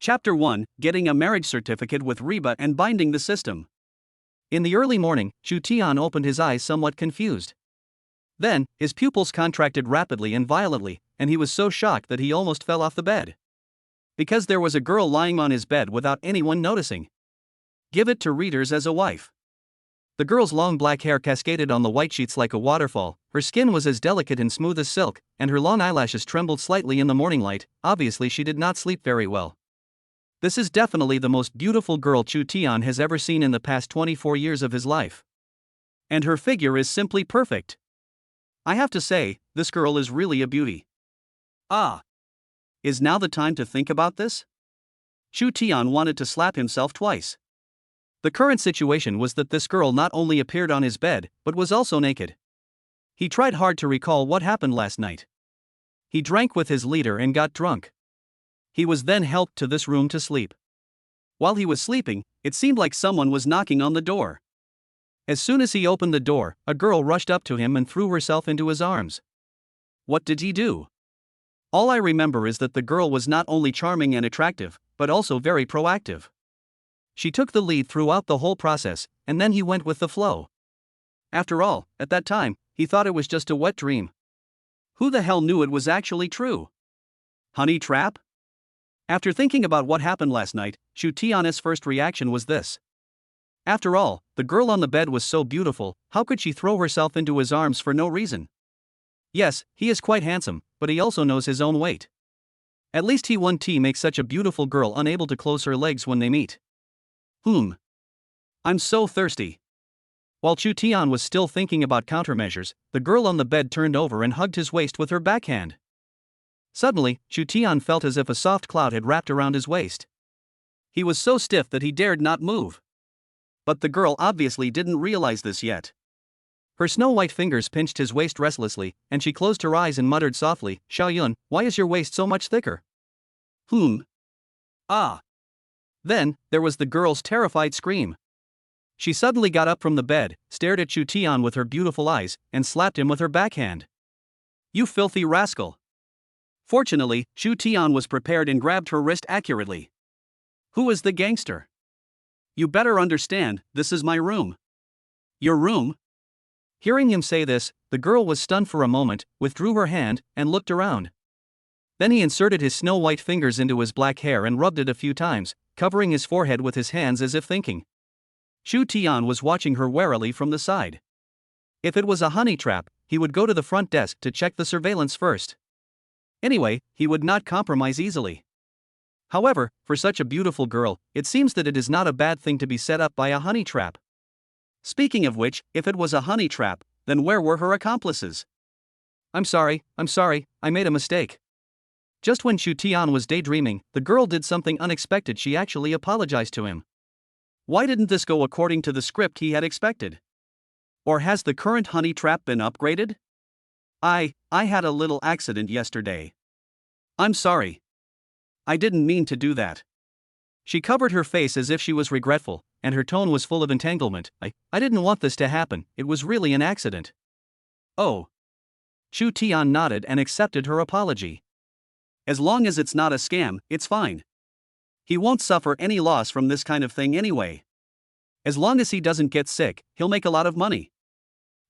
Chapter 1, Getting a Marriage Certificate with Reba and Binding the System. In the early morning, Chu Tian opened his eyes somewhat confused. Then, his pupils contracted rapidly and violently, and he was so shocked that he almost fell off the bed. Because there was a girl lying on his bed without anyone noticing. Give it to readers as a wife. The girl's long black hair cascaded on the white sheets like a waterfall, her skin was as delicate and smooth as silk, and her long eyelashes trembled slightly in the morning light. Obviously she did not sleep very well. This is definitely the most beautiful girl Chu Tian has ever seen in the past 24 years of his life. And her figure is simply perfect. I have to say, this girl is really a beauty. Ah! Is now the time to think about this? Chu Tian wanted to slap himself twice. The current situation was that this girl not only appeared on his bed, but was also naked. He tried hard to recall what happened last night. He drank with his leader and got drunk. He was then helped to this room to sleep. While he was sleeping, it seemed like someone was knocking on the door. As soon as he opened the door, a girl rushed up to him and threw herself into his arms. What did he do? All I remember is that the girl was not only charming and attractive, but also very proactive. She took the lead throughout the whole process, and then he went with the flow. After all, at that time, he thought it was just a wet dream. Who the hell knew it was actually true? Honey trap? After thinking about what happened last night, Chu Tian's first reaction was this. After all, the girl on the bed was so beautiful, how could she throw herself into his arms for no reason? Yes, he is quite handsome, but he also knows his own weight. At least he won't make such a beautiful girl unable to close her legs when they meet. I'm so thirsty. While Chu Tian was still thinking about countermeasures, the girl on the bed turned over and hugged his waist with her backhand. Suddenly, Chu Tian felt as if a soft cloud had wrapped around his waist. He was so stiff that he dared not move. But the girl obviously didn't realize this yet. Her snow-white fingers pinched his waist restlessly, and she closed her eyes and muttered softly, "Xiaoyun, why is your waist so much thicker?" Ah! Then, there was the girl's terrified scream. She suddenly got up from the bed, stared at Chu Tian with her beautiful eyes, and slapped him with her backhand. "You filthy rascal!" Fortunately, Chu Tian was prepared and grabbed her wrist accurately. "Who is the gangster? You better understand, this is my room." "Your room?" Hearing him say this, the girl was stunned for a moment, withdrew her hand, and looked around. Then he inserted his snow-white fingers into his black hair and rubbed it a few times, covering his forehead with his hands as if thinking. Chu Tian was watching her warily from the side. If it was a honey trap, he would go to the front desk to check the surveillance first. Anyway, he would not compromise easily. However, for such a beautiful girl, it seems that it is not a bad thing to be set up by a honey trap. Speaking of which, if it was a honey trap, then where were her accomplices? I'm sorry, I made a mistake. Just when Chu Tian was daydreaming, the girl did something unexpected. She actually apologized to him. Why didn't this go according to the script he had expected? Or has the current honey trap been upgraded? I had a little accident yesterday. I'm sorry. I didn't mean to do that. She covered her face as if she was regretful, and her tone was full of entanglement. I didn't want this to happen, it was really an accident. Oh. Chu Tian nodded and accepted her apology. As long as it's not a scam, it's fine. He won't suffer any loss from this kind of thing anyway. As long as he doesn't get sick, he'll make a lot of money.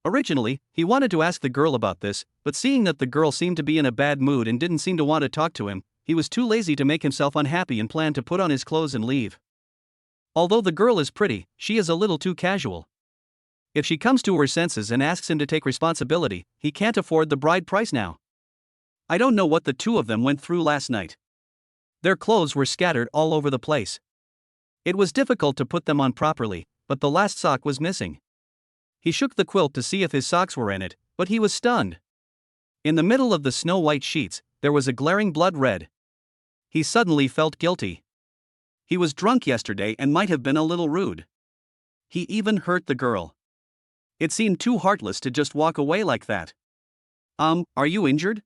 Originally, he wanted to ask the girl about this, but seeing that the girl seemed to be in a bad mood and didn't seem to want to talk to him, he was too lazy to make himself unhappy and planned to put on his clothes and leave. Although the girl is pretty, she is a little too casual. If she comes to her senses and asks him to take responsibility, he can't afford the bride price now. I don't know what the two of them went through last night. Their clothes were scattered all over the place. It was difficult to put them on properly, but the last sock was missing. He shook the quilt to see if his socks were in it, but he was stunned. In the middle of the snow-white sheets, there was a glaring blood red. He suddenly felt guilty. He was drunk yesterday and might have been a little rude. He even hurt the girl. It seemed too heartless to just walk away like that. Are you injured?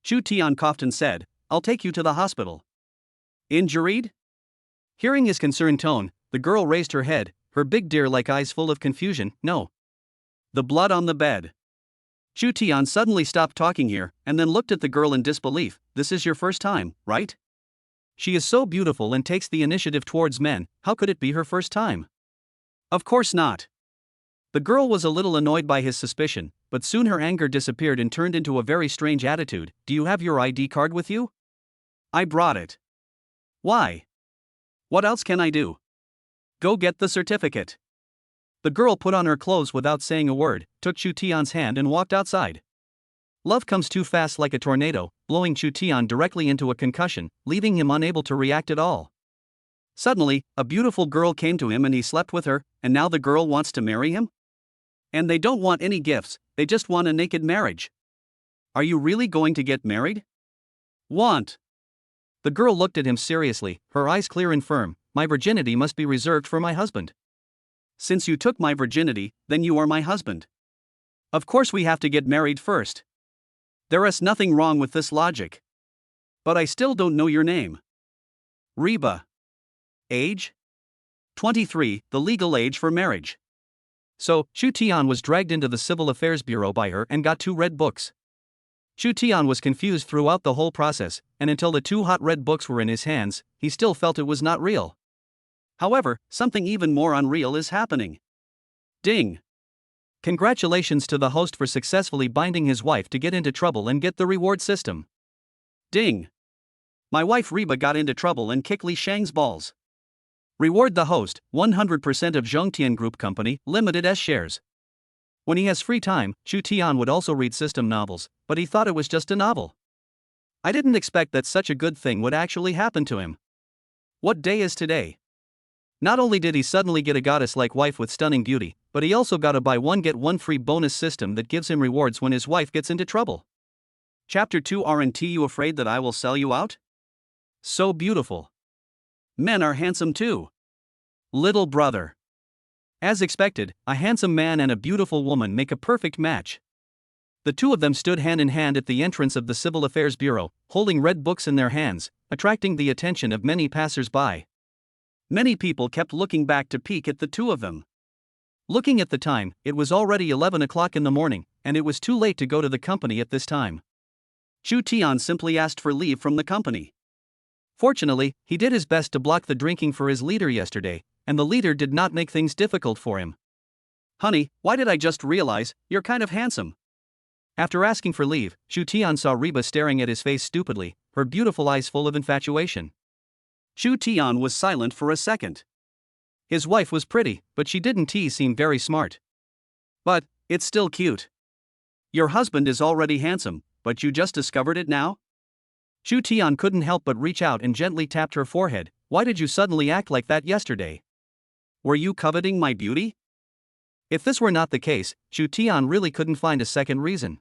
Chu Tian coughed and said, "I'll take you to the hospital." Injured? Hearing his concerned tone, the girl raised her head, her big deer-like eyes full of confusion. "No. The blood on the bed." Chu Tian suddenly stopped talking here, and then looked at the girl in disbelief. "This is your first time, right?" She is so beautiful and takes the initiative towards men, how could it be her first time? Of course not. The girl was a little annoyed by his suspicion, but soon her anger disappeared and turned into a very strange attitude. Do you have your ID card with you? I brought it. Why? What else can I do? Go get the certificate. The girl put on her clothes without saying a word, took Chu Tian's hand and walked outside. Love comes too fast like a tornado, blowing Chu Tian directly into a concussion, leaving him unable to react at all. Suddenly, a beautiful girl came to him and he slept with her, and now the girl wants to marry him? And they don't want any gifts, they just want a naked marriage. Are you really going to get married? Want? The girl looked at him seriously, her eyes clear and firm. My virginity must be reserved for my husband. Since you took my virginity, then you are my husband. Of course we have to get married first. There is nothing wrong with this logic. But I still don't know your name. Reba. Age? 23, the legal age for marriage. So, Chu Tian was dragged into the Civil Affairs Bureau by her and got 2 red books. Chu Tian was confused throughout the whole process, and until the 2 hot red books were in his hands, he still felt it was not real. However, something even more unreal is happening. Ding! Congratulations to the host for successfully binding his wife to get into trouble and get the reward system. Ding! My wife Reba got into trouble and kicked Li Shang's balls. Reward the host, 100% of Zhongtian Group Company, Limited S shares. When he has free time, Chu Tian would also read system novels, but he thought it was just a novel. I didn't expect that such a good thing would actually happen to him. What day is today? Not only did he suddenly get a goddess-like wife with stunning beauty, but he also got a buy one get one free bonus system that gives him rewards when his wife gets into trouble. Chapter 2. Aren't you afraid that I will sell you out? So beautiful. Men are handsome too. Little brother. As expected, a handsome man and a beautiful woman make a perfect match. The 2 of them stood hand in hand at the entrance of the Civil Affairs Bureau, holding red books in their hands, attracting the attention of many passers-by. Many people kept looking back to peek at the 2 of them. Looking at the time, it was already 11 o'clock in the morning, and it was too late to go to the company at this time. Chu Tian simply asked for leave from the company. Fortunately, he did his best to block the drinking for his leader yesterday, and the leader did not make things difficult for him. Honey, why did I just realize, you're kind of handsome? After asking for leave, Chu Tian saw Reba staring at his face stupidly, her beautiful eyes full of infatuation. Chu Tian was silent for a second. His wife was pretty, but she didn't seem very smart. But, it's still cute. Your husband is already handsome, but you just discovered it now? Chu Tian couldn't help but reach out and gently tapped her forehead. Why did you suddenly act like that yesterday? Were you coveting my beauty? If this were not the case, Chu Tian really couldn't find a second reason.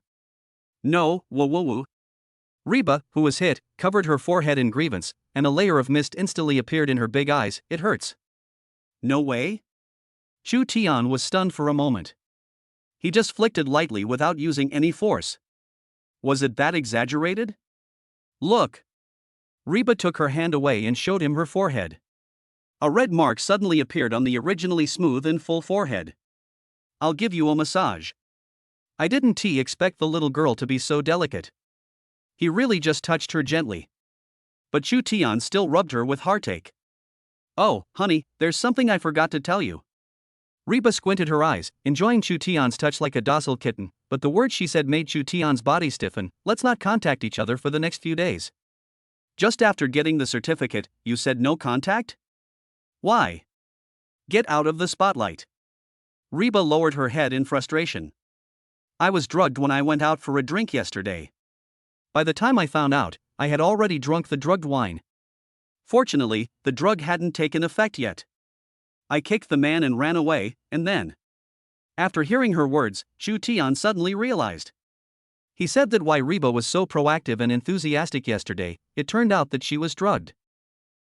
No, woo. Reba, who was hit, covered her forehead in grievance, and a layer of mist instantly appeared in her big eyes. It hurts. No way? Chu Tian was stunned for a moment. He just flicked it lightly without using any force. Was it that exaggerated? Look. Reba took her hand away and showed him her forehead. A red mark suddenly appeared on the originally smooth and full forehead. I'll give you a massage. I didn't expect the little girl to be so delicate. He really just touched her gently. But Chu Tian still rubbed her with heartache. Oh, honey, there's something I forgot to tell you. Reba squinted her eyes, enjoying Chu Tian's touch like a docile kitten, but the words she said made Chu Tian's body stiffen. Let's not contact each other for the next few days. Just after getting the certificate, you said no contact? Why? Get out of the spotlight. Reba lowered her head in frustration. I was drugged when I went out for a drink yesterday. By the time I found out, I had already drunk the drugged wine. Fortunately, the drug hadn't taken effect yet. I kicked the man and ran away, and then. After hearing her words, Chu Tian suddenly realized. He said that why Reba was so proactive and enthusiastic yesterday, it turned out that she was drugged.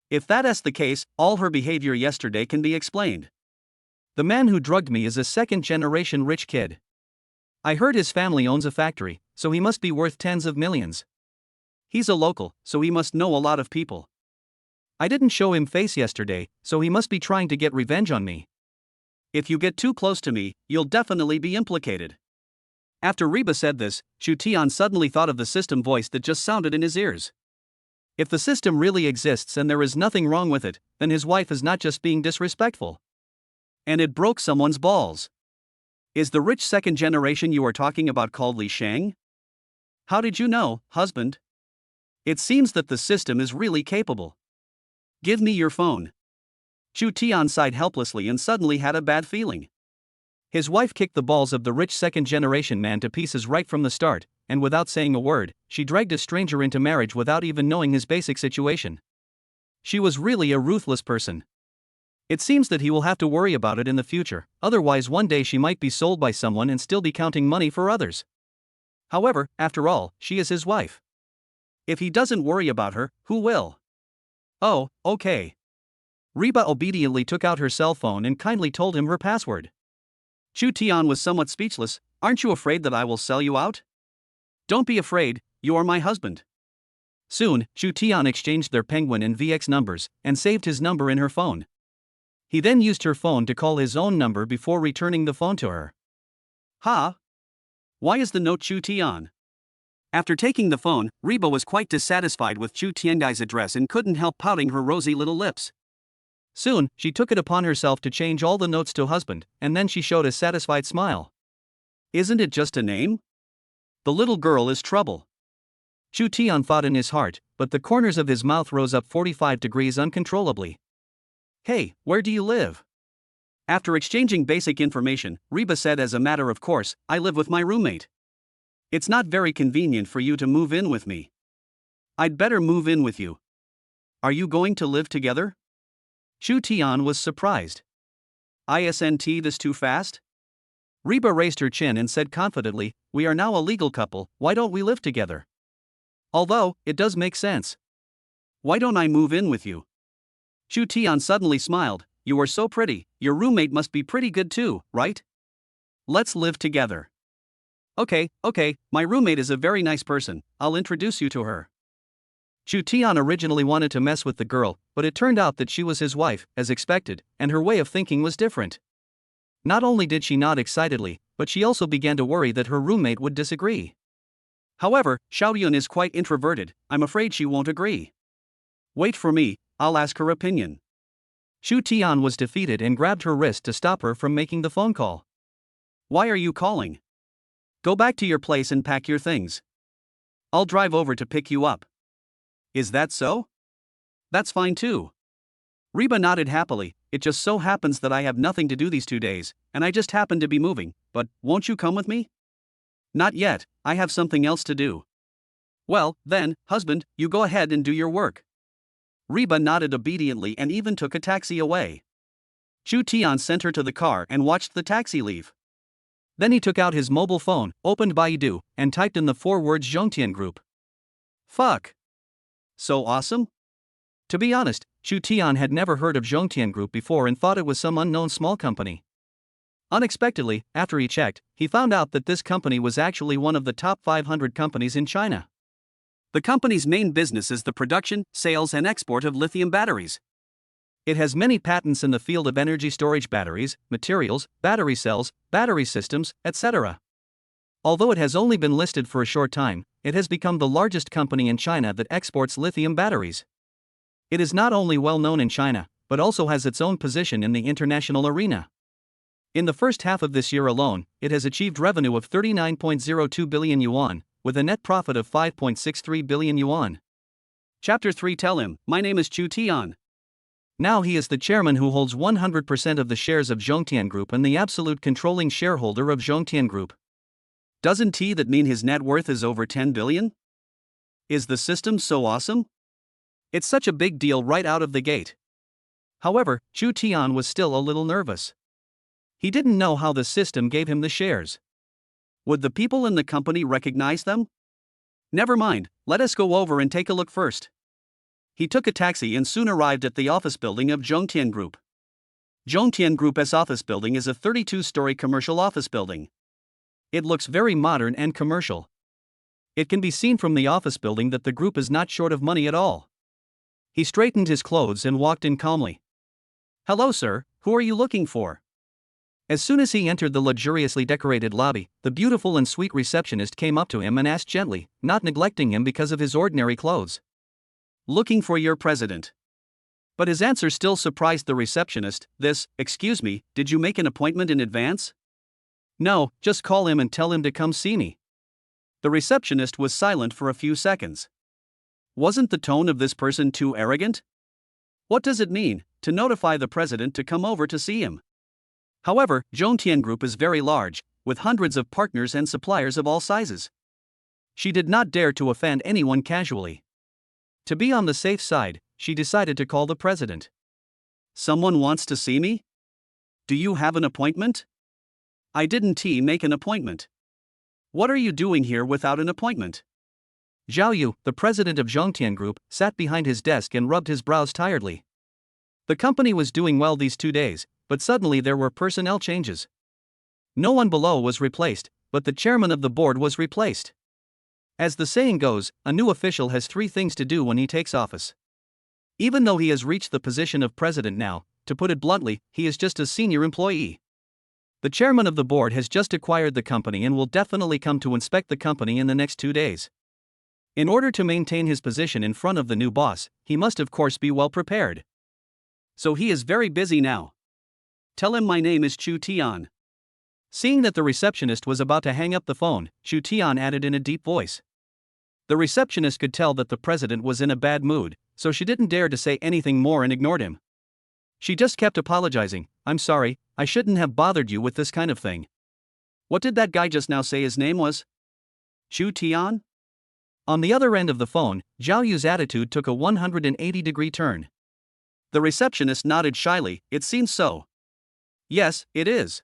If that is the case, all her behavior yesterday can be explained. The man who drugged me is a second-generation rich kid. I heard his family owns a factory, so he must be worth tens of millions. He's a local, so he must know a lot of people. I didn't show him face yesterday, so he must be trying to get revenge on me. If you get too close to me, you'll definitely be implicated. After Reba said this, Chu Tian suddenly thought of the system voice that just sounded in his ears. If the system really exists and there is nothing wrong with it, then his wife is not just being disrespectful. And it broke someone's balls. Is the rich second generation you are talking about called Li Shang? How did you know, husband? It seems that the system is really capable. Give me your phone. Chu Tian sighed helplessly and suddenly had a bad feeling. His wife kicked the balls of the rich second generation man to pieces right from the start, and without saying a word, she dragged a stranger into marriage without even knowing his basic situation. She was really a ruthless person. It seems that he will have to worry about it in the future, otherwise one day she might be sold by someone and still be counting money for others. However, after all, she is his wife. If he doesn't worry about her, who will? Oh, okay. Reba obediently took out her cell phone and kindly told him her password. Chu Tian was somewhat speechless. Aren't you afraid that I will sell you out? Don't be afraid, you are my husband. Soon, Chu Tian exchanged their Penguin and VX numbers and saved his number in her phone. He then used her phone to call his own number before returning the phone to her. Ha! Why is the note Chu Tian? After taking the phone, Reba was quite dissatisfied with Chu Tiangai's address and couldn't help pouting her rosy little lips. Soon, she took it upon herself to change all the notes to husband, and then she showed a satisfied smile. Isn't it just a name? The little girl is trouble. Chu Tian thought in his heart, but the corners of his mouth rose up 45 degrees uncontrollably. Hey, where do you live? After exchanging basic information, Reba said as a matter of course, I live with my roommate. It's not very convenient for you to move in with me. I'd better move in with you. Are you going to live together? Chu Tian was surprised. Isn't this too fast? Reba raised her chin and said confidently, we are now a legal couple, why don't we live together? Although, it does make sense. Why don't I move in with you? Chu Tian suddenly smiled, you are so pretty, your roommate must be pretty good too, right? Let's live together. Okay, my roommate is a very nice person, I'll introduce you to her. Chu Tian originally wanted to mess with the girl, but it turned out that she was his wife, as expected, and her way of thinking was different. Not only did she nod excitedly, but she also began to worry that her roommate would disagree. However, Xiaoyun is quite introverted, I'm afraid she won't agree. Wait for me, I'll ask her opinion. Chu Tian was defeated and grabbed her wrist to stop her from making the phone call. Why are you calling? Go back to your place and pack your things. I'll drive over to pick you up. Is that so? That's fine too. Reba nodded happily, it just so happens that I have nothing to do these 2 days, and I just happen to be moving, but won't you come with me? Not yet, I have something else to do. Well, then, husband, you go ahead and do your work. Reba nodded obediently and even took a taxi away. Chu Tian sent her to the car and watched the taxi leave. Then he took out his mobile phone, opened Baidu, and typed in the 4 words Zhongtian Group. Fuck. So awesome? To be honest, Chu Tian had never heard of Zhongtian Group before and thought it was some unknown small company. Unexpectedly, after he checked, he found out that this company was actually one of the top 500 companies in China. The company's main business is the production, sales, and export of lithium batteries. It has many patents in the field of energy storage batteries, materials, battery cells, battery systems, etc. Although it has only been listed for a short time, it has become the largest company in China that exports lithium batteries. It is not only well known in China, but also has its own position in the international arena. In the first half of this year alone, it has achieved revenue of 39.02 billion yuan, with a net profit of 5.63 billion yuan. Chapter 3 Tell him, my name is Chu Tian. Now he is the chairman who holds 100% of the shares of Zhongtian Group and the absolute controlling shareholder of Zhongtian Group. Doesn't that mean his net worth is over 10 billion? Is the system so awesome? It's such a big deal right out of the gate. However, Chu Tian was still a little nervous. He didn't know how the system gave him the shares. Would the people in the company recognize them? Never mind, let us go over and take a look first. He took a taxi and soon arrived at the office building of Zhongtian Group. Zhongtian Group's office building is a 32-story commercial office building. It looks very modern and commercial. It can be seen from the office building that the group is not short of money at all. He straightened his clothes and walked in calmly. Hello sir, who are you looking for? As soon as he entered the luxuriously decorated lobby, the beautiful and sweet receptionist came up to him and asked gently, not neglecting him because of his ordinary clothes. looking for your president. But his answer still surprised the receptionist. Excuse me, did you make an appointment in advance? No, just call him and tell him to come see me. The receptionist was silent for a few seconds. Wasn't the tone of this person too arrogant? What does it mean, to notify the president to come over to see him? However, Zhongtian Group is very large, with hundreds of partners and suppliers of all sizes. She did not dare to offend anyone casually. To be on the safe side, she decided to call the president. Someone wants to see me? Do you have an appointment? I didn't make an appointment. What are you doing here without an appointment? Zhao Yu, the president of Zhongtian Group, sat behind his desk and rubbed his brows tiredly. The company was doing well these 2 days, but suddenly there were personnel changes. No one below was replaced, but the chairman of the board was replaced. As the saying goes, a new official has 3 things to do when he takes office. Even though he has reached the position of president now, to put it bluntly, he is just a senior employee. The chairman of the board has just acquired the company and will definitely come to inspect the company in the next 2 days. In order to maintain his position in front of the new boss, he must of course be well prepared. So he is very busy now. Tell him my name is Chu Tian. Seeing that the receptionist was about to hang up the phone, Chu Tian added in a deep voice. The receptionist could tell that the president was in a bad mood, so she didn't dare to say anything more and ignored him. She just kept apologizing. I'm sorry, I shouldn't have bothered you with this kind of thing. What did that guy just now say his name was? Chu Tian? On the other end of the phone, Zhao Yu's attitude took a 180-degree turn. The receptionist nodded shyly. It seems so. Yes, it is.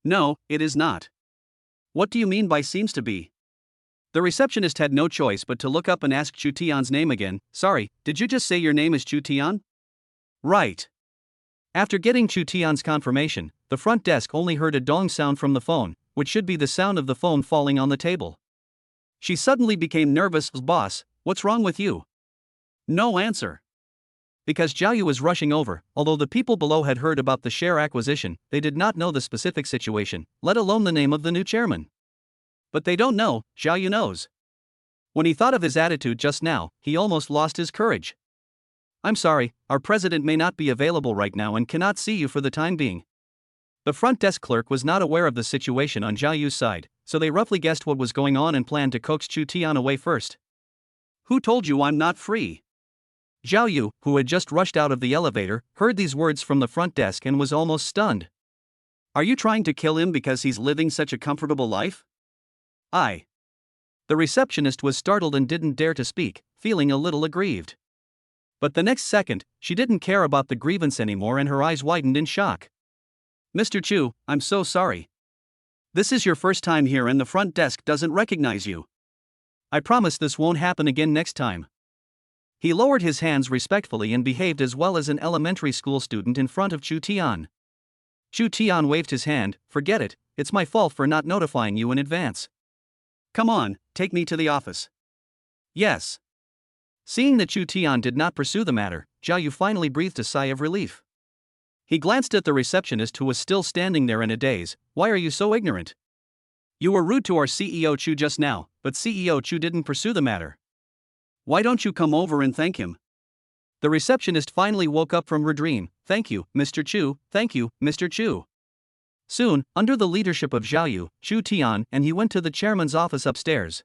No, it is not. What do you mean by seems to be? The receptionist had no choice but to look up and ask Chu Tian's name again. Sorry, did you just say your name is Chu Tian? Right. After getting Chu Tian's confirmation, the front desk only heard a dong sound from the phone, which should be the sound of the phone falling on the table. She suddenly became nervous. Boss, what's wrong with you? No answer. Because Zhao Yu was rushing over, although the people below had heard about the share acquisition, they did not know the specific situation, let alone the name of the new chairman. But they don't know, Zhao Yu knows. When he thought of his attitude just now, he almost lost his courage. I'm sorry, our president may not be available right now and cannot see you for the time being. The front desk clerk was not aware of the situation on Zhao Yu's side, so they roughly guessed what was going on and planned to coax Chu Tian away first. Who told you I'm not free? Zhao Yu, who had just rushed out of the elevator, heard these words from the front desk and was almost stunned. Are you trying to kill him because he's living such a comfortable life? The receptionist was startled and didn't dare to speak, feeling a little aggrieved. But the next second, she didn't care about the grievance anymore and her eyes widened in shock. Mr. Chu, I'm so sorry. This is your first time here and the front desk doesn't recognize you. I promise this won't happen again next time. He lowered his hands respectfully and behaved as well as an elementary school student in front of Chu Tian. Chu Tian waved his hand. Forget it, it's my fault for not notifying you in advance. Come on, take me to the office. Yes. Seeing that Chu Tian did not pursue the matter, Zhao Yu finally breathed a sigh of relief. He glanced at the receptionist who was still standing there in a daze. Why are you so ignorant? You were rude to our CEO Chu just now, but CEO Chu didn't pursue the matter. Why don't you come over and thank him? The receptionist finally woke up from her dream. Thank you, Mr. Chu, thank you, Mr. Chu. Soon, under the leadership of Zhao Yu, Chu Tian and he went to the chairman's office upstairs.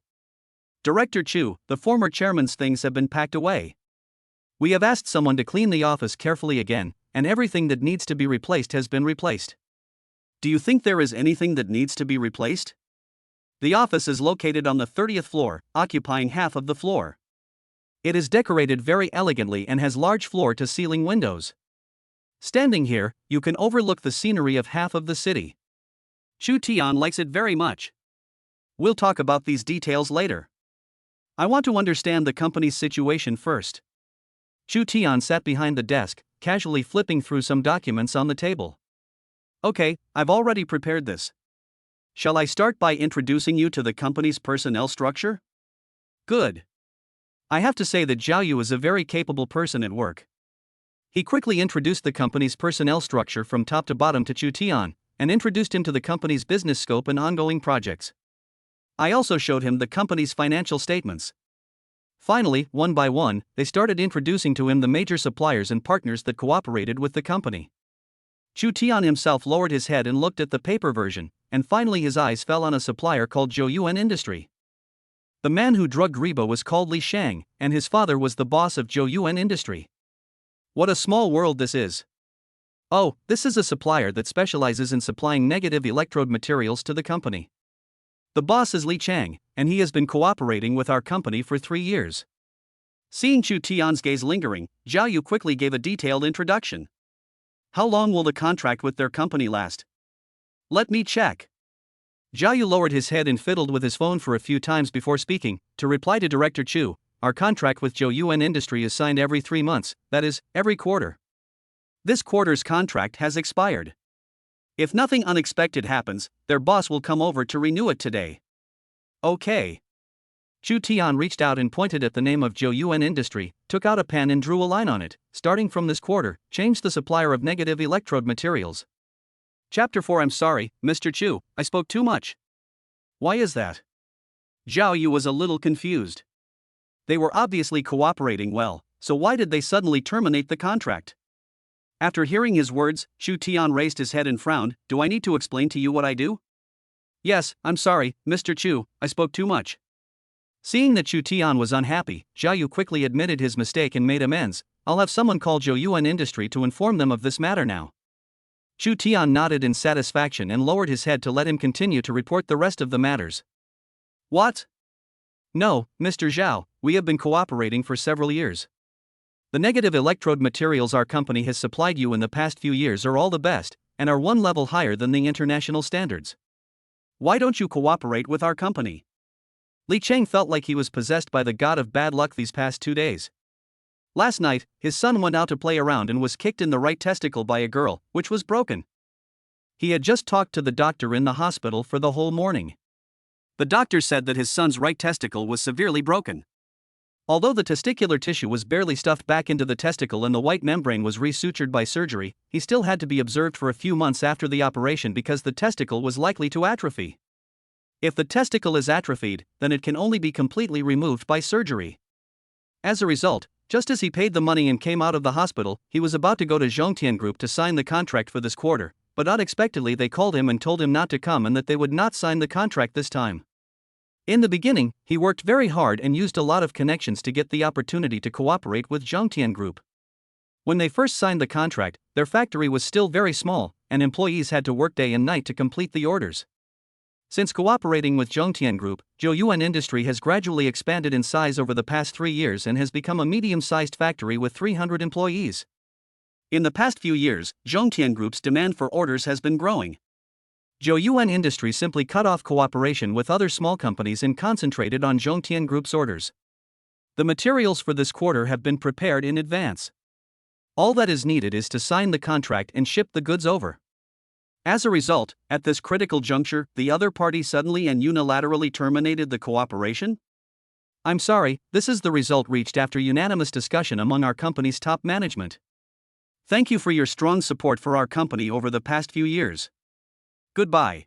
Director Chu, the former chairman's things have been packed away. We have asked someone to clean the office carefully again, and everything that needs to be replaced has been replaced. Do you think there is anything that needs to be replaced? The office is located on the 30th floor, occupying half of the floor. It is decorated very elegantly and has large floor-to-ceiling windows. Standing here, you can overlook the scenery of half of the city. Chu Tian likes it very much. We'll talk about these details later. I want to understand the company's situation first. Chu Tian sat behind the desk, casually flipping through some documents on the table. Okay, I've already prepared this. Shall I start by introducing you to the company's personnel structure? Good. I have to say that Zhao Yu is a very capable person at work. He quickly introduced the company's personnel structure from top to bottom to Chu Tian, and introduced him to the company's business scope and ongoing projects. I also showed him the company's financial statements. Finally, one by one, they started introducing to him the major suppliers and partners that cooperated with the company. Chu Tian himself lowered his head and looked at the paper version, and finally his eyes fell on a supplier called Zhou Yuan Industry. The man who drugged Reba was called Li Shang, and his father was the boss of Zhou Yuan Industry. What a small world this is. Oh, this is a supplier that specializes in supplying negative electrode materials to the company. The boss is Li Chang, and he has been cooperating with our company for 3 years. Seeing Chu Tian's gaze lingering, Zhao Yu quickly gave a detailed introduction. How long will the contract with their company last? Let me check. Zhao Yu lowered his head and fiddled with his phone for a few times before speaking. To reply to Director Chu, our contract with Zhou Yuan Industry is signed every 3 months, that is, every quarter. This quarter's contract has expired. If nothing unexpected happens, their boss will come over to renew it today. Okay. Chu Tian reached out and pointed at the name of Zhou Yuan Industry, took out a pen and drew a line on it. Starting from this quarter, change the supplier of negative electrode materials. Chapter 4. I'm sorry, Mr. Chu, I spoke too much. Why is that? Zhao Yu was a little confused. They were obviously cooperating well, so why did they suddenly terminate the contract? After hearing his words, Chu Tian raised his head and frowned. Do I need to explain to you what I do? Yes, I'm sorry, Mr. Chu, I spoke too much. Seeing that Chu Tian was unhappy, Zhao Yu quickly admitted his mistake and made amends. I'll have someone call Zhou Yuan Industry to inform them of this matter now. Chu Tian nodded in satisfaction and lowered his head to let him continue to report the rest of the matters. What? No, Mr. Zhao, we have been cooperating for several years. The negative electrode materials our company has supplied you in the past few years are all the best, and are one level higher than the international standards. Why don't you cooperate with our company? Li Cheng felt like he was possessed by the god of bad luck these past 2 days. Last night, his son went out to play around and was kicked in the right testicle by a girl, which was broken. He had just talked to the doctor in the hospital for the whole morning. The doctor said that his son's right testicle was severely broken. Although the testicular tissue was barely stuffed back into the testicle and the white membrane was resutured by surgery, he still had to be observed for a few months after the operation because the testicle was likely to atrophy. If the testicle is atrophied, then it can only be completely removed by surgery. As a result, just as he paid the money and came out of the hospital, he was about to go to Zhongtian Group to sign the contract for this quarter, but unexpectedly they called him and told him not to come and that they would not sign the contract this time. In the beginning, he worked very hard and used a lot of connections to get the opportunity to cooperate with Zhongtian Group. When they first signed the contract, their factory was still very small, and employees had to work day and night to complete the orders. Since cooperating with Zhongtian Group, Zhou Yuan Industry has gradually expanded in size over the past 3 years and has become a medium-sized factory with 300 employees. In the past few years, Zhongtian Group's demand for orders has been growing. Zhou Yuan Industry simply cut off cooperation with other small companies and concentrated on Zhongtian Group's orders. The materials for this quarter have been prepared in advance. All that is needed is to sign the contract and ship the goods over. As a result, at this critical juncture, the other party suddenly and unilaterally terminated the cooperation? I'm sorry, this is the result reached after unanimous discussion among our company's top management. Thank you for your strong support for our company over the past few years. Goodbye.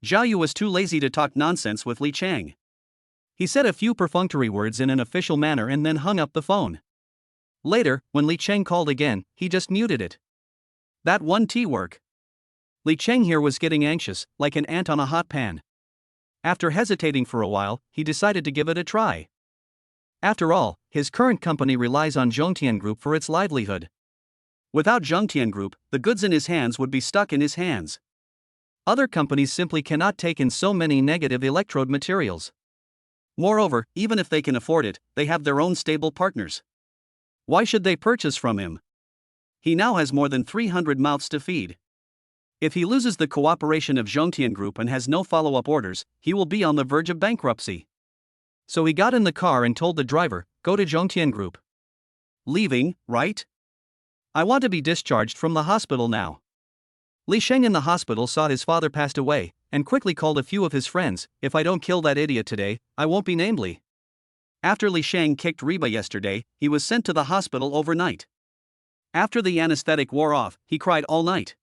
Zhao Yu was too lazy to talk nonsense with Li Chang. He said a few perfunctory words in an official manner and then hung up the phone. Later, when Li Chang called again, he just muted it. That one tea work. Li Cheng here was getting anxious, like an ant on a hot pan. After hesitating for a while, he decided to give it a try. After all, his current company relies on Zhongtian Group for its livelihood. Without Zhongtian Group, the goods in his hands would be stuck in his hands. Other companies simply cannot take in so many negative electrode materials. Moreover, even if they can afford it, they have their own stable partners. Why should they purchase from him? He now has more than 300 mouths to feed. If he loses the cooperation of Zhongtian Group and has no follow-up orders, he will be on the verge of bankruptcy. So he got in the car and told the driver, "Go to Zhongtian Group." Leaving, right? I want to be discharged from the hospital now. Li Sheng in the hospital saw his father passed away, and quickly called a few of his friends. If I don't kill that idiot today, I won't be named Li. After Li Sheng kicked Reba yesterday, he was sent to the hospital overnight. After the anesthetic wore off, he cried all night.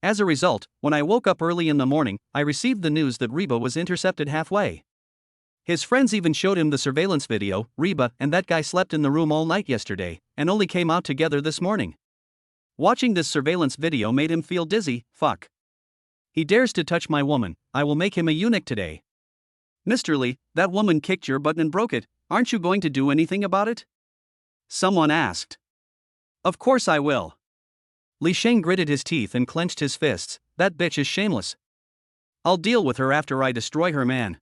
As a result, when I woke up early in the morning, I received the news that Reba was intercepted halfway. His friends even showed him the surveillance video. Reba and that guy slept in the room all night yesterday, and only came out together this morning. Watching this surveillance video made him feel dizzy. Fuck. He dares to touch my woman, I will make him a eunuch today. Mr. Lee, that woman kicked your butt and broke it, aren't you going to do anything about it? Someone asked. Of course I will. Li Sheng gritted his teeth and clenched his fists. That bitch is shameless. I'll deal with her after I destroy her, man.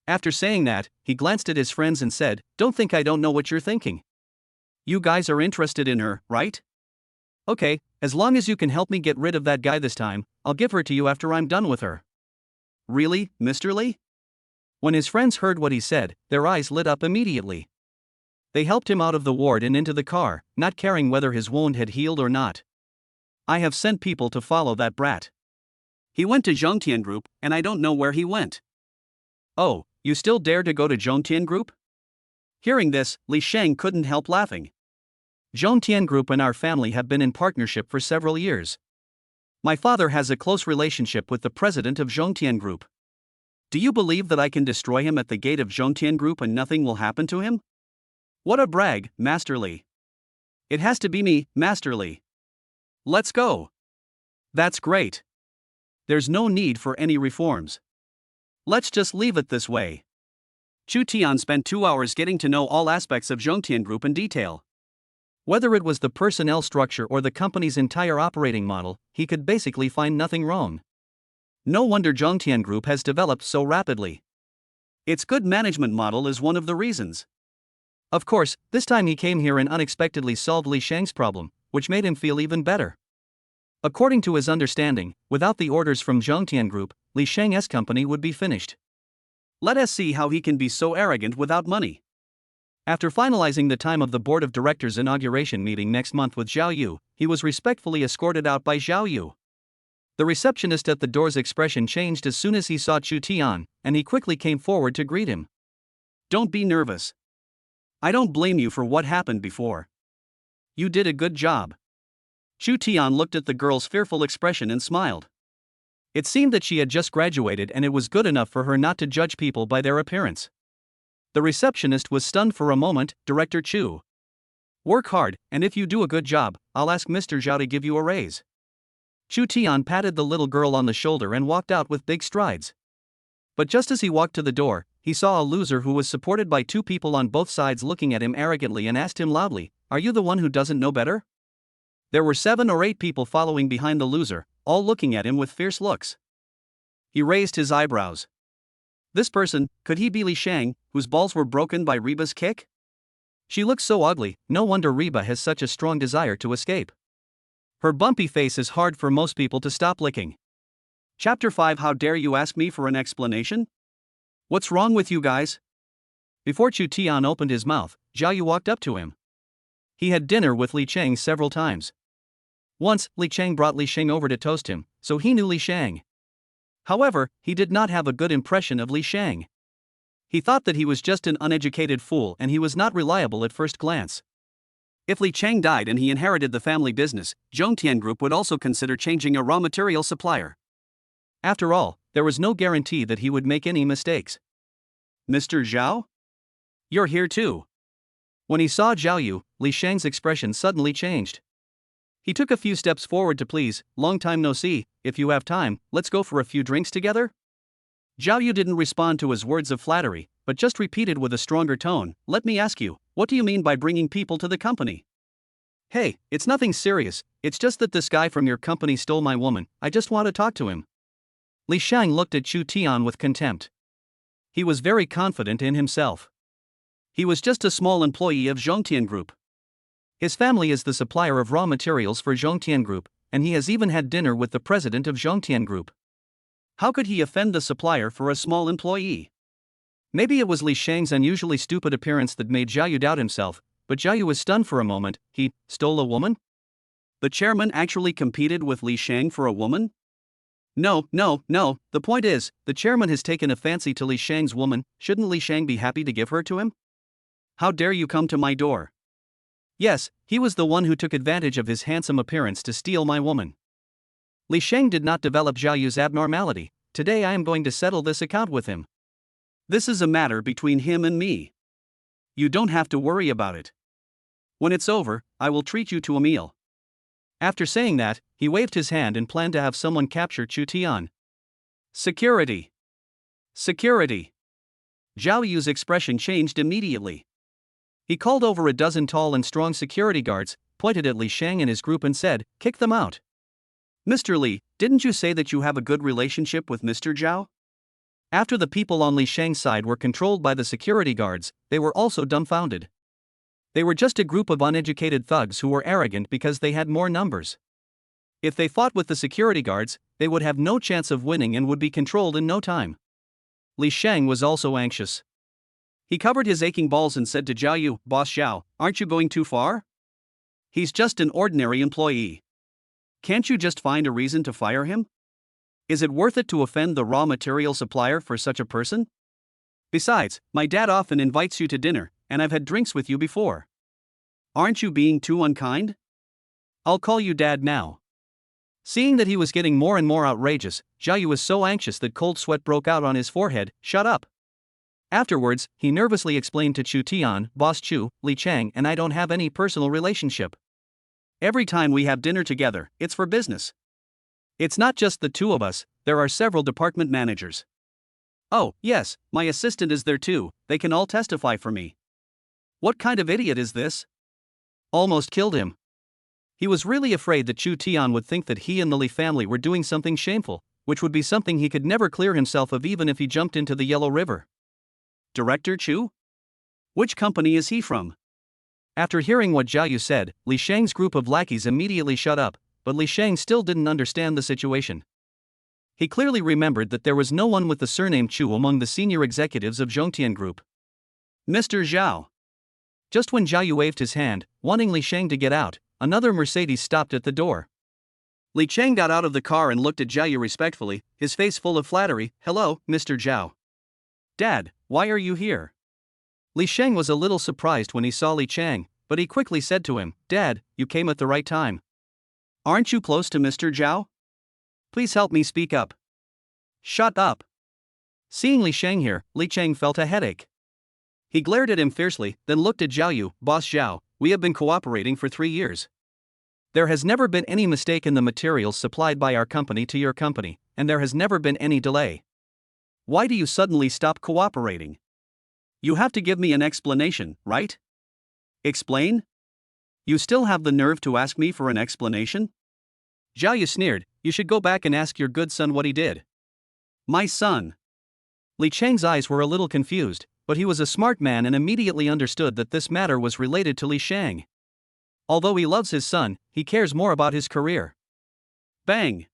After saying that, he glanced at his friends and said, don't think I don't know what you're thinking. You guys are interested in her, right? Okay, as long as you can help me get rid of that guy this time, I'll give her to you after I'm done with her. Really, Mr. Lee? When his friends heard what he said, their eyes lit up immediately. They helped him out of the ward and into the car, not caring whether his wound had healed or not. I have sent people to follow that brat. He went to Zhongtian Group, and I don't know where he went. Oh, you still dare to go to Zhongtian Group? Hearing this, Li Sheng couldn't help laughing. Zhongtian Group and our family have been in partnership for several years. My father has a close relationship with the president of Zhongtian Group. Do you believe that I can destroy him at the gate of Zhongtian Group and nothing will happen to him? What a brag, Master Li. It has to be me, Master Li. Let's go. That's great. There's no need for any reforms. Let's just leave it this way. Chu Tian spent 2 hours getting to know all aspects of Zhongtian Group in detail. Whether it was the personnel structure or the company's entire operating model, he could basically find nothing wrong. No wonder Zhongtian Group has developed so rapidly. Its good management model is one of the reasons. Of course, this time he came here and unexpectedly solved Li Sheng's problem, which made him feel even better. According to his understanding, without the orders from Zhongtian Group, Li Sheng's company would be finished. Let us see how he can be so arrogant without money. After finalizing the time of the board of directors inauguration meeting next month with Zhao Yu, he was respectfully escorted out by Zhao Yu. The receptionist at the door's expression changed as soon as he saw Chu Tian, and he quickly came forward to greet him. Don't be nervous. I don't blame you for what happened before. You did a good job. Chu Tian looked at the girl's fearful expression and smiled. It seemed that she had just graduated and it was good enough for her not to judge people by their appearance. The receptionist was stunned for a moment. Director Chu. Work hard, and if you do a good job, I'll ask Mr. Zhao to give you a raise. Chu Tian patted the little girl on the shoulder and walked out with big strides. But just as he walked to the door, he saw a loser who was supported by 2 people on both sides looking at him arrogantly and asked him loudly, "Are you the one who doesn't know better?" There were 7 or 8 people following behind the loser, all looking at him with fierce looks. He raised his eyebrows. This person, could he be Li Sheng, whose balls were broken by Reba's kick? She looks so ugly, no wonder Reba has such a strong desire to escape. Her bumpy face is hard for most people to stop licking. Chapter 5. How dare you ask me for an explanation? What's wrong with you guys? Before Chu Tian opened his mouth, Zhao Yu walked up to him. He had dinner with Li Sheng several times. Once, Li Sheng brought Li Sheng over to toast him, so he knew Li Sheng. However, he did not have a good impression of Li Sheng. He thought that he was just an uneducated fool and he was not reliable at first glance. If Li Sheng died and he inherited the family business, Zhongtian Group would also consider changing a raw material supplier. After all, there was no guarantee that he would make any mistakes. Mr. Zhao? You're here too. When he saw Zhao Yu, Li Sheng's expression suddenly changed. He took a few steps forward to please, long time no see, if you have time, let's go for a few drinks together? Zhao Yu didn't respond to his words of flattery, but just repeated with a stronger tone, let me ask you, what do you mean by bringing people to the company? Hey, it's nothing serious, it's just that this guy from your company stole my woman, I just want to talk to him. Li Sheng looked at Chu Tian with contempt. He was very confident in himself. He was just a small employee of Zhongtian Group. His family is the supplier of raw materials for Zhongtian Group, and he has even had dinner with the president of Zhongtian Group. How could he offend the supplier for a small employee? Maybe it was Li Sheng's unusually stupid appearance that made Zhao Yu doubt himself, but Zhao Yu was stunned for a moment. He stole a woman? The chairman actually competed with Li Sheng for a woman? No, the point is, the chairman has taken a fancy to Li Sheng's woman, shouldn't Li Sheng be happy to give her to him? How dare you come to my door? Yes, he was the one who took advantage of his handsome appearance to steal my woman. Li Sheng did not develop Zhao Yu's abnormality. Today I am going to settle this account with him. This is a matter between him and me. You don't have to worry about it. When it's over, I will treat you to a meal." After saying that, he waved his hand and planned to have someone capture Chu Tian. Security! Security! Zhao Yu's expression changed immediately. He called over a dozen tall and strong security guards, pointed at Li Shang and his group and said, "Kick them out." "Mr. Li, didn't you say that you have a good relationship with Mr. Zhao?" After the people on Li Shang's side were controlled by the security guards, they were also dumbfounded. They were just a group of uneducated thugs who were arrogant because they had more numbers. If they fought with the security guards, they would have no chance of winning and would be controlled in no time. Li Shang was also anxious. He covered his aching balls and said to Zhao Yu, "Boss Zhao, aren't you going too far? He's just an ordinary employee. Can't you just find a reason to fire him? Is it worth it to offend the raw material supplier for such a person? Besides, my dad often invites you to dinner, and I've had drinks with you before. Aren't you being too unkind? I'll call you Dad now." Seeing that he was getting more and more outrageous, Zhao Yu was so anxious that cold sweat broke out on his forehead. "Shut up." Afterwards, he nervously explained to Chu Tian, "Boss Chu, Li Chang and I don't have any personal relationship. Every time we have dinner together, it's for business. It's not just the two of us, there are several department managers. Oh, yes, my assistant is there too, they can all testify for me." What kind of idiot is this? Almost killed him. He was really afraid that Chu Tian would think that he and the Li family were doing something shameful, which would be something he could never clear himself of even if he jumped into the Yellow River. Director Chu? Which company is he from? After hearing what Zhao Yu said, Li Shang's group of lackeys immediately shut up, but Li Shang still didn't understand the situation. He clearly remembered that there was no one with the surname Chu among the senior executives of Zhongtian Group. "Mr. Zhao." Just when Zhao Yu waved his hand, wanting Li Shang to get out, another Mercedes stopped at the door. Li Chang got out of the car and looked at Zhao Yu respectfully, his face full of flattery. "Hello, Mr. Zhao." "Dad, why are you here?" Li Shang was a little surprised when he saw Li Chang, but he quickly said to him, "Dad, you came at the right time. Aren't you close to Mr. Zhao? Please help me speak up." "Shut up." Seeing Li Shang here, Li Chang felt a headache. He glared at him fiercely, then looked at Zhao Yu. "Boss Zhao, we have been cooperating for 3 years. There has never been any mistake in the materials supplied by our company to your company, and there has never been any delay. Why do you suddenly stop cooperating? You have to give me an explanation, right? Explain? You still have the nerve to ask me for an explanation?" Zhao Yu sneered, "You should go back and ask your good son what he did." "My son?" Li Chang's eyes were a little confused, but he was a smart man and immediately understood that this matter was related to Li Shang. Although he loves his son, he cares more about his career. Bang!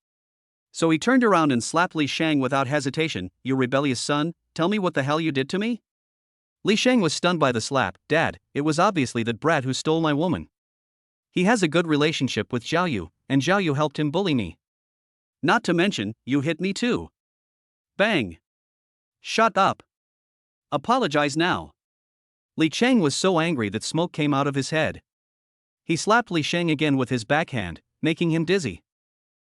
So he turned around and slapped Li Shang without hesitation. "You rebellious son, tell me what the hell you did to me?" Li Shang was stunned by the slap. "Dad, it was obviously that brat who stole my woman. He has a good relationship with Zhao Yu, and Zhao Yu helped him bully me. Not to mention, you hit me too." Bang! "Shut up. Apologize now." Li Chang was so angry that smoke came out of his head. He slapped Li Shang again with his backhand, making him dizzy.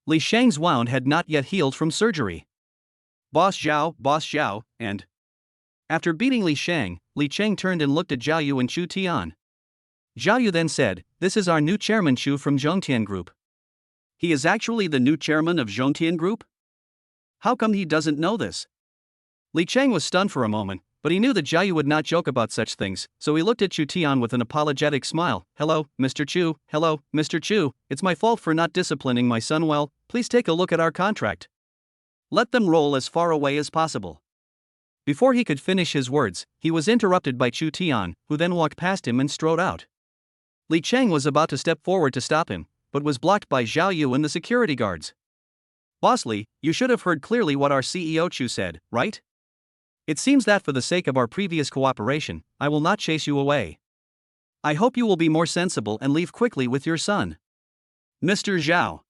Li Shang's wound had not yet healed from surgery. Boss Zhao, and... After beating Li Shang, Li Chang turned and looked at Zhao Yu and Chu Tian. Zhao Yu then said, "This is our new chairman Chu from Zhongtian Group." He is actually the new chairman of Zhongtian Group? How come he doesn't know this? Li Chang was stunned for a moment, but he knew that Zhao Yu would not joke about such things, so he looked at Chu Tian with an apologetic smile. "Hello, Mr. Chu, hello, Mr. Chu, it's my fault for not disciplining my son well, please take a look at our contract. Let them roll as far away as possible." Before he could finish his words, he was interrupted by Chu Tian, who then walked past him and strode out. Li Chang was about to step forward to stop him, but was blocked by Zhao Yu and the security guards. "Boss Li, you should have heard clearly what our CEO Chu said, right? It seems that for the sake of our previous cooperation, I will not chase you away. I hope you will be more sensible and leave quickly with your son. Mr. Zhao."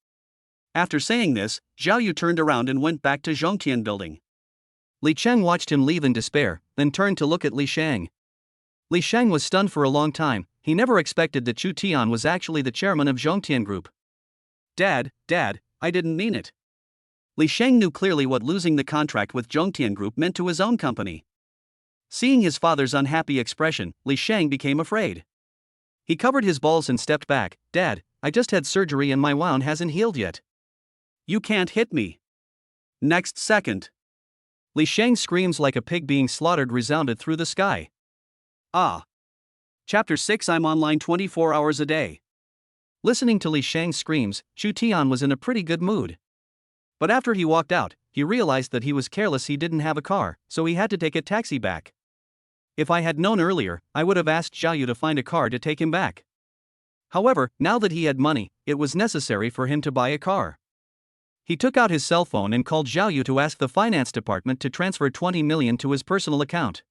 After saying this, Zhao Yu turned around and went back to Zhongtian building. Li Chang watched him leave in despair, then turned to look at Li Shang. Li Shang was stunned for a long time. He never expected that Chu Tian was actually the chairman of Zhongtian Group. Dad, I didn't mean it." Li Shang knew clearly what losing the contract with Zhongtian Group meant to his own company. Seeing his father's unhappy expression, Li Shang became afraid. He covered his balls and stepped back. Dad, I just had surgery and my wound hasn't healed yet. You can't hit me. Next second. Li Shang's screams like a pig being slaughtered resounded through the sky. Ah. Chapter 6 I'm online 24 hours a day. Listening to Li Shang's screams, Chu Tian was in a pretty good mood. But after he walked out, he realized that he was careless. He didn't have a car, so he had to take a taxi back. If I had known earlier, I would have asked Xiao Yu to find a car to take him back. However, now that he had money, it was necessary for him to buy a car. He took out his cell phone and called Xiao Yu to ask the finance department to transfer 20 million to his personal account.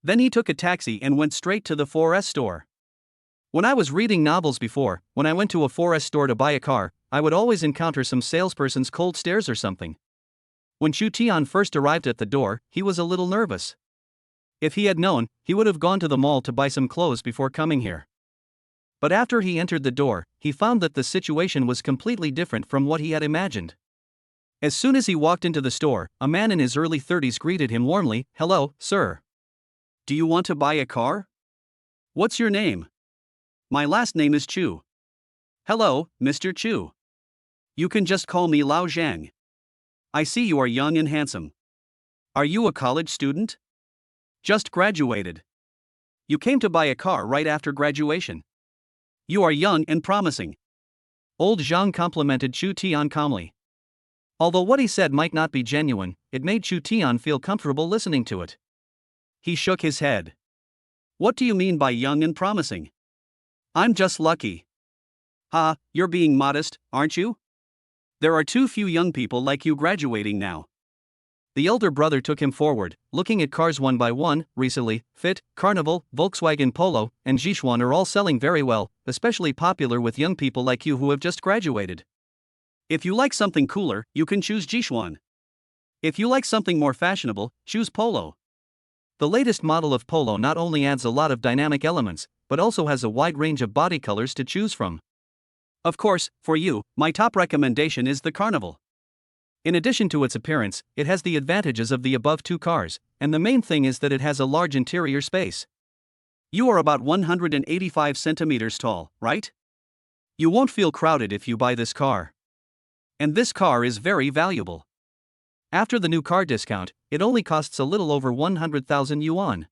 Then he took a taxi and went straight to the 4S store. When I was reading novels before, when I went to a 4S store to buy a car, I would always encounter some salesperson's cold stares or something. When Chu Tian first arrived at the door, he was a little nervous. If he had known, he would have gone to the mall to buy some clothes before coming here. But after he entered the door, he found that the situation was completely different from what he had imagined. As soon as he walked into the store, a man in his early 30s greeted him warmly. Hello, sir. Do you want to buy a car? What's your name? My last name is Chu. Hello, Mr. Chu. You can just call me Lao Zhang. I see you are young and handsome. Are you a college student? Just graduated. You came to buy a car right after graduation. You are young and promising. Old Zhang complimented Chu Tian calmly. Although what he said might not be genuine, it made Chu Tian feel comfortable listening to it. He shook his head. What do you mean by young and promising? I'm just lucky. Ha, you're being modest, aren't you? There are too few young people like you graduating now. The elder brother took him forward, looking at cars one by one. Recently, Fit, Carnival, Volkswagen Polo, and Zhishuan are all selling very well, especially popular with young people like you who have just graduated. If you like something cooler, you can choose Zhishuan. If you like something more fashionable, choose Polo. The latest model of Polo not only adds a lot of dynamic elements, but also has a wide range of body colors to choose from. Of course, for you, my top recommendation is the Carnival. In addition to its appearance, it has the advantages of the above two cars, and the main thing is that it has a large interior space. You are about 185 centimeters tall, right? You won't feel crowded if you buy this car. And this car is very valuable. After the new car discount, it only costs a little over 100,000 yuan.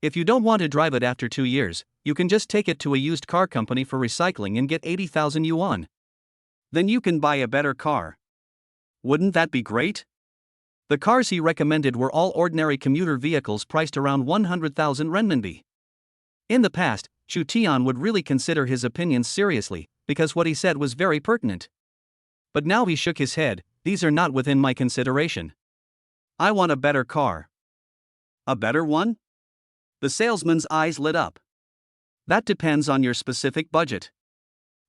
If you don't want to drive it after 2 years, you can just take it to a used car company for recycling and get 80,000 yuan. Then you can buy a better car. Wouldn't that be great? The cars he recommended were all ordinary commuter vehicles priced around 100,000 renminbi. In the past, Chu Tian would really consider his opinions seriously, because what he said was very pertinent. But now he shook his head. These are not within my consideration. I want a better car. A better one? The salesman's eyes lit up. That depends on your specific budget.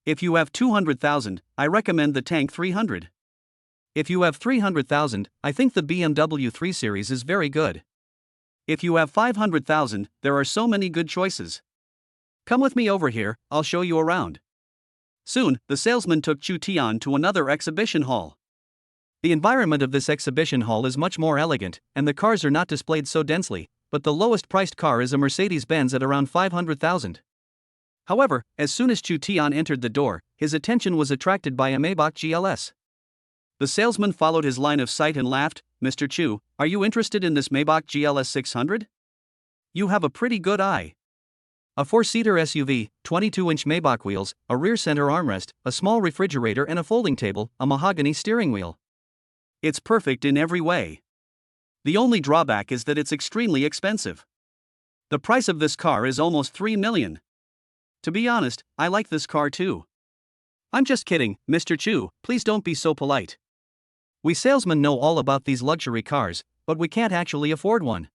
If you have 200,000, I recommend the Tank 300. If you have 300,000, I think the BMW 3 Series is very good. If you have 500,000, there are so many good choices. Come with me over here, I'll show you around. Soon, the salesman took Chu Tian to another exhibition hall. The environment of this exhibition hall is much more elegant, and the cars are not displayed so densely, but the lowest priced car is a Mercedes-Benz at around 500,000. However, as soon as Chu Tian entered the door, his attention was attracted by a Maybach GLS. The salesman followed his line of sight and laughed. Mr. Chu, are you interested in this Maybach GLS 600? You have a pretty good eye. A 4-seater SUV, 22-inch Maybach wheels, a rear center armrest, a small refrigerator and a folding table, a mahogany steering wheel. It's perfect in every way. The only drawback is that it's extremely expensive. The price of this car is almost 3 million. To be honest, I like this car too. I'm just kidding, Mr. Chu, please don't be so polite. We salesmen know all about these luxury cars, but we can't actually afford one.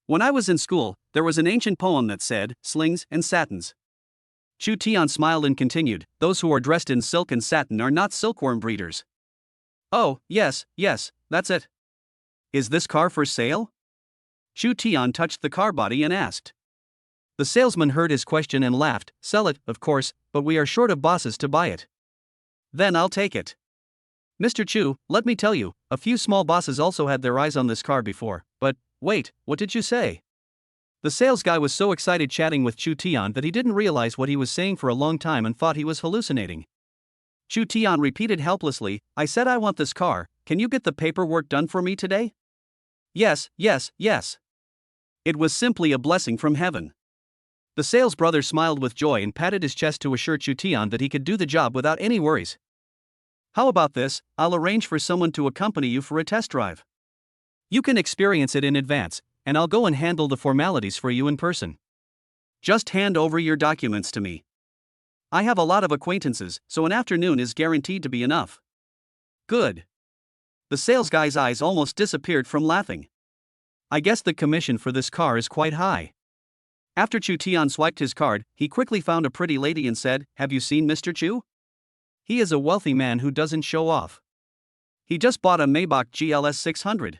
When I was in school, there was an ancient poem that said, slings and satins. Chu Tian smiled and continued, those who are dressed in silk and satin are not silkworm breeders. Oh, yes, that's it. Is this car for sale? Chu Tian touched the car body and asked. The salesman heard his question and laughed. Sell it, of course, but we are short of bosses to buy it. Then I'll take it. Mr. Chu, let me tell you, a few small bosses also had their eyes on this car before, but Wait, what did you say? The sales guy was so excited chatting with Chu Tian that he didn't realize what he was saying for a long time and thought he was hallucinating. Chu Tian repeated helplessly, I said I want this car, can you get the paperwork done for me today? Yes, yes, yes. It was simply a blessing from heaven. The sales brother smiled with joy and patted his chest to assure Chu Tian that he could do the job without any worries. How about this, I'll arrange for someone to accompany you for a test drive. You can experience it in advance, and I'll go and handle the formalities for you in person. Just hand over your documents to me. I have a lot of acquaintances, so an afternoon is guaranteed to be enough. Good. The sales guy's eyes almost disappeared from laughing. I guess the commission for this car is quite high. After Chu Tian swiped his card, he quickly found a pretty lady and said, Have you seen Mr. Chu? He is a wealthy man who doesn't show off. He just bought a Maybach GLS 600.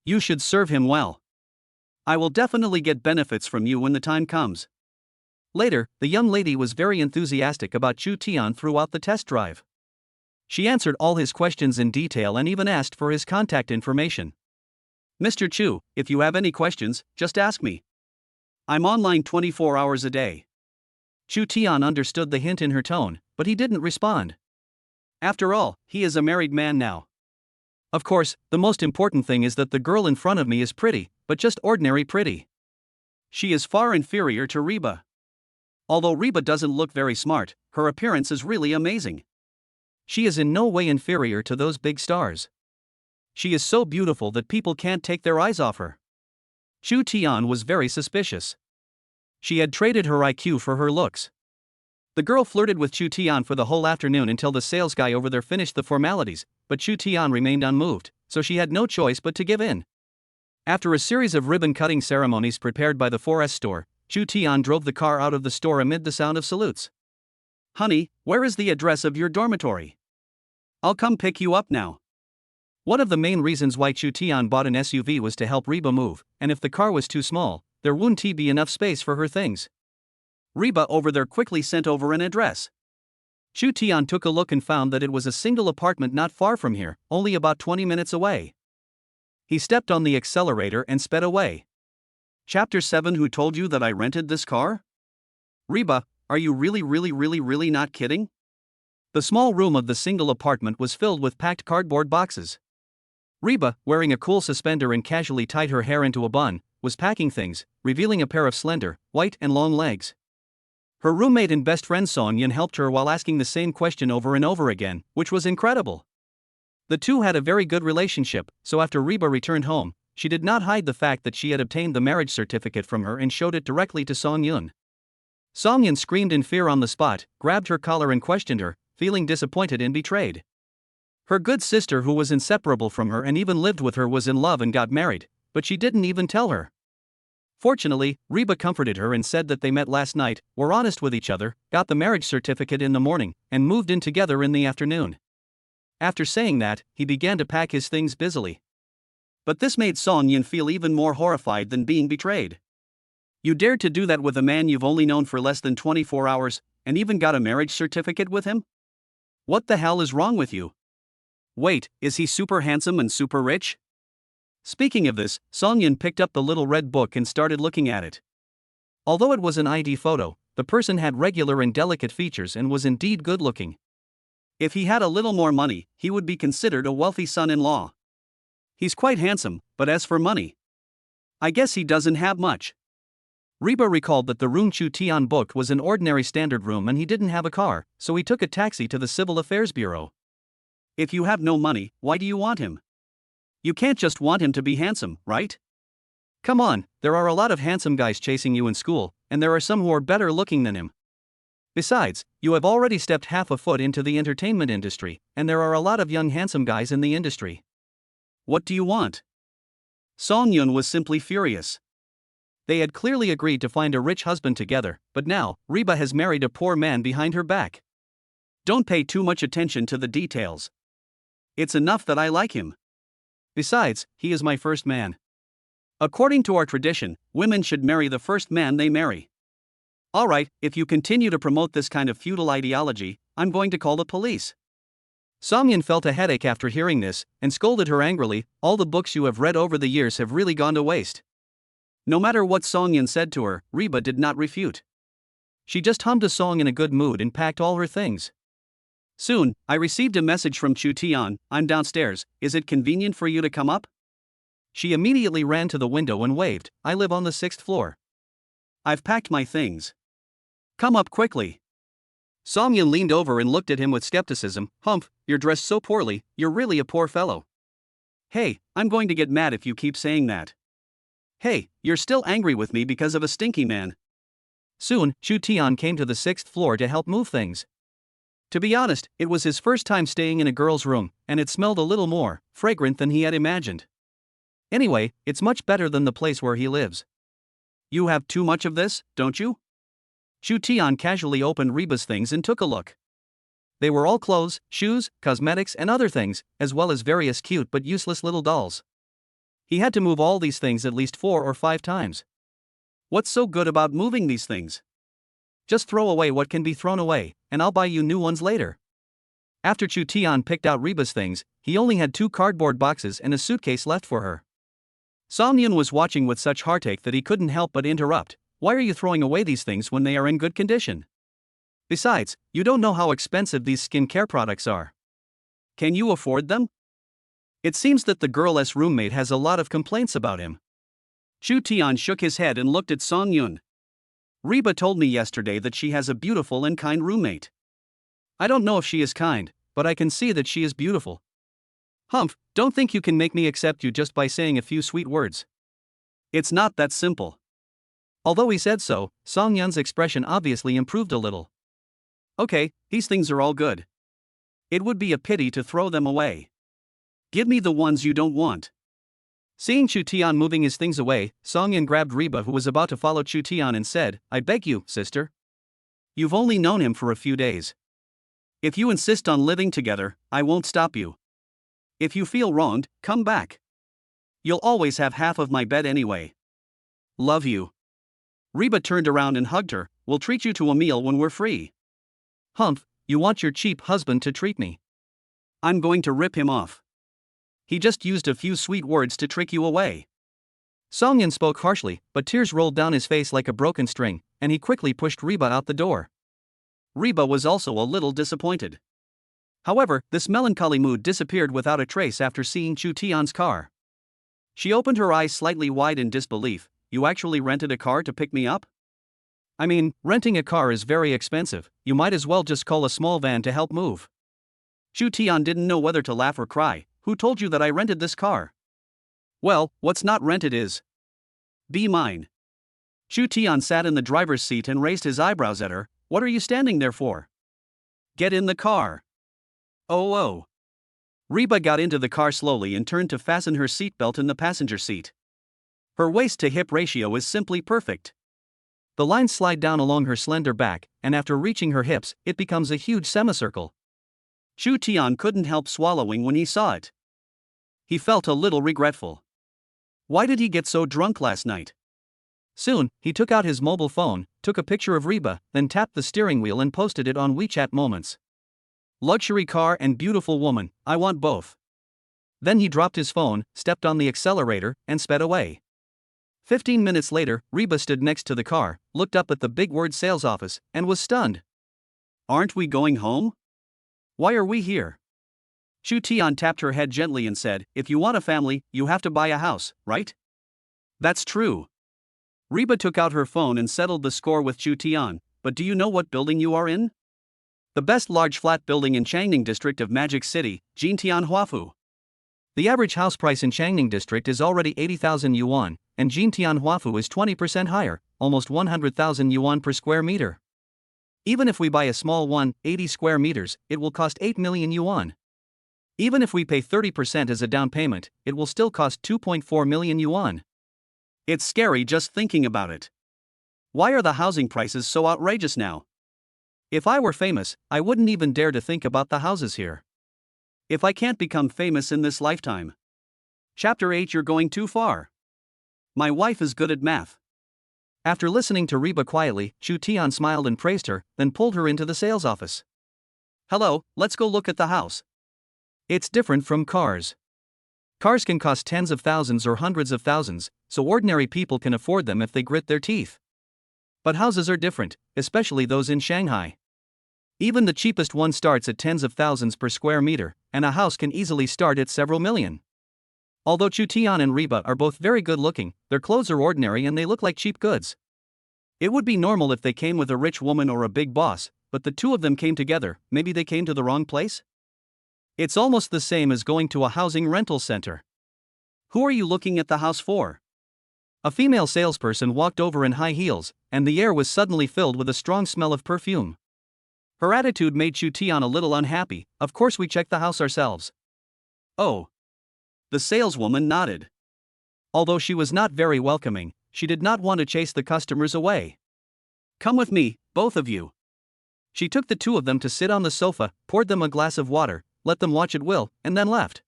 You should serve him well. I will definitely get benefits from you when the time comes. Later, the young lady was very enthusiastic about Chu Tian throughout the test drive. She answered all his questions in detail and even asked for his contact information. Mr. Chu, if you have any questions, just ask me. I'm online 24 hours a day. Chu Tian understood the hint in her tone, but he didn't respond. After all, he is a married man now. Of course, the most important thing is that the girl in front of me is pretty, but just ordinary pretty. She is far inferior to Reba. Although Reba doesn't look very smart, her appearance is really amazing. She is in no way inferior to those big stars. She is so beautiful that people can't take their eyes off her. Chu Tian was very suspicious. She had traded her IQ for her looks. The girl flirted with Chu Tian for the whole afternoon until the sales guy over there finished the formalities, but Chu Tian remained unmoved, so she had no choice but to give in. After a series of ribbon-cutting ceremonies prepared by the 4S store, Chu Tian drove the car out of the store amid the sound of salutes. Honey, where is the address of your dormitory? I'll come pick you up now. One of the main reasons why Chu Tian bought an SUV was to help Reba move, and if the car was too small, there wouldn't be enough space for her things. Reba over there quickly sent over an address. Chu Tian took a look and found that it was a single apartment not far from here, only about 20 minutes away. He stepped on the accelerator and sped away. Chapter 7 Who told you that I rented this car? Reba, are you really not kidding? The small room of the single apartment was filled with packed cardboard boxes. Reba, wearing a cool suspender and casually tied her hair into a bun, was packing things, revealing a pair of slender, white and long legs. Her roommate and best friend Song Yin helped her while asking the same question over and over again, which was incredible. The two had a very good relationship, so after Reba returned home, she did not hide the fact that she had obtained the marriage certificate from her and showed it directly to Song Yun. Song Yun screamed in fear on the spot, grabbed her collar and questioned her, feeling disappointed and betrayed. Her good sister who was inseparable from her and even lived with her was in love and got married, but she didn't even tell her. Fortunately, Reba comforted her and said that they met last night, were honest with each other, got the marriage certificate in the morning, and moved in together in the afternoon. After saying that, he began to pack his things busily. But this made Song Yin feel even more horrified than being betrayed. You dared to do that with a man you've only known for less than 24 hours, and even got a marriage certificate with him? What the hell is wrong with you? Wait, is he super handsome and super rich? Speaking of this, Song Yin picked up the little red book and started looking at it. Although it was an ID photo, the person had regular and delicate features and was indeed good-looking. If he had a little more money, he would be considered a wealthy son-in-law. He's quite handsome, but as for money, I guess he doesn't have much. Reba recalled that the room Chu Tian booked was an ordinary standard room and he didn't have a car, so he took a taxi to the Civil Affairs Bureau. If you have no money, why do you want him? You can't just want him to be handsome, right? Come on, there are a lot of handsome guys chasing you in school, and there are some who are better looking than him. Besides, you have already stepped half a foot into the entertainment industry, and there are a lot of young handsome guys in the industry. What do you want? Song Yun was simply furious. They had clearly agreed to find a rich husband together, but now, Reba has married a poor man behind her back. Don't pay too much attention to the details. It's enough that I like him. Besides, he is my first man. According to our tradition, women should marry the first man they marry. Alright, if you continue to promote this kind of feudal ideology, I'm going to call the police. Songyan felt a headache after hearing this, and scolded her angrily. All the books you have read over the years have really gone to waste. No matter what Songyan said to her, Reba did not refute. She just hummed a song in a good mood and packed all her things. Soon, I received a message from Chu Tian. I'm downstairs, is it convenient for you to come up? She immediately ran to the window and waved. I live on the 6th floor. I've packed my things. Come up quickly. Songyan leaned over and looked at him with skepticism. Humph, you're dressed so poorly, you're really a poor fellow. Hey, I'm going to get mad if you keep saying that. Hey, you're still angry with me because of a stinky man. Soon, Chu Tian came to the 6th floor to help move things. To be honest, it was his first time staying in a girl's room, and it smelled a little more fragrant than he had imagined. Anyway, it's much better than the place where he lives. You have too much of this, don't you? Chu Tian casually opened Reba's things and took a look. They were all clothes, shoes, cosmetics and other things, as well as various cute but useless little dolls. He had to move all these things at least 4 or 5 times. What's so good about moving these things? Just throw away what can be thrown away, and I'll buy you new ones later. After Chu Tian picked out Reba's things, he only had 2 cardboard boxes and a suitcase left for her. Songyan was watching with such heartache that he couldn't help but interrupt. Why are you throwing away these things when they are in good condition? Besides, you don't know how expensive these skincare products are. Can you afford them? It seems that the girl's roommate has a lot of complaints about him. Chu Tian shook his head and looked at Songyun. Reba told me yesterday that she has a beautiful and kind roommate. I don't know if she is kind, but I can see that she is beautiful. Humph, don't think you can make me accept you just by saying a few sweet words. It's not that simple. Although he said so, Songyun's expression obviously improved a little. Okay, these things are all good. It would be a pity to throw them away. Give me the ones you don't want. Seeing Chu Tian moving his things away, Songyun grabbed Reba, who was about to follow Chu Tian, and said, I beg you, sister. You've only known him for a few days. If you insist on living together, I won't stop you. If you feel wronged, come back. You'll always have half of my bed anyway. Love you. Reba turned around and hugged her. We'll treat you to a meal when we're free. Humph, you want your cheap husband to treat me. I'm going to rip him off. He just used a few sweet words to trick you away. Songyun spoke harshly, but tears rolled down his face like a broken string, and he quickly pushed Reba out the door. Reba was also a little disappointed. However, this melancholy mood disappeared without a trace after seeing Chu Tian's car. She opened her eyes slightly wide in disbelief. You actually rented a car to pick me up? I mean, renting a car is very expensive. You might as well just call a small van to help move. Chu Tian didn't know whether to laugh or cry. Who told you that I rented this car? Well, what's not rented is. Be mine. Chu Tian sat in the driver's seat and raised his eyebrows at her. What are you standing there for? Get in the car. Oh. Reba got into the car slowly and turned to fasten her seatbelt in the passenger seat. Her waist-to-hip ratio is simply perfect. The lines slide down along her slender back, and after reaching her hips, it becomes a huge semicircle. Chu Tian couldn't help swallowing when he saw it. He felt a little regretful. Why did he get so drunk last night? Soon, he took out his mobile phone, took a picture of Reba, then tapped the steering wheel and posted it on WeChat Moments. Luxury car and beautiful woman, I want both. Then he dropped his phone, stepped on the accelerator, and sped away. 15 minutes later, Reba stood next to the car, looked up at the big word sales office, and was stunned. Aren't we going home? Why are we here? Chu Tian tapped her head gently and said, if you want a family, you have to buy a house, right? That's true. Reba took out her phone and settled the score with Chu Tian. But do you know what building you are in? The best large flat building in Changning district of Magic City, Jintian Huafu. The average house price in Changning district is already 80,000 yuan, and Jintian Huafu is 20% higher, almost 100,000 yuan per square meter. Even if we buy a small one, 80 square meters, it will cost 8 million yuan. Even if we pay 30% as a down payment, it will still cost 2.4 million yuan. It's scary just thinking about it. Why are the housing prices so outrageous now? If I were famous, I wouldn't even dare to think about the houses here. If I can't become famous in this lifetime. Chapter 8. You're going too far. My wife is good at math. After listening to Reba quietly, Chu Tian smiled and praised her, then pulled her into the sales office. Hello, let's go look at the house. It's different from cars. Cars can cost tens of thousands or hundreds of thousands, so ordinary people can afford them if they grit their teeth. But houses are different, especially those in Shanghai. Even the cheapest one starts at tens of thousands per square meter, and a house can easily start at several million. Although Chu Tian and Reba are both very good looking, their clothes are ordinary and they look like cheap goods. It would be normal if they came with a rich woman or a big boss, but the two of them came together. Maybe they came to the wrong place? It's almost the same as going to a housing rental center. Who are you looking at the house for? A female salesperson walked over in high heels, and the air was suddenly filled with a strong smell of perfume. Her attitude made Chu Tian a little unhappy. Of course we checked the house ourselves. Oh. The saleswoman nodded. Although she was not very welcoming, she did not want to chase the customers away. Come with me, both of you. She took the two of them to sit on the sofa, poured them a glass of water, let them watch at will, and then left.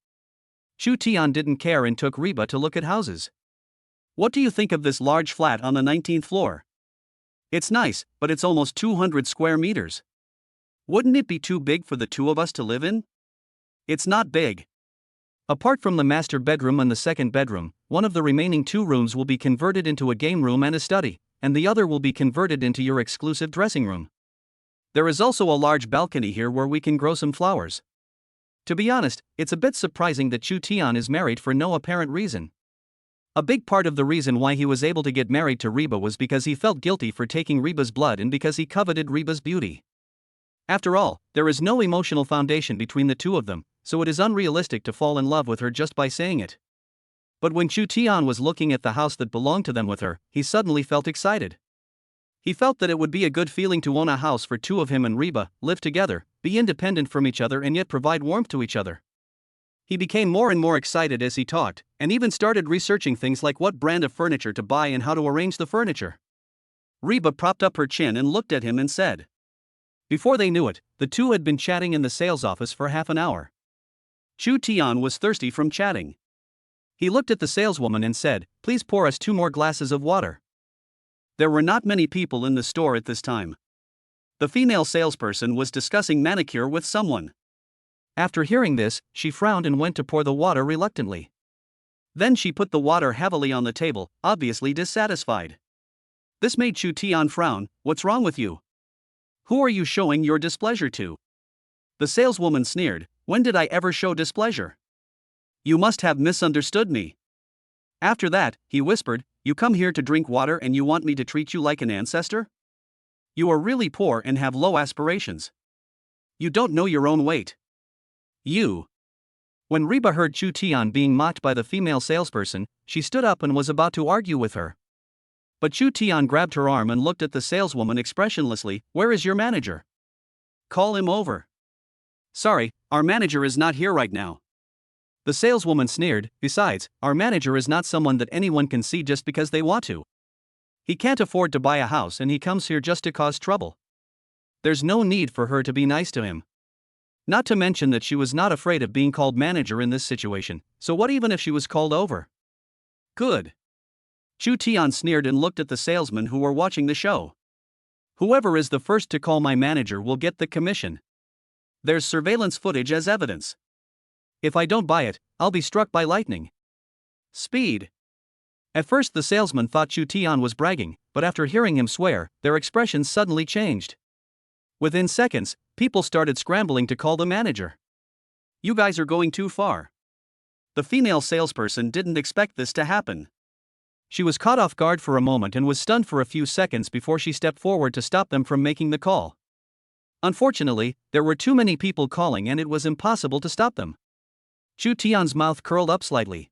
Chu Tian didn't care and took Reba to look at houses. What do you think of this large flat on the 19th floor? It's nice, but it's almost 200 square meters. Wouldn't it be too big for the two of us to live in? It's not big. Apart from the master bedroom and the second bedroom, one of the remaining two rooms will be converted into a game room and a study, and the other will be converted into your exclusive dressing room. There is also a large balcony here where we can grow some flowers. To be honest, it's a bit surprising that Chu Tian is married for no apparent reason. A big part of the reason why he was able to get married to Reba was because he felt guilty for taking Reba's blood and because he coveted Reba's beauty. After all, there is no emotional foundation between the two of them, so it is unrealistic to fall in love with her just by saying it. But when Chu Tian was looking at the house that belonged to them with her, he suddenly felt excited. He felt that it would be a good feeling to own a house for two of him and Reba, live together, be independent from each other and yet provide warmth to each other. He became more and more excited as he talked, and even started researching things like what brand of furniture to buy and how to arrange the furniture. Reba propped up her chin and looked at him and said. Before they knew it, the two had been chatting in the sales office for half an hour. Chu Tian was thirsty from chatting. He looked at the saleswoman and said, "Please pour us 2 more glasses of water." There were not many people in the store at this time. The female salesperson was discussing manicure with someone. After hearing this, she frowned and went to pour the water reluctantly. Then she put the water heavily on the table, obviously dissatisfied. This made Chu Tian frown. "What's wrong with you? Who are you showing your displeasure to?" The saleswoman sneered. "When did I ever show displeasure? You must have misunderstood me." After that, he whispered, "You come here to drink water and you want me to treat you like an ancestor? You are really poor and have low aspirations. You don't know your own weight. You." When Reba heard Chu Tian being mocked by the female salesperson, she stood up and was about to argue with her. But Chu Tian grabbed her arm and looked at the saleswoman expressionlessly. "Where is your manager? Call him over." "Sorry, our manager is not here right now." The saleswoman sneered. "Besides, our manager is not someone that anyone can see just because they want to. He can't afford to buy a house and he comes here just to cause trouble. There's no need for her to be nice to him." Not to mention that she was not afraid of being called manager in this situation, so what even if she was called over? Good. Chu Tian sneered and looked at the salesmen who were watching the show. "Whoever is the first to call my manager will get the commission. There's surveillance footage as evidence. If I don't buy it, I'll be struck by lightning. Speed." At first the salesman thought Chu Tian was bragging, but after hearing him swear, their expressions suddenly changed. Within seconds, people started scrambling to call the manager. "You guys are going too far." The female salesperson didn't expect this to happen. She was caught off guard for a moment and was stunned for a few seconds before she stepped forward to stop them from making the call. Unfortunately, there were too many people calling and it was impossible to stop them. Chu Tian's mouth curled up slightly.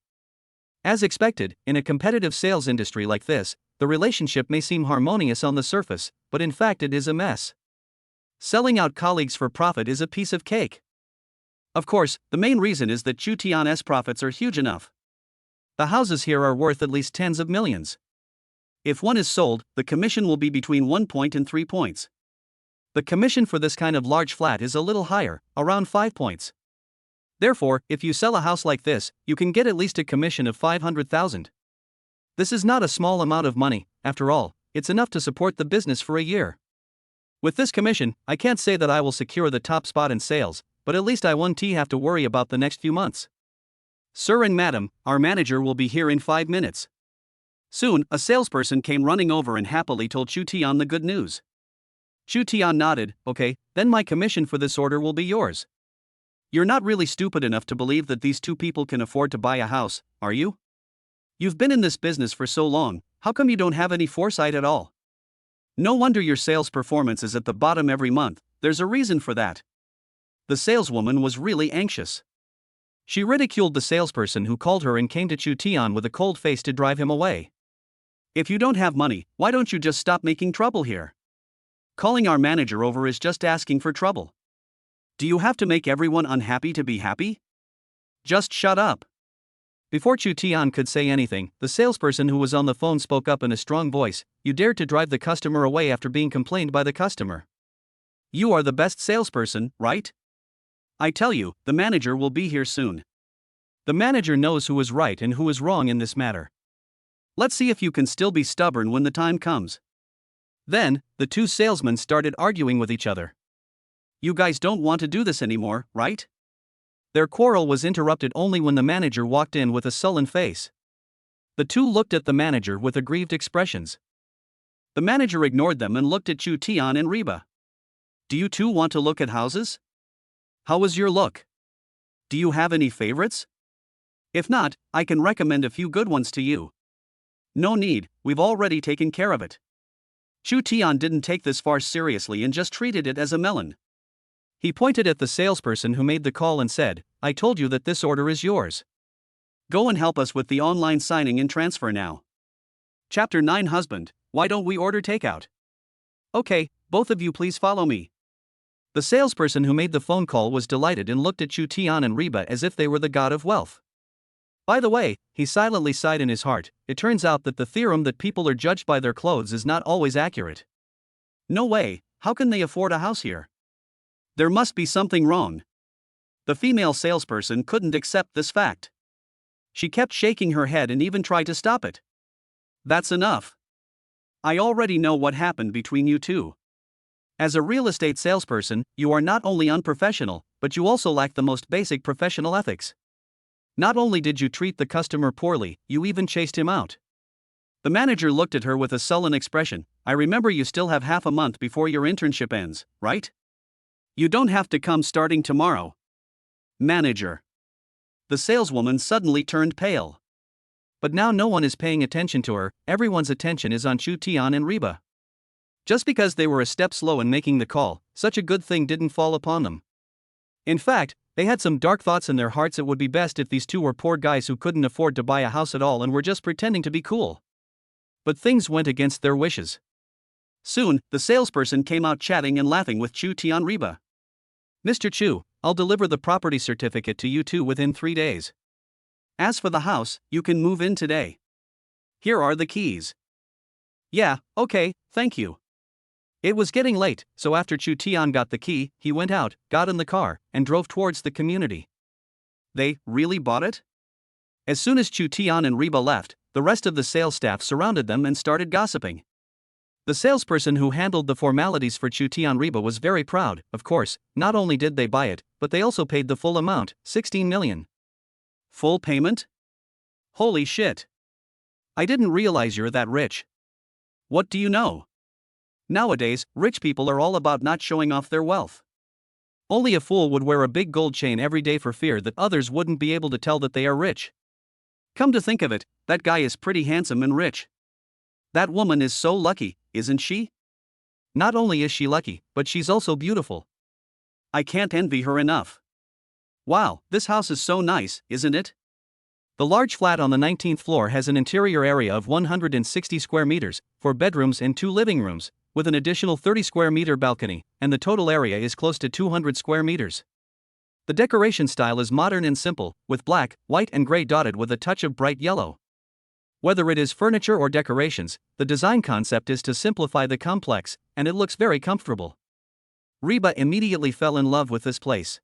As expected, in a competitive sales industry like this, the relationship may seem harmonious on the surface, but in fact it is a mess. Selling out colleagues for profit is a piece of cake. Of course, the main reason is that Chu Tian's profits are huge enough. The houses here are worth at least tens of millions. If one is sold, the commission will be between 1 point and 3 points. The commission for this kind of large flat is a little higher, around 5 points. Therefore, if you sell a house like this, you can get at least a commission of 500,000. This is not a small amount of money. After all, it's enough to support the business for a year. With this commission, I can't say that I will secure the top spot in sales, but at least I won't have to worry about the next few months. Sir and madam, our manager will be here in 5 minutes. Soon, a salesperson came running over and happily told Chu Tian the good news. Chu Tian nodded. Okay, then my commission for this order will be yours. You're not really stupid enough to believe that these two people can afford to buy a house, are you? You've been in this business for so long, how come you don't have any foresight at all? No wonder your sales performance is at the bottom every month. There's a reason for that. The saleswoman was really anxious. She ridiculed the salesperson who called her and came to Chu Tian with a cold face to drive him away. If you don't have money, why don't you just stop making trouble here? Calling our manager over is just asking for trouble. Do you have to make everyone unhappy to be happy? Just shut up. Before Chu Tian could say anything, the salesperson who was on the phone spoke up in a strong voice. You dared to drive the customer away after being complained by the customer. You are the best salesperson, right? I tell you, the manager will be here soon. The manager knows who is right and who is wrong in this matter. Let's see if you can still be stubborn when the time comes. Then, the two salesmen started arguing with each other. You guys don't want to do this anymore, right? Their quarrel was interrupted only when the manager walked in with a sullen face. The two looked at the manager with aggrieved expressions. The manager ignored them and looked at Chu Tian and Reba. Do you two want to look at houses? How was your look? Do you have any favorites? If not, I can recommend a few good ones to you. No need, we've already taken care of it. Chu Tian didn't take this farce seriously and just treated it as a melon. He pointed at the salesperson who made the call and said, I told you that this order is yours. Go and help us with the online signing and transfer now. Chapter 9 Husband, why don't we order takeout? Okay, both of you please follow me. The salesperson who made the phone call was delighted and looked at Chu Tian and Reba as if they were the god of wealth. By the way, he silently sighed in his heart, it turns out that the theorem that people are judged by their clothes is not always accurate. No way, how can they afford a house here? There must be something wrong. The female salesperson couldn't accept this fact. She kept shaking her head and even tried to stop it. That's enough. I already know what happened between you two. As a real estate salesperson, you are not only unprofessional, but you also lack the most basic professional ethics. Not only did you treat the customer poorly, you even chased him out. The manager looked at her with a sullen expression. I remember you still have half a month before your internship ends, right? You don't have to come starting tomorrow. Manager. The saleswoman suddenly turned pale. But now no one is paying attention to her, everyone's attention is on Chu Tian and Reba. Just because they were a step slow in making the call, such a good thing didn't fall upon them. In fact, they had some dark thoughts in their hearts. It would be best if these two were poor guys who couldn't afford to buy a house at all and were just pretending to be cool. But things went against their wishes. Soon, the salesperson came out chatting and laughing with Chu Tian Reba. Mr. Chu, I'll deliver the property certificate to you two within 3 days. As for the house, you can move in today. Here are the keys. Yeah, okay, thank you. It was getting late, so after Chu Tian got the key, he went out, got in the car, and drove towards the community. They really bought it? As soon as Chu Tian and Reba left, the rest of the sales staff surrounded them and started gossiping. The salesperson who handled the formalities for Chu Tian Reba was very proud. Of course, not only did they buy it, but they also paid the full amount, 16 million. Full payment? Holy shit. I didn't realize you're that rich. What do you know? Nowadays, rich people are all about not showing off their wealth. Only a fool would wear a big gold chain every day for fear that others wouldn't be able to tell that they are rich. Come to think of it, that guy is pretty handsome and rich. That woman is so lucky, isn't she? Not only is she lucky, but she's also beautiful. I can't envy her enough. Wow, this house is so nice, isn't it? The large flat on the 19th floor has an interior area of 160 square meters, 4 bedrooms and 2 living rooms, with an additional 30 square meter balcony, and the total area is close to 200 square meters. The decoration style is modern and simple, with black, white and gray dotted with a touch of bright yellow. Whether it is furniture or decorations, the design concept is to simplify the complex, and it looks very comfortable. Reba immediately fell in love with this place.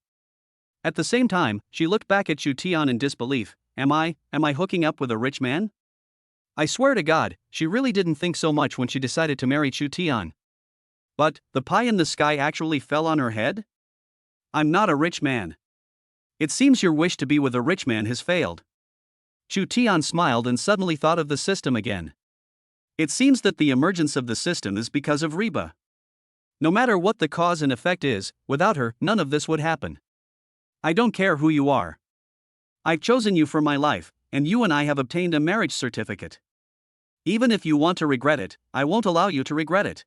At the same time, she looked back at Chu Tian in disbelief. Am I hooking up with a rich man? I swear to God, she really didn't think so much when she decided to marry Chu Tian. But, the pie in the sky actually fell on her head? I'm not a rich man. It seems your wish to be with a rich man has failed. Chu Tian smiled and suddenly thought of the system again. It seems that the emergence of the system is because of Reba. No matter what the cause and effect is, without her, none of this would happen. I don't care who you are. I've chosen you for my life, and you and I have obtained a marriage certificate. Even if you want to regret it, I won't allow you to regret it.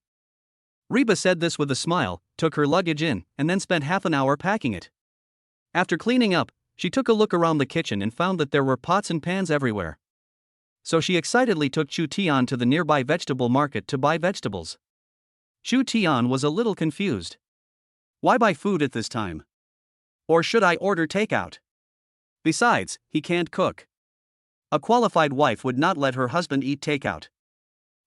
Reba said this with a smile, took her luggage in, and then spent half an hour packing it. After cleaning up, she took a look around the kitchen and found that there were pots and pans everywhere. So she excitedly took Chu Tian to the nearby vegetable market to buy vegetables. Chu Tian was a little confused. Why buy food at this time? Or should I order takeout? Besides, he can't cook. A qualified wife would not let her husband eat takeout.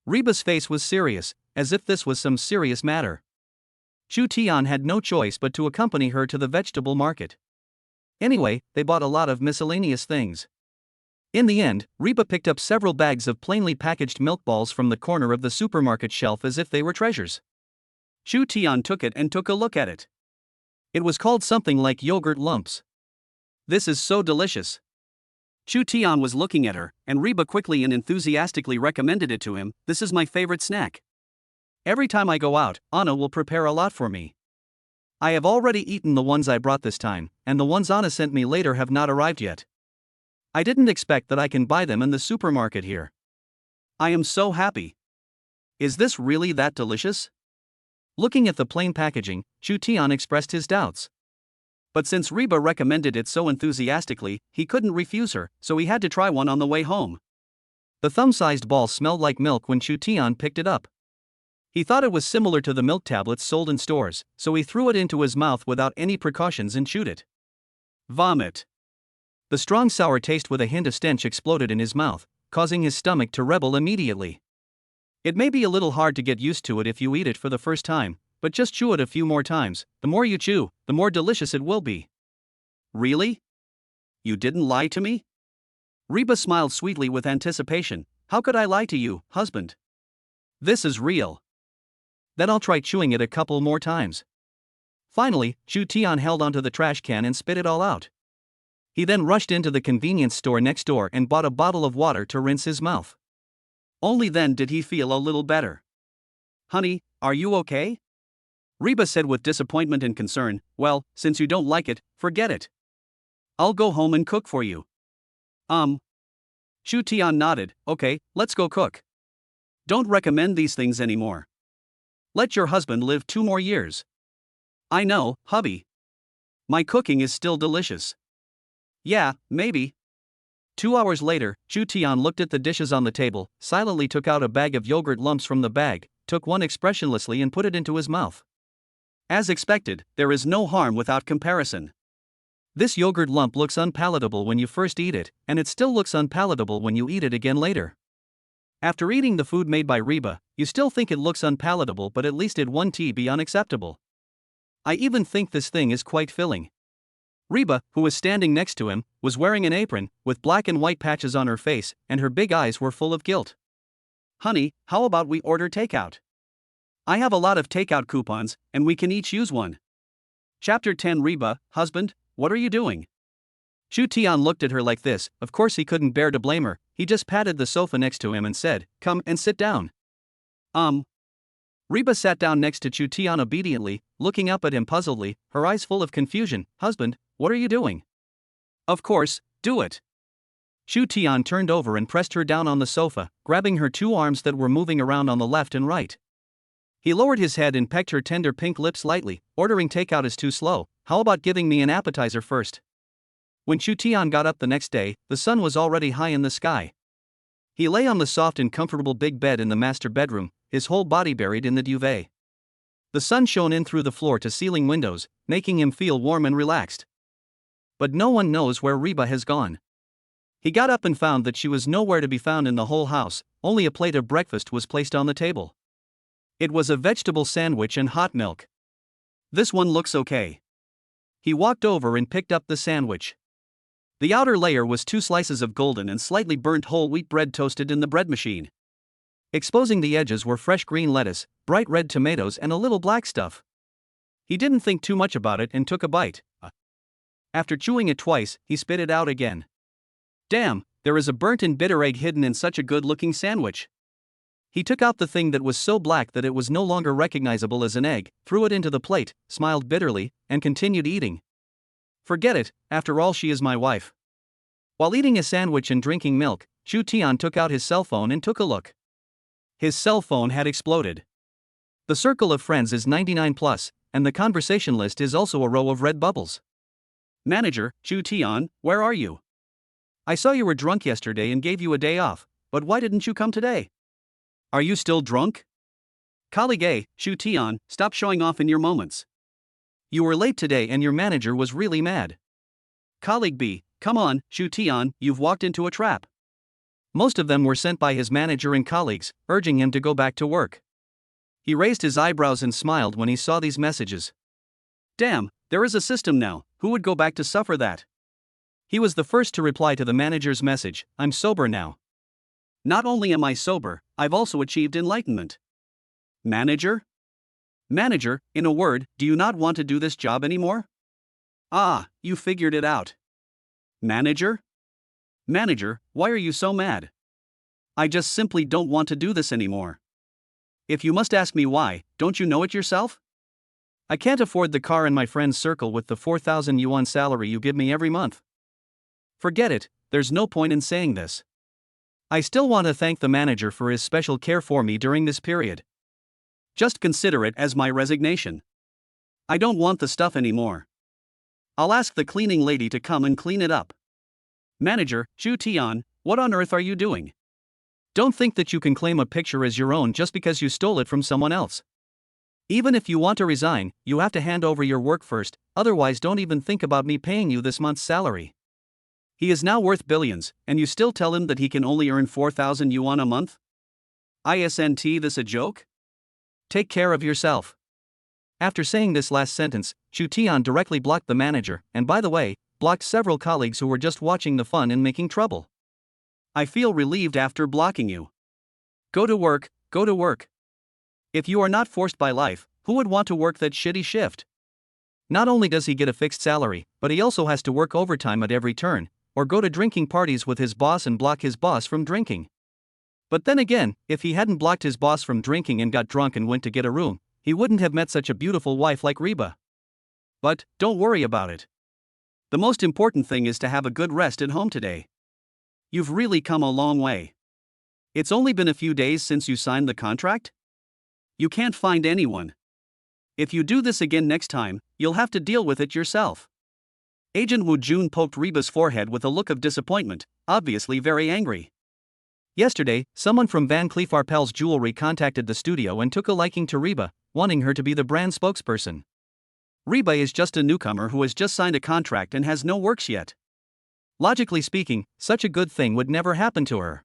Reba's face was serious, as if this was some serious matter. Chu Tian had no choice but to accompany her to the vegetable market. Anyway, they bought a lot of miscellaneous things. In the end, Reba picked up several bags of plainly packaged milk balls from the corner of the supermarket shelf as if they were treasures. Chu Tian took it and took a look at it. It was called something like yogurt lumps. This is so delicious. Chu Tian was looking at her, and Reba quickly and enthusiastically recommended it to him. This is my favorite snack. Every time I go out, Anna will prepare a lot for me. I have already eaten the ones I brought this time, and the ones Anna sent me later have not arrived yet. I didn't expect that I can buy them in the supermarket here. I am so happy. Is this really that delicious? Looking at the plain packaging, Chu Tian expressed his doubts. But since Reba recommended it so enthusiastically, he couldn't refuse her, so he had to try one on the way home. The thumb-sized ball smelled like milk when Chu Tian picked it up. He thought it was similar to the milk tablets sold in stores, so he threw it into his mouth without any precautions and chewed it. Vomit. The strong sour taste with a hint of stench exploded in his mouth, causing his stomach to rebel immediately. It may be a little hard to get used to it if you eat it for the first time, but just chew it a few more times. The more you chew, the more delicious it will be. Really? You didn't lie to me? Reba smiled sweetly with anticipation. How could I lie to you, husband? This is real. Then I'll try chewing it a couple more times. Finally, Chu Tian held onto the trash can and spit it all out. He then rushed into the convenience store next door and bought a bottle of water to rinse his mouth. Only then did he feel a little better. Honey, are you okay? Reba said with disappointment and concern. Well, since you don't like it, forget it. I'll go home and cook for you. Chu Tian nodded. Okay, let's go cook. Don't recommend these things anymore. Let your husband live 2 more years. I know, hubby. My cooking is still delicious. Yeah, maybe. 2 hours later, Chu Tian looked at the dishes on the table, silently took out a bag of yogurt lumps from the bag, took one expressionlessly and put it into his mouth. As expected, there is no harm without comparison. This yogurt lump looks unpalatable when you first eat it, and it still looks unpalatable when you eat it again later. After eating the food made by Reba, you still think it looks unpalatable, but at least it won't be unacceptable. I even think this thing is quite filling. Reba, who was standing next to him, was wearing an apron, with black and white patches on her face, and her big eyes were full of guilt. Honey, how about we order takeout? I have a lot of takeout coupons, and we can each use one. Chapter 10. Reba, husband, what are you doing? Chu Tian looked at her like this. Of course he couldn't bear to blame her. He just patted the sofa next to him and said, Come and sit down. Reba sat down next to Chu Tian obediently, looking up at him puzzledly, her eyes full of confusion. Husband, what are you doing? Of course, do it. Chu Tian turned over and pressed her down on the sofa, grabbing her 2 arms that were moving around on the left and right. He lowered his head and pecked her tender pink lips lightly. Ordering takeout is too slow. How about giving me an appetizer first? When Chu Tian got up the next day, the sun was already high in the sky. He lay on the soft and comfortable big bed in the master bedroom, his whole body buried in the duvet. The sun shone in through the floor-to-ceiling windows, making him feel warm and relaxed. But no one knows where Reba has gone. He got up and found that she was nowhere to be found in the whole house. Only a plate of breakfast was placed on the table. It was a vegetable sandwich and hot milk. This one looks okay. He walked over and picked up the sandwich. The outer layer was 2 slices of golden and slightly burnt whole wheat bread toasted in the bread machine. Exposing the edges were fresh green lettuce, bright red tomatoes and a little black stuff. He didn't think too much about it and took a bite. After chewing it twice, he spit it out again. Damn, there is a burnt and bitter egg hidden in such a good-looking sandwich. He took out the thing that was so black that it was no longer recognizable as an egg, threw it into the plate, smiled bitterly, and continued eating. Forget it, after all she is my wife. While eating a sandwich and drinking milk, Chu Tian took out his cell phone and took a look. His cell phone had exploded. The circle of friends is 99 plus, and the conversation list is also a row of red bubbles. Manager, Chu Tian, where are you? I saw you were drunk yesterday and gave you a day off, but why didn't you come today? Are you still drunk? Colleague A, Chu Tian, stop showing off in your moments. You were late today and your manager was really mad. Colleague B, come on, Chu Tian, you've walked into a trap. Most of them were sent by his manager and colleagues, urging him to go back to work. He raised his eyebrows and smiled when he saw these messages. Damn, there is a system now, who would go back to suffer that? He was the first to reply to the manager's message, I'm sober now. Not only am I sober, I've also achieved enlightenment. Manager? Manager, in a word, do you not want to do this job anymore? Ah, you figured it out. Manager? Manager, why are you so mad? I just simply don't want to do this anymore. If you must ask me why, don't you know it yourself? I can't afford the car in my friend's circle with the 4,000 yuan salary you give me every month. Forget it, there's no point in saying this. I still want to thank the manager for his special care for me during this period. Just consider it as my resignation. I don't want the stuff anymore. I'll ask the cleaning lady to come and clean it up. Manager, Chu Tian, what on earth are you doing? Don't think that you can claim a picture as your own just because you stole it from someone else. Even if you want to resign, you have to hand over your work first, otherwise don't even think about me paying you this month's salary. He is now worth billions, and you still tell him that he can only earn 4,000 yuan a month? Isn't this a joke? Take care of yourself. After saying this last sentence, Chu Tian directly blocked the manager, and by the way, blocked several colleagues who were just watching the fun and making trouble. I feel relieved after blocking you. Go to work, go to work. If you are not forced by life, who would want to work that shitty shift? Not only does he get a fixed salary, but he also has to work overtime at every turn, or go to drinking parties with his boss and block his boss from drinking. But then again, if he hadn't blocked his boss from drinking and got drunk and went to get a room, he wouldn't have met such a beautiful wife like Reba. But, don't worry about it. The most important thing is to have a good rest at home today. You've really come a long way. It's only been a few days since you signed the contract? You can't find anyone. If you do this again next time, you'll have to deal with it yourself. Agent Wu Jun poked Reba's forehead with a look of disappointment, obviously very angry. Yesterday, someone from Van Cleef Arpels Jewelry contacted the studio and took a liking to Reba, wanting her to be the brand spokesperson. Reba is just a newcomer who has just signed a contract and has no works yet. Logically speaking, such a good thing would never happen to her.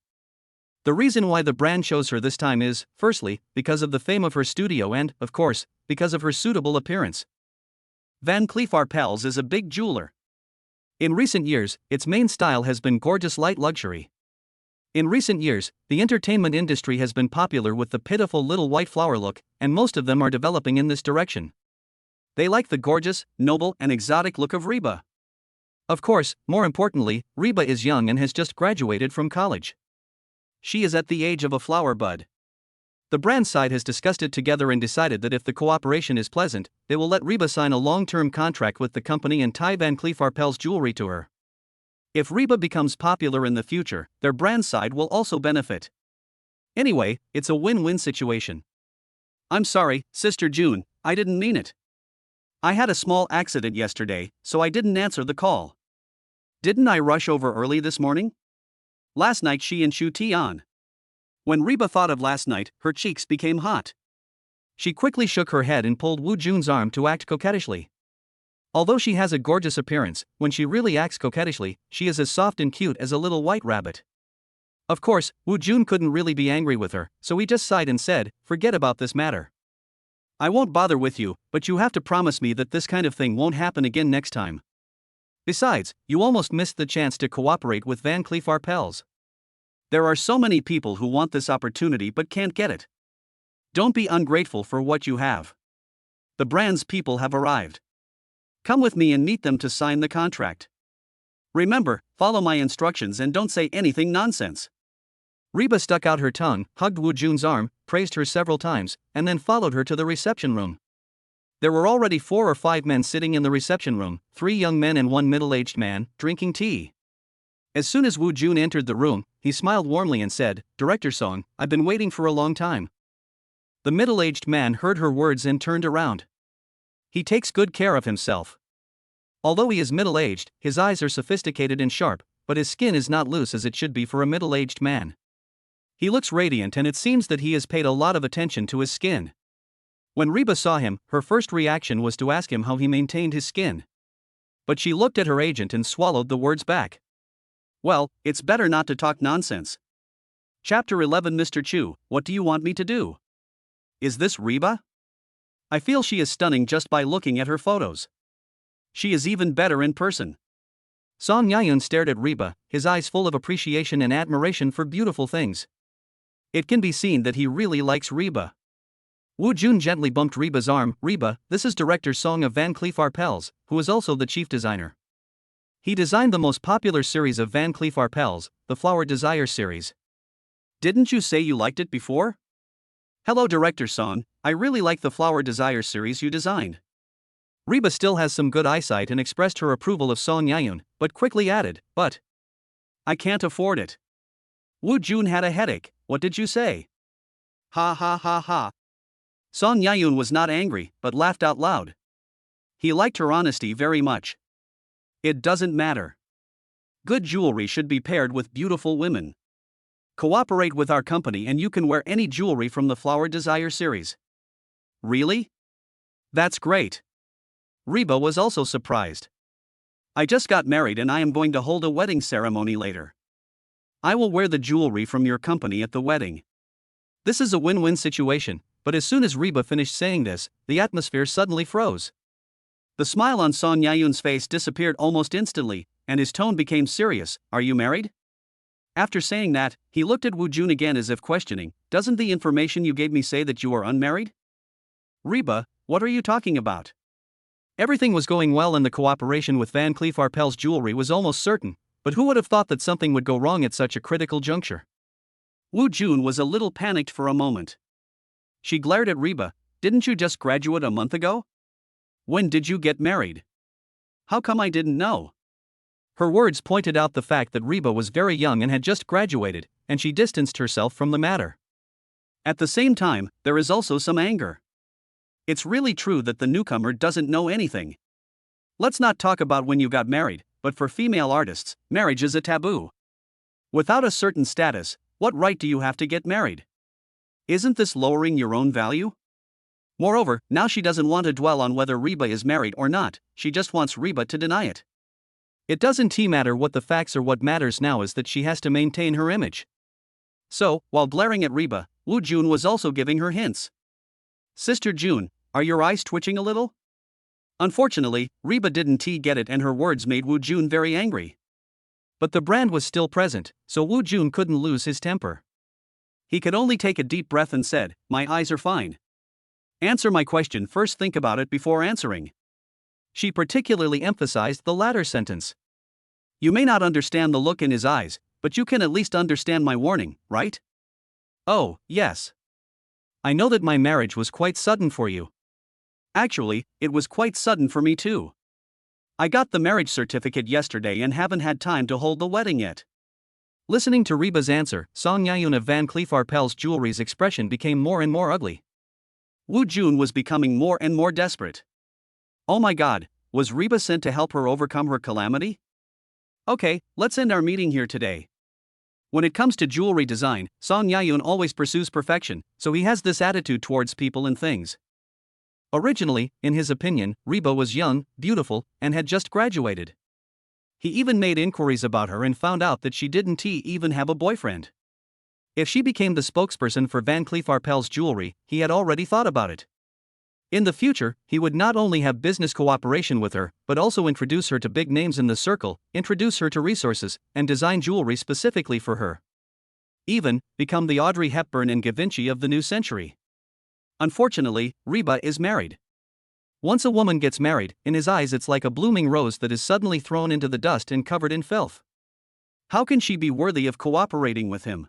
The reason why the brand chose her this time is, firstly, because of the fame of her studio and, of course, because of her suitable appearance. Van Cleef Arpels is a big jeweler. In recent years, its main style has been gorgeous light luxury. In recent years, the entertainment industry has been popular with the pitiful little white flower look, and most of them are developing in this direction. They like the gorgeous, noble, and exotic look of Reba. Of course, more importantly, Reba is young and has just graduated from college. She is at the age of a flower bud. The brand side has discussed it together and decided that if the cooperation is pleasant, they will let Reba sign a long-term contract with the company and tie Van Cleef Arpels jewelry to her. If Reba becomes popular in the future, their brand side will also benefit. Anyway, it's a win-win situation. I'm sorry, Sister June, I didn't mean it. I had a small accident yesterday, so I didn't answer the call. Didn't I rush over early this morning? Last night she and Chu Tian. When Reba thought of last night, her cheeks became hot. She quickly shook her head and pulled Wu Jun's arm to act coquettishly. Although she has a gorgeous appearance, when she really acts coquettishly, she is as soft and cute as a little white rabbit. Of course, Wu Jun couldn't really be angry with her, so he just sighed and said, "Forget about this matter. I won't bother with you, but you have to promise me that this kind of thing won't happen again next time. Besides, you almost missed the chance to cooperate with Van Cleef Arpels. There are so many people who want this opportunity but can't get it. Don't be ungrateful for what you have. The brand's people have arrived. Come with me and meet them to sign the contract. Remember, follow my instructions and don't say anything nonsense. Reba stuck out her tongue, hugged Woo Jun's arm, praised her several times, and then followed her to the reception room. There were already 4 or 5 men sitting in the reception room, 3 young men and 1 middle-aged man, drinking tea. As soon as Woo Jun entered the room, he smiled warmly and said, "Director Song, I've been waiting for a long time." The middle-aged man heard her words and turned around. He takes good care of himself. Although he is middle-aged, his eyes are sophisticated and sharp, but his skin is not loose as it should be for a middle-aged man. He looks radiant and it seems that he has paid a lot of attention to his skin. When Reba saw him, her first reaction was to ask him how he maintained his skin. But she looked at her agent and swallowed the words back. Well, it's better not to talk nonsense. Chapter 11. Mr. Chu, what do you want me to do? Is this Reba? I feel she is stunning just by looking at her photos. She is even better in person. Song Yayun stared at Reba, his eyes full of appreciation and admiration for beautiful things. It can be seen that he really likes Reba. Woo Jun gently bumped Reba's arm. "Reba, this is director Song of Van Cleef Arpels, who is also the chief designer. He designed the most popular series of Van Cleef Arpels, the Flower Desire series. Didn't you say you liked it before?" "Hello Director Song, I really like the Flower Desire series you designed." Reba still has some good eyesight and expressed her approval of Song Yayun, but quickly added, "But I can't afford it." Woo Jun had a headache. "What did you say?" "Ha ha ha ha." Song Yayun was not angry, but laughed out loud. He liked her honesty very much. "It doesn't matter. Good jewelry should be paired with beautiful women. Cooperate with our company and you can wear any jewelry from the Flower Desire series." "Really? That's great." Reba was also surprised. "I just got married and I am going to hold a wedding ceremony later. I will wear the jewelry from your company at the wedding." This is a win-win situation, but as soon as Reba finished saying this, the atmosphere suddenly froze. The smile on Song Yayun's face disappeared almost instantly, and his tone became serious. "Are you married?" After saying that, he looked at Woo Jun again as if questioning, "Doesn't the information you gave me say that you are unmarried?" "Reba, what are you talking about?" Everything was going well and the cooperation with Van Cleef Arpels jewelry was almost certain, but who would have thought that something would go wrong at such a critical juncture? Woo Jun was a little panicked for a moment. She glared at Reba. "Didn't you just graduate a month ago? When did you get married? How come I didn't know?" Her words pointed out the fact that Reba was very young and had just graduated, and she distanced herself from the matter. At the same time, there is also some anger. It's really true that the newcomer doesn't know anything. Let's not talk about when you got married, but for female artists, marriage is a taboo. Without a certain status, what right do you have to get married? Isn't this lowering your own value? Moreover, now she doesn't want to dwell on whether Reba is married or not, she just wants Reba to deny it. It doesn't matter what the facts are, what matters now is that she has to maintain her image. So, while glaring at Reba, Woo Jun was also giving her hints. "Sister Jun, are your eyes twitching a little?" Unfortunately, Reba didn't get it and her words made Woo Jun very angry. But the brand was still present, so Woo Jun couldn't lose his temper. He could only take a deep breath and said, "My eyes are fine. Answer my question first, think about it before answering." She particularly emphasized the latter sentence. "You may not understand the look in his eyes, but you can at least understand my warning, right?" "Oh, yes. I know that my marriage was quite sudden for you." "Actually, it was quite sudden for me too. I got the marriage certificate yesterday and haven't had time to hold the wedding yet." Listening to Reba's answer, Song Yayun of Van Cleef Arpels Jewelry's expression became more and more ugly. Woo Jun was becoming more and more desperate. Oh my god, was Reba sent to help her overcome her calamity? Okay, let's end our meeting here today. When it comes to jewelry design, Song Yayun always pursues perfection, so he has this attitude towards people and things. Originally, in his opinion, Reba was young, beautiful, and had just graduated. He even made inquiries about her and found out that she didn't even have a boyfriend. If she became the spokesperson for Van Cleef Arpels Jewelry, he had already thought about it. In the future, he would not only have business cooperation with her, but also introduce her to big names in the circle, introduce her to resources, and design jewelry specifically for her. Even, become the Audrey Hepburn and Givenchy of the new century. Unfortunately, Reba is married. Once a woman gets married, in his eyes it's like a blooming rose that is suddenly thrown into the dust and covered in filth. How can she be worthy of cooperating with him?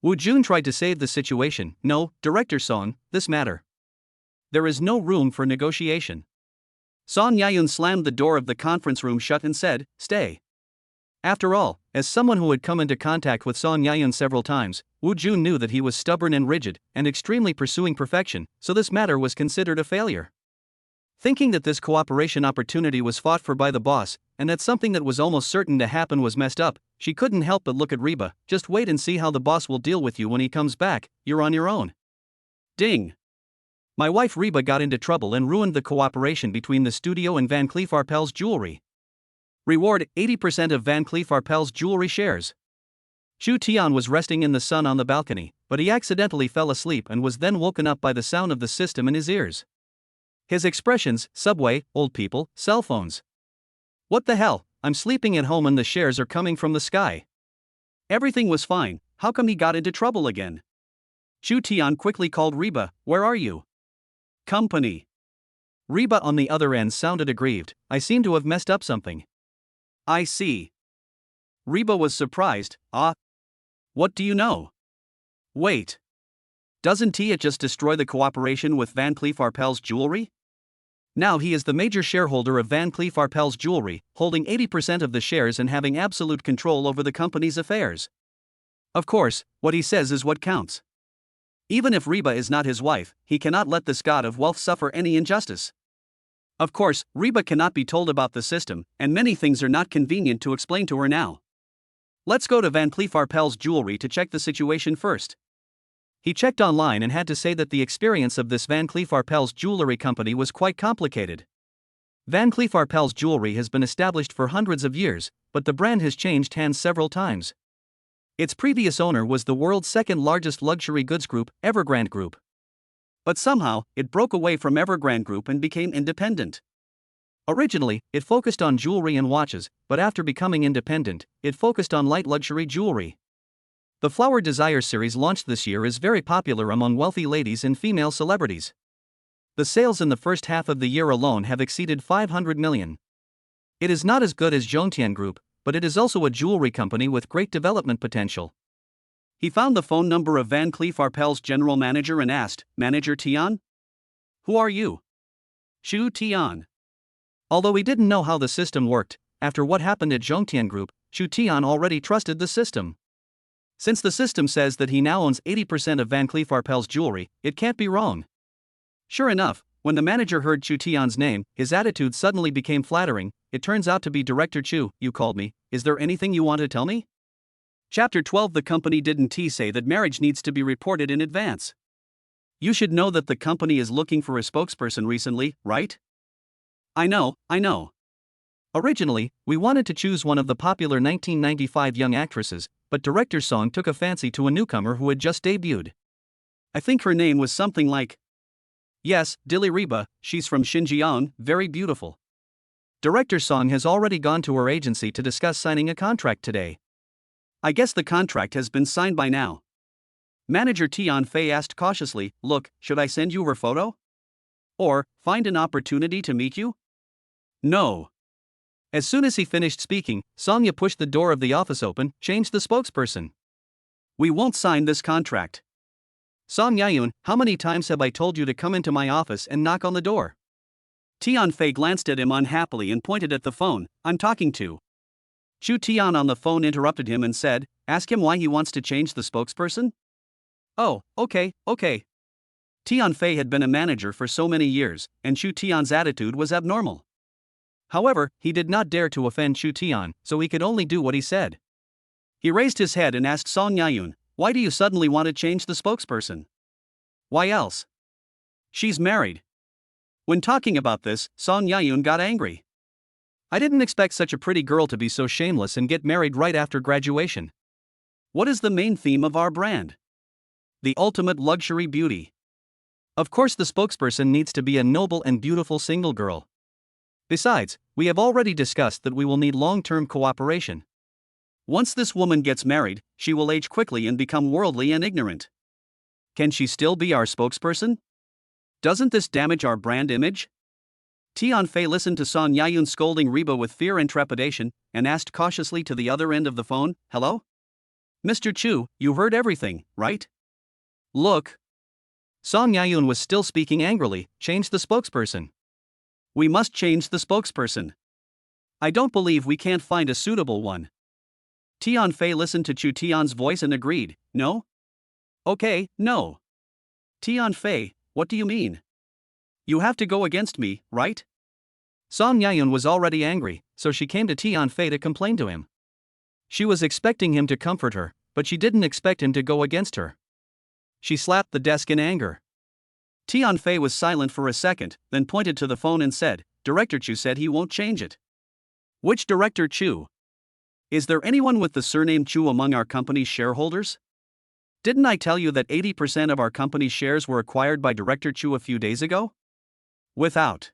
Woo Jun tried to save the situation. No, Director Song, this matter. There is no room for negotiation. Song Yayun slammed the door of the conference room shut and said, "Stay." After all, as someone who had come into contact with Song Yayun several times, Woo Jun knew that he was stubborn and rigid, and extremely pursuing perfection, so this matter was considered a failure. Thinking that this cooperation opportunity was fought for by the boss, and that something that was almost certain to happen was messed up, she couldn't help but look at Reba. Just wait and see how the boss will deal with you when he comes back, you're on your own. Ding! My wife Reba got into trouble and ruined the cooperation between the studio and Van Cleef Arpels Jewelry. Reward, 80% of Van Cleef Arpels Jewelry shares. Chu Tian was resting in the sun on the balcony, but he accidentally fell asleep and was then woken up by the sound of the system in his ears. His expressions: subway, old people, cell phones. What the hell, I'm sleeping at home and the shares are coming from the sky. Everything was fine, how come he got into trouble again? Chu Tian quickly called Reba, where are you? Company. Reba on the other end sounded aggrieved, I seem to have messed up something. I see. Reba was surprised, what do you know? Wait. Doesn't Tia just destroy the cooperation with Van Cleef Arpels Jewelry? Now he is the major shareholder of Van Cleef Arpels Jewelry, holding 80% of the shares and having absolute control over the company's affairs. Of course, what he says is what counts. Even if Reba is not his wife, he cannot let this god of wealth suffer any injustice. Of course, Reba cannot be told about the system, and many things are not convenient to explain to her now. Let's go to Van Cleef Arpels Jewelry to check the situation first. He checked online and had to say that the experience of this Van Cleef Arpels Jewelry company was quite complicated. Van Cleef Arpels Jewelry has been established for hundreds of years, but the brand has changed hands several times. Its previous owner was the world's second largest luxury goods group, Evergrande Group. But somehow, it broke away from Evergrande Group and became independent. Originally, it focused on jewelry and watches, but after becoming independent, it focused on light luxury jewelry. The Flower Desire series launched this year is very popular among wealthy ladies and female celebrities. The sales in the first half of the year alone have exceeded 500 million. It is not as good as Zhongtian Group, but it is also a jewelry company with great development potential. He found the phone number of Van Cleef Arpels general manager and asked, Manager Tian? Who are you? Chu Tian. Although he didn't know how the system worked, after what happened at Zhongtian Group, Chu Tian already trusted the system. Since the system says that he now owns 80% of Van Cleef Arpels Jewelry, it can't be wrong. Sure enough, when the manager heard Chu Tian's name, his attitude suddenly became flattering. It turns out to be Director Chu. You called me, is there anything you want to tell me? Chapter 12. The company didn't say that marriage needs to be reported in advance. You should know that the company is looking for a spokesperson recently, right? I know. Originally, we wanted to choose one of the popular 1995 young actresses, but Director Song took a fancy to a newcomer who had just debuted. I think her name was something like... Yes, Dilly Reba, she's from Xinjiang, very beautiful. Director Song has already gone to her agency to discuss signing a contract today. I guess the contract has been signed by now. Manager Tian Fei asked cautiously, look, should I send you her photo? Or, find an opportunity to meet you? No. As soon as he finished speaking, Songya pushed the door of the office open, changed the spokesperson. We won't sign this contract. Song Yayun, how many times have I told you to come into my office and knock on the door? Tian Fei glanced at him unhappily and pointed at the phone. I'm talking to. Chu Tian on the phone interrupted him and said, ask him why he wants to change the spokesperson? Oh, okay. Tian Fei had been a manager for so many years, and Chu Tian's attitude was abnormal. However, he did not dare to offend Chu Tian, so he could only do what he said. He raised his head and asked Song Yayun, why do you suddenly want to change the spokesperson? Why else? She's married. When talking about this, Song Yayun got angry. I didn't expect such a pretty girl to be so shameless and get married right after graduation. What is the main theme of our brand? The ultimate luxury beauty. Of course, the spokesperson needs to be a noble and beautiful single girl. Besides, we have already discussed that we will need long-term cooperation. Once this woman gets married, she will age quickly and become worldly and ignorant. Can she still be our spokesperson? Doesn't this damage our brand image? Tian Fei listened to Song Yayun scolding Reba with fear and trepidation, and asked cautiously to the other end of the phone, "Hello? Mr. Chu, you heard everything, right? Look." Song Yayun was still speaking angrily. "Change the spokesperson. We must change the spokesperson. I don't believe we can't find a suitable one." Tian Fei listened to Chu Tian's voice and agreed, "No? Okay, no. Tian Fei, what do you mean? You have to go against me, right?" Song Yayun was already angry, so she came to Tian Fei to complain to him. She was expecting him to comfort her, but she didn't expect him to go against her. She slapped the desk in anger. Tian Fei was silent for a second, then pointed to the phone and said, "Director Chu said he won't change it." "Which Director Chu? Is there anyone with the surname Chu among our company's shareholders? Didn't I tell you that 80% of our company's shares were acquired by Director Chu a few days ago?" Without.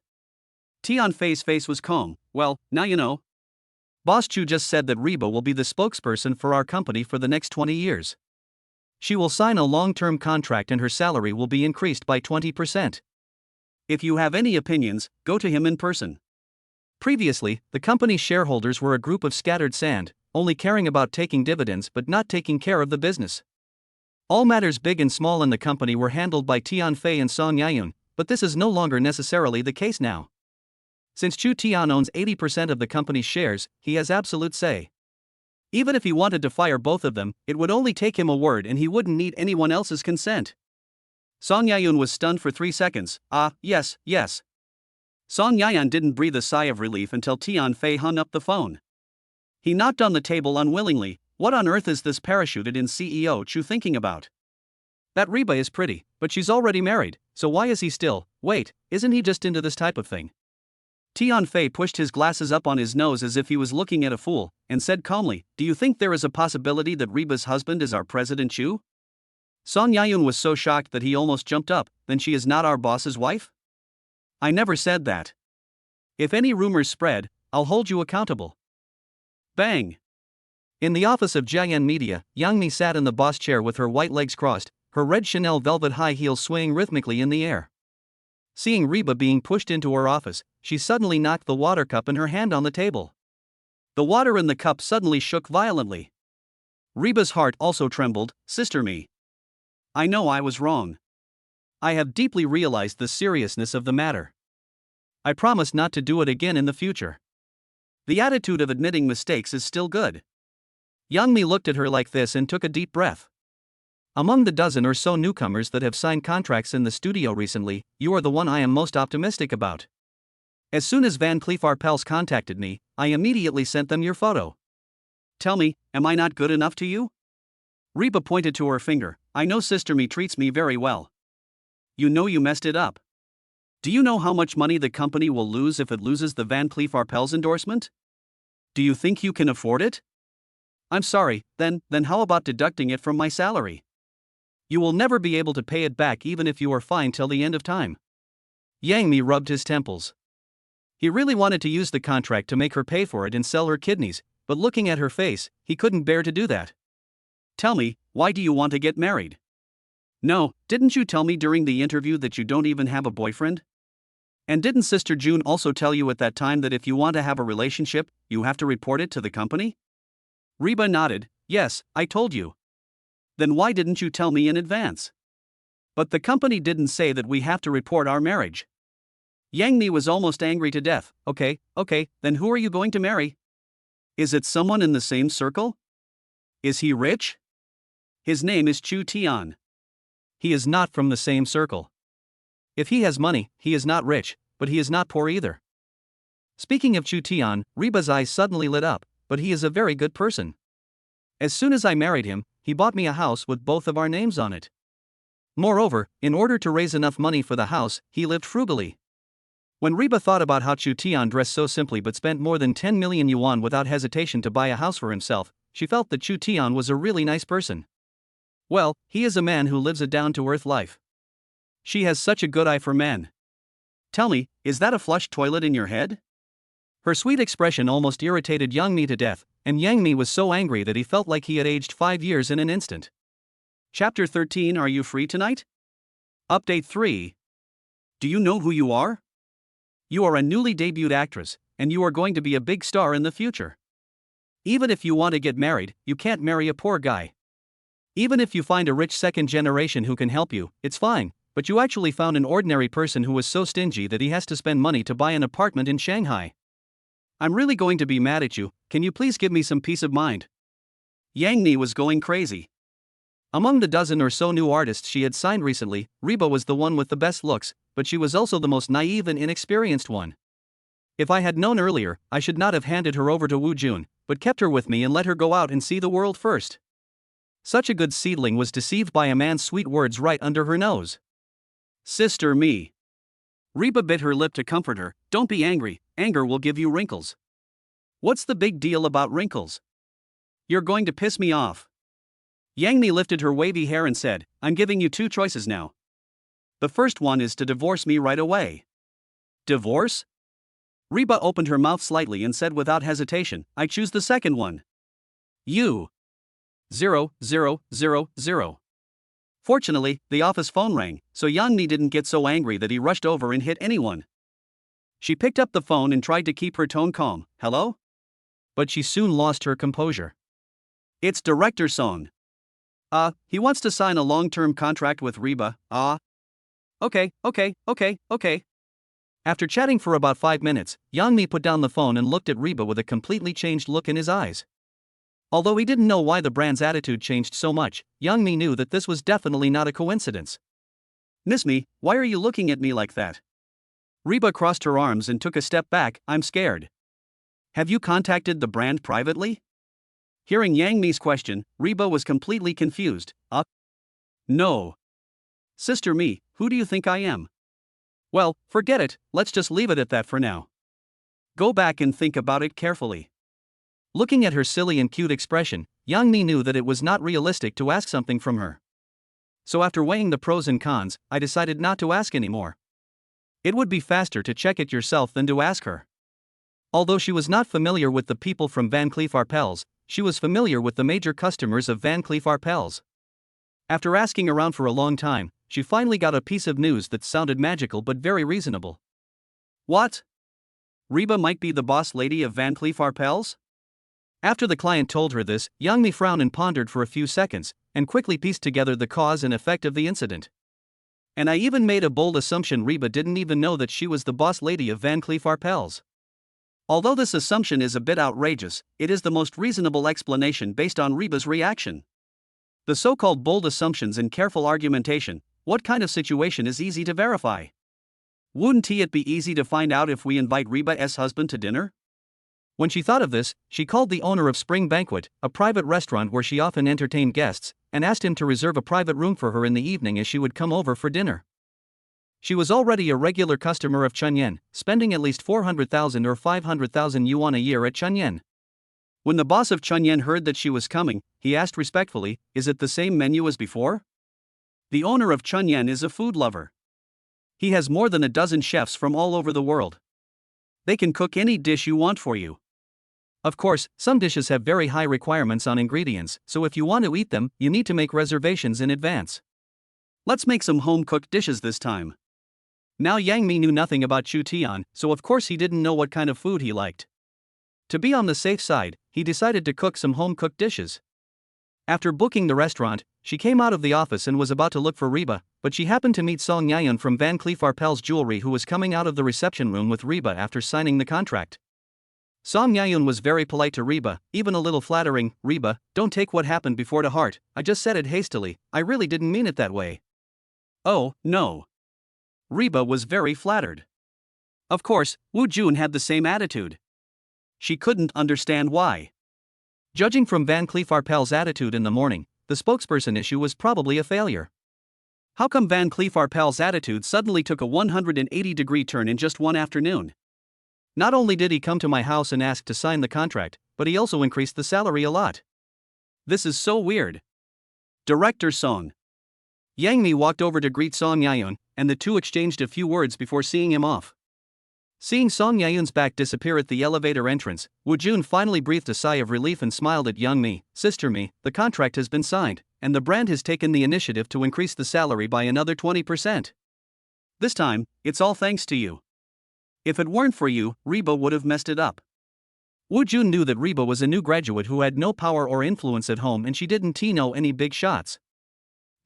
Tian Fei's face was calm. "Well, now you know. Boss Chu just said that Reba will be the spokesperson for our company for the next 20 years. She will sign a long-term contract and her salary will be increased by 20%. If you have any opinions, go to him in person." Previously, the company's shareholders were a group of scattered sand, only caring about taking dividends but not taking care of the business. All matters big and small in the company were handled by Tian Fei and Song Yayun, but this is no longer necessarily the case now. Since Chu Tian owns 80% of the company's shares, he has absolute say. Even if he wanted to fire both of them, it would only take him a word and he wouldn't need anyone else's consent. Song Yayun was stunned for 3 seconds. Yes, yes. Song Yayun didn't breathe a sigh of relief until Tian Fei hung up the phone. He knocked on the table unwillingly. What on earth is this parachuted in CEO Chu thinking about? That Reba is pretty, but she's already married, so why is he still? Wait, isn't he just into this type of thing? Tian Fei pushed his glasses up on his nose as if he was looking at a fool, and said calmly, "Do you think there is a possibility that Reba's husband is our President Chu?" Song Yayun was so shocked that he almost jumped up. "Then she is not our boss's wife? I never said that. If any rumors spread, I'll hold you accountable." Bang! In the office of Jiayan Media, Yang Mi sat in the boss chair with her white legs crossed, her red Chanel velvet high heels swaying rhythmically in the air. Seeing Reba being pushed into her office, she suddenly knocked the water cup in her hand on the table. The water in the cup suddenly shook violently. Reba's heart also trembled. "Sister Me. I know I was wrong. I have deeply realized the seriousness of the matter. I promise not to do it again in the future." The attitude of admitting mistakes is still good. Yang Mi looked at her like this and took a deep breath. "Among the dozen or so newcomers that have signed contracts in the studio recently, you are the one I am most optimistic about. As soon as Van Cleef Arpels contacted me, I immediately sent them your photo. Tell me, am I not good enough to you?" Reba pointed to her finger. "I know Sister Me treats me very well. You know you messed it up. Do you know how much money the company will lose if it loses the Van Cleef Arpels endorsement? Do you think you can afford it? I'm sorry, then how about deducting it from my salary? You will never be able to pay it back even if you are fine till the end of time." Yang Mi rubbed his temples. He really wanted to use the contract to make her pay for it and sell her kidneys, but looking at her face, he couldn't bear to do that. "Tell me, why do you want to get married? No, didn't you tell me during the interview that you don't even have a boyfriend? And didn't Sister June also tell you at that time that if you want to have a relationship, you have to report it to the company?" Reba nodded. "Yes, I told you." "Then why didn't you tell me in advance?" "But the company didn't say that we have to report our marriage." Yang Mi was almost angry to death. Okay, then who are you going to marry? Is it someone in the same circle? Is he rich? His name is Chu Tian. He is not from the same circle. If he has money, he is not rich, but he is not poor either. Speaking of Chu Tian, Reba's eyes suddenly lit up, but he is a very good person. As soon as I married him, he bought me a house with both of our names on it. Moreover, in order to raise enough money for the house, he lived frugally. When Reba thought about how Chu Tian dressed so simply but spent more than 10 million yuan without hesitation to buy a house for himself, she felt that Chu Tian was a really nice person. Well, he is a man who lives a down-to-earth life. She has such a good eye for men. Tell me, is that a flush toilet in your head? Her sweet expression almost irritated Yang Mi to death, and Yang Mi was so angry that he felt like he had aged 5 years in an instant. Chapter 13. Are you free tonight? Update 3. Do you know who you are? You are a newly debuted actress, and you are going to be a big star in the future. Even if you want to get married, you can't marry a poor guy. Even if you find a rich second generation who can help you, it's fine, but you actually found an ordinary person who was so stingy that he has to spend money to buy an apartment in Shanghai. I'm really going to be mad at you. Can you please give me some peace of mind? Yang Mi was going crazy. Among the dozen or so new artists she had signed recently, Reba was the one with the best looks, but she was also the most naive and inexperienced one. If I had known earlier, I should not have handed her over to Woo Jun, but kept her with me and let her go out and see the world first. Such a good seedling was deceived by a man's sweet words right under her nose. Sister me. Reba bit her lip to comfort her. Don't be angry, anger will give you wrinkles. What's the big deal about wrinkles? You're going to piss me off. Yang Mi lifted her wavy hair and said, I'm giving you two choices now. The first one is to divorce me right away. Divorce? Reba opened her mouth slightly and said without hesitation, I choose the second one. You. 00000. Fortunately, the office phone rang, so Yang Mi didn't get so angry that he rushed over and hit anyone. She picked up the phone and tried to keep her tone calm. Hello? But she soon lost her composure. It's Director Song. He wants to sign a long-term contract with Reba. Okay. After chatting for about 5 minutes, Yang Mi put down the phone and looked at Reba with a completely changed look in his eyes. Although he didn't know why the brand's attitude changed so much, Yang Mi knew that this was definitely not a coincidence. Miss Me, why are you looking at me like that? Reba crossed her arms and took a step back. I'm scared. Have you contacted the brand privately? Hearing Yang Mi's question, Reba was completely confused. No. Sister Me, who do you think I am? Well, forget it, let's just leave it at that for now. Go back and think about it carefully. Looking at her silly and cute expression, Yang Mi knew that it was not realistic to ask something from her. So after weighing the pros and cons, I decided not to ask anymore. It would be faster to check it yourself than to ask her. Although she was not familiar with the people from Van Cleef Arpels, she was familiar with the major customers of Van Cleef Arpels. After asking around for a long time, she finally got a piece of news that sounded magical but very reasonable. What? Reba might be the boss lady of Van Cleef Arpels? After the client told her this, Yang Mi frowned and pondered for a few seconds, and quickly pieced together the cause and effect of the incident. And I even made a bold assumption Reba didn't even know that she was the boss lady of Van Cleef Arpels. Although this assumption is a bit outrageous, it is the most reasonable explanation based on Reba's reaction. The so-called bold assumptions and careful argumentation, what kind of situation is easy to verify? Wouldn't it be easy to find out if we invite Reba's husband to dinner? When she thought of this, she called the owner of Spring Banquet, a private restaurant where she often entertained guests, and asked him to reserve a private room for her in the evening as she would come over for dinner. She was already a regular customer of Chunyen, spending at least 400,000 or 500,000 yuan a year at Chunyen. When the boss of Chunyen heard that she was coming, he asked respectfully, is it the same menu as before? The owner of Chunyen is a food lover. He has more than a dozen chefs from all over the world. They can cook any dish you want for you. Of course, some dishes have very high requirements on ingredients, so if you want to eat them, you need to make reservations in advance. Let's make some home-cooked dishes this time. Now Yang Mi knew nothing about Chu Tian, so of course he didn't know what kind of food he liked. To be on the safe side, he decided to cook some home-cooked dishes. After booking the restaurant, she came out of the office and was about to look for Reba, but she happened to meet Song Yayun from Van Cleef Arpels Jewelry, who was coming out of the reception room with Reba after signing the contract. Song Yayun was very polite to Reba, even a little flattering. Reba, don't take what happened before to heart, I just said it hastily, I really didn't mean it that way. Oh, no. Reba was very flattered. Of course, Woo Jun had the same attitude. She couldn't understand why. Judging from Van Cleef Arpels' attitude in the morning, the spokesperson issue was probably a failure. How come Van Cleef Arpels' attitude suddenly took a 180-degree turn in just one afternoon? Not only did he come to my house and ask to sign the contract, but he also increased the salary a lot. This is so weird. Director Song. Yang Mi walked over to greet Song Yayun, and the two exchanged a few words before seeing him off. Seeing Song Yayun's back disappear at the elevator entrance, Woo Jun finally breathed a sigh of relief and smiled at Yang Mi. Sister Mi, the contract has been signed, and the brand has taken the initiative to increase the salary by another 20%. This time, it's all thanks to you. If it weren't for you, Reba would have messed it up. Woo Jun knew that Reba was a new graduate who had no power or influence at home and she didn't know any big shots.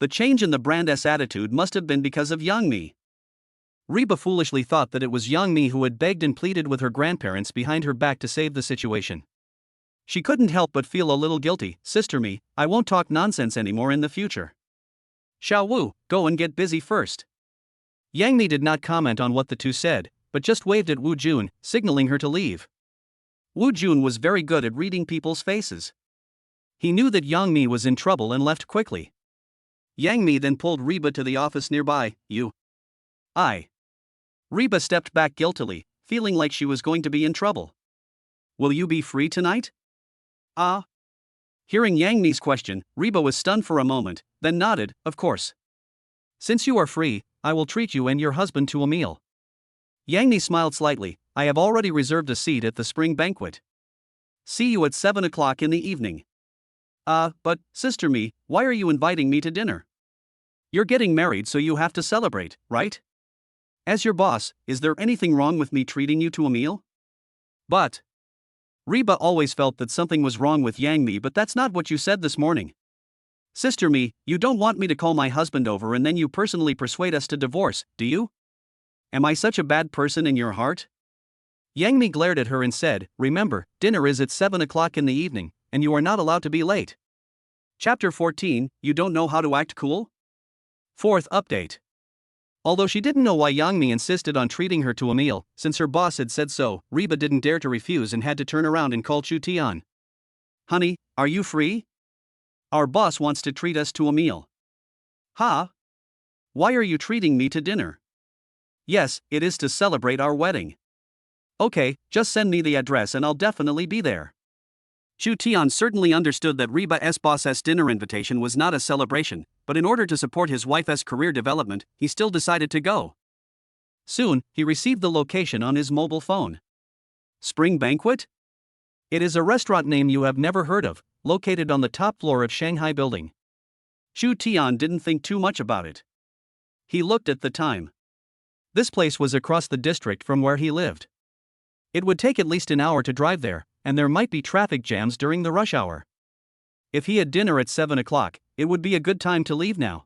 The change in the brand's attitude must have been because of Yang-mi. Reba foolishly thought that it was Yang-mi who had begged and pleaded with her grandparents behind her back to save the situation. She couldn't help but feel a little guilty. Sister Mi, I won't talk nonsense anymore in the future. Xiao Wu, go and get busy first. Yang-mi did not comment on what the two said, but just waved at Woo Jun, signaling her to leave. Woo Jun was very good at reading people's faces. He knew that Yang-mi was in trouble and left quickly. Yang-mi then pulled Reba to the office nearby. Reba stepped back guiltily, feeling like she was going to be in trouble. Will you be free tonight? Hearing Yang-mi's question, Reba was stunned for a moment, then nodded, of course. Since you are free, I will treat you and your husband to a meal. Yang-mi smiled slightly. I have already reserved a seat at the spring banquet. See you at 7 o'clock in the evening. But, Sister Mi, why are you inviting me to dinner? You're getting married so you have to celebrate, right? As your boss, is there anything wrong with me treating you to a meal? But Reba always felt that something was wrong with Yang-mi, but that's not what you said this morning. Sister Mi, you don't want me to call my husband over and then you personally persuade us to divorce, do you? Am I such a bad person in your heart? Yang-mi glared at her and said, remember, dinner is at 7 o'clock in the evening, and you are not allowed to be late. Chapter 14, You Don't Know How to Act Cool? Fourth update. Although she didn't know why Yang-mi insisted on treating her to a meal, since her boss had said so, Reba didn't dare to refuse and had to turn around and call Chu Tian. Honey, are you free? Our boss wants to treat us to a meal. Why are you treating me to dinner? Yes, it is to celebrate our wedding. Okay, just send me the address and I'll definitely be there. Chu Tian certainly understood that Reba's boss's dinner invitation was not a celebration, but in order to support his wife's career development, he still decided to go. Soon, he received the location on his mobile phone. Spring Banquet? It is a restaurant name you have never heard of, located on the top floor of Shanghai building. Chu Tian didn't think too much about it. He looked at the time. This place was across the district from where he lived. It would take at least an hour to drive there, and there might be traffic jams during the rush hour. If he had dinner at 7 o'clock, it would be a good time to leave now.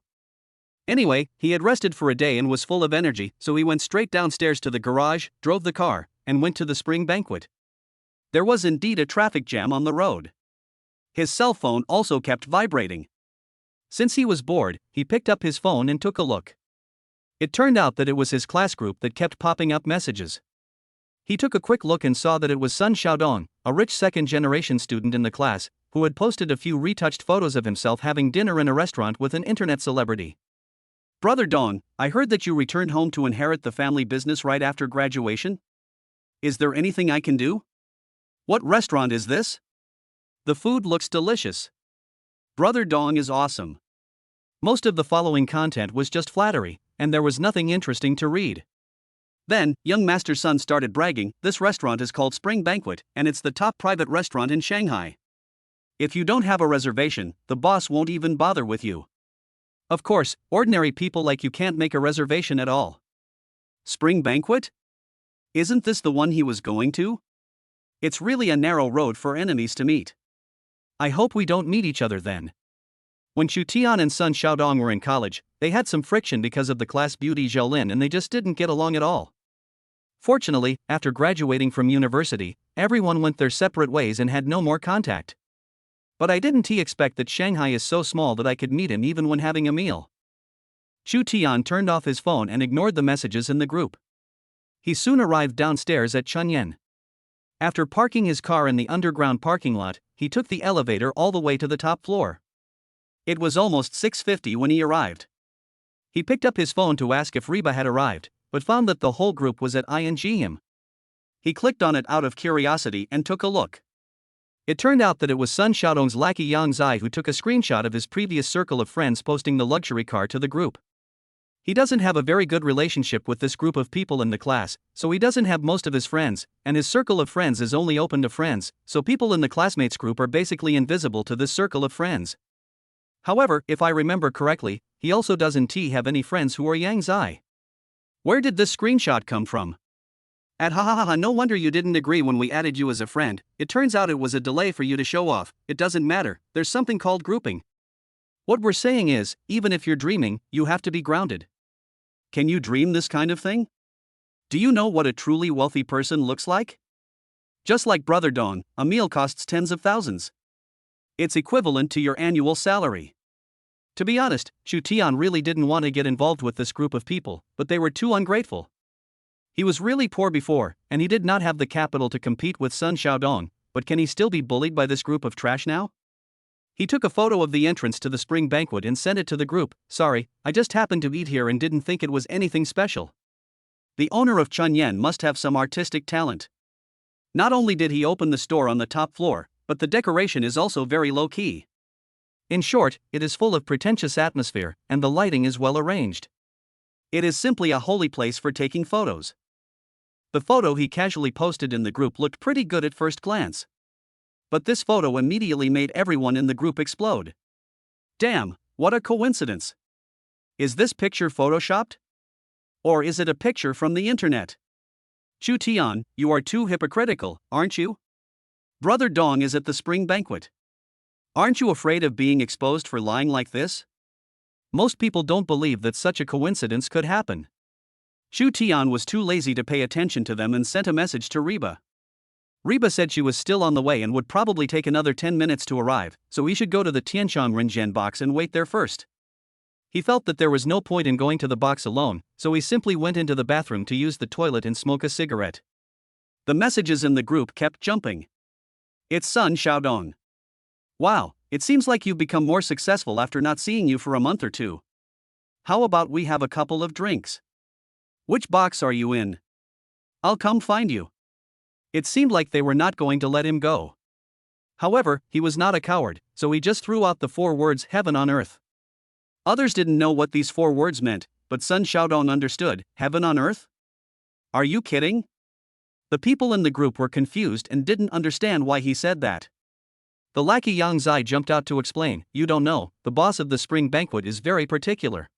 Anyway, he had rested for a day and was full of energy, so he went straight downstairs to the garage, drove the car, and went to the spring banquet. There was indeed a traffic jam on the road. His cell phone also kept vibrating. Since he was bored, he picked up his phone and took a look. It turned out that it was his class group that kept popping up messages. He took a quick look and saw that it was Sun Xiaodong, a rich second-generation student in the class, who had posted a few retouched photos of himself having dinner in a restaurant with an internet celebrity. Brother Dong, I heard that you returned home to inherit the family business right after graduation? Is there anything I can do? What restaurant is this? The food looks delicious. Brother Dong is awesome. Most of the following content was just flattery, and there was nothing interesting to read. Then, young Master Sun started bragging, this restaurant is called Spring Banquet, and it's the top private restaurant in Shanghai. If you don't have a reservation, the boss won't even bother with you. Of course, ordinary people like you can't make a reservation at all. Spring Banquet? Isn't this the one he was going to? It's really a narrow road for enemies to meet. I hope we don't meet each other then. When Chu Tian and Sun Xiaodong were in college, they had some friction because of the class beauty Zhao and they just didn't get along at all. Fortunately, after graduating from university, everyone went their separate ways and had no more contact. But I didn't expect that Shanghai is so small that I could meet him even when having a meal. Chu Tian turned off his phone and ignored the messages in the group. He soon arrived downstairs at Chunyan. After parking his car in the underground parking lot, he took the elevator all the way to the top floor. It was almost 6:50 when he arrived. He picked up his phone to ask if Reba had arrived, but found that the whole group was at him. He clicked on it out of curiosity and took a look. It turned out that it was Sun Xiaodong's lackey Yang Zai who took a screenshot of his previous circle of friends posting the luxury car to the group. He doesn't have a very good relationship with this group of people in the class, so he doesn't have most of his friends, and his circle of friends is only open to friends, so people in the classmates group are basically invisible to this circle of friends. However, if I remember correctly, he also doesn't have any friends who are Yang Zai. Where did this screenshot come from? At ha ha ha ha, no wonder you didn't agree when we added you as a friend. It turns out it was a delay for you to show off. It doesn't matter, there's something called grouping. What we're saying is, even if you're dreaming, you have to be grounded. Can you dream this kind of thing? Do you know what a truly wealthy person looks like? Just like Brother Dong, a meal costs tens of thousands. It's equivalent to your annual salary. To be honest, Chu Tian really didn't want to get involved with this group of people, but they were too ungrateful. He was really poor before, and he did not have the capital to compete with Sun Xiaodong, but can he still be bullied by this group of trash now? He took a photo of the entrance to the spring banquet and sent it to the group. Sorry, I just happened to eat here and didn't think it was anything special. The owner of Chunyan must have some artistic talent. Not only did he open the store on the top floor, but the decoration is also very low-key. In short, it is full of pretentious atmosphere, and the lighting is well arranged. It is simply a holy place for taking photos. The photo he casually posted in the group looked pretty good at first glance. But this photo immediately made everyone in the group explode. Damn, what a coincidence! Is this picture photoshopped? Or is it a picture from the internet? Chu Tian, you are too hypocritical, aren't you? Brother Dong is at the spring banquet. Aren't you afraid of being exposed for lying like this? Most people don't believe that such a coincidence could happen. Chu Tian was too lazy to pay attention to them and sent a message to Reba. Reba said she was still on the way and would probably take another 10 minutes to arrive, so he should go to the Tianchang Renjian box and wait there first. He felt that there was no point in going to the box alone, so he simply went into the bathroom to use the toilet and smoke a cigarette. The messages in the group kept jumping. It's Sun Xiaodong. Wow, it seems like you've become more successful after not seeing you for a month or two. How about we have a couple of drinks? Which box are you in? I'll come find you. It seemed like they were not going to let him go. However, he was not a coward, so he just threw out the 4 words heaven on earth. Others didn't know what these 4 words meant, but Sun Xiaodong understood. Heaven on earth? Are you kidding? The people in the group were confused and didn't understand why he said that. The lackey Yang Zai jumped out to explain. You don't know, the boss of the spring banquet is very particular.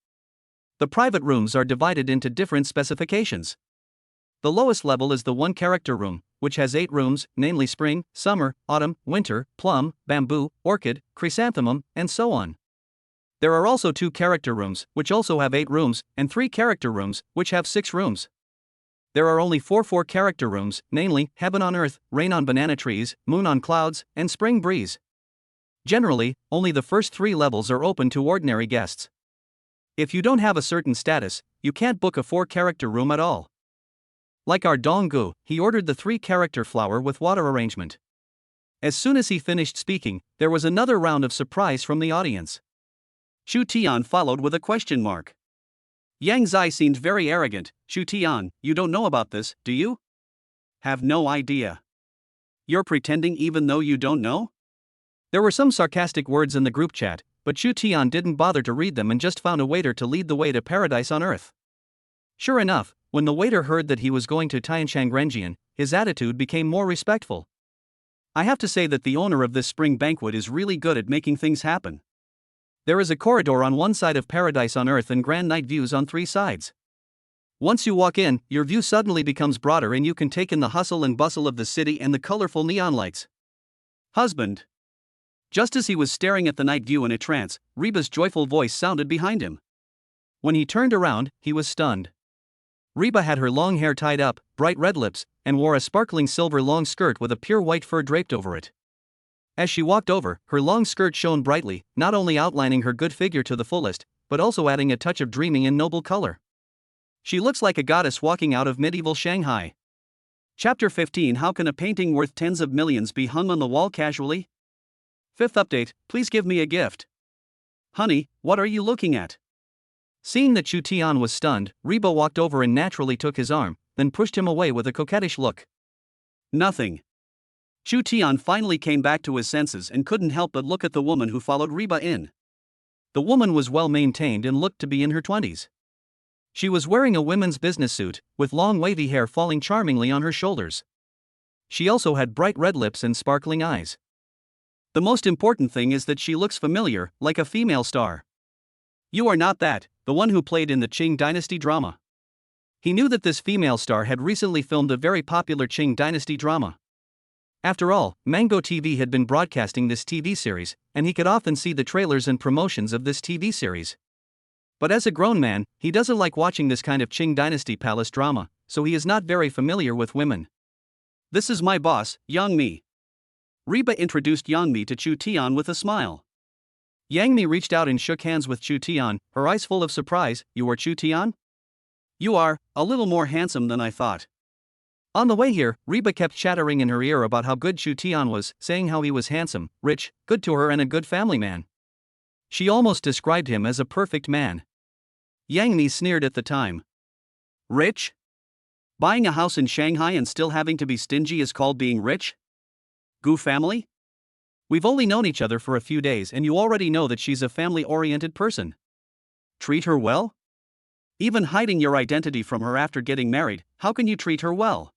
The private rooms are divided into different specifications. The lowest level is the 1 character room, which has 8 rooms, namely spring, summer, autumn, winter, plum, bamboo, orchid, chrysanthemum, and so on. There are also 2 character rooms, which also have 8 rooms, and 3 character rooms, which have 6 rooms. There are only 4 character rooms, namely, heaven on earth, rain on banana trees, moon on clouds, and spring breeze. Generally, only the first 3 levels are open to ordinary guests. If you don't have a certain status, you can't book a 4 character room at all. Like our Donggu, he ordered the 3 character flower with water arrangement. As soon as he finished speaking, there was another round of surprise from the audience. Chu Tian followed with a question mark. Yang Zai seemed very arrogant. Chu Tian, you don't know about this, do you? Have no idea. You're pretending even though you don't know? There were some sarcastic words in the group chat, but Chu Tian didn't bother to read them and just found a waiter to lead the way to paradise on earth. Sure enough, when the waiter heard that he was going to Tianchang Renjian, his attitude became more respectful. I have to say that the owner of this spring banquet is really good at making things happen. There is a corridor on one side of paradise on earth and grand night views on 3 sides. Once you walk in, your view suddenly becomes broader and you can take in the hustle and bustle of the city and the colorful neon lights. Husband. Just as he was staring at the night view in a trance, Reba's joyful voice sounded behind him. When he turned around, he was stunned. Reba had her long hair tied up, bright red lips, and wore a sparkling silver long skirt with a pure white fur draped over it. As she walked over, her long skirt shone brightly, not only outlining her good figure to the fullest, but also adding a touch of dreaming and noble color. She looks like a goddess walking out of medieval Shanghai. Chapter 15. How can a painting worth tens of millions be hung on the wall casually? 5th update, please give me a gift. Honey, what are you looking at? Seeing that Chu Tian was stunned, Reba walked over and naturally took his arm, then pushed him away with a coquettish look. Nothing. Chu Tian finally came back to his senses and couldn't help but look at the woman who followed Reba in. The woman was well maintained and looked to be in her 20s. She was wearing a women's business suit, with long wavy hair falling charmingly on her shoulders. She also had bright red lips and sparkling eyes. The most important thing is that she looks familiar, like a female star. You are not that, the one who played in the Qing dynasty drama. He knew that this female star had recently filmed a very popular Qing dynasty drama. After all, Mango TV had been broadcasting this TV series, and he could often see the trailers and promotions of this TV series. But as a grown man, he doesn't like watching this kind of Qing dynasty palace drama, so he is not very familiar with women. "This is my boss, Yang Mi." Reba introduced Yang Mi to Chu Tian with a smile. Yang Mi reached out and shook hands with Chu Tian, her eyes full of surprise. "You are Chu Tian? You are a little more handsome than I thought." On the way here, Reba kept chattering in her ear about how good Chu Tian was, saying how he was handsome, rich, good to her and a good family man. She almost described him as a perfect man. Yang Mi sneered at the time. "Rich? Buying a house in Shanghai and still having to be stingy is called being rich? Gu family? We've only known each other for a few days and you already know that she's a family-oriented person. Treat her well? Even hiding your identity from her after getting married, how can you treat her well?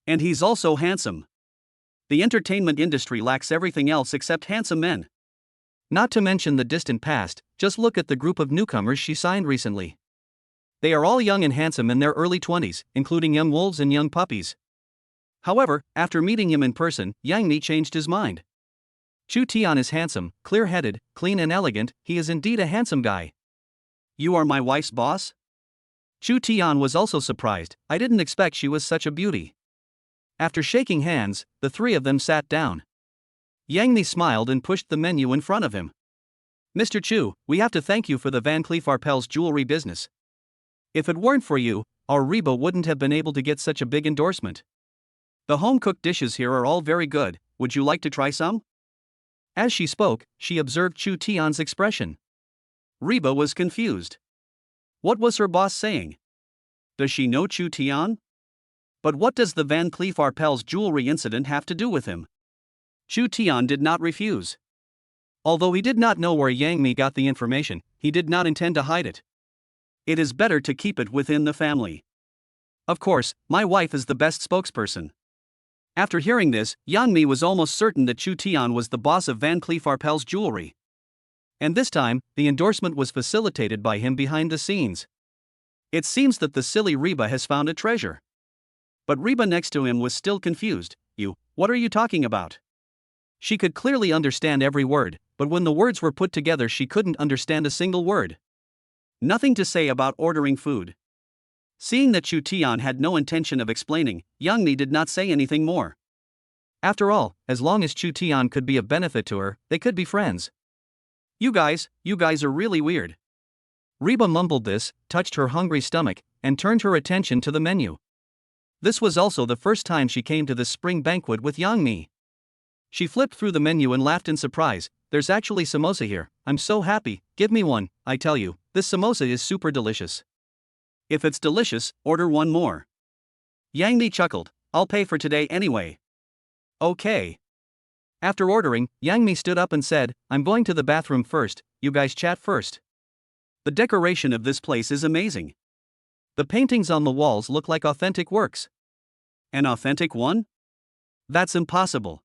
And he's also handsome. The entertainment industry lacks everything else except handsome men." Not to mention the distant past, just look at the group of newcomers she signed recently. They are all young and handsome in their early 20s, including young wolves and young puppies. However, after meeting him in person, Yang Mi changed his mind. Chu Tian is handsome, clear-headed, clean and elegant. He is indeed a handsome guy. "You are my wife's boss?" Chu Tian was also surprised. "I didn't expect she was such a beauty." After shaking hands, the three of them sat down. Yang Mi smiled and pushed the menu in front of him. "Mr. Chu, we have to thank you for the Van Cleef Arpels jewelry business. If it weren't for you, our Reba wouldn't have been able to get such a big endorsement. The home-cooked dishes here are all very good. Would you like to try some?" As she spoke, she observed Chu Tian's expression. Reba was confused. What was her boss saying? Does she know Chu Tian? But what does the Van Cleef Arpels jewelry incident have to do with him? Chu Tian did not refuse. Although he did not know where Yang Mi got the information, he did not intend to hide it. It is better to keep it within the family. Of course, my wife is the best spokesperson. After hearing this, Yang Mi was almost certain that Chu Tian was the boss of Van Cleef Arpels jewelry. And this time, the endorsement was facilitated by him behind the scenes. It seems that the silly Reba has found a treasure. But Reba next to him was still confused. What are you talking about?" She could clearly understand every word, but when the words were put together she couldn't understand a single word. Nothing to say about ordering food. Seeing that Chu Tian had no intention of explaining, Yang Mi did not say anything more. After all, as long as Chu Tian could be of benefit to her, they could be friends. You guys are really weird." Reba mumbled this, touched her hungry stomach, and turned her attention to the menu. This was also the first time she came to this spring banquet with Yang Mi. She flipped through the menu and laughed in surprise. "There's actually samosa here. I'm so happy. Give me one. I tell you, this samosa is super delicious." "If it's delicious, order one more." Yang Mi chuckled. "I'll pay for today anyway." "Okay." After ordering, Yang Mi stood up and said, "I'm going to the bathroom first, you guys chat first." The decoration of this place is amazing. The paintings on the walls look like authentic works. An authentic one? That's impossible.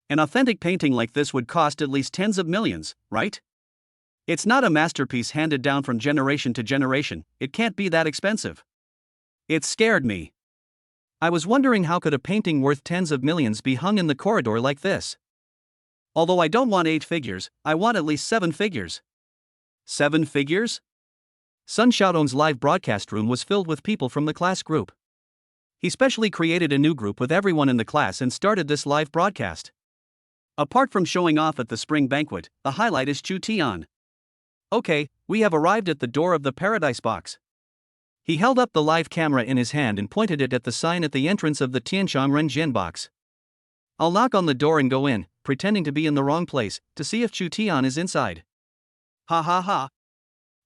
An authentic painting like this would cost at least tens of millions, right? It's not a masterpiece handed down from generation to generation. It can't be that expensive. It scared me. I was wondering how could a painting worth tens of millions be hung in the corridor like this? Although I don't want 8 figures, I want at least 7 figures. 7 figures? Sun Xiaodong's live broadcast room was filled with people from the class group. He specially created a new group with everyone in the class and started this live broadcast. Apart from showing off at the spring banquet, the highlight is Chu Tian. "Okay, we have arrived at the door of the Paradise Box." He held up the live camera in his hand and pointed it at the sign at the entrance of the Tianchang Renjian box. "I'll knock on the door and go in, pretending to be in the wrong place, to see if Chu Tian is inside." "Ha ha ha.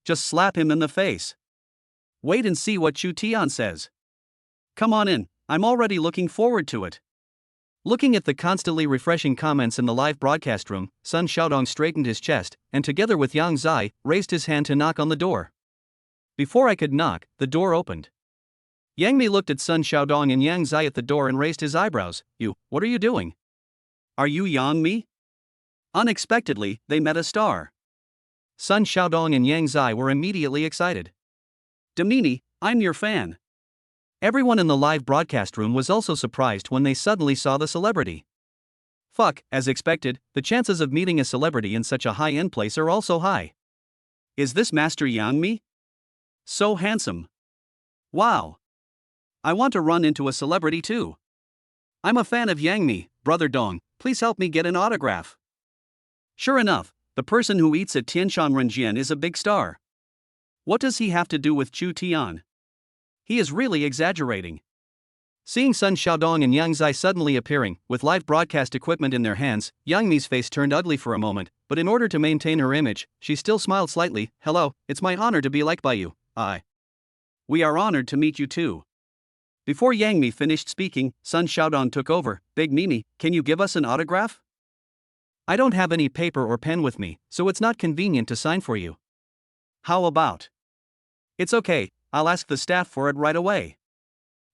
Just slap him in the face. Wait and see what Chu Tian says. Come on in, I'm already looking forward to it." Looking at the constantly refreshing comments in the live broadcast room, Sun Xiaodong straightened his chest, and together with Yang Zai, raised his hand to knock on the door. Before I could knock, the door opened. Yang Mi looked at Sun Xiaodong and Yang Zai at the door and raised his eyebrows. What are you doing?" "Are you Yang Mi?" Unexpectedly, they met a star. Sun Xiaodong and Yang Zai were immediately excited. "Damini, I'm your fan. Everyone in the live broadcast room was also surprised when they suddenly saw the celebrity. Fuck, as expected, the chances of meeting a celebrity in such a high-end place are also high. Is this Master Yang Mi? So handsome. Wow. I want to run into a celebrity too. I'm a fan of Yang Mi, Brother Dong, please help me get an autograph. Sure enough, the person who eats at Tianshan Renjian is a big star. What does he have to do with Chu Tian? He is really exaggerating. Seeing Sun Xiaodong and Yang Zai suddenly appearing, with live broadcast equipment in their hands, Yang Mi's face turned ugly for a moment, but in order to maintain her image, she still smiled slightly. Hello, it's my honor to be liked by you. We are honored to meet you too. Before Yang Mi finished speaking, Sun Xiaodong took over. Big Mimi, can you give us an autograph? I don't have any paper or pen with me, so it's not convenient to sign for you. How about? It's okay, I'll ask the staff for it right away.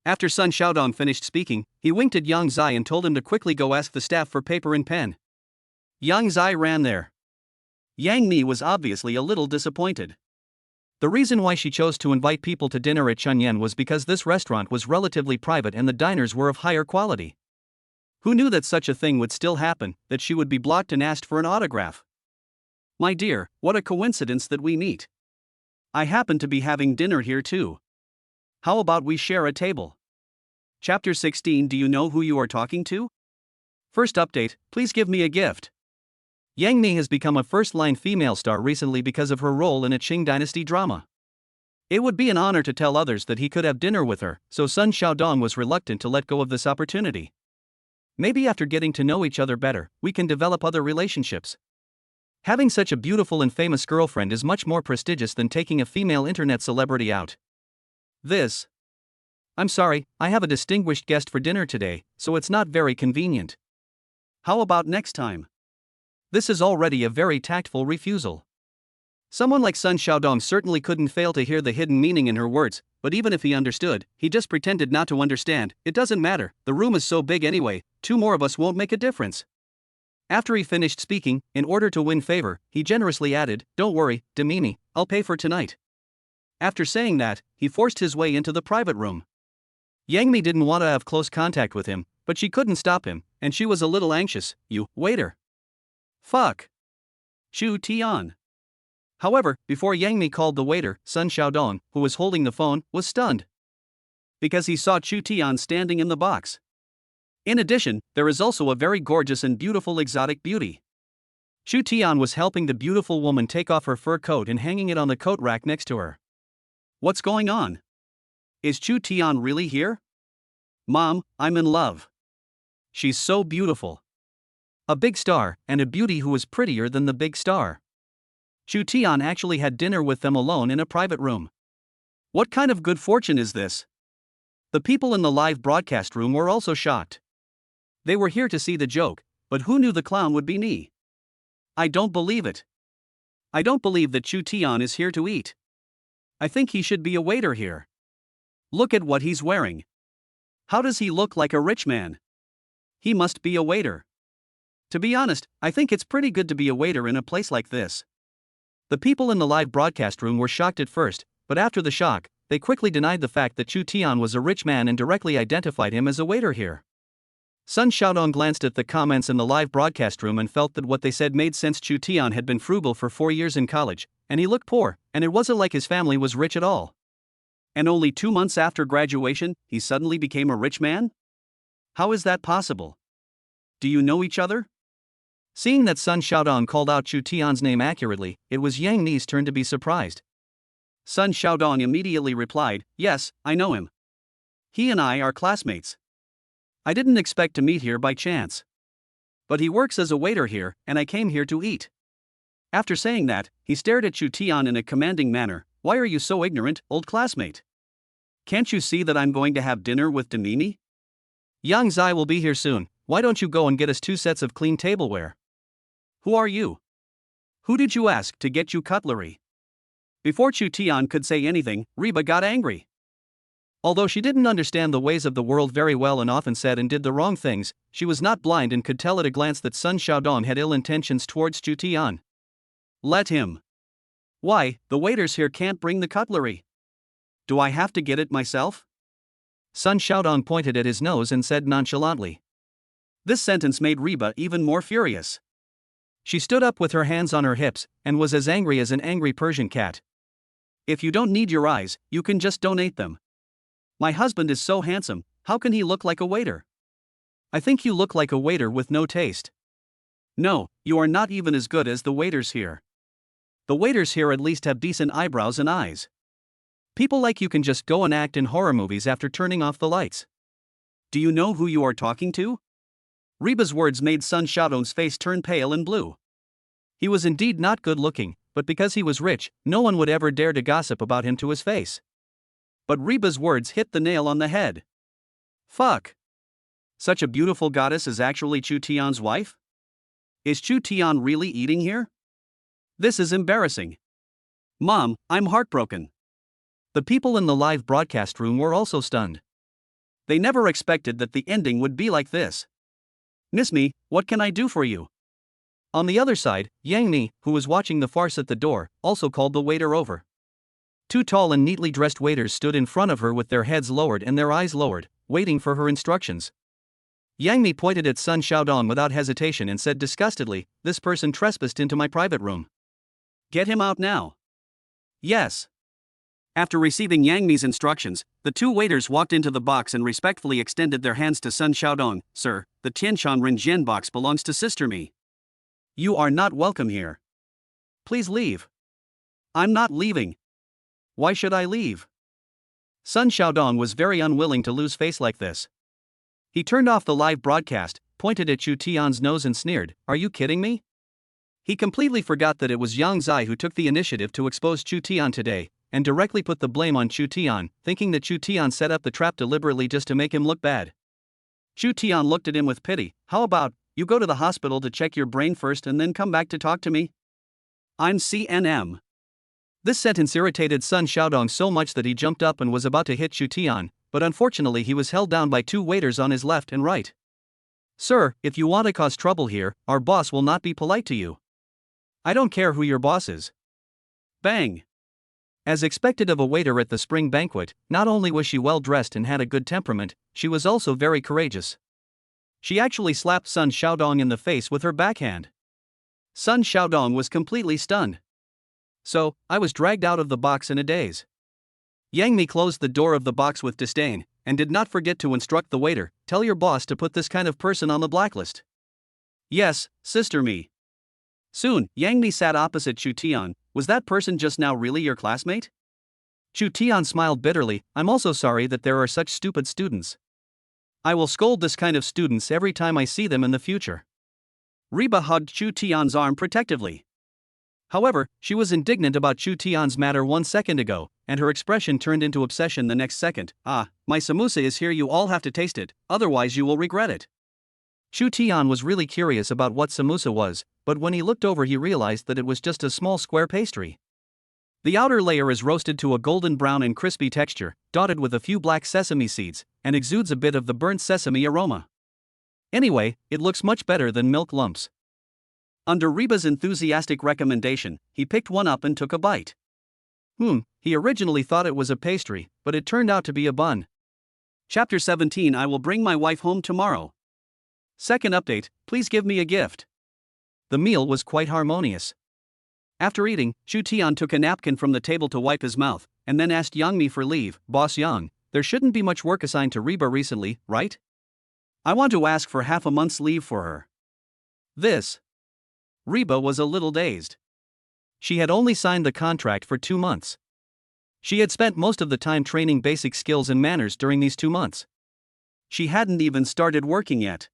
After Sun Xiaodong finished speaking, he winked at Yang Zai and told him to quickly go ask the staff for paper and pen. Yang Zai ran there. Yang Mi was obviously a little disappointed. The reason why she chose to invite people to dinner at Chunyan was because this restaurant was relatively private and the diners were of higher quality. Who knew that such a thing would still happen, that she would be blocked and asked for an autograph? My dear, what a coincidence that we meet. I happen to be having dinner here too. How about we share a table? Chapter 16. Do you know who you are talking to? First update, please give me a gift. Yang Mi has become a first-line female star recently because of her role in a Qing dynasty drama. It would be an honor to tell others that he could have dinner with her, so Sun Xiaodong was reluctant to let go of this opportunity. Maybe after getting to know each other better, we can develop other relationships. Having such a beautiful and famous girlfriend is much more prestigious than taking a female internet celebrity out. I'm sorry, I have a distinguished guest for dinner today, so it's not very convenient. How about next time? This is already a very tactful refusal. Someone like Sun Xiaodong certainly couldn't fail to hear the hidden meaning in her words, but even if he understood, he just pretended not to understand. It doesn't matter, the room is so big anyway, 2 more of us won't make a difference. After he finished speaking, in order to win favor, he generously added, don't worry, Demimi, I'll pay for tonight. After saying that, he forced his way into the private room. Yang Mi didn't want to have close contact with him, but she couldn't stop him, and she was a little anxious. You, waiter. Fuck. Chu Tian. However, before Yang Mi called the waiter, Sun Xiaodong, who was holding the phone, was stunned. Because he saw Chu Tian standing in the box. In addition, there is also a very gorgeous and beautiful exotic beauty. Chu Tian was helping the beautiful woman take off her fur coat and hanging it on the coat rack next to her. What's going on? Is Chu Tian really here? Mom, I'm in love. She's so beautiful. A big star, and a beauty who is prettier than the big star. Chu Tian actually had dinner with them alone in a private room. What kind of good fortune is this? The people in the live broadcast room were also shocked. They were here to see the joke, but who knew the clown would be me? I don't believe it. I don't believe that Chu Tian is here to eat. I think he should be a waiter here. Look at what he's wearing. How does he look like a rich man? He must be a waiter. To be honest, I think it's pretty good to be a waiter in a place like this. The people in the live broadcast room were shocked at first, but after the shock, they quickly denied the fact that Chu Tian was a rich man and directly identified him as a waiter here. Sun Xiaodong glanced at the comments in the live broadcast room and felt that what they said made sense. Chu Tian had been frugal for 4 years in college, and he looked poor, and it wasn't like his family was rich at all. And only 2 months after graduation, he suddenly became a rich man? How is that possible? Do you know each other? Seeing that Sun Xiaodong called out Chu Tian's name accurately, it was Yang Mi's turn to be surprised. Sun Xiaodong immediately replied, yes, I know him. He and I are classmates. I didn't expect to meet here by chance. But he works as a waiter here, and I came here to eat. After saying that, he stared at Chu Tian in a commanding manner. Why are you so ignorant, old classmate? Can't you see that I'm going to have dinner with Demimi? Yang Zai will be here soon. Why don't you go and get us 2 sets of clean tableware? Who are you? Who did you ask to get you cutlery? Before Chu Tian could say anything, Reba got angry. Although she didn't understand the ways of the world very well and often said and did the wrong things, she was not blind and could tell at a glance that Sun Xiaodong had ill intentions towards Chu Tian. Let him. Why, the waiters here can't bring the cutlery. Do I have to get it myself? Sun Xiaodong pointed at his nose and said nonchalantly. This sentence made Reba even more furious. She stood up with her hands on her hips and was as angry as an angry Persian cat. If you don't need your eyes, you can just donate them. My husband is so handsome, how can he look like a waiter? I think you look like a waiter with no taste. No, you are not even as good as the waiters here. The waiters here at least have decent eyebrows and eyes. People like you can just go and act in horror movies after turning off the lights. Do you know who you are talking to? Reba's words made Sun Xiaodong's face turn pale and blue. He was indeed not good looking, but because he was rich, no one would ever dare to gossip about him to his face. But Reba's words hit the nail on the head. Fuck. Such a beautiful goddess is actually Chu Tian's wife? Is Chu Tian really eating here? This is embarrassing. Mom, I'm heartbroken. The people in the live broadcast room were also stunned. They never expected that the ending would be like this. Miss Me, what can I do for you? On the other side, Yang Mi, who was watching the farce at the door, also called the waiter over. Two tall and neatly dressed waiters stood in front of her with their heads lowered and their eyes lowered, waiting for her instructions. Yang Mi pointed at Sun Xiaodong without hesitation and said disgustedly, "This person trespassed into my private room. Get him out now." Yes. After receiving Yang Mi's instructions, the two waiters walked into the box and respectfully extended their hands to Sun Xiaodong. "Sir, the Tianshan Renjian box belongs to Sister Mi. You are not welcome here. Please leave." "I'm not leaving." "Why should I leave?" Sun Xiaodong was very unwilling to lose face like this. He turned off the live broadcast, pointed at Chu Tian's nose and sneered, "Are you kidding me?" He completely forgot that it was Yang Zai who took the initiative to expose Chu Tian today, and directly put the blame on Chu Tian, thinking that Chu Tian set up the trap deliberately just to make him look bad. Chu Tian looked at him with pity. "How about, you go to the hospital to check your brain first and then come back to talk to me? I'm CNM." This sentence irritated Sun Xiaodong so much that he jumped up and was about to hit Chu Tian, but unfortunately he was held down by two waiters on his left and right. "Sir, if you want to cause trouble here, our boss will not be polite to you. I don't care who your boss is." Bang! As expected of a waiter at the spring banquet, not only was she well dressed and had a good temperament, she was also very courageous. She actually slapped Sun Xiaodong in the face with her backhand. Sun Xiaodong was completely stunned. "So, I was dragged out of the box in a daze." Yang Mi closed the door of the box with disdain, and did not forget to instruct the waiter, "Tell your boss to put this kind of person on the blacklist." "Yes, Sister Mi." Soon, Yang Mi sat opposite Chu Tian. "Was that person just now really your classmate?" Chu Tian smiled bitterly. "I'm also sorry that there are such stupid students. I will scold this kind of students every time I see them in the future." Reba hugged Chu Tian's arm protectively. However, she was indignant about Chu Tian's matter 1 second ago, and her expression turned into obsession the next second. "Ah, my samosa is here, you all have to taste it, otherwise you will regret it." Chu Tian was really curious about what samosa was, but when he looked over he realized that it was just a small square pastry. The outer layer is roasted to a golden brown and crispy texture, dotted with a few black sesame seeds, and exudes a bit of the burnt sesame aroma. Anyway, it looks much better than milk lumps. Under Reba's enthusiastic recommendation, he picked one up and took a bite. He originally thought it was a pastry, but it turned out to be a bun. Chapter 17. I will bring my wife home tomorrow. Second update, please give me a gift. The meal was quite harmonious. After eating, Chu Tian took a napkin from the table to wipe his mouth, and then asked Yang Mi for leave. "Boss Yang, there shouldn't be much work assigned to Reba recently, right? I want to ask for half a month's leave for her." This. Reba was a little dazed. She had only signed the contract for 2 months. She had spent most of the time training basic skills and manners during these 2 months. She hadn't even started working yet.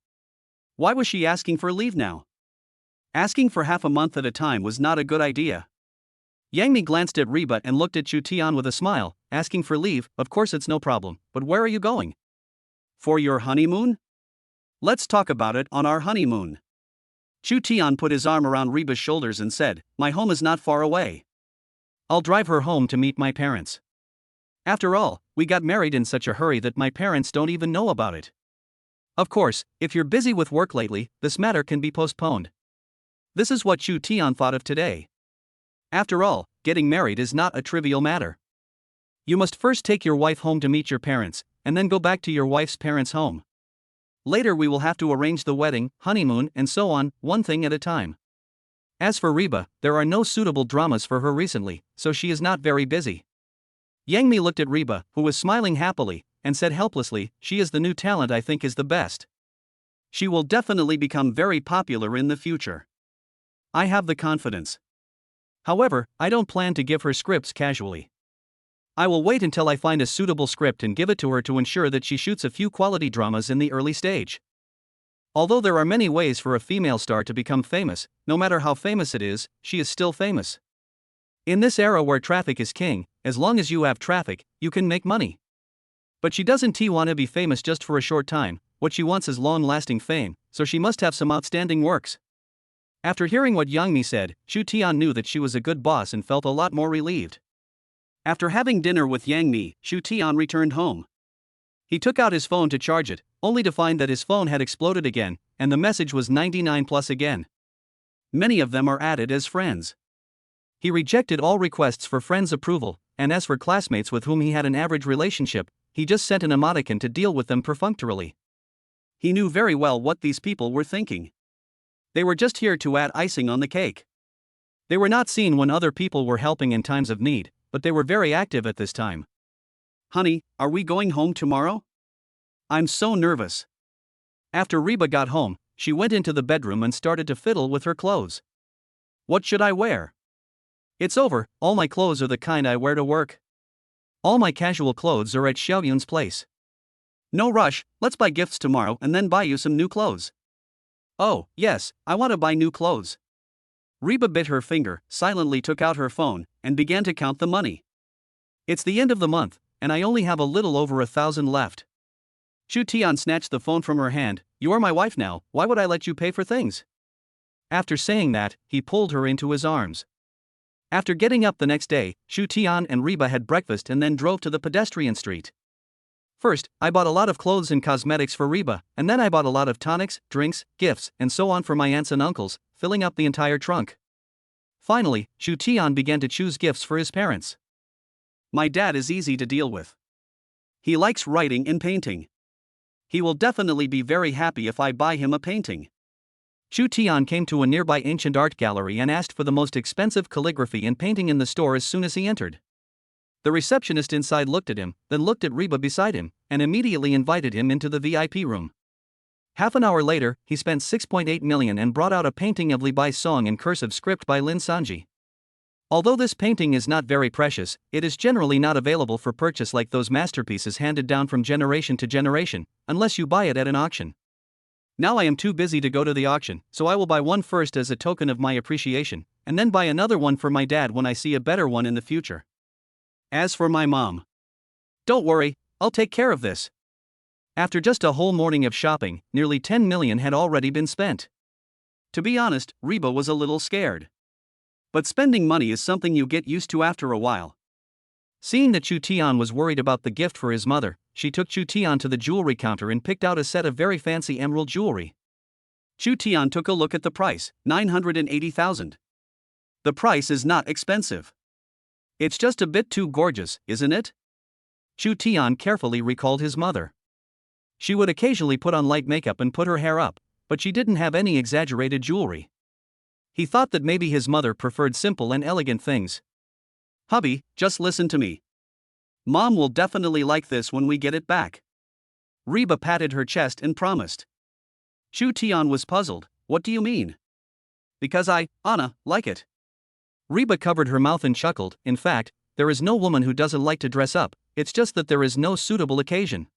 Why was she asking for leave now? Asking for half a month at a time was not a good idea. Yang Mi glanced at Reba and looked at Chu Tian with a smile. "Asking for leave, of course it's no problem, but where are you going? For your honeymoon? Let's talk about it on our honeymoon." Chu Tian put his arm around Reba's shoulders and said, "My home is not far away. I'll drive her home to meet my parents. After all, we got married in such a hurry that my parents don't even know about it. Of course, if you're busy with work lately, this matter can be postponed." This is what Chu Tian thought of today. After all, getting married is not a trivial matter. You must first take your wife home to meet your parents, and then go back to your wife's parents' home. Later we will have to arrange the wedding, honeymoon, and so on, one thing at a time. As for Reba, there are no suitable dramas for her recently, so she is not very busy. Yang Mi looked at Reba, who was smiling happily, and said helplessly, she is the new talent I think is the best. She will definitely become very popular in the future. I have the confidence. However, I don't plan to give her scripts casually. I will wait until I find a suitable script and give it to her to ensure that she shoots a few quality dramas in the early stage. Although there are many ways for a female star to become famous, no matter how famous it is, she is still famous. In this era where traffic is king, as long as you have traffic, you can make money. But she doesn't want to be famous just for a short time, what she wants is long-lasting fame, so she must have some outstanding works. After hearing what Yang Mi said, Shu Tian knew that she was a good boss and felt a lot more relieved. After having dinner with Yang Mi, Shu Tian returned home. He took out his phone to charge it, only to find that his phone had exploded again, and the message was 99 plus again. Many of them are added as friends. He rejected all requests for friends' approval, and as for classmates with whom he had an average relationship, he just sent an emoticon to deal with them perfunctorily. He knew very well what these people were thinking. They were just here to add icing on the cake. They were not seen when other people were helping in times of need, but they were very active at this time. Honey, are we going home tomorrow? I'm so nervous. After Reba got home, she went into the bedroom and started to fiddle with her clothes. What should I wear? It's over, all my clothes are the kind I wear to work. All my casual clothes are at Xiaoyun's place. No rush, let's buy gifts tomorrow and then buy you some new clothes. Oh, yes, I want to buy new clothes. Reba bit her finger, silently took out her phone, and began to count the money. It's the end of the month, and I only have a little over 1,000 left. Shu Tian snatched the phone from her hand. You are my wife now, why would I let you pay for things? After saying that, he pulled her into his arms. After getting up the next day, Shu Tian and Reba had breakfast and then drove to the pedestrian street. First, I bought a lot of clothes and cosmetics for Reba, and then I bought a lot of tonics, drinks, gifts, and so on for my aunts and uncles, filling up the entire trunk. Finally, Shu Tian began to choose gifts for his parents. My dad is easy to deal with. He likes writing and painting. He will definitely be very happy if I buy him a painting. Shu Tian came to a nearby ancient art gallery and asked for the most expensive calligraphy and painting in the store as soon as he entered. The receptionist inside looked at him, then looked at Reba beside him, and immediately invited him into the VIP room. Half an hour later, he spent 6.8 million and brought out a painting of Li Bai's song in cursive script by Lin Sanji. Although this painting is not very precious, it is generally not available for purchase like those masterpieces handed down from generation to generation, unless you buy it at an auction. Now I am too busy to go to the auction, so I will buy one first as a token of my appreciation, and then buy another one for my dad when I see a better one in the future. As for my mom, don't worry, I'll take care of this. After just a whole morning of shopping, nearly 10 million had already been spent. To be honest, Reba was a little scared. But spending money is something you get used to after a while. Seeing that Shu Tian was worried about the gift for his mother, she took Shu Tian to the jewelry counter and picked out a set of very fancy emerald jewelry. Shu Tian took a look at the price, 980,000. The price is not expensive. It's just a bit too gorgeous, isn't it? Shu Tian carefully recalled his mother. She would occasionally put on light makeup and put her hair up, but she didn't have any exaggerated jewelry. He thought that maybe his mother preferred simple and elegant things. Hubby, just listen to me. Mom will definitely like this when we get it back. Reba patted her chest and promised. Shu Tian was puzzled. What do you mean? Because Anna, like it. Reba covered her mouth and chuckled. In fact, there is no woman who doesn't like to dress up, it's just that there is no suitable occasion.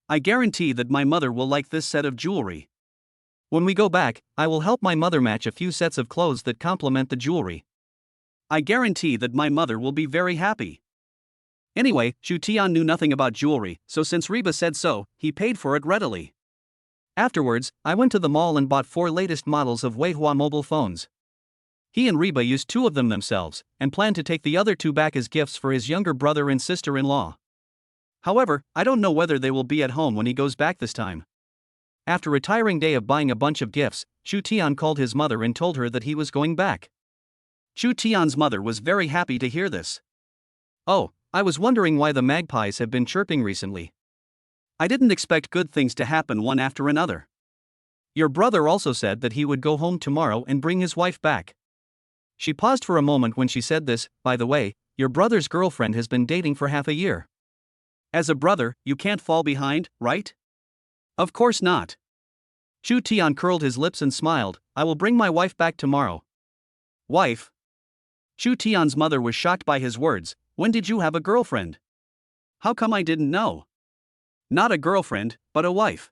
I guarantee that my mother will like this set of jewelry. When we go back, I will help my mother match a few sets of clothes that complement the jewelry. I guarantee that my mother will be very happy. Anyway, Shu Tian knew nothing about jewelry, so since Reba said so, he paid for it readily. Afterwards, I went to the mall and bought 4 latest models of Weihua mobile phones. He and Reba used 2 of them themselves, and planned to take the other 2 back as gifts for his younger brother and sister-in-law. However, I don't know whether they will be at home when he goes back this time. After a tiring day of buying a bunch of gifts, Shu Tian called his mother and told her that he was going back. Shu Tian's mother was very happy to hear this. Oh, I was wondering why the magpies have been chirping recently. I didn't expect good things to happen one after another. Your brother also said that he would go home tomorrow and bring his wife back. She paused for a moment when she said this. By the way, your brother's girlfriend has been dating for half a year. As a brother, you can't fall behind, right? Of course not. Chu Tian curled his lips and smiled. I will bring my wife back tomorrow. Wife? Chu Tian's mother was shocked by his words. When did you have a girlfriend? How come I didn't know? Not a girlfriend, but a wife.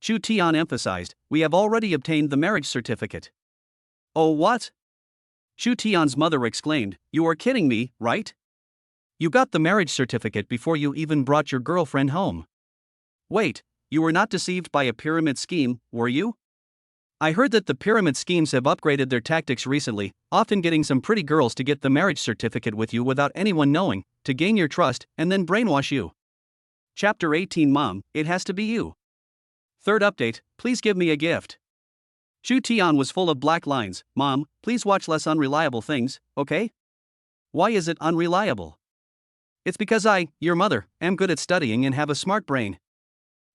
Chu Tian emphasized, we have already obtained the marriage certificate. Oh what? Chu Tian's mother exclaimed, you are kidding me, right? You got the marriage certificate before you even brought your girlfriend home. Wait, you were not deceived by a pyramid scheme, were you? I heard that the pyramid schemes have upgraded their tactics recently, often getting some pretty girls to get the marriage certificate with you without anyone knowing, to gain your trust, and then brainwash you. Chapter 18 Mom, it has to be you. Third update, please give me a gift. Chu Tian was full of black lines. Mom, please watch less unreliable things, okay? Why is it unreliable? It's because I, your mother, am good at studying and have a smart brain.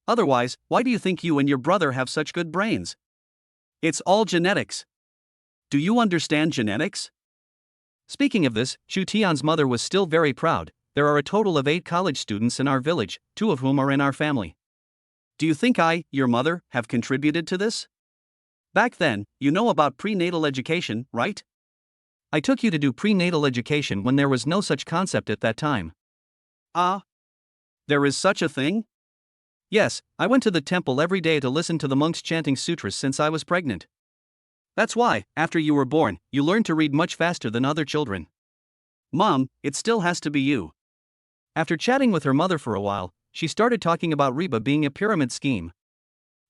Otherwise, why do you think you and your brother have such good brains? It's all genetics. Do you understand genetics? Speaking of this, Chu Tian's mother was still very proud. There are a total of 8 college students in our village, 2 of whom are in our family. Do you think I, your mother, have contributed to this? Back then, you know about prenatal education, right? I took you to do prenatal education when there was no such concept at that time. Ah? There is such a thing? Yes, I went to the temple every day to listen to the monks chanting sutras since I was pregnant. That's why, after you were born, you learned to read much faster than other children. Mom, it still has to be you. After chatting with her mother for a while, she started talking about Reba being a pyramid scheme.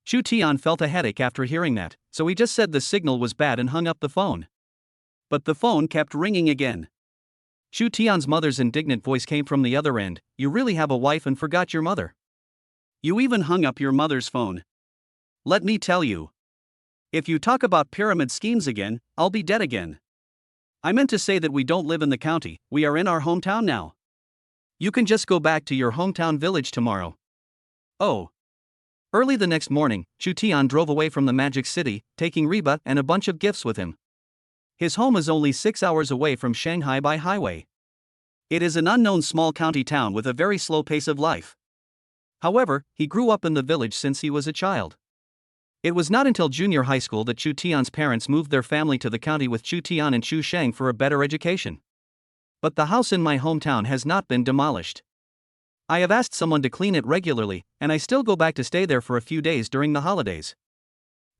Chu Tian felt a headache after hearing that, so he just said the signal was bad and hung up the phone. But the phone kept ringing again. Chu Tian's mother's indignant voice came from the other end. You really have a wife and forgot your mother. You even hung up your mother's phone. Let me tell you. If you talk about pyramid schemes again, I'll be dead again. I meant to say that we don't live in the county, we are in our hometown now. You can just go back to your hometown village tomorrow. Oh. Early the next morning, Chu Tian drove away from the magic city, taking Reba and a bunch of gifts with him. His home is only 6 hours away from Shanghai by highway. It is an unknown small county town with a very slow pace of life. However, he grew up in the village since he was a child. It was not until junior high school that Chu Tian's parents moved their family to the county with Chu Tian and Chu Sheng for a better education. But the house in my hometown has not been demolished. I have asked someone to clean it regularly, and I still go back to stay there for a few days during the holidays.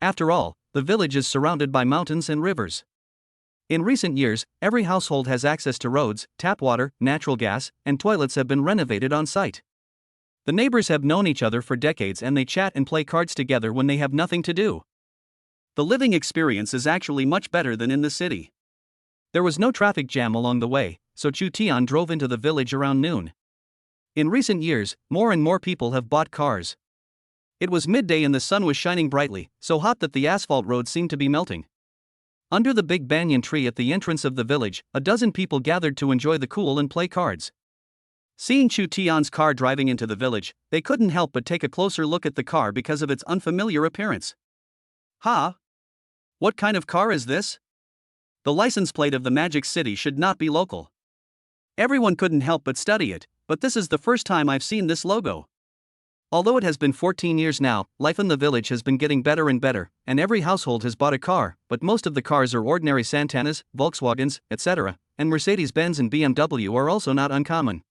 After all, the village is surrounded by mountains and rivers. In recent years, every household has access to roads, tap water, natural gas, and toilets have been renovated on site. The neighbors have known each other for decades and they chat and play cards together when they have nothing to do. The living experience is actually much better than in the city. There was no traffic jam along the way, so Chu Tian drove into the village around noon. In recent years, more and more people have bought cars. It was midday and the sun was shining brightly, so hot that the asphalt road seemed to be melting. Under the big banyan tree at the entrance of the village, a dozen people gathered to enjoy the cool and play cards. Seeing Chu Tian's car driving into the village, they couldn't help but take a closer look at the car because of its unfamiliar appearance. Ha! What kind of car is this? The license plate of the Magic City should not be local. Everyone couldn't help but study it, but this is the first time I've seen this logo. Although it has been 14 years now, life in the village has been getting better and better, and every household has bought a car, but most of the cars are ordinary Santanas, Volkswagens, etc., and Mercedes-Benz and BMW are also not uncommon.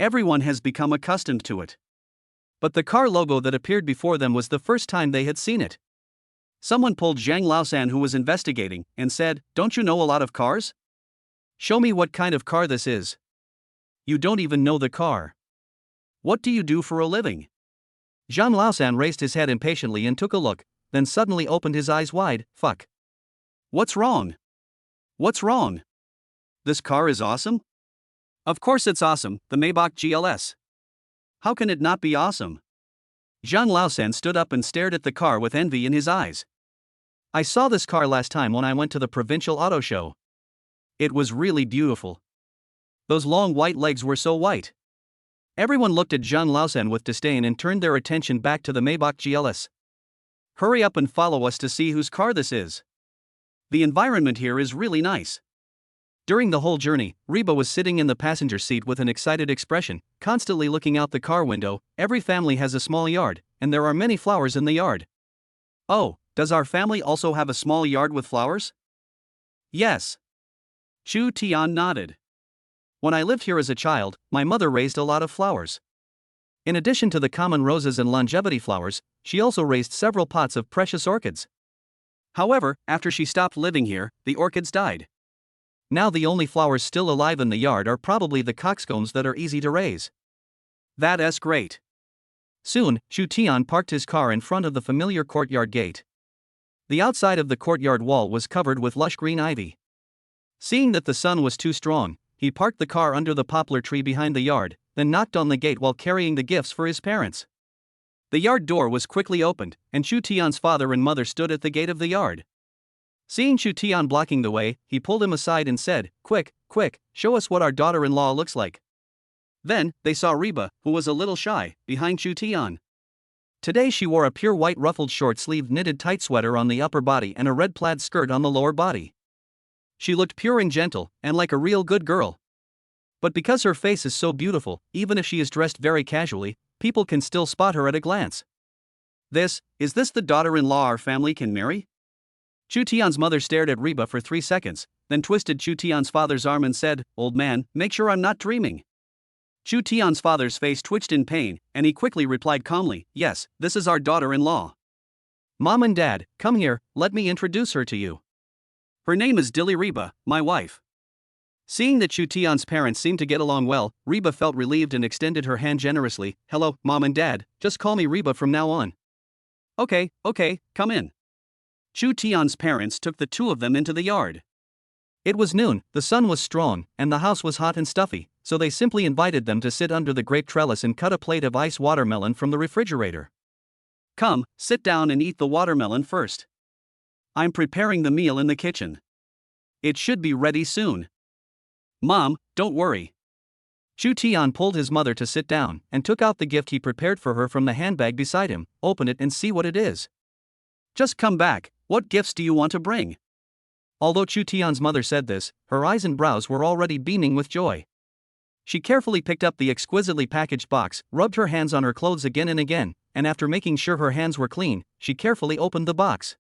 Everyone has become accustomed to it. But the car logo that appeared before them was the first time they had seen it. Someone pulled Zhang Laosan, who was investigating, and said, "Don't you know a lot of cars? Show me what kind of car this is." You don't even know the car. What do you do for a living? Zhang Laosan raised his head impatiently and took a look, then suddenly opened his eyes wide. Fuck. What's wrong? What's wrong? This car is awesome? Of course it's awesome, the Maybach GLS. How can it not be awesome? Zhang Laosan stood up and stared at the car with envy in his eyes. I saw this car last time when I went to the provincial auto show. It was really beautiful. Those long white legs were so white. Everyone looked at Jean Lausanne with disdain and turned their attention back to the Maybach GLS. Hurry up and follow us to see whose car this is. The environment here is really nice. During the whole journey, Reba was sitting in the passenger seat with an excited expression, constantly looking out the car window. Every family has a small yard, and there are many flowers in the yard. Oh, does our family also have a small yard with flowers? Yes. Chu Tian nodded. When I lived here as a child, my mother raised a lot of flowers. In addition to the common roses and longevity flowers, she also raised several pots of precious orchids. However, after she stopped living here, the orchids died. Now the only flowers still alive in the yard are probably the coxcombs that are easy to raise. That's great. Soon, Chu Tian parked his car in front of the familiar courtyard gate. The outside of the courtyard wall was covered with lush green ivy. Seeing that the sun was too strong, he parked the car under the poplar tree behind the yard, then knocked on the gate while carrying the gifts for his parents. The yard door was quickly opened, and Chu Tian's father and mother stood at the gate of the yard. Seeing Chu Tian blocking the way, he pulled him aside and said, "Quick, quick, show us what our daughter-in-law looks like." Then, they saw Reba, who was a little shy, behind Chu Tian. Today she wore a pure white ruffled short-sleeved knitted tight sweater on the upper body and a red plaid skirt on the lower body. She looked pure and gentle, and like a real good girl. But because her face is so beautiful, even if she is dressed very casually, people can still spot her at a glance. Is this the daughter-in-law our family can marry? Chu Tian's mother stared at Reba for 3 seconds, then twisted Chu Tian's father's arm and said, "Old man, make sure I'm not dreaming." Chu Tian's father's face twitched in pain, and he quickly replied calmly, "Yes, this is our daughter-in-law. Mom and Dad, come here, let me introduce her to you. Her name is Dilly Reba, my wife." Seeing that Chu Tian's parents seemed to get along well, Reba felt relieved and extended her hand generously. "Hello, Mom and Dad, just call me Reba from now on." Okay, come in." Chu Tian's parents took the two of them into the yard. It was noon, the sun was strong, and the house was hot and stuffy, so they simply invited them to sit under the grape trellis and cut a plate of ice watermelon from the refrigerator. "Come, sit down and eat the watermelon first. I'm preparing the meal in the kitchen. It should be ready soon." "Mom, don't worry." Chu Tian pulled his mother to sit down and took out the gift he prepared for her from the handbag beside him. "Open it and see what it is. Just come back, what gifts do you want to bring?" Although Chu Tian's mother said this, her eyes and brows were already beaming with joy. She carefully picked up the exquisitely packaged box, rubbed her hands on her clothes again and again, and after making sure her hands were clean, she carefully opened the box.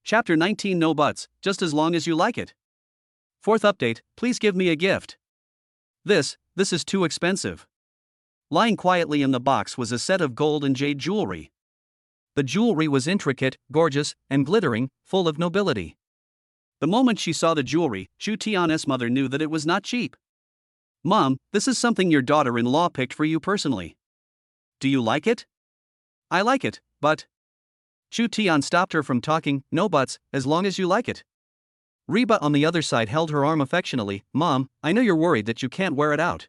Chapter 19 No buts, just as long as you like it. Fourth update, please give me a gift. This is too expensive. Lying quietly in the box was a set of gold and jade jewelry. The jewelry was intricate, gorgeous, and glittering, full of nobility. The moment she saw the jewelry, Chu Tian's mother knew that it was not cheap. "Mom, this is something your daughter-in-law picked for you personally. Do you like it?" "I like it, but..." Chu Tian stopped her from talking. "No buts, as long as you like it." Reba on the other side held her arm affectionately. "Mom, I know you're worried that you can't wear it out.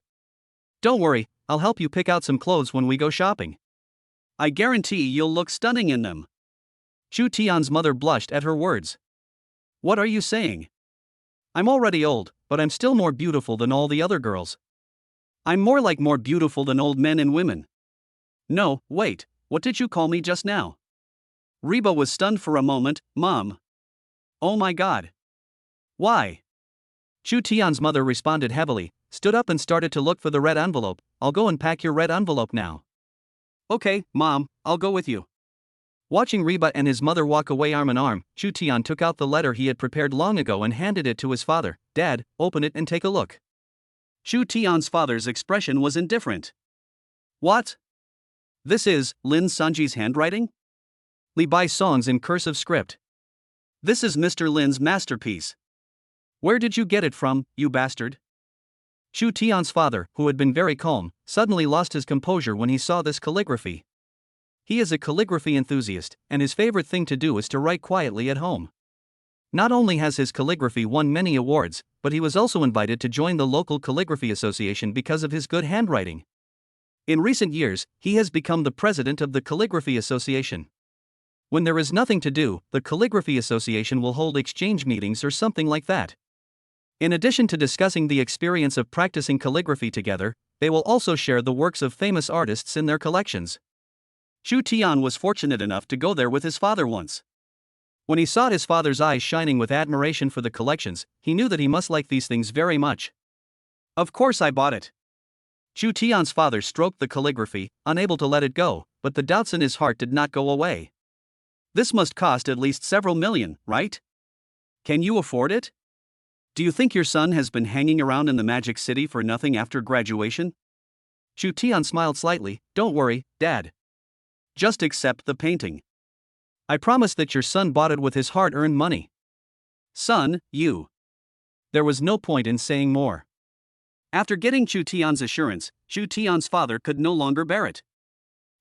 Don't worry, I'll help you pick out some clothes when we go shopping. I guarantee you'll look stunning in them." Chu Tian's mother blushed at her words. "What are you saying? I'm already old, but I'm still more beautiful than all the other girls. I'm more beautiful than old men and women." "No, wait, what did you call me just now?" Reba was stunned for a moment. "Mom. Oh my God. Why?" Chu Tian's mother responded heavily, stood up and started to look for the red envelope. "I'll go and pack your red envelope now." "Okay, Mom, I'll go with you." Watching Reba and his mother walk away arm in arm, Chu Tian took out the letter he had prepared long ago and handed it to his father. "Dad, open it and take a look." Chu Tian's father's expression was indifferent. "What? This is Lin Sanji's handwriting? Li Bai songs in cursive script. This is Mr. Lin's masterpiece. Where did you get it from, you bastard?" Chu Tian's father, who had been very calm, suddenly lost his composure when he saw this calligraphy. He is a calligraphy enthusiast, and his favorite thing to do is to write quietly at home. Not only has his calligraphy won many awards, but he was also invited to join the local calligraphy association because of his good handwriting. In recent years, he has become the president of the calligraphy association. When there is nothing to do, the calligraphy association will hold exchange meetings or something like that. In addition to discussing the experience of practicing calligraphy together, they will also share the works of famous artists in their collections. Chu Tian was fortunate enough to go there with his father once. When he saw his father's eyes shining with admiration for the collections, he knew that he must like these things very much. Of course I bought it. Chu Tian's father stroked the calligraphy, unable to let it go, but the doubts in his heart did not go away. This must cost at least several million, right? Can you afford it? Do you think your son has been hanging around in the Magic City for nothing after graduation? Chu Tian smiled slightly. Don't worry, Dad. Just accept the painting. I promise that your son bought it with his hard-earned money. Son, you. There was no point in saying more. After getting Chu Tian's assurance, Chu Tian's father could no longer bear it.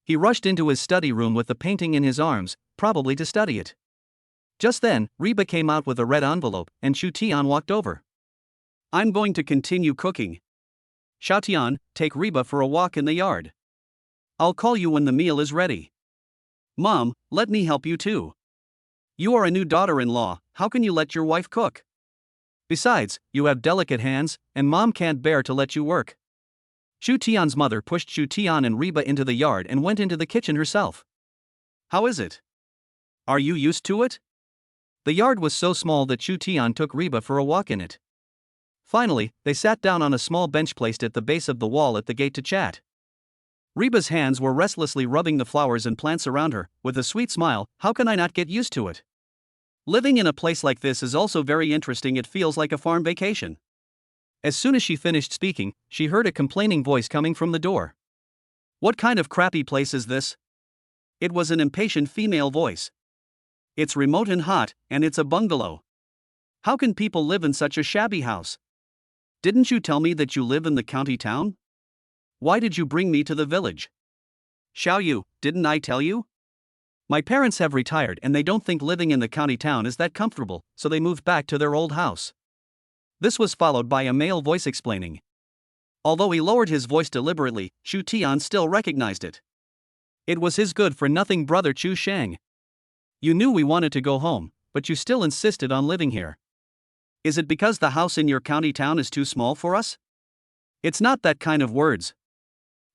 He rushed into his study room with the painting in his arms, probably to study it. Just then, Reba came out with a red envelope, and Chu Tian walked over. I'm going to continue cooking. Xiao Tian, take Reba for a walk in the yard. I'll call you when the meal is ready. Mom, let me help you too. You are a new daughter-in-law, how can you let your wife cook? Besides, you have delicate hands, and Mom can't bear to let you work. Chu Tian's mother pushed Chu Tian and Reba into the yard and went into the kitchen herself. How is it? Are you used to it? The yard was so small that Chu Tian took Reba for a walk in it. Finally, they sat down on a small bench placed at the base of the wall at the gate to chat. Reba's hands were restlessly rubbing the flowers and plants around her, with a sweet smile. How can I not get used to it? Living in a place like this is also very interesting. It feels like a farm vacation. As soon as she finished speaking, she heard a complaining voice coming from the door. What kind of crappy place is this? It was an impatient female voice. It's remote and hot, and it's a bungalow. How can people live in such a shabby house? Didn't you tell me that you live in the county town? Why did you bring me to the village? Xiao Yu, didn't I tell you? My parents have retired and they don't think living in the county town is that comfortable, so they moved back to their old house. This was followed by a male voice explaining. Although he lowered his voice deliberately, Chu Tian still recognized it. It was his good-for-nothing brother Chu Shang. You knew we wanted to go home, but you still insisted on living here. Is it because the house in your county town is too small for us? It's not that kind of words.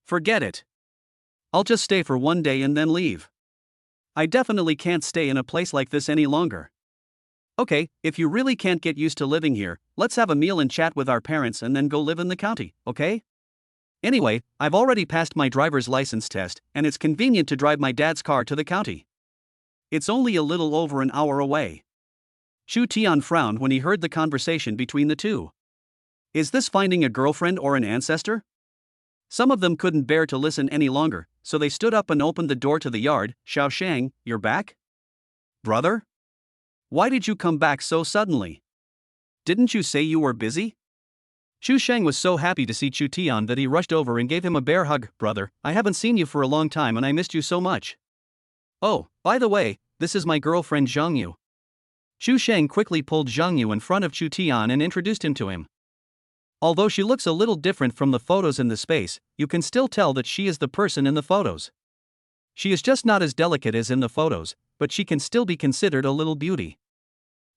Forget it. I'll just stay for one day and then leave. I definitely can't stay in a place like this any longer. Okay, if you really can't get used to living here, let's have a meal and chat with our parents and then go live in the county, okay? Anyway, I've already passed my driver's license test, and it's convenient to drive my dad's car to the county. It's only a little over an hour away. Chu Tian frowned when he heard the conversation between the two. Is this finding a girlfriend or an ancestor? Some of them couldn't bear to listen any longer, so they stood up and opened the door to the yard. Xiao Shang, you're back? Brother? Why did you come back so suddenly? Didn't you say you were busy? Chu Shang was so happy to see Chu Tian that he rushed over and gave him a bear hug. Brother, I haven't seen you for a long time and I missed you so much. Oh, by the way, this is my girlfriend Zhang Yu. Chu Shang quickly pulled Zhang Yu in front of Chu Tian and introduced him to him. Although she looks a little different from the photos in the space, you can still tell that she is the person in the photos. She is just not as delicate as in the photos, but she can still be considered a little beauty.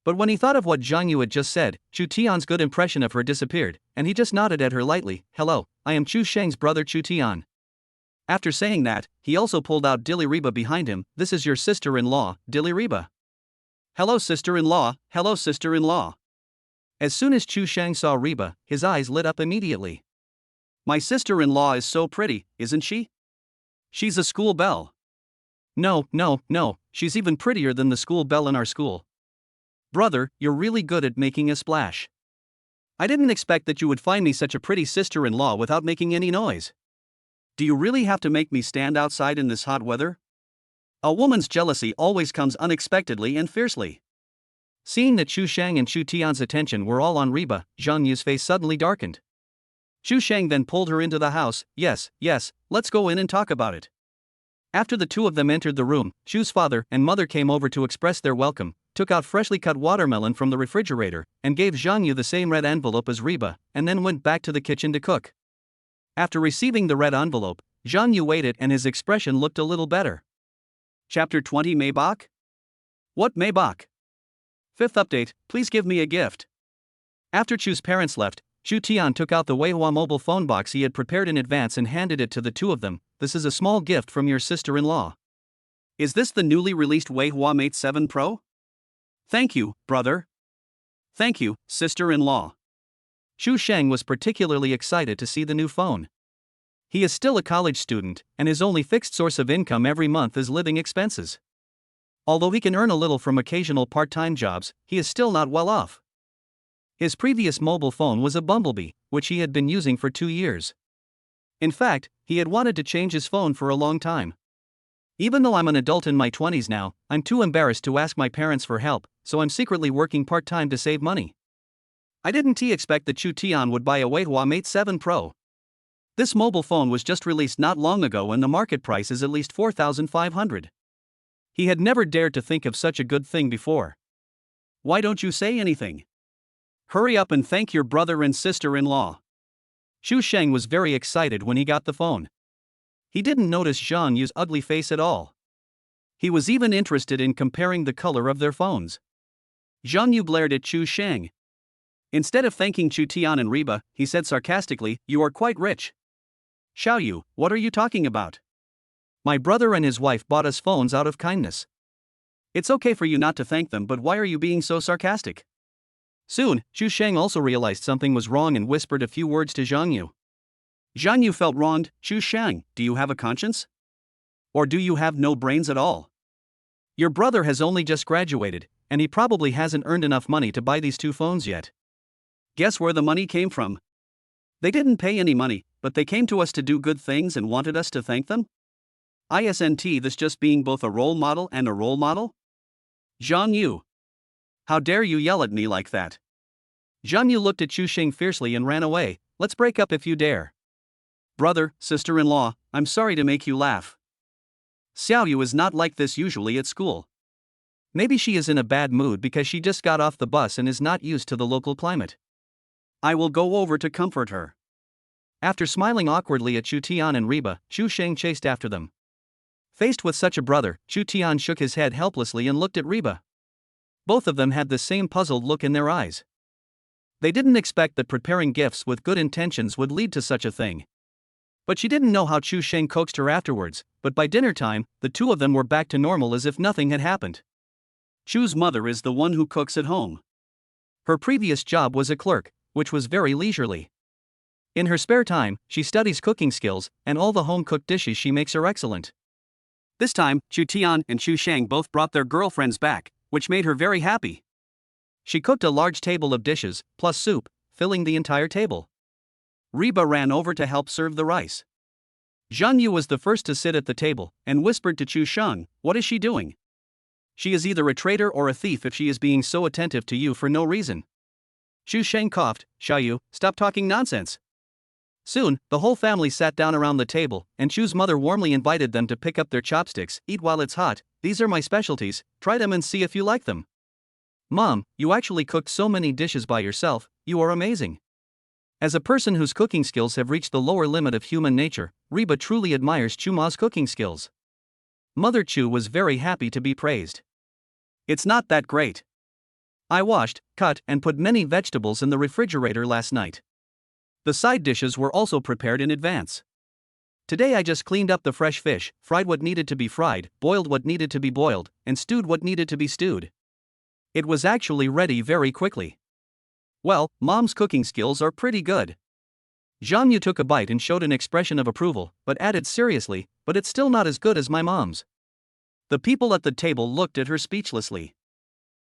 But when he thought of what Zhang Yu had just said, Chu Tian's good impression of her disappeared, and he just nodded at her lightly. Hello, I am Chu Shang's brother Chu Tian. After saying that, he also pulled out Dilly Reba behind him. This is your sister-in-law, Dilly Reba. Hello sister-in-law, hello sister-in-law. As soon as Chu Shang saw Reba, his eyes lit up immediately. My sister-in-law is so pretty, isn't she? She's a school belle. No, she's even prettier than the school belle in our school. Brother, you're really good at making a splash. I didn't expect that you would find me such a pretty sister-in-law without making any noise. Do you really have to make me stand outside in this hot weather? A woman's jealousy always comes unexpectedly and fiercely. Seeing that Chu Shang and Chu Tian's attention were all on Reba, Zhang Yu's face suddenly darkened. Chu Shang then pulled her into the house. Yes, let's go in and talk about it. After the two of them entered the room, Chu's father and mother came over to express their welcome, took out freshly cut watermelon from the refrigerator, and gave Zhang Yu the same red envelope as Reba, and then went back to the kitchen to cook. After receiving the red envelope, Zhang Yu ate it and his expression looked a little better. Chapter 20 Maybach? What Maybach? Fifth update, please give me a gift. After Chu's parents left, Shu Tian took out the Weihua mobile phone box he had prepared in advance and handed it to the two of them. This is a small gift from your sister-in-law. Is this the newly released Weihua Mate 7 Pro? Thank you, brother. Thank you, sister-in-law. Shu Sheng was particularly excited to see the new phone. He is still a college student, and his only fixed source of income every month is living expenses. Although he can earn a little from occasional part-time jobs, he is still not well off. His previous mobile phone was a Bumblebee, which he had been using for 2 years. In fact, he had wanted to change his phone for a long time. Even though I'm an adult in my 20s now, I'm too embarrassed to ask my parents for help, so I'm secretly working part-time to save money. I didn't expect that Shu Tian would buy a Weihua Mate 7 Pro. This mobile phone was just released not long ago and the market price is at least 4,500. He had never dared to think of such a good thing before. Why don't you say anything? Hurry up and thank your brother and sister-in-law. Shu Sheng was very excited when he got the phone. He didn't notice Zhang Yu's ugly face at all. He was even interested in comparing the color of their phones. Zhang Yu glared at Shu Sheng. Instead of thanking Shu Tian and Reba, he said sarcastically, "You are quite rich." "Xiao Yu, what are you talking about? My brother and his wife bought us phones out of kindness. It's okay for you not to thank them, but why are you being so sarcastic?" Soon, Shu Sheng also realized something was wrong and whispered a few words to Zhang Yu. Zhang Yu felt wronged. "Shu Sheng, do you have a conscience? Or do you have no brains at all? Your brother has only just graduated, and he probably hasn't earned enough money to buy these two phones yet. Guess where the money came from? They didn't pay any money, but they came to us to do good things and wanted us to thank them? Isn't this just being both a role model and a role model? Zhang Yu. How dare you yell at me like that?" Zhang Yu looked at Shu Sheng fiercely and ran away. "Let's break up if you dare." "Brother, sister-in-law, I'm sorry to make you laugh. Xiao Yu is not like this usually at school. Maybe she is in a bad mood because she just got off the bus and is not used to the local climate. I will go over to comfort her." After smiling awkwardly at Shu Tian and Reba, Shu Sheng chased after them. Faced with such a brother, Shu Tian shook his head helplessly and looked at Reba. Both of them had the same puzzled look in their eyes. They didn't expect that preparing gifts with good intentions would lead to such a thing. But she didn't know how Shu Sheng coaxed her afterwards, but by dinner time, the two of them were back to normal as if nothing had happened. Chu's mother is the one who cooks at home. Her previous job was a clerk, which was very leisurely. In her spare time, she studies cooking skills, and all the home-cooked dishes she makes are excellent. This time, Shu Tian and Shu Sheng both brought their girlfriends back, which made her very happy. She cooked a large table of dishes, plus soup, filling the entire table. Reba ran over to help serve the rice. Zhang Yu was the first to sit at the table, and whispered to Shu Sheng, "What is she doing? She is either a traitor or a thief if she is being so attentive to you for no reason." Shu Sheng coughed. "Xiao Yu, stop talking nonsense." Soon, the whole family sat down around the table, and Chu's mother warmly invited them to pick up their chopsticks. "Eat while it's hot, these are my specialties, try them and see if you like them." "Mom, you actually cooked so many dishes by yourself, you are amazing." As a person whose cooking skills have reached the lower limit of human nature, Reba truly admires Chu Ma's cooking skills. Mother Chu was very happy to be praised. "It's not that great. I washed, cut, and put many vegetables in the refrigerator last night. The side dishes were also prepared in advance. Today I just cleaned up the fresh fish, fried what needed to be fried, boiled what needed to be boiled, and stewed what needed to be stewed. It was actually ready very quickly." "Well, Mom's cooking skills are pretty good." Zhang Yu took a bite and showed an expression of approval, but added seriously, "But it's still not as good as my mom's." The people at the table looked at her speechlessly.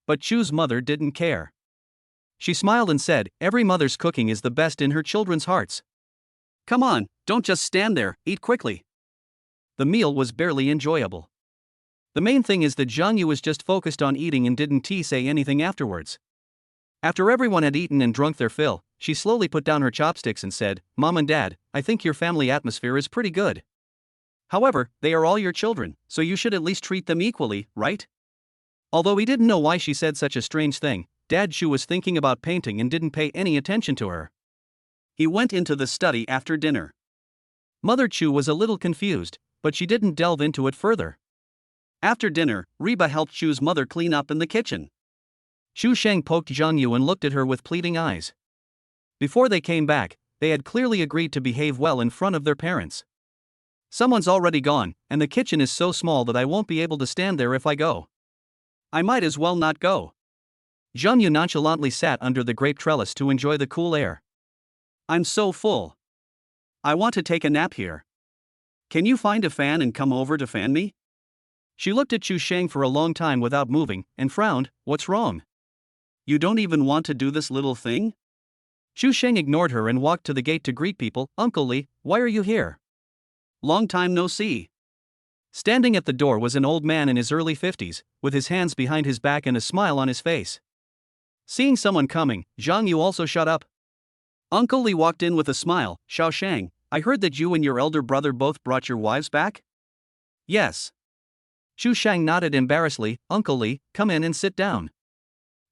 But Chu's mother didn't care. She smiled and said, "Every mother's cooking is the best in her children's hearts. Come on, don't just stand there, eat quickly." The meal was barely enjoyable. The main thing is that Zhang Yu was just focused on eating and didn't say anything afterwards. After everyone had eaten and drunk their fill, she slowly put down her chopsticks and said, "Mom and Dad, I think your family atmosphere is pretty good. However, they are all your children, so you should at least treat them equally, right?" Although he didn't know why she said such a strange thing, Dad Chu was thinking about painting and didn't pay any attention to her. He went into the study after dinner. Mother Chu was a little confused, but she didn't delve into it further. After dinner, Reba helped Chu's mother clean up in the kitchen. Shu Sheng poked Zhang Yu and looked at her with pleading eyes. Before they came back, they had clearly agreed to behave well in front of their parents. Someone's already gone, and the kitchen is so small that I won't be able to stand there if I go. I might as well not go. Zhang Yu nonchalantly sat under the grape trellis to enjoy the cool air. I'm so full. I want to take a nap here. Can you find a fan and come over to fan me? She looked at Chu Sheng for a long time without moving, and frowned. What's wrong? You don't even want to do this little thing? Chu Sheng ignored her and walked to the gate to greet people. Uncle Li, why are you here? Long time no see. Standing at the door was an old man in his early 50s, with his hands behind his back and a smile on his face. Seeing someone coming, Zhang Yu also shut up. Uncle Li walked in with a smile. Xiao Shang, I heard that you and your elder brother both brought your wives back? Yes. Chu Shang nodded embarrassedly. Uncle Li, come in and sit down.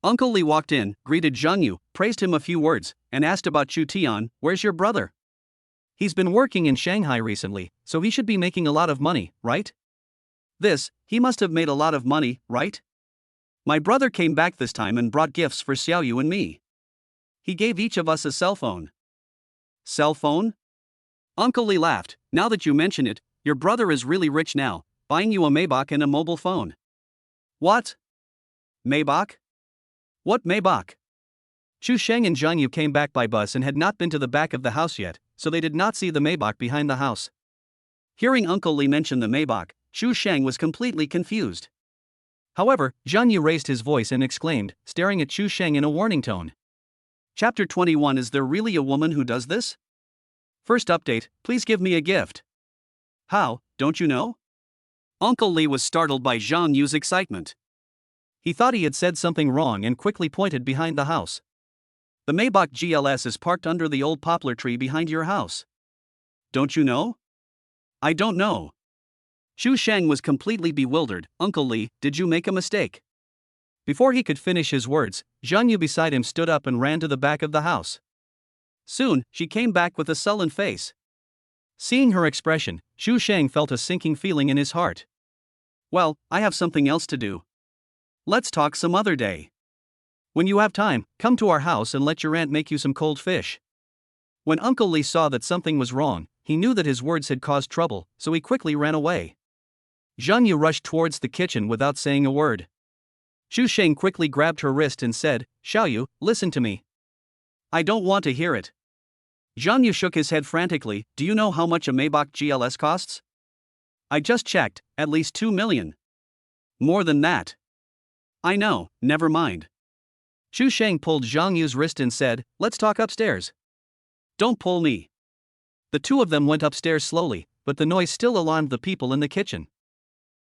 Uncle Li walked in, greeted Zhang Yu, praised him a few words, and asked about Chu Tian. Where's your brother? He's been working in Shanghai recently, so he should be making a lot of money, right? He must have made a lot of money, right? My brother came back this time and brought gifts for Xiao Yu and me. He gave each of us a cell phone. Cell phone? Uncle Li laughed. Now that you mention it, your brother is really rich now, buying you a Maybach and a mobile phone. What? Maybach? What Maybach? Chu Sheng and Zhang Yu came back by bus and had not been to the back of the house yet, so they did not see the Maybach behind the house. Hearing Uncle Li mention the Maybach, Chu Sheng was completely confused. However, Zhang Yu raised his voice and exclaimed, staring at Chu Sheng in a warning tone. Chapter 21. Is there really a woman who does this? First update, please give me a gift. How, don't you know? Uncle Li was startled by Zhang Yu's excitement. He thought he had said something wrong and quickly pointed behind the house. The Maybach GLS is parked under the old poplar tree behind your house. Don't you know? I don't know. Chu Sheng was completely bewildered. Uncle Li, did you make a mistake? Before he could finish his words, Zhang Yu beside him stood up and ran to the back of the house. Soon, she came back with a sullen face. Seeing her expression, Chu Sheng felt a sinking feeling in his heart. Well, I have something else to do. Let's talk some other day. When you have time, come to our house and let your aunt make you some cold fish. When Uncle Li saw that something was wrong, he knew that his words had caused trouble, so he quickly ran away. Zhang Yu rushed towards the kitchen without saying a word. Chu Sheng quickly grabbed her wrist and said, Xiao Yu, listen to me. I don't want to hear it. Zhang Yu shook his head frantically. Do you know how much a Maybach GLS costs? I just checked, at least 2 million. More than that. I know, never mind. Chu Sheng pulled Zhang Yu's wrist and said, let's talk upstairs. Don't pull me. The two of them went upstairs slowly, but the noise still alarmed the people in the kitchen.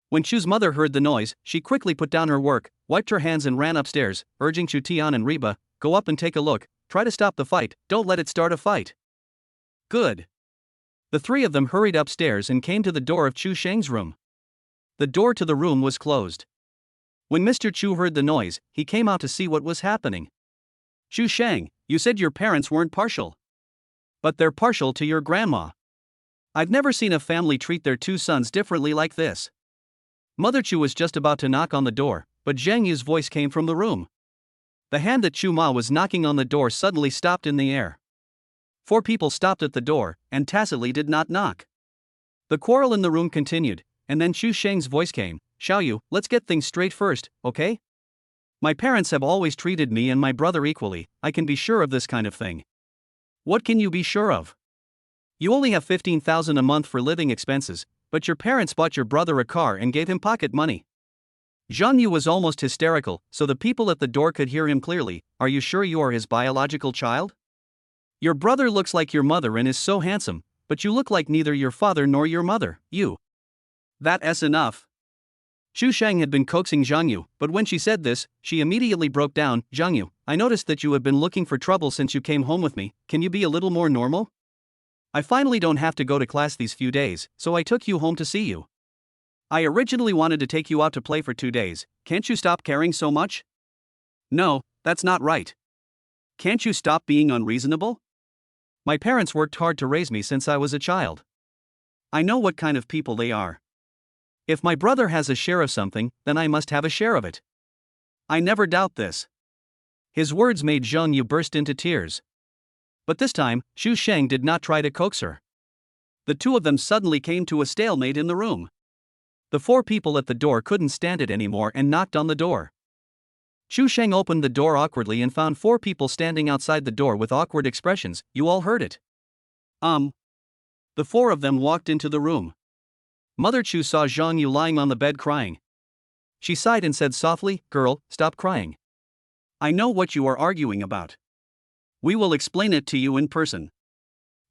When Chu's mother heard the noise, she quickly put down her work, wiped her hands and ran upstairs, urging Chu Tian and Reba, go up and take a look, try to stop the fight, don't let it start a fight. Good. The three of them hurried upstairs and came to the door of Chu Sheng's room. The door to the room was closed. When Mr. Chu heard the noise, he came out to see what was happening. Chu Sheng, you said your parents weren't partial. But they're partial to your grandma. I've never seen a family treat their two sons differently like this. Mother Chu was just about to knock on the door, but Zhang Yu's voice came from the room. The hand that Chu Ma was knocking on the door suddenly stopped in the air. 4 people stopped at the door, and tacitly did not knock. The quarrel in the room continued, and then Chu Sheng's voice came. Xiao Yu, let's get things straight first, okay? My parents have always treated me and my brother equally, I can be sure of this kind of thing. What can you be sure of? You only have 15,000 a month for living expenses, but your parents bought your brother a car and gave him pocket money. Zhang Yu was almost hysterical, so the people at the door could hear him clearly. Are you sure you are his biological child? Your brother looks like your mother and is so handsome, but you look like neither your father nor your mother, you. That's enough. Chu Sheng had been coaxing Zhang Yu, but when she said this, she immediately broke down. Zhang Yu, I noticed that you have been looking for trouble since you came home with me, can you be a little more normal? I finally don't have to go to class these few days, so I took you home to see you. I originally wanted to take you out to play for 2 days, can't you stop caring so much? No, that's not right. Can't you stop being unreasonable? My parents worked hard to raise me since I was a child. I know what kind of people they are. If my brother has a share of something, then I must have a share of it. I never doubt this. His words made Zhang Yu burst into tears. But this time, Xu Sheng did not try to coax her. The two of them suddenly came to a stalemate in the room. The four people at the door couldn't stand it anymore and knocked on the door. Xu Sheng opened the door awkwardly and found four people standing outside the door with awkward expressions. You all heard it. The four of them walked into the room. Mother Chu saw Zhang Yu lying on the bed crying. She sighed and said softly, "Girl, stop crying. I know what you are arguing about. We will explain it to you in person."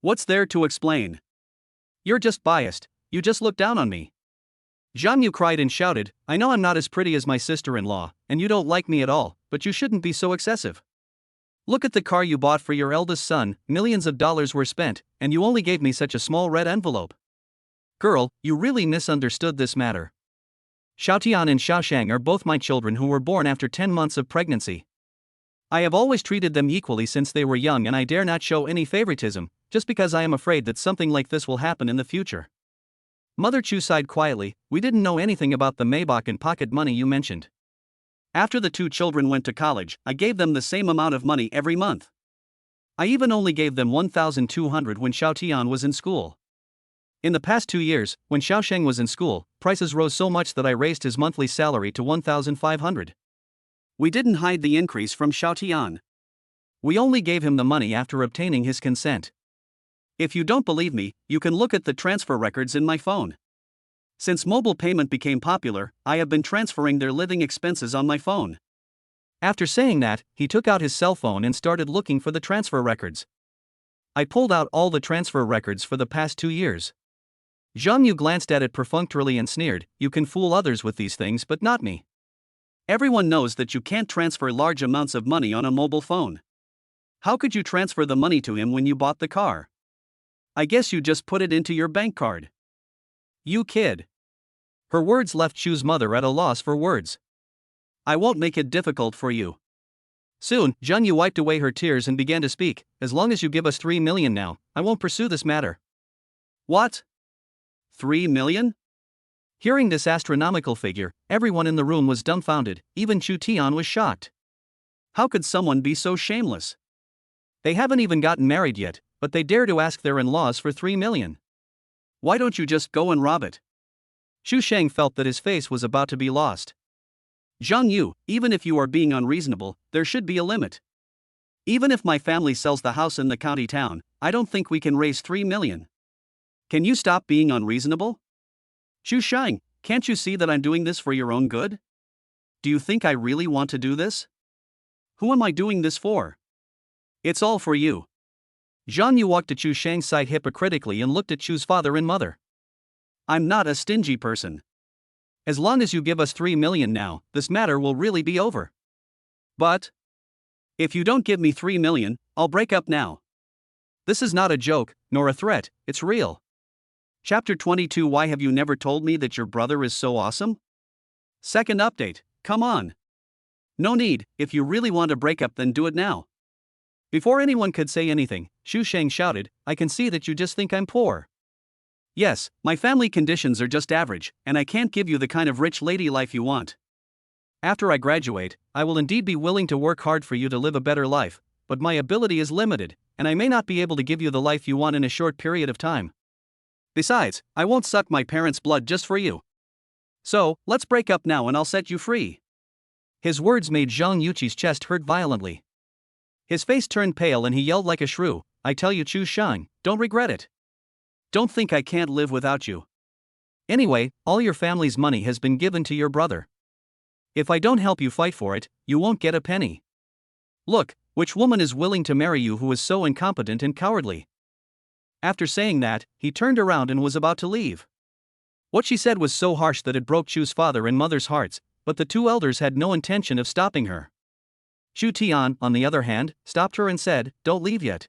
"What's there to explain? You're just biased, you just look down on me." Zhang Yu cried and shouted, "I know I'm not as pretty as my sister-in-law, and you don't like me at all, but you shouldn't be so excessive. Look at the car you bought for your eldest son, millions of dollars were spent, and you only gave me such a small red envelope. Girl, you really misunderstood this matter. Xiaotian and Xiaoshang are both my children who were born after 10 months of pregnancy. I have always treated them equally since they were young, and I dare not show any favoritism, just because I am afraid that something like this will happen in the future." Mother Chu sighed quietly. "We didn't know anything about the Maybach and pocket money you mentioned. After the two children went to college, I gave them the same amount of money every month. I even only gave them 1,200 when Xiaotian was in school. In the past 2 years, when Xiaosheng was in school, prices rose so much that I raised his monthly salary to 1,500. We didn't hide the increase from Xiaotian. We only gave him the money after obtaining his consent. If you don't believe me, you can look at the transfer records in my phone. Since mobile payment became popular, I have been transferring their living expenses on my phone." After saying that, he took out his cell phone and started looking for the transfer records. I pulled out all the transfer records for the past 2 years. Zhang Yu glanced at it perfunctorily and sneered, "You can fool others with these things but not me. Everyone knows that you can't transfer large amounts of money on a mobile phone. How could you transfer the money to him when you bought the car? I guess you just put it into your bank card. You kid." Her words left Chu's mother at a loss for words. "I won't make it difficult for you." Soon, Zhang Yu wiped away her tears and began to speak. "As long as you give us 3 million now, I won't pursue this matter." "What? 3 million? Hearing this astronomical figure, everyone in the room was dumbfounded. Even Chu Tian was shocked. How could someone be so shameless? They haven't even gotten married yet, but they dare to ask their in-laws for 3 million. Why don't you just go and rob it? Xu Sheng felt that his face was about to be lost. Zhang Yu, even if you are being unreasonable, there should be a limit. Even if my family sells the house in the county town, I don't think we can raise 3 million. Can you stop being unreasonable? Xu Sheng, can't you see that I'm doing this for your own good? Do you think I really want to do this? Who am I doing this for? It's all for you. Zhang Yu walked to Xu Sheng's side hypocritically and looked at Chu's father and mother. I'm not a stingy person. As long as you give us 3 million now, this matter will really be over. But if you don't give me 3 million, I'll break up now. This is not a joke, nor a threat, it's real. Chapter 22. Why have you never told me that your brother is so awesome? Second update, come on. No need, if you really want to break up then do it now. Before anyone could say anything, Xu Sheng shouted, I can see that you just think I'm poor. Yes, my family conditions are just average, and I can't give you the kind of rich lady life you want. After I graduate, I will indeed be willing to work hard for you to live a better life, but my ability is limited, and I may not be able to give you the life you want in a short period of time. Besides, I won't suck my parents' blood just for you. So, let's break up now and I'll set you free. His words made Zhang Yuqi's chest hurt violently. His face turned pale and he yelled like a shrew, I tell you Xu Sheng, don't regret it. Don't think I can't live without you. Anyway, all your family's money has been given to your brother. If I don't help you fight for it, you won't get a penny. Look, which woman is willing to marry you who is so incompetent and cowardly? After saying that, he turned around and was about to leave. What she said was so harsh that it broke Chu's father and mother's hearts, but the two elders had no intention of stopping her. Xu Tian, on the other hand, stopped her and said, Don't leave yet.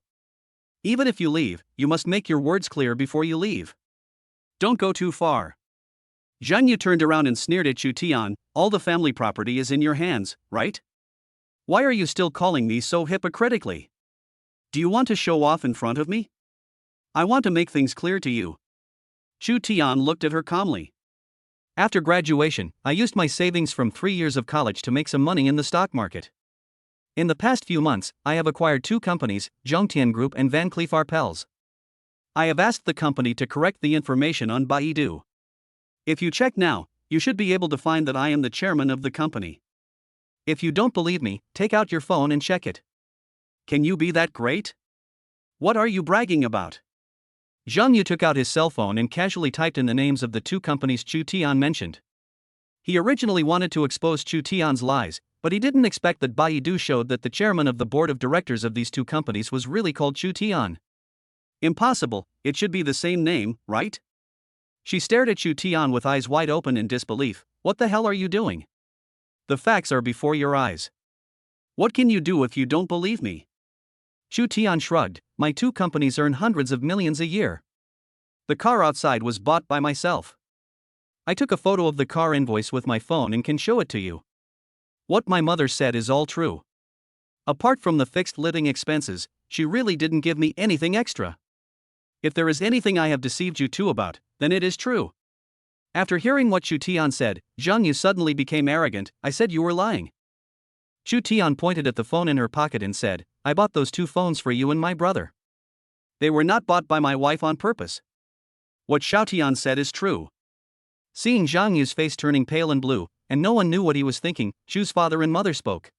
Even if you leave, you must make your words clear before you leave. Don't go too far. Zhang Yu turned around and sneered at Xu Tian, all the family property is in your hands, right? Why are you still calling me so hypocritically? Do you want to show off in front of me? I want to make things clear to you. Xu Tian looked at her calmly. After graduation, I used my savings from 3 years of college to make some money in the stock market. In the past few months, I have acquired two companies, Zhongtian Group and Van Cleef Arpels. I have asked the company to correct the information on Baidu. If you check now, you should be able to find that I am the chairman of the company. If you don't believe me, take out your phone and check it. Can you be that great? What are you bragging about? Zhang Yu took out his cell phone and casually typed in the names of the two companies Chu Tian mentioned. He originally wanted to expose Chu Tian's lies, but he didn't expect that Baidu showed that the chairman of the board of directors of these two companies was really called Chu Tian. Impossible, it should be the same name, right? She stared at Chu Tian with eyes wide open in disbelief. What the hell are you doing? The facts are before your eyes. What can you do if you don't believe me? Chu Tian shrugged. My two companies earn hundreds of millions a year. The car outside was bought by myself. I took a photo of the car invoice with my phone and can show it to you. What my mother said is all true. Apart from the fixed living expenses, she really didn't give me anything extra. If there is anything I have deceived you two about, then it is true. After hearing what Chu Tian said, Zhang Yu suddenly became arrogant. I said you were lying. Chu Tian pointed at the phone in her pocket and said, I bought those two phones for you and my brother. They were not bought by my wife on purpose. What Xiao Tian said is true. Seeing Zhang Yu's face turning pale and blue, and no one knew what he was thinking, Chu's father and mother spoke.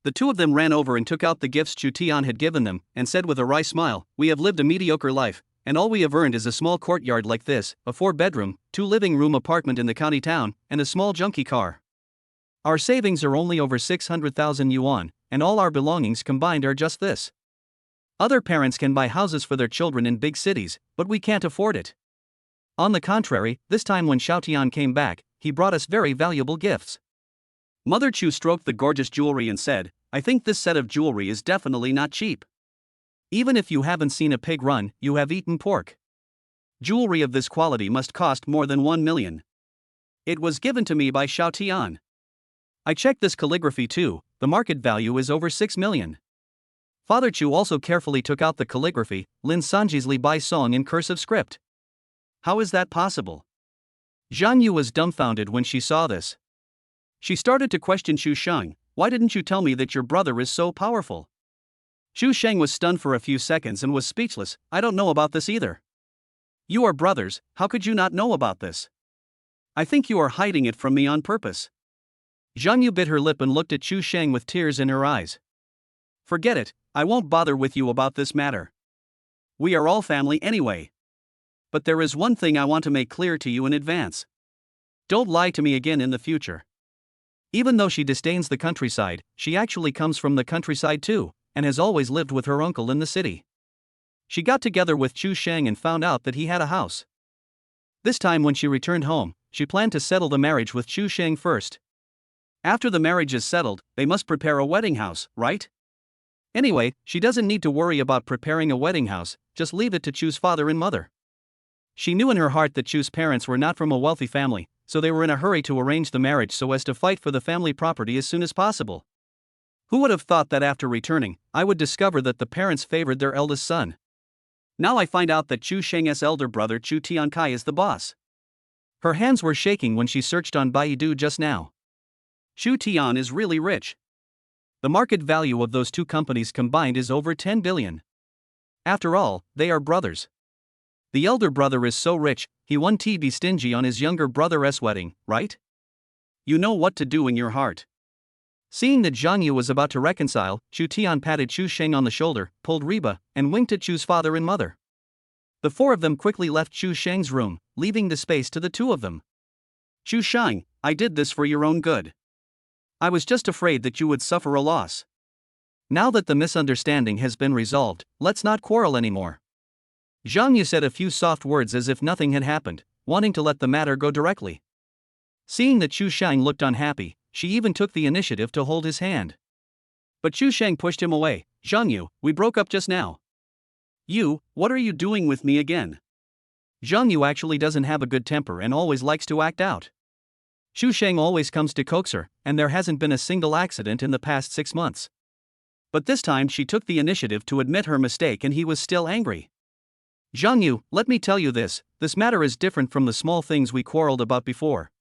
The two of them ran over and took out the gifts Chu Tian had given them, and said with a wry smile, we have lived a mediocre life, and all we have earned is a small courtyard like this, a 4-bedroom, 2-living-room apartment in the county town, and a small junky car. Our savings are only over 600,000 yuan, and all our belongings combined are just this. Other parents can buy houses for their children in big cities, but we can't afford it. On the contrary, this time when Xiao Tian came back, he brought us very valuable gifts. Mother Chu stroked the gorgeous jewelry and said, I think this set of jewelry is definitely not cheap. Even if you haven't seen a pig run, you have eaten pork. Jewelry of this quality must cost more than 1 million. It was given to me by Xiao Tian. I checked this calligraphy too, the market value is over 6 million. Father Chu also carefully took out the calligraphy, Lin Sanji's Li Bai Song in cursive script. How is that possible? Zhang Yu was dumbfounded when she saw this. She started to question Chu Sheng, why didn't you tell me that your brother is so powerful? Chu Sheng was stunned for a few seconds and was speechless. I don't know about this either. You are brothers, how could you not know about this? I think you are hiding it from me on purpose. Zhang Yu bit her lip and looked at Chu Sheng with tears in her eyes. Forget it, I won't bother with you about this matter. We are all family anyway. But there is one thing I want to make clear to you in advance. Don't lie to me again in the future. Even though she disdains the countryside, she actually comes from the countryside too, and has always lived with her uncle in the city. She got together with Chu Sheng and found out that he had a house. This time when she returned home, she planned to settle the marriage with Chu Sheng first. After the marriage is settled, they must prepare a wedding house, right? Anyway, she doesn't need to worry about preparing a wedding house, just leave it to Chu's father and mother. She knew in her heart that Chu's parents were not from a wealthy family, so they were in a hurry to arrange the marriage so as to fight for the family property as soon as possible. Who would have thought that after returning, I would discover that the parents favored their eldest son? Now I find out that Chu Sheng's elder brother Chu Tiankai is the boss. Her hands were shaking when she searched on Baidu just now. Chu Tian is really rich. The market value of those two companies combined is over 10 billion. After all, they are brothers. The elder brother is so rich, he won't be stingy on his younger brother's wedding, right? You know what to do in your heart. Seeing that Zhang Yu was about to reconcile, Chu Tian patted Chu Sheng on the shoulder, pulled Reba, and winked at Chu's father and mother. The four of them quickly left Chu Sheng's room, leaving the space to the two of them. Chu Sheng, I did this for your own good. I was just afraid that you would suffer a loss. Now that the misunderstanding has been resolved, let's not quarrel anymore. Zhang Yu said a few soft words as if nothing had happened, wanting to let the matter go directly. Seeing that Chu Sheng looked unhappy, she even took the initiative to hold his hand. But Chu Sheng pushed him away. Zhang Yu, we broke up just now. You, what are you doing with me again? Zhang Yu actually doesn't have a good temper and always likes to act out. Chu Sheng always comes to coax her, and there hasn't been a single accident in the past 6 months. But this time she took the initiative to admit her mistake and he was still angry. Zhang Yu, let me tell you this matter is different from the small things we quarreled about before.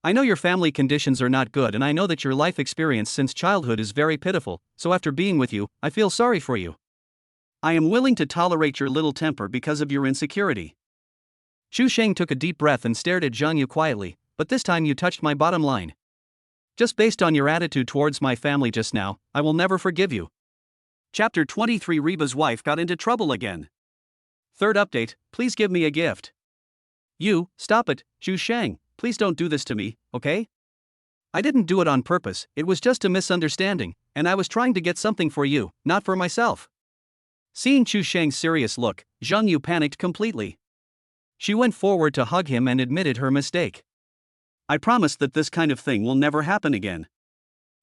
I know your family conditions are not good, and I know that your life experience since childhood is very pitiful, so after being with you, I feel sorry for you. I am willing to tolerate your little temper because of your insecurity. Chu Sheng took a deep breath and stared at Zhang Yu quietly, but this time you touched my bottom line. Just based on your attitude towards my family just now, I will never forgive you. Chapter 23 Reba's wife got into trouble again. Third update, please give me a gift. You, stop it, Chu Sheng, please don't do this to me, okay? I didn't do it on purpose, it was just a misunderstanding, and I was trying to get something for you, not for myself. Seeing Chu Sheng's serious look, Zhang Yu panicked completely. She went forward to hug him and admitted her mistake. I promise that this kind of thing will never happen again.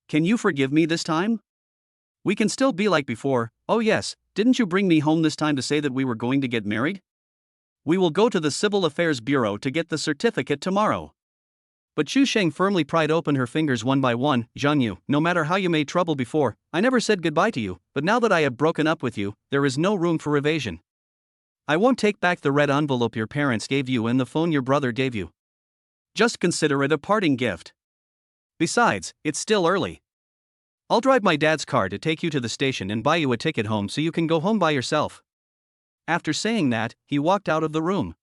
Can you forgive me this time? We can still be like before. Oh yes, didn't you bring me home this time to say that we were going to get married? We will go to the Civil Affairs Bureau to get the certificate tomorrow. But Chu Sheng firmly pried open her fingers one by one. Zhang Yu, no matter how you made trouble before, I never said goodbye to you, but now that I have broken up with you, there is no room for evasion. I won't take back the red envelope your parents gave you and the phone your brother gave you. Just consider it a parting gift. Besides, it's still early. I'll drive my dad's car to take you to the station and buy you a ticket home so you can go home by yourself. After saying that, he walked out of the room.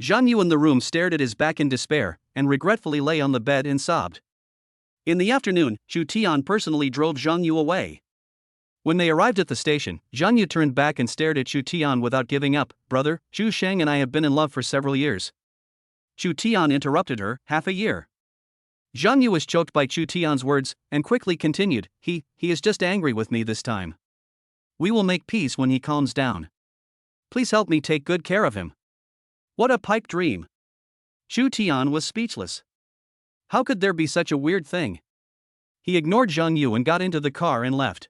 Zhang Yu in the room stared at his back in despair, and regretfully lay on the bed and sobbed. In the afternoon, Chu Tian personally drove Zhang Yu away. When they arrived at the station, Zhang Yu turned back and stared at Chu Tian without giving up. Brother, Chu Sheng and I have been in love for several years. Chu Tian interrupted her, half a year. Zhang Yu was choked by Chu Tian's words, and quickly continued, he is just angry with me this time. We will make peace when he calms down. Please help me take good care of him. What a pipe dream. Chu Tian was speechless. How could there be such a weird thing? He ignored Zhang Yu and got into the car and left.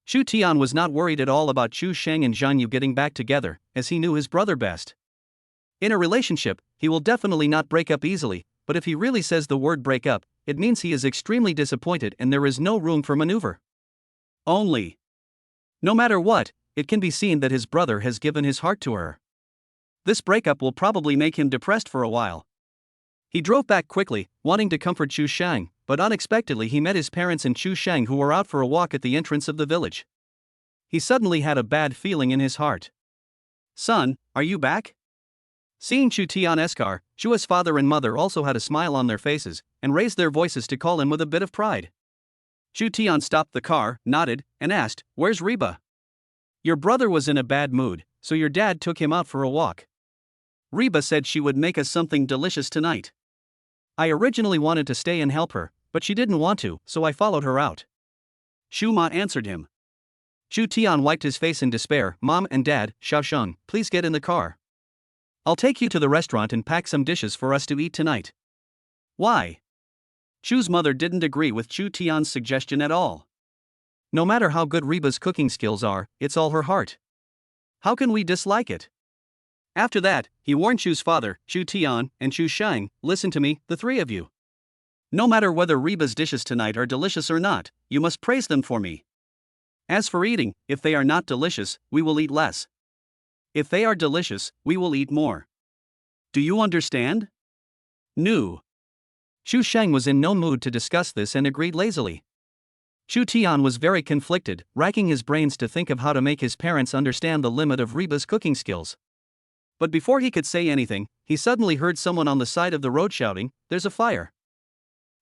Chu Tian was not worried at all about Chu Sheng and Zhang Yu getting back together, as he knew his brother best. In a relationship, he will definitely not break up easily, but if he really says the word break up, it means he is extremely disappointed and there is no room for maneuver. Only. No matter what, it can be seen that his brother has given his heart to her. This breakup will probably make him depressed for a while. He drove back quickly, wanting to comfort Chu Sheng, but unexpectedly he met his parents and Chu Sheng, who were out for a walk at the entrance of the village. He suddenly had a bad feeling in his heart. Son, are you back? Seeing Chu Tian's car, Chua's father and mother also had a smile on their faces, and raised their voices to call him with a bit of pride. Chu Tian stopped the car, nodded, and asked, Where's Reba? Your brother was in a bad mood, so your dad took him out for a walk. Reba said she would make us something delicious tonight. I originally wanted to stay and help her, but she didn't want to, so I followed her out. Shu Ma answered him. Chu Tian wiped his face in despair. Mom and Dad, Xiaosheng, please get in the car. I'll take you to the restaurant and pack some dishes for us to eat tonight. Why? Chu's mother didn't agree with Chu Tian's suggestion at all. No matter how good Reba's cooking skills are, it's all her heart. How can we dislike it? After that, he warned Chu's father, Chu Tian, and Chu Sheng, listen to me, the three of you. No matter whether Reba's dishes tonight are delicious or not, you must praise them for me. As for eating, if they are not delicious, we will eat less. If they are delicious, we will eat more. Do you understand? No. Chu Sheng was in no mood to discuss this and agreed lazily. Chu Tian was very conflicted, racking his brains to think of how to make his parents understand the limit of Reba's cooking skills. But before he could say anything, he suddenly heard someone on the side of the road shouting, There's a fire.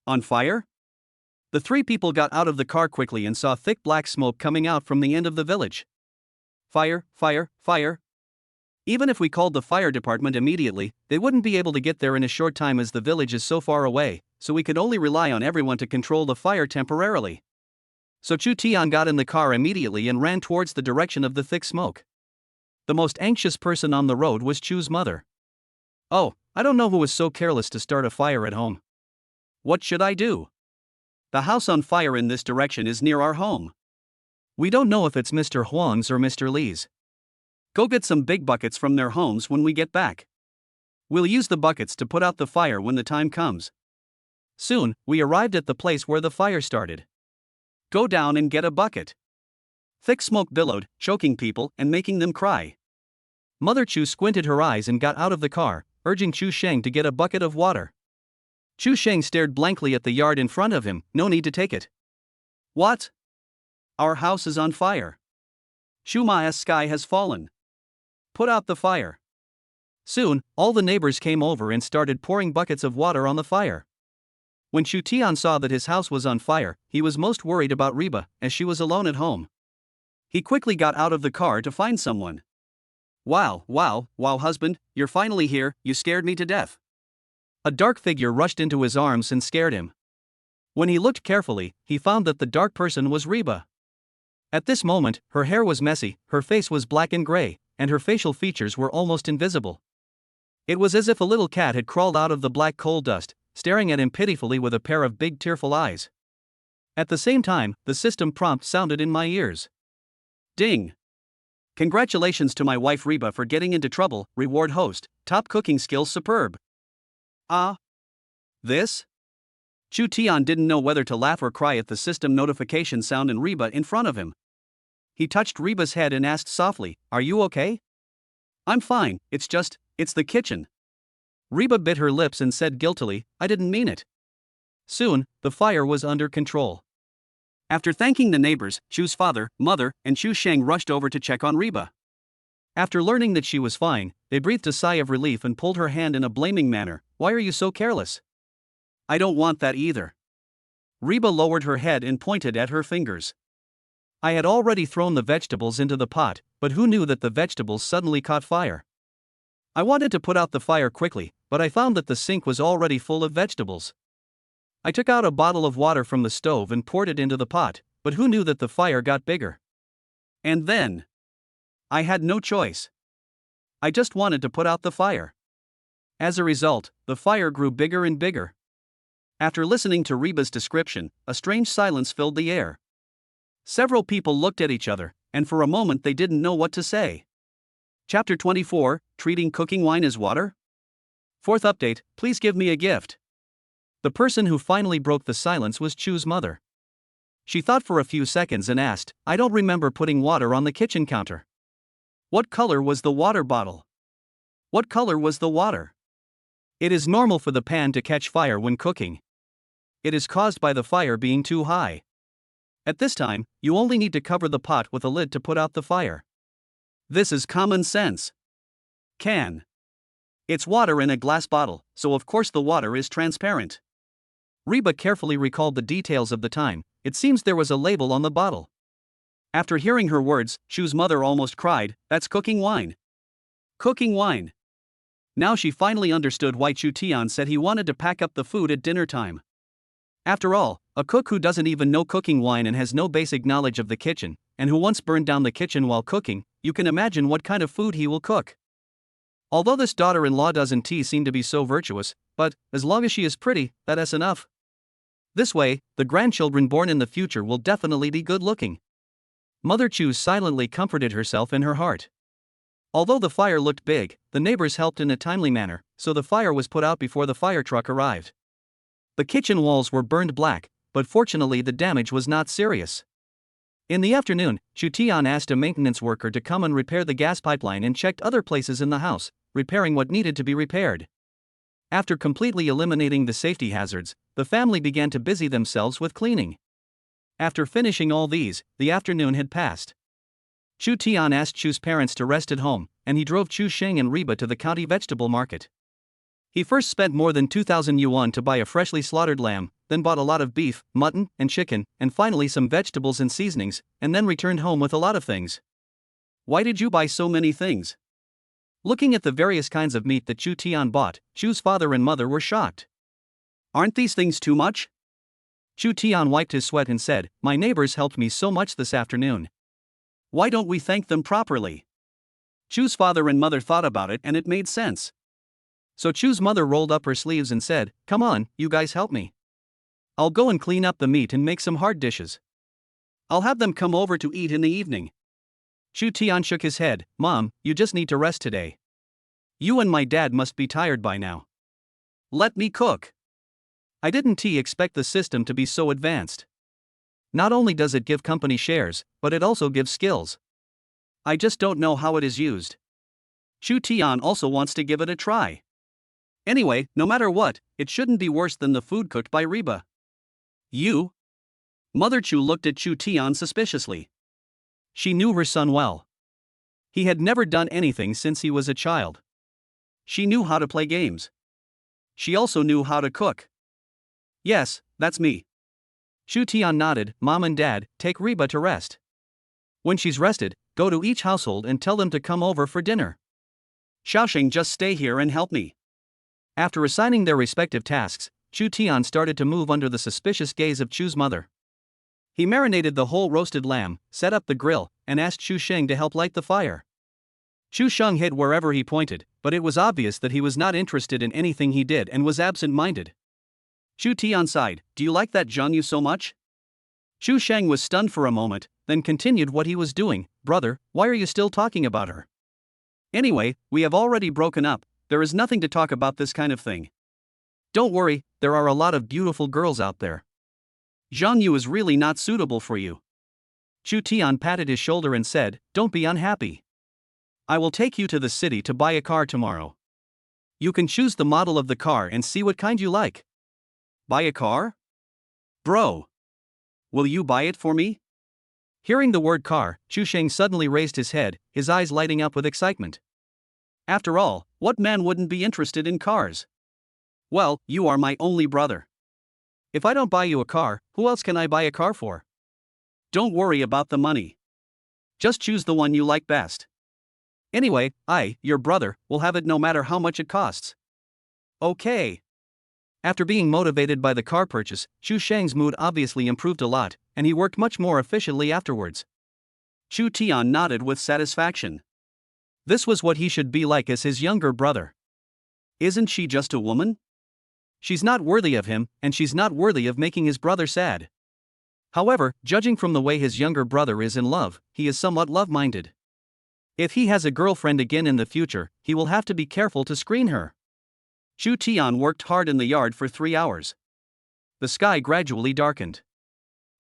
On fire? The three people got out of the car quickly and saw thick black smoke coming out from the end of the village. Fire, fire, fire. Even if we called the fire department immediately, they wouldn't be able to get there in a short time as the village is so far away, so we could only rely on everyone to control the fire temporarily. So Chu Tian got in the car immediately and ran towards the direction of the thick smoke. The most anxious person on the road was Chu's mother. Oh, I don't know who was so careless to start a fire at home. What should I do? The house on fire in this direction is near our home. We don't know if it's Mr. Huang's or Mr. Li's. Go get some big buckets from their homes when we get back. We'll use the buckets to put out the fire when the time comes. Soon, we arrived at the place where the fire started. Go down and get a bucket. Thick smoke billowed, choking people and making them cry. Mother Chu squinted her eyes and got out of the car, urging Chu Sheng to get a bucket of water. Chu Sheng stared blankly at the yard in front of him. No need to take it. What? Our house is on fire. Shu Ma's sky has fallen. Put out the fire. Soon, all the neighbors came over and started pouring buckets of water on the fire. When Chu Tian saw that his house was on fire, he was most worried about Reba, as she was alone at home. He quickly got out of the car to find someone. Wow, husband, you're finally here, you scared me to death. A dark figure rushed into his arms and scared him. When he looked carefully, he found that the dark person was Reba. At this moment, her hair was messy, her face was black and gray, and her facial features were almost invisible. It was as if a little cat had crawled out of the black coal dust, staring at him pitifully with a pair of big tearful eyes. At the same time, the system prompt sounded in my ears. Ding! Congratulations to my wife Reba for getting into trouble, reward host, top cooking skills superb. Ah? This? Chu Tian didn't know whether to laugh or cry at the system notification sound and Reba in front of him. He touched Reba's head and asked softly, "Are you okay?" "I'm fine, it's the kitchen." Reba bit her lips and said guiltily, "I didn't mean it." Soon, the fire was under control. After thanking the neighbors, Chu's father, mother, and Chu Sheng rushed over to check on Reba. After learning that she was fine, they breathed a sigh of relief and pulled her hand in a blaming manner. "Why are you so careless?" "I don't want that either." Reba lowered her head and pointed at her fingers. "I had already thrown the vegetables into the pot, but who knew that the vegetables suddenly caught fire? I wanted to put out the fire quickly, but I found that the sink was already full of vegetables. I took out a bottle of water from the stove and poured it into the pot, but who knew that the fire got bigger? And then I had no choice. I just wanted to put out the fire. As a result, the fire grew bigger and bigger." After listening to Reba's description, a strange silence filled the air. Several people looked at each other, and for a moment they didn't know what to say. Chapter 24, Treating Cooking Wine as Water? Fourth update, please give me a gift. The person who finally broke the silence was Chu's mother. She thought for a few seconds and asked, "I don't remember putting water on the kitchen counter. What color was the water bottle? What color was the water?" It is normal for the pan to catch fire when cooking. It is caused by the fire being too high. At this time, you only need to cover the pot with a lid to put out the fire. This is common sense. Can. It's water in a glass bottle, so of course the water is transparent. Reba carefully recalled the details of the time. It seems there was a label on the bottle. After hearing her words, Chu's mother almost cried, "That's cooking wine. Cooking wine." Now she finally understood why Chu Tian said he wanted to pack up the food at dinner time. After all, a cook who doesn't even know cooking wine and has no basic knowledge of the kitchen, and who once burned down the kitchen while cooking, you can imagine what kind of food he will cook. Although this daughter-in-law doesn't seem to be so virtuous, but, as long as she is pretty, that's enough. This way, the grandchildren born in the future will definitely be good-looking. Mother Chu silently comforted herself in her heart. Although the fire looked big, the neighbors helped in a timely manner, so the fire was put out before the fire truck arrived. The kitchen walls were burned black, but fortunately the damage was not serious. In the afternoon, Chu Tian asked a maintenance worker to come and repair the gas pipeline and checked other places in the house, repairing what needed to be repaired. After completely eliminating the safety hazards, the family began to busy themselves with cleaning. After finishing all these, the afternoon had passed. Chu Tian asked Chu's parents to rest at home, and he drove Chu Sheng and Reba to the county vegetable market. He first spent more than 2,000 yuan to buy a freshly slaughtered lamb, then bought a lot of beef, mutton, and chicken, and finally some vegetables and seasonings, and then returned home with a lot of things. "Why did you buy so many things?" Looking at the various kinds of meat that Chu Tian bought, Chu's father and mother were shocked. "Aren't these things too much?" Chu Tian wiped his sweat and said, "My neighbors helped me so much this afternoon. Why don't we thank them properly?" Chu's father and mother thought about it and it made sense. So Chu's mother rolled up her sleeves and said, "Come on, you guys help me. I'll go and clean up the meat and make some hard dishes. I'll have them come over to eat in the evening." Chu Tian shook his head, "Mom, you just need to rest today. You and my dad must be tired by now. Let me cook." I didn't expect the system to be so advanced. Not only does it give company shares, but it also gives skills. I just don't know how it is used. Chu Tian also wants to give it a try. Anyway, no matter what, it shouldn't be worse than the food cooked by Reba. You? Mother Chu looked at Chu Tian suspiciously. She knew her son well. He had never done anything since he was a child. She knew how to play games. She also knew how to cook. Yes, that's me. Chu Tian nodded. Mom and Dad, take Reba to rest. When she's rested, go to each household and tell them to come over for dinner. Xiaoxing, just stay here and help me. After assigning their respective tasks, Chu Tian started to move under the suspicious gaze of Chu's mother. He marinated the whole roasted lamb, set up the grill, and asked Chu Sheng to help light the fire. Chu Sheng hid wherever he pointed, but it was obvious that he was not interested in anything he did and was absent-minded. Chu Tian sighed. Do you like that Zhang Yu so much? Chu Sheng was stunned for a moment, then continued what he was doing. Brother, why are you still talking about her? Anyway, we have already broken up, there is nothing to talk about this kind of thing. Don't worry, there are a lot of beautiful girls out there. Zhang Yu is really not suitable for you. Chu Tian patted his shoulder and said, don't be unhappy. I will take you to the city to buy a car tomorrow. You can choose the model of the car and see what kind you like. Buy a car? Bro. Will you buy it for me? Hearing the word car, Chu Sheng suddenly raised his head, his eyes lighting up with excitement. After all, what man wouldn't be interested in cars? Well, you are my only brother. If I don't buy you a car, who else can I buy a car for? Don't worry about the money. Just choose the one you like best. Anyway, I, your brother, will have it no matter how much it costs. Okay. After being motivated by the car purchase, Chu Sheng's mood obviously improved a lot, and he worked much more efficiently afterwards. Chu Tian nodded with satisfaction. This was what he should be like as his younger brother. Isn't she just a woman? She's not worthy of him, and she's not worthy of making his brother sad. However, judging from the way his younger brother is in love, he is somewhat love-minded. If he has a girlfriend again in the future, he will have to be careful to screen her. Chu Tian worked hard in the yard for 3 hours. The sky gradually darkened.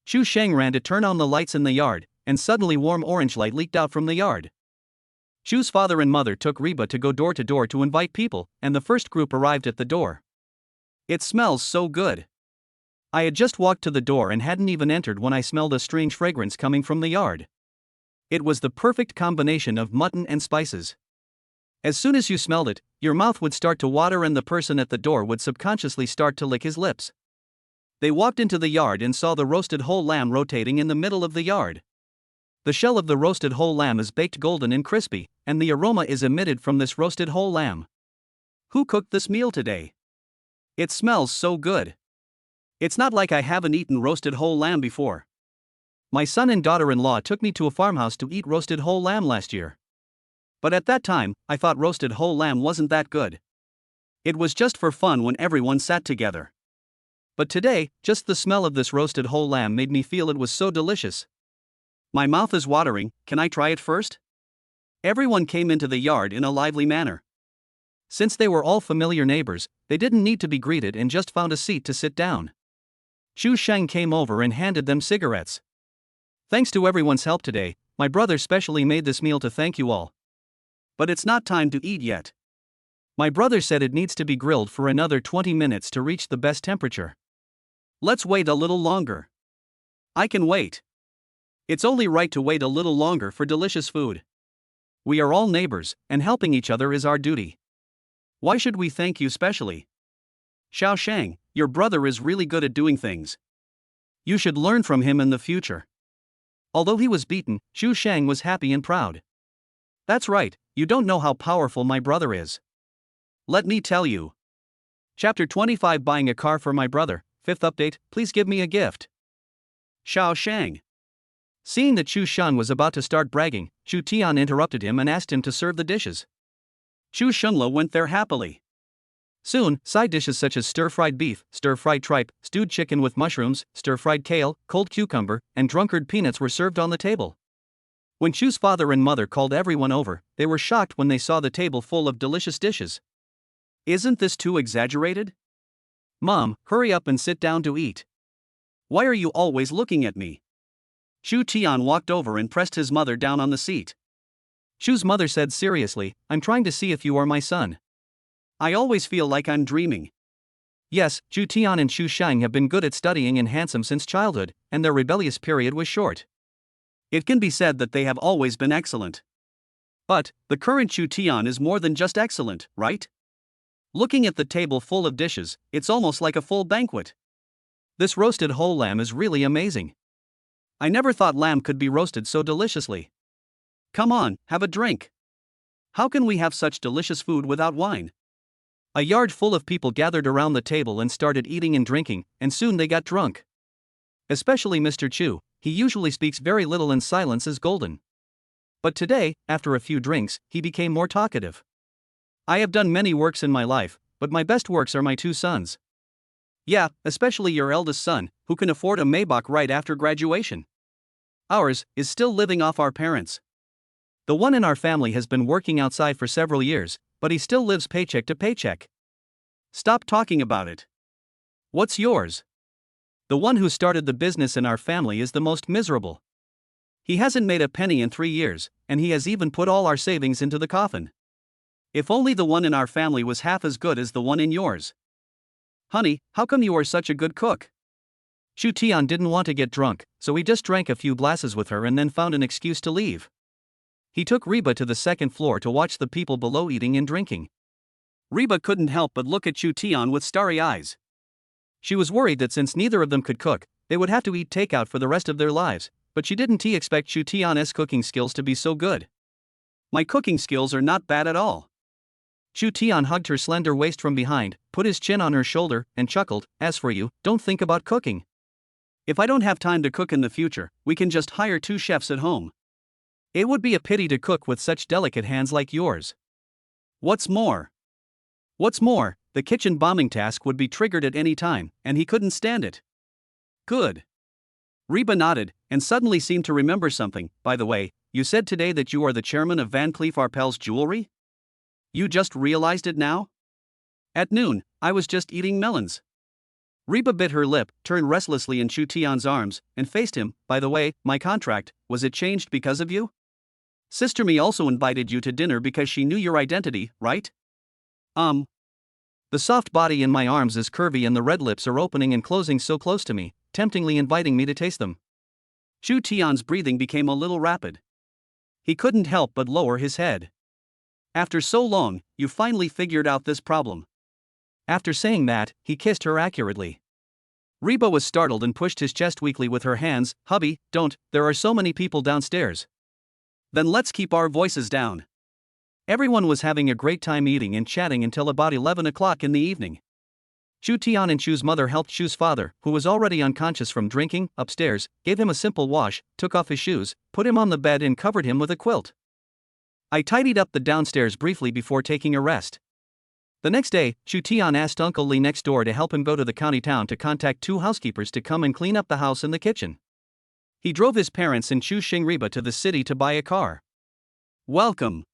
Chu Sheng ran to turn on the lights in the yard, and suddenly warm orange light leaked out from the yard. Chu's father and mother took Reba to go door to door to invite people, and the first group arrived at the door. It smells so good. I had just walked to the door and hadn't even entered when I smelled a strange fragrance coming from the yard. It was the perfect combination of mutton and spices. As soon as you smelled it, your mouth would start to water and the person at the door would subconsciously start to lick his lips. They walked into the yard and saw the roasted whole lamb rotating in the middle of the yard. The shell of the roasted whole lamb is baked golden and crispy, and the aroma is emitted from this roasted whole lamb. Who cooked this meal today? It smells so good. It's not like I haven't eaten roasted whole lamb before. My son and daughter-in-law took me to a farmhouse to eat roasted whole lamb last year. But at that time, I thought roasted whole lamb wasn't that good. It was just for fun when everyone sat together. But today, just the smell of this roasted whole lamb made me feel it was so delicious. My mouth is watering, can I try it first? Everyone came into the yard in a lively manner. Since they were all familiar neighbors, they didn't need to be greeted and just found a seat to sit down. Chu Sheng came over and handed them cigarettes. Thanks to everyone's help today, my brother specially made this meal to thank you all. But it's not time to eat yet. My brother said it needs to be grilled for another 20 minutes to reach the best temperature. Let's wait a little longer. I can wait. It's only right to wait a little longer for delicious food. We are all neighbors, and helping each other is our duty. Why should we thank you specially? Xiao Shang, your brother is really good at doing things. You should learn from him in the future. Although he was beaten, Xu Shang was happy and proud. That's right, you don't know how powerful my brother is. Let me tell you. Chapter 25 Buying a car for my brother. 5th update, please give me a gift. Xiao Shang. Seeing that Chu Shan was about to start bragging, Chu Tian interrupted him and asked him to serve the dishes. Chu Shunla went there happily. Soon, side dishes such as stir-fried beef, stir-fried tripe, stewed chicken with mushrooms, stir-fried kale, cold cucumber, and drunkard peanuts were served on the table. When Chu's father and mother called everyone over, they were shocked when they saw the table full of delicious dishes. Isn't this too exaggerated? Mom, hurry up and sit down to eat. Why are you always looking at me? Chu Tian walked over and pressed his mother down on the seat. Chu's mother said seriously, I'm trying to see if you are my son. I always feel like I'm dreaming. Yes, Chu Tian and Chu Shang have been good at studying and handsome since childhood, and their rebellious period was short. It can be said that they have always been excellent. But, the current Chu Tian is more than just excellent, right? Looking at the table full of dishes, it's almost like a full banquet. This roasted whole lamb is really amazing. I never thought lamb could be roasted so deliciously. Come on, have a drink. How can we have such delicious food without wine? A yard full of people gathered around the table and started eating and drinking, and soon they got drunk. Especially Mr. Chu, he usually speaks very little and silence is golden. But today, after a few drinks, he became more talkative. I have done many works in my life, but my best works are my two sons. Yeah, especially your eldest son, who can afford a Maybach right after graduation. Ours is still living off our parents. The one in our family has been working outside for several years, but he still lives paycheck to paycheck. Stop talking about it. What's yours? The one who started the business in our family is the most miserable. He hasn't made a penny in 3 years, and he has even put all our savings into the coffin. If only the one in our family was half as good as the one in yours. Honey, how come you are such a good cook? Chu Tian didn't want to get drunk, so he just drank a few glasses with her and then found an excuse to leave. He took Reba to the second floor to watch the people below eating and drinking. Reba couldn't help but look at Chu Tian with starry eyes. She was worried that since neither of them could cook, they would have to eat takeout for the rest of their lives, but she didn't expect Chu Tian's cooking skills to be so good. My cooking skills are not bad at all. Chu Tian hugged her slender waist from behind, put his chin on her shoulder, and chuckled, as for you, don't think about cooking. If I don't have time to cook in the future, we can just hire 2 chefs at home. It would be a pity to cook with such delicate hands like yours. What's more, the kitchen bombing task would be triggered at any time, and he couldn't stand it. Good. Reba nodded, and suddenly seemed to remember something. By the way, you said today that you are the chairman of Van Cleef Arpels Jewelry? You just realized it now? At noon, I was just eating melons. Reba bit her lip, turned restlessly in Chu Tian's arms, and faced him. By the way, my contract, was it changed because of you? Sister Me also invited you to dinner because she knew your identity, right? The soft body in my arms is curvy and the red lips are opening and closing so close to me, temptingly inviting me to taste them. Chu Tian's breathing became a little rapid. He couldn't help but lower his head. After so long, you finally figured out this problem. After saying that, he kissed her accurately. Reba was startled and pushed his chest weakly with her hands. Hubby, don't, there are so many people downstairs. Then let's keep our voices down. Everyone was having a great time eating and chatting until about 11 o'clock in the evening. Chu Tian and Chu's mother helped Chu's father, who was already unconscious from drinking, upstairs, gave him a simple wash, took off his shoes, put him on the bed and covered him with a quilt. I tidied up the downstairs briefly before taking a rest. The next day, Chu Tian asked Uncle Li next door to help him go to the county town to contact 2 housekeepers to come and clean up the house and the kitchen. He drove his parents and Chu Xing Reba to the city to buy a car. Welcome.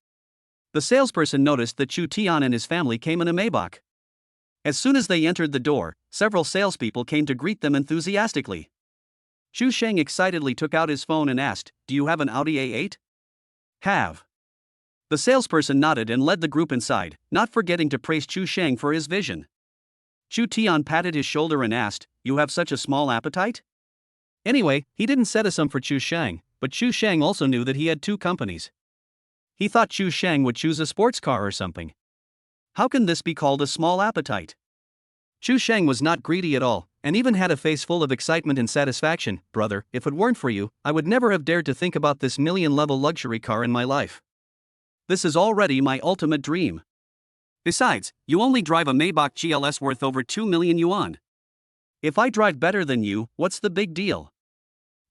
The salesperson noticed that Chu Tian and his family came in a Maybach. As soon as they entered the door, several salespeople came to greet them enthusiastically. Chu Sheng excitedly took out his phone and asked, "Do you have an Audi A8?" Have. The salesperson nodded and led the group inside, not forgetting to praise Chu Sheng for his vision. Chu Tian patted his shoulder and asked, "You have such a small appetite?" Anyway, he didn't set a sum for Chu Sheng, but Chu Sheng also knew that he had 2 companies. He thought Chu Sheng would choose a sports car or something. How can this be called a small appetite? Chu Sheng was not greedy at all, and even had a face full of excitement and satisfaction. Brother, if it weren't for you, I would never have dared to think about this million-level luxury car in my life. This is already my ultimate dream. Besides, you only drive a Maybach GLS worth over 2 million yuan. If I drive better than you, what's the big deal?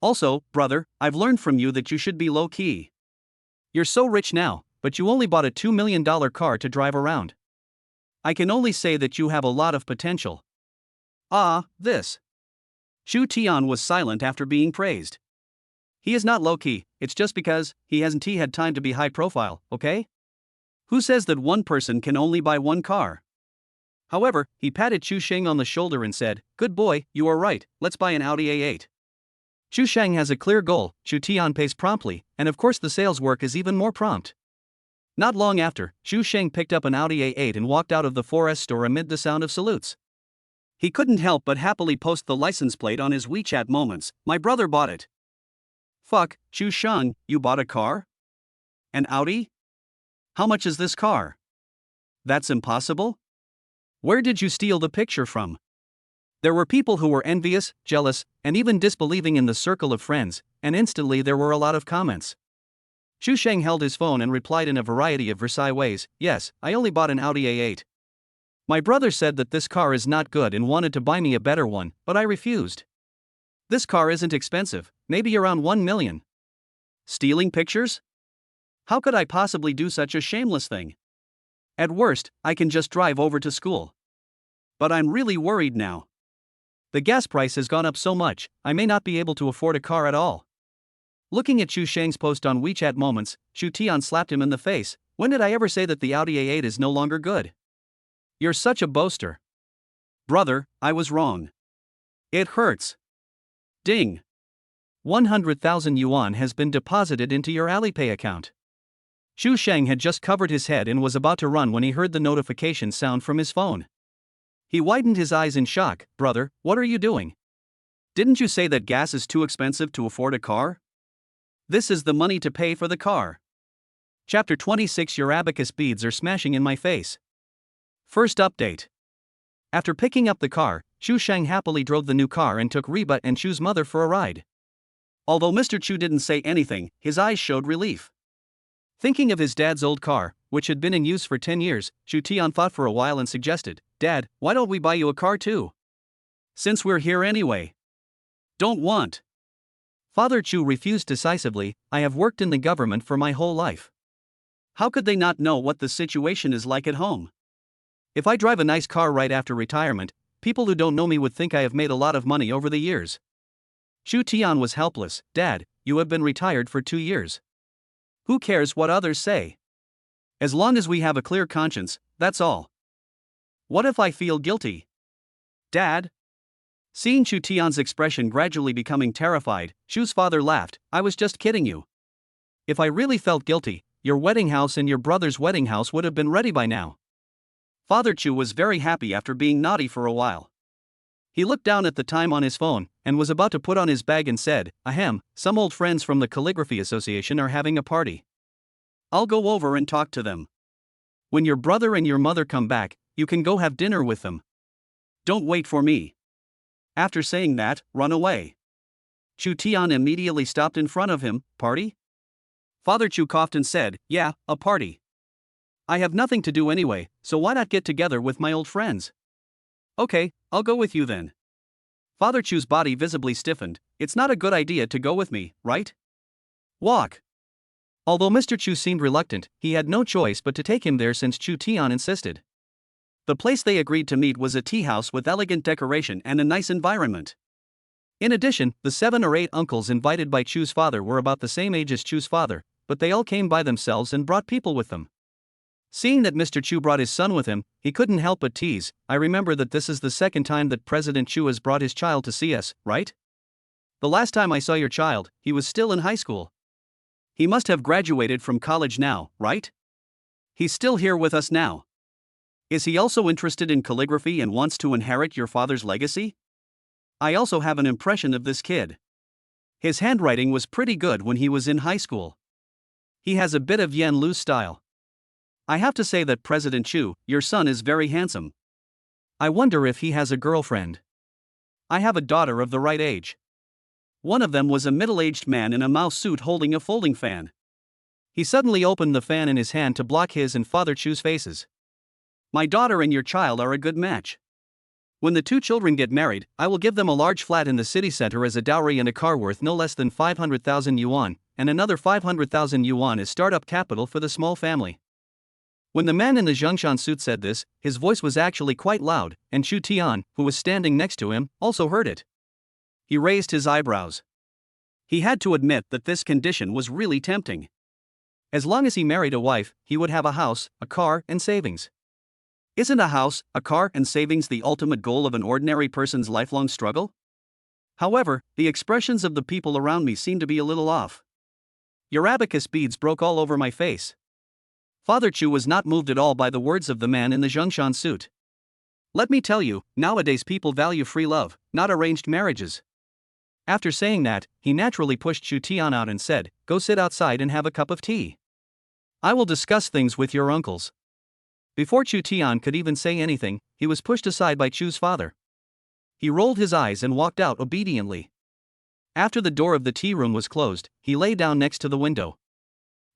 Also, brother, I've learned from you that you should be low-key. You're so rich now, but you only bought a $2 million car to drive around. I can only say that you have a lot of potential. This. Chu Tian was silent after being praised. He is not low-key, it's just because he hasn't had time to be high-profile, okay? Who says that one person can only buy one car? However, he patted Chu Sheng on the shoulder and said, "Good boy, you are right, let's buy an Audi A8. Chu Sheng has a clear goal, Chu Tian pays promptly, and of course the sales work is even more prompt. Not long after, Xu Sheng picked up an Audi A8 and walked out of the 4S store amid the sound of salutes. He couldn't help but happily post the license plate on his WeChat moments. My brother bought it. Fuck, Xu Sheng, you bought a car? An Audi? How much is this car? That's impossible? Where did you steal the picture from? There were people who were envious, jealous, and even disbelieving in the circle of friends, and instantly there were a lot of comments. Xu Sheng held his phone and replied in a variety of Versailles ways. Yes, I only bought an Audi A8. My brother said that this car is not good and wanted to buy me a better one, but I refused. This car isn't expensive, maybe around 1 million. Stealing pictures? How could I possibly do such a shameless thing? At worst, I can just drive over to school. But I'm really worried now. The gas price has gone up so much, I may not be able to afford a car at all. Looking at Xu Sheng's post on WeChat moments, Xu Tian slapped him in the face. When did I ever say that the Audi A8 is no longer good? You're such a boaster. Brother, I was wrong. It hurts. Ding. 100,000 yuan has been deposited into your Alipay account. Xu Sheng had just covered his head and was about to run when he heard the notification sound from his phone. He widened his eyes in shock. Brother, what are you doing? Didn't you say that gas is too expensive to afford a car? This is the money to pay for the car. Chapter 26. Your abacus beads are smashing in my face. First update. After picking up the car, Xu Sheng happily drove the new car and took Reba and Chu's mother for a ride. Although Mr. Chu didn't say anything, his eyes showed relief. Thinking of his dad's old car, which had been in use for 10 years, Xu Tian thought for a while and suggested, Dad, why don't we buy you a car too? Since we're here anyway. Don't want. Father Chu refused decisively. I have worked in the government for my whole life. How could they not know what the situation is like at home? If I drive a nice car right after retirement, people who don't know me would think I have made a lot of money over the years. Xu Tian was helpless. Dad, you have been retired for 2 years. Who cares what others say? As long as we have a clear conscience, that's all. What if I feel guilty? Dad? Seeing Xu Tian's expression gradually becoming terrified, Xu's father laughed. I was just kidding you. If I really felt guilty, your wedding house and your brother's wedding house would have been ready by now. Father Chu was very happy after being naughty for a while. He looked down at the time on his phone, and was about to put on his bag and said, Ahem, some old friends from the Calligraphy Association are having a party. I'll go over and talk to them. When your brother and your mother come back, you can go have dinner with them. Don't wait for me. After saying that, run away. Chu Tian immediately stopped in front of him. Party? Father Chu coughed and said, Yeah, a party. I have nothing to do anyway, so why not get together with my old friends? Okay, I'll go with you then. Father Chu's body visibly stiffened. It's not a good idea to go with me, right? Walk. Although Mr. Chu seemed reluctant, he had no choice but to take him there since Chu Tian insisted. The place they agreed to meet was a tea house with elegant decoration and a nice environment. In addition, the 7 or 8 uncles invited by Chu's father were about the same age as Chu's father, but they all came by themselves and brought people with them. Seeing that Mr. Chu brought his son with him, he couldn't help but tease. I remember that this is the second time that President Chu has brought his child to see us, right? The last time I saw your child, he was still in high school. He must have graduated from college now, right? He's still here with us now. Is he also interested in calligraphy and wants to inherit your father's legacy? I also have an impression of this kid. His handwriting was pretty good when he was in high school. He has a bit of Yan Lu's style. I have to say that President Chu, your son is very handsome. I wonder if he has a girlfriend. I have a daughter of the right age. One of them was a middle-aged man in a mouse suit holding a folding fan. He suddenly opened the fan in his hand to block his and Father Chu's faces. My daughter and your child are a good match. When the 2 children get married, I will give them a large flat in the city center as a dowry and a car worth no less than 500,000 yuan, and another 500,000 yuan as startup capital for the small family. When the man in the Zhongshan suit said this, his voice was actually quite loud, and Xu Tian, who was standing next to him, also heard it. He raised his eyebrows. He had to admit that this condition was really tempting. As long as he married a wife, he would have a house, a car, and savings. Isn't a house, a car, and savings the ultimate goal of an ordinary person's lifelong struggle? However, the expressions of the people around me seemed to be a little off. Your abacus beads broke all over my face. Father Chu was not moved at all by the words of the man in the Zhongshan suit. Let me tell you, nowadays people value free love, not arranged marriages. After saying that, he naturally pushed Chu Tian out and said, "Go sit outside and have a cup of tea. I will discuss things with your uncles." Before Chu Tian could even say anything, he was pushed aside by Chu's father. He rolled his eyes and walked out obediently. After the door of the tea room was closed, he lay down next to the window.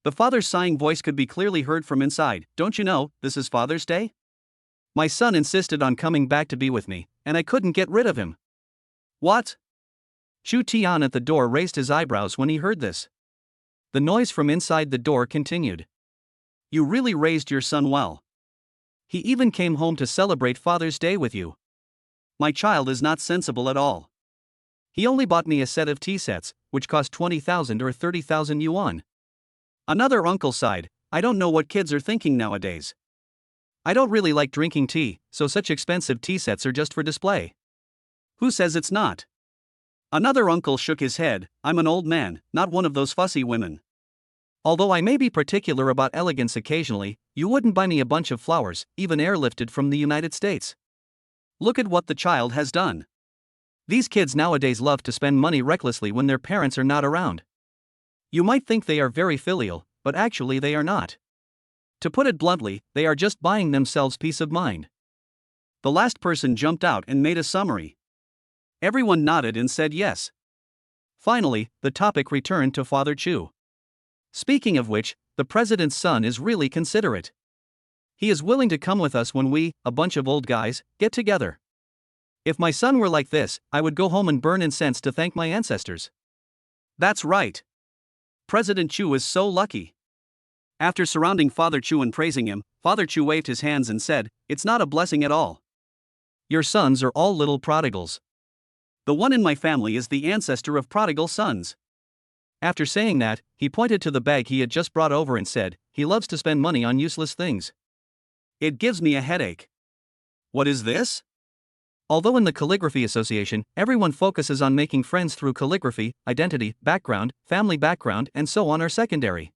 The father's sighing voice could be clearly heard from inside. "Don't you know, this is Father's Day? My son insisted on coming back to be with me, and I couldn't get rid of him." "What?" Chu Tian at the door raised his eyebrows when he heard this. The noise from inside the door continued. "You really raised your son well. He even came home to celebrate Father's Day with you. My child is not sensible at all. He only bought me a set of tea sets, which cost 20,000 or 30,000 yuan. Another uncle sighed, "I don't know what kids are thinking nowadays. I don't really like drinking tea, so such expensive tea sets are just for display." "Who says it's not?" Another uncle shook his head, "I'm an old man, not one of those fussy women. Although I may be particular about elegance occasionally, you wouldn't buy me a bunch of flowers, even airlifted from the United States. Look at what the child has done. These kids nowadays love to spend money recklessly when their parents are not around. You might think they are very filial, but actually they are not. To put it bluntly, they are just buying themselves peace of mind." The last person jumped out and made a summary. Everyone nodded and said yes. Finally, the topic returned to Father Chu. "Speaking of which, the president's son is really considerate. He is willing to come with us when we, a bunch of old guys, get together. If my son were like this, I would go home and burn incense to thank my ancestors." "That's right. President Chu is so lucky." After surrounding Father Chu and praising him, Father Chu waved his hands and said, "It's not a blessing at all. Your sons are all little prodigals. The one in my family is the ancestor of prodigal sons." After saying that, he pointed to the bag he had just brought over and said, "He loves to spend money on useless things. It gives me a headache." "What is this?" Although in the Calligraphy Association, everyone focuses on making friends through calligraphy, identity, background, family background, and so on are secondary.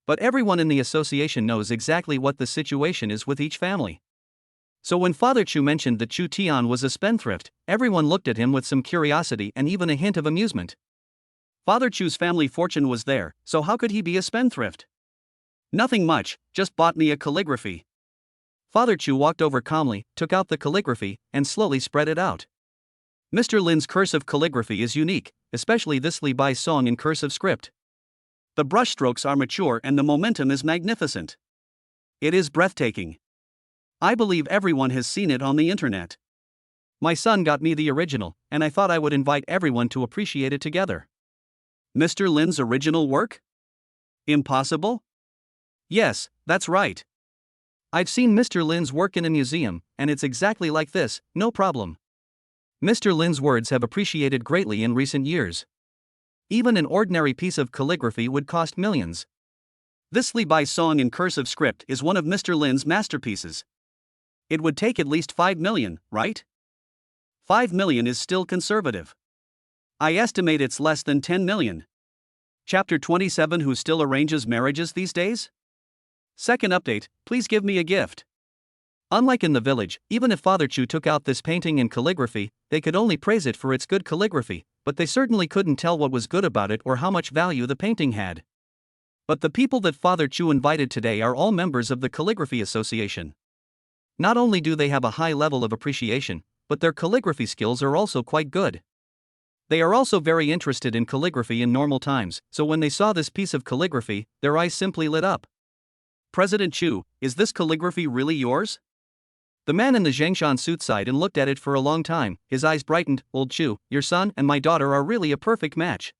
But everyone in the association knows exactly what the situation is with each family. So when Father Chu mentioned that Chu Tian was a spendthrift, everyone looked at him with some curiosity and even a hint of amusement. Father Chu's family fortune was there, so how could he be a spendthrift? "Nothing much, just bought me a calligraphy." Father Chu walked over calmly, took out the calligraphy, and slowly spread it out. Mr. Lin's cursive calligraphy is unique, especially this Li Bai song in cursive script. The brushstrokes are mature and the momentum is magnificent. It is breathtaking. I believe everyone has seen it on the internet. My son got me the original, and I thought I would invite everyone to appreciate it together. Mr. Lin's original work? Impossible? Yes, that's right. I've seen Mr. Lin's work in a museum, and it's exactly like this, no problem. Mr. Lin's words have appreciated greatly in recent years. Even an ordinary piece of calligraphy would cost millions. This Li Bai song in cursive script is one of Mr. Lin's masterpieces. It would take at least 5 million, right? 5 million is still conservative. I estimate it's less than 10 million. Chapter 27. Who still arranges marriages these days? Second update, please give me a gift. Unlike in the village, even if Father Chu took out this painting in calligraphy, they could only praise it for its good calligraphy, but they certainly couldn't tell what was good about it or how much value the painting had. But the people that Father Chu invited today are all members of the Calligraphy Association. Not only do they have a high level of appreciation, but their calligraphy skills are also quite good. They are also very interested in calligraphy in normal times, so when they saw this piece of calligraphy, their eyes simply lit up. President Chu, is this calligraphy really yours? The man in the Zhengshan suit sighed and looked at it for a long time. His eyes brightened. Old Chu, your son and my daughter are really a perfect match.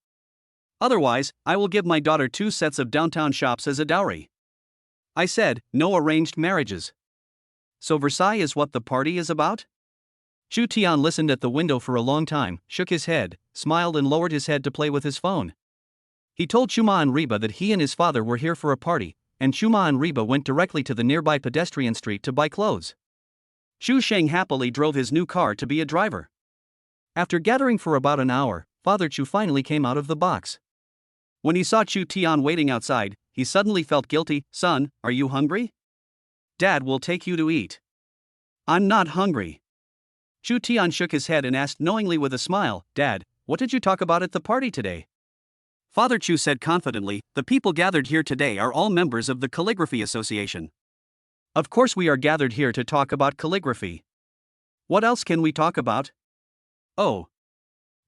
Otherwise, I will give my daughter 2 sets of downtown shops as a dowry. I said, no arranged marriages. So Versailles is what the party is about? Chu Tian listened at the window for a long time, shook his head, smiled and lowered his head to play with his phone. He told Chuma and Reba that he and his father were here for a party, and Chuma and Reba went directly to the nearby pedestrian street to buy clothes. Chu Sheng happily drove his new car to be a driver. After gathering for about an hour, Father Chu finally came out of the box. When he saw Chu Tian waiting outside, he he suddenly felt guilty. Son, are you hungry? Dad will take you to eat. I'm not hungry. Chu Tian shook his head and asked knowingly with a smile, Dad, what did you talk about at the party today? Father Chu said confidently, the people gathered here today are all members of the Calligraphy Association. Of course we are gathered here to talk about calligraphy. What else can we talk about? Oh.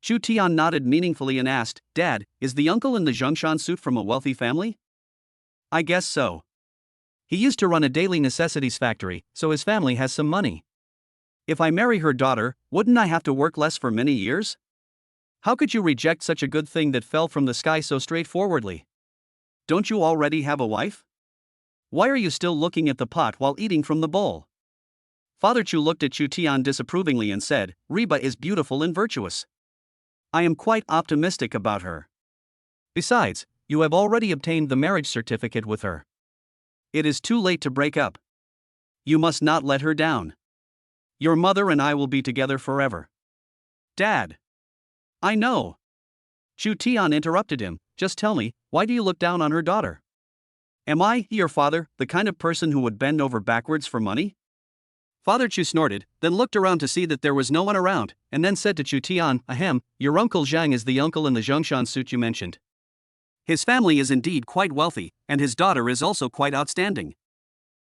Chu Tian nodded meaningfully and asked, Dad, is the uncle in the Zhongshan suit from a wealthy family? I guess so. He used to run a daily necessities factory, so his family has some money. If I marry her daughter, wouldn't I have to work less for many years? How could you reject such a good thing that fell from the sky so straightforwardly? Don't you already have a wife? Why are you still looking at the pot while eating from the bowl? Father Chu looked at Chu Tian disapprovingly and said, Reba is beautiful and virtuous. I am quite optimistic about her. Besides, you have already obtained the marriage certificate with her. It is too late to break up. You must not let her down. Your mother and I will be together forever. Dad. I know. Chu Tian interrupted him, just tell me, why do you look down on her daughter? Am I, your father, the kind of person who would bend over backwards for money? Father Chu snorted, then looked around to see that there was no one around, and then said to Chu Tian, Ahem, your uncle Zhang is the uncle in the Zhongshan suit you mentioned. His family is indeed quite wealthy, and his daughter is also quite outstanding.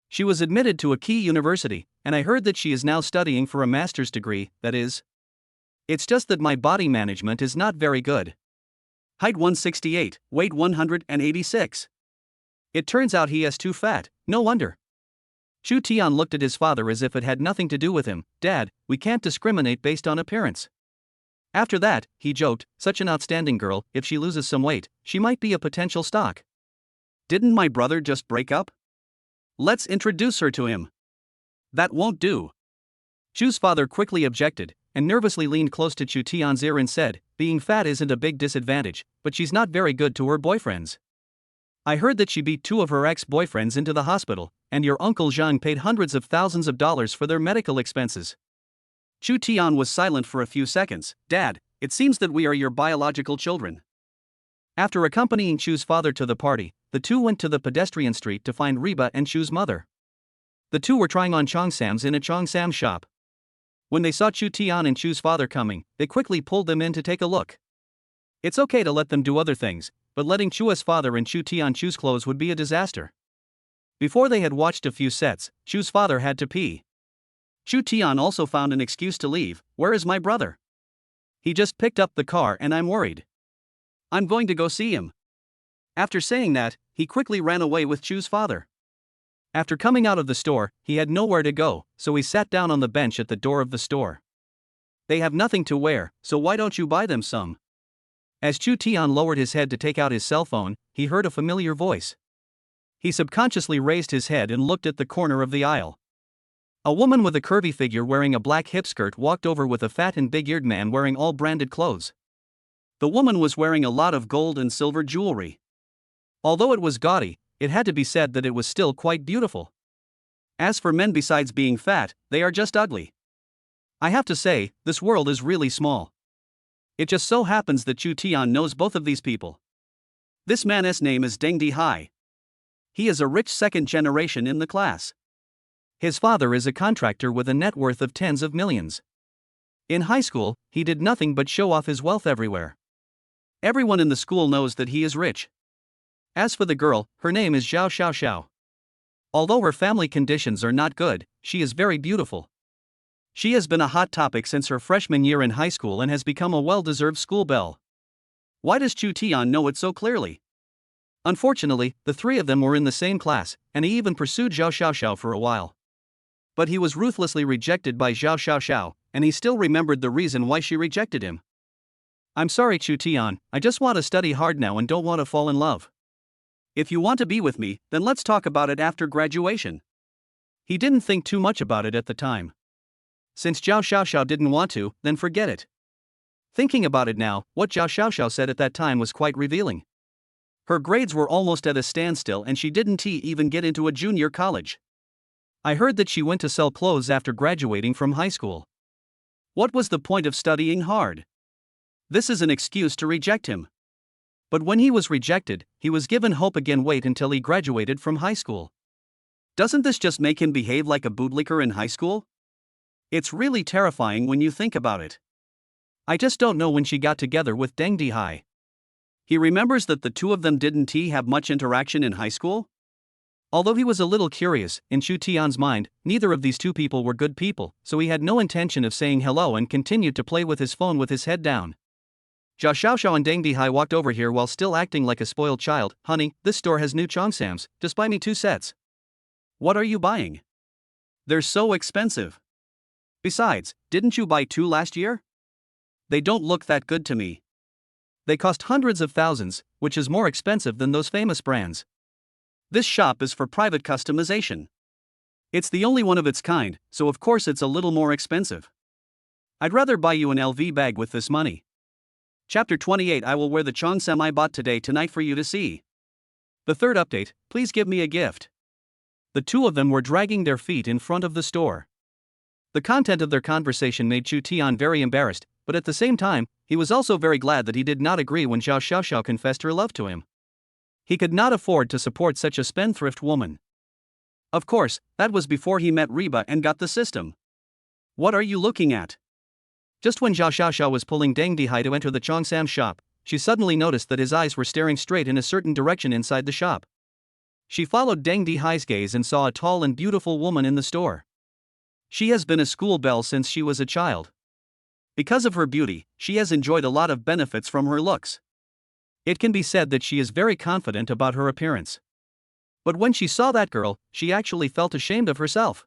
She was admitted to a key university, and I heard that she is now studying for a master's degree, that is. It's just that my body management is not very good. Height 168, weight 186. It turns out he is too fat, no wonder. Chu Tian looked at his father as if it had nothing to do with him. Dad, we can't discriminate based on appearance. After that, he joked, such an outstanding girl, if she loses some weight, she might be a potential stock. Didn't my brother just break up? Let's introduce her to him. That won't do. Chu's father quickly objected, and nervously leaned close to Chu Tian's ear and said, being fat isn't a big disadvantage, but she's not very good to her boyfriends. I heard that she beat 2 of her ex-boyfriends into the hospital, and your uncle Zhang paid hundreds of thousands of dollars for their medical expenses. Chu Tian was silent for a few seconds. Dad, it seems that we are your biological children. After accompanying Chu's father to the party, the two went to the pedestrian street to find Reba and Chu's mother. The two were trying on cheongsams in a cheongsam shop. When they saw Chu Tian and Chu's father coming, they quickly pulled them in to take a look. It's okay to let them do other things, but letting Chu's father and Chu Tian choose clothes would be a disaster. Before they had watched a few sets, Chu's father had to pee. Chu Tian also found an excuse to leave. Where is my brother? He just picked up the car and I'm worried. I'm going to go see him. After saying that, he quickly ran away with Chu's father. After coming out of the store, he had nowhere to go, so he sat down on the bench at the door of the store. They have nothing to wear, so why don't you buy them some? As Chu Tian lowered his head to take out his cell phone, he heard a familiar voice. He subconsciously raised his head and looked at the corner of the aisle. A woman with a curvy figure wearing a black hip skirt walked over with a fat and big-eared man wearing all branded clothes. The woman was wearing a lot of gold and silver jewelry. Although it was gaudy, it had to be said that it was still quite beautiful. As for men, besides being fat, they are just ugly. I have to say, this world is really small. It just so happens that Chu Tian knows both of these people. This man's name is Deng Dihai. He is a rich second generation in the class. His father is a contractor with a net worth of tens of millions. In high school, he did nothing but show off his wealth everywhere. Everyone in the school knows that he is rich. As for the girl, her name is Zhao Xiaoxiao. Although her family conditions are not good, she is very beautiful. She has been a hot topic since her freshman year in high school and has become a well-deserved school belle. Why does Chu Tian know it so clearly? Unfortunately, the three of them were in the same class, and he even pursued Zhao Xiaoxiao for a while. But he was ruthlessly rejected by Zhao Xiaoxiao, and he still remembered the reason why she rejected him. I'm sorry, Chu Tian, I just want to study hard now and don't want to fall in love. If you want to be with me, then let's talk about it after graduation. He didn't think too much about it at the time. Since Zhao Xiaoxiao didn't want to, then forget it. Thinking about it now, what Zhao Xiaoxiao said at that time was quite revealing. Her grades were almost at a standstill and she didn't even get into a junior college. I heard that she went to sell clothes after graduating from high school. What was the point of studying hard? This is an excuse to reject him. But when he was rejected, he was given hope again. Wait until he graduated from high school. Doesn't this just make him behave like a bootlicker in high school? It's really terrifying when you think about it. I just don't know when she got together with Deng Dihai. He remembers that the two of them didn't have much interaction in high school? Although he was a little curious, in Chu Tian's mind, neither of these two people were good people, so he had no intention of saying hello and continued to play with his phone with his head down. Zhao Xiaoxiao and Deng Dihai walked over here while still acting like a spoiled child. Honey, this store has new cheongsams, just buy me 2 sets. What are you buying? They're so expensive. Besides, didn't you buy 2 last year? They don't look that good to me. They cost hundreds of thousands, which is more expensive than those famous brands. This shop is for private customization. It's the only one of its kind, so of course it's a little more expensive. I'd rather buy you an LV bag with this money. Chapter 28. I will wear the cheongsam I bought tonight for you to see. The third update, please give me a gift. The two of them were dragging their feet in front of the store. The content of their conversation made Chu Tian very embarrassed, but at the same time, he was also very glad that he did not agree when Zhao Xiaoxiao confessed her love to him. He could not afford to support such a spendthrift woman. Of course, that was before he met Reba and got the system. What are you looking at? Just when Zhao Xiaoxiao was pulling Deng Dihai to enter the cheongsam shop, she suddenly noticed that his eyes were staring straight in a certain direction inside the shop. She followed Deng Dihai's gaze and saw a tall and beautiful woman in the store. She has been a school belle since she was a child. Because of her beauty, she has enjoyed a lot of benefits from her looks. It can be said that she is very confident about her appearance. But when she saw that girl, she actually felt ashamed of herself.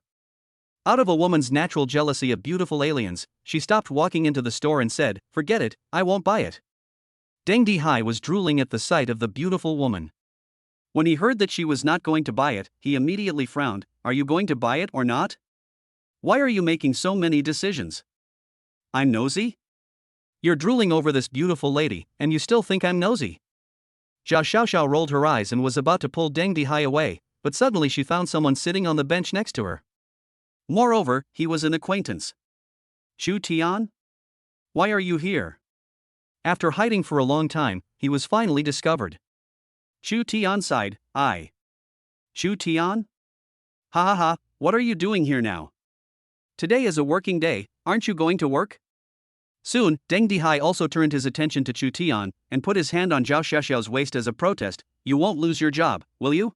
Out of a woman's natural jealousy of beautiful aliens, she stopped walking into the store and said, "Forget it, I won't buy it." Deng Dihai was drooling at the sight of the beautiful woman. When he heard that she was not going to buy it, he immediately frowned. Are you going to buy it or not? Why are you making so many decisions? I'm nosy? You're drooling over this beautiful lady, and you still think I'm nosy? Zhao Xiaoxiao rolled her eyes and was about to pull Deng Dihai away, but suddenly she found someone sitting on the bench next to her. Moreover, he was an acquaintance. Chu Tian? Why are you here? After hiding for a long time, he was finally discovered. Chu Tian sighed. Chu Tian? Ha ha ha, what are you doing here now? Today is a working day, aren't you going to work? Soon, Deng Dihai also turned his attention to Chu Tian and put his hand on Zhao Xiaoxiao's waist as a protest. You won't lose your job, will you?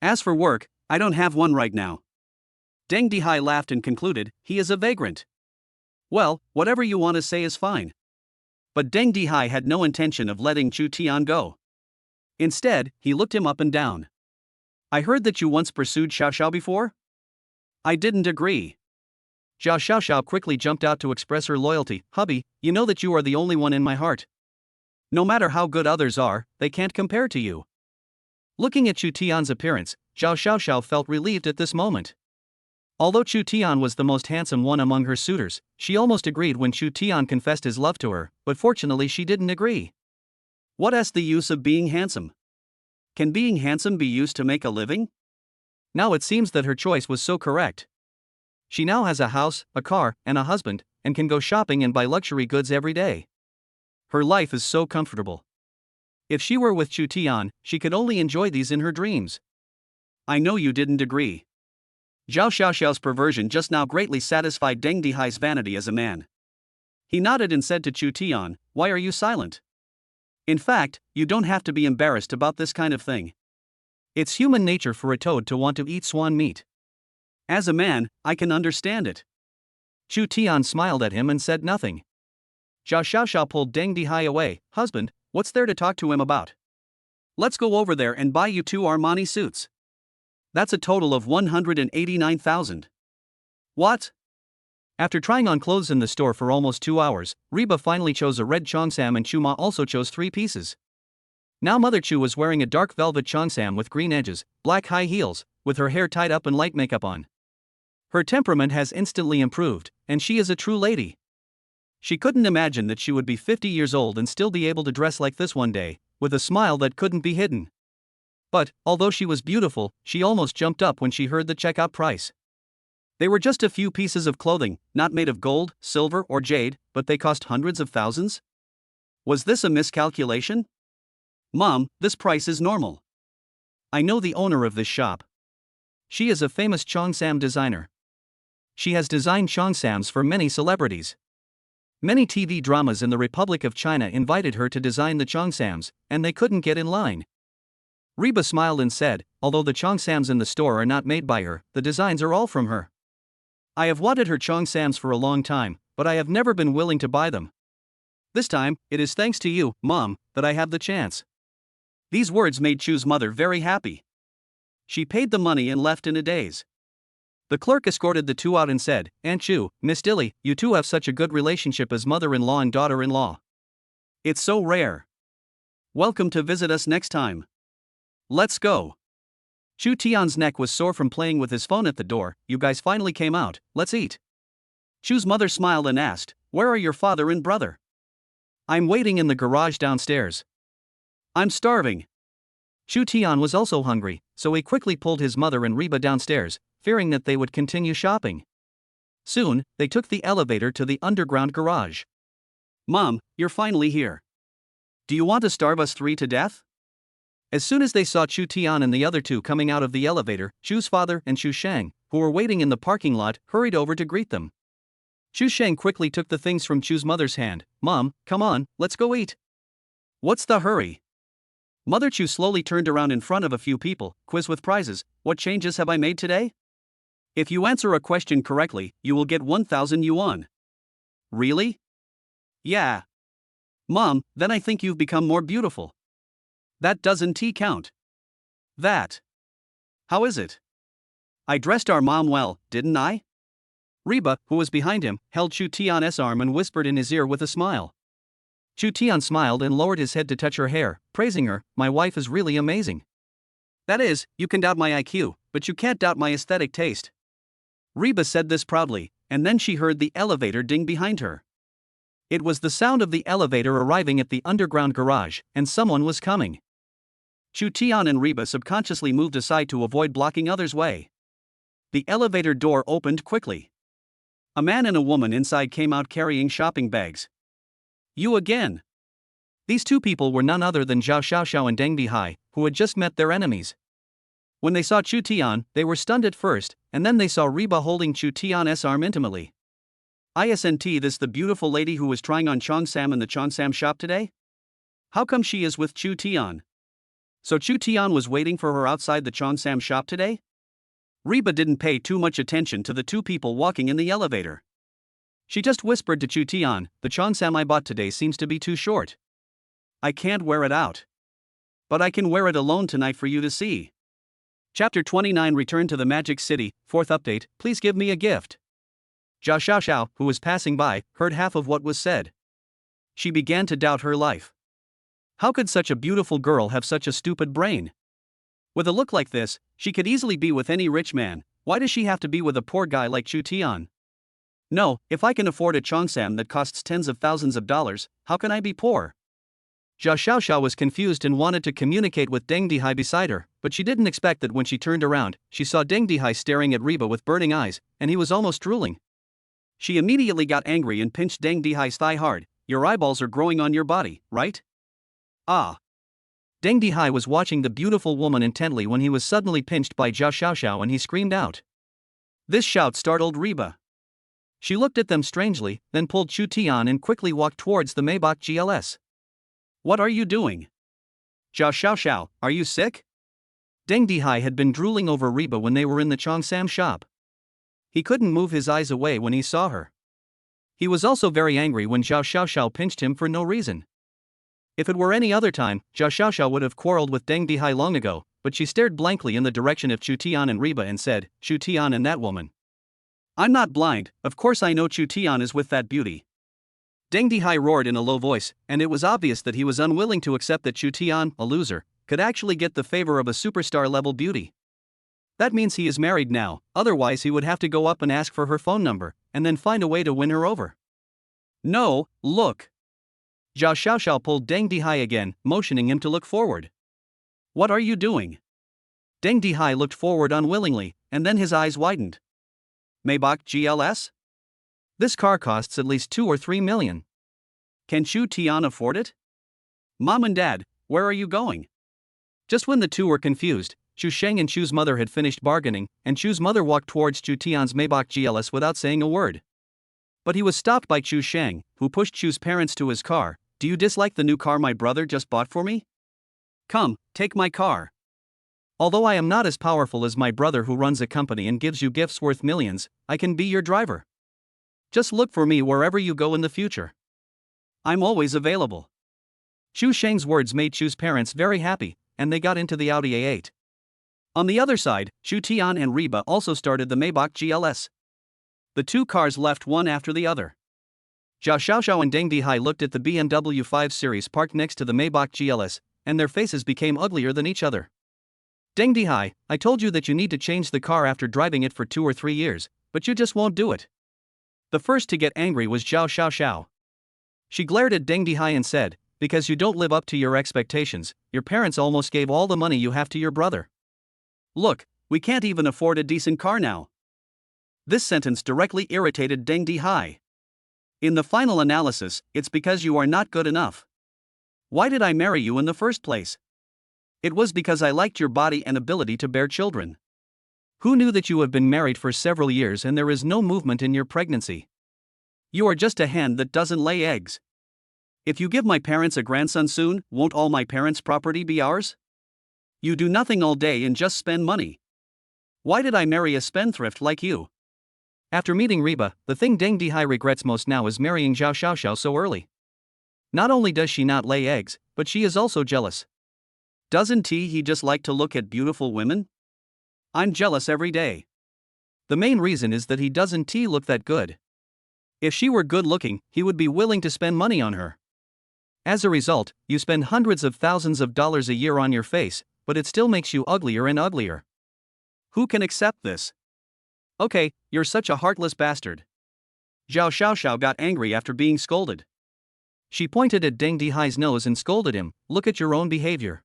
As for work, I don't have one right now. Deng Dihai laughed and concluded, he is a vagrant. Well, whatever you want to say is fine. But Deng Dihai had no intention of letting Chu Tian go. Instead, he looked him up and down. I heard that you once pursued Xiaoxiao before? I didn't agree. Zhao Xiaoxiao quickly jumped out to express her loyalty. Hubby, you know that you are the only one in my heart. No matter how good others are, they can't compare to you. Looking at Chu Tian's appearance, Zhao Xiaoxiao felt relieved at this moment. Although Chu Tian was the most handsome one among her suitors, she almost agreed when Chu Tian confessed his love to her, but fortunately she didn't agree. What is the use of being handsome? Can being handsome be used to make a living? Now it seems that her choice was so correct. She now has a house, a car, and a husband, and can go shopping and buy luxury goods every day. Her life is so comfortable. If she were with Chu Tian, she could only enjoy these in her dreams. I know you didn't agree. Zhao Xiaoxiao's perversion just now greatly satisfied Deng Dihai's vanity as a man. He nodded and said to Chu Tian, why are you silent? In fact, you don't have to be embarrassed about this kind of thing. It's human nature for a toad to want to eat swan meat. As a man, I can understand it. Chu Tian smiled at him and said nothing. Zhao Xiaoxiao pulled Deng Dihai away. Husband, what's there to talk to him about? Let's go over there and buy you 2 Armani suits. That's a total of 189,000. What? After trying on clothes in the store for almost 2 hours, Reba finally chose a red cheongsam and Chu Ma also chose 3 pieces. Now Mother Chu was wearing a dark velvet cheongsam with green edges, black high heels, with her hair tied up and light makeup on. Her temperament has instantly improved, and she is a true lady. She couldn't imagine that she would be 50 years old and still be able to dress like this one day, with a smile that couldn't be hidden. But, although she was beautiful, she almost jumped up when she heard the checkout price. They were just a few pieces of clothing, not made of gold, silver, or jade, but they cost hundreds of thousands? Was this a miscalculation? Mom, this price is normal. I know the owner of this shop. She is a famous cheongsam designer. She has designed cheongsams for many celebrities. Many TV dramas in the Republic of China invited her to design the cheongsams, and they couldn't get in line. Reba smiled and said, although the cheongsams in the store are not made by her, the designs are all from her. I have wanted her cheongsams for a long time, but I have never been willing to buy them. This time, it is thanks to you, Mom, that I have the chance. These words made Chu's mother very happy. She paid the money and left in a daze. The clerk escorted the two out and said, Aunt Chu, Miss Dilly, you two have such a good relationship as mother-in-law and daughter-in-law. It's so rare. Welcome to visit us next time. Let's go. Chu Tian's neck was sore from playing with his phone at the door. You guys finally came out, let's eat. Chu's mother smiled and asked, where are your father and brother? I'm waiting in the garage downstairs. I'm starving. Chu Tian was also hungry, so he quickly pulled his mother and Reba downstairs, fearing that they would continue shopping. Soon, they took the elevator to the underground garage. Mom, you're finally here. Do you want to starve us three to death? As soon as they saw Chu Tian and the other two coming out of the elevator, Chu's father and Chu Shang, who were waiting in the parking lot, hurried over to greet them. Chu Shang quickly took the things from Chu's mother's hand. Mom, come on, let's go eat. What's the hurry? Mother Chu slowly turned around in front of a few people. Quiz with prizes. What changes have I made today? If you answer a question correctly, you will get 1,000 yuan. Really? Yeah. Mom, then I think you've become more beautiful. That doesn't count. That. How is it? I dressed our mom well, didn't I? Reba, who was behind him, held Chu Tian's arm and whispered in his ear with a smile. Chu Tian smiled and lowered his head to touch her hair, praising her. My wife is really amazing. That is, you can doubt my IQ, but you can't doubt my aesthetic taste. Reba said this proudly, and then she heard the elevator ding behind her. It was the sound of the elevator arriving at the underground garage, and someone was coming. Chu Tian and Reba subconsciously moved aside to avoid blocking others' way. The elevator door opened quickly. A man and a woman inside came out carrying shopping bags. You again. These two people were none other than Zhao Xiaoxiao and Deng Dihai, who had just met their enemies. When they saw Chu Tian, they were stunned at first, and then they saw Reba holding Chu Tian's arm intimately. Isn't this the beautiful lady who was trying on cheongsam in the cheongsam shop today? How come she is with Chu Tian? So Chu Tian was waiting for her outside the cheongsam shop today? Reba didn't pay too much attention to the two people walking in the elevator. She just whispered to Chu Tian, the cheongsam I bought today seems to be too short. I can't wear it out. But I can wear it alone tonight for you to see. Chapter 29 Return to the Magic City, 4th update, please give me a gift. Zhao Xiaoxiao, who was passing by, heard half of what was said. She began to doubt her life. How could such a beautiful girl have such a stupid brain? With a look like this, she could easily be with any rich man. Why does she have to be with a poor guy like Chu Tian? No, if I can afford a cheongsam that costs tens of thousands of dollars, how can I be poor? Zhao Xiaoxiao was confused and wanted to communicate with Deng Dihai beside her, but she didn't expect that when she turned around, she saw Deng Dihai staring at Reba with burning eyes, and he was almost drooling. She immediately got angry and pinched Deng Dihai's thigh hard. Your eyeballs are growing on your body, right? Ah. Deng Dihai was watching the beautiful woman intently when he was suddenly pinched by Zhao Xiaoxiao and he screamed out. This shout startled Reba. She looked at them strangely, then pulled Chu Tian and quickly walked towards the Maybach GLS. What are you doing? Zhao Xiaoxiao, are you sick? Deng Dihai had been drooling over Reba when they were in the cheongsam shop. He couldn't move his eyes away when he saw her. He was also very angry when Zhao Xiaoxiao pinched him for no reason. If it were any other time, Zhao Xiaoxiao would have quarreled with Deng Dihai long ago, but she stared blankly in the direction of Chu Tian and Reba and said, Chu Tian and that woman. I'm not blind, of course I know Chu Tian is with that beauty. Deng Dihai roared in a low voice, and it was obvious that he was unwilling to accept that Chu Tian, a loser, could actually get the favor of a superstar-level beauty. That means he is married now, otherwise he would have to go up and ask for her phone number, and then find a way to win her over. No, look. Zhao Xiaoxiao pulled Deng Dihai again, motioning him to look forward. What are you doing? Deng Dihai looked forward unwillingly, and then his eyes widened. Maybach GLS? This car costs at least 2 or 3 million. Can Chu Tian afford it? Mom and Dad, where are you going? Just when the two were confused, Chu Sheng and Chu's mother had finished bargaining, and Chu's mother walked towards Chu Tian's Maybach GLS without saying a word. But he was stopped by Chu Sheng, who pushed Chu's parents to his car. Do you dislike the new car my brother just bought for me? Come, take my car. Although I am not as powerful as my brother who runs a company and gives you gifts worth millions, I can be your driver. Just look for me wherever you go in the future. I'm always available. Chu Sheng's words made Chu's parents very happy, and they got into the Audi A8. On the other side, Chu Tian and Reba also started the Maybach GLS. The two cars left one after the other. Zhao Xiaoxiao and Deng Dihai looked at the BMW 5 Series parked next to the Maybach GLS, and their faces became uglier than each other. Deng Dihai, I told you that you need to change the car after driving it for 2 or 3 years, but you just won't do it. The first to get angry was Zhao Xiaoxiao. She glared at Deng Dihai and said, because you don't live up to your expectations, your parents almost gave all the money you have to your brother. Look, we can't even afford a decent car now. This sentence directly irritated Deng Dihai. In the final analysis, it's because you are not good enough. Why did I marry you in the first place? It was because I liked your body and ability to bear children. Who knew that you have been married for several years and there is no movement in your pregnancy? You are just a hen that doesn't lay eggs. If you give my parents a grandson soon, won't all my parents' property be ours? You do nothing all day and just spend money. Why did I marry a spendthrift like you? After meeting Reba, the thing Deng Dihai regrets most now is marrying Zhao Xiaoxiao so early. Not only does she not lay eggs, but she is also jealous. Doesn't he just like to look at beautiful women? I'm jealous every day. The main reason is that he doesn't look that good. If she were good looking, he would be willing to spend money on her. As a result, you spend hundreds of thousands of dollars a year on your face, but it still makes you uglier and uglier. Who can accept this? Okay, you're such a heartless bastard. Zhao Xiaoxiao got angry after being scolded. She pointed at Deng Dihai's nose and scolded him, look at your own behavior.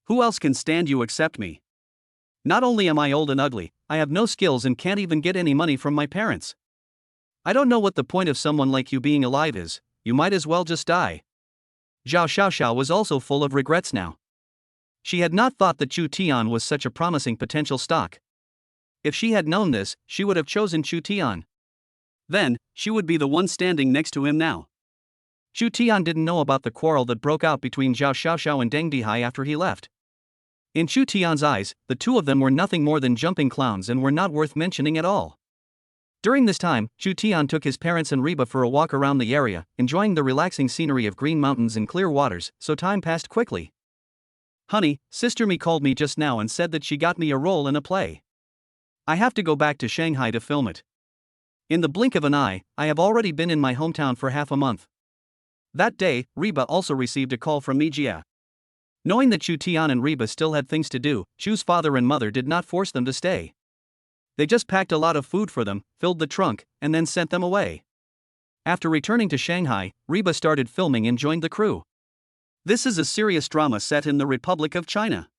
Who else can stand you except me? Not only am I old and ugly, I have no skills and can't even get any money from my parents. I don't know what the point of someone like you being alive is, you might as well just die. Zhao Xiaoxiao was also full of regrets now. She had not thought that Chu Tian was such a promising potential stock. If she had known this, she would have chosen Chu Tian. Then, she would be the one standing next to him now. Chu Tian didn't know about the quarrel that broke out between Zhao Xiaoxiao and Deng Dihai after he left. In Chu Tian's eyes, the two of them were nothing more than jumping clowns and were not worth mentioning at all. During this time, Chu Tian took his parents and Reba for a walk around the area, enjoying the relaxing scenery of green mountains and clear waters, so time passed quickly. Honey, Sister Mi called me just now and said that she got me a role in a play. I have to go back to Shanghai to film it. In the blink of an eye, I have already been in my hometown for half a month. That day, Reba also received a call from Mijia. Knowing that Chu Tian and Reba still had things to do, Chu's father and mother did not force them to stay. They just packed a lot of food for them, filled the trunk, and then sent them away. After returning to Shanghai, Reba started filming and joined the crew. This is a serious drama set in the Republic of China.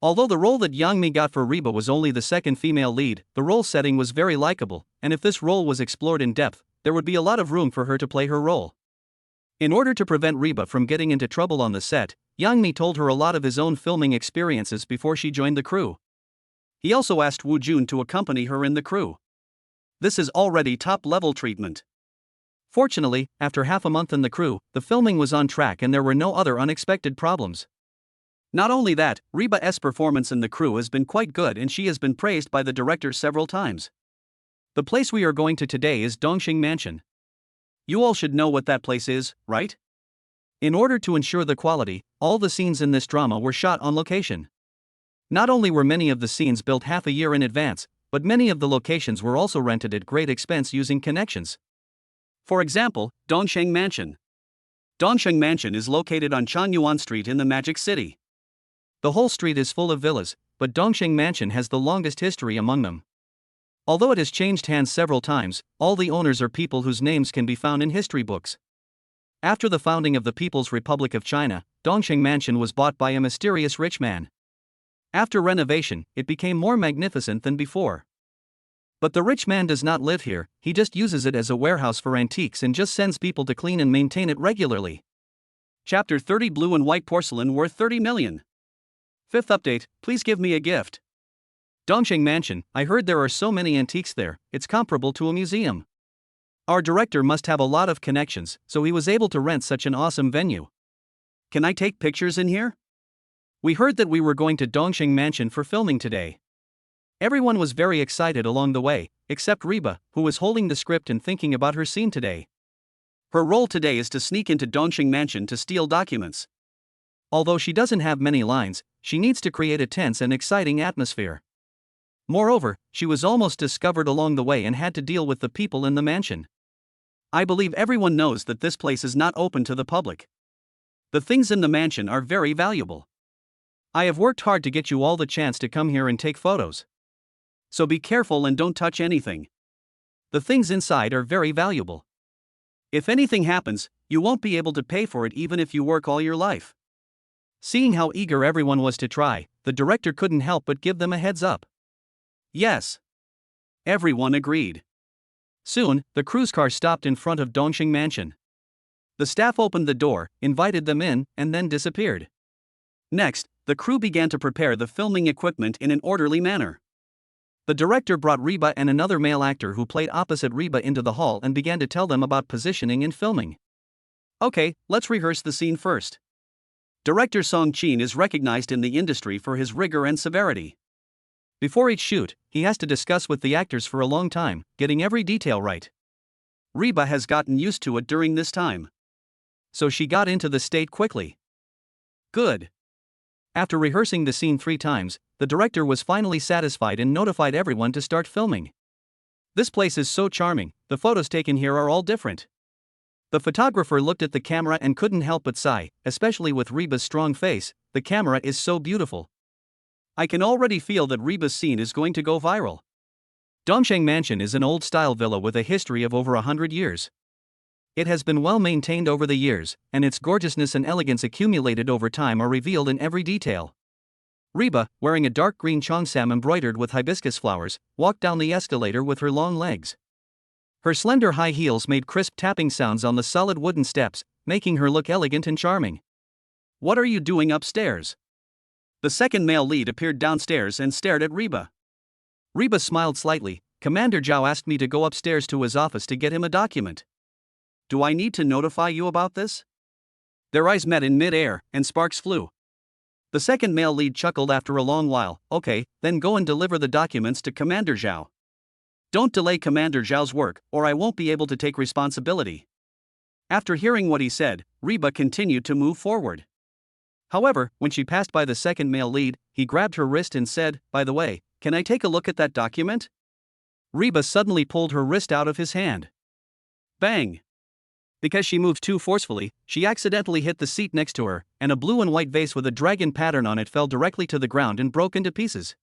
Although the role that Yang Mi got for Reba was only the second female lead, the role setting was very likable, and if this role was explored in depth, there would be a lot of room for her to play her role. In order to prevent Reba from getting into trouble on the set, Yang Mi told her a lot of his own filming experiences before she joined the crew. He also asked Wu Jun to accompany her in the crew. This is already top-level treatment. Fortunately, after half a month in the crew, the filming was on track and there were no other unexpected problems. Not only that, Reba's performance in the crew has been quite good and she has been praised by the director several times. The place we are going to today is Dongxing Mansion. You all should know what that place is, right? In order to ensure the quality, all the scenes in this drama were shot on location. Not only were many of the scenes built half a year in advance, but many of the locations were also rented at great expense using connections. For example, Dongxing Mansion. Dongxing Mansion is located on Chanyuan Street in the Magic City. The whole street is full of villas, but Dongxing Mansion has the longest history among them. Although it has changed hands several times, all the owners are people whose names can be found in history books. After the founding of the People's Republic of China, Dongxing Mansion was bought by a mysterious rich man. After renovation, it became more magnificent than before. But the rich man does not live here, he just uses it as a warehouse for antiques and just sends people to clean and maintain it regularly. Chapter 30 Blue and White Porcelain Worth 30 Million. Fifth update, please give me a gift. Dongsheng Mansion, I heard there are so many antiques there, it's comparable to a museum. Our director must have a lot of connections, so he was able to rent such an awesome venue. Can I take pictures in here? We heard that we were going to Dongsheng Mansion for filming today. Everyone was very excited along the way, except Reba, who was holding the script and thinking about her scene today. Her role today is to sneak into Dongsheng Mansion to steal documents. Although she doesn't have many lines, she needs to create a tense and exciting atmosphere. Moreover, she was almost discovered along the way and had to deal with the people in the mansion. I believe everyone knows that this place is not open to the public. The things in the mansion are very valuable. I have worked hard to get you all the chance to come here and take photos. So be careful and don't touch anything. The things inside are very valuable. If anything happens, you won't be able to pay for it even if you work all your life. Seeing how eager everyone was to try, the director couldn't help but give them a heads up. Yes. Everyone agreed. Soon, the cruise car stopped in front of Dongsheng Mansion. The staff opened the door, invited them in, and then disappeared. Next, the crew began to prepare the filming equipment in an orderly manner. The director brought Reba and another male actor who played opposite Reba into the hall and began to tell them about positioning and filming. Okay, let's rehearse the scene first. Director Song Chin is recognized in the industry for his rigor and severity. Before each shoot, he has to discuss with the actors for a long time, getting every detail right. Reba has gotten used to it during this time. So she got into the state quickly. Good. After rehearsing the scene 3 times, the director was finally satisfied and notified everyone to start filming. This place is so charming, the photos taken here are all different. The photographer looked at the camera and couldn't help but sigh, especially with Reba's strong face, the camera is so beautiful. I can already feel that Reba's scene is going to go viral. Dongsheng Mansion is an old-style villa with a history of over 100 years. It has been well maintained over the years, and its gorgeousness and elegance accumulated over time are revealed in every detail. Reba, wearing a dark green cheongsam embroidered with hibiscus flowers, walked down the escalator with her long legs. Her slender high heels made crisp tapping sounds on the solid wooden steps, making her look elegant and charming. What are you doing upstairs? The second male lead appeared downstairs and stared at Reba. Reba smiled slightly. Commander Zhao asked me to go upstairs to his office to get him a document. Do I need to notify you about this? Their eyes met in mid-air, and sparks flew. The second male lead chuckled after a long while. Okay, then go and deliver the documents to Commander Zhao. Don't delay Commander Zhao's work, or I won't be able to take responsibility. After hearing what he said, Reba continued to move forward. However, when she passed by the second male lead, he grabbed her wrist and said, "By the way, can I take a look at that document?" Reba suddenly pulled her wrist out of his hand. Bang! Because she moved too forcefully, she accidentally hit the seat next to her, and a blue and white vase with a dragon pattern on it fell directly to the ground and broke into pieces.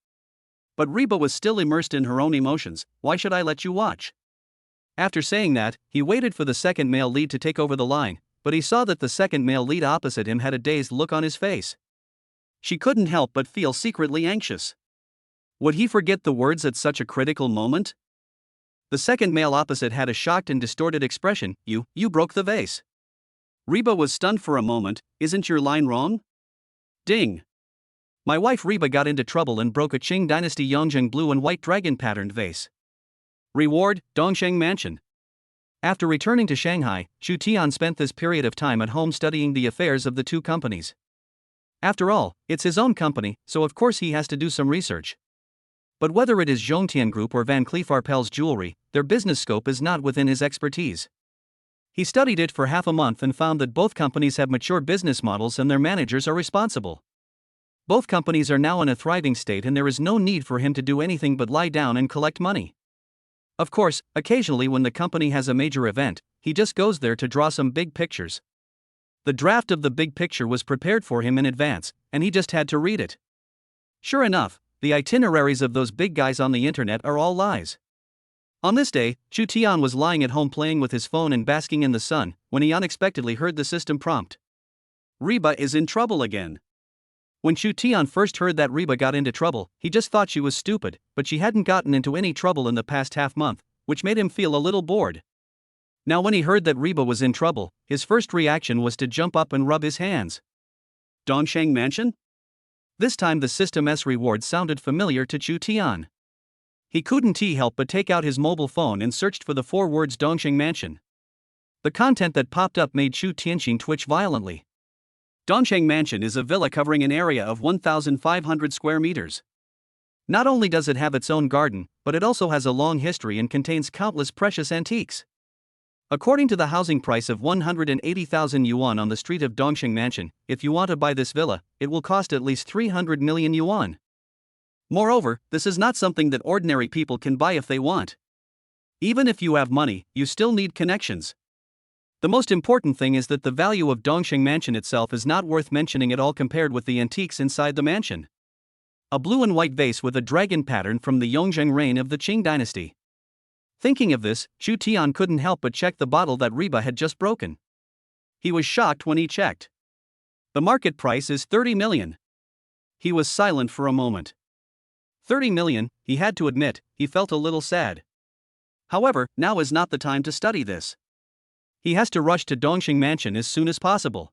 But Reba was still immersed in her own emotions. Why should I let you watch? After saying that, he waited for the second male lead to take over the line, but he saw that the second male lead opposite him had a dazed look on his face. She couldn't help but feel secretly anxious. Would he forget the words at such a critical moment? The second male opposite had a shocked and distorted expression. You broke the vase. Reba was stunned for a moment. Isn't your line wrong? Ding. My wife Reba got into trouble and broke a Qing Dynasty Yongjing blue and white dragon patterned vase. Reward, Dongsheng Mansion. After returning to Shanghai, Xu Tian spent this period of time at home studying the affairs of the two companies. After all, it's his own company, so of course he has to do some research. But whether it is Zhongtian Group or Van Cleef Arpels Jewelry, their business scope is not within his expertise. He studied it for half a month and found that both companies have mature business models and their managers are responsible. Both companies are now in a thriving state and there is no need for him to do anything but lie down and collect money. Of course, occasionally when the company has a major event, he just goes there to draw some big pictures. The draft of the big picture was prepared for him in advance, and he just had to read it. Sure enough, the itineraries of those big guys on the internet are all lies. On this day, Xu Tian was lying at home playing with his phone and basking in the sun, when he unexpectedly heard the system prompt. Reba is in trouble again. When Xu Tian first heard that Reba got into trouble, he just thought she was stupid, but she hadn't gotten into any trouble in the past half month, which made him feel a little bored. Now when he heard that Reba was in trouble, his first reaction was to jump up and rub his hands. Dongsheng Mansion? This time the system's reward sounded familiar to Chu Tian. He couldn't help but take out his mobile phone and searched for the 4 words Dongsheng Mansion. The content that popped up made Chu Tianxin twitch violently. Dongsheng Mansion is a villa covering an area of 1,500 square meters. Not only does it have its own garden, but it also has a long history and contains countless precious antiques. According to the housing price of 180,000 yuan on the street of Dongsheng Mansion, if you want to buy this villa, it will cost at least 300 million yuan. Moreover, this is not something that ordinary people can buy if they want. Even if you have money, you still need connections. The most important thing is that the value of Dongsheng Mansion itself is not worth mentioning at all compared with the antiques inside the mansion. A blue and white vase with a dragon pattern from the Yongzheng reign of the Qing dynasty. Thinking of this, Chu Tian couldn't help but check the bottle that Reba had just broken. He was shocked when he checked. The market price is 30 million. He was silent for a moment. 30 million, he had to admit, he felt a little sad. However, now is not the time to study this. He has to rush to Dongsheng Mansion as soon as possible.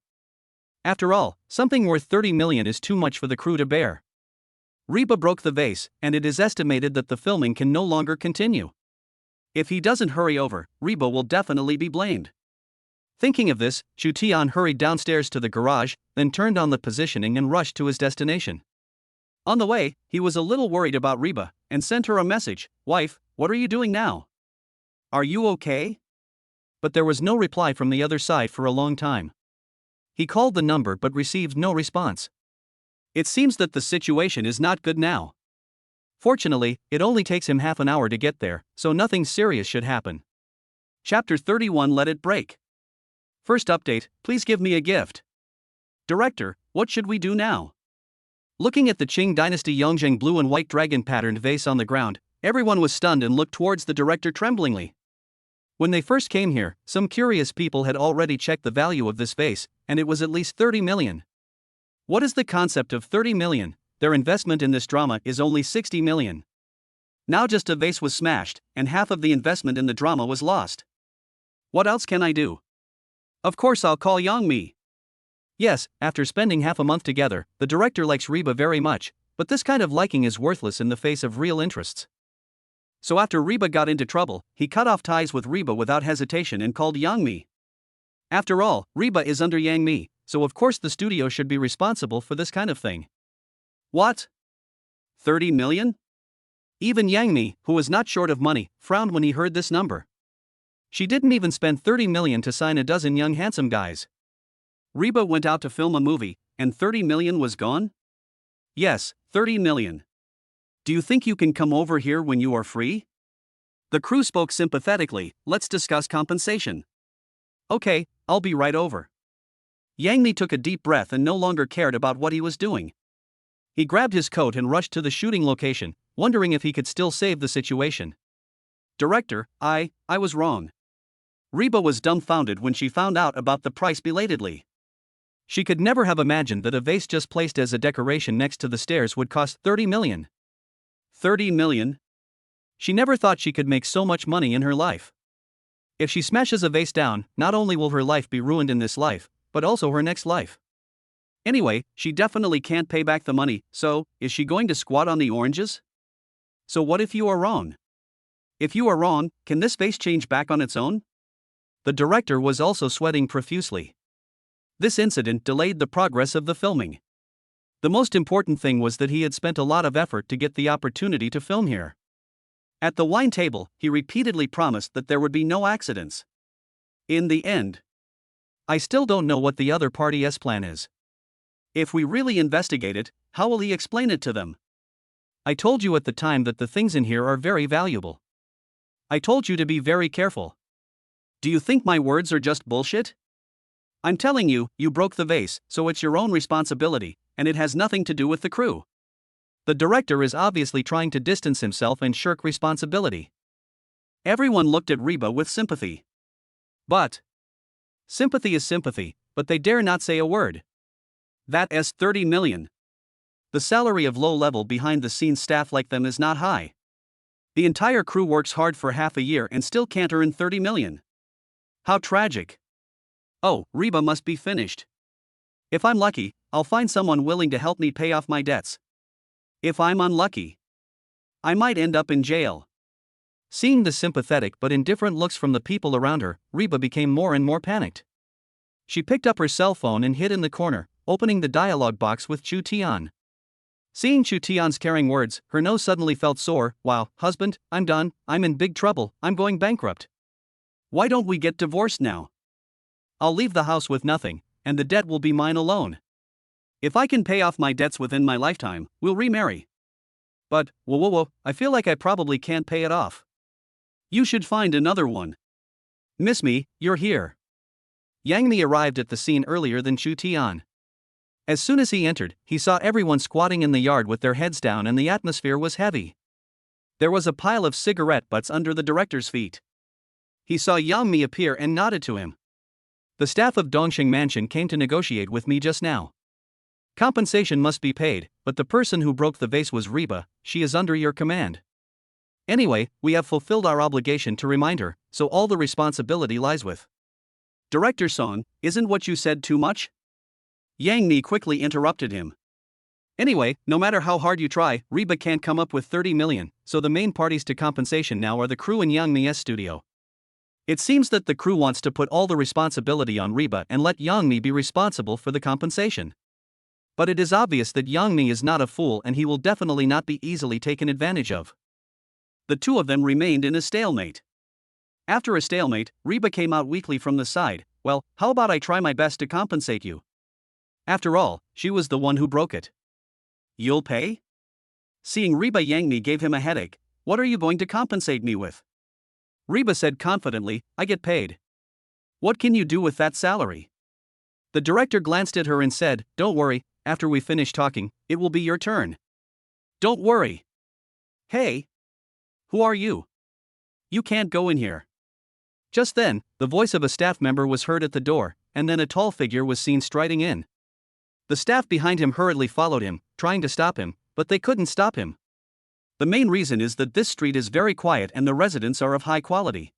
After all, something worth 30 million is too much for the crew to bear. Reba broke the vase, and it is estimated that the filming can no longer continue. If he doesn't hurry over, Reba will definitely be blamed. Thinking of this, Chu Tian hurried downstairs to the garage, then turned on the positioning and rushed to his destination. On the way, he was a little worried about Reba, and sent her a message, "Wife, what are you doing now? Are you okay?" But there was no reply from the other side for a long time. He called the number but received no response. It seems that the situation is not good now. Fortunately, it only takes him half an hour to get there, so nothing serious should happen. Chapter 31 Let It Break. First update, please give me a gift. Director, what should we do now? Looking at the Qing dynasty Yongzheng blue and white dragon patterned vase on the ground, everyone was stunned and looked towards the director tremblingly. When they first came here, some curious people had already checked the value of this vase, and it was at least 30 million. What is the concept of 30 million? Their investment in this drama is only 60 million. Now just a vase was smashed, and half of the investment in the drama was lost. What else can I do? Of course I'll call Yang Mi. Yes, after spending half a month together, the director likes Reba very much, but this kind of liking is worthless in the face of real interests. So after Reba got into trouble, he cut off ties with Reba without hesitation and called Yang Mi. After all, Reba is under Yang Mi, so of course the studio should be responsible for this kind of thing. What? 30 million? Even Yang Mi, who was not short of money, frowned when he heard this number. She didn't even spend 30 million to sign a dozen young handsome guys. Reba went out to film a movie, and 30 million was gone? Yes, 30 million. Do you think you can come over here when you are free? The crew spoke sympathetically. Let's discuss compensation. Okay, I'll be right over. Yang Mi took a deep breath and no longer cared about what he was doing. He grabbed his coat and rushed to the shooting location, wondering if he could still save the situation. Director, I was wrong. Reba was dumbfounded when she found out about the price belatedly. She could never have imagined that a vase just placed as a decoration next to the stairs would cost 30 million. 30 million? She never thought she could make so much money in her life. If she smashes a vase down, not only will her life be ruined in this life, but also her next life. Anyway, she definitely can't pay back the money, so, is she going to squat on the oranges? So what if you are wrong? If you are wrong, can this vase change back on its own? The director was also sweating profusely. This incident delayed the progress of the filming. The most important thing was that he had spent a lot of effort to get the opportunity to film here. At the wine table, he repeatedly promised that there would be no accidents. In the end, I still don't know what the other party's plan is. If we really investigate it, how will he explain it to them? I told you at the time that the things in here are very valuable. I told you to be very careful. Do you think my words are just bullshit? I'm telling you, you broke the vase, so it's your own responsibility, and it has nothing to do with the crew. The director is obviously trying to distance himself and shirk responsibility. Everyone looked at Reba with sympathy. But sympathy is sympathy, but they dare not say a word. That's 30 million. The salary of low-level behind-the-scenes staff like them is not high. The entire crew works hard for half a year and still can't earn 30 million. How tragic. Oh, Reba must be finished. If I'm lucky, I'll find someone willing to help me pay off my debts. If I'm unlucky, I might end up in jail. Seeing the sympathetic but indifferent looks from the people around her, Reba became more and more panicked. She picked up her cell phone and hid in the corner, opening the dialogue box with Chu Tian. Seeing Chu Tian's caring words, her nose suddenly felt sore. Wow, husband, I'm done, I'm in big trouble, I'm going bankrupt. Why don't we get divorced now? I'll leave the house with nothing, and the debt will be mine alone. If I can pay off my debts within my lifetime, we'll remarry. But, whoa, I feel like I probably can't pay it off. You should find another one. Miss Me, you're here. Yang Mi arrived at the scene earlier than Chu Tian. As soon as he entered, he saw everyone squatting in the yard with their heads down and the atmosphere was heavy. There was a pile of cigarette butts under the director's feet. He saw Yang Mi appear and nodded to him. The staff of Dongxing Mansion came to negotiate with me just now. Compensation must be paid, but the person who broke the vase was Reba, she is under your command. Anyway, we have fulfilled our obligation to remind her, so all the responsibility lies with. Director Song, isn't what you said too much? Yang Mi quickly interrupted him. Anyway, no matter how hard you try, Reba can't come up with 30 million, so the main parties to compensation now are the crew in Yang Mi's studio. It seems that the crew wants to put all the responsibility on Reba and let Yang Mi be responsible for the compensation. But it is obvious that Yang Mi is not a fool and he will definitely not be easily taken advantage of. The two of them remained in a stalemate. After a stalemate, Reba came out weakly from the side. Well, how about I try my best to compensate you? After all, she was the one who broke it. You'll pay? Seeing Reba, Yang Mi gave him a headache. What are you going to compensate me with? Reba said confidently, I get paid. What can you do with that salary? The director glanced at her and said, don't worry, after we finish talking, it will be your turn. Don't worry. Hey! Who are you? You can't go in here. Just then, the voice of a staff member was heard at the door, and then a tall figure was seen striding in. The staff behind him hurriedly followed him, trying to stop him, but they couldn't stop him. The main reason is that this street is very quiet and the residents are of high quality.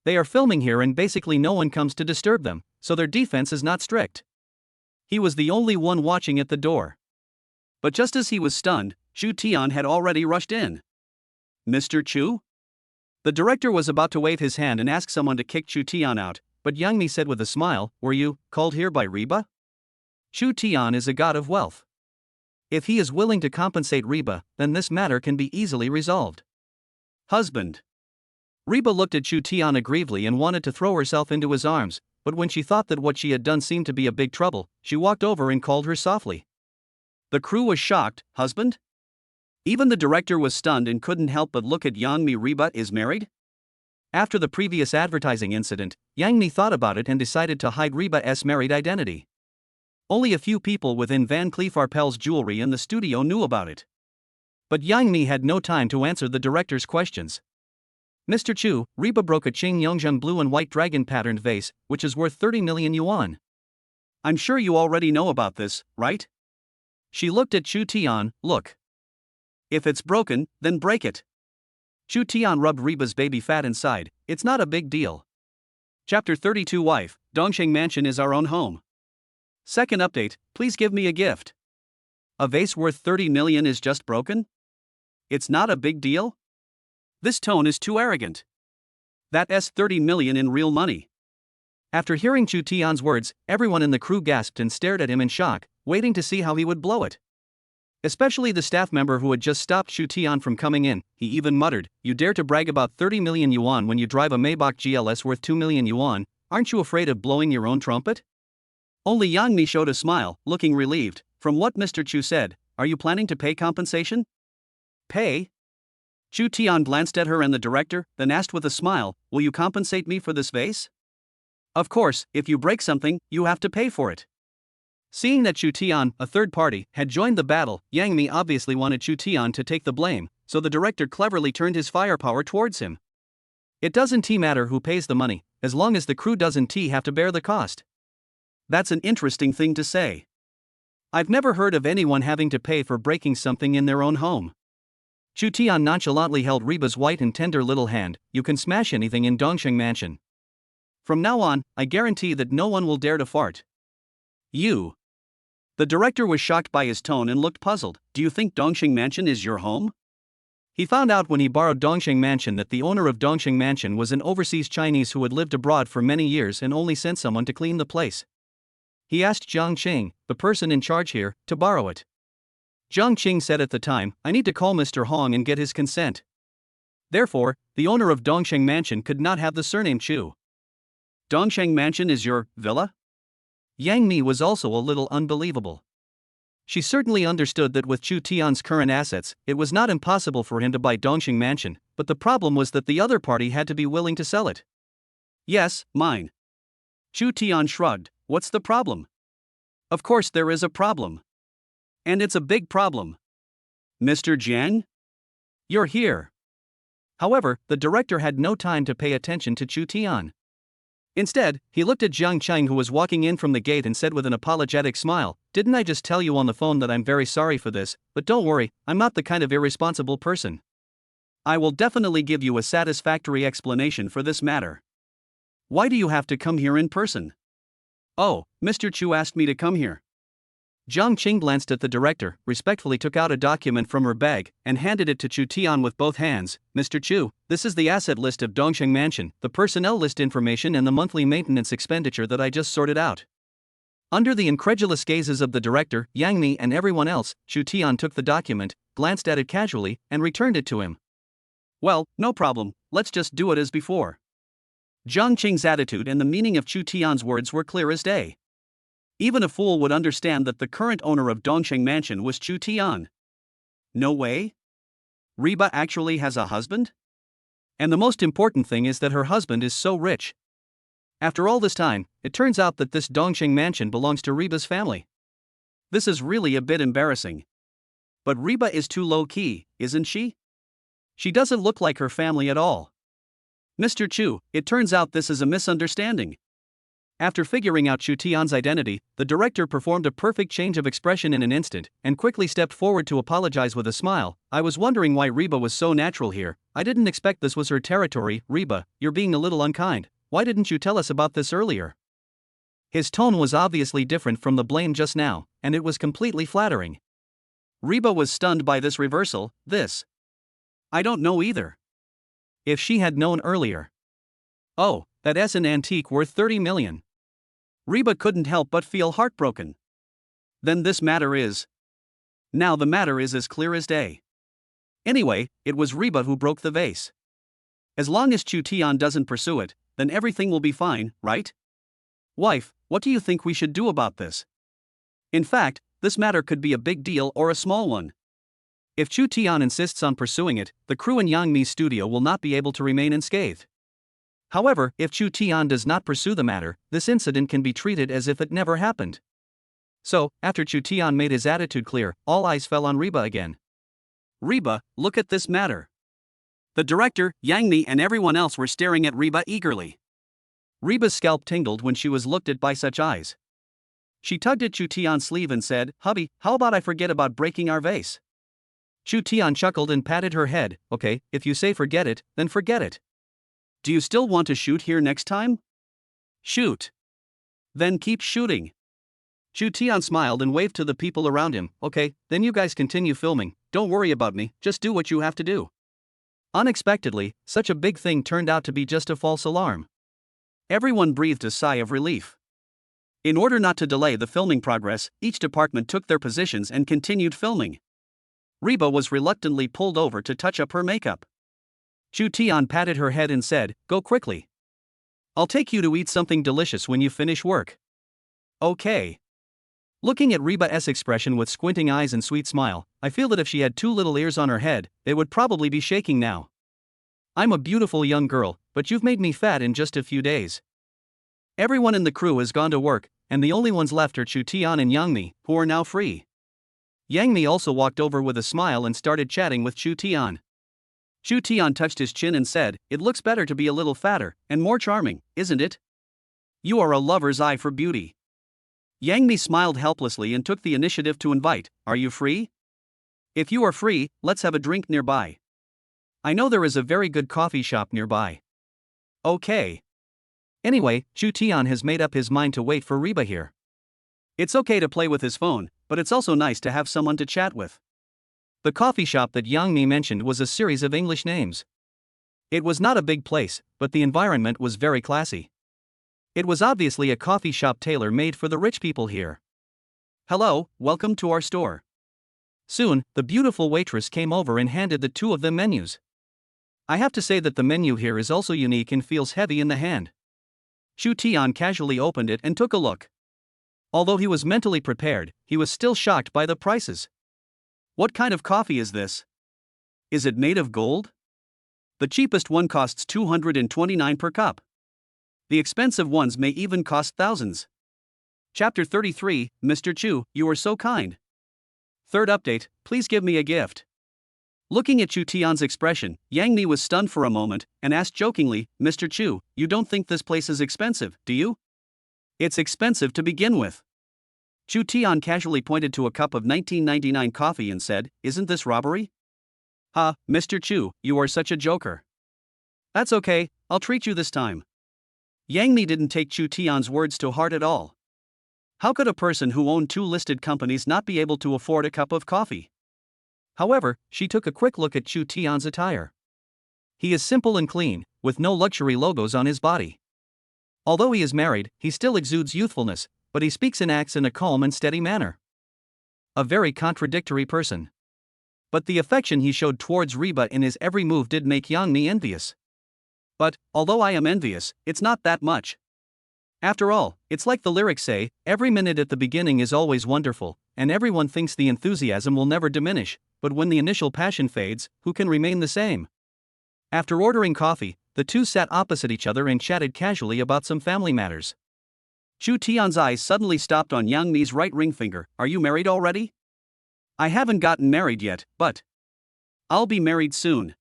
They are filming here and basically no one comes to disturb them, so their defense is not strict. He was the only one watching at the door. But just as he was stunned, Chu Tian had already rushed in. Mr. Chu? The director was about to wave his hand and ask someone to kick Chu Tian out, but Yang Mi said with a smile, were you called here by Reba? Chu Tian is a god of wealth. If he is willing to compensate Reba, then this matter can be easily resolved. Husband. Reba looked at Chu Tian aggrievedly and wanted to throw herself into his arms, but when she thought that what she had done seemed to be a big trouble, she walked over and called her softly. The crew was shocked. Husband? Even the director was stunned and couldn't help but look at Yang Mi. Reba is married? After the previous advertising incident, Yang Mi thought about it and decided to hide Reba's married identity. Only a few people within Van Cleef Arpels Jewelry in the studio knew about it. But Yang Mi had no time to answer the director's questions. Mr. Chu, Reba broke a Qing Yongzheng blue and white dragon patterned vase, which is worth 30 million yuan. I'm sure you already know about this, right? She looked at Chu Tian. Look. If it's broken, then break it. Chu Tian rubbed Reba's baby fat inside. It's not a big deal. Chapter 32. Wife, Dongxing Mansion is our own home. Second update, please give me a gift. A vase worth 30 million is just broken? It's not a big deal? This tone is too arrogant. That's 30 million in real money. After hearing Chu Tian's words, everyone in the crew gasped and stared at him in shock, waiting to see how he would blow it. Especially the staff member who had just stopped Chu Tian from coming in. He even muttered, you dare to brag about 30 million yuan when you drive a Maybach GLS worth 2 million yuan, aren't you afraid of blowing your own trumpet? Only Yang Mi showed a smile, looking relieved. From what Mr. Chu said, are you planning to pay compensation? Pay? Chu Tian glanced at her and the director, then asked with a smile, will you compensate me for this vase? Of course, if you break something, you have to pay for it. Seeing that Chu Tian, a third party, had joined the battle, Yang Mi obviously wanted Chu Tian to take the blame, so the director cleverly turned his firepower towards him. It doesn't matter who pays the money, as long as the crew doesn't have to bear the cost. That's an interesting thing to say. I've never heard of anyone having to pay for breaking something in their own home. Chu Tian nonchalantly held Reba's white and tender little hand. You can smash anything in Dongxing Mansion. From now on, I guarantee that no one will dare to fart. You. The director was shocked by his tone and looked puzzled. Do you think Dongxing Mansion is your home? He found out when he borrowed Dongxing Mansion that the owner of Dongxing Mansion was an overseas Chinese who had lived abroad for many years and only sent someone to clean the place. He asked Jiang Qing, the person in charge here, to borrow it. Jiang Qing said at the time, I need to call Mr. Hong and get his consent. Therefore, the owner of Dongxing Mansion could not have the surname Chu. Dongxing Mansion is your villa? Yang Mi was also a little unbelievable. She certainly understood that with Chu Tian's current assets, it was not impossible for him to buy Dongxing Mansion, but the problem was that the other party had to be willing to sell it. Yes, mine. Chu Tian shrugged. What's the problem? Of course there is a problem. And it's a big problem. Mr. Jiang? You're here. However, the director had no time to pay attention to Chu Tian. Instead, he looked at Jiang Qing, who was walking in from the gate, and said with an apologetic smile, Didn't I just tell you on the phone that I'm very sorry for this, but don't worry, I'm not the kind of irresponsible person. I will definitely give you a satisfactory explanation for this matter. Why do you have to come here in person? Oh, Mr. Chu asked me to come here. Jiang Qing glanced at the director, respectfully took out a document from her bag, and handed it to Chu Tian with both hands. Mr. Chu, this is the asset list of Dongxing Mansion, the personnel list information and the monthly maintenance expenditure that I just sorted out. Under the incredulous gazes of the director, Yang Mi and everyone else, Chu Tian took the document, glanced at it casually, and returned it to him. Well, no problem, let's just do it as before. Jiang Qing's attitude and the meaning of Chu Tian's words were clear as day. Even a fool would understand that the current owner of Dongxing Mansion was Chu Tian. No way? Reba actually has a husband? And the most important thing is that her husband is so rich. After all this time, it turns out that this Dongxing Mansion belongs to Reba's family. This is really a bit embarrassing. But Reba is too low-key, isn't she? She doesn't look like her family at all. Mr. Chu, it turns out this is a misunderstanding. After figuring out Chu Tian's identity, the director performed a perfect change of expression in an instant, and quickly stepped forward to apologize with a smile. I was wondering why Reba was so natural here. I didn't expect this was her territory. Reba, you're being a little unkind. Why didn't you tell us about this earlier? His tone was obviously different from the blame just now, and it was completely flattering. Reba was stunned by this reversal. I don't know either. If she had known earlier. Oh, that's an antique worth 30 million. Reba couldn't help but feel heartbroken. Then this matter is. Now the matter is as clear as day. Anyway, it was Reba who broke the vase. As long as Chu Tian doesn't pursue it, then everything will be fine, right? Wife, what do you think we should do about this? In fact, this matter could be a big deal or a small one. If Chu Tian insists on pursuing it, the crew in Yang Mi's studio will not be able to remain unscathed. However, if Chu Tian does not pursue the matter, this incident can be treated as if it never happened. So, after Chu Tian made his attitude clear, all eyes fell on Reba again. Reba, look at this matter. The director, Yang Mi and everyone else were staring at Reba eagerly. Reba's scalp tingled when she was looked at by such eyes. She tugged at Chu Tian's sleeve and said, Hubby, how about I forget about breaking our vase? Chu Tian chuckled and patted her head. Okay, if you say forget it, then forget it. Do you still want to shoot here next time? Shoot. Then keep shooting. Chu Tian smiled and waved to the people around him. Okay, then you guys continue filming, don't worry about me, just do what you have to do. Unexpectedly, such a big thing turned out to be just a false alarm. Everyone breathed a sigh of relief. In order not to delay the filming progress, each department took their positions and continued filming. Reba was reluctantly pulled over to touch up her makeup. Chu Tian patted her head and said, Go quickly. I'll take you to eat something delicious when you finish work. Okay. Looking at Reba's expression with squinting eyes and sweet smile, I feel that if she had two little ears on her head, they would probably be shaking now. I'm a beautiful young girl, but you've made me fat in just a few days. Everyone in the crew has gone to work, and the only ones left are Chu Tian and Yang Mi, who are now free. Yang Mi also walked over with a smile and started chatting with Chu Tian. Chu Tian touched his chin and said, It looks better to be a little fatter and more charming, isn't it? You are a lover's eye for beauty. Yang Mi smiled helplessly and took the initiative to invite, Are you free? If you are free, let's have a drink nearby. I know there is a very good coffee shop nearby. Okay. Anyway, Chu Tian has made up his mind to wait for Reba here. It's okay to play with his phone, but it's also nice to have someone to chat with. The coffee shop that Yang Mi mentioned was a series of English names. It was not a big place, but the environment was very classy. It was obviously a coffee shop tailor-made for the rich people here. Hello, welcome to our store. Soon, the beautiful waitress came over and handed the two of them menus. I have to say that the menu here is also unique and feels heavy in the hand. Chu Tian casually opened it and took a look. Although he was mentally prepared, he was still shocked by the prices. What kind of coffee is this? Is it made of gold? The cheapest one costs 229 per cup. The expensive ones may even cost thousands. Chapter 33, Mr. Chu, you are so kind. Third update, please give me a gift. Looking at Chu Tian's expression, Yang Mi was stunned for a moment and asked jokingly, Mr. Chu, you don't think this place is expensive, do you? It's expensive to begin with. Chu Tian casually pointed to a cup of 1999 coffee and said, isn't this robbery? Mr. Chu, you are such a joker. That's okay, I'll treat you this time. Yang Mi didn't take Chu Tian's words to heart at all. How could a person who owned two listed companies not be able to afford a cup of coffee? However, she took a quick look at Chu Tian's attire. He is simple and clean, with no luxury logos on his body. Although he is married, he still exudes youthfulness, but he speaks and acts in a calm and steady manner. A very contradictory person. But the affection he showed towards Reba in his every move did make Yang Mi envious. But, although I am envious, it's not that much. After all, it's like the lyrics say, every minute at the beginning is always wonderful, and everyone thinks the enthusiasm will never diminish, but when the initial passion fades, who can remain the same? After ordering coffee, the two sat opposite each other and chatted casually about some family matters. Chu Tian's eyes suddenly stopped on Yang Mi's right ring finger. Are you married already? I haven't gotten married yet, but I'll be married soon.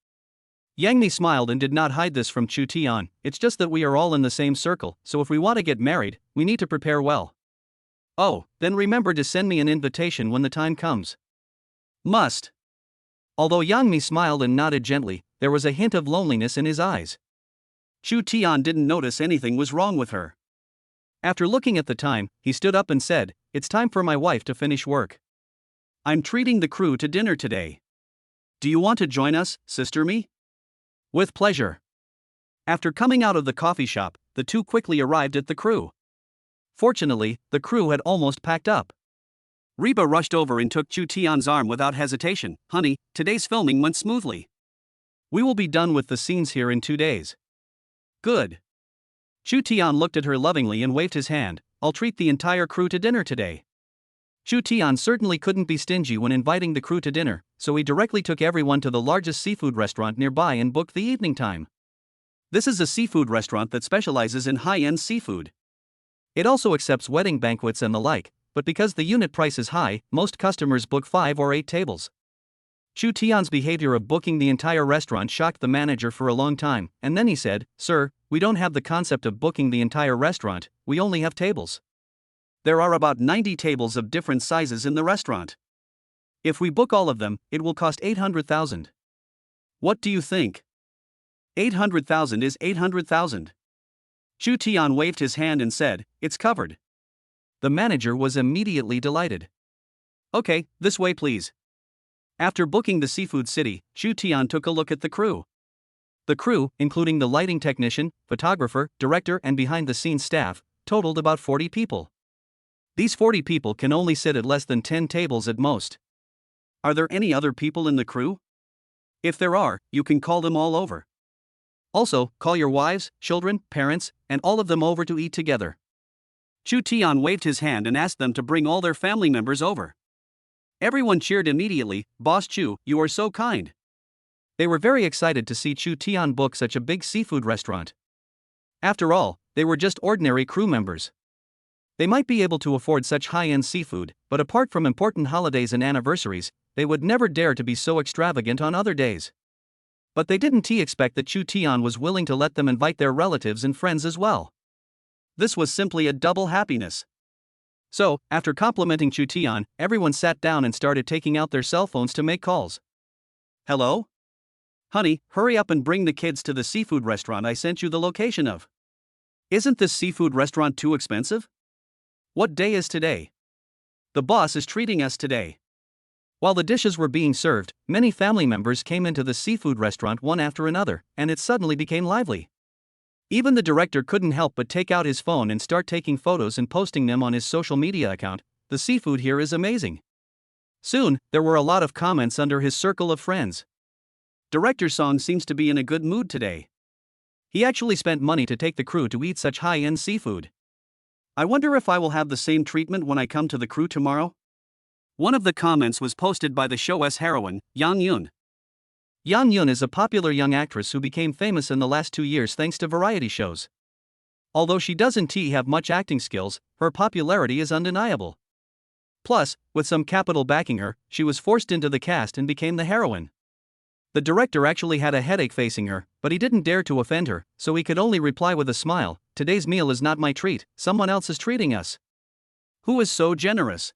Yang Mi smiled and did not hide this from Chu Tian. It's just that we are all in the same circle, so if we want to get married, we need to prepare well. Oh, then remember to send me an invitation when the time comes. Must. Although Yang Mi smiled and nodded gently, there was a hint of loneliness in his eyes. Chu Tian didn't notice anything was wrong with her. After looking at the time, he stood up and said, it's time for my wife to finish work. I'm treating the crew to dinner today. Do you want to join us, Sister Mi? With pleasure. After coming out of the coffee shop, the two quickly arrived at the crew. Fortunately, the crew had almost packed up. Reba rushed over and took Chu Tian's arm without hesitation. Honey, today's filming went smoothly. We will be done with the scenes here in 2 days. Good. Chu Tian looked at her lovingly and waved his hand. I'll treat the entire crew to dinner today. Chu Tian certainly couldn't be stingy when inviting the crew to dinner, so he directly took everyone to the largest seafood restaurant nearby and booked the evening time. This is a seafood restaurant that specializes in high-end seafood. It also accepts wedding banquets and the like, but because the unit price is high, most customers book 5 or 8 tables. Chu Tian's behavior of booking the entire restaurant shocked the manager for a long time, and then he said, Sir, we don't have the concept of booking the entire restaurant, we only have tables. There are about 90 tables of different sizes in the restaurant. If we book all of them, it will cost 800,000. What do you think? 800,000 is 800,000. Chu Tian waved his hand and said, it's covered. The manager was immediately delighted. Okay, this way please. After booking the seafood city, Chu Tian took a look at the crew. The crew, including the lighting technician, photographer, director and behind-the-scenes staff, totaled about 40 people. These 40 people can only sit at less than 10 tables at most. Are there any other people in the crew? If there are, you can call them all over. Also, call your wives, children, parents, and all of them over to eat together. Chu Tian waved his hand and asked them to bring all their family members over. Everyone cheered immediately. Boss Chu, you are so kind. They were very excited to see Chu Tian book such a big seafood restaurant. After all, they were just ordinary crew members. They might be able to afford such high-end seafood, but apart from important holidays and anniversaries, they would never dare to be so extravagant on other days. But they didn't expect that Chu Tian was willing to let them invite their relatives and friends as well. This was simply a double happiness. So, after complimenting Chu Tian, everyone sat down and started taking out their cell phones to make calls. Hello? Honey, hurry up and bring the kids to the seafood restaurant I sent you the location of. Isn't this seafood restaurant too expensive? What day is today? The boss is treating us today. While the dishes were being served, many family members came into the seafood restaurant one after another, and it suddenly became lively. Even the director couldn't help but take out his phone and start taking photos and posting them on his social media account. The seafood here is amazing. Soon, there were a lot of comments under his circle of friends. Director Song seems to be in a good mood today. He actually spent money to take the crew to eat such high-end seafood. I wonder if I will have the same treatment when I come to the crew tomorrow? One of the comments was posted by the show's heroine, Yang Yun. Yang Yun is a popular young actress who became famous in the last 2 years thanks to variety shows. Although she doesn't have much acting skills, her popularity is undeniable. Plus, with some capital backing her, she was forced into the cast and became the heroine. The director actually had a headache facing her, but he didn't dare to offend her, so he could only reply with a smile, "Today's meal is not my treat, someone else is treating us." Who is so generous?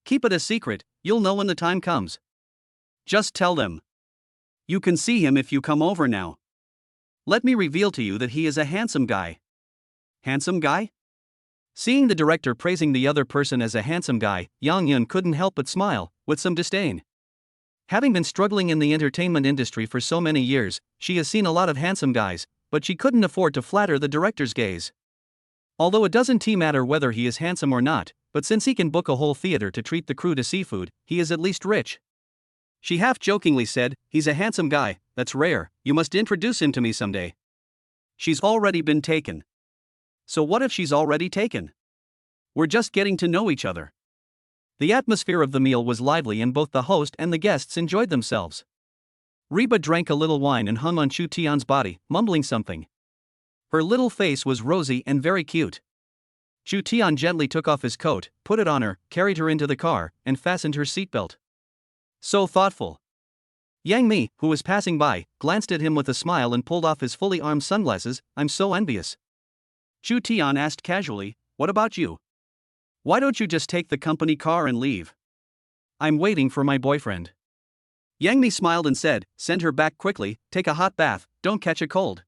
Keep it a secret, you'll know when the time comes. Just tell them. You can see him if you come over now. Let me reveal to you that he is a handsome guy. Handsome guy? Seeing the director praising the other person as a handsome guy, Yang Yun couldn't help but smile, with some disdain. Having been struggling in the entertainment industry for so many years, she has seen a lot of handsome guys, but she couldn't afford to flatter the director's gaze. Although it doesn't matter whether he is handsome or not, but since he can book a whole theater to treat the crew to seafood, he is at least rich. She half-jokingly said, "He's a handsome guy, that's rare, you must introduce him to me someday." She's already been taken. So what if she's already taken? We're just getting to know each other. The atmosphere of the meal was lively and both the host and the guests enjoyed themselves. Reba drank a little wine and hung on Chu Tian's body, mumbling something. Her little face was rosy and very cute. Chu Tian gently took off his coat, put it on her, carried her into the car, and fastened her seatbelt. So thoughtful. Yang Mi, who was passing by, glanced at him with a smile and pulled off his fully armed sunglasses. "I'm so envious." Chu Tian asked casually, "What about you? Why don't you just take the company car and leave?" "I'm waiting for my boyfriend." Yang Mi smiled and said, "Send her back quickly, take a hot bath, don't catch a cold."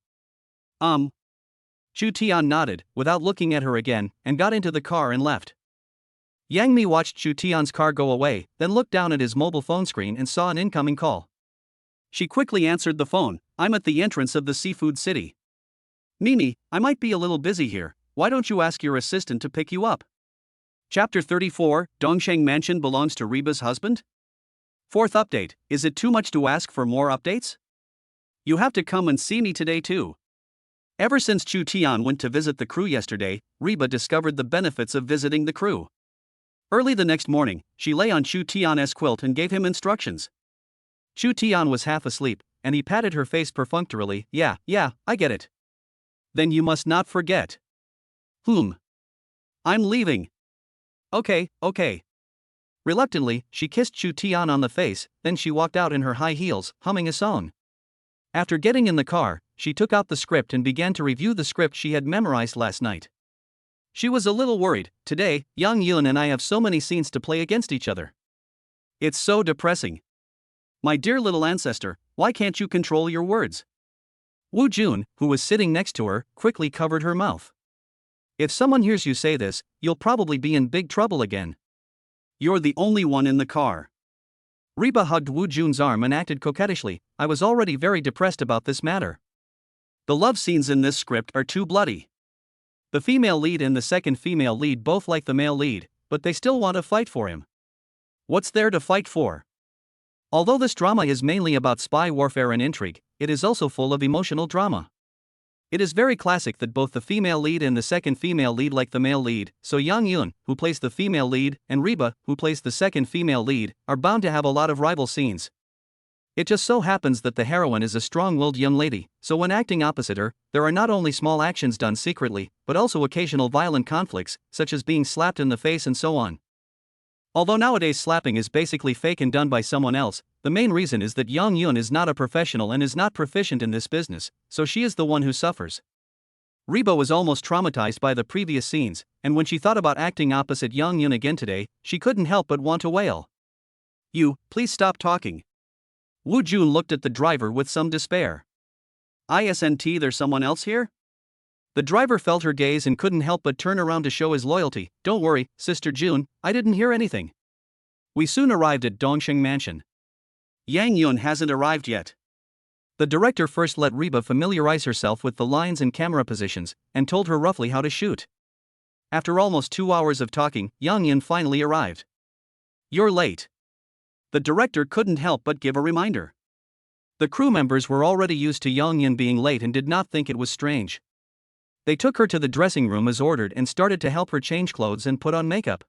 Chu Tian nodded, without looking at her again, and got into the car and left. Yang Mi watched Chu Tian's car go away, then looked down at his mobile phone screen and saw an incoming call. She quickly answered the phone. "I'm at the entrance of the seafood city. Mimi, I might be a little busy here, why don't you ask your assistant to pick you up?" Chapter 34, Dongsheng Mansion belongs to Reba's husband? Fourth update, is it too much to ask for more updates? You have to come and see me today too. Ever since Chu Tian went to visit the crew yesterday, Reba discovered the benefits of visiting the crew. Early the next morning, she lay on Chu Tian's quilt and gave him instructions. Chu Tian was half asleep, and he patted her face perfunctorily. Yeah, I get it. Then you must not forget. I'm leaving. Okay. Reluctantly, she kissed Chu Tian on the face, then she walked out in her high heels, humming a song. After getting in the car, she took out the script and began to review the script she had memorized last night. She was a little worried. Today, Yang Yun and I have so many scenes to play against each other. It's so depressing. My dear little ancestor, why can't you control your words? Wu Jun, who was sitting next to her, quickly covered her mouth. If someone hears you say this, you'll probably be in big trouble again. You're the only one in the car. Reba hugged Wu Jun's arm and acted coquettishly. I was already very depressed about this matter. The love scenes in this script are too bloody. The female lead and the second female lead both like the male lead, but they still want to fight for him. What's there to fight for? Although this drama is mainly about spy warfare and intrigue, it is also full of emotional drama. It is very classic that both the female lead and the second female lead like the male lead, so Yang Yun, who plays the female lead, and Reba, who plays the second female lead, are bound to have a lot of rival scenes. It just so happens that the heroine is a strong-willed young lady, so when acting opposite her, there are not only small actions done secretly, but also occasional violent conflicts, such as being slapped in the face and so on. Although nowadays slapping is basically fake and done by someone else, the main reason is that Yang Yun is not a professional and is not proficient in this business, so she is the one who suffers. Reba was almost traumatized by the previous scenes, and when she thought about acting opposite Yang Yun again today, she couldn't help but want to wail. Please stop talking. Wu Jun looked at the driver with some despair. Isn't there someone else here? The driver felt her gaze and couldn't help but turn around to show his loyalty. Don't worry, Sister June, I didn't hear anything. We soon arrived at Dongsheng Mansion. Yang Yun hasn't arrived yet. The director first let Reba familiarize herself with the lines and camera positions, and told her roughly how to shoot. After almost 2 hours of talking, Yang Yun finally arrived. You're late. The director couldn't help but give a reminder. The crew members were already used to Yang Yun being late and did not think it was strange. They took her to the dressing room as ordered and started to help her change clothes and put on makeup.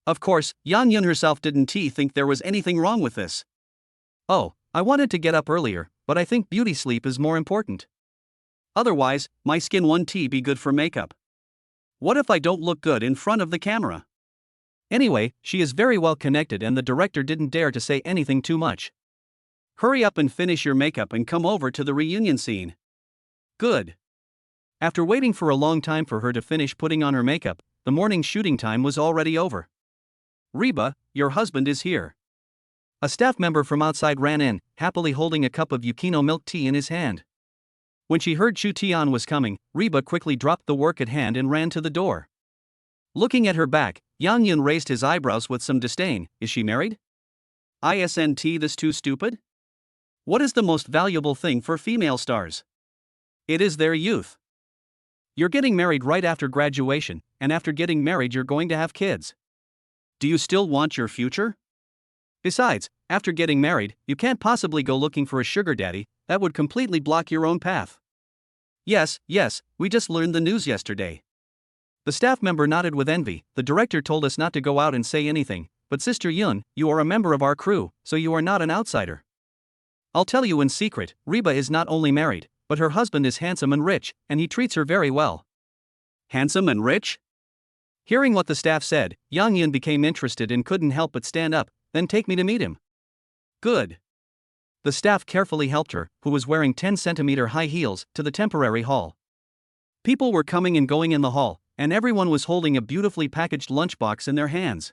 Of course, Yang Yun herself didn't think there was anything wrong with this. Oh, I wanted to get up earlier, but I think beauty sleep is more important. Otherwise, my skin won't be good for makeup. What if I don't look good in front of the camera? Anyway, she is very well connected and the director didn't dare to say anything too much. Hurry up and finish your makeup and come over to the reunion scene. Good. After waiting for a long time for her to finish putting on her makeup, the morning shooting time was already over. Reba, your husband is here. A staff member from outside ran in, happily holding a cup of Yukino milk tea in his hand. When she heard Chu Tian was coming, Reba quickly dropped the work at hand and ran to the door. Looking at her back, Yang Yun raised his eyebrows with some disdain. Is she married? Isn't this too stupid? What is the most valuable thing for female stars? It is their youth. You're getting married right after graduation, and after getting married you're going to have kids. Do you still want your future? Besides, after getting married, you can't possibly go looking for a sugar daddy, that would completely block your own path. Yes, we just learned the news yesterday. The staff member nodded with envy. The director told us not to go out and say anything, but Sister Yun, you are a member of our crew, so you are not an outsider. I'll tell you in secret, Reba is not only married, but her husband is handsome and rich, and he treats her very well. Handsome and rich? Hearing what the staff said, Yang Yun became interested and couldn't help but stand up. Then take me to meet him. Good. The staff carefully helped her, who was wearing 10-centimeter high heels, to the temporary hall. People were coming and going in the hall, and everyone was holding a beautifully packaged lunchbox in their hands.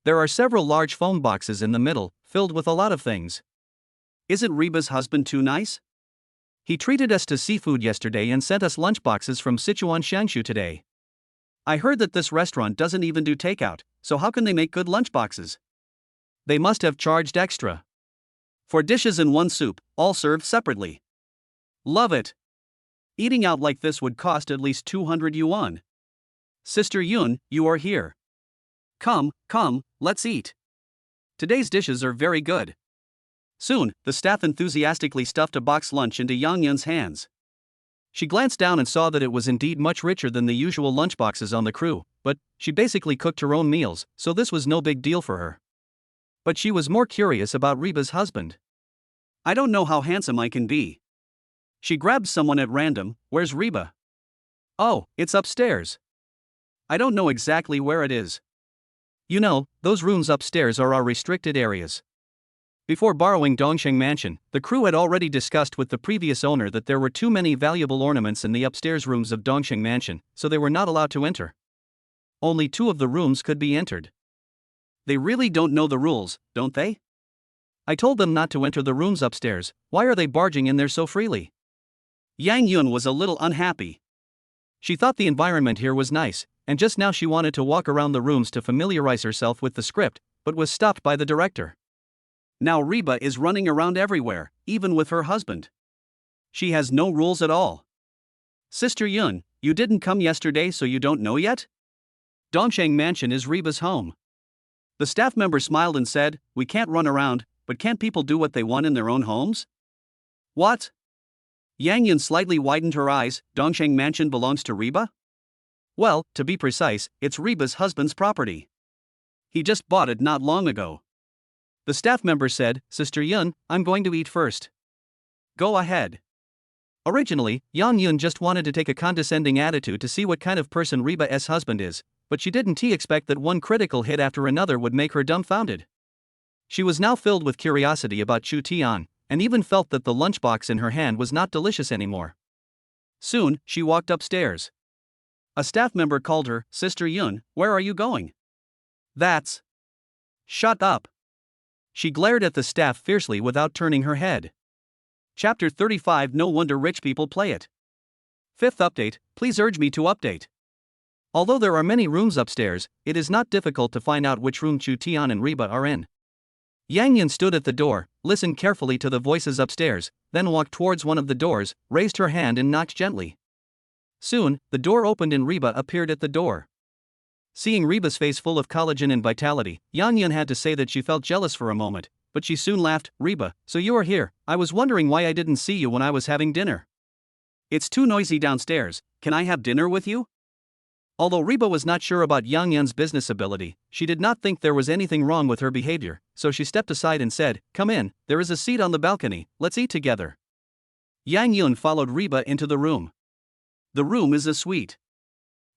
There are several large phone boxes in the middle, filled with a lot of things. Isn't Reba's husband too nice? He treated us to seafood yesterday and sent us lunchboxes from Sichuan Shangshu today. I heard that this restaurant doesn't even do takeout, so how can they make good lunchboxes? They must have charged extra. 4 dishes and 1 soup, all served separately. Love it. Eating out like this would cost at least 200 yuan. Sister Yun, you are here. Come, let's eat. Today's dishes are very good. Soon, the staff enthusiastically stuffed a box lunch into Yang Yun's hands. She glanced down and saw that it was indeed much richer than the usual lunchboxes on the crew, but she basically cooked her own meals, so this was no big deal for her. But she was more curious about Reba's husband. I don't know how handsome I can be. She grabbed someone at random. Where's Reba? Oh, it's upstairs. I don't know exactly where it is. You know, those rooms upstairs are our restricted areas. Before borrowing Dongsheng Mansion, the crew had already discussed with the previous owner that there were too many valuable ornaments in the upstairs rooms of Dongsheng Mansion, so they were not allowed to enter. Only 2 of the rooms could be entered. They really don't know the rules, don't they? I told them not to enter the rooms upstairs. Why are they barging in there so freely? Yang Yun was a little unhappy. She thought the environment here was nice, and just now she wanted to walk around the rooms to familiarize herself with the script, but was stopped by the director. Now Reba is running around everywhere, even with her husband. She has no rules at all. Sister Yun, you didn't come yesterday so you don't know yet? Dongsheng Mansion is Reba's home. The staff member smiled and said, we can't run around, but can't people do what they want in their own homes? What? Yang Yun slightly widened her eyes. Dongsheng Mansion belongs to Reba? Well, to be precise, it's Reba's husband's property. He just bought it not long ago. The staff member said, Sister Yun, I'm going to eat first. Go ahead. Originally, Yang Yun just wanted to take a condescending attitude to see what kind of person Reba's husband is, but she didn't expect that one critical hit after another would make her dumbfounded. She was now filled with curiosity about Chu Tian, and even felt that the lunchbox in her hand was not delicious anymore. Soon, she walked upstairs. A staff member called her, Sister Yun, where are you going? That's... Shut up. She glared at the staff fiercely without turning her head. Chapter 35. No wonder rich people play it. Fifth update, please urge me to update. Although there are many rooms upstairs, it is not difficult to find out which room Chu Tian and Reba are in. Yang Yun stood at the door, listened carefully to the voices upstairs, then walked towards one of the doors, raised her hand and knocked gently. Soon, the door opened and Reba appeared at the door. Seeing Reba's face full of collagen and vitality, Yang Yun had to say that she felt jealous for a moment, but she soon laughed. Reba, so you are here. I was wondering why I didn't see you when I was having dinner. It's too noisy downstairs. Can I have dinner with you? Although Reba was not sure about Yang Yun's business ability, she did not think there was anything wrong with her behavior, so she stepped aside and said, "Come in, there is a seat on the balcony, let's eat together." Yang Yun followed Reba into the room. The room is a suite.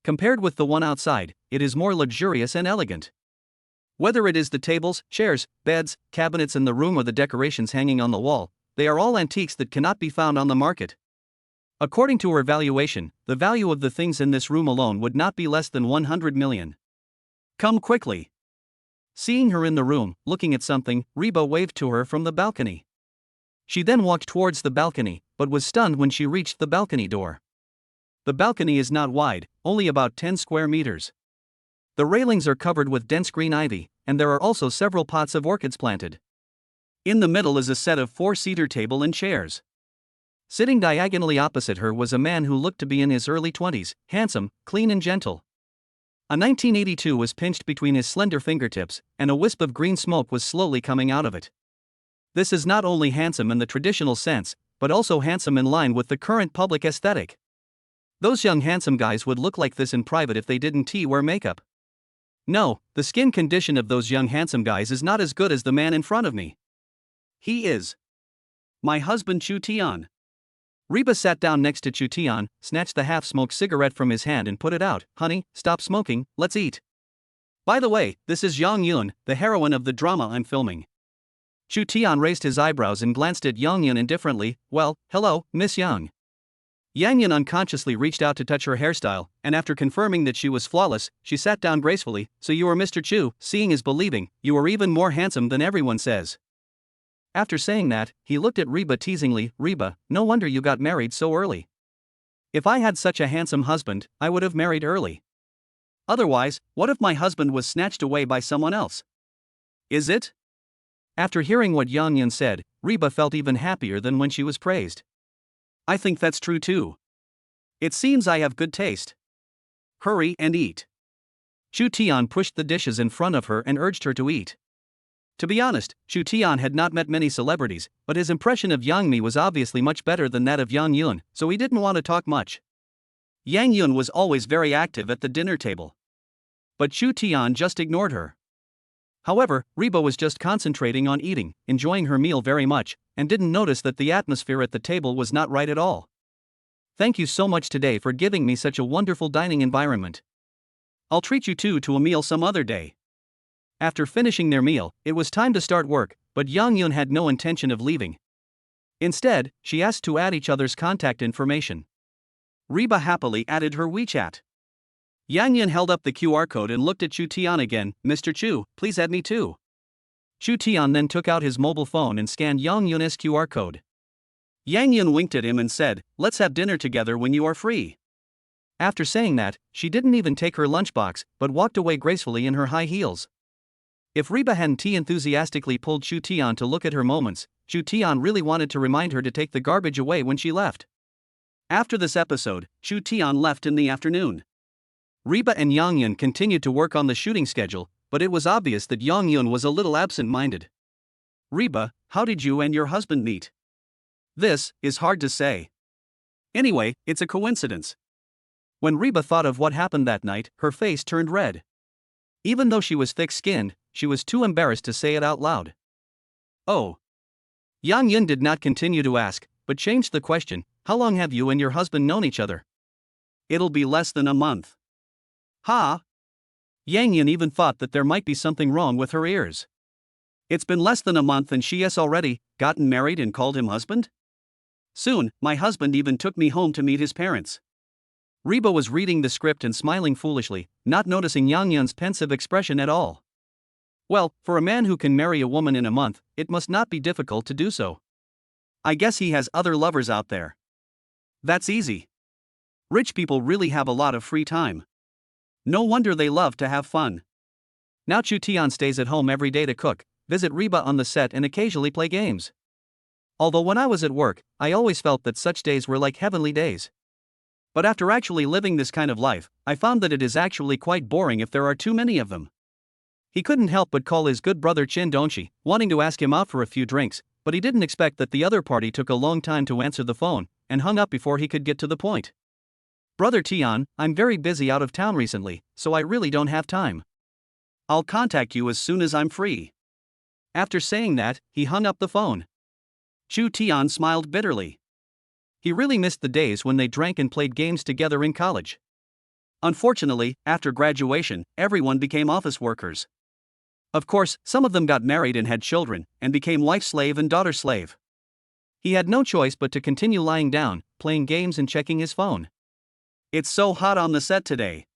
Compared with the one outside, it is more luxurious and elegant. Whether it is the tables, chairs, beds, cabinets in the room or the decorations hanging on the wall, they are all antiques that cannot be found on the market. According to her valuation, the value of the things in this room alone would not be less than 100 million. Come quickly. Seeing her in the room, looking at something, Reba waved to her from the balcony. She then walked towards the balcony, but was stunned when she reached the balcony door. The balcony is not wide, only about 10 square meters. The railings are covered with dense green ivy, and there are also several pots of orchids planted. In the middle is a set of 4-seater table and chairs. Sitting diagonally opposite her was a man who looked to be in his early 20s, handsome, clean and gentle. A 1982 was pinched between his slender fingertips, and a wisp of green smoke was slowly coming out of it. This is not only handsome in the traditional sense, but also handsome in line with the current public aesthetic. Those young handsome guys would look like this in private if they didn't wear makeup. No, the skin condition of those young handsome guys is not as good as the man in front of me. He is my husband Chu Tian. Reba sat down next to Chu Tian, snatched the half-smoked cigarette from his hand and put it out. "Honey, stop smoking, let's eat. By the way, this is Yang Yun, the heroine of the drama I'm filming." Chu Tian raised his eyebrows and glanced at Yang Yun indifferently. "Well, hello, Miss Yang." Yang Yun unconsciously reached out to touch her hairstyle, and after confirming that she was flawless, she sat down gracefully. "So you are Mr. Chu, seeing is believing, you are even more handsome than everyone says." After saying that, he looked at Reba teasingly. "Reba, no wonder you got married so early. If I had such a handsome husband, I would have married early. Otherwise, what if my husband was snatched away by someone else? Is it?" After hearing what Yang Yun said, Reba felt even happier than when she was praised. "I think that's true too. It seems I have good taste. Hurry and eat." Chu Tian pushed the dishes in front of her and urged her to eat. To be honest, Chu Tian had not met many celebrities, but his impression of Yang Mi was obviously much better than that of Yang Yun, so he didn't want to talk much. Yang Yun was always very active at the dinner table. But Chu Tian just ignored her. However, Reba was just concentrating on eating, enjoying her meal very much, and didn't notice that the atmosphere at the table was not right at all. "Thank you so much today for giving me such a wonderful dining environment. I'll treat you two to a meal some other day." After finishing their meal, it was time to start work, but Yang Yun had no intention of leaving. Instead, she asked to add each other's contact information. Reba happily added her WeChat. Yang Yun held up the QR code and looked at Chu Tian again. "Mr. Chu, please add me too." Chu Tian then took out his mobile phone and scanned Yang Yun's QR code. Yang Yun winked at him and said, "Let's have dinner together when you are free." After saying that, she didn't even take her lunchbox, but walked away gracefully in her high heels. If Reba hadn't enthusiastically pulled Chu Tian to look at her moments, Chu Tian really wanted to remind her to take the garbage away when she left. After this episode, Chu Tian left in the afternoon. Reba and Yang Yun continued to work on the shooting schedule, but it was obvious that Yang Yun was a little absent-minded. "Reba, how did you and your husband meet?" "This is hard to say. Anyway, it's a coincidence." When Reba thought of what happened that night, her face turned red. Even though she was thick-skinned, she was too embarrassed to say it out loud. "Oh." Yang Yun did not continue to ask, but changed the question. "How long have you and your husband known each other?" "It'll be less than a month." "Ha?" Yang Yun even thought that there might be something wrong with her ears. "It's been less than a month and she has already gotten married and called him husband? Soon, my husband even took me home to meet his parents." Reba was reading the script and smiling foolishly, not noticing Yang Yun's pensive expression at all. Well, for a man who can marry a woman in a month, it must not be difficult to do so. I guess he has other lovers out there. That's easy. Rich people really have a lot of free time. No wonder they love to have fun. Now Chu Tian stays at home every day to cook, visit Reba on the set and occasionally play games. Although when I was at work, I always felt that such days were like heavenly days. But after actually living this kind of life, I found that it is actually quite boring if there are too many of them. He couldn't help but call his good brother Chin Donchi, wanting to ask him out for a few drinks, but he didn't expect that the other party took a long time to answer the phone, and hung up before he could get to the point. Brother Tian, I'm very busy out of town recently, so I really don't have time. I'll contact you as soon as I'm free. After saying that, he hung up the phone. Chu Tian smiled bitterly. He really missed the days when they drank and played games together in college. Unfortunately, after graduation, everyone became office workers. Of course, some of them got married and had children, and became wife slave and daughter slave. He had no choice but to continue lying down, playing games and checking his phone. It's so hot on the set today.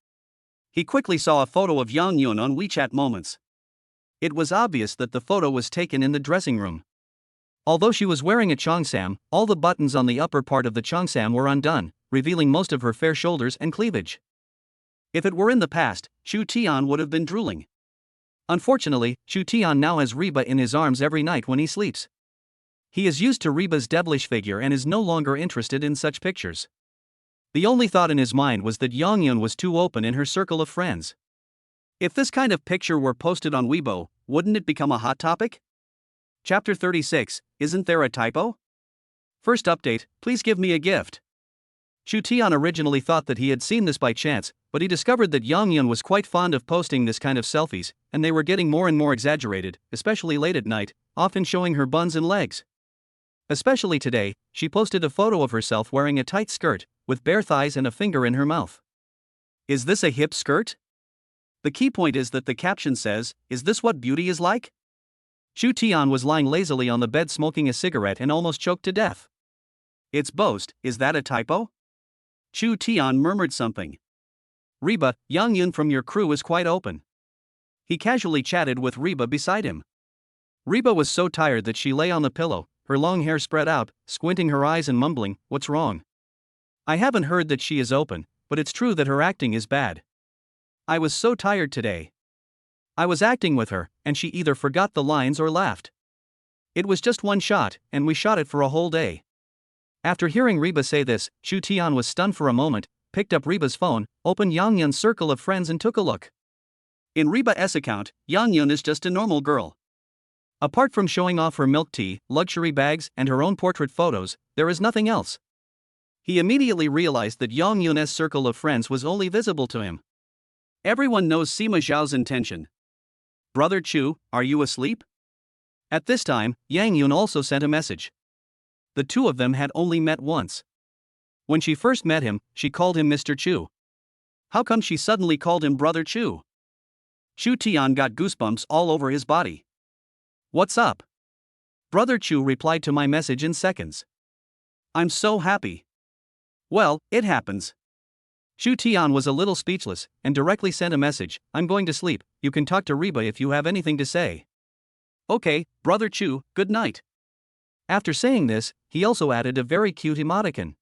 He quickly saw a photo of Yang Yun on WeChat Moments. It was obvious that the photo was taken in the dressing room. Although she was wearing a cheongsam, all the buttons on the upper part of the cheongsam were undone, revealing most of her fair shoulders and cleavage. If it were in the past, Chu Tian would have been drooling. Unfortunately, Chu Tian now has Reba in his arms every night when he sleeps. He is used to Reba's devilish figure and is no longer interested in such pictures. The only thought in his mind was that Yang Yun was too open in her circle of friends. If this kind of picture were posted on Weibo, wouldn't it become a hot topic? Chapter 36, Isn't There a Typo? First update, please give me a gift. Chu Tian originally thought that he had seen this by chance, but he discovered that Yang Yun was quite fond of posting this kind of selfies, and they were getting more and more exaggerated, especially late at night, often showing her buns and legs. Especially today, she posted a photo of herself wearing a tight skirt, with bare thighs and a finger in her mouth. Is this a hip skirt? The key point is that the caption says, "Is this what beauty is like?" Chu Tian was lying lazily on the bed smoking a cigarette and almost choked to death. It's boast, is that a typo? Chu Tian murmured something. Reba, Yang Yun from your crew is quite open. He casually chatted with Reba beside him. Reba was so tired that she lay on the pillow, her long hair spread out, squinting her eyes and mumbling, "What's wrong?" I haven't heard that she is open, but it's true that her acting is bad. I was so tired today. I was acting with her, and she either forgot the lines or laughed. It was just one shot, and we shot it for a whole day. After hearing Reba say this, Chu Tian was stunned for a moment, picked up Reba's phone, opened Yang Yun's circle of friends and took a look. In Reba's account, Yang Yun is just a normal girl. Apart from showing off her milk tea, luxury bags, and her own portrait photos, there is nothing else. He immediately realized that Yang Yun's circle of friends was only visible to him. Everyone knows Sima Zhao's intention. Brother Chu, are you asleep? At this time, Yang Yun also sent a message. The two of them had only met once. When she first met him, she called him Mr. Chu. How come she suddenly called him Brother Chu? Chu Tian got goosebumps all over his body. What's up? Brother Chu replied to my message in seconds. I'm so happy. Well, it happens. Chu Tian was a little speechless, and directly sent a message, I'm going to sleep, you can talk to Reba if you have anything to say. Okay, Brother Chu, good night. After saying this, he also added a very cute emoticon.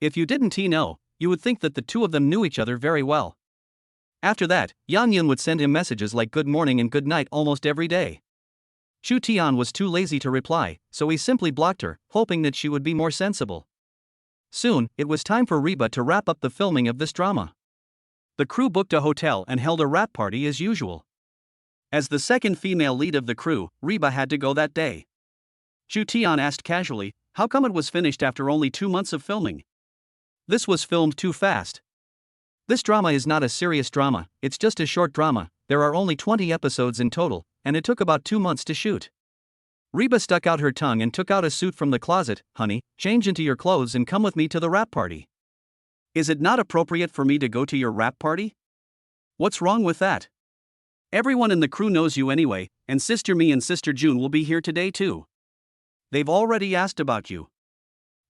If you didn't know, you would think that the two of them knew each other very well. After that, Yang Yun would send him messages like good morning and good night almost every day. Chu Tian was too lazy to reply, so he simply blocked her, hoping that she would be more sensible. Soon, it was time for Reba to wrap up the filming of this drama. The crew booked a hotel and held a wrap party as usual. As the second female lead of the crew, Reba had to go that day. Chu Tian asked casually, how come it was finished after only 2 months of filming? This was filmed too fast. This drama is not a serious drama, it's just a short drama, there are only 20 episodes in total, and it took about 2 months to shoot. Reba stuck out her tongue and took out a suit from the closet. Honey, change into your clothes and come with me to the wrap party. Is it not appropriate for me to go to your wrap party? What's wrong with that? Everyone in the crew knows you anyway, and Sister Mi and Sister June will be here today too. They've already asked about you.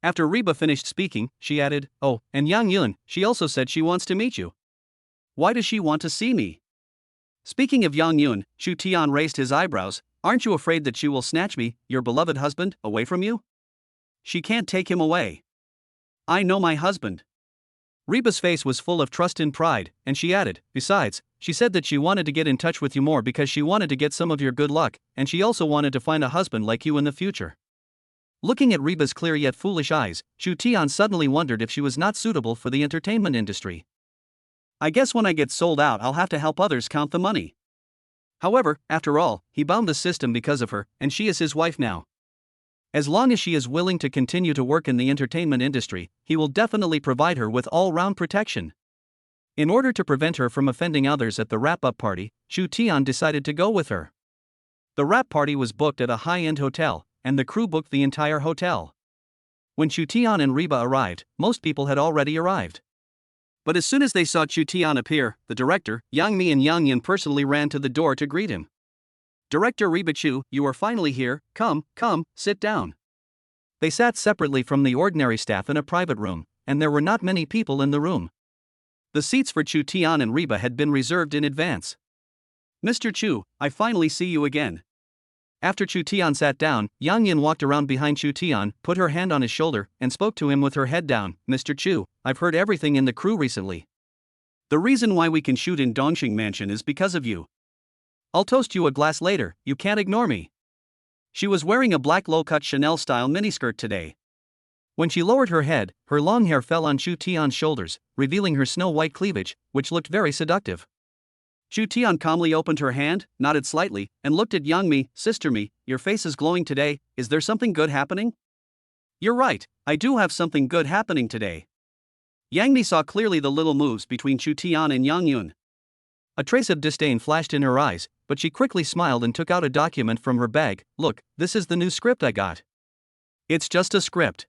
After Reba finished speaking, she added, oh, and Yang Yun, she also said she wants to meet you. Why does she want to see me? Speaking of Yang Yun, Chu Tian raised his eyebrows. Aren't you afraid that she will snatch me, your beloved husband, away from you? She can't take him away. I know my husband. Reba's face was full of trust and pride, and she added, besides, she said that she wanted to get in touch with you more because she wanted to get some of your good luck, and she also wanted to find a husband like you in the future. Looking at Reba's clear yet foolish eyes, Chu Tian suddenly wondered if she was not suitable for the entertainment industry. I guess when I get sold out I'll have to help others count the money. However, after all, he bound the system because of her, and she is his wife now. As long as she is willing to continue to work in the entertainment industry, he will definitely provide her with all-round protection. In order to prevent her from offending others at the wrap-up party, Chu Tian decided to go with her. The wrap party was booked at a high-end hotel, and the crew booked the entire hotel. When Chu Tian and Reba arrived, most people had already arrived. But as soon as they saw Chu Tian appear, the director, Yang Mi and Yang Yin personally ran to the door to greet him. Director Reba Chu, you are finally here, come, sit down. They sat separately from the ordinary staff in a private room, and there were not many people in the room. The seats for Chu Tian and Reba had been reserved in advance. Mr. Chu, I finally see you again. After Chu Tian sat down, Yang Yin walked around behind Chu Tian, put her hand on his shoulder, and spoke to him with her head down. Mr. Chu, I've heard everything in the crew recently. The reason why we can shoot in Dongxing Mansion is because of you. I'll toast you a glass later, you can't ignore me. She was wearing a black low-cut Chanel-style miniskirt today. When she lowered her head, her long hair fell on Chu Tian's shoulders, revealing her snow-white cleavage, which looked very seductive. Chu Tian calmly opened her hand, nodded slightly, and looked at Yang Mi. Sister Mi, your face is glowing today, is there something good happening? You're right, I do have something good happening today. Yang Mi saw clearly the little moves between Chu Tian and Yang Yun. A trace of disdain flashed in her eyes, but she quickly smiled and took out a document from her bag. Look, this is the new script I got. It's just a script.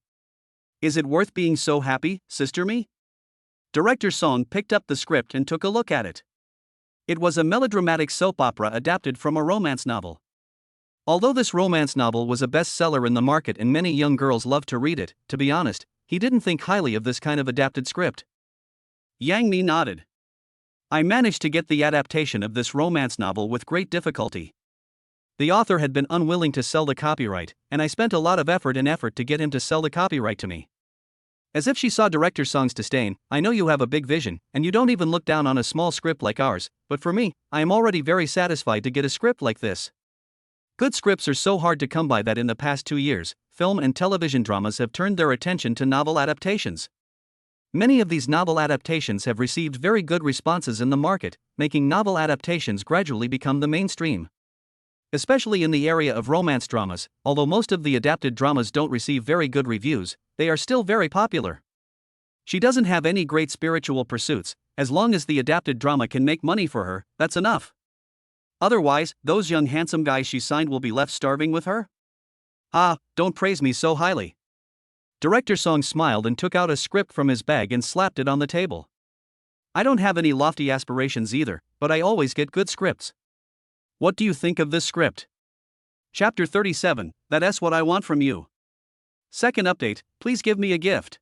Is it worth being so happy, Sister Mi? Director Song picked up the script and took a look at it. It was a melodramatic soap opera adapted from a romance novel. Although this romance novel was a bestseller in the market and many young girls loved to read it, to be honest, he didn't think highly of this kind of adapted script. Yang Mi nodded. I managed to get the adaptation of this romance novel with great difficulty. The author had been unwilling to sell the copyright, and I spent a lot of effort to get him to sell the copyright to me. As if she saw Director Song's disdain, I know you have a big vision, and you don't even look down on a small script like ours, but for me, I am already very satisfied to get a script like this. Good scripts are so hard to come by that in the past 2 years, film and television dramas have turned their attention to novel adaptations. Many of these novel adaptations have received very good responses in the market, making novel adaptations gradually become the mainstream. Especially in the area of romance dramas, although most of the adapted dramas don't receive very good reviews, they are still very popular. She doesn't have any great spiritual pursuits, as long as the adapted drama can make money for her, that's enough. Otherwise, those young handsome guys she signed will be left starving with her? Ah, don't praise me so highly. Director Song smiled and took out a script from his bag and slapped it on the table. I don't have any lofty aspirations either, but I always get good scripts. What do you think of this script? Chapter 37, That's what I want from you. Second update, please give me a gift.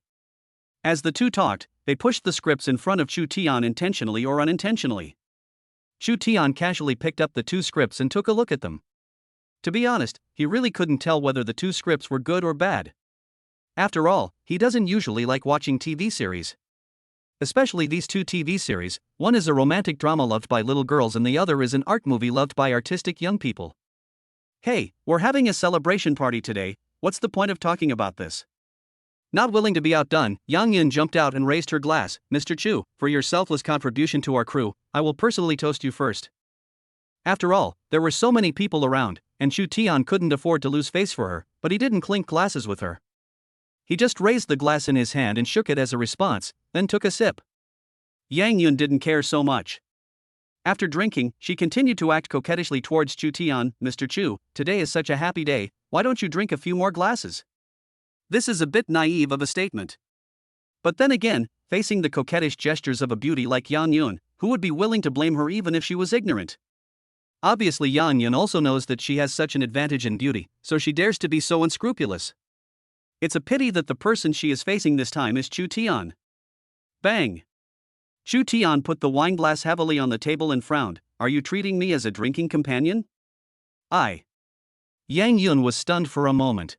As the two talked, they pushed the scripts in front of Chu Tian intentionally or unintentionally. Chu Tian casually picked up the two scripts and took a look at them. To be honest, he really couldn't tell whether the two scripts were good or bad. After all, he doesn't usually like watching TV series. Especially these two TV series, one is a romantic drama loved by little girls and the other is an art movie loved by artistic young people. Hey, we're having a celebration party today, what's the point of talking about this? Not willing to be outdone, Yang Yin jumped out and raised her glass. Mr. Chu, for your selfless contribution to our crew, I will personally toast you first. After all, there were so many people around, and Chu Tian couldn't afford to lose face for her, but he didn't clink glasses with her. He just raised the glass in his hand and shook it as a response, then took a sip. Yang Yun didn't care so much. After drinking, she continued to act coquettishly towards Chu Tian. Mr. Chu, today is such a happy day, why don't you drink a few more glasses? This is a bit naive of a statement. But then again, facing the coquettish gestures of a beauty like Yang Yun, who would be willing to blame her even if she was ignorant? Obviously Yang Yun also knows that she has such an advantage in beauty, so she dares to be so unscrupulous. It's a pity that the person she is facing this time is Chu Tian. Bang! Chu Tian put the wineglass heavily on the table and frowned. Are you treating me as a drinking companion? Yang Yun was stunned for a moment.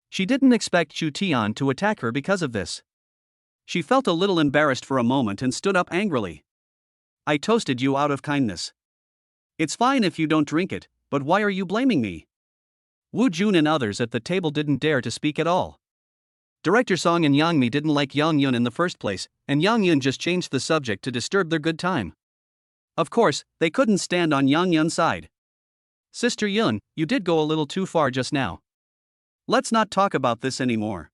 She didn't expect Chu Tian to attack her because of this. She felt a little embarrassed for a moment and stood up angrily. I toasted you out of kindness. It's fine if you don't drink it, but why are you blaming me? Woo Jun and others at the table didn't dare to speak at all. Director Song and Yang Mi didn't like Yang Yun in the first place, and Yang Yun just changed the subject to disturb their good time. Of course, they couldn't stand on Yang Yun's side. Sister Yun, you did go a little too far just now. Let's not talk about this anymore.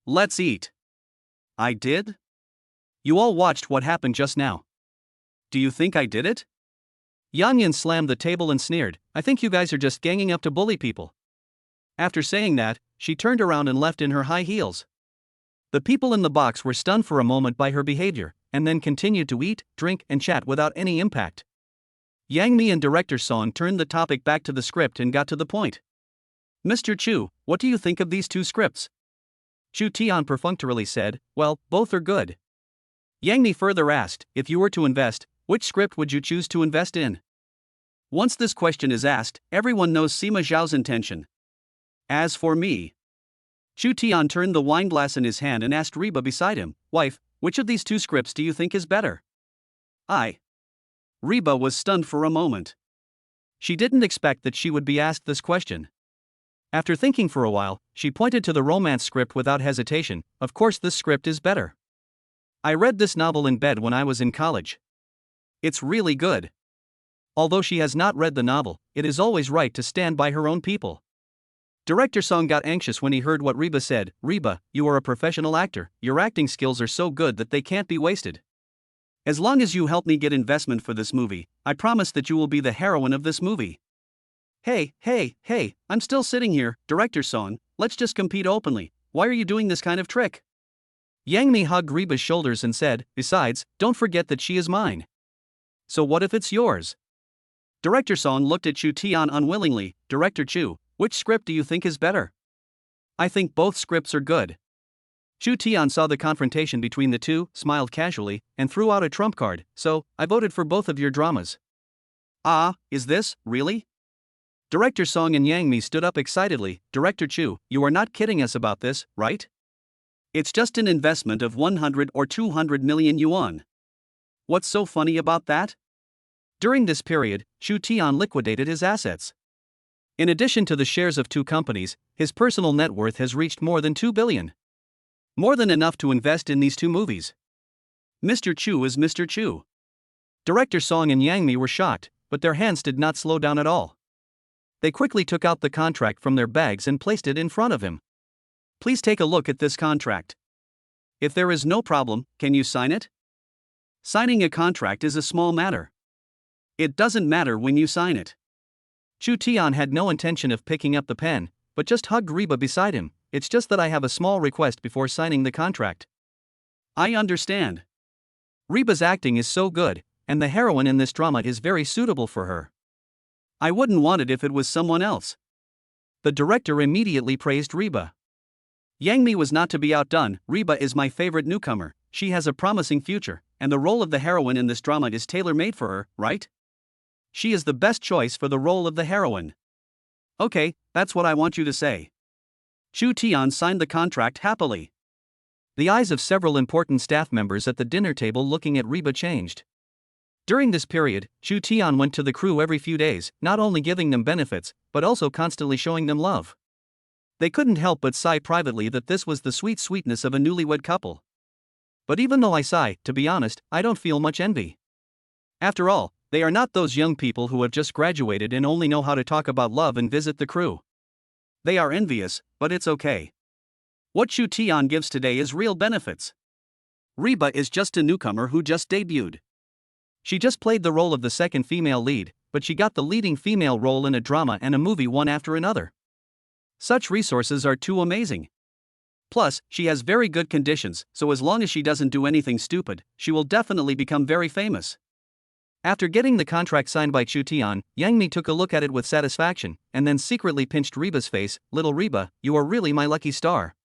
Let's eat. I did? You all watched what happened just now. Do you think I did it? Yang Yun slammed the table and sneered, I think you guys are just ganging up to bully people. After saying that, she turned around and left in her high heels. The people in the box were stunned for a moment by her behavior, and then continued to eat, drink, and chat without any impact. Yang Mi and Director Song turned the topic back to the script and got to the point. Mr. Chu, what do you think of these two scripts? Chu Tian perfunctorily said, well, both are good. Yang Mi further asked, if you were to invest, which script would you choose to invest in? Once this question is asked, everyone knows Sima Zhao's intention. As for me, Chu Tian turned the wine glass in his hand and asked Reba beside him, wife, which of these two scripts do you think is better? Reba was stunned for a moment. She didn't expect that she would be asked this question. After thinking for a while, she pointed to the romance script without hesitation, of course this script is better. I read this novel in bed when I was in college. It's really good. Although she has not read the novel, it is always right to stand by her own people. Director Song got anxious when he heard what Reba said. Reba, you are a professional actor, your acting skills are so good that they can't be wasted. As long as you help me get investment for this movie, I promise that you will be the heroine of this movie. Hey, I'm still sitting here, Director Song, let's just compete openly, why are you doing this kind of trick? Yang Mi hugged Reba's shoulders and said, besides, don't forget that she is mine. So what if it's yours? Director Song looked at Chu Tian unwillingly. Director Chu, which script do you think is better? I think both scripts are good. Chu Tian saw the confrontation between the two, smiled casually, and threw out a trump card, so, I voted for both of your dramas. Is this, really? Director Song and Yang Mi stood up excitedly. Director Chu, you are not kidding us about this, right? It's just an investment of 100 or 200 million yuan. What's so funny about that? During this period, Chu Tian liquidated his assets. In addition to the shares of two companies, his personal net worth has reached more than 2 billion. More than enough to invest in these two movies. Mr. Chu is Mr. Chu. Director Song and Yang Mi were shocked, but their hands did not slow down at all. They quickly took out the contract from their bags and placed it in front of him. Please take a look at this contract. If there is no problem, can you sign it? Signing a contract is a small matter. It doesn't matter when you sign it. Chu Tian had no intention of picking up the pen, but just hugged Reba beside him. It's just that I have a small request before signing the contract. I understand. Reba's acting is so good, and the heroine in this drama is very suitable for her. I wouldn't want it if it was someone else. The director immediately praised Reba. Yang Mi was not to be outdone. Reba is my favorite newcomer, she has a promising future, and the role of the heroine in this drama is tailor-made for her, right? She is the best choice for the role of the heroine. Okay, that's what I want you to say. Chu Tian signed the contract happily. The eyes of several important staff members at the dinner table looking at Reba changed. During this period, Chu Tian went to the crew every few days, not only giving them benefits, but also constantly showing them love. They couldn't help but sigh privately that this was the sweet sweetness of a newlywed couple. But even though I sigh, to be honest, I don't feel much envy. After all, they are not those young people who have just graduated and only know how to talk about love and visit the crew. They are envious, but it's okay. What Chu Tian gives today is real benefits. Reba is just a newcomer who just debuted. She just played the role of the second female lead, but she got the leading female role in a drama and a movie one after another. Such resources are too amazing. Plus, she has very good conditions, so as long as she doesn't do anything stupid, she will definitely become very famous. After getting the contract signed by Chu Tian, Yang Mi took a look at it with satisfaction, and then secretly pinched Reba's face. Little Reba, you are really my lucky star.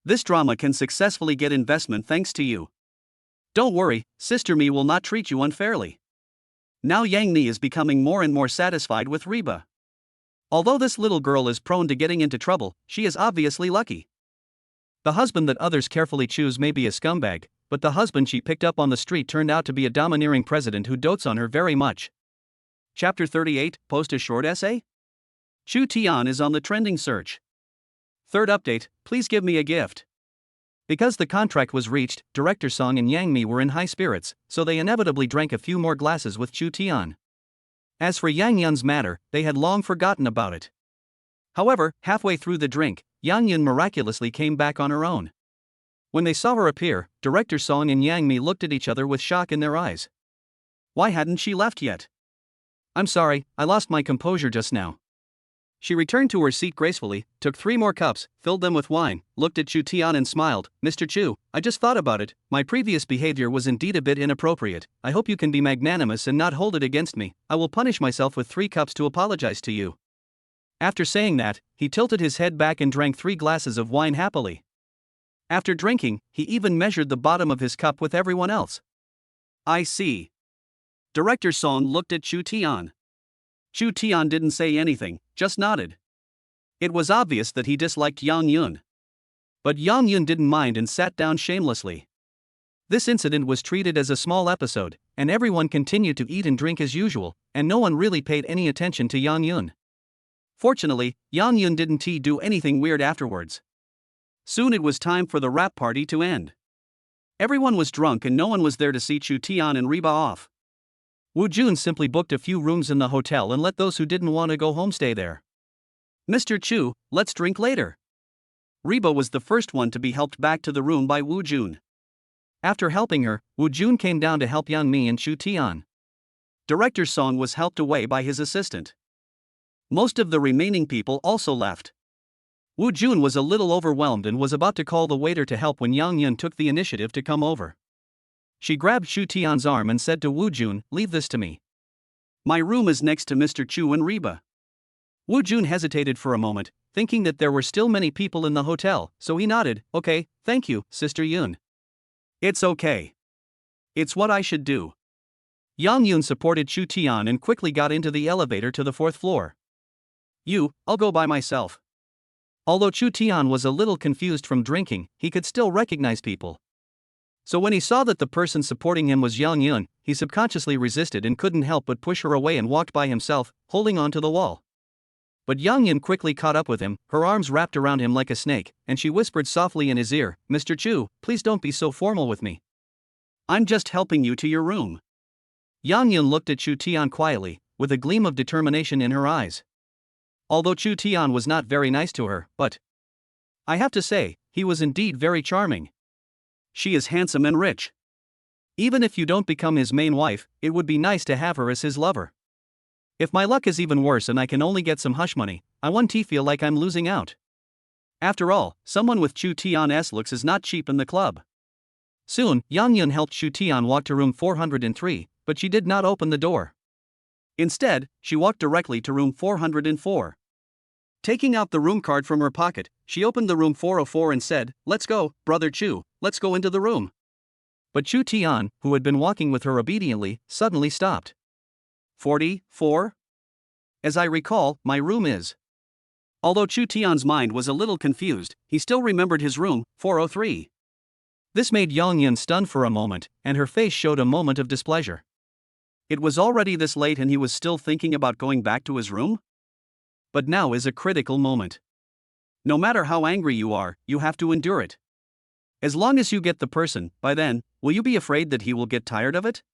This drama can successfully get investment thanks to you. Don't worry, Sister Mi will not treat you unfairly. Now Yang Mi is becoming more and more satisfied with Reba. Although this little girl is prone to getting into trouble, she is obviously lucky. The husband that others carefully choose may be a scumbag, but the husband she picked up on the street turned out to be a domineering president who dotes on her very much. Chapter 38, Post a short essay? Chu Tian is on the trending search. Third update, please give me a gift. Because the contract was reached, Director Song and Yang Mi were in high spirits, so they inevitably drank a few more glasses with Chu Tian. As for Yang Yun's matter, they had long forgotten about it. However, halfway through the drink, Yang Yun miraculously came back on her own. When they saw her appear, Director Song and Yang Mi looked at each other with shock in their eyes. Why hadn't she left yet? I'm sorry, I lost my composure just now. She returned to her seat gracefully, took 3 more cups, filled them with wine, looked at Chu Tian and smiled. Mr. Chu, I just thought about it, my previous behavior was indeed a bit inappropriate. I hope you can be magnanimous and not hold it against me. I will punish myself with 3 cups to apologize to you. After saying that, he tilted his head back and drank 3 glasses of wine happily. After drinking, he even measured the bottom of his cup with everyone else. I see. Director Song looked at Chu Tian. Chu Tian didn't say anything, just nodded. It was obvious that he disliked Yang Yun. But Yang Yun didn't mind and sat down shamelessly. This incident was treated as a small episode, and everyone continued to eat and drink as usual, and no one really paid any attention to Yang Yun. Fortunately, Yang Yun didn't do anything weird afterwards. Soon it was time for the rap party to end. Everyone was drunk and no one was there to see Chu Tian and Reba off. Wu Jun simply booked a few rooms in the hotel and let those who didn't want to go home stay there. Mr. Chu, let's drink later. Reba was the first one to be helped back to the room by Wu Jun. After helping her, Wu Jun came down to help Yang Mi and Chu Tian. Director Song was helped away by his assistant. Most of the remaining people also left. Wu Jun was a little overwhelmed and was about to call the waiter to help when Yang Yun took the initiative to come over. She grabbed Chu Tian's arm and said to Wu Jun, "Leave this to me. My room is next to Mr. Chu and Reba." Wu Jun hesitated for a moment, thinking that there were still many people in the hotel, so he nodded. "Okay, thank you, Sister Yun." "It's okay. It's what I should do." Yang Yun supported Chu Tian and quickly got into the elevator to the 4th floor. I'll go by myself." Although Chu Tian was a little confused from drinking, he could still recognize people. So when he saw that the person supporting him was Yang Yun, he subconsciously resisted and couldn't help but push her away and walked by himself, holding on to the wall. But Yang Yun quickly caught up with him, her arms wrapped around him like a snake, and she whispered softly in his ear, "Mr. Chu, please don't be so formal with me. I'm just helping you to your room." Yang Yun looked at Chu Tian quietly, with a gleam of determination in her eyes. Although Chu Tian was not very nice to her, but I have to say, he was indeed very charming. She is handsome and rich. Even if you don't become his main wife, it would be nice to have her as his lover. If my luck is even worse and I can only get some hush money, I won't feel like I'm losing out. After all, someone with Chu Tian's looks is not cheap in the club. Soon, Yang Yun helped Chu Tian walk to room 403, but she did not open the door. Instead, she walked directly to room 404. Taking out the room card from her pocket, she opened the room 404 and said, "Let's go, Brother Chu, let's go into the room." But Chu Tian, who had been walking with her obediently, suddenly stopped. 44? As I recall, my room is. Although Chu Tian's mind was a little confused, he still remembered his room, 403. This made Yang Yun stunned for a moment, and her face showed a moment of displeasure. It was already this late and he was still thinking about going back to his room? But now is a critical moment. No matter how angry you are, you have to endure it. As long as you get the person, by then, will you be afraid that he will get tired of it?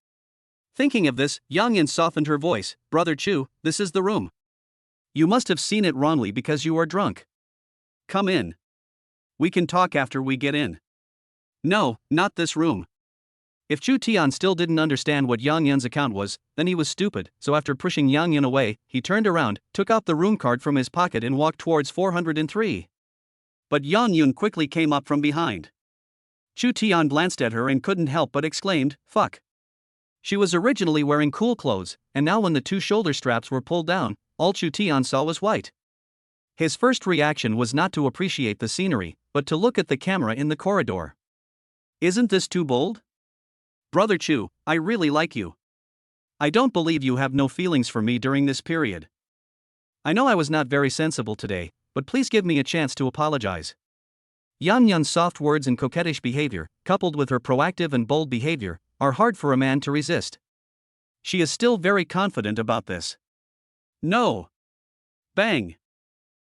Thinking of this, Yang Yun softened her voice, "Brother Chu, this is the room. You must have seen it wrongly because you are drunk. Come in. We can talk after we get in." "No, not this room." If Chu Tian still didn't understand what Yang Yun's account was, then he was stupid, so after pushing Yang Yun away, he turned around, took out the room card from his pocket and walked towards 403. But Yang Yun quickly came up from behind. Chu Tian glanced at her and couldn't help but exclaimed, "Fuck." She was originally wearing cool clothes, and now when the 2 shoulder straps were pulled down, all Chu Tian saw was white. His first reaction was not to appreciate the scenery, but to look at the camera in the corridor. "Isn't this too bold? Brother Chu, I really like you. I don't believe you have no feelings for me during this period. I know I was not very sensible today, but please give me a chance to apologize." Yan Yun's soft words and coquettish behavior, coupled with her proactive and bold behavior, are hard for a man to resist. She is still very confident about this. No. Bang.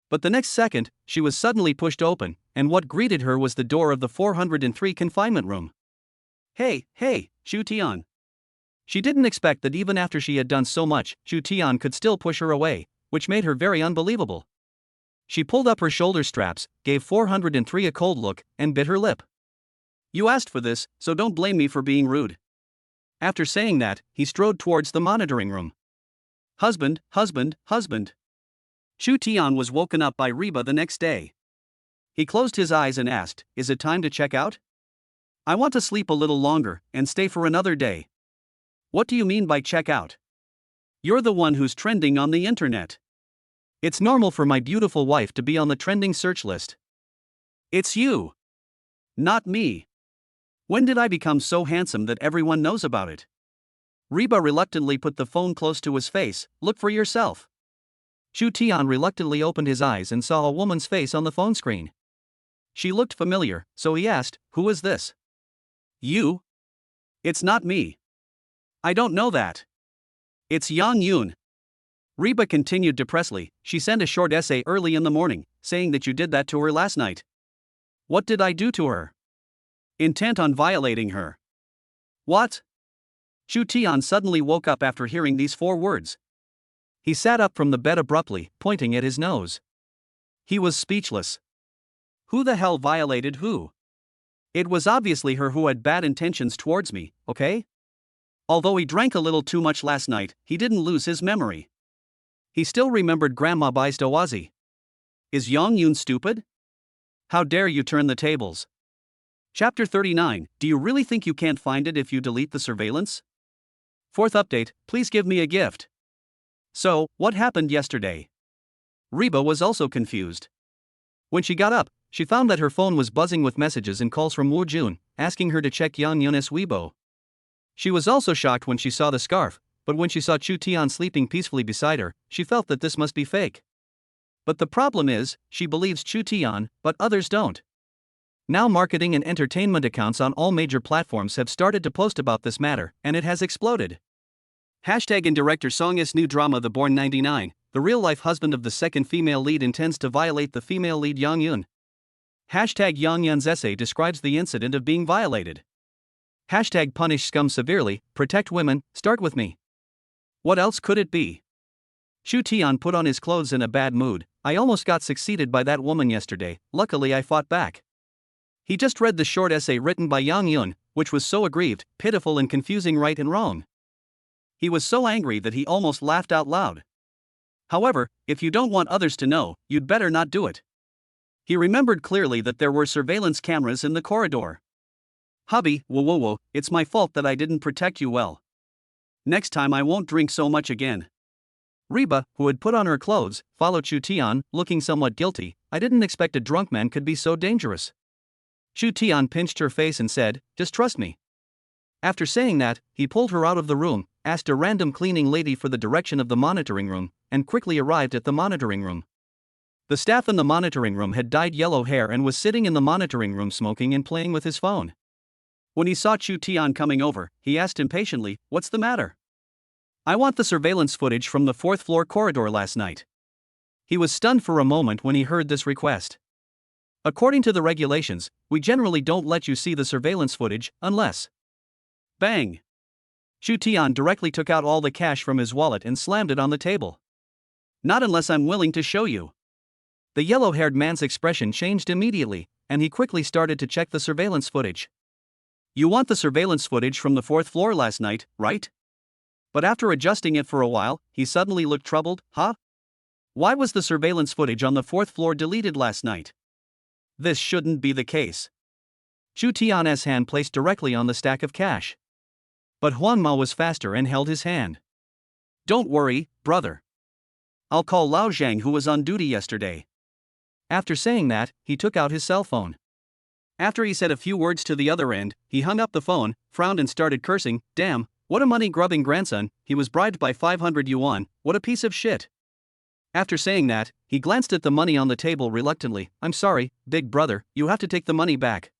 But the next second, she was suddenly pushed open, and what greeted her was the door of the 403 confinement room. Hey, Xu Tian. She didn't expect that even after she had done so much, Xu Tian could still push her away, which made her very unbelievable. She pulled up her shoulder straps, gave 403 a cold look, and bit her lip. You asked for this, so don't blame me for being rude. After saying that, he strode towards the monitoring room. Husband. Xu Tian was woken up by Reba the next day. He closed his eyes and asked, "Is it time to check out? I want to sleep a little longer and stay for another day." What do you mean by check out? You're the one who's trending on the internet. It's normal for my beautiful wife to be on the trending search list. It's you. Not me. When did I become so handsome that everyone knows about it? Reba reluctantly put the phone close to his face. Look for yourself. Xu Tian reluctantly opened his eyes and saw a woman's face on the phone screen. She looked familiar, so he asked, "Who is this?" You? It's not me. I don't know that. It's Yang Yun. Reba continued depressedly. She sent a short essay early in the morning, saying that you did that to her last night. What did I do to her? Intent on violating her. What? Xu Tian suddenly woke up after hearing these 4 words. He sat up from the bed abruptly, pointing at his nose. He was speechless. Who the hell violated who? It was obviously her who had bad intentions towards me, okay? Although he drank a little too much last night, he didn't lose his memory. He still remembered Grandma Baistawazi. Is Yang Yun stupid? How dare you turn the tables? Chapter 39. Do you really think you can't find it if you delete the surveillance? 4th update, please give me a gift. So, what happened yesterday? Reba was also confused. When she got up, she found that her phone was buzzing with messages and calls from Wu Jun, asking her to check Yang Yun's Weibo. She was also shocked when she saw the scarf, but when she saw Xu Tian sleeping peacefully beside her, she felt that this must be fake. But the problem is, she believes Xu Tian, but others don't. Now marketing and entertainment accounts on all major platforms have started to post about this matter, and it has exploded. Hashtag in director Song's new drama The Born 99, the real-life husband of the second female lead intends to violate the female lead Yang Yun. Hashtag Yang Yun's essay describes the incident of being violated. Hashtag punish scum severely, protect women, start with me. What else could it be? Xu Tian put on his clothes in a bad mood. I almost got succeeded by that woman yesterday, luckily I fought back. He just read the short essay written by Yang Yun, which was so aggrieved, pitiful and confusing right and wrong. He was so angry that he almost laughed out loud. However, if you don't want others to know, you'd better not do it. He remembered clearly that there were surveillance cameras in the corridor. Hubby, whoa, it's my fault that I didn't protect you well. Next time I won't drink so much again. Reba, who had put on her clothes, followed Xu Tian, looking somewhat guilty. I didn't expect a drunk man could be so dangerous. Xu Tian pinched her face and said, just trust me. After saying that, he pulled her out of the room, asked a random cleaning lady for the direction of the monitoring room, and quickly arrived at the monitoring room. The staff in the monitoring room had dyed yellow hair and was sitting in the monitoring room smoking and playing with his phone. When he saw Xu Tian coming over, he asked impatiently, what's the matter? I want the surveillance footage from the 4th floor corridor last night. He was stunned for a moment when he heard this request. According to the regulations, we generally don't let you see the surveillance footage, unless... Bang! Xu Tian directly took out all the cash from his wallet and slammed it on the table. Not unless I'm willing to show you. The yellow-haired man's expression changed immediately, and he quickly started to check the surveillance footage. You want the surveillance footage from the 4th floor last night, right? But after adjusting it for a while, he suddenly looked troubled. Huh? Why was the surveillance footage on the 4th floor deleted last night? This shouldn't be the case. Xu Tian's hand placed directly on the stack of cash. But Huan Ma was faster and held his hand. Don't worry, brother. I'll call Lao Zhang who was on duty yesterday. After saying that, he took out his cell phone. After he said a few words to the other end, he hung up the phone, frowned and started cursing. Damn, what a money-grubbing grandson, he was bribed by 500 yuan, what a piece of shit. After saying that, he glanced at the money on the table reluctantly. I'm sorry, big brother, you have to take the money back.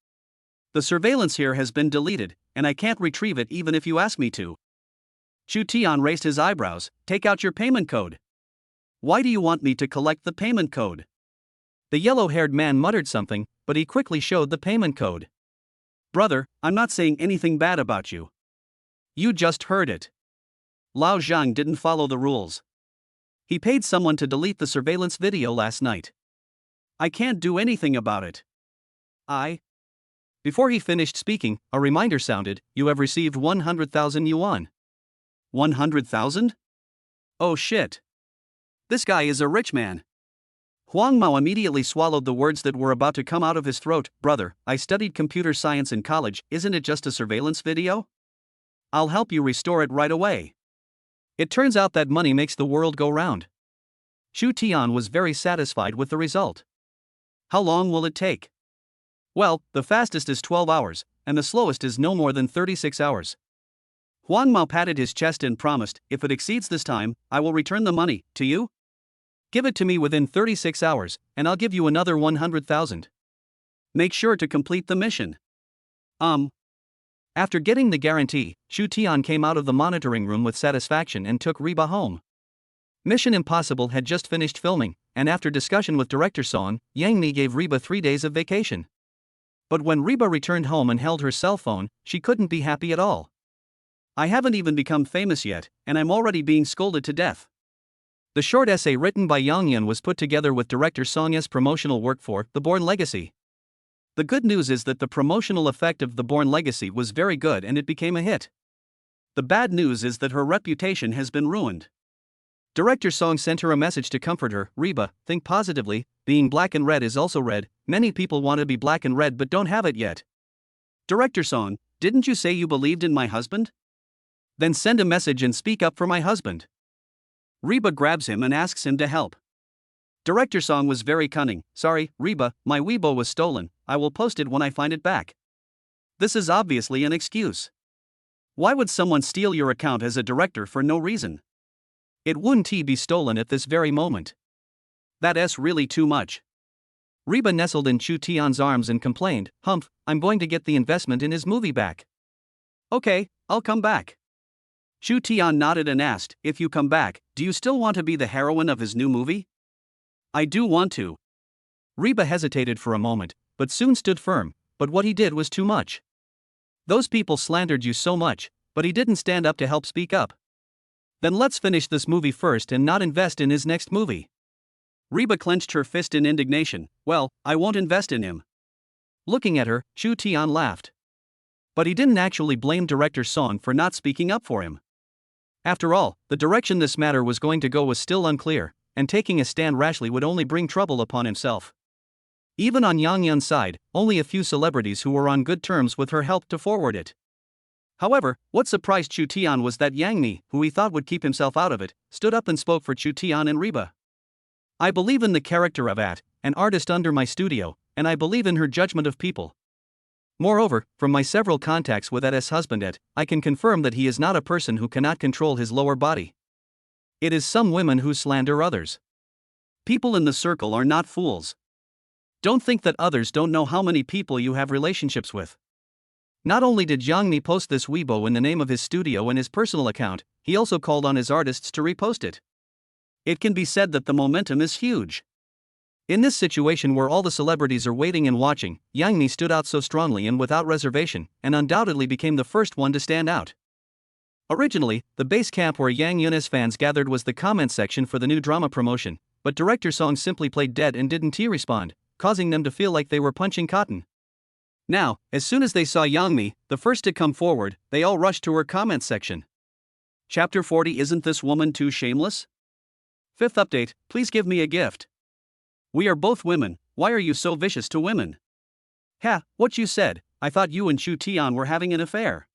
The surveillance here has been deleted, and I can't retrieve it even if you ask me to. Chu Tian raised his eyebrows. Take out your payment code. Why do you want me to collect the payment code? The yellow-haired man muttered something, but he quickly showed the payment code. Brother, I'm not saying anything bad about you. You just heard it. Lao Zhang didn't follow the rules. He paid someone to delete the surveillance video last night. I can't do anything about it. Before he finished speaking, a reminder sounded. You have received 100,000 yuan. 100,000? Oh shit. This guy is a rich man. Huang Mao immediately swallowed the words that were about to come out of his throat. Brother, I studied computer science in college, isn't it just a surveillance video? I'll help you restore it right away. It turns out that money makes the world go round. Chu Tian was very satisfied with the result. How long will it take? Well, the fastest is 12 hours, and the slowest is no more than 36 hours. Huang Mao patted his chest and promised, if it exceeds this time, I will return the money to you. Give it to me within 36 hours, and I'll give you another 100,000. Make sure to complete the mission. After getting the guarantee, Chu Tian came out of the monitoring room with satisfaction and took Reba home. Mission Impossible had just finished filming, and after discussion with director Song, Yang Mi gave Reba 3 days of vacation. But when Reba returned home and held her cell phone, she couldn't be happy at all. I haven't even become famous yet, and I'm already being scolded to death. The short essay written by Yang Yun was put together with director Song's promotional work for The Bourne Legacy. The good news is that the promotional effect of The Bourne Legacy was very good and it became a hit. The bad news is that her reputation has been ruined. Director Song sent her a message to comfort her. Reba, think positively, being black and red is also red. Many people want to be black and red but don't have it yet. Director Song, didn't you say you believed in my husband? Then send a message and speak up for my husband. Reba grabs him and asks him to help. Director Song was very cunning. Sorry, Reba, my Weibo was stolen. I will post it when I find it back. This is obviously an excuse. Why would someone steal your account as a director for no reason? It wouldn't be stolen at this very moment. That's really too much. Reba nestled in Chu Tian's arms and complained, Humph, I'm going to get the investment in his movie back. Okay, I'll come back. Chu Tian nodded and asked, if you come back, do you still want to be the heroine of his new movie? I do want to. Reba hesitated for a moment, but soon stood firm, but what he did was too much. Those people slandered you so much, but he didn't stand up to help speak up. Then let's finish this movie first and not invest in his next movie. Reba clenched her fist in indignation. Well, I won't invest in him. Looking at her, Chu Tian laughed. But he didn't actually blame director Song for not speaking up for him. After all, the direction this matter was going to go was still unclear, and taking a stand rashly would only bring trouble upon himself. Even on Yang Yun's side, only a few celebrities who were on good terms with her helped to forward it. However, what surprised Chu Tian was that Yang Mi, who he thought would keep himself out of it, stood up and spoke for Chu Tian and Reba. I believe in the character of an artist under my studio, and I believe in her judgment of people. Moreover, from my several contacts with At's husband I can confirm that he is not a person who cannot control his lower body. It is some women who slander others. People in the circle are not fools. Don't think that others don't know how many people you have relationships with. Not only did Yang Mi post this Weibo in the name of his studio and his personal account, he also called on his artists to repost it. It can be said that the momentum is huge. In this situation where all the celebrities are waiting and watching, Yang Mi stood out so strongly and without reservation, and undoubtedly became the first one to stand out. Originally, the base camp where Yang Yun's fans gathered was the comment section for the new drama promotion, but director Song simply played dead and didn't respond, causing them to feel like they were punching cotton. Now, as soon as they saw Yang Mi, the first to come forward, they all rushed to her comment section. Chapter 40. Isn't this woman too shameless? Fifth update, please give me a gift. We are both women, why are you so vicious to women? Ha, what you said, I thought you and Chu Tian were having an affair.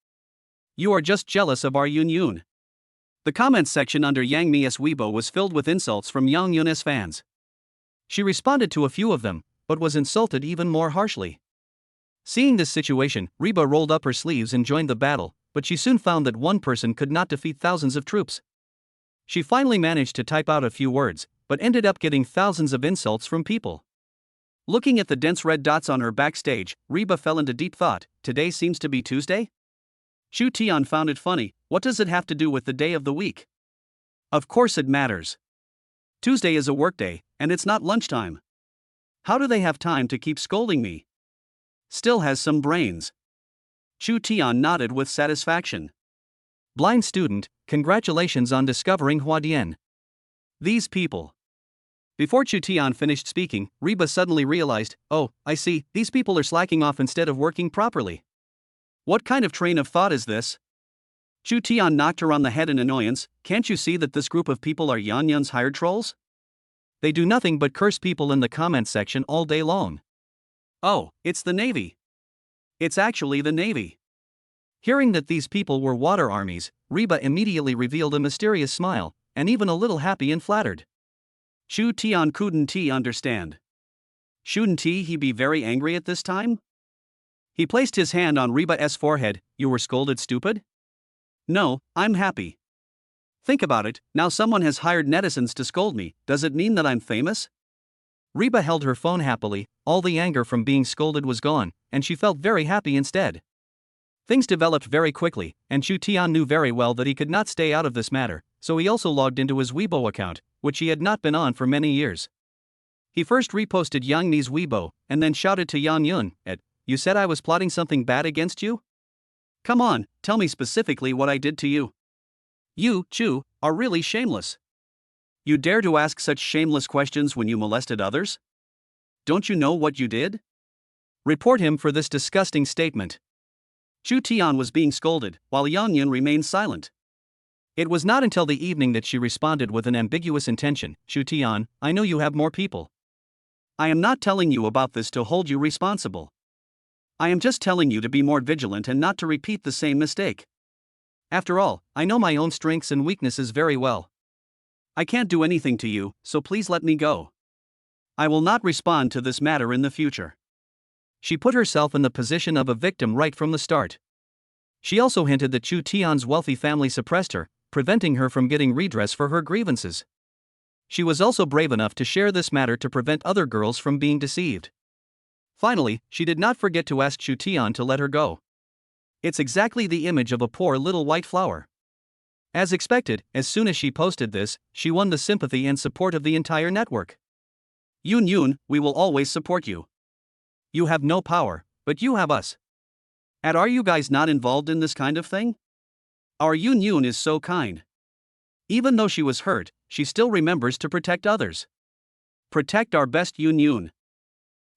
You are just jealous of our Yun Yun. The comments section under Yang Mi's Weibo was filled with insults from Yang Yun's fans. She responded to a few of them, but was insulted even more harshly. Seeing this situation, Reba rolled up her sleeves and joined the battle, but she soon found that one person could not defeat thousands of troops. She finally managed to type out a few words, but ended up getting thousands of insults from people. Looking at the dense red dots on her backstage, Reba fell into deep thought. Today seems to be Tuesday? Chu Tian found it funny. What does it have to do with the day of the week? Of course it matters. Tuesday is a workday, and it's not lunchtime. How do they have time to keep scolding me? Still has some brains. Chu Tian nodded with satisfaction. Blind student, congratulations on discovering Huadian. These people. Before Chu Tian finished speaking, Reba suddenly realized, oh, I see, these people are slacking off instead of working properly. What kind of train of thought is this? Chu Tian knocked her on the head in annoyance. Can't you see that this group of people are Yan Yun's hired trolls? They do nothing but curse people in the comments section all day long. Oh, it's the Navy. It's actually the Navy. Hearing that these people were water armies, Reba immediately revealed a mysterious smile, and even a little happy and flattered. Chu Tian couldn't he understand. Shouldn't he be very angry at this time? He placed his hand on Reba's forehead. You were scolded, stupid? No, I'm happy. Think about it, now someone has hired netizens to scold me. Does it mean that I'm famous? Reba held her phone happily. All the anger from being scolded was gone, and she felt very happy instead. Things developed very quickly, and Chu Tian knew very well that he could not stay out of this matter, so he also logged into his Weibo account, which he had not been on for many years. He first reposted Yang Ni's Weibo, and then shouted to Yang Yun, you said I was plotting something bad against you? Come on, tell me specifically what I did to you. You, Chu, are really shameless. You dare to ask such shameless questions when you molested others? Don't you know what you did? Report him for this disgusting statement. Chu Tian was being scolded, while Yang Yun remained silent. It was not until the evening that she responded with an ambiguous intention. Chu Tian, I know you have more people. I am not telling you about this to hold you responsible. I am just telling you to be more vigilant and not to repeat the same mistake. After all, I know my own strengths and weaknesses very well. I can't do anything to you, so please let me go. I will not respond to this matter in the future. She put herself in the position of a victim right from the start. She also hinted that Chu Tian's wealthy family suppressed her, preventing her from getting redress for her grievances. She was also brave enough to share this matter to prevent other girls from being deceived. Finally, she did not forget to ask Chu Tian to let her go. It's exactly the image of a poor little white flower. As expected, as soon as she posted this, she won the sympathy and support of the entire network. Yun Yun, we will always support you. You have no power, but you have us. And are you guys not involved in this kind of thing? Our Yun Yun is so kind. Even though she was hurt, she still remembers to protect others. Protect our best Yun Yun.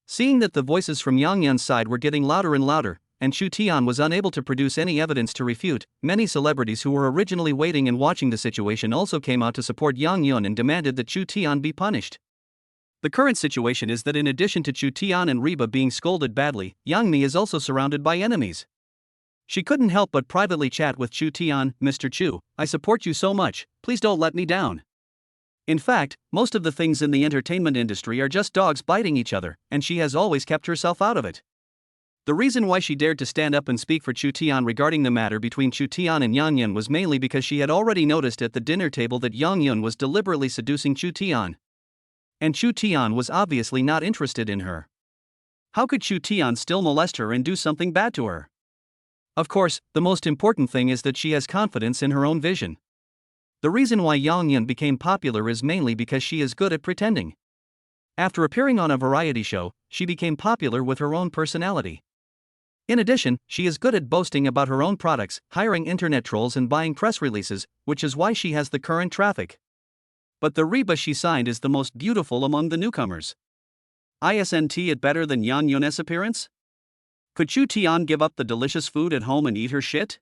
Seeing that the voices from Yang Yun's side were getting louder and louder, and Chu Tian was unable to produce any evidence to refute, many celebrities who were originally waiting and watching the situation also came out to support Yang Yun and demanded that Chu Tian be punished. The current situation is that in addition to Chu Tian and Reba being scolded badly, Yang Ni is also surrounded by enemies. She couldn't help but privately chat with Chu Tian. Mr. Chu, I support you so much, please don't let me down. In fact, most of the things in the entertainment industry are just dogs biting each other, and she has always kept herself out of it. The reason why she dared to stand up and speak for Chu Tian regarding the matter between Chu Tian and Yang Yun was mainly because she had already noticed at the dinner table that Yang Yun was deliberately seducing Chu Tian. And Chu Tian was obviously not interested in her. How could Chu Tian still molest her and do something bad to her? Of course, the most important thing is that she has confidence in her own vision. The reason why Yang Yun became popular is mainly because she is good at pretending. After appearing on a variety show, she became popular with her own personality. In addition, she is good at boasting about her own products, hiring internet trolls and buying press releases, which is why she has the current traffic. But the Reba she signed is the most beautiful among the newcomers. Isn't it better than Yang Yun's appearance? Could Chu Tian give up the delicious food at home and eat her shit?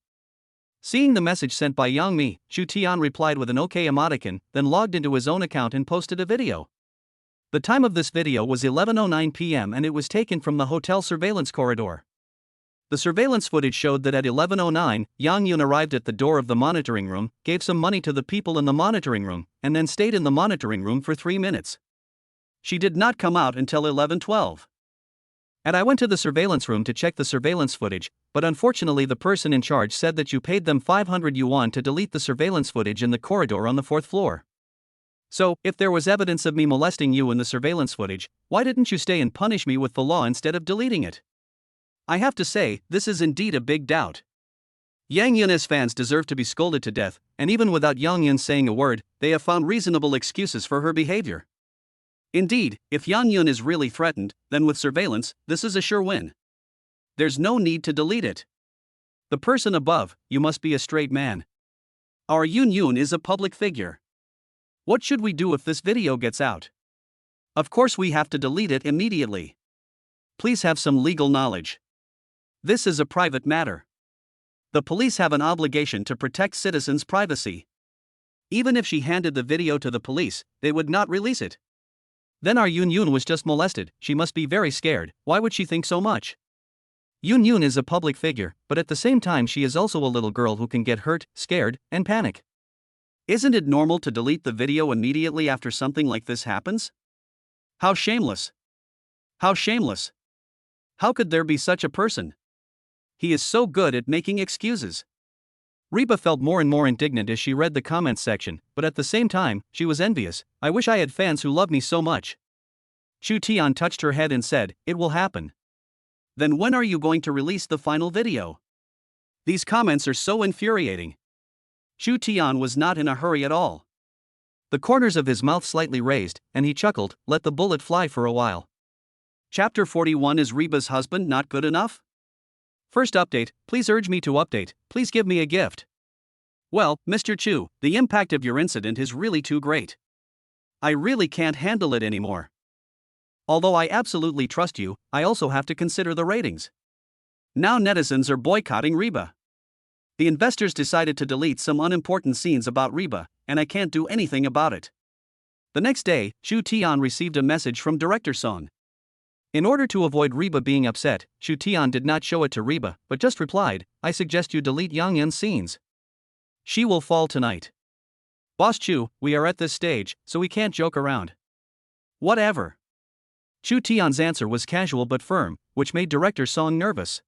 Seeing the message sent by Yang Mi, Chu Tian replied with an OK emoticon, then logged into his own account and posted a video. The time of this video was 11:09 p.m. and it was taken from the hotel surveillance corridor. The surveillance footage showed that at 11:09, Yang Yun arrived at the door of the monitoring room, gave some money to the people in the monitoring room, and then stayed in the monitoring room for 3 minutes. She did not come out until 11:12. And I went to the surveillance room to check the surveillance footage, but unfortunately the person in charge said that you paid them 500 yuan to delete the surveillance footage in the corridor on the 4th floor. So, if there was evidence of me molesting you in the surveillance footage, why didn't you stay and punish me with the law instead of deleting it? I have to say, this is indeed a big doubt. Yang Yun's fans deserve to be scolded to death, and even without Yang Yun saying a word, they have found reasonable excuses for her behavior. Indeed, if Yang Yun is really threatened, then with surveillance, this is a sure win. There's no need to delete it. The person above, you must be a straight man. Our Yun Yun is a public figure. What should we do if this video gets out? Of course we have to delete it immediately. Please have some legal knowledge. This is a private matter. The police have an obligation to protect citizens' privacy. Even if she handed the video to the police, they would not release it. Then our Yun Yun was just molested, she must be very scared, why would she think so much? Yun Yun is a public figure, but at the same time she is also a little girl who can get hurt, scared, and panic. Isn't it normal to delete the video immediately after something like this happens? How shameless! How shameless! How could there be such a person? He is so good at making excuses. Reba felt more and more indignant as she read the comments section, but at the same time, she was envious. I wish I had fans who love me so much. Chu Tian touched her head and said, it will happen. Then when are you going to release the final video? These comments are so infuriating. Chu Tian was not in a hurry at all. The corners of his mouth slightly raised, and he chuckled, let the bullet fly for a while. Chapter 41 Is Reba's husband not good enough? First update, please urge me to update, please give me a gift. Well, Mr. Chu, the impact of your incident is really too great. I really can't handle it anymore. Although I absolutely trust you, I also have to consider the ratings. Now netizens are boycotting Reba. The investors decided to delete some unimportant scenes about Reba, and I can't do anything about it. The next day, Chu Tian received a message from Director Song. In order to avoid Reba being upset, Chu Tian did not show it to Reba, but just replied, I suggest you delete Yang Yun's scenes. She will fall tonight. Boss Chu, we are at this stage, so we can't joke around. Whatever. Chu Tian's answer was casual but firm, which made Director Song nervous.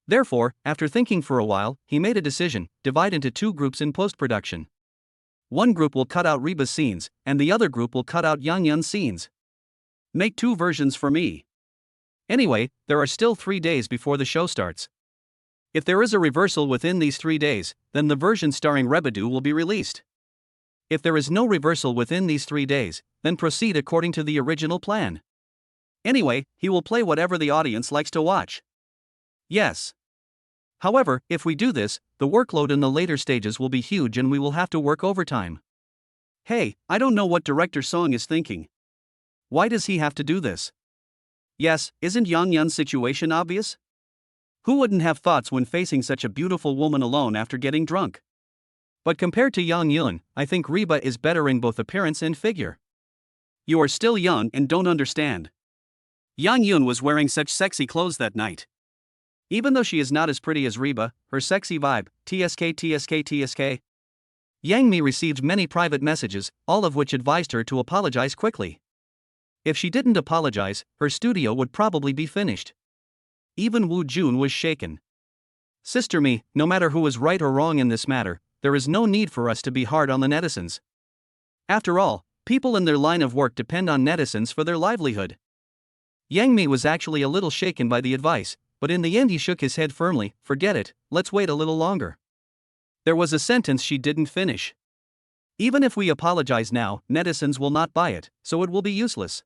Therefore, after thinking for a while, he made a decision, divide into two groups in post-production. One group will cut out Reba's scenes, and the other group will cut out Yang Yun's scenes. Make two versions for me. Anyway, there are still 3 days before the show starts. If there is a reversal within these 3 days, then the version starring Rebirth will be released. If there is no reversal within these 3 days, then proceed according to the original plan. Anyway, he will play whatever the audience likes to watch. Yes. However, if we do this, the workload in the later stages will be huge and we will have to work overtime. Hey, I don't know what Director Song is thinking. Why does he have to do this? Yes, isn't Yang Yun's situation obvious? Who wouldn't have thoughts when facing such a beautiful woman alone after getting drunk? But compared to Yang Yun, I think Reba is better in both appearance and figure. You are still young and don't understand. Yang Yun was wearing such sexy clothes that night. Even though she is not as pretty as Reba, her sexy vibe, TSK. Yang Mi received many private messages, all of which advised her to apologize quickly. If she didn't apologize, her studio would probably be finished. Even Wu Jun was shaken. Sister Mi, no matter who is right or wrong in this matter, there is no need for us to be hard on the netizens. After all, people in their line of work depend on netizens for their livelihood. Yang Mi was actually a little shaken by the advice, but in the end he shook his head firmly, forget it, let's wait a little longer. There was a sentence she didn't finish. Even if we apologize now, netizens will not buy it, so it will be useless.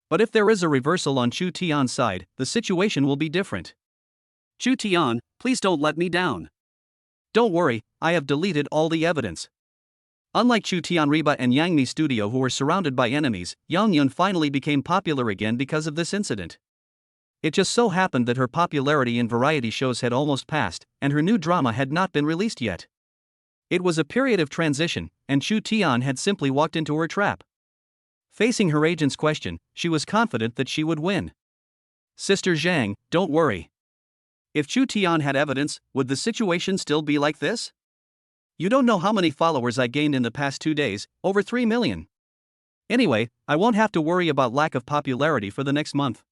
But if there is a reversal on Chu Tian's side, the situation will be different. Chu Tian, please don't let me down. Don't worry, I have deleted all the evidence. Unlike Chu Tian, Reba and Yang Mi studio who were surrounded by enemies, Yang Yun finally became popular again because of this incident. It just so happened that her popularity in variety shows had almost passed, and her new drama had not been released yet. It was a period of transition, and Chu Tian had simply walked into her trap. Facing her agent's question, she was confident that she would win. Sister Zhang, don't worry. If Chu Tian had evidence, would the situation still be like this? You don't know how many followers I gained in the past 2 days, over 3 million. Anyway, I won't have to worry about lack of popularity for the next month.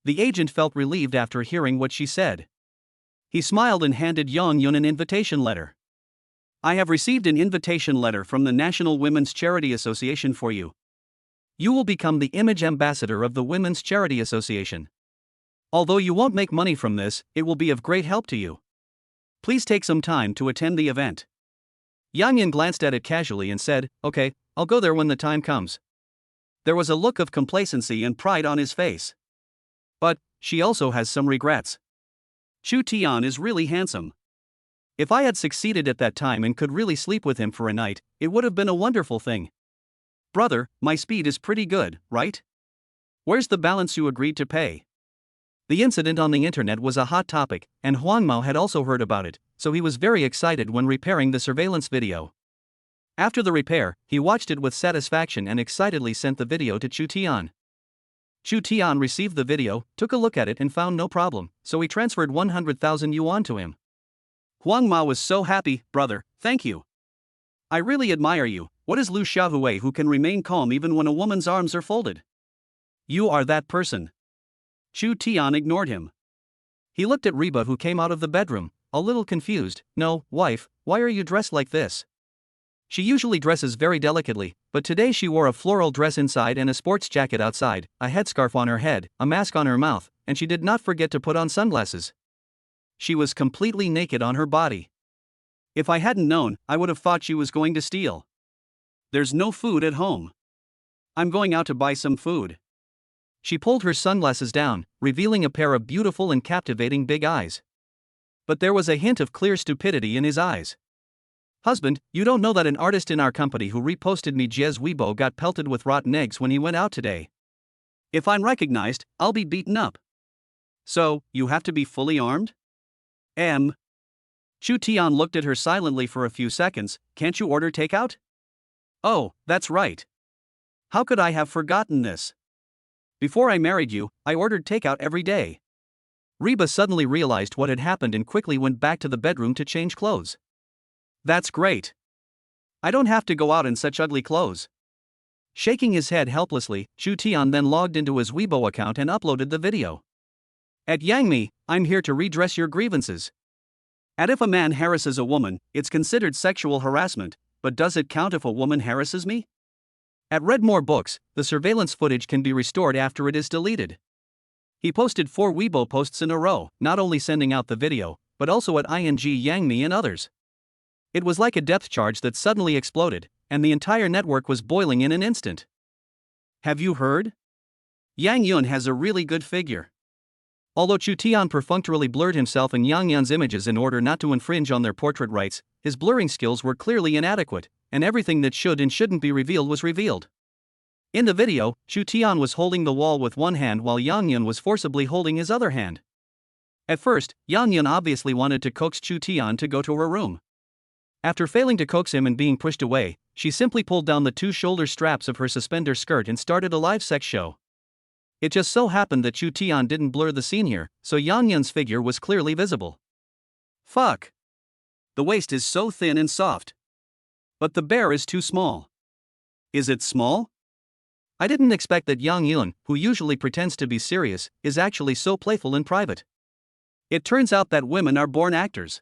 The agent felt relieved after hearing what she said. He smiled and handed Yang Yun an invitation letter. I have received an invitation letter from the National Women's Charity Association for you. You will become the image ambassador of the Women's Charity Association. Although you won't make money from this, it will be of great help to you. Please take some time to attend the event. Yang Yan glanced at it casually and said, "Okay, I'll go there when the time comes." There was a look of complacency and pride on his face. But she also has some regrets. Chu Tian is really handsome. If I had succeeded at that time and could really sleep with him for a night, it would have been a wonderful thing. Brother, my speed is pretty good, right? Where's the balance you agreed to pay? The incident on the internet was a hot topic, and Huang Mao had also heard about it, so he was very excited when repairing the surveillance video. After the repair, he watched it with satisfaction and excitedly sent the video to Chu Tian. Chu Tian received the video, took a look at it and found no problem, so he transferred 100,000 yuan to him. Huang Mao was so happy. "Brother, thank you. I really admire you. What is Lu Xiaohui who can remain calm even when a woman's arms are folded? You are that person." Chu Tian ignored him. He looked at Reba, who came out of the bedroom, a little confused. "No, wife, why are you dressed like this?" She usually dresses very delicately, but today she wore a floral dress inside and a sports jacket outside, a headscarf on her head, a mask on her mouth, and she did not forget to put on sunglasses. She was completely naked on her body. If I hadn't known, I would have thought she was going to steal. There's no food at home. I'm going out to buy some food. She pulled her sunglasses down, revealing a pair of beautiful and captivating big eyes. But there was a hint of clear stupidity in his eyes. "Husband, you don't know that an artist in our company who reposted me Jie's Weibo got pelted with rotten eggs when he went out today. If I'm recognized, I'll be beaten up. So, you have to be fully armed?" Chu Tian looked at her silently for a few seconds. "Can't you order takeout?" "Oh, that's right. How could I have forgotten this? Before I married you, I ordered takeout every day." Reba suddenly realized what had happened and quickly went back to the bedroom to change clothes. "That's great. I don't have to go out in such ugly clothes." Shaking his head helplessly, Chu Tian then logged into his Weibo account and uploaded the video. "At Yangmi, I'm here to redress your grievances. And if a man harasses a woman, it's considered sexual harassment, but does it count if a woman harasses me? At Read More Books, the surveillance footage can be restored after it is deleted." He posted 4 Weibo posts in a row, not only sending out the video, but also at ING Yangmi and others. It was like a depth charge that suddenly exploded, and the entire network was boiling in an instant. "Have you heard? Yang Yun has a really good figure." Although Chu Tian perfunctorily blurred himself and Yang Yun's images in order not to infringe on their portrait rights, his blurring skills were clearly inadequate, and everything that should and shouldn't be revealed was revealed. In the video, Chu Tian was holding the wall with one hand while Yang Yun was forcibly holding his other hand. At first, Yang Yun obviously wanted to coax Chu Tian to go to her room. After failing to coax him and being pushed away, she simply pulled down the 2 shoulder straps of her suspender skirt and started a live sex show. It just so happened that Chu Tian didn't blur the scene here, so Yang Yun's figure was clearly visible. Fuck! The waist is so thin and soft. But the bear is too small. Is it small? I didn't expect that Yang Yun, who usually pretends to be serious, is actually so playful in private. It turns out that women are born actors.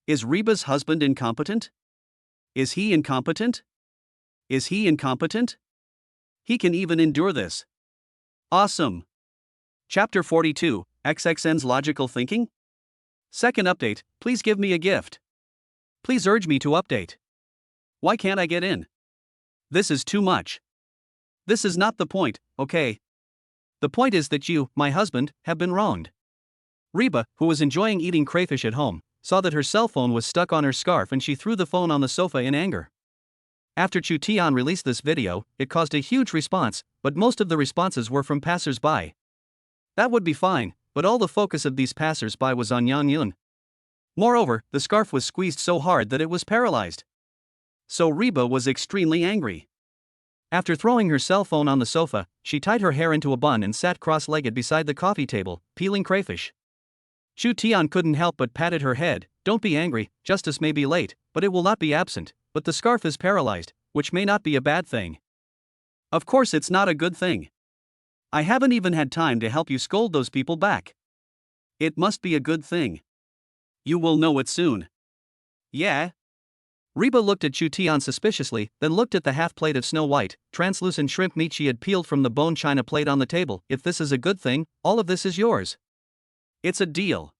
Is Reba's husband incompetent? Is he incompetent? Is he incompetent? He can even endure this. Awesome. Chapter 42, XXN's Logical Thinking? Second update, please give me a gift. Please urge me to update. Why can't I get in? This is too much. This is not the point, okay? The point is that you, my husband, have been wronged. Reba, who was enjoying eating crayfish at home, saw that her cell phone was stuck on her scarf and she threw the phone on the sofa in anger. After Chu Tian released this video, it caused a huge response, but most of the responses were from passers-by. That would be fine, but all the focus of these passers-by was on Yang Yun. Moreover, the scarf was squeezed so hard that it was paralyzed. So Reba was extremely angry. After throwing her cell phone on the sofa, she tied her hair into a bun and sat cross-legged beside the coffee table, peeling crayfish. Chu Tian couldn't help but patted her head. "Don't be angry, justice may be late, but it will not be absent, but the scarf is paralyzed, which may not be a bad thing." Of course it's not a good thing. I haven't even had time to help you scold those people back. It must be a good thing. You will know it soon. Yeah? Reba looked at Chu Tian suspiciously, then looked at the half plate of snow white, translucent shrimp meat she had peeled from the bone china plate on the table. If this is a good thing, all of this is yours. It's a deal.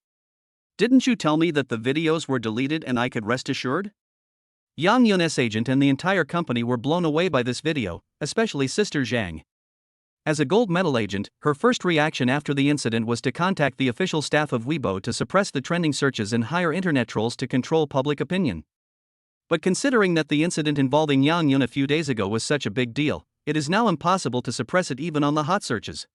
Didn't you tell me that the videos were deleted and I could rest assured? Yang Yun's agent and the entire company were blown away by this video, especially Sister Zhang. As a gold medal agent, her first reaction after the incident was to contact the official staff of Weibo to suppress the trending searches and hire internet trolls to control public opinion. But considering that the incident involving Yang Yun a few days ago was such a big deal, it is now impossible to suppress it even on the hot searches.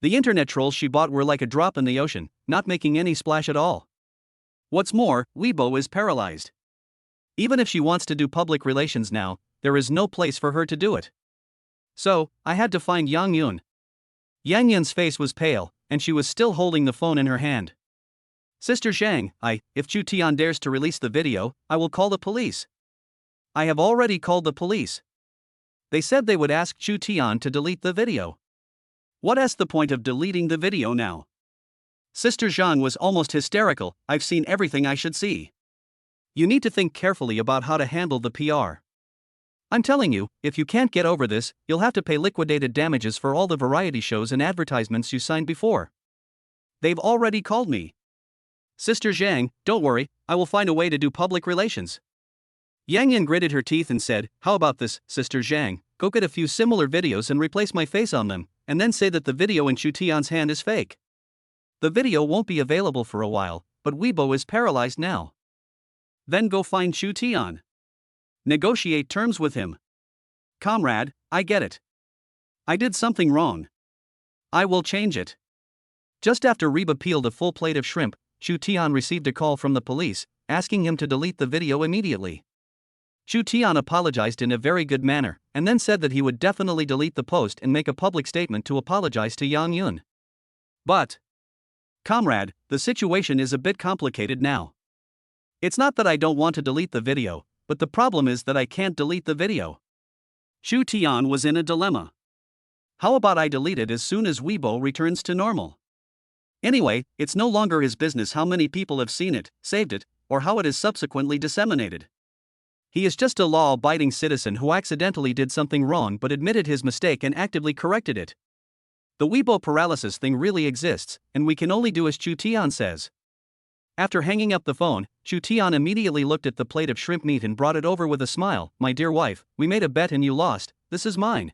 The internet trolls she bought were like a drop in the ocean, not making any splash at all. What's more, Weibo is paralyzed. Even if she wants to do public relations now, there is no place for her to do it. So, I had to find Yang Yun. Yang Yun's face was pale, and she was still holding the phone in her hand. Sister Zhang, if Chu Tian dares to release the video, I will call the police. I have already called the police. They said they would ask Chu Tian to delete the video. What is the point of deleting the video now? Sister Zhang was almost hysterical. I've seen everything I should see. You need to think carefully about how to handle the PR. I'm telling you, if you can't get over this, you'll have to pay liquidated damages for all the variety shows and advertisements you signed before. They've already called me. Sister Zhang, don't worry, I will find a way to do public relations. Yang Yan gritted her teeth and said, how about this, Sister Zhang, go get a few similar videos and replace my face on them, and then say that the video in Chu Tian's hand is fake. The video won't be available for a while, but Weibo is paralyzed now. Then go find Chu Tian. Negotiate terms with him. Comrade, I get it. I did something wrong. I will change it. Just after Reba peeled a full plate of shrimp, Chu Tian received a call from the police, asking him to delete the video immediately. Chu Tian apologized in a very good manner, and then said that he would definitely delete the post and make a public statement to apologize to Yang Yun. But, comrade, the situation is a bit complicated now. It's not that I don't want to delete the video, but the problem is that I can't delete the video. Chu Tian was in a dilemma. How about I delete it as soon as Weibo returns to normal? Anyway, it's no longer his business how many people have seen it, saved it, or how it is subsequently disseminated. He is just a law-abiding citizen who accidentally did something wrong but admitted his mistake and actively corrected it. The Weibo paralysis thing really exists, and we can only do as Chu Tian says. After hanging up the phone, Chu Tian immediately looked at the plate of shrimp meat and brought it over with a smile. My dear wife, we made a bet and you lost, this is mine.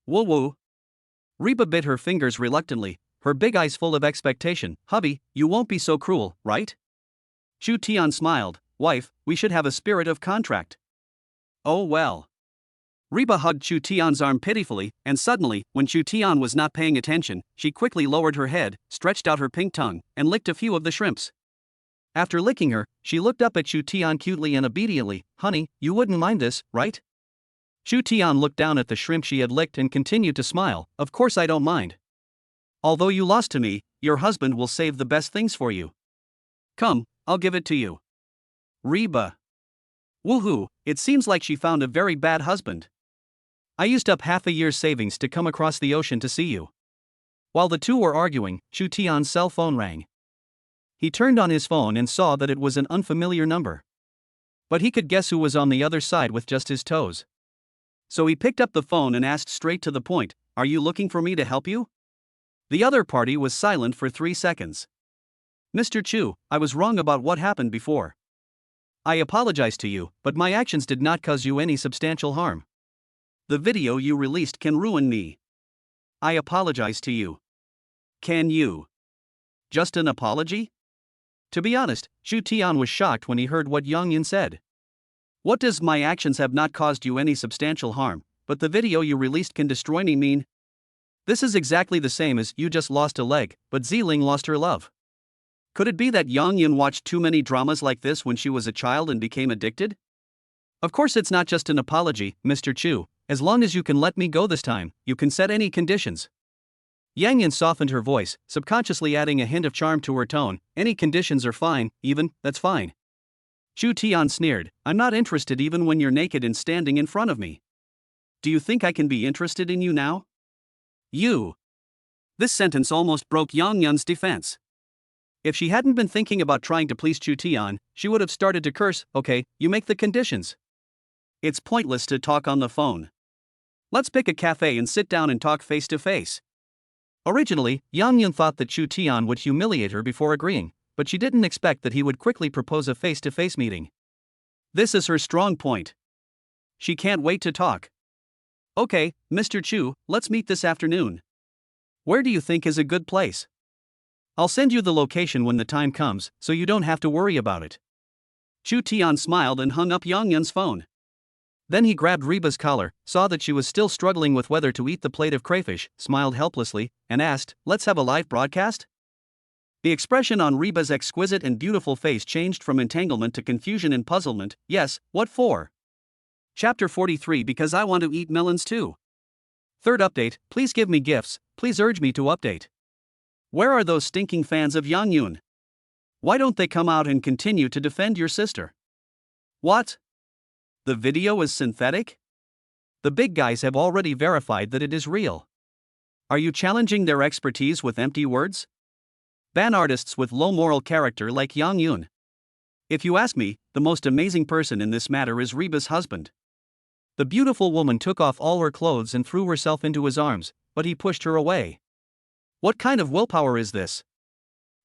Woo-woo. Reba bit her fingers reluctantly, her big eyes full of expectation. Hubby, you won't be so cruel, right? Chu Tian smiled. Wife, we should have a spirit of contract. Oh well. Reba hugged Chu Tian's arm pitifully, and suddenly, when Chu Tian was not paying attention, she quickly lowered her head, stretched out her pink tongue, and licked a few of the shrimps. After licking her, she looked up at Chu Tian cutely and obediently. Honey, you wouldn't mind this, right? Chu Tian looked down at the shrimp she had licked and continued to smile. Of course I don't mind. Although you lost to me, your husband will save the best things for you. Come, I'll give it to you. Reba. Woohoo, it seems like she found a very bad husband. I used up half a year's savings to come across the ocean to see you. While the two were arguing, Chu Tian's cell phone rang. He turned on his phone and saw that it was an unfamiliar number. But he could guess who was on the other side with just his toes. So he picked up the phone and asked straight to the point, Are you looking for me to help you? The other party was silent for 3 seconds. Mr. Chu, I was wrong about what happened before. I apologize to you, but my actions did not cause you any substantial harm. The video you released can ruin me. I apologize to you. Can you? Just an apology? To be honest, Chu Tian was shocked when he heard what Yang Yun said. What does my actions have not caused you any substantial harm, but the video you released can destroy me mean? This is exactly the same as you just lost a leg, but Ziling lost her love. Could it be that Yang Yun watched too many dramas like this when she was a child and became addicted? Of course it's not just an apology, Mr. Chu. As long as you can let me go this time, you can set any conditions. Yang Yan softened her voice, subconsciously adding a hint of charm to her tone. Any conditions are fine, even, that's fine. Chu Tian sneered, I'm not interested even when you're naked and standing in front of me. Do you think I can be interested in you now? You. This sentence almost broke Yang Yun's defense. If she hadn't been thinking about trying to please Chu Tian, she would have started to curse. Okay, you make the conditions. It's pointless to talk on the phone. Let's pick a cafe and sit down and talk face to face. Originally, Yang Yun thought that Chu Tian would humiliate her before agreeing, but she didn't expect that he would quickly propose a face-to-face meeting. This is her strong point. She can't wait to talk. Okay, Mr. Chu, let's meet this afternoon. Where do you think is a good place? I'll send you the location when the time comes, so you don't have to worry about it. Chu Tian smiled and hung up Yang Yun's phone. Then he grabbed Reba's collar, saw that she was still struggling with whether to eat the plate of crayfish, smiled helplessly, and asked, "Let's have a live broadcast?" The expression on Reba's exquisite and beautiful face changed from entanglement to confusion and puzzlement. Yes, what for? Chapter 43. Because I want to eat melons too. Third update, please give me gifts, please urge me to update. Where are those stinking fans of Yang Yun? Why don't they come out and continue to defend your sister? What? The video is synthetic? The big guys have already verified that it is real. Are you challenging their expertise with empty words? Ban artists with low moral character like Yang Yun. If you ask me, the most amazing person in this matter is Reba's husband. The beautiful woman took off all her clothes and threw herself into his arms, but he pushed her away. What kind of willpower is this?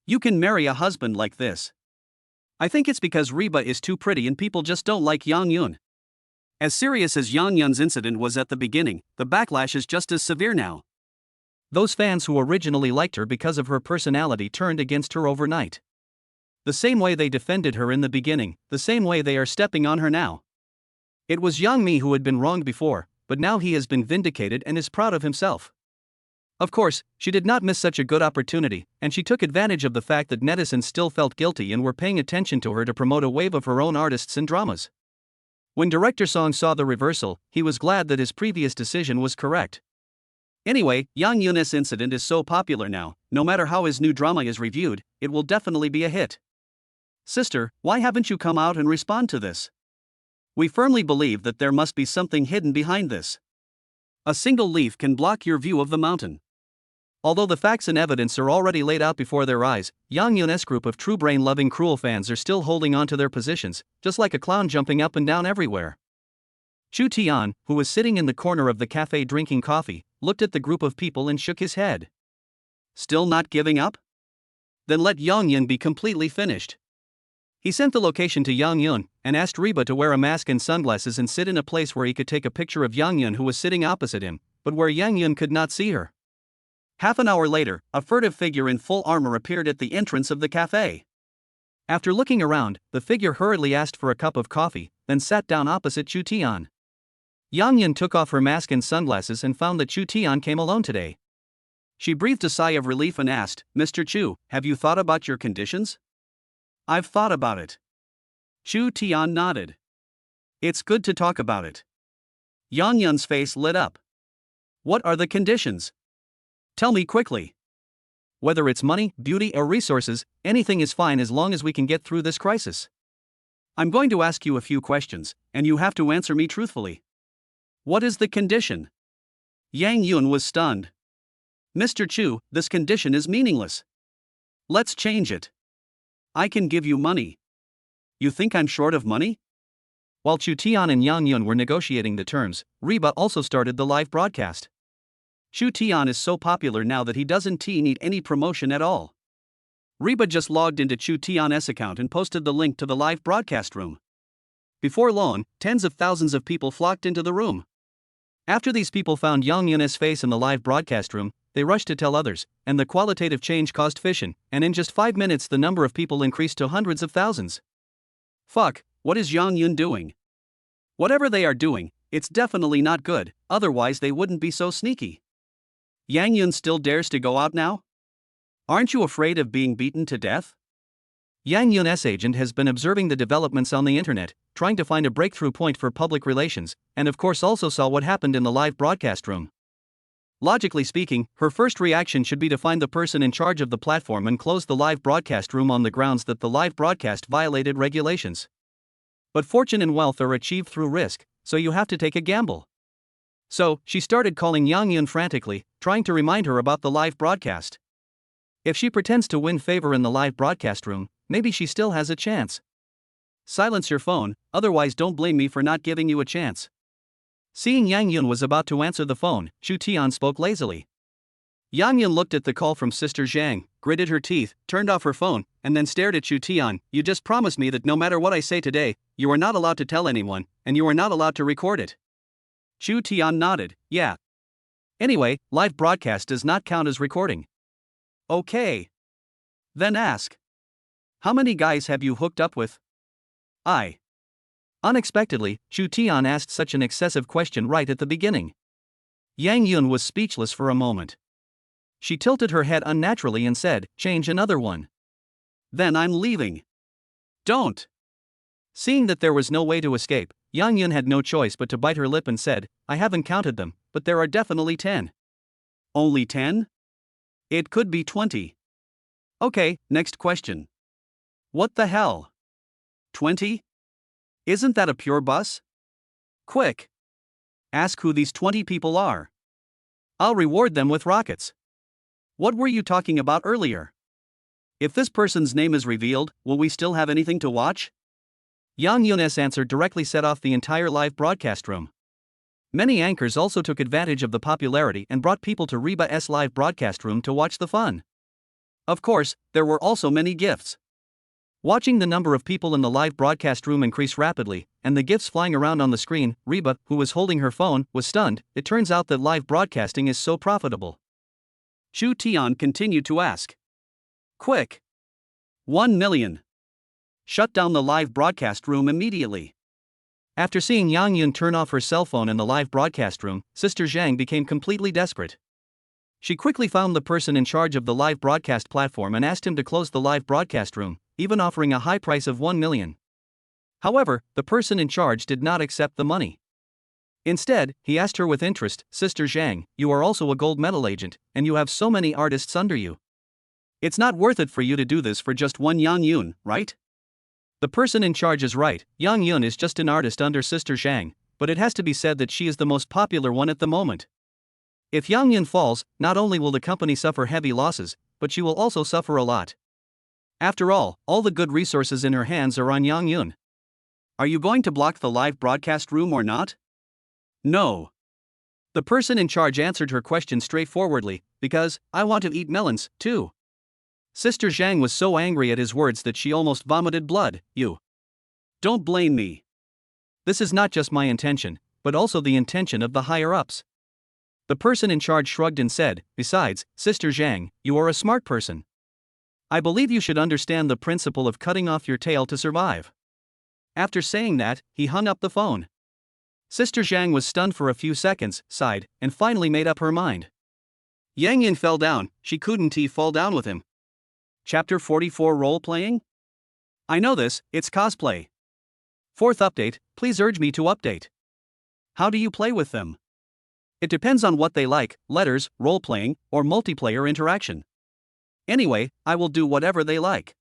You can marry a husband like this. I think it's because Reba is too pretty and people just don't like Yang Yun. As serious as Yang Yun's incident was at the beginning, the backlash is just as severe now. Those fans who originally liked her because of her personality turned against her overnight. The same way they defended her in the beginning, the same way they are stepping on her now. It was Yang Mi who had been wronged before, but now he has been vindicated and is proud of himself. Of course, she did not miss such a good opportunity, and she took advantage of the fact that netizens still felt guilty and were paying attention to her to promote a wave of her own artists and dramas. When director Song saw the reversal, he was glad that his previous decision was correct. Anyway, Yang Yun's incident is so popular now, no matter how his new drama is reviewed, it will definitely be a hit. Sister, why haven't you come out and respond to this? We firmly believe that there must be something hidden behind this. A single leaf can block your view of the mountain. Although the facts and evidence are already laid out before their eyes, Yang Yun's group of true brain-loving cruel fans are still holding on to their positions, just like a clown jumping up and down everywhere. Chu Tian, who was sitting in the corner of the cafe drinking coffee, looked at the group of people and shook his head. Still not giving up? Then let Yang Yun be completely finished. He sent the location to Yang Yun, and asked Reba to wear a mask and sunglasses and sit in a place where he could take a picture of Yang Yun who was sitting opposite him, but where Yang Yun could not see her. Half an hour later, a furtive figure in full armor appeared at the entrance of the cafe. After looking around, the figure hurriedly asked for a cup of coffee, then sat down opposite Chu Tian. Yang Yun took off her mask and sunglasses and found that Chu Tian came alone today. She breathed a sigh of relief and asked, "Mr. Chu, have you thought about your conditions?" "I've thought about it." Chu Tian nodded. "It's good to talk about it." Yang Yun's face lit up. "What are the conditions? Tell me quickly. Whether it's money, beauty, or resources, anything is fine as long as we can get through this crisis. I'm going to ask you a few questions, and you have to answer me truthfully. What is the condition?" Yang Yun was stunned. "Mr. Chu, this condition is meaningless. Let's change it. I can give you money. You think I'm short of money?" While Chu Tian and Yang Yun were negotiating the terms, Reba also started the live broadcast. Chu Tian is so popular now that he doesn't need any promotion at all. Reba just logged into Chu Tian's account and posted the link to the live broadcast room. Before long, tens of thousands of people flocked into the room. After these people found Yang Yun's face in the live broadcast room, they rushed to tell others, and the qualitative change caused fission, and in just 5 minutes the number of people increased to hundreds of thousands. Fuck, what is Yang Yun doing? Whatever they are doing, it's definitely not good, otherwise they wouldn't be so sneaky. Yang Yun still dares to go out now? Aren't you afraid of being beaten to death? Yang Yun's agent has been observing the developments on the internet, trying to find a breakthrough point for public relations, and of course also saw what happened in the live broadcast room. Logically speaking, her first reaction should be to find the person in charge of the platform and close the live broadcast room on the grounds that the live broadcast violated regulations. But fortune and wealth are achieved through risk, so you have to take a gamble. So, she started calling Yang Yun frantically, trying to remind her about the live broadcast. If she pretends to win favor in the live broadcast room, maybe she still has a chance. Silence your phone, otherwise don't blame me for not giving you a chance. Seeing Yang Yun was about to answer the phone, Chu Tian spoke lazily. Yang Yun looked at the call from Sister Zhang, gritted her teeth, turned off her phone, and then stared at Chu Tian. You just promised me that no matter what I say today, you are not allowed to tell anyone, and you are not allowed to record it. Chu Tian nodded, yeah. Anyway, live broadcast does not count as recording. Okay. Then ask. How many guys have you hooked up with? Unexpectedly, Chu Tian asked such an excessive question right at the beginning. Yang Yun was speechless for a moment. She tilted her head unnaturally and said, change another one. Then I'm leaving. Don't. Seeing that there was no way to escape, Yang Yun had no choice but to bite her lip and said, I haven't counted them, but there are definitely 10. Only 10? It could be 20. Okay, next question. What the hell? 20? Isn't that a pure bus? Quick. Ask who these 20 people are. I'll reward them with rockets. What were you talking about earlier? If this person's name is revealed, will we still have anything to watch? Yang Yun's answer directly set off the entire live broadcast room. Many anchors also took advantage of the popularity and brought people to Reba's live broadcast room to watch the fun. Of course, there were also many gifts. Watching the number of people in the live broadcast room increase rapidly, and the gifts flying around on the screen, Reba, who was holding her phone, was stunned. It turns out that live broadcasting is so profitable. Chu Tian continued to ask. Quick. 1 million. Shut down the live broadcast room immediately. After seeing Yang Yun turn off her cell phone in the live broadcast room, Sister Zhang became completely desperate. She quickly found the person in charge of the live broadcast platform and asked him to close the live broadcast room, even offering a high price of 1 million. However, the person in charge did not accept the money. Instead, he asked her with interest, Sister Zhang, you are also a gold medal agent, and you have so many artists under you. It's not worth it for you to do this for just one Yang Yun, right? The person in charge is right, Yang Yun is just an artist under Sister Zhang, but it has to be said that she is the most popular one at the moment. If Yang Yun falls, not only will the company suffer heavy losses, but she will also suffer a lot. After all the good resources in her hands are on Yang Yun. Are you going to block the live broadcast room or not? No. The person in charge answered her question straightforwardly, because I want to eat melons, too. Sister Zhang was so angry at his words that she almost vomited blood. You. Don't blame me. This is not just my intention, but also the intention of the higher-ups. The person in charge shrugged and said, besides, Sister Zhang, you are a smart person. I believe you should understand the principle of cutting off your tail to survive. After saying that, he hung up the phone. Sister Zhang was stunned for a few seconds, sighed, and finally made up her mind. Yang Yin fell down, she couldn't fall down with him. Chapter 44 Role-playing? I know this, it's cosplay. Fourth update, please urge me to update. How do you play with them? It depends on what they like, letters, role-playing, or multiplayer interaction. Anyway, I will do whatever they like.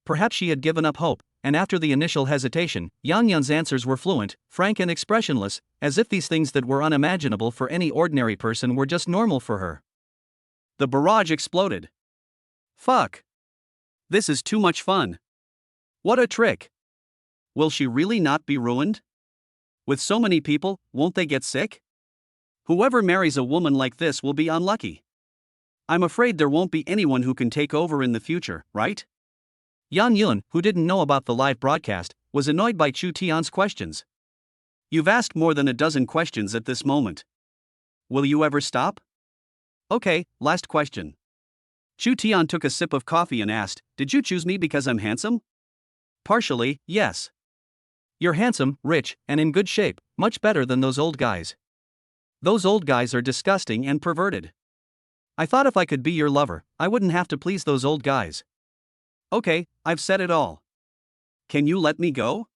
Perhaps she had given up hope, and after the initial hesitation, Yang Yun's answers were fluent, frank and expressionless, as if these things that were unimaginable for any ordinary person were just normal for her. The barrage exploded. Fuck. This is too much fun. What a trick. Will she really not be ruined? With so many people, won't they get sick? Whoever marries a woman like this will be unlucky. I'm afraid there won't be anyone who can take over in the future, right? Yang Yun, who didn't know about the live broadcast, was annoyed by Chu Tian's questions. You've asked more than a dozen questions at this moment. Will you ever stop? Okay, last question. Chu Tian took a sip of coffee and asked, did you choose me because I'm handsome? Partially, yes. You're handsome, rich, and in good shape, much better than those old guys. Those old guys are disgusting and perverted. I thought if I could be your lover, I wouldn't have to please those old guys. Okay, I've said it all. Can you let me go?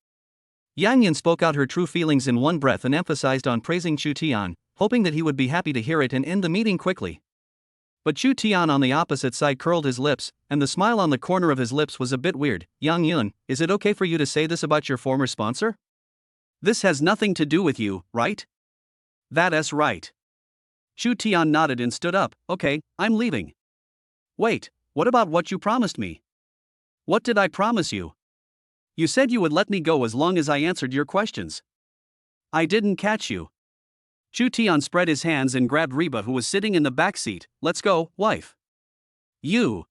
Yang Yin spoke out her true feelings in one breath and emphasized on praising Chu Tian, hoping that he would be happy to hear it and end the meeting quickly. But Chu Tian on the opposite side curled his lips, and the smile on the corner of his lips was a bit weird. Yang Yun, is it okay for you to say this about your former sponsor? This has nothing to do with you, right? That's right. Chu Tian nodded and stood up. Okay, I'm leaving. Wait, what about what you promised me? What did I promise you? You said you would let me go as long as I answered your questions. I didn't catch you. Chu Tian spread his hands and grabbed Reba, who was sitting in the back seat. Let's go, wife. You.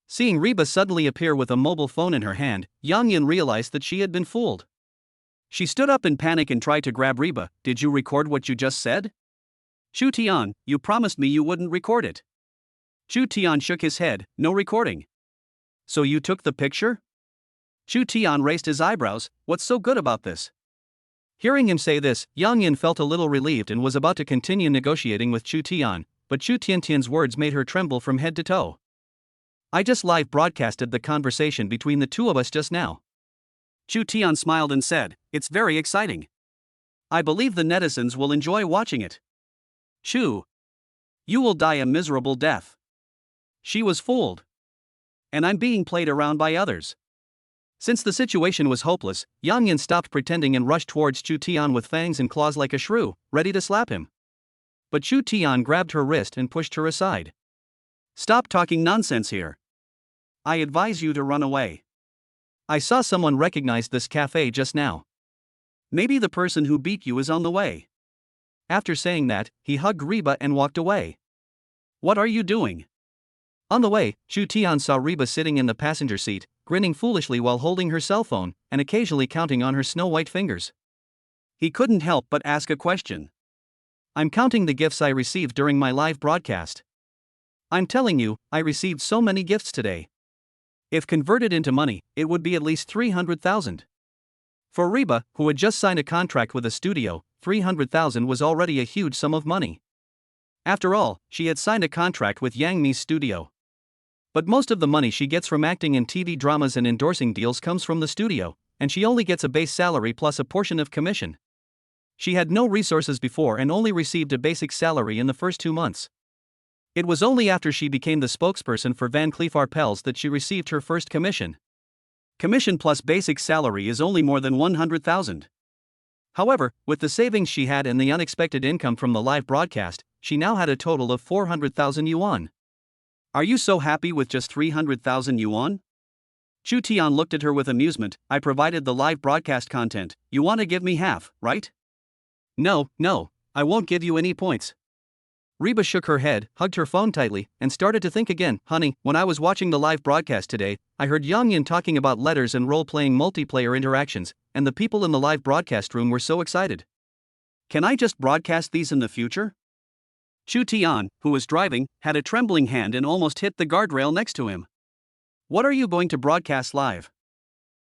Seeing Reba suddenly appear with a mobile phone in her hand, Yang Yun realized that she had been fooled. She stood up in panic and tried to grab Reba. Did you record what you just said? Chu Tian, you promised me you wouldn't record it. Chu Tian shook his head. No recording. So you took the picture? Chu Tian raised his eyebrows. What's so good about this? Hearing him say this, Yang Yin felt a little relieved and was about to continue negotiating with Chu Tian, but Chu Tiantian's words made her tremble from head to toe. I just live broadcasted the conversation between the two of us just now. Chu Tian smiled and said, it's very exciting. I believe the netizens will enjoy watching it. Chu. You will die a miserable death. She was fooled. And I'm being played around by others. Since the situation was hopeless, Yang Yin stopped pretending and rushed towards Chu Tian with fangs and claws like a shrew, ready to slap him. But Chu Tian grabbed her wrist and pushed her aside. Stop talking nonsense here. I advise you to run away. I saw someone recognize this cafe just now. Maybe the person who beat you is on the way. After saying that, he hugged Reba and walked away. What are you doing? On the way, Chu Tian saw Reba sitting in the passenger seat, grinning foolishly while holding her cell phone, and occasionally counting on her snow-white fingers. He couldn't help but ask a question. I'm counting the gifts I received during my live broadcast. I'm telling you, I received so many gifts today. If converted into money, it would be at least 300,000. For Reba, who had just signed a contract with a studio, 300,000 was already a huge sum of money. After all, she had signed a contract with Yang Mi's studio. But most of the money she gets from acting in TV dramas and endorsing deals comes from the studio, and she only gets a base salary plus a portion of commission. She had no resources before and only received a basic salary in the first 2 months. It was only after she became the spokesperson for Van Cleef Arpels that she received her first commission. Commission plus basic salary is only more than 100,000. However, with the savings she had and the unexpected income from the live broadcast, she now had a total of 400,000 yuan. Are you so happy with just 300,000 yuan? Chu Tian looked at her with amusement. I provided the live broadcast content. You want to give me half, right? No, I won't give you any points. Reba shook her head, hugged her phone tightly, and started to think again. Honey, when I was watching the live broadcast today, I heard Yang Yin talking about letters and role-playing multiplayer interactions, and the people in the live broadcast room were so excited. Can I just broadcast these in the future? Chu Tian, who was driving, had a trembling hand and almost hit the guardrail next to him. What are you going to broadcast live?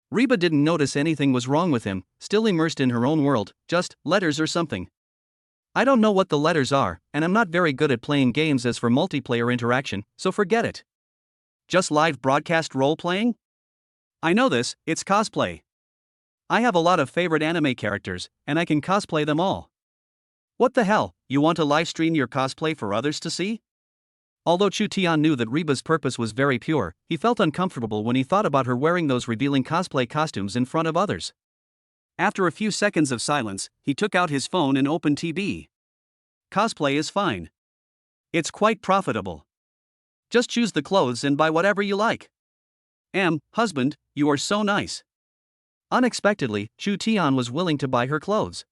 Reba didn't notice anything was wrong with him, still immersed in her own world, just letters or something. I don't know what the letters are, and I'm not very good at playing games as for multiplayer interaction, so forget it. Just live broadcast role-playing? I know this, it's cosplay. I have a lot of favorite anime characters, and I can cosplay them all. What the hell, you want to live stream your cosplay for others to see? Although Chu Tian knew that Reba's purpose was very pure, he felt uncomfortable when he thought about her wearing those revealing cosplay costumes in front of others. After a few seconds of silence, he took out his phone and opened TB. Cosplay is fine. It's quite profitable. Just choose the clothes and buy whatever you like. Husband, you are so nice. Unexpectedly, Chu Tian was willing to buy her clothes.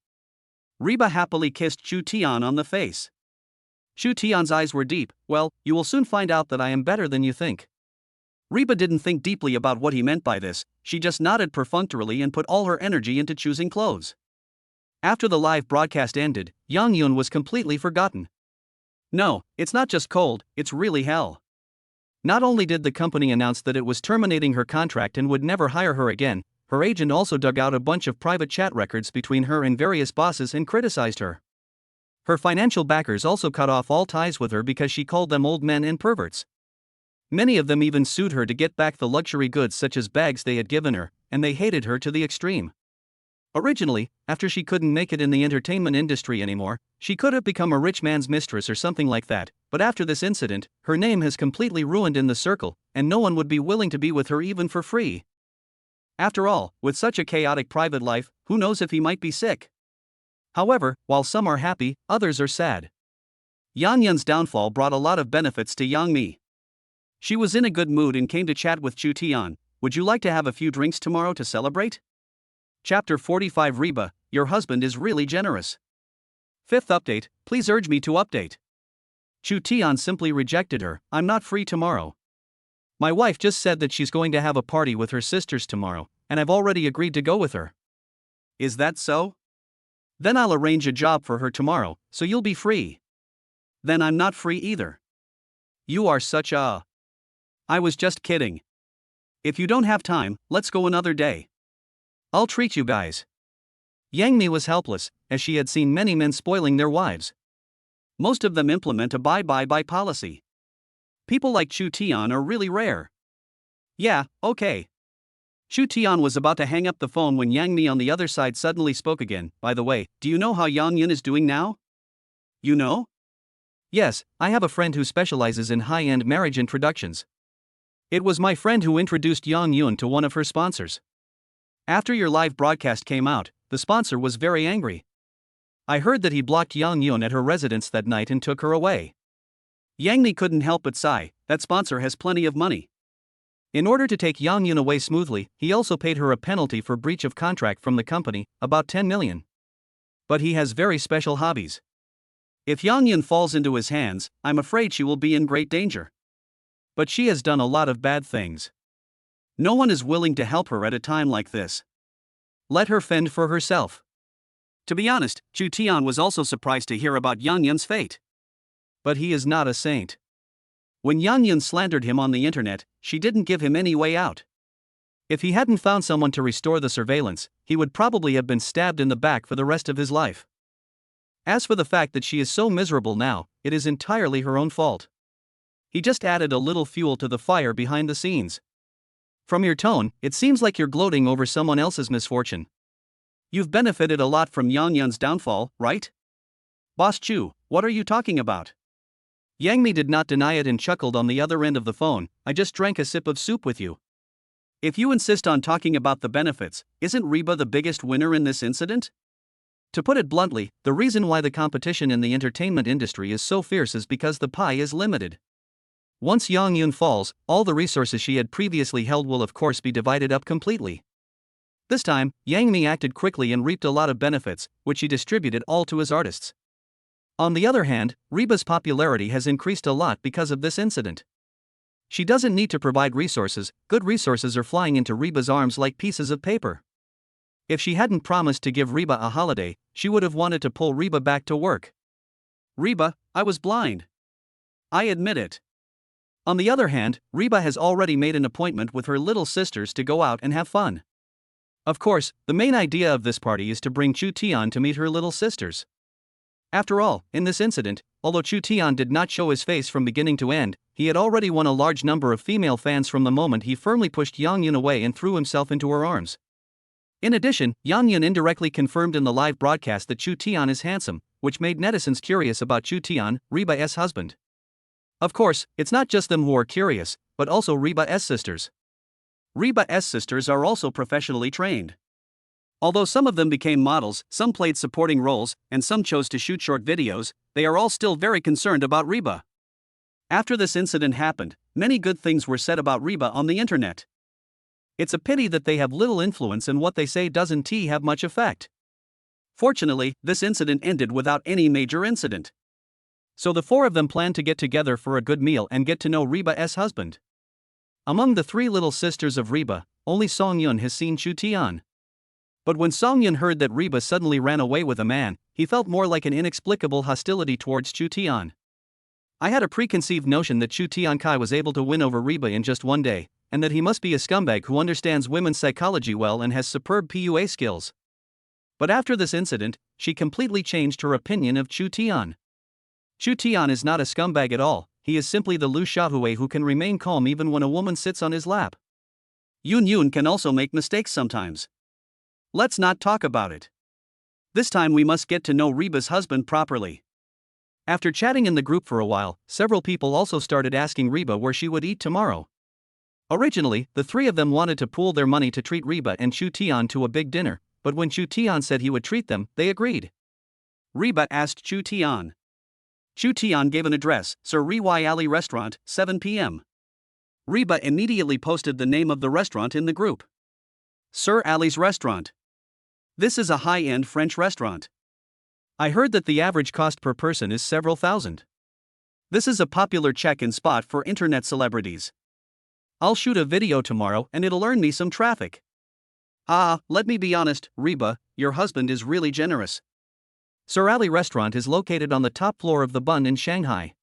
Reba happily kissed Chu Tian on the face. Chu Tian's eyes were deep. Well, you will soon find out that I am better than you think. Reba didn't think deeply about what he meant by this, she just nodded perfunctorily and put all her energy into choosing clothes. After the live broadcast ended, Yang Yun was completely forgotten. No, it's not just cold, it's really hell. Not only did the company announce that it was terminating her contract and would never hire her again, her agent also dug out a bunch of private chat records between her and various bosses and criticized her. Her financial backers also cut off all ties with her because she called them old men and perverts. Many of them even sued her to get back the luxury goods such as bags they had given her, and they hated her to the extreme. Originally, after she couldn't make it in the entertainment industry anymore, she could have become a rich man's mistress or something like that, but after this incident, her name has completely ruined in the circle, and no one would be willing to be with her even for free. After all, with such a chaotic private life, who knows if he might be sick? However, while some are happy, others are sad. Yang Yun's downfall brought a lot of benefits to Yang Mi. She was in a good mood and came to chat with Chu Tian. Would you like to have a few drinks tomorrow to celebrate? Chapter 45 Reba, your husband is really generous. Fifth update, please urge me to update. Chu Tian simply rejected her. I'm not free tomorrow. My wife just said that she's going to have a party with her sisters tomorrow, and I've already agreed to go with her. Is that so? Then I'll arrange a job for her tomorrow, so you'll be free. Then I'm not free either. You are such a... I was just kidding. If you don't have time, let's go another day. I'll treat you guys. Yang Mi was helpless, as she had seen many men spoiling their wives. Most of them implement a bye-bye-bye policy. People like Chu Tian are really rare. Yeah, okay. Chu Tian was about to hang up the phone when Yang Mi on the other side suddenly spoke again. By the way, do you know how Yang Yun is doing now? You know? Yes, I have a friend who specializes in high-end marriage introductions. It was my friend who introduced Yang Yun to one of her sponsors. After your live broadcast came out, the sponsor was very angry. I heard that he blocked Yang Yun at her residence that night and took her away. Yang Mi couldn't help but sigh. That sponsor has plenty of money. In order to take Yang Yun away smoothly, he also paid her a penalty for breach of contract from the company, about 10 million. But he has very special hobbies. If Yang Yun falls into his hands, I'm afraid she will be in great danger. But she has done a lot of bad things. No one is willing to help her at a time like this. Let her fend for herself. To be honest, Chu Tian was also surprised to hear about Yang Yun's fate. But he is not a saint. When Yang Yun slandered him on the internet, she didn't give him any way out. If he hadn't found someone to restore the surveillance, he would probably have been stabbed in the back for the rest of his life. As for the fact that she is so miserable now, it is entirely her own fault. He just added a little fuel to the fire behind the scenes. From your tone, it seems like you're gloating over someone else's misfortune. You've benefited a lot from Yang Yun's downfall, right? Boss Chu, what are you talking about? Yang Mi did not deny it and chuckled on the other end of the phone. I just drank a sip of soup with you. If you insist on talking about the benefits, isn't Reba the biggest winner in this incident? To put it bluntly, the reason why the competition in the entertainment industry is so fierce is because the pie is limited. Once Yang Yun falls, all the resources she had previously held will of course be divided up completely. This time, Yang Mi acted quickly and reaped a lot of benefits, which he distributed all to his artists. On the other hand, Reba's popularity has increased a lot because of this incident. She doesn't need to provide resources, good resources are flying into Reba's arms like pieces of paper. If she hadn't promised to give Reba a holiday, she would have wanted to pull Reba back to work. Reba, I was blind. I admit it. On the other hand, Reba has already made an appointment with her little sisters to go out and have fun. Of course, the main idea of this party is to bring Chu Tian to meet her little sisters. After all, in this incident, although Chu Tian did not show his face from beginning to end, he had already won a large number of female fans from the moment he firmly pushed Yang Yun away and threw himself into her arms. In addition, Yang Yun indirectly confirmed in the live broadcast that Chu Tian is handsome, which made netizens curious about Chu Tian, Reba's husband. Of course, it's not just them who are curious, but also Reba's sisters. Reba's sisters are also professionally trained. Although some of them became models, some played supporting roles, and some chose to shoot short videos, they are all still very concerned about Reba. After this incident happened, many good things were said about Reba on the internet. It's a pity that they have little influence and what they say doesn't have much effect. Fortunately, this incident ended without any major incident. So the four of them planned to get together for a good meal and get to know Reba's husband. Among the three little sisters of Reba, only Song Yun has seen Chu Tian. But when Song Yun heard that Reba suddenly ran away with a man, he felt more like an inexplicable hostility towards Chu Tian. I had a preconceived notion that Chu Tian Kai was able to win over Reba in just one day, and that he must be a scumbag who understands women's psychology well and has superb PUA skills. But after this incident, she completely changed her opinion of Chu Tian. Chu Tian is not a scumbag at all, he is simply the Lu Xiaohui who can remain calm even when a woman sits on his lap. Yun Yun can also make mistakes sometimes. Let's not talk about it. This time we must get to know Reba's husband properly. After chatting in the group for a while, several people also started asking Reba where she would eat tomorrow. Originally, the three of them wanted to pool their money to treat Reba and Chu Tian to a big dinner, but when Chu Tian said he would treat them, they agreed. Reba asked Chu Tian. Chu Tian gave an address, Sir Riwai Ali Restaurant, 7 p.m. Reba immediately posted the name of the restaurant in the group. Sir Ali's Restaurant. This is a high-end French restaurant. I heard that the average cost per person is several thousand. This is a popular check-in spot for internet celebrities. I'll shoot a video tomorrow and it'll earn me some traffic. Let me be honest, Reba, your husband is really generous. Sir Ali Restaurant is located on the top floor of the Bund in Shanghai.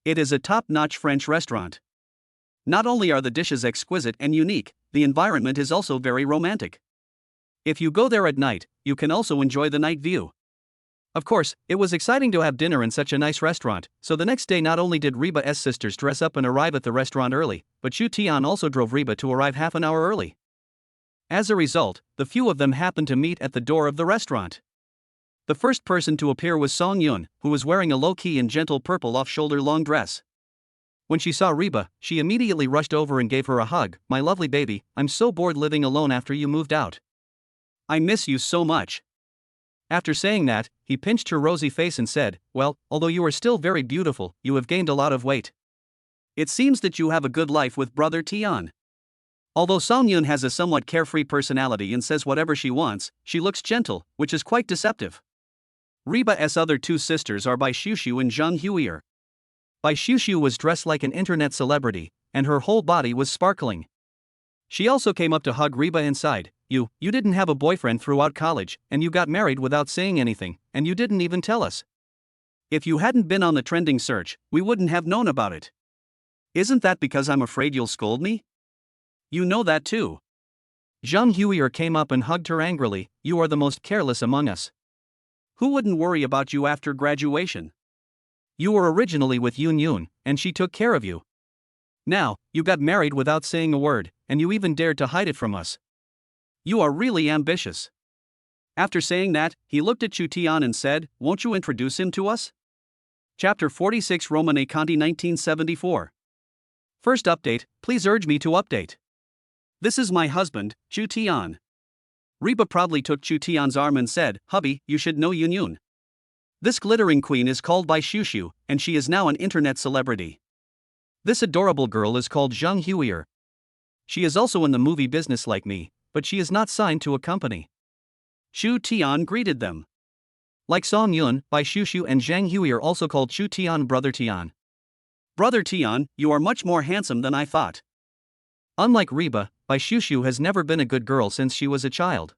It is a top-notch French restaurant. Not only are the dishes exquisite and unique, the environment is also very romantic. If you go there at night, you can also enjoy the night view. Of course, it was exciting to have dinner in such a nice restaurant, so the next day not only did Reba's sisters dress up and arrive at the restaurant early, but Xu Tian also drove Reba to arrive half an hour early. As a result, the few of them happened to meet at the door of the restaurant. The first person to appear was Song Yun, who was wearing a low-key and gentle purple off-shoulder long dress. When she saw Reba, she immediately rushed over and gave her a hug. "My lovely baby, I'm so bored living alone after you moved out. I miss you so much." After saying that, he pinched her rosy face and said, "Well, although you are still very beautiful, you have gained a lot of weight. It seems that you have a good life with brother Tian." Although Song Yun has a somewhat carefree personality and says whatever she wants, she looks gentle, which is quite deceptive. Reba's other two sisters are Bai Xiushu and Zhang Huier. Bai Xiushu was dressed like an internet celebrity, and her whole body was sparkling. She also came up to hug Reba and sighed, You didn't have a boyfriend throughout college, and you got married without saying anything, and you didn't even tell us. If you hadn't been on the trending search, we wouldn't have known about it. Isn't that because I'm afraid you'll scold me? You know that too." Zhang Huier came up and hugged her angrily. "You are the most careless among us. Who wouldn't worry about you after graduation? You were originally with Yun, and she took care of you. Now, you got married without saying a word, and you even dared to hide it from us. You are really ambitious." After saying that, he looked at Xu Tian and said, "Won't you introduce him to us?" Chapter 46 Romane Conti 1974. First update, please urge me to update. This is my husband, Xu Tian. Reba proudly took Xu Tian's arm and said, "Hubby, you should know Yun. This glittering queen is called Bai Xiushu, and she is now an internet celebrity. This adorable girl is called Zhang Huier. She is also in the movie business like me, but she is not signed to a company." Xu Tian greeted them. Like Song Yun, Bai Xiushu and Zhang Huier also called Xu Tian Brother Tian. "Brother Tian, you are much more handsome than I thought." Unlike Reba, Bai Xiushu has never been a good girl since she was a child.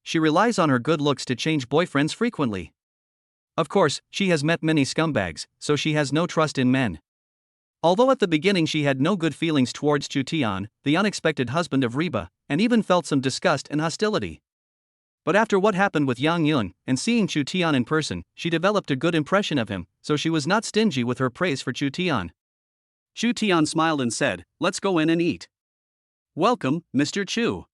She relies on her good looks to change boyfriends frequently. Of course, she has met many scumbags, so she has no trust in men. Although at the beginning she had no good feelings towards Xu Tian, the unexpected husband of Reba, and even felt some disgust and hostility. But after what happened with Yang Yun, and seeing Xu Tian in person, she developed a good impression of him, so she was not stingy with her praise for Xu Tian. Xu Tian smiled and said, "Let's go in and eat." "Welcome, Mr. Chu."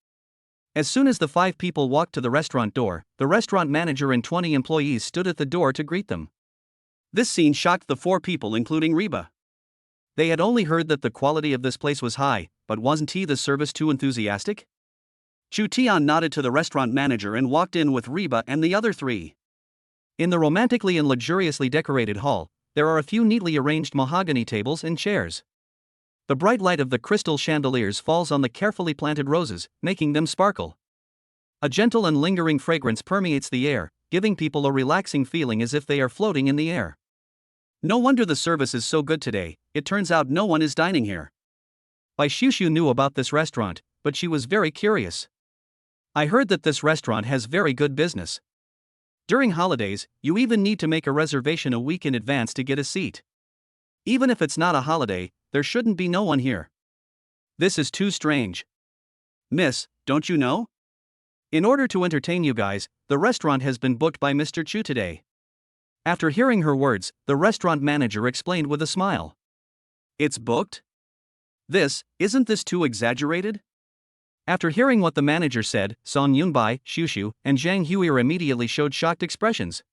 As soon as the 5 people walked to the restaurant door, the restaurant manager and 20 employees stood at the door to greet them. This scene shocked the 4 people including Reba. They had only heard that the quality of this place was high, but wasn't the service too enthusiastic? Xu Tian nodded to the restaurant manager and walked in with Reba and the other 3. In the romantically and luxuriously decorated hall, there are a few neatly arranged mahogany tables and chairs. The bright light of the crystal chandeliers falls on the carefully planted roses, making them sparkle. A gentle and lingering fragrance permeates the air, giving people a relaxing feeling as if they are floating in the air. No wonder the service is so good today. It turns out no one is dining here. Bai Xiushu knew about this restaurant, but she was very curious. "I heard that this restaurant has very good business. During holidays, you even need to make a reservation a week in advance to get a seat. Even if it's not a holiday, there shouldn't be no one here. This is too strange. Miss, don't you know? In order to entertain you guys, the restaurant has been booked by Mr. Chu today." After hearing her words, the restaurant manager explained with a smile. "It's booked? Isn't this too exaggerated?" After hearing what the manager said, Song Yunbai, Xiushu, and Zhang Huier immediately showed shocked expressions.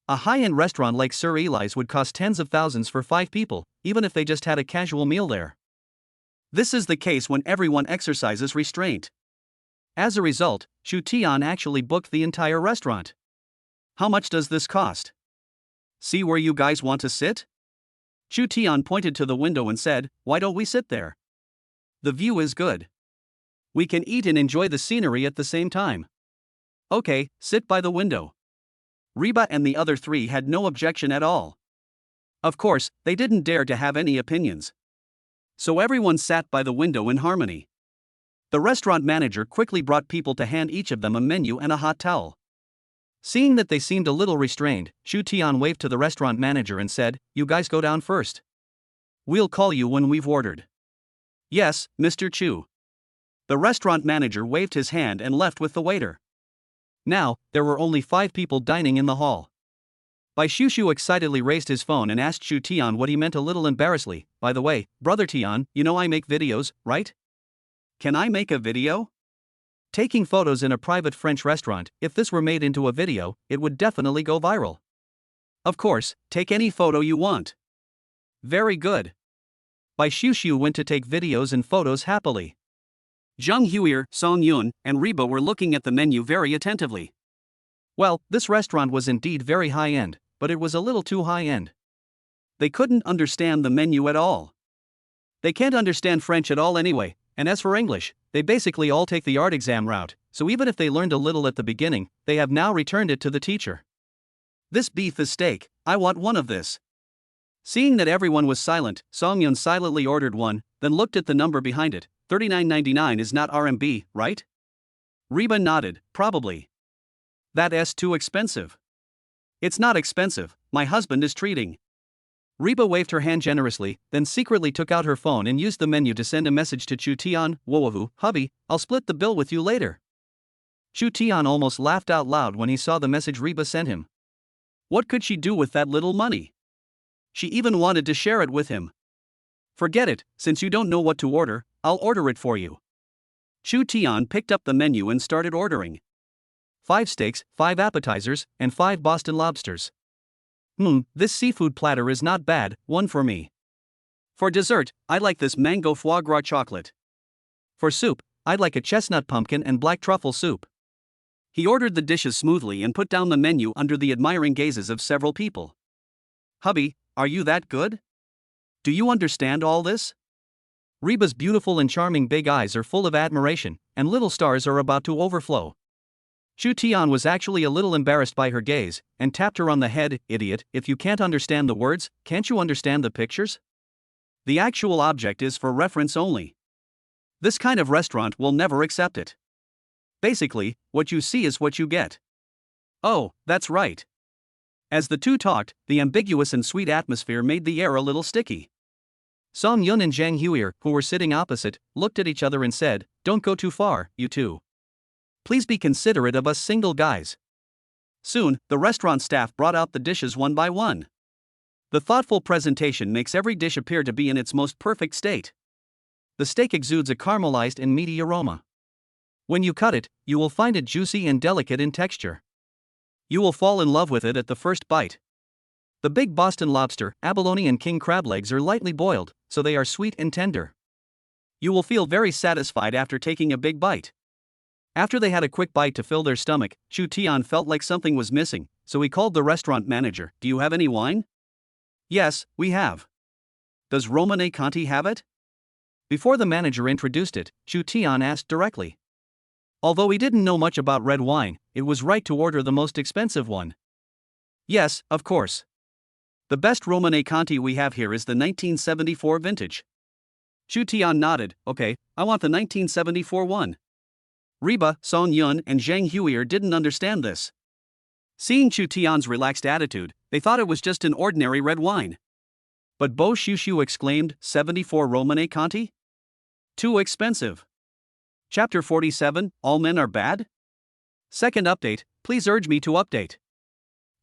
A high-end restaurant like Sir Eli's would cost tens of thousands for 5 people, even if they just had a casual meal there. This is the case when everyone exercises restraint. As a result, Xu Tian actually booked the entire restaurant. "How much does this cost? See where you guys want to sit?" Chu Tian pointed to the window and said, "Why don't we sit there? The view is good. We can eat and enjoy the scenery at the same time." "Okay, sit by the window." Reba and the other three had no objection at all. Of course, they didn't dare to have any opinions. So everyone sat by the window in harmony. The restaurant manager quickly brought people to hand each of them a menu and a hot towel. Seeing that they seemed a little restrained, Chu Tian waved to the restaurant manager and said, "You guys go down first. We'll call you when we've ordered." "Yes, Mr. Chu." The restaurant manager waved his hand and left with the waiter. Now, there were only 5 people dining in the hall. Bai Shushu excitedly raised his phone and asked Chu Tian what he meant a little embarrassedly. "By the way, Brother Tian, you know I make videos, right? Can I make a video?" Taking photos in a private French restaurant, if this were made into a video, it would definitely go viral. "Of course, take any photo you want." "Very good." Bai Shushu went to take videos and photos happily. Zhang Huier, Song Yun, and Reba were looking at the menu very attentively. Well, this restaurant was indeed very high-end, but it was a little too high-end. They couldn't understand the menu at all. They can't understand French at all anyway, and as for English, they basically all take the art exam route, so even if they learned a little at the beginning, they have now returned it to the teacher. "This beef is steak, I want one of this." Seeing that everyone was silent, Song Yun silently ordered one, then looked at the number behind it. 39.99 is not RMB, right? Reba nodded, "Probably. That's too expensive." "It's not expensive, my husband is treating." Reba waved her hand generously, then secretly took out her phone and used the menu to send a message to Chu Tian. "Woahu, hubby, I'll split the bill with you later." Chu Tian almost laughed out loud when he saw the message Reba sent him. What could she do with that little money? She even wanted to share it with him. "Forget it, since you don't know what to order, I'll order it for you." Chu Tian picked up the menu and started ordering. 5 steaks, 5 appetizers, and 5 Boston lobsters. This seafood platter is not bad, one for me. For dessert, I like this mango foie gras chocolate. For soup, I'd like a chestnut pumpkin and black truffle soup. He ordered the dishes smoothly and put down the menu under the admiring gazes of several people. "Hubby, are you that good? Do you understand all this?" Reba's beautiful and charming big eyes are full of admiration, and little stars are about to overflow. Chu Tian was actually a little embarrassed by her gaze, and tapped her on the head. "Idiot, if you can't understand the words, can't you understand the pictures? The actual object is for reference only. This kind of restaurant will never accept it. Basically, what you see is what you get." "Oh, that's right." As the two talked, the ambiguous and sweet atmosphere made the air a little sticky. Song Yun and Zhang Huier, who were sitting opposite, looked at each other and said, "Don't go too far, you two. Please be considerate of us single guys." Soon, the restaurant staff brought out the dishes one by one. The thoughtful presentation makes every dish appear to be in its most perfect state. The steak exudes a caramelized and meaty aroma. When you cut it, you will find it juicy and delicate in texture. You will fall in love with it at the first bite. The big Boston lobster, abalone and king crab legs are lightly boiled, so they are sweet and tender. You will feel very satisfied after taking a big bite. After they had a quick bite to fill their stomach, Chu Tian felt like something was missing, so he called the restaurant manager. "Do you have any wine?" "Yes, we have." "Does Romane Conti have it?" Before the manager introduced it, Chu Tian asked directly. Although he didn't know much about red wine, it was right to order the most expensive one. "Yes, of course. The best Romane Conti we have here is the 1974 vintage." Chu Tian nodded. "Okay, I want the 1974 one." Reba, Song Yun, and Zhang Huier didn't understand this. Seeing Chu Tian's relaxed attitude, they thought it was just an ordinary red wine. But Bo Shushu exclaimed, "74 Romane Conti? Too expensive." Chapter 47, All Men Are Bad? Second update, please urge me to update.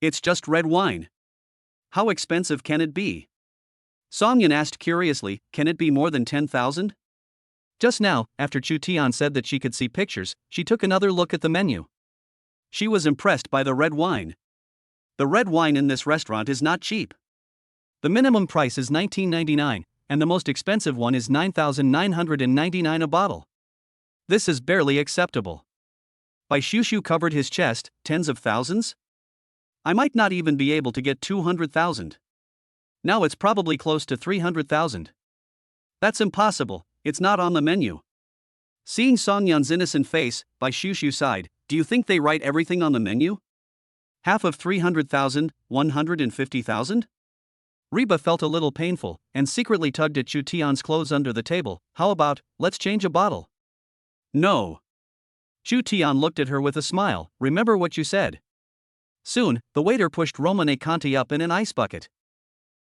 It's just red wine. How expensive can it be? Song Yun asked curiously, "Can it be more than 10,000? Just now, after Chu Tian said that she could see pictures, she took another look at the menu. She was impressed by the red wine. The red wine in this restaurant is not cheap. The minimum price is $19.99, and the most expensive one is $9,999 a bottle. This is barely acceptable. Bai Shushu covered his chest. Tens of thousands? I might not even be able to get 200,000. Now it's probably close to 300,000. That's impossible, it's not on the menu. Seeing Song Yun's innocent face, Bai Shushu sighed, do you think they write everything on the menu? Half of 300,000, 150,000? Reba felt a little painful, and secretly tugged at Chu Tian's clothes under the table. How about, let's change a bottle? No. Chu Tian looked at her with a smile, remember what you said. Soon, the waiter pushed Romane Conti up in an ice bucket.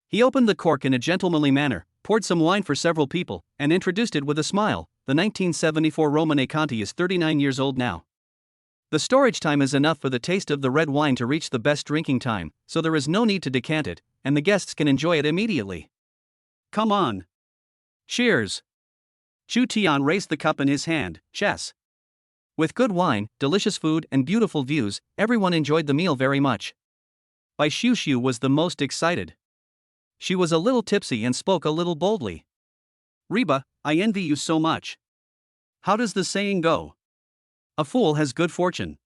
He opened the cork in a gentlemanly manner, poured some wine for several people, and introduced it with a smile. The 1974 Romane Conti is 39 years old now. The storage time is enough for the taste of the red wine to reach the best drinking time, so there is no need to decant it, and the guests can enjoy it immediately. Come on. Cheers. Chu Tian raised the cup in his hand. Chess. With good wine, delicious food, and beautiful views, everyone enjoyed the meal very much. Bai Shushu was the most excited. She was a little tipsy and spoke a little boldly. Reba, I envy you so much. How does the saying go? A fool has good fortune.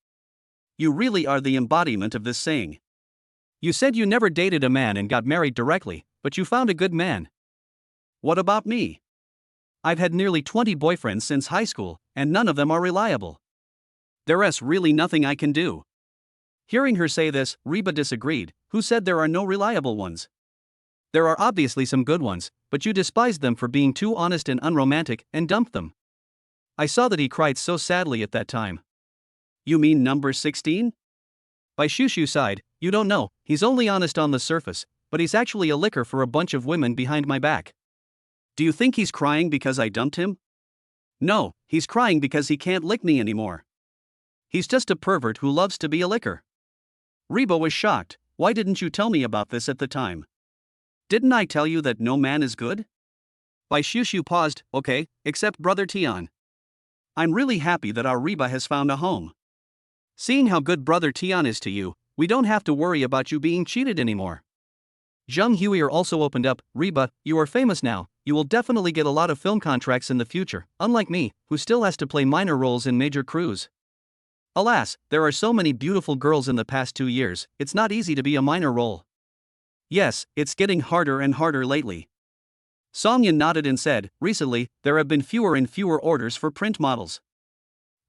You really are the embodiment of this saying. You said you never dated a man and got married directly, but you found a good man. What about me? I've had nearly 20 boyfriends since high school, and none of them are reliable. There's really nothing I can do. Hearing her say this, Reba disagreed. Who said there are no reliable ones? There are obviously some good ones, but you despised them for being too honest and unromantic, and dumped them. I saw that he cried so sadly at that time. You mean number 16? Bai Shushu sighed. You don't know, he's only honest on the surface, but he's actually a licker for a bunch of women behind my back. Do you think he's crying because I dumped him? No, he's crying because he can't lick me anymore. He's just a pervert who loves to be a licker. Reba was shocked. Why didn't you tell me about this at the time? Didn't I tell you that no man is good? Bai Shushu paused. Okay, except Brother Tian. I'm really happy that our Reba has found a home. Seeing how good Brother Tian is to you, we don't have to worry about you being cheated anymore. Zheng Huier also opened up. Reba, you are famous now, you will definitely get a lot of film contracts in the future, unlike me, who still has to play minor roles in major crews. Alas, there are so many beautiful girls in the past 2 years, it's not easy to be a minor role. Yes, it's getting harder and harder lately. Song Yun nodded and said, recently, there have been fewer and fewer orders for print models.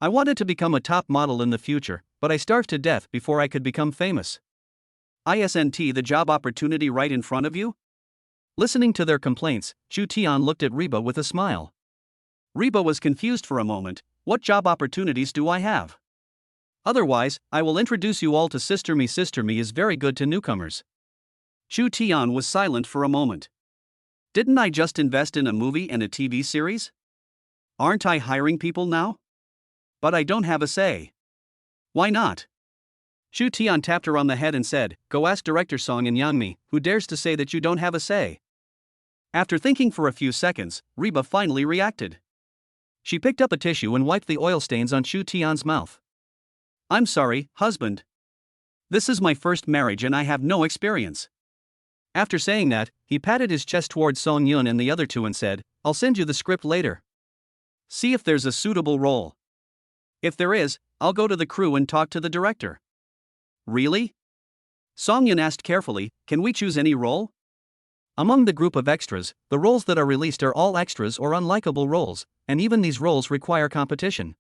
I wanted to become a top model in the future, but I starved to death before I could become famous. Isn't the job opportunity right in front of you? Listening to their complaints, Chu Tian looked at Reba with a smile. Reba was confused for a moment. What job opportunities do I have? Otherwise, I will introduce you all to Sister Me. Sister Me is very good to newcomers. Chu Tian was silent for a moment. Didn't I just invest in a movie and a TV series? Aren't I hiring people now? But I don't have a say. Why not? Chu Tian tapped her on the head and said, go ask director Song and Yangmi, who dares to say that you don't have a say. After thinking for a few seconds, Reba finally reacted. She picked up a tissue and wiped the oil stains on Chu Tian's mouth. I'm sorry, husband. This is my first marriage and I have no experience. After saying that, he patted his chest towards Song Yun and the other two and said, I'll send you the script later. See if there's a suitable role. If there is, I'll go to the crew and talk to the director. Really? Song Yun asked carefully, can we choose any role? Among the group of extras, the roles that are released are all extras or unlikable roles, and even these roles require competition.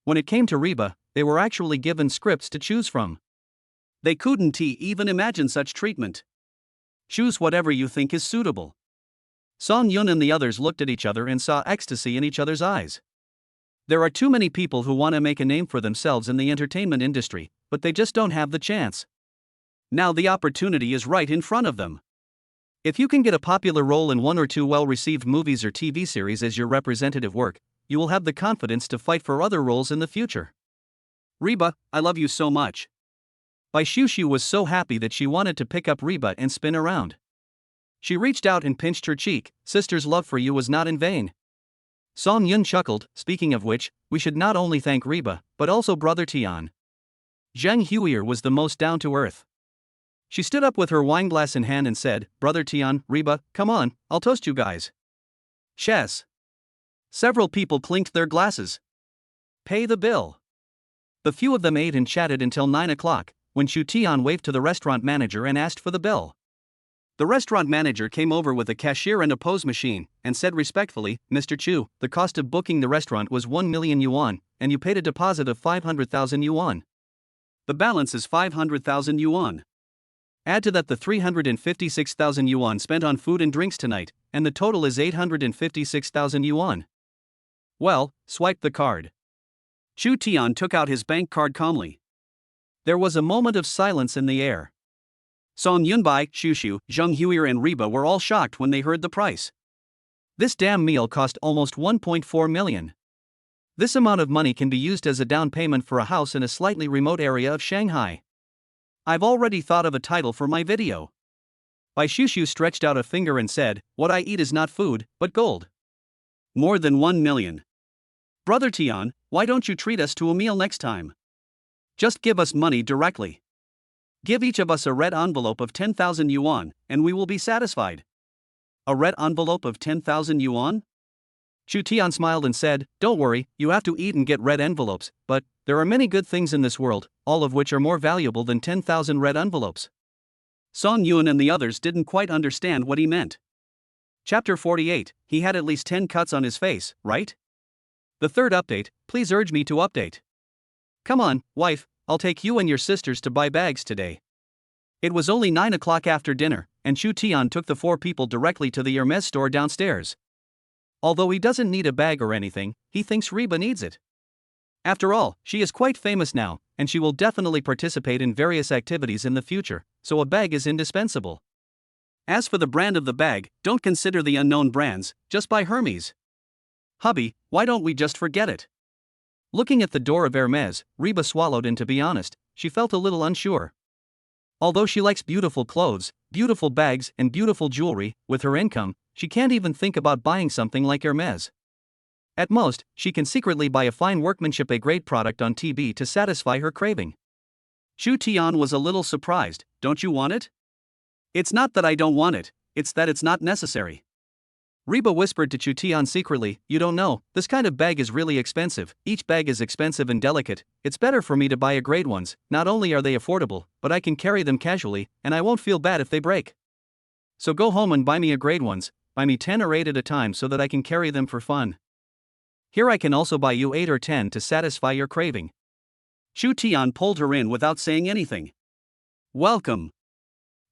When it came to Reba, they were actually given scripts to choose from. They couldn't even imagine such treatment. Choose whatever you think is suitable. Song Yun and the others looked at each other and saw ecstasy in each other's eyes. There are too many people who want to make a name for themselves in the entertainment industry, but they just don't have the chance. Now the opportunity is right in front of them. If you can get a popular role in 1 or 2 well-received movies or TV series as your representative work, you will have the confidence to fight for other roles in the future. Reba, I love you so much. Bai Shushu was so happy that she wanted to pick up Reba and spin around. She reached out and pinched her cheek. Sister's love for you was not in vain. Song Yun chuckled. Speaking of which, we should not only thank Reba, but also Brother Tian. Zheng Huier was the most down-to-earth. She stood up with her wineglass in hand and said, Brother Tian, Reba, come on, I'll toast you guys. Chess. Several people clinked their glasses. Pay the bill. The few of them ate and chatted until 9 o'clock, when Chu Tian waved to the restaurant manager and asked for the bill. The restaurant manager came over with a cashier and a pose machine, and said respectfully, "Mr. Chu, the cost of booking the restaurant was 1 million yuan, and you paid a deposit of 500,000 yuan. The balance is 500,000 yuan. Add to that the 356,000 yuan spent on food and drinks tonight, and the total is 856,000 yuan. Well, swipe the card." Chu Tian took out his bank card calmly. There was a moment of silence in the air. Song Yunbai, Shushu, Zheng Huier and Reba were all shocked when they heard the price. This damn meal cost almost 1.4 million. This amount of money can be used as a down payment for a house in a slightly remote area of Shanghai. I've already thought of a title for my video. Bai Shushu stretched out a finger and said, "What I eat is not food, but gold." More than 1 million. Brother Tian, why don't you treat us to a meal next time? Just give us money directly. Give each of us a red envelope of 10,000 yuan, and we will be satisfied. A red envelope of 10,000 yuan? Chu Tian smiled and said, "Don't worry, you have to eat and get red envelopes, but there are many good things in this world, all of which are more valuable than 10,000 red envelopes." Song Yun and the others didn't quite understand what he meant. Chapter 48, he had at least 10 cuts on his face, right? The third update, please urge me to update. Come on, wife, I'll take you and your sisters to buy bags today. It was only 9 o'clock after dinner, and Chu Tian took the 4 people directly to the Hermes store downstairs. Although he doesn't need a bag or anything, he thinks Reba needs it. After all, she is quite famous now, and she will definitely participate in various activities in the future, so a bag is indispensable. As for the brand of the bag, don't consider the unknown brands, just buy Hermes. Hubby, why don't we just forget it? Looking at the door of Hermes, Reba swallowed, and to be honest, she felt a little unsure. Although she likes beautiful clothes, beautiful bags, and beautiful jewelry, with her income, she can't even think about buying something like Hermes. At most, she can secretly buy a fine workmanship a great product on TB to satisfy her craving. Chu Tian was a little surprised. "Don't you want it?" "It's not that I don't want it, it's that it's not necessary." Reba whispered to Chu Tian secretly, "You don't know, this kind of bag is really expensive, each bag is expensive and delicate, it's better for me to buy a great ones, not only are they affordable, but I can carry them casually, and I won't feel bad if they break. So go home and buy me a great ones, buy me 10 or 8 at a time so that I can carry them for fun. Here I can also buy you 8 or 10 to satisfy your craving." Chu Tian pulled her in without saying anything. "Welcome."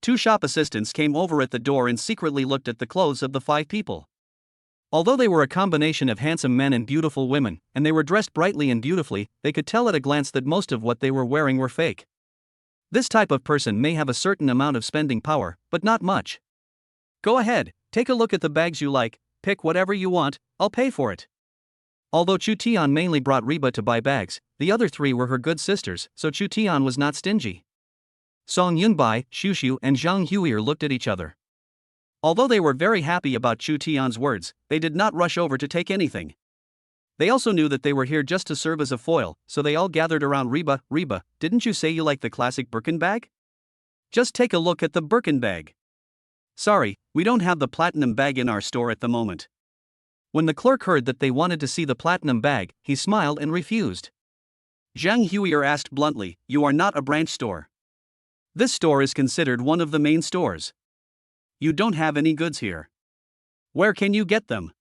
2 shop assistants came over at the door and secretly looked at the clothes of the 5 people. Although they were a combination of handsome men and beautiful women, and they were dressed brightly and beautifully, they could tell at a glance that most of what they were wearing were fake. This type of person may have a certain amount of spending power, but not much. Go ahead, take a look at the bags you like, pick whatever you want, I'll pay for it. Although Chu Tian mainly brought Reba to buy bags, the other 3 were her good sisters, so Chu Tian was not stingy. Song Yunbai, Shushu, and Zhang Huier looked at each other. Although they were very happy about Chu Tian's words, they did not rush over to take anything. They also knew that they were here just to serve as a foil, so they all gathered around Reba. "Reba, didn't you say you like the classic Birkin bag? Just take a look at the Birkin bag." "Sorry, we don't have the platinum bag in our store at the moment." When the clerk heard that they wanted to see the platinum bag, he smiled and refused. Zhang Huier asked bluntly, "You are not a branch store. This store is considered one of the main stores. You don't have any goods here. Where can you get them?"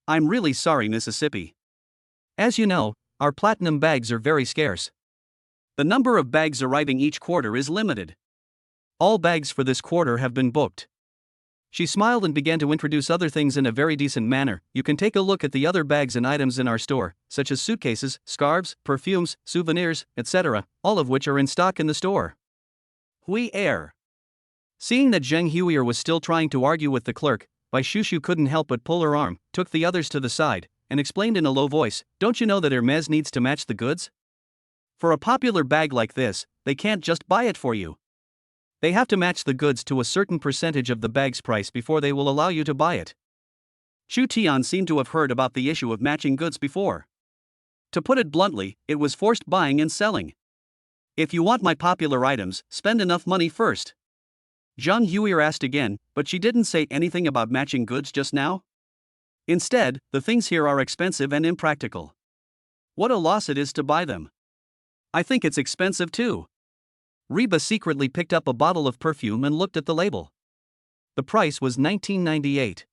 "I'm really sorry, Mississippi. As you know, our platinum bags are very scarce. The number of bags arriving each quarter is limited. All bags for this quarter have been booked." She smiled and began to introduce other things in a very decent manner. "You can take a look at the other bags and items in our store, such as suitcases, scarves, perfumes, souvenirs, etc., all of which are in stock in the store." Hui air. Seeing that Zheng Huier was still trying to argue with the clerk, Bai Shushu couldn't help but pull her arm, took the others to the side, and explained in a low voice, "Don't you know that Hermes needs to match the goods? For a popular bag like this, they can't just buy it for you. They have to match the goods to a certain percentage of the bag's price before they will allow you to buy it." Chu Tian seemed to have heard about the issue of matching goods before. To put it bluntly, it was forced buying and selling. "If you want my popular items, spend enough money first." Zhang Huier asked again, but she didn't say anything about matching goods just now. Instead, the things here are expensive and impractical. What a loss it is to buy them. I think it's expensive too. Reba secretly picked up a bottle of perfume and looked at the label. the price was $19.98.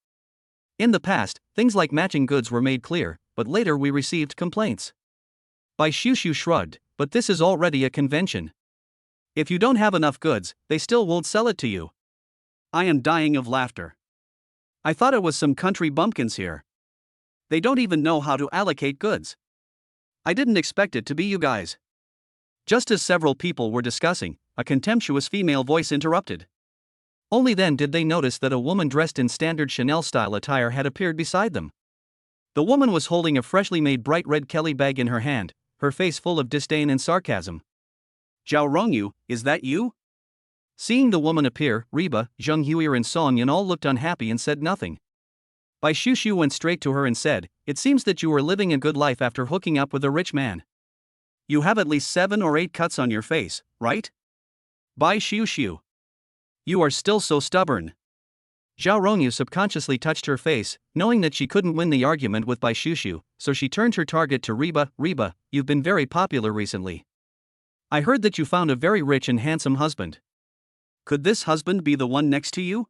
In the past, things like matching goods were made clear, but later we received complaints. Bai Xiushu shrugged, but this is already a convention. If you don't have enough goods, they still won't sell it to you. I am dying of laughter. I thought it was some country bumpkins here. They don't even know how to allocate goods. I didn't expect it to be you guys. Just as several people were discussing, a contemptuous female voice interrupted. Only then did they notice that a woman dressed in standard Chanel-style attire had appeared beside them. The woman was holding a freshly made bright red Kelly bag in her hand, her face full of disdain and sarcasm. Zhao Rongyu, is that you? Seeing the woman appear, Reba, Zheng Huier and Song Yan all looked unhappy and said nothing. Bai Xiushu went straight to her and said, "It seems that you are living a good life after hooking up with a rich man. You have at least 7 or 8 cuts on your face, right? Bai Xiushu. You are still so stubborn." Zhao Rongyu subconsciously touched her face, knowing that she couldn't win the argument with Bai Xiushu, so she turned her target to Reba. "Reba, you've been very popular recently. I heard that you found a very rich and handsome husband. Could this husband be the one next to you?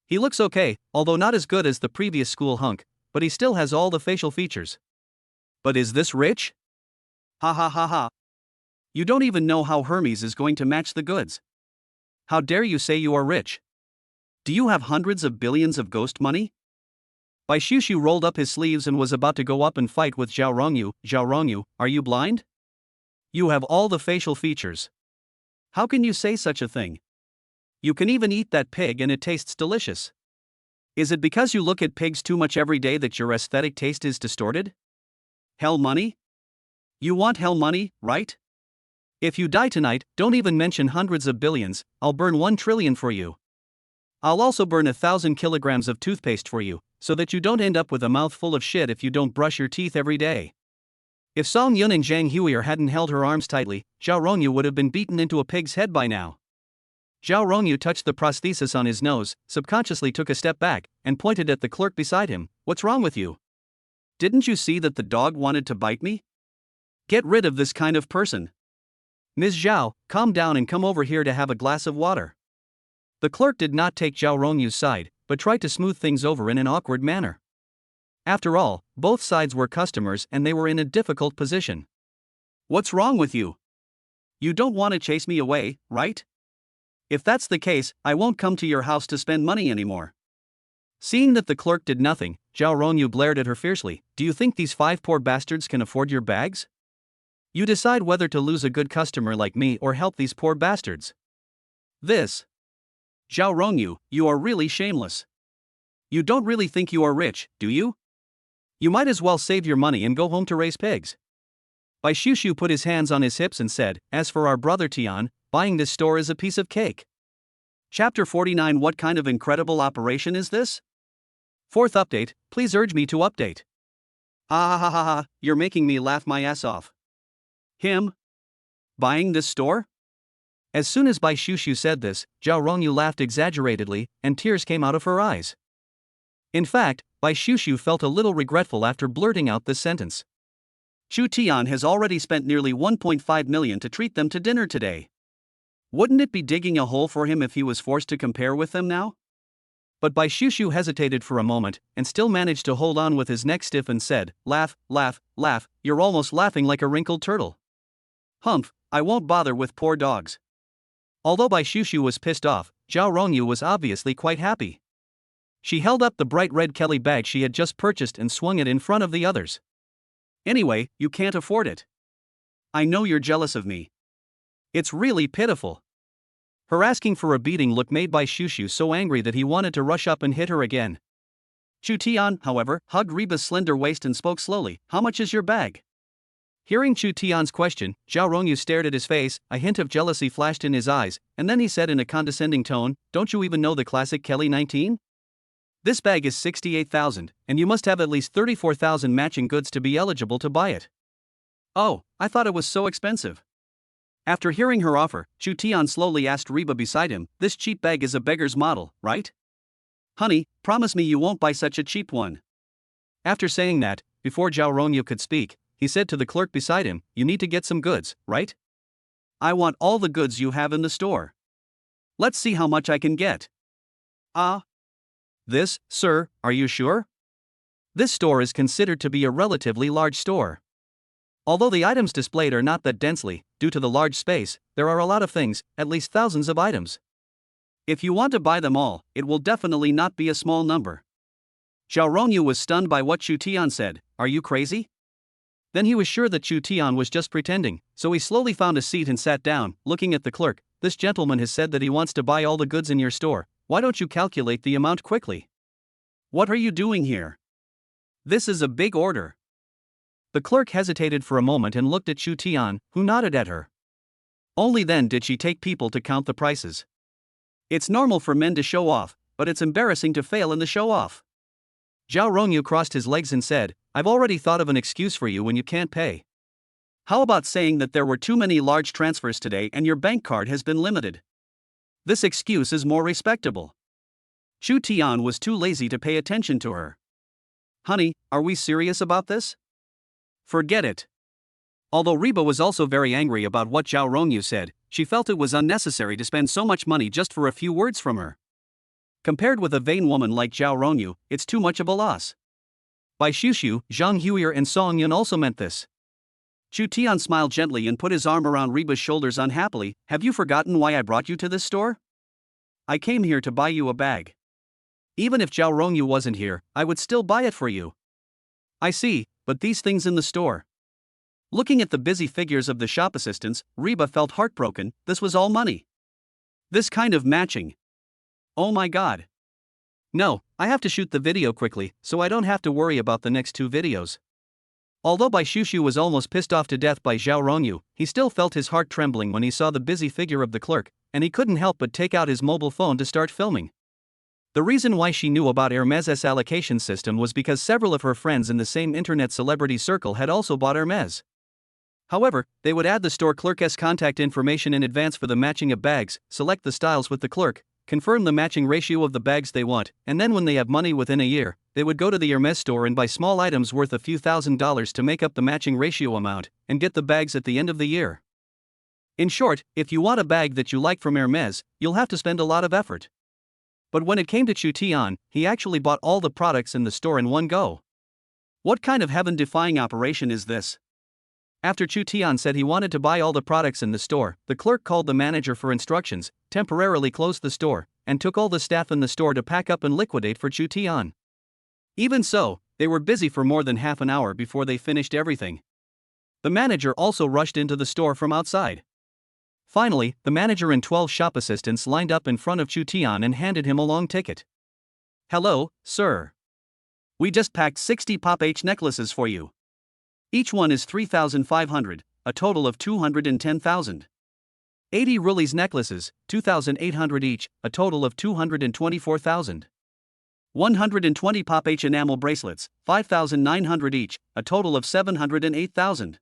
He looks okay, although not as good as the previous school hunk, but he still has all the facial features. But is this rich? Ha ha ha ha. You don't even know how Hermes is going to match the goods. How dare you say you are rich? Do you have hundreds of billions of ghost money?" Bai Xiushu rolled up his sleeves and was about to go up and fight with Zhao Rongyu. "Zhao Rongyu, are you blind? You have all the facial features. How can you say such a thing? You can even eat that pig and it tastes delicious. Is it because you look at pigs too much every day that your aesthetic taste is distorted? Hell money? You want hell money, right? If you die tonight, don't even mention hundreds of billions, I'll burn 1 trillion for you. I'll also burn 1,000 kilograms of toothpaste for you, so that you don't end up with a mouth full of shit if you don't brush your teeth every day." If Song Yun and Zhang Huier hadn't held her arms tightly, Zhao Rongyu would have been beaten into a pig's head by now. Zhao Rongyu touched the prosthesis on his nose, subconsciously took a step back, and pointed at the clerk beside him. "What's wrong with you? Didn't you see that the dog wanted to bite me? Get rid of this kind of person. Ms. Zhao, calm down and come over here to have a glass of water." The clerk did not take Zhao Rongyu's side, but tried to smooth things over in an awkward manner. After all, both sides were customers and they were in a difficult position. "What's wrong with you? You don't want to chase me away, right? If that's the case, I won't come to your house to spend money anymore." Seeing that the clerk did nothing, Zhao Rongyu glared at her fiercely. "Do you think these 5 poor bastards can afford your bags? You decide whether to lose a good customer like me or help these poor bastards. This. Zhao Rongyu, you are really shameless. You don't really think you are rich, do you? You might as well save your money and go home to raise pigs." Bai Xiushu put his hands on his hips and said, "As for our brother Tian, buying this store is a piece of cake." Chapter 49. What kind of incredible operation is this? 4th update, please urge me to update. Ah ha ha ha, you're making me laugh my ass off. Him? Buying this store? As soon as Bai Xiushu said this, Zhao Rongyu laughed exaggeratedly, and tears came out of her eyes. In fact, Bai Xiushu felt a little regretful after blurting out this sentence. Chu Tian has already spent nearly 1.5 million to treat them to dinner today. Wouldn't it be digging a hole for him if he was forced to compare with them now? But Bai Xiushu hesitated for a moment, and still managed to hold on with his neck stiff and said, "Laugh, laugh, laugh, you're almost laughing like a wrinkled turtle. Humph, I won't bother with poor dogs." Although Bai Xiushu was pissed off, Zhao Rongyu was obviously quite happy. She held up the bright red Kelly bag she had just purchased and swung it in front of the others. "Anyway, you can't afford it. I know you're jealous of me. It's really pitiful." Her asking for a beating look made Bai Xiushu so angry that he wanted to rush up and hit her again. Chu Tian, however, hugged Reba's slender waist and spoke slowly. "How much is your bag?" Hearing Chu Tian's question, Zhao Rongyu stared at his face, a hint of jealousy flashed in his eyes, and then he said in a condescending tone, "Don't you even know the classic Kelly 19? This bag is 68,000, and you must have at least 34,000 matching goods to be eligible to buy it." "Oh, I thought it was so expensive." After hearing her offer, Chu Tian slowly asked Reba beside him, "This cheap bag is a beggar's model, right? Honey, promise me you won't buy such a cheap one." After saying that, before Zhao Rongyu could speak, he said to the clerk beside him, "You need to get some goods, right? I want all the goods you have in the store. Let's see how much I can get." This, sir, are you sure? This store is considered to be a relatively large store. Although the items displayed are not that densely, due to the large space, there are a lot of things, at least thousands of items. If you want to buy them all, it will definitely not be a small number. Zhao Rongyu was stunned by what Chu Tian said. Are you crazy? Then he was sure that Chu Tian was just pretending, so he slowly found a seat and sat down, looking at the clerk. This gentleman has said that he wants to buy all the goods in your store. Why don't you calculate the amount quickly? What are you doing here? This is a big order. The clerk hesitated for a moment and looked at Chu Tian, who nodded at her. Only then did she take people to count the prices. It's normal for men to show off, but it's embarrassing to fail in the show-off. Zhao Rongyu crossed his legs and said, I've already thought of an excuse for you when you can't pay. How about saying that there were too many large transfers today and your bank card has been limited? This excuse is more respectable. Chu Tian was too lazy to pay attention to her. Honey, are we serious about this? Forget it. Although Reba was also very angry about what Zhao Rongyu said, she felt it was unnecessary to spend so much money just for a few words from her. Compared with a vain woman like Zhao Rongyu, it's too much of a loss. By Shushu, Zhang Huier and Song Yun also meant this. Chu Tian smiled gently and put his arm around Reba's shoulders unhappily. Have you forgotten why I brought you to this store? I came here to buy you a bag. Even if Zhao Rongyu wasn't here, I would still buy it for you. I see, but these things in the store. Looking at the busy figures of the shop assistants, Reba felt heartbroken. This was all money. This kind of matching. Oh my god. No, I have to shoot the video quickly, so I don't have to worry about the next 2 videos. Although Bai Shushu was almost pissed off to death by Zhao Rongyu, he still felt his heart trembling when he saw the busy figure of the clerk, and he couldn't help but take out his mobile phone to start filming. The reason why she knew about Hermès' allocation system was because several of her friends in the same internet celebrity circle had also bought Hermès. However, they would add the store clerk's contact information in advance for the matching of bags, select the styles with the clerk, confirm the matching ratio of the bags they want, and then when they have money within a year, they would go to the Hermès store and buy small items worth a few $1,000s to make up the matching ratio amount, and get the bags at the end of the year. In short, if you want a bag that you like from Hermès, you'll have to spend a lot of effort. But when it came to Chu Tian, he actually bought all the products in the store in one go. What kind of heaven-defying operation is this? After Chu Tian said he wanted to buy all the products in the store, the clerk called the manager for instructions, temporarily closed the store, and took all the staff in the store to pack up and liquidate for Chu Tian. Even so, they were busy for more than half an hour before they finished everything. The manager also rushed into the store from outside. Finally, the manager and 12 shop assistants lined up in front of Chu Tian and handed him a long ticket. Hello, sir. We just packed 60 Pop H necklaces for you. Each one is 3,500, a total of 210,000. 80 Rulies necklaces, 2,800 each, a total of 224,000. 120 Pop H enamel bracelets, 5,900 each, a total of 708,000.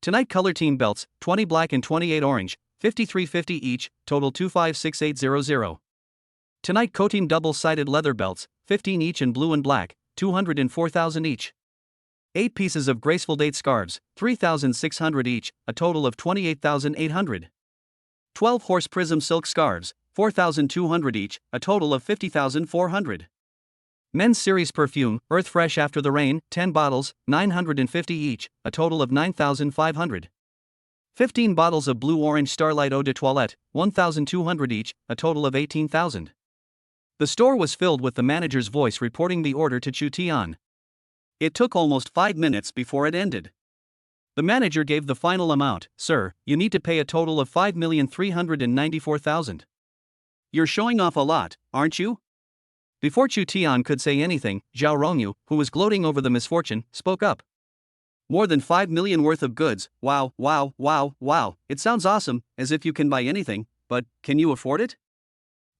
Tonight color team belts, 20 black and 28 orange, 5350 each, total 256800. Tonight co-team double-sided leather belts, 15 each in blue and black, 204,000 each. 8 pieces of graceful date scarves, 3,600 each, a total of 28,800. 12 horse prism silk scarves, 4,200 each, a total of 50,400. Men's series perfume, Earth Fresh After the Rain, 10 bottles, 950 each, a total of 9,500. 15 bottles of blue-orange Starlight Eau de Toilette, 1,200 each, a total of 18,000. The store was filled with the manager's voice reporting the order to Chu Tian. It took almost 5 minutes before it ended. The manager gave the final amount. Sir, you need to pay a total of 5,394,000. You're showing off a lot, aren't you? Before Chu Tian could say anything, Zhao Rongyu, who was gloating over the misfortune, spoke up. More than 5 million worth of goods, wow, wow, wow, wow, it sounds awesome, as if you can buy anything, but can you afford it?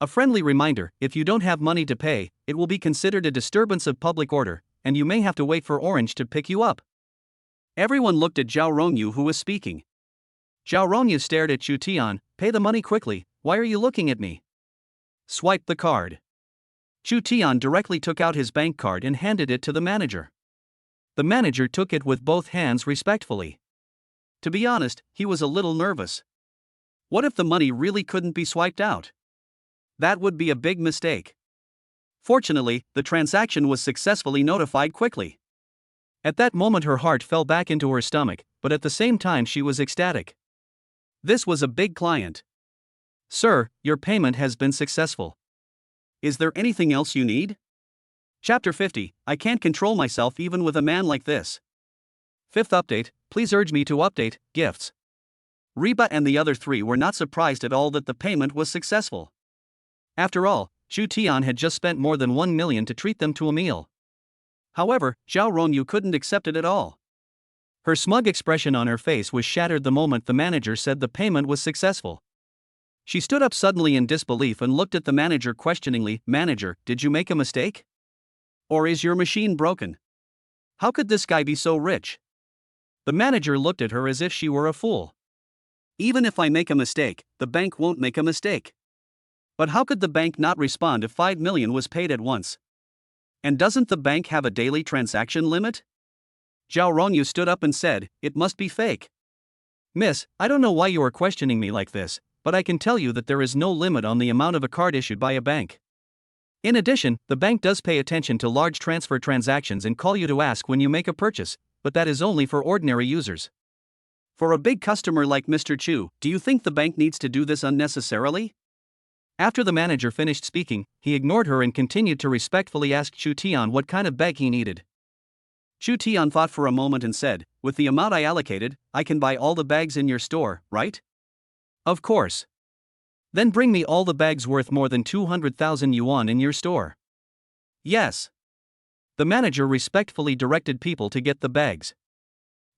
A friendly reminder, if you don't have money to pay, it will be considered a disturbance of public order, and you may have to wait for Orange to pick you up. Everyone looked at Zhao Rongyu who was speaking. Zhao Rongyu stared at Chu Tian. Pay the money quickly, why are you looking at me? Swipe the card. Chu Tian directly took out his bank card and handed it to the manager. The manager took it with both hands respectfully. To be honest, he was a little nervous. What if the money really couldn't be swiped out? That would be a big mistake. Fortunately, the transaction was successfully notified quickly. At that moment her heart fell back into her stomach, but at the same time she was ecstatic. This was a big client. "Sir, your payment has been successful. Is there anything else you need?" Chapter 50, I can't control myself even with a man like this. Fifth update, please urge me to update, gifts. Reba and the other three were not surprised at all that the payment was successful. After all, Chu Tian had just spent more than 1 million to treat them to a meal. However, Zhao Ronyu couldn't accept it at all. Her smug expression on her face was shattered the moment the manager said the payment was successful. She stood up suddenly in disbelief and looked at the manager questioningly. "Manager, did you make a mistake? Or is your machine broken? How could this guy be so rich?" The manager looked at her as if she were a fool. "Even if I make a mistake, the bank won't make a mistake. But how could the bank not respond if 5 million was paid at once? And doesn't the bank have a daily transaction limit?" Zhao Ronyu stood up and said, "It must be fake." "Miss, I don't know why you are questioning me like this, but I can tell you that there is no limit on the amount of a card issued by a bank. In addition, the bank does pay attention to large transfer transactions and call you to ask when you make a purchase, but that is only for ordinary users. For a big customer like Mr. Chu, do you think the bank needs to do this unnecessarily?" After the manager finished speaking, he ignored her and continued to respectfully ask Chu Tian what kind of bag he needed. Chu Tian thought for a moment and said, "With the amount I allocated, I can buy all the bags in your store, right?" "Of course. Then bring me all the bags worth more than 200,000 yuan in your store." "Yes." The manager respectfully directed people to get the bags.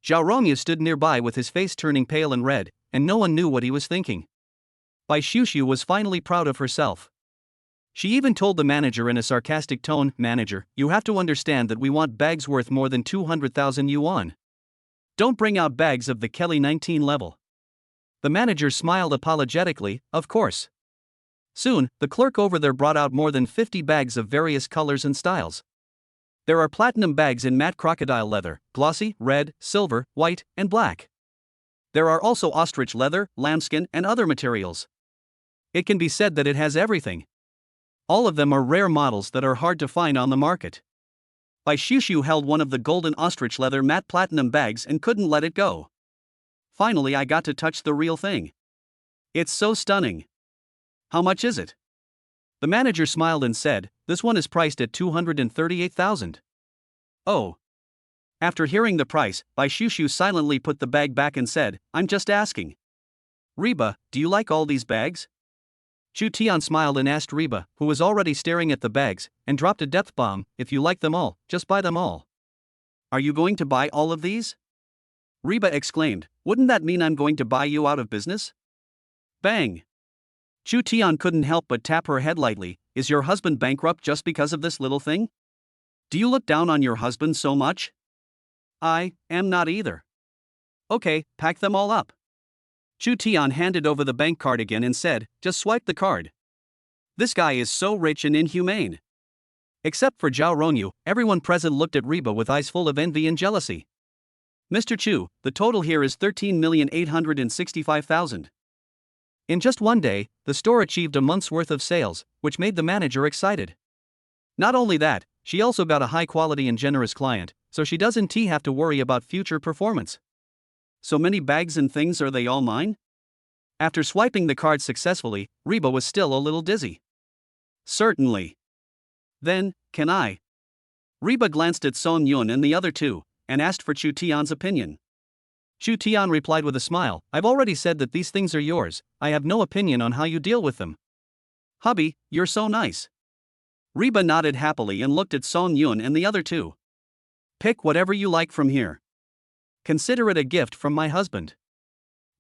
Zhao Rongyu stood nearby with his face turning pale and red, and no one knew what he was thinking. Bai Xiuxiu was finally proud of herself. She even told the manager in a sarcastic tone, "Manager, you have to understand that we want bags worth more than 200,000 yuan. Don't bring out bags of the Kelly 19 level." The manager smiled apologetically, "Of course." Soon, the clerk over there brought out more than 50 bags of various colors and styles. There are platinum bags in matte crocodile leather, glossy, red, silver, white, and black. There are also ostrich leather, lambskin, and other materials. It can be said that it has everything. All of them are rare models that are hard to find on the market. Bai Xiuxiu held one of the golden ostrich leather matte platinum bags and couldn't let it go. "Finally I got to touch the real thing. It's so stunning. How much is it?" The manager smiled and said, "This one is priced at 238,000. "Oh." After hearing the price, Bai Xiuxiu silently put the bag back and said, "I'm just asking. Reba, do you like all these bags?" Chu Tian smiled and asked Reba, who was already staring at the bags, and dropped a depth bomb, "If you like them all, just buy them all." "Are you going to buy all of these?" Reba exclaimed, "Wouldn't that mean I'm going to buy you out of business?" Bang! Chu Tian couldn't help but tap her head lightly. "Is your husband bankrupt just because of this little thing? Do you look down on your husband so much?" "I am not either." "Okay, pack them all up." Chu Tian handed over the bank card again and said, "Just swipe the card." This guy is so rich and inhumane. Except for Zhao Ronyu, everyone present looked at Reba with eyes full of envy and jealousy. "Mr. Chu, the total here is 13,865,000. In just one day, the store achieved a month's worth of sales, which made the manager excited. Not only that, she also got a high quality and generous client, so she doesn't have to worry about future performance. So many bags and things, are they all mine? After swiping the card successfully, Reba was still a little dizzy. Certainly. Then, can I? Reba glanced at Song Yun and the other two, and asked for Chu Tian's opinion. Chu Tian replied with a smile, I've already said that these things are yours, I have no opinion on how you deal with them. Hubby, you're so nice. Reba nodded happily and looked at Song Yun and the other two. Pick whatever you like from here. Consider it a gift from my husband.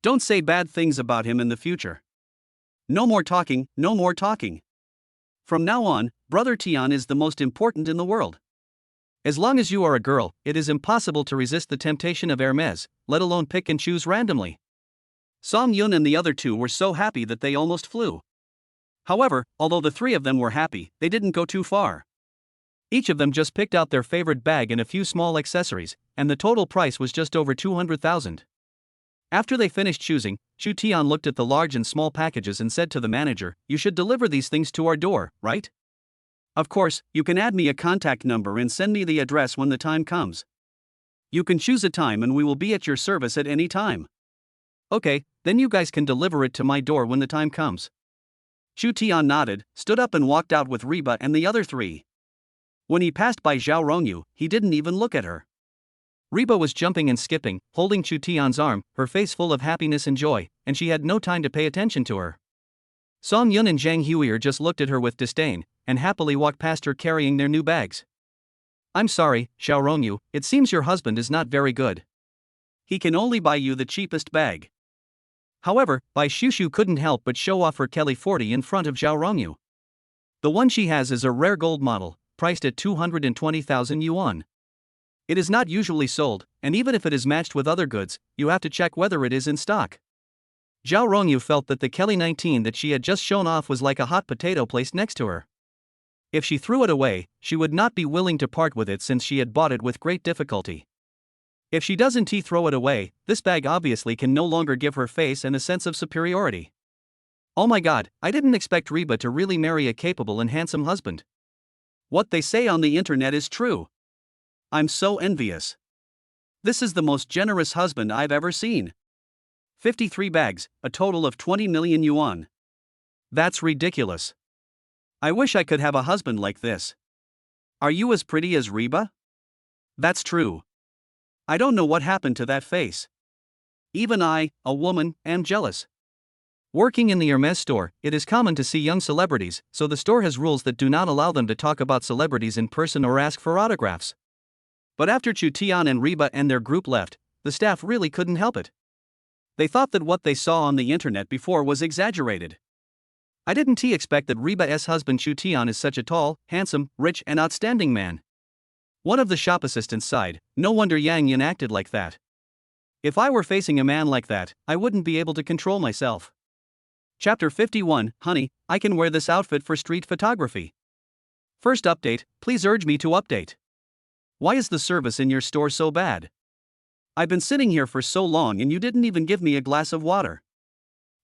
Don't say bad things about him in the future. No more talking, no more talking. From now on, Brother Tian is the most important in the world. As long as you are a girl, it is impossible to resist the temptation of Hermes, let alone pick and choose randomly. Song Yun and the other two were so happy that they almost flew. However, although the three of them were happy, they didn't go too far. Each of them just picked out their favorite bag and a few small accessories, and the total price was just over 200,000. After they finished choosing, Chu Tian looked at the large and small packages and said to the manager, You should deliver these things to our door, right? Of course, you can add me a contact number and send me the address when the time comes. You can choose a time and we will be at your service at any time. Okay, then you guys can deliver it to my door when the time comes. Chu Tian nodded, stood up and walked out with Reba and the other three. When he passed by Zhao Rongyu, he didn't even look at her. Reba was jumping and skipping, holding Chu Tian's arm, her face full of happiness and joy, and she had no time to pay attention to her. Song Yun and Zhang Huier just looked at her with disdain, and happily walked past her carrying their new bags. I'm sorry, Zhao Rongyu, it seems your husband is not very good. He can only buy you the cheapest bag. However, Bai Shushu couldn't help but show off her Kelly 40 in front of Zhao Rongyu. The one she has is a rare gold model, priced at 220,000 yuan. It is not usually sold, and even if it is matched with other goods, you have to check whether it is in stock. Zhao Rongyu felt that the Kelly 19 that she had just shown off was like a hot potato placed next to her. If she threw it away, she would not be willing to part with it since she had bought it with great difficulty. If she doesn't throw it away, this bag obviously can no longer give her face and a sense of superiority. Oh my god, I didn't expect Reba to really marry a capable and handsome husband. What they say on the internet is true. I'm so envious. This is the most generous husband I've ever seen. 53 bags, a total of 20 million yuan. That's ridiculous. I wish I could have a husband like this. Are you as pretty as Reba? That's true. I don't know what happened to that face. Even I, a woman, am jealous. Working in the Hermes store, it is common to see young celebrities, so the store has rules that do not allow them to talk about celebrities in person or ask for autographs. But after Chu Tian and Reba and their group left, the staff really couldn't help it. They thought that what they saw on the internet before was exaggerated. I didn't expect that Reba's husband Chu Tian is such a tall, handsome, rich and outstanding man. One of the shop assistants sighed, no wonder Yang Yin acted like that. If I were facing a man like that, I wouldn't be able to control myself. Chapter 51, Honey, I can wear this outfit for street photography. First update, please urge me to update. Why is the service in your store so bad? I've been sitting here for so long and you didn't even give me a glass of water.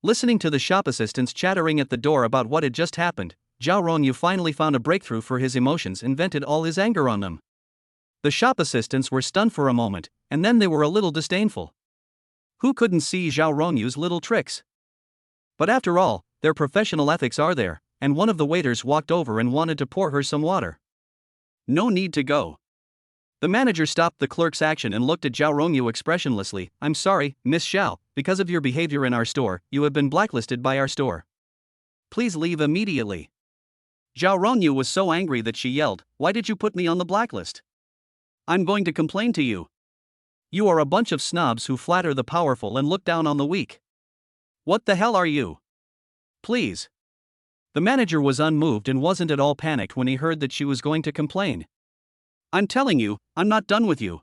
Listening to the shop assistants chattering at the door about what had just happened, Zhao Rongyu finally found a breakthrough for his emotions and vented all his anger on them. The shop assistants were stunned for a moment, and then they were a little disdainful. Who couldn't see Zhao Rongyu's little tricks? But after all, their professional ethics are there, and one of the waiters walked over and wanted to pour her some water. No need to go. The manager stopped the clerk's action and looked at Zhao Rongyu expressionlessly. I'm sorry, Miss Xiao, because of your behavior in our store, you have been blacklisted by our store. Please leave immediately. Zhao Rongyu was so angry that she yelled, why did you put me on the blacklist? I'm going to complain to you. You are a bunch of snobs who flatter the powerful and look down on the weak. What the hell are you? Please. The manager was unmoved and wasn't at all panicked when he heard that she was going to complain. I'm telling you, I'm not done with you.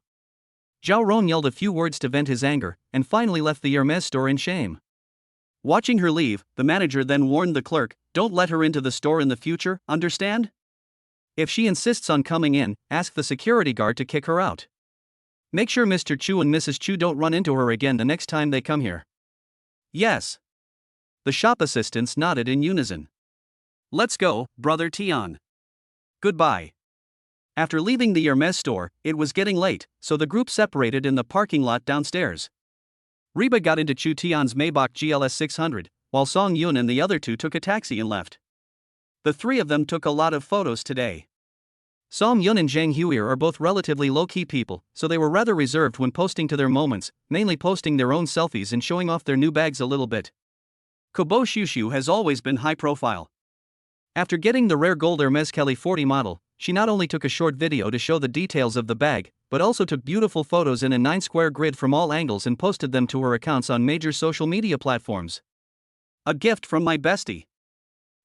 Zhao Rong yelled a few words to vent his anger, and finally left the Hermes store in shame. Watching her leave, the manager then warned the clerk, don't let her into the store in the future, understand? If she insists on coming in, ask the security guard to kick her out. Make sure Mr. Chu and Mrs. Chu don't run into her again the next time they come here. Yes. The shop assistants nodded in unison. Let's go, Brother Tian. Goodbye. After leaving the Hermes store, it was getting late, so the group separated in the parking lot downstairs. Reba got into Chu Tian's Maybach GLS 600, while Song Yun and the other two took a taxi and left. The three of them took a lot of photos today. Song Yun and Zhang Huier are both relatively low-key people, so they were rather reserved when posting to their moments, mainly posting their own selfies and showing off their new bags a little bit. Kobo Shushu has always been high-profile. After getting the rare gold Hermes Kelly 40 model, she not only took a short video to show the details of the bag, but also took beautiful photos in a 9-square grid from all angles and posted them to her accounts on major social media platforms. A gift from my bestie.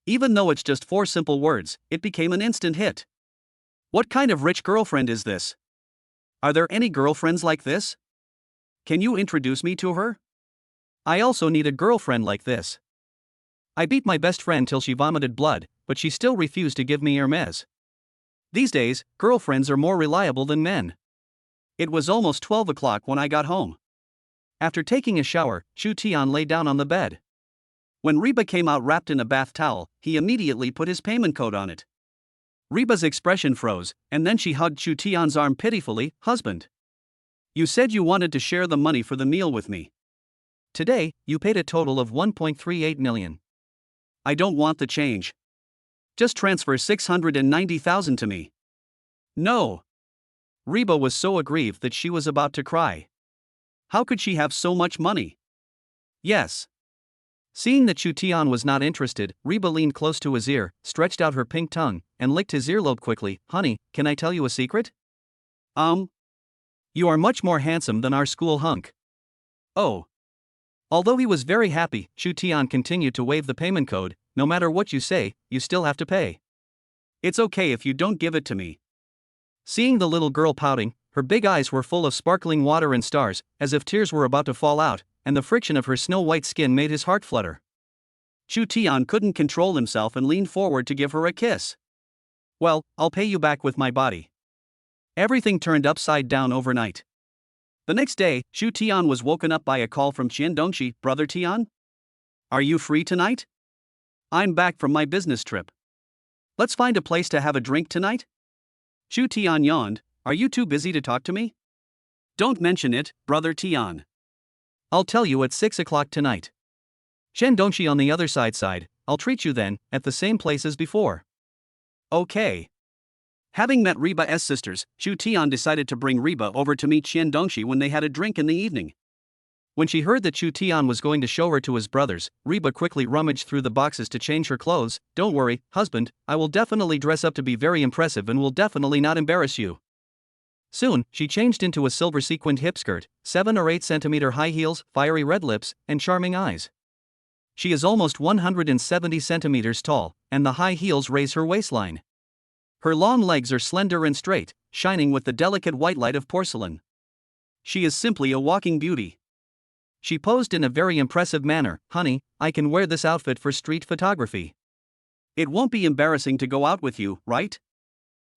Even though it's just 4 simple words, it became an instant hit. What kind of rich girlfriend is this? Are there any girlfriends like this? Can you introduce me to her? I also need a girlfriend like this. I beat my best friend till she vomited blood, but she still refused to give me Hermes. These days, girlfriends are more reliable than men. It was almost 12 o'clock when I got home. After taking a shower, Chu Tian lay down on the bed. When Reba came out wrapped in a bath towel, he immediately put his payment code on it. Reba's expression froze, and then she hugged Chu Tian's arm pitifully. Husband, you said you wanted to share the money for the meal with me. Today, you paid a total of 1.38 million. I don't want the change. Just transfer 690,000 to me. No. Reba was so aggrieved that she was about to cry. How could she have so much money? Yes. Seeing that Chu Tian was not interested, Reba leaned close to his ear, stretched out her pink tongue, and licked his earlobe quickly. Honey, can I tell you a secret? You are much more handsome than our school hunk. Oh. Although he was very happy, Chu Tian continued to wave the payment code. No matter what you say, you still have to pay. It's okay if you don't give it to me. Seeing the little girl pouting, her big eyes were full of sparkling water and stars, as if tears were about to fall out, and the friction of her snow-white skin made his heart flutter. Chu Tian couldn't control himself and leaned forward to give her a kiss. Well, I'll pay you back with my body. Everything turned upside down overnight. The next day, Chu Tian was woken up by a call from Qian Dongxi. Brother Tian? Are you free tonight? I'm back from my business trip. Let's find a place to have a drink tonight? Chu Tian yawned. Are you too busy to talk to me? Don't mention it, Brother Tian. I'll tell you at 6 o'clock tonight. Qian Dongxi on the other side, I'll treat you then, at the same place as before. Okay. Having met Reba's sisters, Chu Tian decided to bring Reba over to meet Qian Dongxi when they had a drink in the evening. When she heard that Chu Tian was going to show her to his brothers, Reba quickly rummaged through the boxes to change her clothes. Don't worry, husband, I will definitely dress up to be very impressive and will definitely not embarrass you. Soon, she changed into a silver sequined hip skirt, 7 or 8 centimeter high heels, fiery red lips, and charming eyes. She is almost 170 centimeters tall, and the high heels raise her waistline. Her long legs are slender and straight, shining with the delicate white light of porcelain. She is simply a walking beauty. She posed in a very impressive manner. Honey, I can wear this outfit for street photography. It won't be embarrassing to go out with you, right?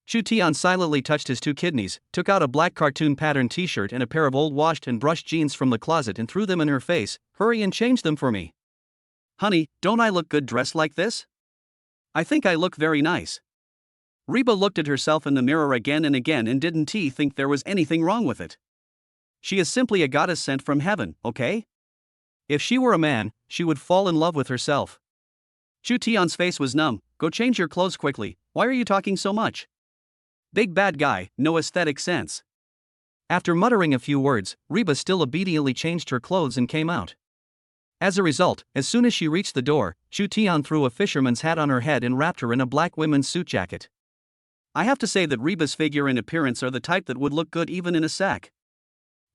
Chu Tian silently touched his 2 kidneys, took out a black cartoon pattern t-shirt and a pair of old washed and brushed jeans from the closet and threw them in her face. Hurry and change them for me. Honey, don't I look good dressed like this? I think I look very nice. Reba looked at herself in the mirror again and again and didn't think there was anything wrong with it. She is simply a goddess sent from heaven, okay? If she were a man, she would fall in love with herself. Chu Tian's face was numb. Go change your clothes quickly. Why are you talking so much? Big bad guy, no aesthetic sense. After muttering a few words, Reba still obediently changed her clothes and came out. As a result, as soon as she reached the door, Chu Tian threw a fisherman's hat on her head and wrapped her in a black women's suit jacket. I have to say that Reba's figure and appearance are the type that would look good even in a sack.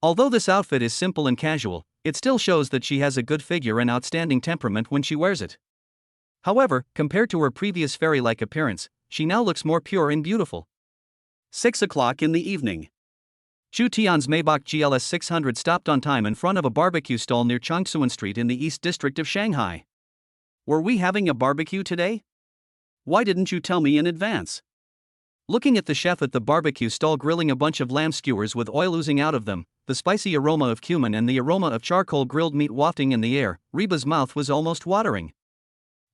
Although this outfit is simple and casual, it still shows that she has a good figure and outstanding temperament when she wears it. However, compared to her previous fairy-like appearance, she now looks more pure and beautiful. 6 o'clock in the evening. Chu Tian's Maybach GLS 600 stopped on time in front of a barbecue stall near Changsuan Street in the East District of Shanghai. Were we having a barbecue today? Why didn't you tell me in advance? Looking at the chef at the barbecue stall grilling a bunch of lamb skewers with oil oozing out of them, the spicy aroma of cumin and the aroma of charcoal grilled meat wafting in the air, Reba's mouth was almost watering.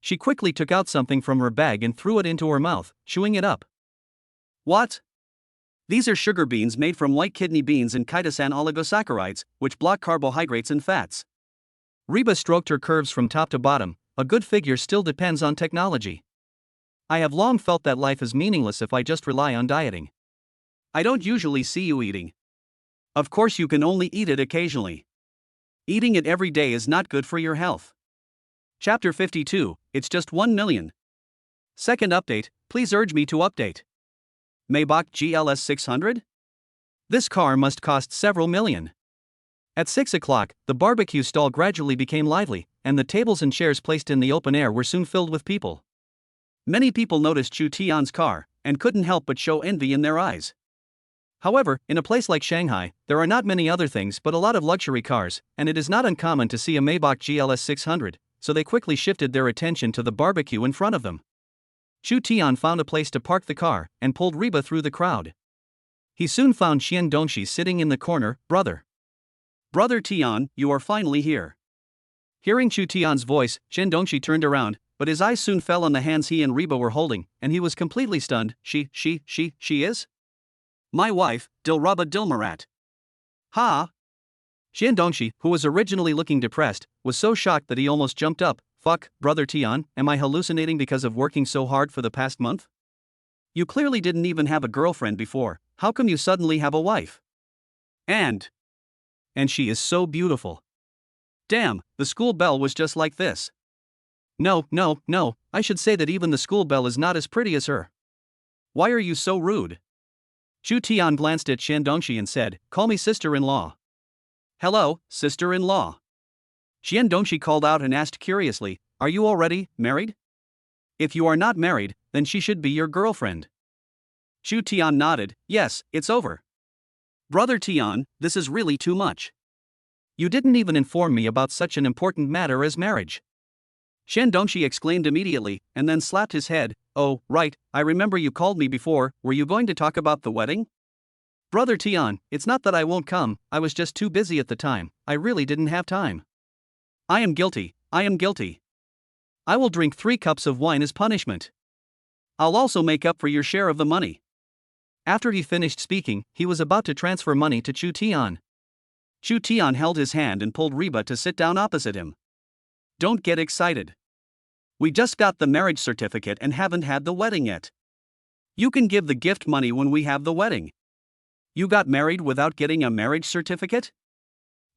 She quickly took out something from her bag and threw it into her mouth, chewing it up. What? These are sugar beans made from white kidney beans and chitosan oligosaccharides, which block carbohydrates and fats. Reba stroked her curves from top to bottom. A good figure still depends on technology. I have long felt that life is meaningless if I just rely on dieting. I don't usually see you eating. Of course, you can only eat it occasionally. Eating it every day is not good for your health. Chapter 52, It's just 1 million. Second update, please urge me to update. Maybach GLS 600? This car must cost several million. At 6 o'clock, the barbecue stall gradually became lively, and the tables and chairs placed in the open air were soon filled with people. Many people noticed Chu Tian's car, and couldn't help but show envy in their eyes. However, in a place like Shanghai, there are not many other things but a lot of luxury cars, and it is not uncommon to see a Maybach GLS 600, so they quickly shifted their attention to the barbecue in front of them. Chu Tian found a place to park the car, and pulled Reba through the crowd. He soon found Qian Dongxi sitting in the corner. Brother Tian, you are finally here. Hearing Chu Tian's voice, Qian Dongxi turned around. but his eyes soon fell on the hands he and Reba were holding, and he was completely stunned. She is? My wife, Dilruba Dilmurat. Ha! Xiandongxi, who was originally looking depressed, was so shocked that he almost jumped up. Fuck, Brother Tian, am I hallucinating because of working so hard for the past month? You clearly didn't even have a girlfriend before, how come you suddenly have a wife? And she is so beautiful. Damn, the school belle was just like this. No, I should say that even the school belle is not as pretty as her. Why are you so rude? Chu Tian glanced at Xiandongxi and said, call me sister-in-law. Hello, sister-in-law. Xiandongxi called out and asked curiously, are you already married? If you are not married, then she should be your girlfriend. Chu Tian nodded, yes, it's over. Brother Tian, this is really too much. You didn't even inform me about such an important matter as marriage. Xiandongxi exclaimed immediately, and then slapped his head. Oh, right, I remember you called me before, were you going to talk about the wedding? Brother Tian, it's not that I won't come, I was just too busy at the time, I really didn't have time. I am guilty. I will drink 3 cups of wine as punishment. I'll also make up for your share of the money. After he finished speaking, he was about to transfer money to Chu Tian. Chu Tian held his hand and pulled Reba to sit down opposite him. Don't get excited. We just got the marriage certificate and haven't had the wedding yet. You can give the gift money when we have the wedding. You got married without getting a marriage certificate?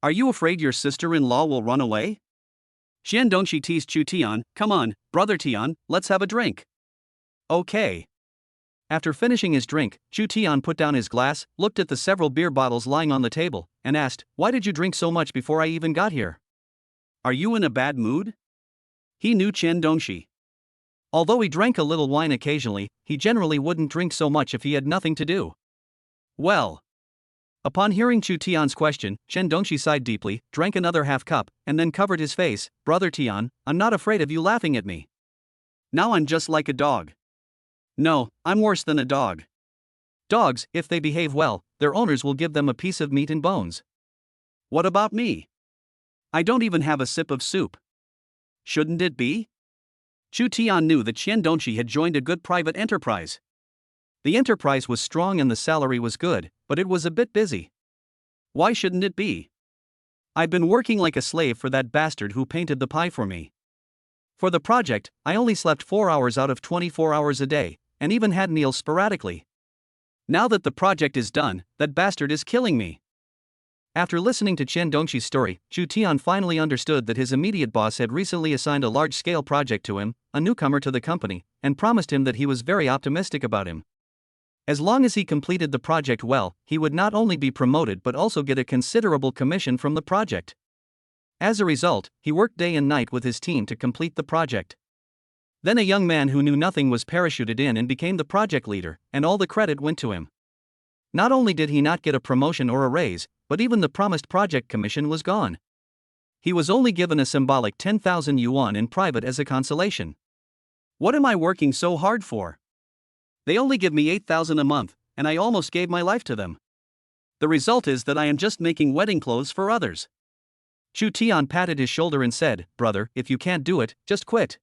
Are you afraid your sister-in-law will run away? Xiandongxi teased Chu Tian, come on, Brother Tian, let's have a drink. Okay. After finishing his drink, Chu Tian put down his glass, looked at the several beer bottles lying on the table, and asked, why did you drink so much before I even got here? Are you in a bad mood? He knew Xiandongxi. Although he drank a little wine occasionally, he generally wouldn't drink so much if he had nothing to do. Well. Upon hearing Chu Tian's question, Xiandongxi sighed deeply, drank another half cup, and then covered his face. Brother Tian, I'm not afraid of you laughing at me. Now I'm just like a dog. No, I'm worse than a dog. Dogs, if they behave well, their owners will give them a piece of meat and bones. What about me? I don't even have a sip of soup. Shouldn't it be? Chu Tian knew that Xiandongxi had joined a good private enterprise. The enterprise was strong and the salary was good, but it was a bit busy. Why shouldn't it be? I've been working like a slave for that bastard who painted the pie for me. For the project, I only slept 4 hours out of 24 hours a day, and even had meals sporadically. Now that the project is done, that bastard is killing me. After listening to Xiandongxi's story, Chu Tian finally understood that his immediate boss had recently assigned a large-scale project to him, a newcomer to the company, and promised him that he was very optimistic about him. As long as he completed the project well, he would not only be promoted but also get a considerable commission from the project. As a result, he worked day and night with his team to complete the project. Then a young man who knew nothing was parachuted in and became the project leader, and all the credit went to him. Not only did he not get a promotion or a raise, but even the promised project commission was gone. He was only given a symbolic 10,000 yuan in private as a consolation. What am I working so hard for? They only give me 8,000 a month, and I almost gave my life to them. The result is that I am just making wedding clothes for others. Chu Tian patted his shoulder and said, brother, if you can't do it, just quit.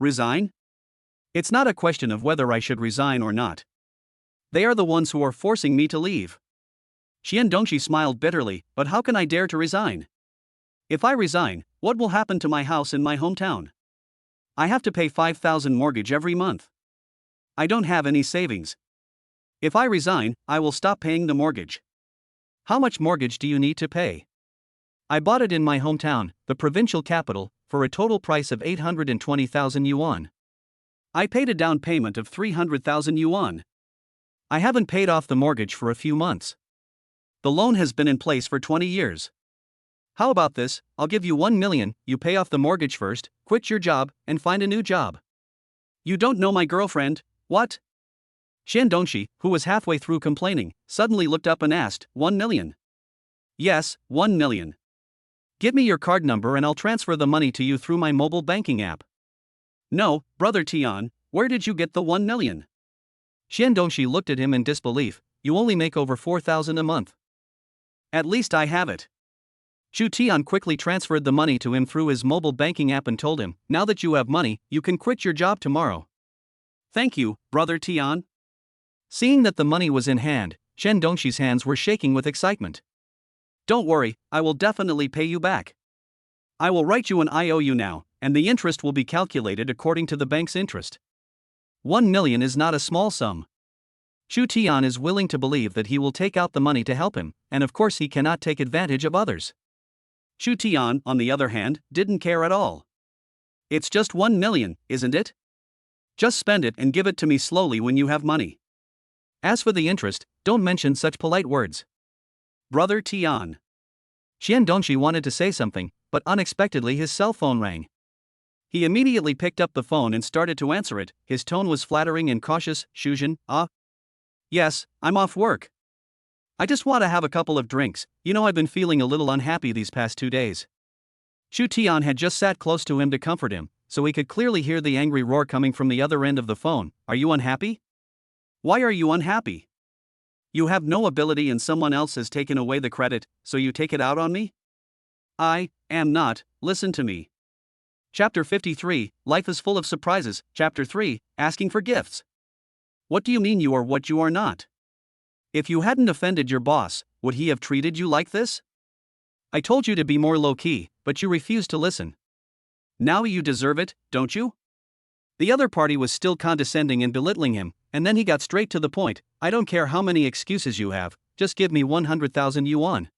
Resign? It's not a question of whether I should resign or not. They are the ones who are forcing me to leave. Xiandongxi smiled bitterly, but how can I dare to resign? If I resign, what will happen to my house in my hometown? I have to pay 5,000 mortgage every month. I don't have any savings. If I resign, I will stop paying the mortgage. How much mortgage do you need to pay? I bought it in my hometown, the provincial capital, for a total price of 820,000 yuan. I paid a down payment of 300,000 yuan. I haven't paid off the mortgage for a few months. The loan has been in place for 20 years. How about this? I'll give you 1 million, you pay off the mortgage first, quit your job, and find a new job. You don't know my girlfriend, what? Xiandongxi, who was halfway through complaining, suddenly looked up and asked, 1 million? Yes, 1 million. Give me your card number and I'll transfer the money to you through my mobile banking app. No, Brother Tian, where did you get the 1 million? Xiandongxi looked at him in disbelief. You only make over 4,000 a month. At least I have it. Chu Tian quickly transferred the money to him through his mobile banking app and told him, "Now that you have money, you can quit your job tomorrow." "Thank you, brother Tian." Seeing that the money was in hand, Chen Dongxi's hands were shaking with excitement. "Don't worry, I will definitely pay you back. I will write you an IOU now, and the interest will be calculated according to the bank's interest. 1 million is not a small sum." Chu Tian is willing to believe that he will take out the money to help him, and of course he cannot take advantage of others. Chu Tian, on the other hand, didn't care at all. "It's just 1 million, isn't it? Just spend it and give it to me slowly when you have money. As for the interest, don't mention such polite words. Brother Tian." Xian Dongxi wanted to say something, but unexpectedly his cell phone rang. He immediately picked up the phone and started to answer it. His tone was flattering and cautious. "Shuzhen, yes, I'm off work. I just want to have a couple of drinks, I've been feeling a little unhappy these past 2 days." Chu Tian had just sat close to him to comfort him, so he could clearly hear the angry roar coming from the other end of the phone. "Are you unhappy? Why are you unhappy? You have no ability and someone else has taken away the credit, so you take it out on me? I am not, listen to me." Chapter 53, Life is Full of Surprises. Chapter 3, Asking for Gifts. "What do you mean you are what you are not? If you hadn't offended your boss, would he have treated you like this? I told you to be more low-key, but you refused to listen. Now you deserve it, don't you?" The other party was still condescending and belittling him, and then he got straight to the point. "I don't care how many excuses you have, just give me 100,000 yuan.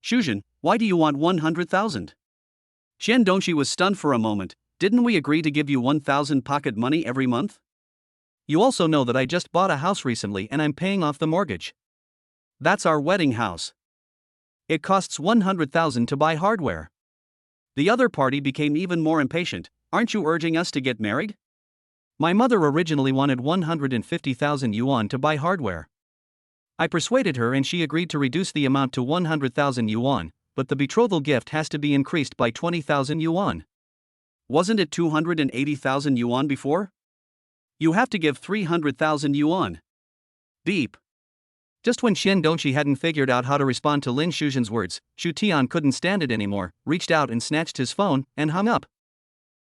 "Shuzhen, why do you want 100,000? Xian Dongxi was stunned for a moment. "Didn't we agree to give you 1,000 pocket money every month? You also know that I just bought a house recently and I'm paying off the mortgage. That's our wedding house. It costs 100,000 to buy hardware." The other party became even more impatient. "Aren't you urging us to get married? My mother originally wanted 150,000 yuan to buy hardware. I persuaded her and she agreed to reduce the amount to 100,000 yuan, but the betrothal gift has to be increased by 20,000 yuan. Wasn't it 280,000 yuan before? You have to give 300,000 yuan. Beep." Just when Xian Dongxi hadn't figured out how to respond to Lin Shuzhen's words, Chu Tian couldn't stand it anymore, reached out and snatched his phone, and hung up.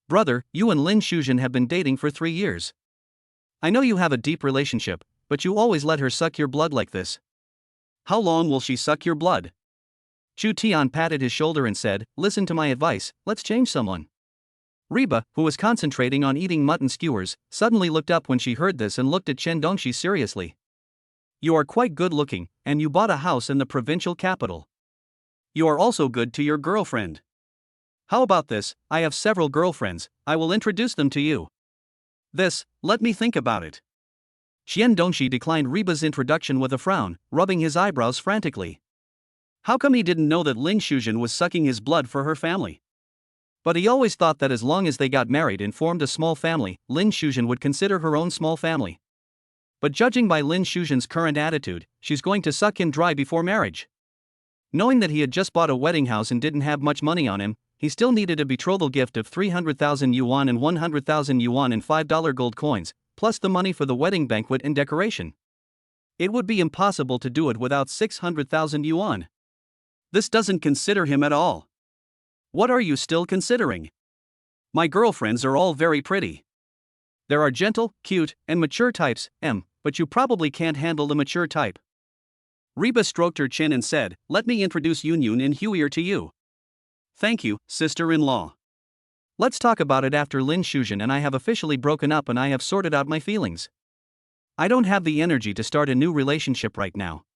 "Brother, you and Lin Shuzhen have been dating for 3 years. I know you have a deep relationship, but you always let her suck your blood like this. How long will she suck your blood?" Chu Tian patted his shoulder and said, "Listen to my advice, let's change someone." Reba, who was concentrating on eating mutton skewers, suddenly looked up when she heard this and looked at Chen Dongxi seriously. "You are quite good looking, and you bought a house in the provincial capital. You are also good to your girlfriend. How about this? I have several girlfriends, I will introduce them to you." Let me think about it." Xian Dongxi declined Reba's introduction with a frown, rubbing his eyebrows frantically. How come he didn't know that Lin Shuzhen was sucking his blood for her family? But he always thought that as long as they got married and formed a small family, Lin Shuzhen would consider her own small family. But judging by Lin Shuzhen's current attitude, she's going to suck him dry before marriage. Knowing that he had just bought a wedding house and didn't have much money on him, he still needed a betrothal gift of 300,000 yuan and 100,000 yuan in $5 gold coins, plus the money for the wedding banquet and decoration. It would be impossible to do it without 600,000 yuan. This doesn't consider him at all. What are you still considering? My girlfriends are all very pretty. There are gentle, cute, and mature types, but you probably can't handle the mature type. Reba stroked her chin and said, "Let me introduce Yunyun and Huier to you." "Thank you, sister-in-law. Let's talk about it after Lin Shuzhen and I have officially broken up and I have sorted out my feelings. I don't have the energy to start a new relationship right now."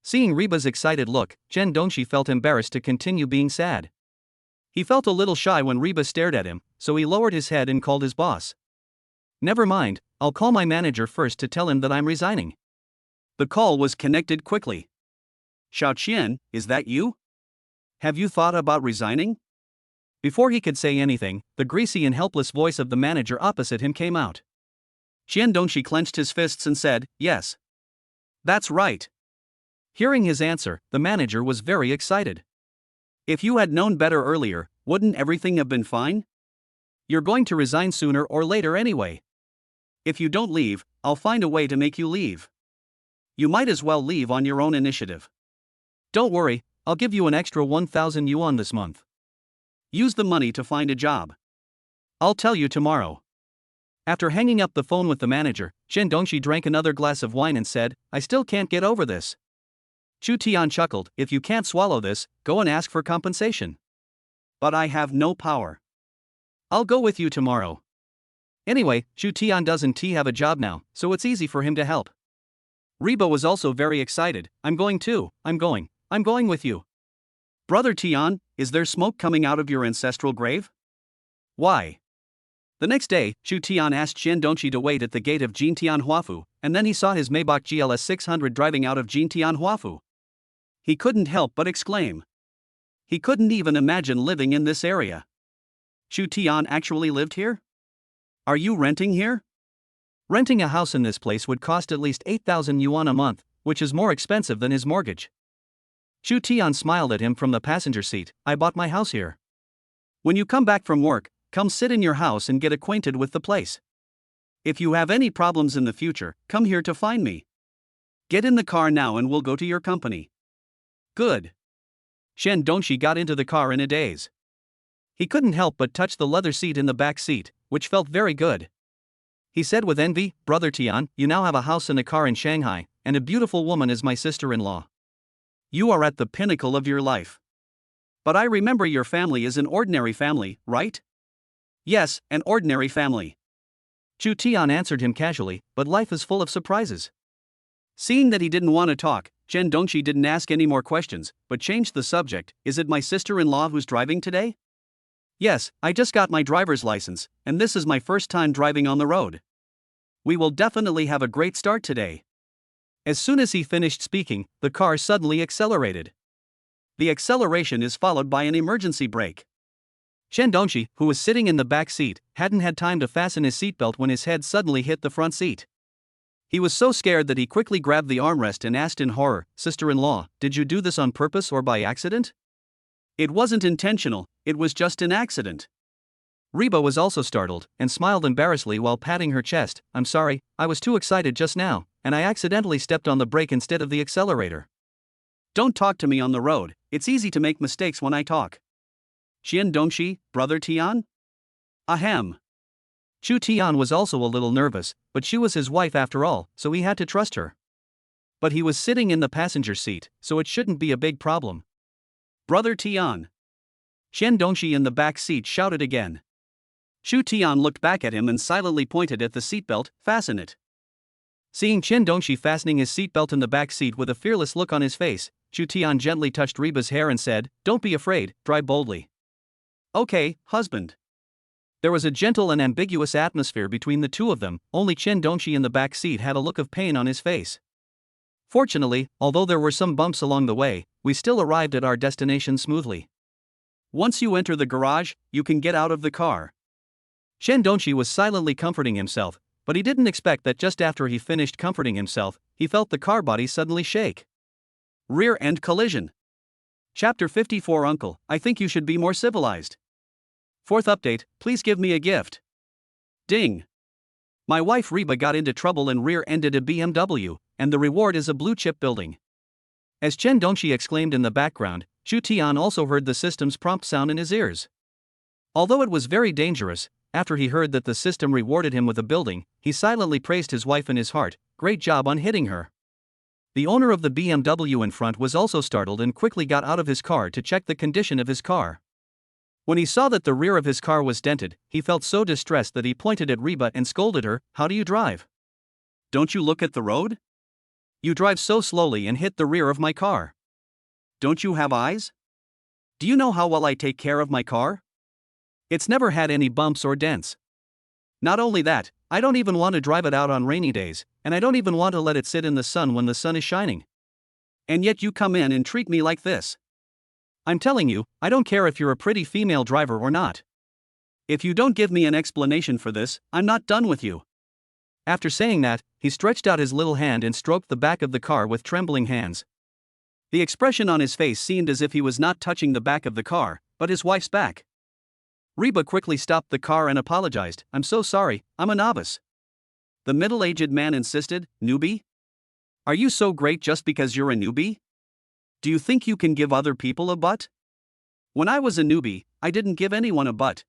Seeing Reba's excited look, Chen Dongxi felt embarrassed to continue being sad. He felt a little shy when Reba stared at him, so he lowered his head and called his boss. "Never mind, I'll call my manager first to tell him that I'm resigning." The call was connected quickly. "Xiao Qian, is that you? Have you thought about resigning?" Before he could say anything, the greasy and helpless voice of the manager opposite him came out. Xian Dongxi clenched his fists and said, "Yes. That's right." Hearing his answer, the manager was very excited. "If you had known better earlier, wouldn't everything have been fine? You're going to resign sooner or later anyway. If you don't leave, I'll find a way to make you leave. You might as well leave on your own initiative. Don't worry, I'll give you an extra 1,000 yuan this month. Use the money to find a job. I'll tell you tomorrow. After hanging up the phone with the manager, Chen Dongxi drank another glass of wine and said, I still can't get over this. Chu Tian chuckled, if you can't swallow this, go and ask for compensation. But I have no power. I'll go with you tomorrow. Anyway, Chu Tian doesn't have a job now, so it's easy for him to help. Reba was also very excited. I'm going too, I'm going with you. Brother Tian, is there smoke coming out of your ancestral grave? Why? The next day, Chu Tian asked Chen Dongxi to wait at the gate of Jintian Huafu, and then he saw his Maybach GLS 600 driving out of Jintian Huafu. He couldn't help but exclaim. He couldn't even imagine living in this area. Chu Tian actually lived here? Are you renting here? Renting a house in this place would cost at least 8,000 yuan a month, which is more expensive than his mortgage. Chu Tian smiled at him from the passenger seat. I bought my house here. When you come back from work, come sit in your house and get acquainted with the place. If you have any problems in the future, come here to find me. Get in the car now and we'll go to your company. Good. Chen Dongxi got into the car in a daze. He couldn't help but touch the leather seat in the back seat, which felt very good. He said with envy, Brother Tian, you now have a house and a car in Shanghai, and a beautiful woman is my sister-in-law. You are at the pinnacle of your life. But I remember your family is an ordinary family, right? Yes, an ordinary family. Chu Tian answered him casually, but life is full of surprises. Seeing that he didn't want to talk, Chen Dongxi didn't ask any more questions, but changed the subject. Is it my sister-in-law who's driving today? Yes, I just got my driver's license, and this is my first time driving on the road. We will definitely have a great start today. As soon as he finished speaking, the car suddenly accelerated. The acceleration is followed by an emergency brake. Chen Dongxi, who was sitting in the back seat, hadn't had time to fasten his seatbelt when his head suddenly hit the front seat. He was so scared that he quickly grabbed the armrest and asked in horror, Sister-in-law, did you do this on purpose or by accident? It wasn't intentional, it was just an accident. Reba was also startled, and smiled embarrassedly while patting her chest. I'm sorry, I was too excited just now, and I accidentally stepped on the brake instead of the accelerator. Don't talk to me on the road, it's easy to make mistakes when I talk. Chen Dongxi, Brother Tian? Ahem. Chu Tian was also a little nervous, but she was his wife after all, so he had to trust her. But he was sitting in the passenger seat, so it shouldn't be a big problem. Brother Tian. Chen Dongxi in the back seat shouted again. Chu Tian looked back at him and silently pointed at the seatbelt, fasten it. Seeing Chen Dongxi fastening his seatbelt in the back seat with a fearless look on his face, Chu Tian gently touched Reba's hair and said, Don't be afraid, drive boldly. Okay, husband. There was a gentle and ambiguous atmosphere between the two of them, only Chen Dongxi in the back seat had a look of pain on his face. Fortunately, although there were some bumps along the way, we still arrived at our destination smoothly. Once you enter the garage, you can get out of the car. Chen Dongxi was silently comforting himself, but he didn't expect that just after he finished comforting himself, he felt the car body suddenly shake. Rear end collision. Chapter 54 Uncle, I think you should be more civilized. Fourth update, please give me a gift. Ding. My wife Reba got into trouble and rear-ended a BMW, and the reward is a blue-chip building. As Chen Dongxi exclaimed in the background, Chu Tian also heard the system's prompt sound in his ears. Although it was very dangerous, after he heard that the system rewarded him with a building, he silently praised his wife in his heart. Great job on hitting her. The owner of the BMW in front was also startled and quickly got out of his car to check the condition of his car. When he saw that the rear of his car was dented, he felt so distressed that he pointed at Reba and scolded her, How do you drive? Don't you look at the road? You drive so slowly and hit the rear of my car. Don't you have eyes? Do you know how well I take care of my car? It's never had any bumps or dents. Not only that, I don't even want to drive it out on rainy days, and I don't even want to let it sit in the sun when the sun is shining. And yet you come in and treat me like this. I'm telling you, I don't care if you're a pretty female driver or not. If you don't give me an explanation for this, I'm not done with you. After saying that, he stretched out his little hand and stroked the back of the car with trembling hands. The expression on his face seemed as if he was not touching the back of the car, but his wife's back. Reba quickly stopped the car and apologized. I'm so sorry, I'm a novice. The middle-aged man insisted, Newbie? Are you so great just because you're a newbie? Do you think you can give other people a butt? When I was a newbie, I didn't give anyone a butt.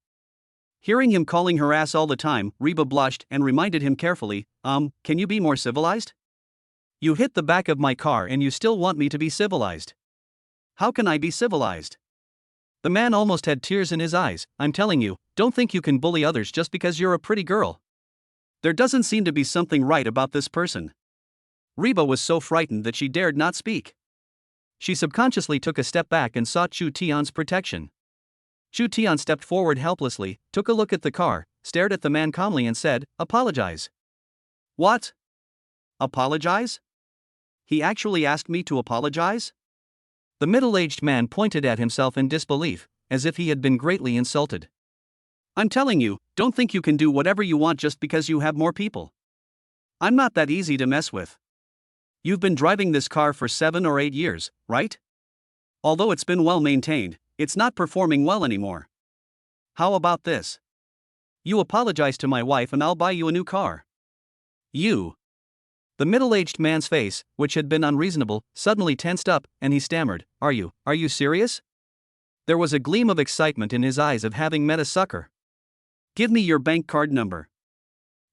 Hearing him calling her ass all the time, Reba blushed and reminded him carefully, can you be more civilized? You hit the back of my car and you still want me to be civilized. How can I be civilized? The man almost had tears in his eyes. I'm telling you, don't think you can bully others just because you're a pretty girl. There doesn't seem to be something right about this person. Reba was so frightened that she dared not speak. She subconsciously took a step back and sought Chu Tian's protection. Chu Tian stepped forward helplessly, took a look at the car, stared at the man calmly and said, "Apologize." What? Apologize? He actually asked me to apologize? The middle-aged man pointed at himself in disbelief, as if he had been greatly insulted. I'm telling you, don't think you can do whatever you want just because you have more people. I'm not that easy to mess with. You've been driving this car for 7 or 8 years, right? Although it's been well maintained, it's not performing well anymore. How about this? You apologize to my wife and I'll buy you a new car. You. The middle-aged man's face, which had been unreasonable, suddenly tensed up, and he stammered, Are you serious? There was a gleam of excitement in his eyes of having met a sucker. Give me your bank card number.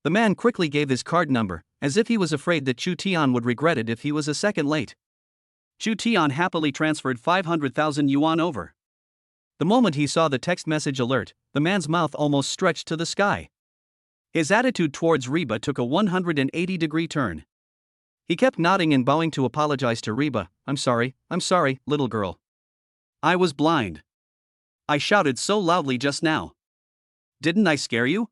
The man quickly gave his card number, as if he was afraid that Chu Tian would regret it if he was a second late. Chu Tian happily transferred 500,000 yuan over. The moment he saw the text message alert, the man's mouth almost stretched to the sky. His attitude towards Reba took a 180-degree turn. He kept nodding and bowing to apologize to Reba. I'm sorry, little girl. I was blind. I shouted so loudly just now. Didn't I scare you?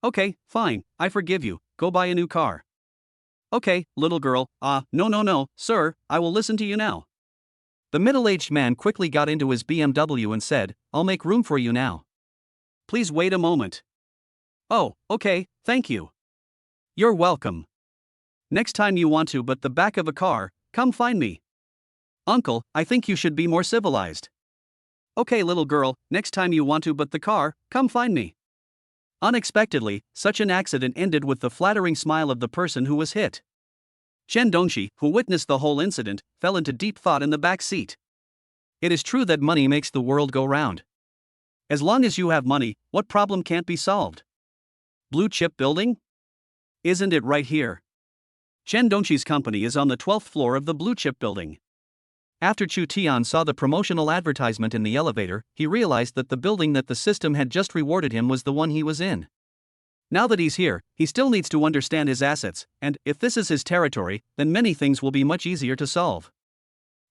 Okay, fine, I forgive you, go buy a new car. Okay, little girl, no, sir, I will listen to you now. The middle-aged man quickly got into his BMW and said, I'll make room for you now. Please wait a moment. Oh, okay, thank you. You're welcome. Next time you want to but the back of a car, come find me. Uncle, I think you should be more civilized. Okay, little girl, next time you want to but the car, come find me. Unexpectedly, such an accident ended with the flattering smile of the person who was hit. Chen Dongxi, who witnessed the whole incident, fell into deep thought in the back seat. It is true that money makes the world go round. As long as you have money, what problem can't be solved? Blue chip building? Isn't it right here? Chen Dongxi's company is on the 12th floor of the blue chip building. After Chu Tian saw the promotional advertisement in the elevator, he realized that the building that the system had just rewarded him was the one he was in. Now that he's here, he still needs to understand his assets, and, if this is his territory, then many things will be much easier to solve.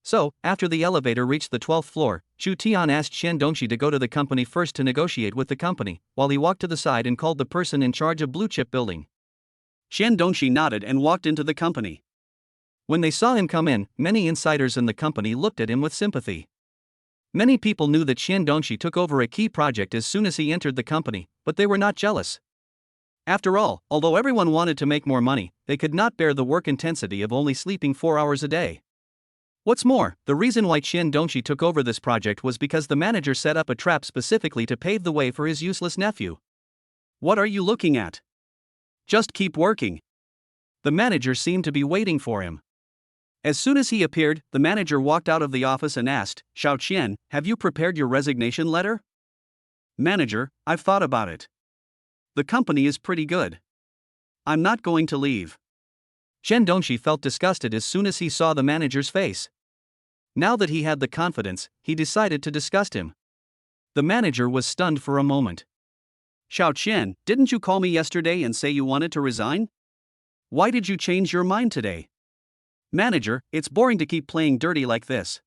So, after the elevator reached the 12th floor, Chu Tian asked Chen Dongxi to go to the company first to negotiate with the company, while he walked to the side and called the person in charge of blue chip building. Chen Dongxi nodded and walked into the company. When they saw him come in, many insiders in the company looked at him with sympathy. Many people knew that Chen Dongxi took over a key project as soon as he entered the company, but they were not jealous. After all, although everyone wanted to make more money, they could not bear the work intensity of only sleeping 4 hours a day. What's more, the reason why Chen Dongxi took over this project was because the manager set up a trap specifically to pave the way for his useless nephew. What are you looking at? Just keep working. The manager seemed to be waiting for him. As soon as he appeared, the manager walked out of the office and asked, Xiao Qian, have you prepared your resignation letter? Manager, I've thought about it. The company is pretty good. I'm not going to leave. Chen Dongxi felt disgusted as soon as he saw the manager's face. Now that he had the confidence, he decided to disgust him. The manager was stunned for a moment. Xiao Qian, didn't you call me yesterday and say you wanted to resign? Why did you change your mind today? Manager, it's boring to keep playing dirty like this.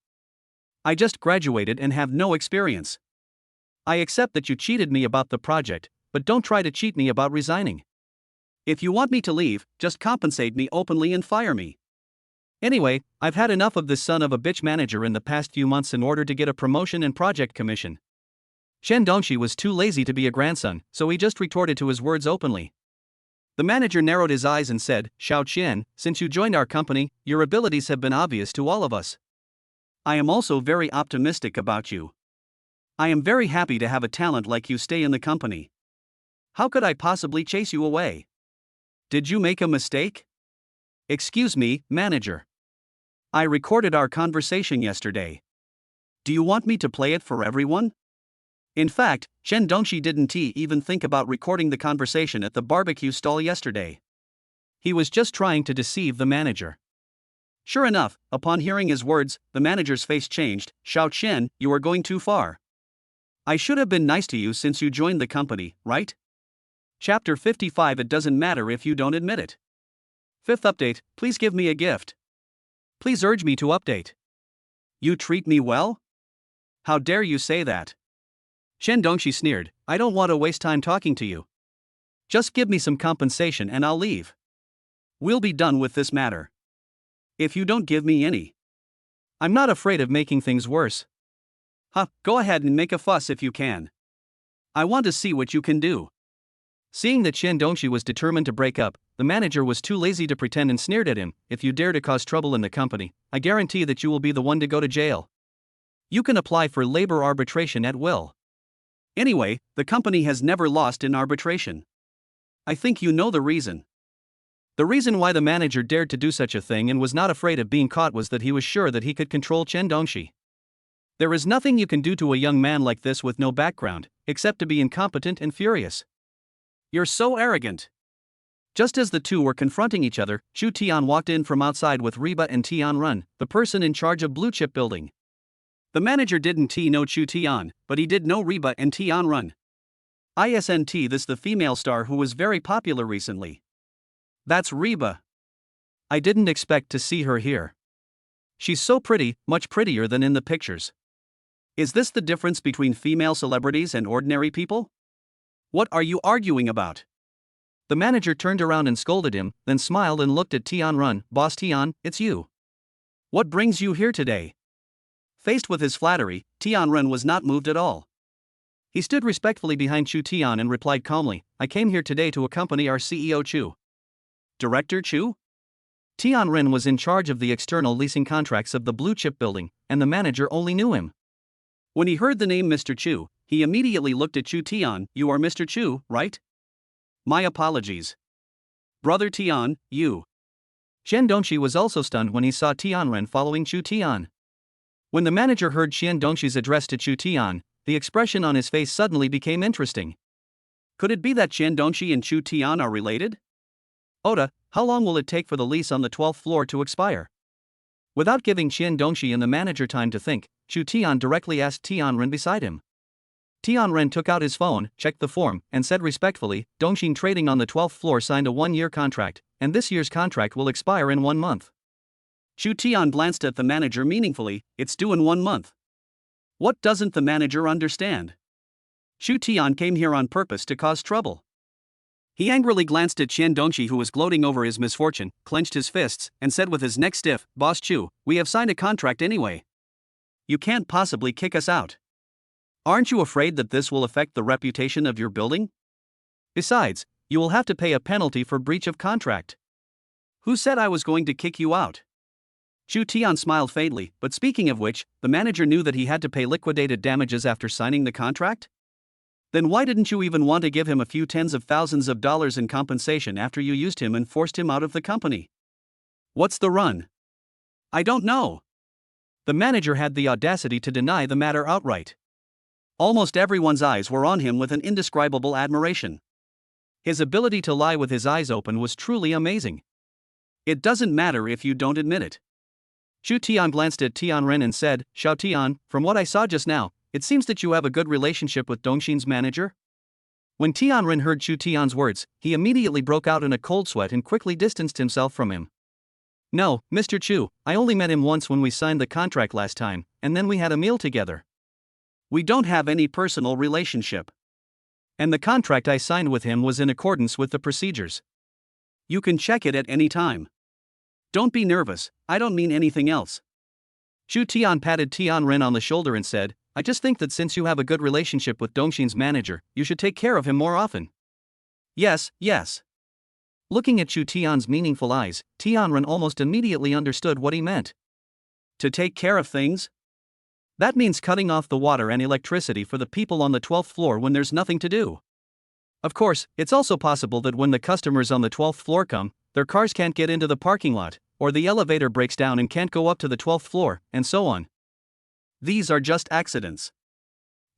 I just graduated and have no experience. I accept that you cheated me about the project, but don't try to cheat me about resigning. If you want me to leave, just compensate me openly and fire me. Anyway, I've had enough of this son of a bitch manager in the past few months in order to get a promotion and project commission. Chen Dongxi was too lazy to be a grandson, so he just retorted to his words openly. The manager narrowed his eyes and said, Xiao Qian, since you joined our company, your abilities have been obvious to all of us. I am also very optimistic about you. I am very happy to have a talent like you stay in the company. How could I possibly chase you away? Did you make a mistake? Excuse me, manager. I recorded our conversation yesterday. Do you want me to play it for everyone? In fact, Chen Dongxi didn't even think about recording the conversation at the barbecue stall yesterday. He was just trying to deceive the manager. Sure enough, upon hearing his words, the manager's face changed. Xiao Chen, you are going too far. I should have been nice to you since you joined the company, right? Chapter 55. It doesn't matter if you don't admit it. Fifth update, please give me a gift. Please urge me to update. You treat me well? How dare you say that? Chen Dongxi sneered, I don't want to waste time talking to you. Just give me some compensation and I'll leave. We'll be done with this matter. If you don't give me any. I'm not afraid of making things worse. Go ahead and make a fuss if you can. I want to see what you can do. Seeing that Chen Dongxi was determined to break up, the manager was too lazy to pretend and sneered at him. If you dare to cause trouble in the company, I guarantee that you will be the one to go to jail. You can apply for labor arbitration at will. Anyway, the company has never lost in arbitration. I think you know the reason. The reason why the manager dared to do such a thing and was not afraid of being caught was that he was sure that he could control Chen Dongxi. There is nothing you can do to a young man like this with no background, except to be incompetent and furious. You're so arrogant. Just as the two were confronting each other, Chu Tian walked in from outside with Reba and Tian Run, the person in charge of Blue Chip Building. The manager didn't know Chu Tian, but he did know Reba and Tian Run. Isn't this the female star who was very popular recently? That's Reba. I didn't expect to see her here. She's so pretty, much prettier than in the pictures. Is this the difference between female celebrities and ordinary people? What are you arguing about? The manager turned around and scolded him, then smiled and looked at Tian Run. Boss Tian, it's you. What brings you here today? Faced with his flattery, Tian Run was not moved at all. He stood respectfully behind Chu Tian and replied calmly, I came here today to accompany our CEO Chu. Director Chu? Tian Ren was in charge of the external leasing contracts of the Blue Chip Building, and the manager only knew him. When he heard the name Mr. Chu, he immediately looked at Chu Tian. You are Mr. Chu, right? My apologies. Brother Tian, you. Chen Dongxi was also stunned when he saw Tian Ren following Chu Tian. When the manager heard Chen Dongxi's address to Chu Tian, the expression on his face suddenly became interesting. Could it be that Chen Dongxi and Chu Tian are related? Oda, how long will it take for the lease on the 12th floor to expire? Without giving Chen Dongxi and the manager time to think, Chu Tian directly asked Tian Ren beside him. Tian Ren took out his phone, checked the form, and said respectfully, Dongxin Trading on the 12th floor signed a 1-year contract, and this year's contract will expire in 1 month. Chu Tian glanced at the manager meaningfully, it's due in 1 month. What doesn't the manager understand? Chu Tian came here on purpose to cause trouble. He angrily glanced at Chen Dongxi, who was gloating over his misfortune, clenched his fists, and said with his neck stiff, Boss Chu, we have signed a contract anyway. You can't possibly kick us out. Aren't you afraid that this will affect the reputation of your building? Besides, you will have to pay a penalty for breach of contract. Who said I was going to kick you out? Chu Tian smiled faintly, but speaking of which, the manager knew that he had to pay liquidated damages after signing the contract? Then why didn't you even want to give him a few tens of thousands of dollars in compensation after you used him and forced him out of the company? What's the run? I don't know. The manager had the audacity to deny the matter outright. Almost everyone's eyes were on him with an indescribable admiration. His ability to lie with his eyes open was truly amazing. It doesn't matter if you don't admit it. Chu Tian glanced at Tian Ren and said, Xiao Tian, from what I saw just now, it seems that you have a good relationship with Dongxin's manager? When Tian Ren heard Chu Tian's words, he immediately broke out in a cold sweat and quickly distanced himself from him. No, Mr. Chu, I only met him once when we signed the contract last time, and then we had a meal together. We don't have any personal relationship. And the contract I signed with him was in accordance with the procedures. You can check it at any time. Don't be nervous, I don't mean anything else. Chu Tian patted Tian Ren on the shoulder and said, I just think that since you have a good relationship with Dongxin's manager, you should take care of him more often. Yes, yes. Looking at Chu Tian's meaningful eyes, Tian Ren almost immediately understood what he meant. To take care of things? That means cutting off the water and electricity for the people on the 12th floor when there's nothing to do. Of course, it's also possible that when the customers on the 12th floor come, their cars can't get into the parking lot, or the elevator breaks down and can't go up to the 12th floor, and so on. These are just accidents.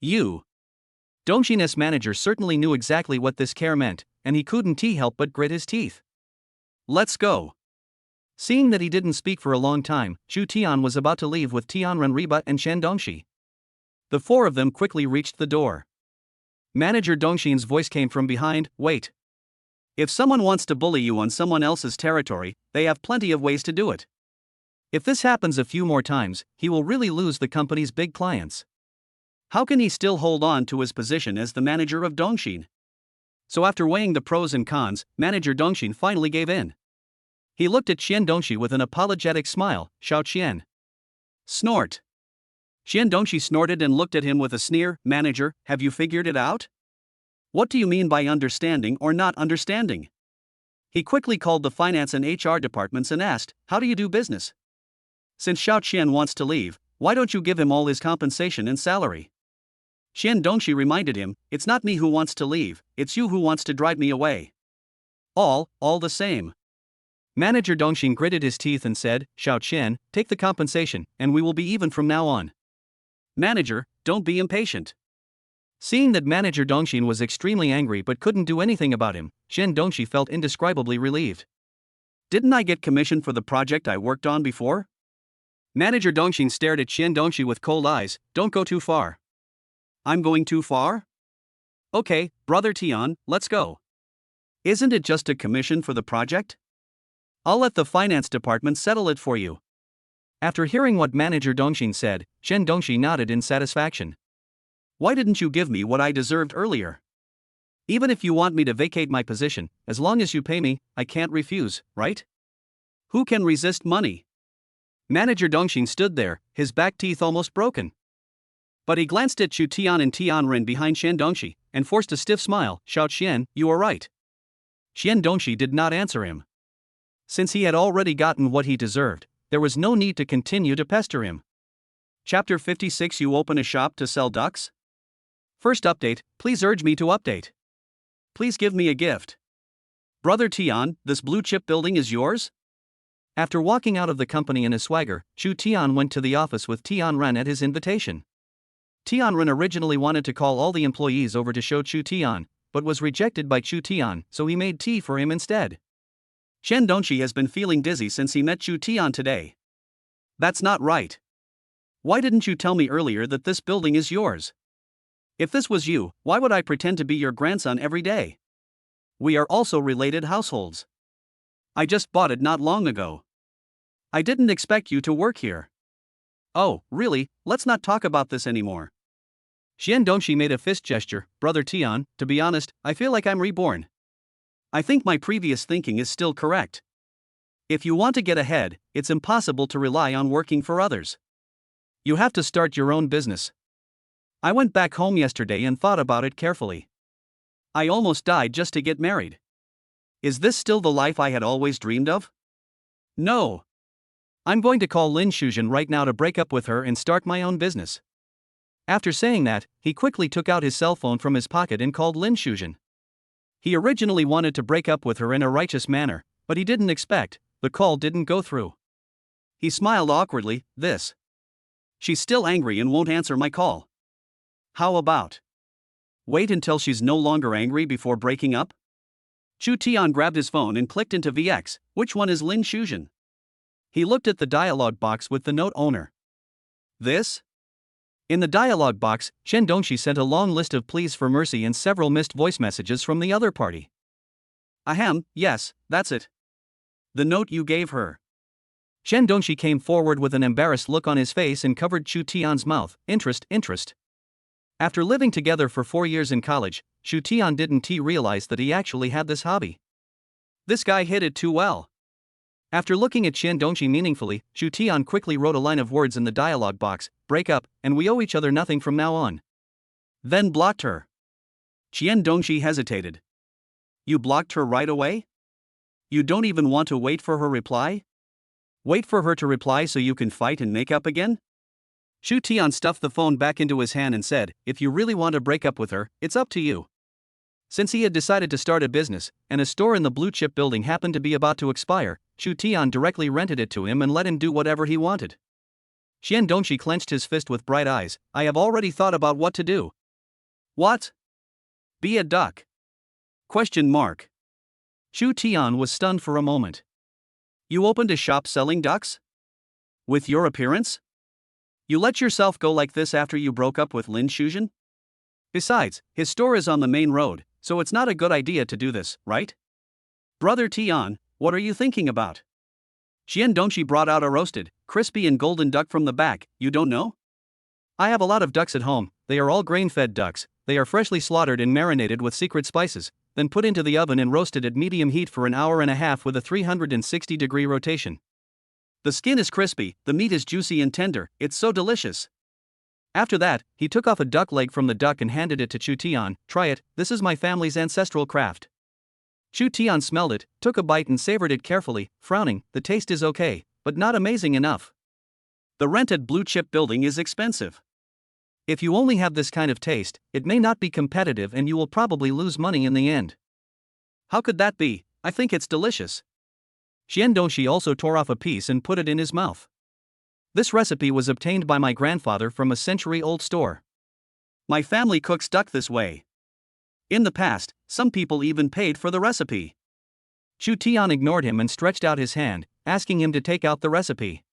Dongshin's manager certainly knew exactly what this care meant, and he couldn't help but grit his teeth. Let's go. Seeing that he didn't speak for a long time, Chu Tian was about to leave with Tianren, Rebirth, and Shen Dongxi. The four of them quickly reached the door. Manager Dongshin's voice came from behind. Wait. If someone wants to bully you on someone else's territory, they have plenty of ways to do it. If this happens a few more times, he will really lose the company's big clients. How can he still hold on to his position as the manager of Dongshin? So after weighing the pros and cons, Manager Dongshin finally gave in. He looked at Xian Dongxi with an apologetic smile. Xiao Qian. Snort. Xian Dongxi snorted and looked at him with a sneer. Manager, have you figured it out? What do you mean by understanding or not understanding? He quickly called the finance and HR departments and asked, how do you do business? Since Xiao Qian wants to leave, why don't you give him all his compensation and salary? Xian Dongxi reminded him, it's not me who wants to leave, it's you who wants to drive me away. All the same. Manager Dongshin gritted his teeth and said, Xiao Qian, take the compensation, and we will be even from now on. Manager, don't be impatient. Seeing that Manager Dongshin was extremely angry but couldn't do anything about him, Xian Dongxi felt indescribably relieved. Didn't I get commission for the project I worked on before? Manager Dongshin stared at Xian Dongxi with cold eyes. Don't go too far. I'm going too far? Okay, brother Tian, let's go. Isn't it just a commission for the project? I'll let the finance department settle it for you. After hearing what Manager Dongshin said, Xian Dongxi nodded in satisfaction. Why didn't you give me what I deserved earlier? Even if you want me to vacate my position, as long as you pay me, I can't refuse, right? Who can resist money? Manager Dongshin stood there, his back teeth almost broken. But he glanced at Chu Tian and Tianren behind Xian Dongxi, and forced a stiff smile. Xiao Qian, you are right. Xian Dongxi did not answer him. Since he had already gotten what he deserved, there was no need to continue to pester him. Chapter 56. You open a shop to sell ducks? First update, please urge me to update. Please give me a gift. Brother Tian, this blue chip building is yours? After walking out of the company in a swagger, Chu Tian went to the office with Tianren at his invitation. Tianren originally wanted to call all the employees over to show Chu Tian, but was rejected by Chu Tian, so he made tea for him instead. Xian Dongxi has been feeling dizzy since he met Chu Tian today. That's not right. Why didn't you tell me earlier that this building is yours? If this was you, why would I pretend to be your grandson every day? We are also related households. I just bought it not long ago. I didn't expect you to work here. Oh, really? Let's not talk about this anymore. Xian Dongxi made a fist gesture. Brother Tian, to be honest, I feel like I'm reborn. I think my previous thinking is still correct. If you want to get ahead, it's impossible to rely on working for others. You have to start your own business. I went back home yesterday and thought about it carefully. I almost died just to get married. Is this still the life I had always dreamed of? No. I'm going to call Lin Shuzhen right now to break up with her and start my own business. After saying that, he quickly took out his cell phone from his pocket and called Lin Shuzhen. He originally wanted to break up with her in a righteous manner, but he didn't expect the call didn't go through. He smiled awkwardly. She's still angry and won't answer my call. How about wait until she's no longer angry before breaking up? Chu Tian grabbed his phone and clicked into VX. Which one is Lin Shuzhen? He looked at the dialog box with the note owner. This? In the dialog box, Xian Dongxi sent a long list of pleas for mercy and several missed voice messages from the other party. Ahem, yes, that's it. The note you gave her. Xian Dongxi came forward with an embarrassed look on his face and covered Chu Tian's mouth. Interest. After living together for 4 years in college, Chu Tian didn't realize that he actually had this hobby. This guy hid it too well. After looking at Xian Dongxi meaningfully, Chu Tian quickly wrote a line of words in the dialog box. Break up, and we owe each other nothing from now on. Then blocked her. Xian Dongxi hesitated. You blocked her right away? You don't even want to wait for her reply? Wait for her to reply so you can fight and make up again? Chu Tian stuffed the phone back into his hand and said, if you really want to break up with her, it's up to you. Since he had decided to start a business, and a store in the blue chip building happened to be about to expire, Chu Tian directly rented it to him and let him do whatever he wanted. Xian Dongxi clenched his fist with bright eyes. I have already thought about what to do. What? Be a duck? Question mark. Chu Tian was stunned for a moment. You opened a shop selling ducks? With your appearance? You let yourself go like this after you broke up with Lin Shuzhen? Besides, his store is on the main road, so it's not a good idea to do this, right? Brother Tian, what are you thinking about? Xian Dongxi brought out a roasted, crispy and golden duck from the back. You don't know? I have a lot of ducks at home. They are all grain-fed ducks. They are freshly slaughtered and marinated with secret spices, then put into the oven and roasted at medium heat for an hour and a half with a 360-degree rotation. The skin is crispy, the meat is juicy and tender. It's so delicious. After that, he took off a duck leg from the duck and handed it to Chu Tian. Try it, this is my family's ancestral craft. Chu Tian smelled it, took a bite and savored it carefully, frowning. The taste is okay, but not amazing enough. The rent at Blue Chip Building is expensive. If you only have this kind of taste, it may not be competitive and you will probably lose money in the end. How could that be? I think it's delicious. Xian Dongxi also tore off a piece and put it in his mouth. This recipe was obtained by my grandfather from a century-old store. My family cooks duck this way. In the past, some people even paid for the recipe. Chu Tian ignored him and stretched out his hand, asking him to take out the recipe.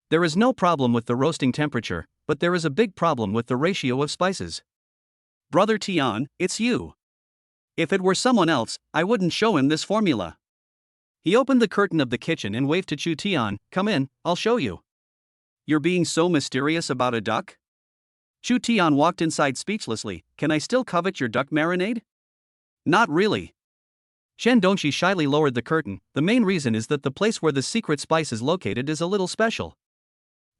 There is no problem with the roasting temperature, but there is a big problem with the ratio of spices. Brother Tian, it's you. If it were someone else, I wouldn't show him this formula. He opened the curtain of the kitchen and waved to Chu Tian. Come in, I'll show you. You're being so mysterious about a duck? Chu Tian walked inside speechlessly. Can I still covet your duck marinade? Not really. Xian Dongxi shyly lowered the curtain. The main reason is that the place where the secret spice is located is a little special.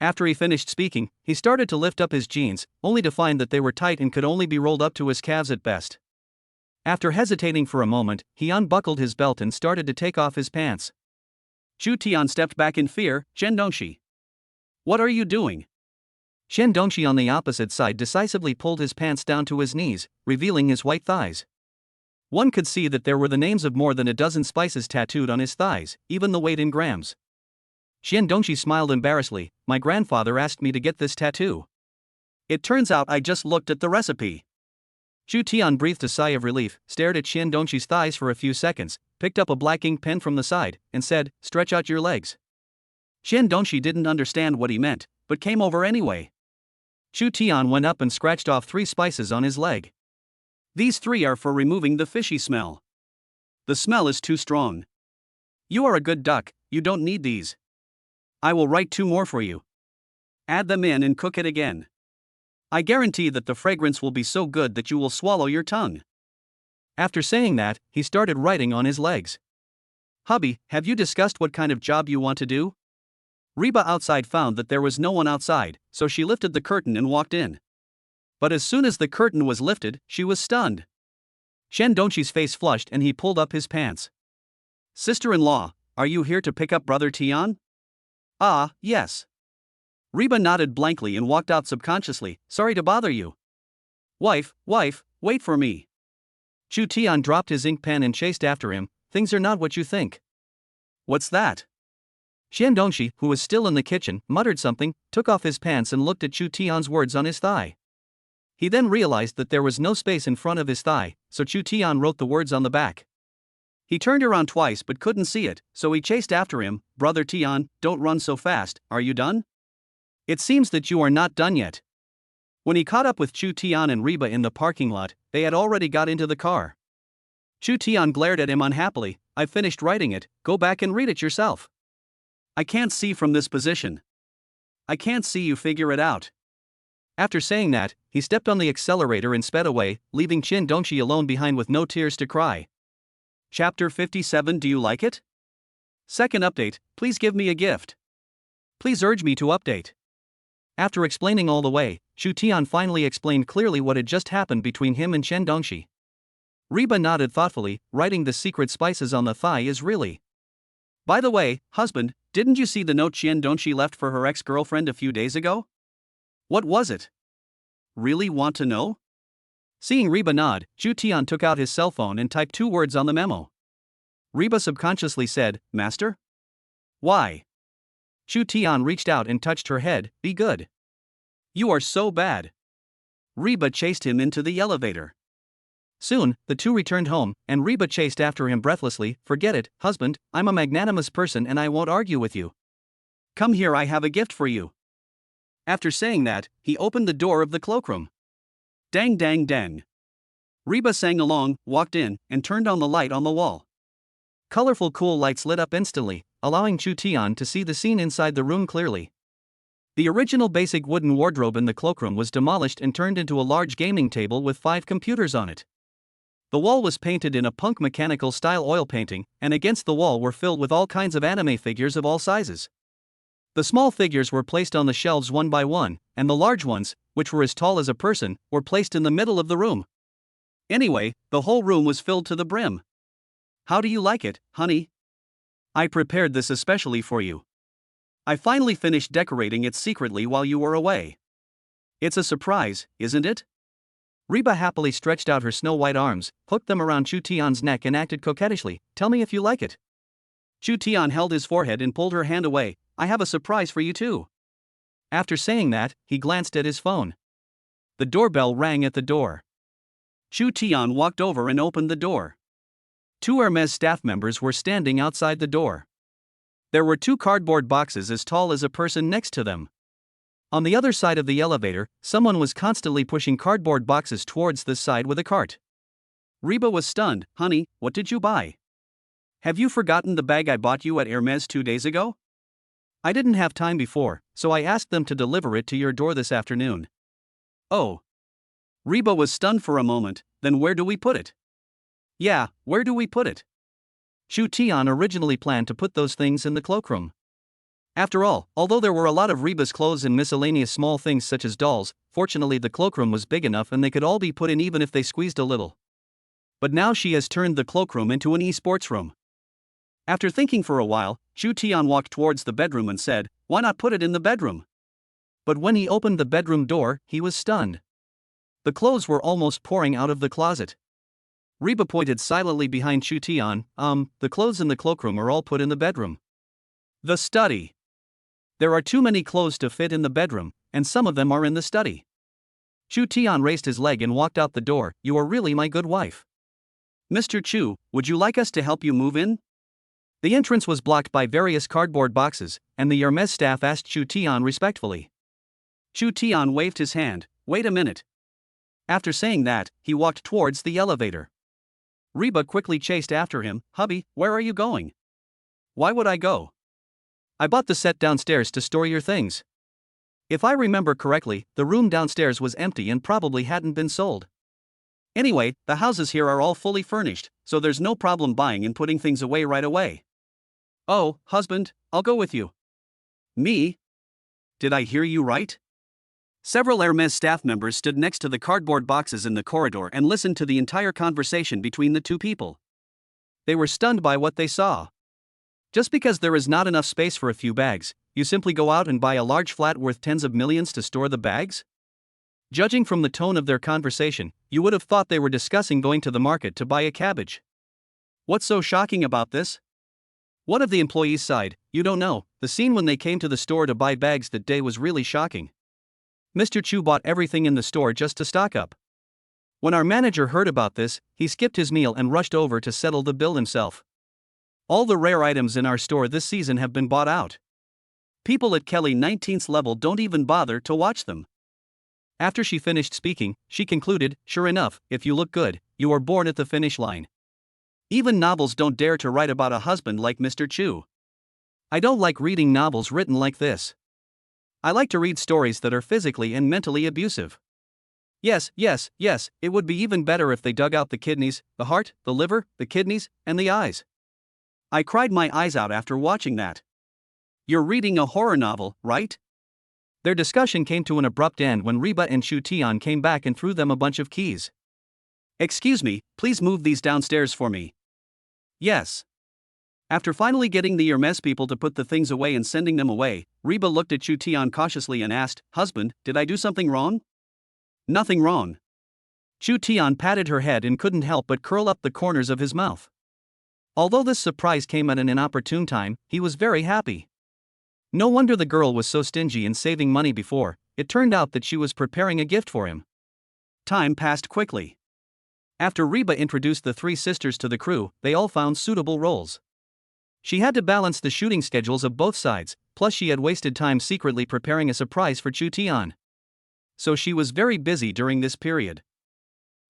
After he finished speaking, he started to lift up his jeans, only to find that they were tight and could only be rolled up to his calves at best. After hesitating for a moment, he unbuckled his belt and started to take off his pants. Chu Tian stepped back in fear. Xian Dongxi, what are you doing? Xian Dongxi on the opposite side decisively pulled his pants down to his knees, revealing his white thighs. One could see that there were the names of more than a dozen spices tattooed on his thighs, even the weight in grams. Xian Dongxi smiled embarrassedly. My grandfather asked me to get this tattoo. It turns out I just looked at the recipe. Chu Tian breathed a sigh of relief, stared at Xian Dongxi's thighs for a few seconds, picked up a black ink pen from the side, and said, stretch out your legs. Xian Dongxi didn't understand what he meant, but came over anyway. Chu Tian went up and scratched off 3 spices on his leg. These 3 are for removing the fishy smell. The smell is too strong. You are a good duck, you don't need these. I will write 2 more for you. Add them in and cook it again. I guarantee that the fragrance will be so good that you will swallow your tongue. After saying that, he started writing on his legs. Hubby, have you discussed what kind of job you want to do? Reba outside found that there was no one outside, so she lifted the curtain and walked in. But as soon as the curtain was lifted, she was stunned. Xian Dongxi's face flushed and he pulled up his pants. Sister-in-law, are you here to pick up Brother Tian? Ah, yes. Reba nodded blankly and walked out subconsciously. Sorry to bother you. Wife, wait for me. Chu Tian dropped his ink pen and chased after him. Things are not what you think. What's that? Xian Dongxi, who was still in the kitchen, muttered something, took off his pants and looked at Chu Tian's words on his thigh. He then realized that there was no space in front of his thigh, so Chu Tian wrote the words on the back. He turned around twice but couldn't see it, so he chased after him. Brother Tian, don't run so fast, are you done? It seems that you are not done yet. When he caught up with Chu Tian and Reba in the parking lot, they had already got into the car. Chu Tian glared at him unhappily. I've finished writing it, go back and read it yourself. I can't see from this position. I can't see you, figure it out. After saying that, he stepped on the accelerator and sped away, leaving Xian Dongxi alone behind with no tears to cry. Chapter 57. Do you like it? Second update, please give me a gift. Please urge me to update. After explaining all the way, Chu Tian finally explained clearly what had just happened between him and Xian Dongxi. Reba nodded thoughtfully, writing the secret spices on the thigh is really. By the way, husband, didn't you see the note Xian Dongxi left for her ex-girlfriend a few days ago? What was it? Really want to know? Seeing Reba nod, Chu Tian took out his cell phone and typed 2 words on the memo. Reba subconsciously said, "Master?" "Why?" Chu Tian reached out and touched her head. "Be good." "You are so bad." Reba chased him into the elevator. Soon, the two returned home, and Reba chased after him breathlessly. "Forget it, husband, I'm a magnanimous person and I won't argue with you. Come here, I have a gift for you." After saying that, he opened the door of the cloakroom. Dang dang dang. Reba sang along, walked in, and turned on the light on the wall. Colorful cool lights lit up instantly, allowing Chu Tian to see the scene inside the room clearly. The original basic wooden wardrobe in the cloakroom was demolished and turned into a large gaming table with 5 computers on it. The wall was painted in a punk mechanical style oil painting, and against the wall were filled with all kinds of anime figures of all sizes. The small figures were placed on the shelves one by one, and the large ones, which were as tall as a person, were placed in the middle of the room. Anyway, the whole room was filled to the brim. "How do you like it, honey? I prepared this especially for you. I finally finished decorating it secretly while you were away. It's a surprise, isn't it?" Reba happily stretched out her snow-white arms, hooked them around Chu Tian's neck and acted coquettishly. "Tell me if you like it." Chu Tian held his forehead and pulled her hand away. "I have a surprise for you too." After saying that, he glanced at his phone. The doorbell rang at the door. Chu Tian walked over and opened the door. 2 Hermes staff members were standing outside the door. There were 2 cardboard boxes as tall as a person next to them. On the other side of the elevator, someone was constantly pushing cardboard boxes towards this side with a cart. Reba was stunned. "Honey, what did you buy? Have you forgotten the bag I bought you at Hermes 2 days ago? I didn't have time before, so I asked them to deliver it to your door this afternoon." "Oh." Reba was stunned for a moment. "Then where do we put it?" "Yeah, where do we put it?" Chu Tian originally planned to put those things in the cloakroom. After all, although there were a lot of Reba's clothes and miscellaneous small things such as dolls, fortunately the cloakroom was big enough and they could all be put in even if they squeezed a little. But now she has turned the cloakroom into an esports room. After thinking for a while, Chu Tian walked towards the bedroom and said, "Why not put it in the bedroom?" But when he opened the bedroom door, he was stunned. The clothes were almost pouring out of the closet. Reba pointed silently behind Chu Tian. The clothes in the cloakroom are all put in the bedroom." "The study. There are too many clothes to fit in the bedroom, and some of them are in the study." Chu Tian raised his leg and walked out the door. "You are really my good wife. Mr. Chu, would you like us to help you move in?" The entrance was blocked by various cardboard boxes, and the Hermes staff asked Chu Tian respectfully. Chu Tian waved his hand. "Wait a minute." After saying that, he walked towards the elevator. Reba quickly chased after him. "Hubby, where are you going?" "Why would I go? I bought the set downstairs to store your things. If I remember correctly, the room downstairs was empty and probably hadn't been sold. Anyway, the houses here are all fully furnished, so there's no problem buying and putting things away right away." "Oh, husband, I'll go with you." "Me? Did I hear you right?" Several Hermes staff members stood next to the cardboard boxes in the corridor and listened to the entire conversation between the two people. They were stunned by what they saw. Just because there is not enough space for a few bags, you simply go out and buy a large flat worth tens of millions to store the bags? Judging from the tone of their conversation, you would have thought they were discussing going to the market to buy a cabbage. What's so shocking about this? One of the employees sighed. "You don't know, the scene when they came to the store to buy bags that day was really shocking. Mr. Chu bought everything in the store just to stock up. When our manager heard about this, he skipped his meal and rushed over to settle the bill himself. All the rare items in our store this season have been bought out. People at Kelly 19th's level don't even bother to watch them." After she finished speaking, she concluded, "Sure enough, if you look good, you are born at the finish line. Even novels don't dare to write about a husband like Mr. Chu. I don't like reading novels written like this. I like to read stories that are physically and mentally abusive. Yes, it would be even better if they dug out the kidneys, the heart, the liver, the kidneys, and the eyes. I cried my eyes out after watching that." "You're reading a horror novel, right?" Their discussion came to an abrupt end when Reba and Chu Tian came back and threw them a bunch of keys. "Excuse me, please move these downstairs for me." "Yes." After finally getting the Hermes people to put the things away and sending them away, Reba looked at Chu Tian cautiously and asked, "Husband, did I do something wrong?" "Nothing wrong." Chu Tian patted her head and couldn't help but curl up the corners of his mouth. Although this surprise came at an inopportune time, he was very happy. No wonder the girl was so stingy in saving money before. It turned out that she was preparing a gift for him. Time passed quickly. After Reba introduced the three sisters to the crew, they all found suitable roles. She had to balance the shooting schedules of both sides, plus she had wasted time secretly preparing a surprise for Chu Tian. So she was very busy during this period.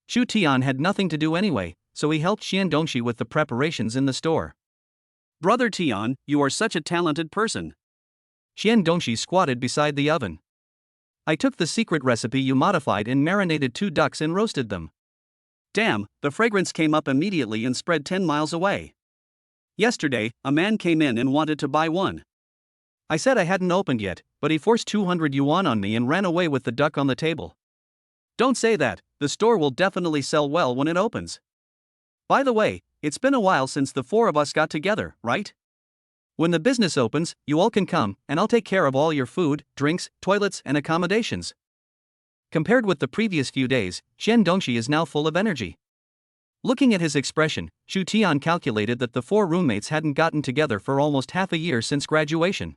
Chu Tian had nothing to do anyway, so he helped Xian Dongxi with the preparations in the store. "Brother Tian, you are such a talented person." Xian Dongxi squatted beside the oven. "I took the secret recipe you modified and marinated 2 ducks and roasted them." "Damn, the fragrance came up immediately and spread 10 miles away. Yesterday, a man came in and wanted to buy one. I said I hadn't opened yet, but he forced 200 yuan on me and ran away with the duck on the table." "Don't say that, the store will definitely sell well when it opens. By the way, it's been a while since the 4 of us got together, right? When the business opens, you all can come, and I'll take care of all your food, drinks, toilets, and accommodations." Compared with the previous few days, Xian Dongxi is now full of energy. Looking at his expression, Chu Tian calculated that the 4 roommates hadn't gotten together for almost half a year since graduation.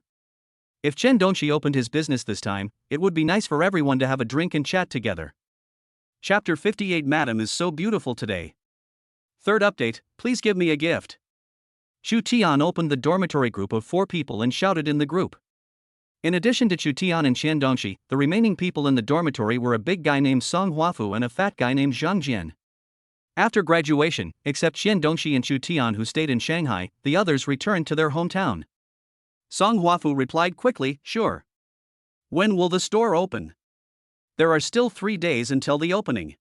If Xian Dongxi opened his business this time, it would be nice for everyone to have a drink and chat together. Chapter 58. Madam is so beautiful today. Third update, please give me a gift. Chu Tian opened the dormitory group of 4 people and shouted in the group. In addition to Chu Tian and Xian Dongxi, the remaining people in the dormitory were a big guy named Song Huafu and a fat guy named Zhang Jian. After graduation, except Xian Dongxi and Chu Tian who stayed in Shanghai, the others returned to their hometown. Song Huafu replied quickly, "Sure. When will the store open? There are still 3 days until the opening.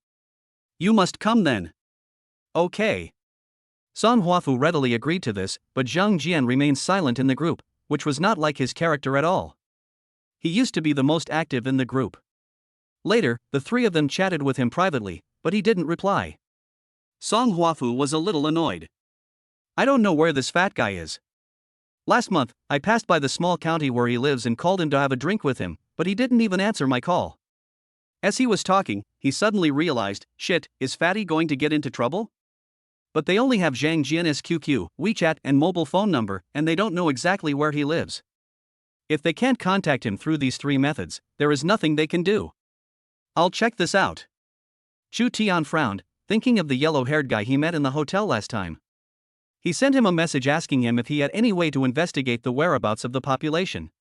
You must come then." "Okay." Song Huafu readily agreed to this, but Zhang Jian remained silent in the group, which was not like his character at all. He used to be the most active in the group. Later, the 3 of them chatted with him privately, but he didn't reply. Song Huafu was a little annoyed. "I don't know where this fat guy is. Last month, I passed by the small county where he lives and called him to have a drink with him, but he didn't even answer my call." As he was talking, he suddenly realized, shit, is Fatty going to get into trouble? But they only have Zhang Jian's QQ, WeChat, and mobile phone number, and they don't know exactly where he lives. If they can't contact him through these 3 methods, there is nothing they can do. I'll check this out. Chu Tian frowned, thinking of the yellow-haired guy he met in the hotel last time. He sent him a message asking him if he had any way to investigate the whereabouts of the population.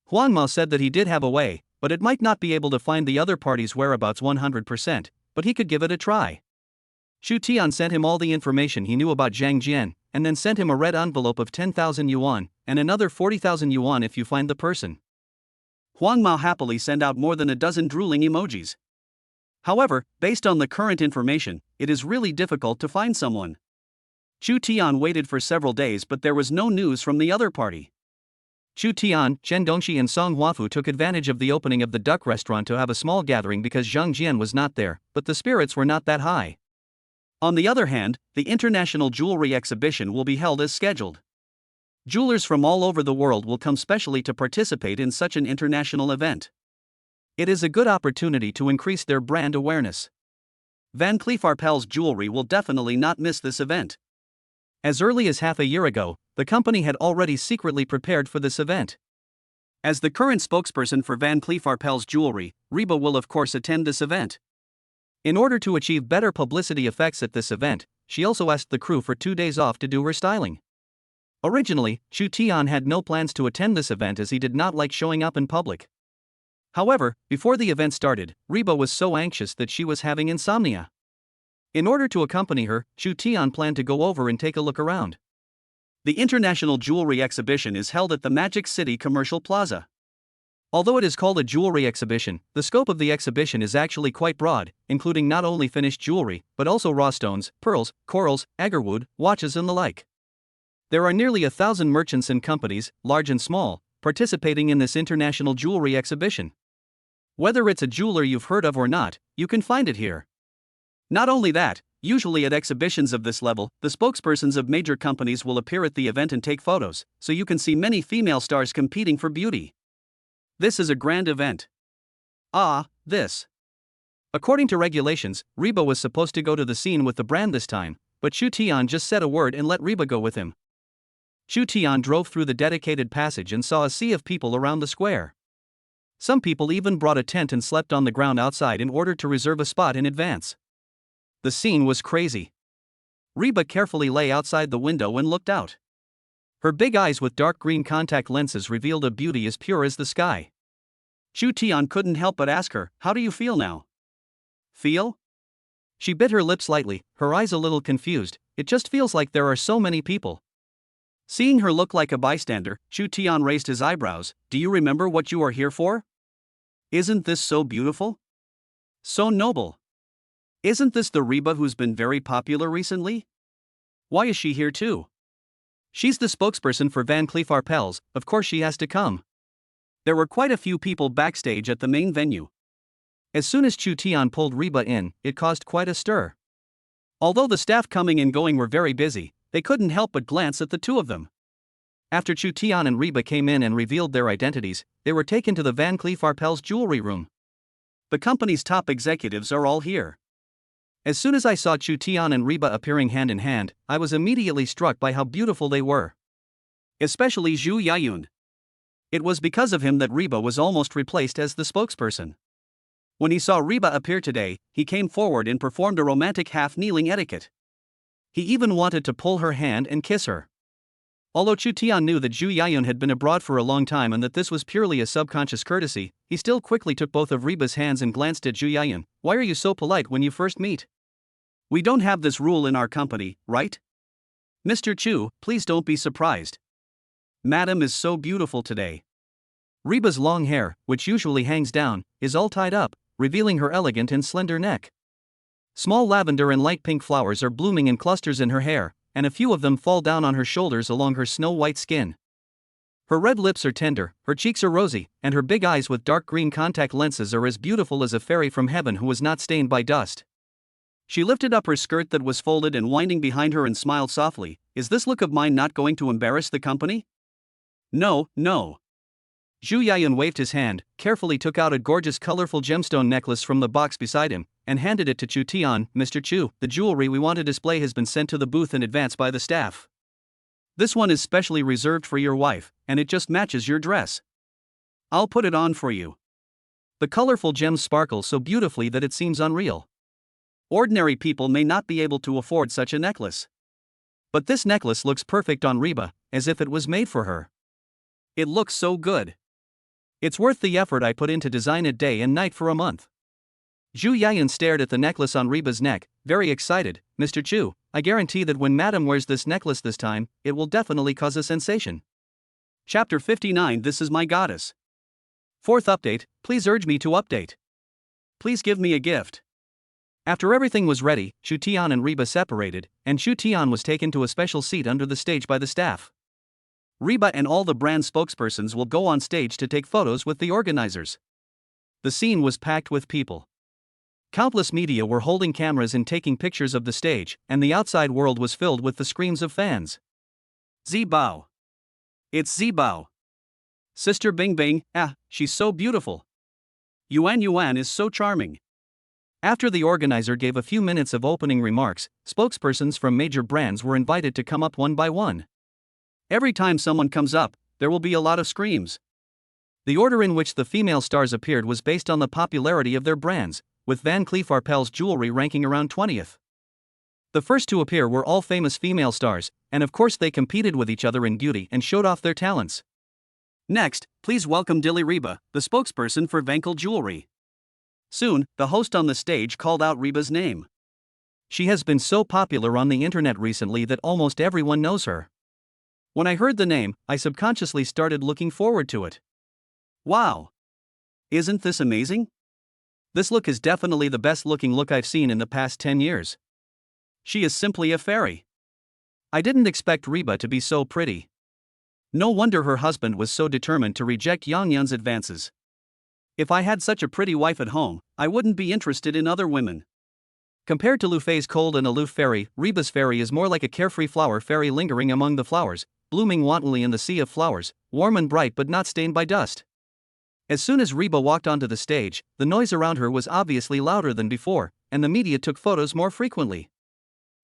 Huang Mao said that he did have a way, but it might not be able to find the other party's whereabouts 100%, but he could give it a try. Chu Tian sent him all the information he knew about Zhang Jian, and then sent him a red envelope of 10,000 yuan, and another 40,000 yuan if you find the person. Huang Mao happily sent out more than a dozen drooling emojis. However, based on the current information, it is really difficult to find someone. Chu Tian waited for several days but there was no news from the other party. Chu Tian, Xian Dongxi and Song Huafu took advantage of the opening of the duck restaurant to have a small gathering because Zhang Jian was not there, but the spirits were not that high. On the other hand, the International Jewelry Exhibition will be held as scheduled. Jewelers from all over the world will come specially to participate in such an international event. It is a good opportunity to increase their brand awareness. Van Cleef Arpels Jewelry will definitely not miss this event. As early as half a year ago, the company had already secretly prepared for this event. As the current spokesperson for Van Cleef Arpels Jewelry, Reba will of course attend this event. In order to achieve better publicity effects at this event, she also asked the crew for 2 days off to do her styling. Originally, Chu Tian had no plans to attend this event as he did not like showing up in public. However, before the event started, Reba was so anxious that she was having insomnia. In order to accompany her, Chu Tian planned to go over and take a look around. The International Jewelry Exhibition is held at the Magic City Commercial Plaza. Although it is called a jewelry exhibition, the scope of the exhibition is actually quite broad, including not only finished jewelry, but also raw stones, pearls, corals, agarwood, watches and the like. There are nearly 1,000 merchants and companies, large and small, participating in this international jewelry exhibition. Whether it's a jeweler you've heard of or not, you can find it here. Not only that, usually at exhibitions of this level, the spokespersons of major companies will appear at the event and take photos, so you can see many female stars competing for beauty. This is a grand event. This. According to regulations, Reba was supposed to go to the scene with the brand this time, but Chu Tian just said a word and let Reba go with him. Chu Tian drove through the dedicated passage and saw a sea of people around the square. Some people even brought a tent and slept on the ground outside in order to reserve a spot in advance. The scene was crazy. Reba carefully lay outside the window and looked out. Her big eyes with dark green contact lenses revealed a beauty as pure as the sky. Chu Tian couldn't help but ask her, "How do you feel now?" "Feel?" She bit her lip slightly, her eyes a little confused. "It just feels like there are so many people." Seeing her look like a bystander, Chu Tian raised his eyebrows. "Do you remember what you are here for? Isn't this so beautiful? So noble. Isn't this the Reba who's been very popular recently? Why is she here too? She's the spokesperson for Van Cleef Arpels, of course she has to come." There were quite a few people backstage at the main venue. As soon as Chu Tian pulled Reba in, it caused quite a stir. Although the staff coming and going were very busy, they couldn't help but glance at the two of them. After Chu Tian and Reba came in and revealed their identities, they were taken to the Van Cleef Arpels jewelry room. The company's top executives are all here. As soon as I saw Chu Tian and Reba appearing hand in hand, I was immediately struck by how beautiful they were. Especially Zhu Yayun. It was because of him that Reba was almost replaced as the spokesperson. When he saw Reba appear today, he came forward and performed a romantic half-kneeling etiquette. He even wanted to pull her hand and kiss her. Although Chu Tian knew that Zhu Yayun had been abroad for a long time and that this was purely a subconscious courtesy, he still quickly took both of Reba's hands and glanced at Zhu Yayun. "Why are you so polite when you first meet? We don't have this rule in our company, right? Mr. Chu, please don't be surprised. Madam is so beautiful today." Reba's long hair, which usually hangs down, is all tied up, revealing her elegant and slender neck. Small lavender and light pink flowers are blooming in clusters in her hair, and a few of them fall down on her shoulders along her snow-white skin. Her red lips are tender, her cheeks are rosy, and her big eyes with dark green contact lenses are as beautiful as a fairy from heaven who was not stained by dust. She lifted up her skirt that was folded and winding behind her and smiled softly. "Is this look of mine not going to embarrass the company?" "No, no." Zhu Yayun waved his hand, carefully took out a gorgeous colorful gemstone necklace from the box beside him, and handed it to Chu Tian. "Mr. Chu, the jewelry we want to display has been sent to the booth in advance by the staff. This one is specially reserved for your wife, and it just matches your dress. I'll put it on for you." The colorful gems sparkle so beautifully that it seems unreal. Ordinary people may not be able to afford such a necklace. But this necklace looks perfect on Reba, as if it was made for her. It looks so good. It's worth the effort I put in to design it day and night for a month. Zhu Yayun stared at the necklace on Reba's neck, very excited. "Mr. Chu, I guarantee that when Madam wears this necklace this time, it will definitely cause a sensation." Chapter 59. This is my goddess. Fourth update, please urge me to update. Please give me a gift. After everything was ready, Chu Tian and Reba separated, and Chu Tian was taken to a special seat under the stage by the staff. Reba and all the brand spokespersons will go on stage to take photos with the organizers. The scene was packed with people. Countless media were holding cameras and taking pictures of the stage, and the outside world was filled with the screams of fans. "Zibao! It's Zibao! Sister Bing Bing, she's so beautiful! Yuan Yuan is so charming!" After the organizer gave a few minutes of opening remarks, spokespersons from major brands were invited to come up one by one. Every time someone comes up, there will be a lot of screams. The order in which the female stars appeared was based on the popularity of their brands, with Van Cleef Arpels jewelry ranking around 20th. The first to appear were all famous female stars, and of course they competed with each other in beauty and showed off their talents. Next, please welcome Dilly Reba, the spokesperson for Vankel Jewelry. Soon, the host on the stage called out Reba's name. She has been so popular on the internet recently that almost everyone knows her. When I heard the name, I subconsciously started looking forward to it. Wow! Isn't this amazing? This look is definitely the best looking look I've seen in the past 10 years. She is simply a fairy. I didn't expect Reba to be so pretty. No wonder her husband was so determined to reject Yang Yun's advances. If I had such a pretty wife at home, I wouldn't be interested in other women. Compared to Lu Fei's cold and aloof fairy, Reba's fairy is more like a carefree flower fairy lingering among the flowers, blooming wantonly in the sea of flowers, warm and bright but not stained by dust. As soon as Reba walked onto the stage, the noise around her was obviously louder than before, and the media took photos more frequently.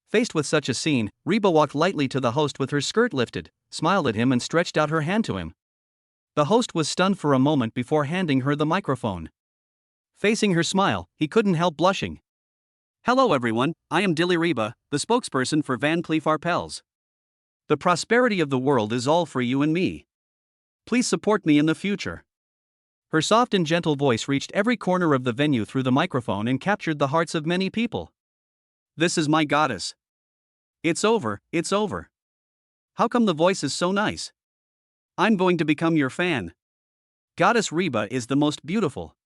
Faced with such a scene, Reba walked lightly to the host with her skirt lifted, smiled at him and stretched out her hand to him. The host was stunned for a moment before handing her the microphone. Facing her smile, he couldn't help blushing. "Hello everyone, I am Dilly Reba, the spokesperson for Van Cleef Arpels. The prosperity of the world is all for you and me. Please support me in the future." Her soft and gentle voice reached every corner of the venue through the microphone and captured the hearts of many people. "This is my goddess. It's over, it's over. How come the voice is so nice? I'm going to become your fan. Goddess Reba is the most beautiful."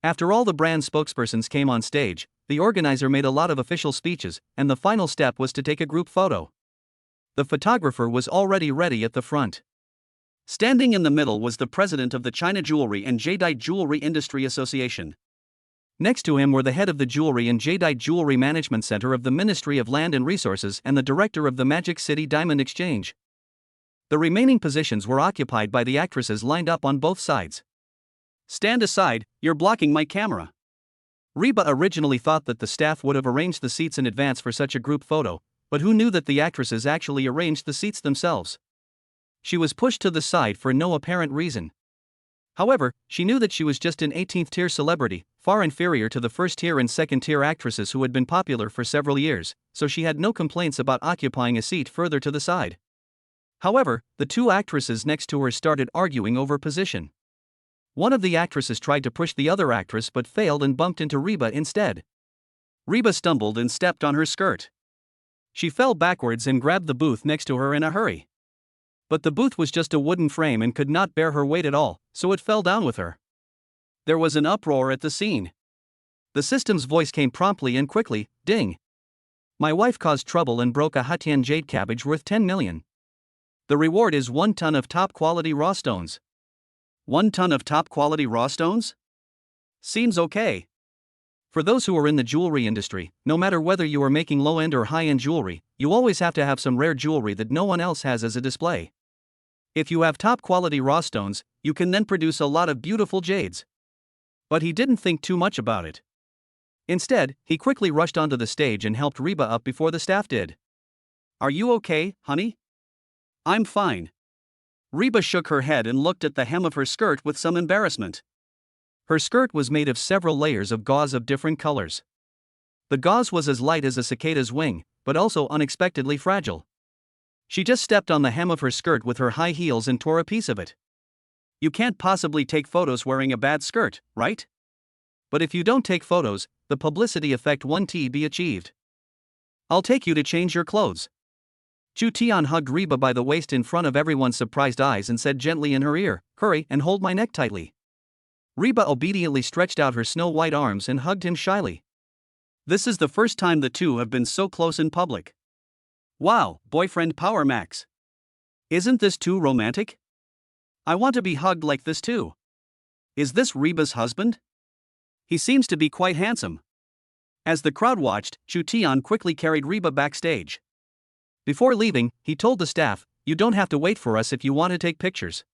After all the brand spokespersons came on stage, the organizer made a lot of official speeches, and the final step was to take a group photo. The photographer was already ready at the front. Standing in the middle was the president of the China Jewelry and Jadeite Jewelry Industry Association. Next to him were the head of the Jewelry and Jadeite Jewelry Management Center of the Ministry of Land and Resources and the director of the Magic City Diamond Exchange. The remaining positions were occupied by the actresses lined up on both sides. "Stand aside, you're blocking my camera." Reba originally thought that the staff would have arranged the seats in advance for such a group photo, but who knew that the actresses actually arranged the seats themselves? She was pushed to the side for no apparent reason. However, she knew that she was just an 18th-tier celebrity, far inferior to the first-tier and second-tier actresses who had been popular for several years, so she had no complaints about occupying a seat further to the side. However, the two actresses next to her started arguing over position. One of the actresses tried to push the other actress but failed and bumped into Reba instead. Reba stumbled and stepped on her skirt. She fell backwards and grabbed the booth next to her in a hurry. But the booth was just a wooden frame and could not bear her weight at all, so it fell down with her. There was an uproar at the scene. The system's voice came promptly and quickly, "Ding. My wife caused trouble and broke a Hatian jade cabbage worth 10 million. The reward is 1 ton of top-quality raw stones." 1 ton of top-quality raw stones? Seems okay. For those who are in the jewelry industry, no matter whether you are making low-end or high-end jewelry, you always have to have some rare jewelry that no one else has as a display. If you have top-quality raw stones, you can then produce a lot of beautiful jades. But he didn't think too much about it. Instead, he quickly rushed onto the stage and helped Reba up before the staff did. "Are you okay, honey?" "I'm fine." Reba shook her head and looked at the hem of her skirt with some embarrassment. Her skirt was made of several layers of gauze of different colors. The gauze was as light as a cicada's wing, but also unexpectedly fragile. She just stepped on the hem of her skirt with her high heels and tore a piece of it. You can't possibly take photos wearing a bad skirt, right? But if you don't take photos, the publicity effect won't be achieved. "I'll take you to change your clothes." Chu Tian hugged Reba by the waist in front of everyone's surprised eyes and said gently in her ear, "Hurry and hold my neck tightly." Reba obediently stretched out her snow-white arms and hugged him shyly. This is the first time the two have been so close in public. Wow, boyfriend power max. Isn't this too romantic? I want to be hugged like this too. Is this Reba's husband? He seems to be quite handsome. As the crowd watched, Chu Tian quickly carried Reba backstage. Before leaving, he told the staff, "You don't have to wait for us if you want to take pictures.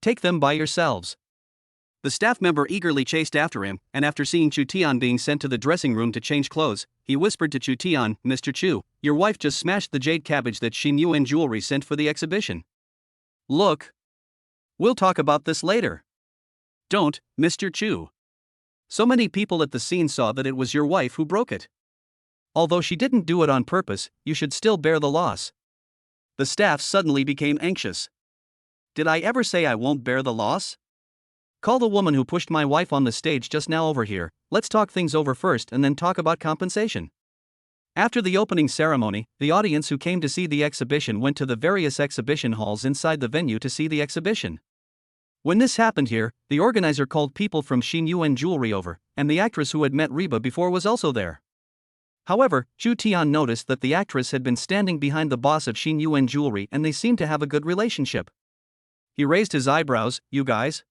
Take them by yourselves." The staff member eagerly chased after him, and after seeing Chu Tian being sent to the dressing room to change clothes, he whispered to Chu Tian, "Mr. Chu, your wife just smashed the jade cabbage that Xin Yuan Jewelry sent for the exhibition. Look. We'll talk about this later." "Don't, Mr. Chu. So many people at the scene saw that it was your wife who broke it. Although she didn't do it on purpose, you should still bear the loss." The staff suddenly became anxious. "Did I ever say I won't bear the loss? Call the woman who pushed my wife on the stage just now over here. Let's talk things over first and then talk about compensation." After the opening ceremony, the audience who came to see the exhibition went to the various exhibition halls inside the venue to see the exhibition. When this happened here, the organizer called people from Xin Yuan Jewelry over, and the actress who had met Reba before was also there. However, Chu Tian noticed that the actress had been standing behind the boss of Xin Yuan Jewelry and they seemed to have a good relationship. He raised his eyebrows. "You guys?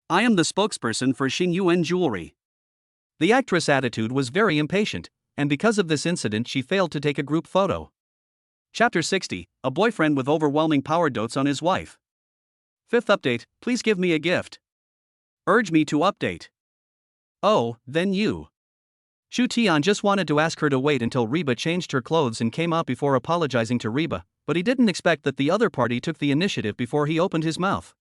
I am the spokesperson for Xin Yuan Jewelry." The actress' attitude was very impatient, and because of this incident she failed to take a group photo. Chapter 60, A Boyfriend with Overwhelming Power Dotes on His Wife. Fifth update, please give me a gift. Urge me to update. Oh, then you. Chu Tian just wanted to ask her to wait until Reba changed her clothes and came out before apologizing to Reba, but he didn't expect that the other party took the initiative before he opened his mouth.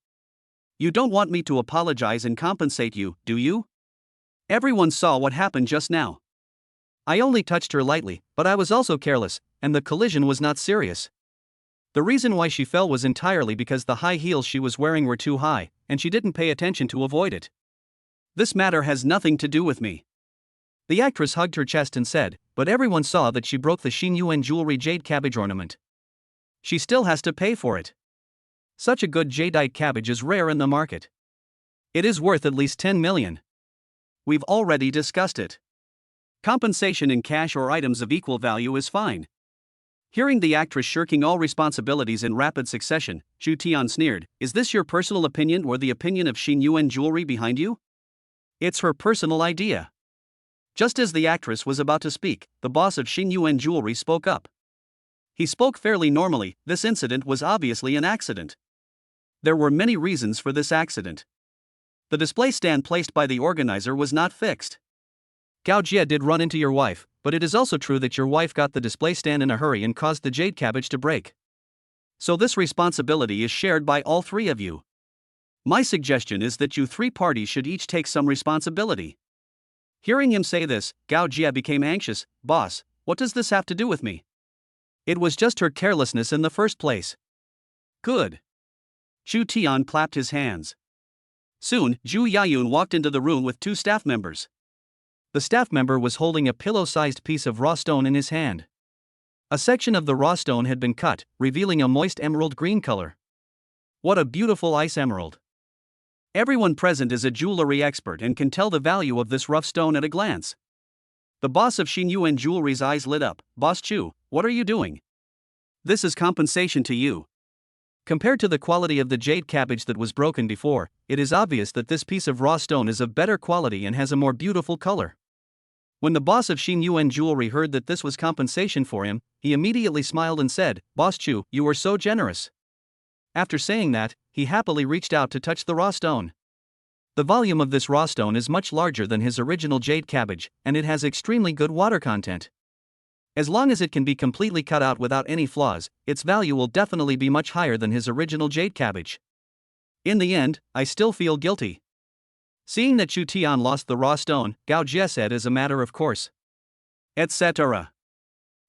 You don't want me to apologize and compensate you, do you? Everyone saw what happened just now. I only touched her lightly, but I was also careless, and the collision was not serious. The reason why she fell was entirely because the high heels she was wearing were too high, and she didn't pay attention to avoid it. This matter has nothing to do with me. The actress hugged her chest and said, but everyone saw that she broke the Xin Yuan jewelry jade cabbage ornament. She still has to pay for it. Such a good jadeite cabbage is rare in the market. It is worth at least 10 million. We've already discussed it. Compensation in cash or items of equal value is fine. Hearing the actress shirking all responsibilities in rapid succession, Chu Tian sneered, is this your personal opinion or the opinion of Xin Yuan jewelry behind you? It's her personal idea. Just as the actress was about to speak, the boss of Xin Yuan jewelry spoke up. He spoke fairly normally. This incident was obviously an accident. There were many reasons for this accident. The display stand placed by the organizer was not fixed. Gao Jie did run into your wife, but it is also true that your wife got the display stand in a hurry and caused the jade cabbage to break. So this responsibility is shared by all three of you. My suggestion is that you three parties should each take some responsibility. Hearing him say this, Gao Jie became anxious. Boss, what does this have to do with me? It was just her carelessness in the first place. Good. Chu Tian clapped his hands. Soon, Zhu Yayun walked into the room with two staff members. The staff member was holding a pillow-sized piece of raw stone in his hand. A section of the raw stone had been cut, revealing a moist emerald green color. What a beautiful ice emerald. Everyone present is a jewelry expert and can tell the value of this rough stone at a glance. The boss of Xin Yuan Jewelry's eyes lit up. Boss Chu, what are you doing? This is compensation to you. Compared to the quality of the jade cabbage that was broken before, it is obvious that this piece of raw stone is of better quality and has a more beautiful color. When the boss of Xin Yuan Jewelry heard that this was compensation for him, he immediately smiled and said, Boss Chu, you were so generous. After saying that, he happily reached out to touch the raw stone. The volume of this raw stone is much larger than his original jade cabbage, and it has extremely good water content. As long as it can be completely cut out without any flaws, its value will definitely be much higher than his original jade cabbage. In the end, I still feel guilty. Seeing that Chu Tian lost the raw stone, Gao Jie said as a matter of course. Etc.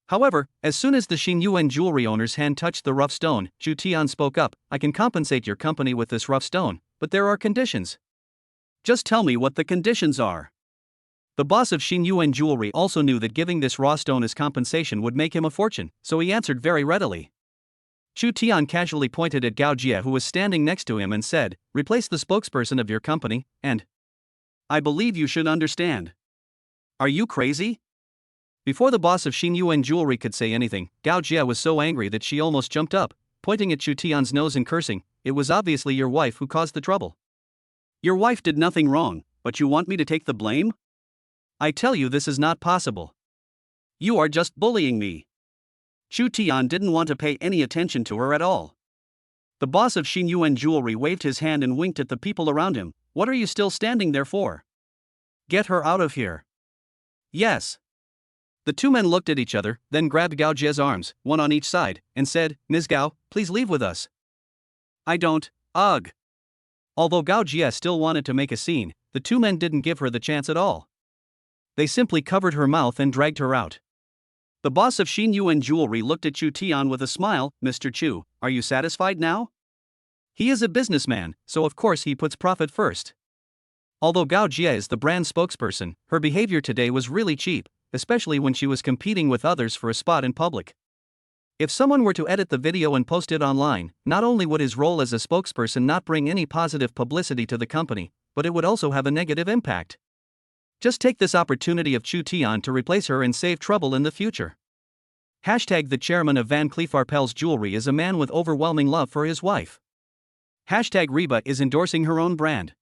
However, as soon as the Xin Yuan jewelry owner's hand touched the rough stone, Chu Tian spoke up, I can compensate your company with this rough stone, but there are conditions. Just tell me what the conditions are. The boss of Xin Yuan Jewelry also knew that giving this raw stone as compensation would make him a fortune, so he answered very readily. Chu Tian casually pointed at Gao Jie, who was standing next to him, and said, replace the spokesperson of your company, and I believe you should understand. Are you crazy? Before the boss of Xin Yuan Jewelry could say anything, Gao Jie was so angry that she almost jumped up, pointing at Chu Tian's nose and cursing, it was obviously your wife who caused the trouble. Your wife did nothing wrong, but you want me to take the blame? I tell you this is not possible. You are just bullying me. Chu Tian didn't want to pay any attention to her at all. The boss of Xin Yuan Jewelry waved his hand and winked at the people around him. What are you still standing there for? Get her out of here. Yes. The two men looked at each other, then grabbed Gao Jie's arms, one on each side, and said, Ms. Gao, please leave with us. I don't, ugh. Although Gao Jie still wanted to make a scene, the two men didn't give her the chance at all. They simply covered her mouth and dragged her out. The boss of Xin Yuan Jewelry looked at Chu Tian with a smile. Mr. Chu, are you satisfied now? He is a businessman, so of course he puts profit first. Although Gao Jie is the brand spokesperson, her behavior today was really cheap, especially when she was competing with others for a spot in public. If someone were to edit the video and post it online, not only would his role as a spokesperson not bring any positive publicity to the company, but it would also have a negative impact. Just take this opportunity of Chu Tian to replace her and save trouble in the future. Hashtag the chairman of Van Cleef Arpels Jewelry is a man with overwhelming love for his wife. Hashtag Reba is endorsing her own brand.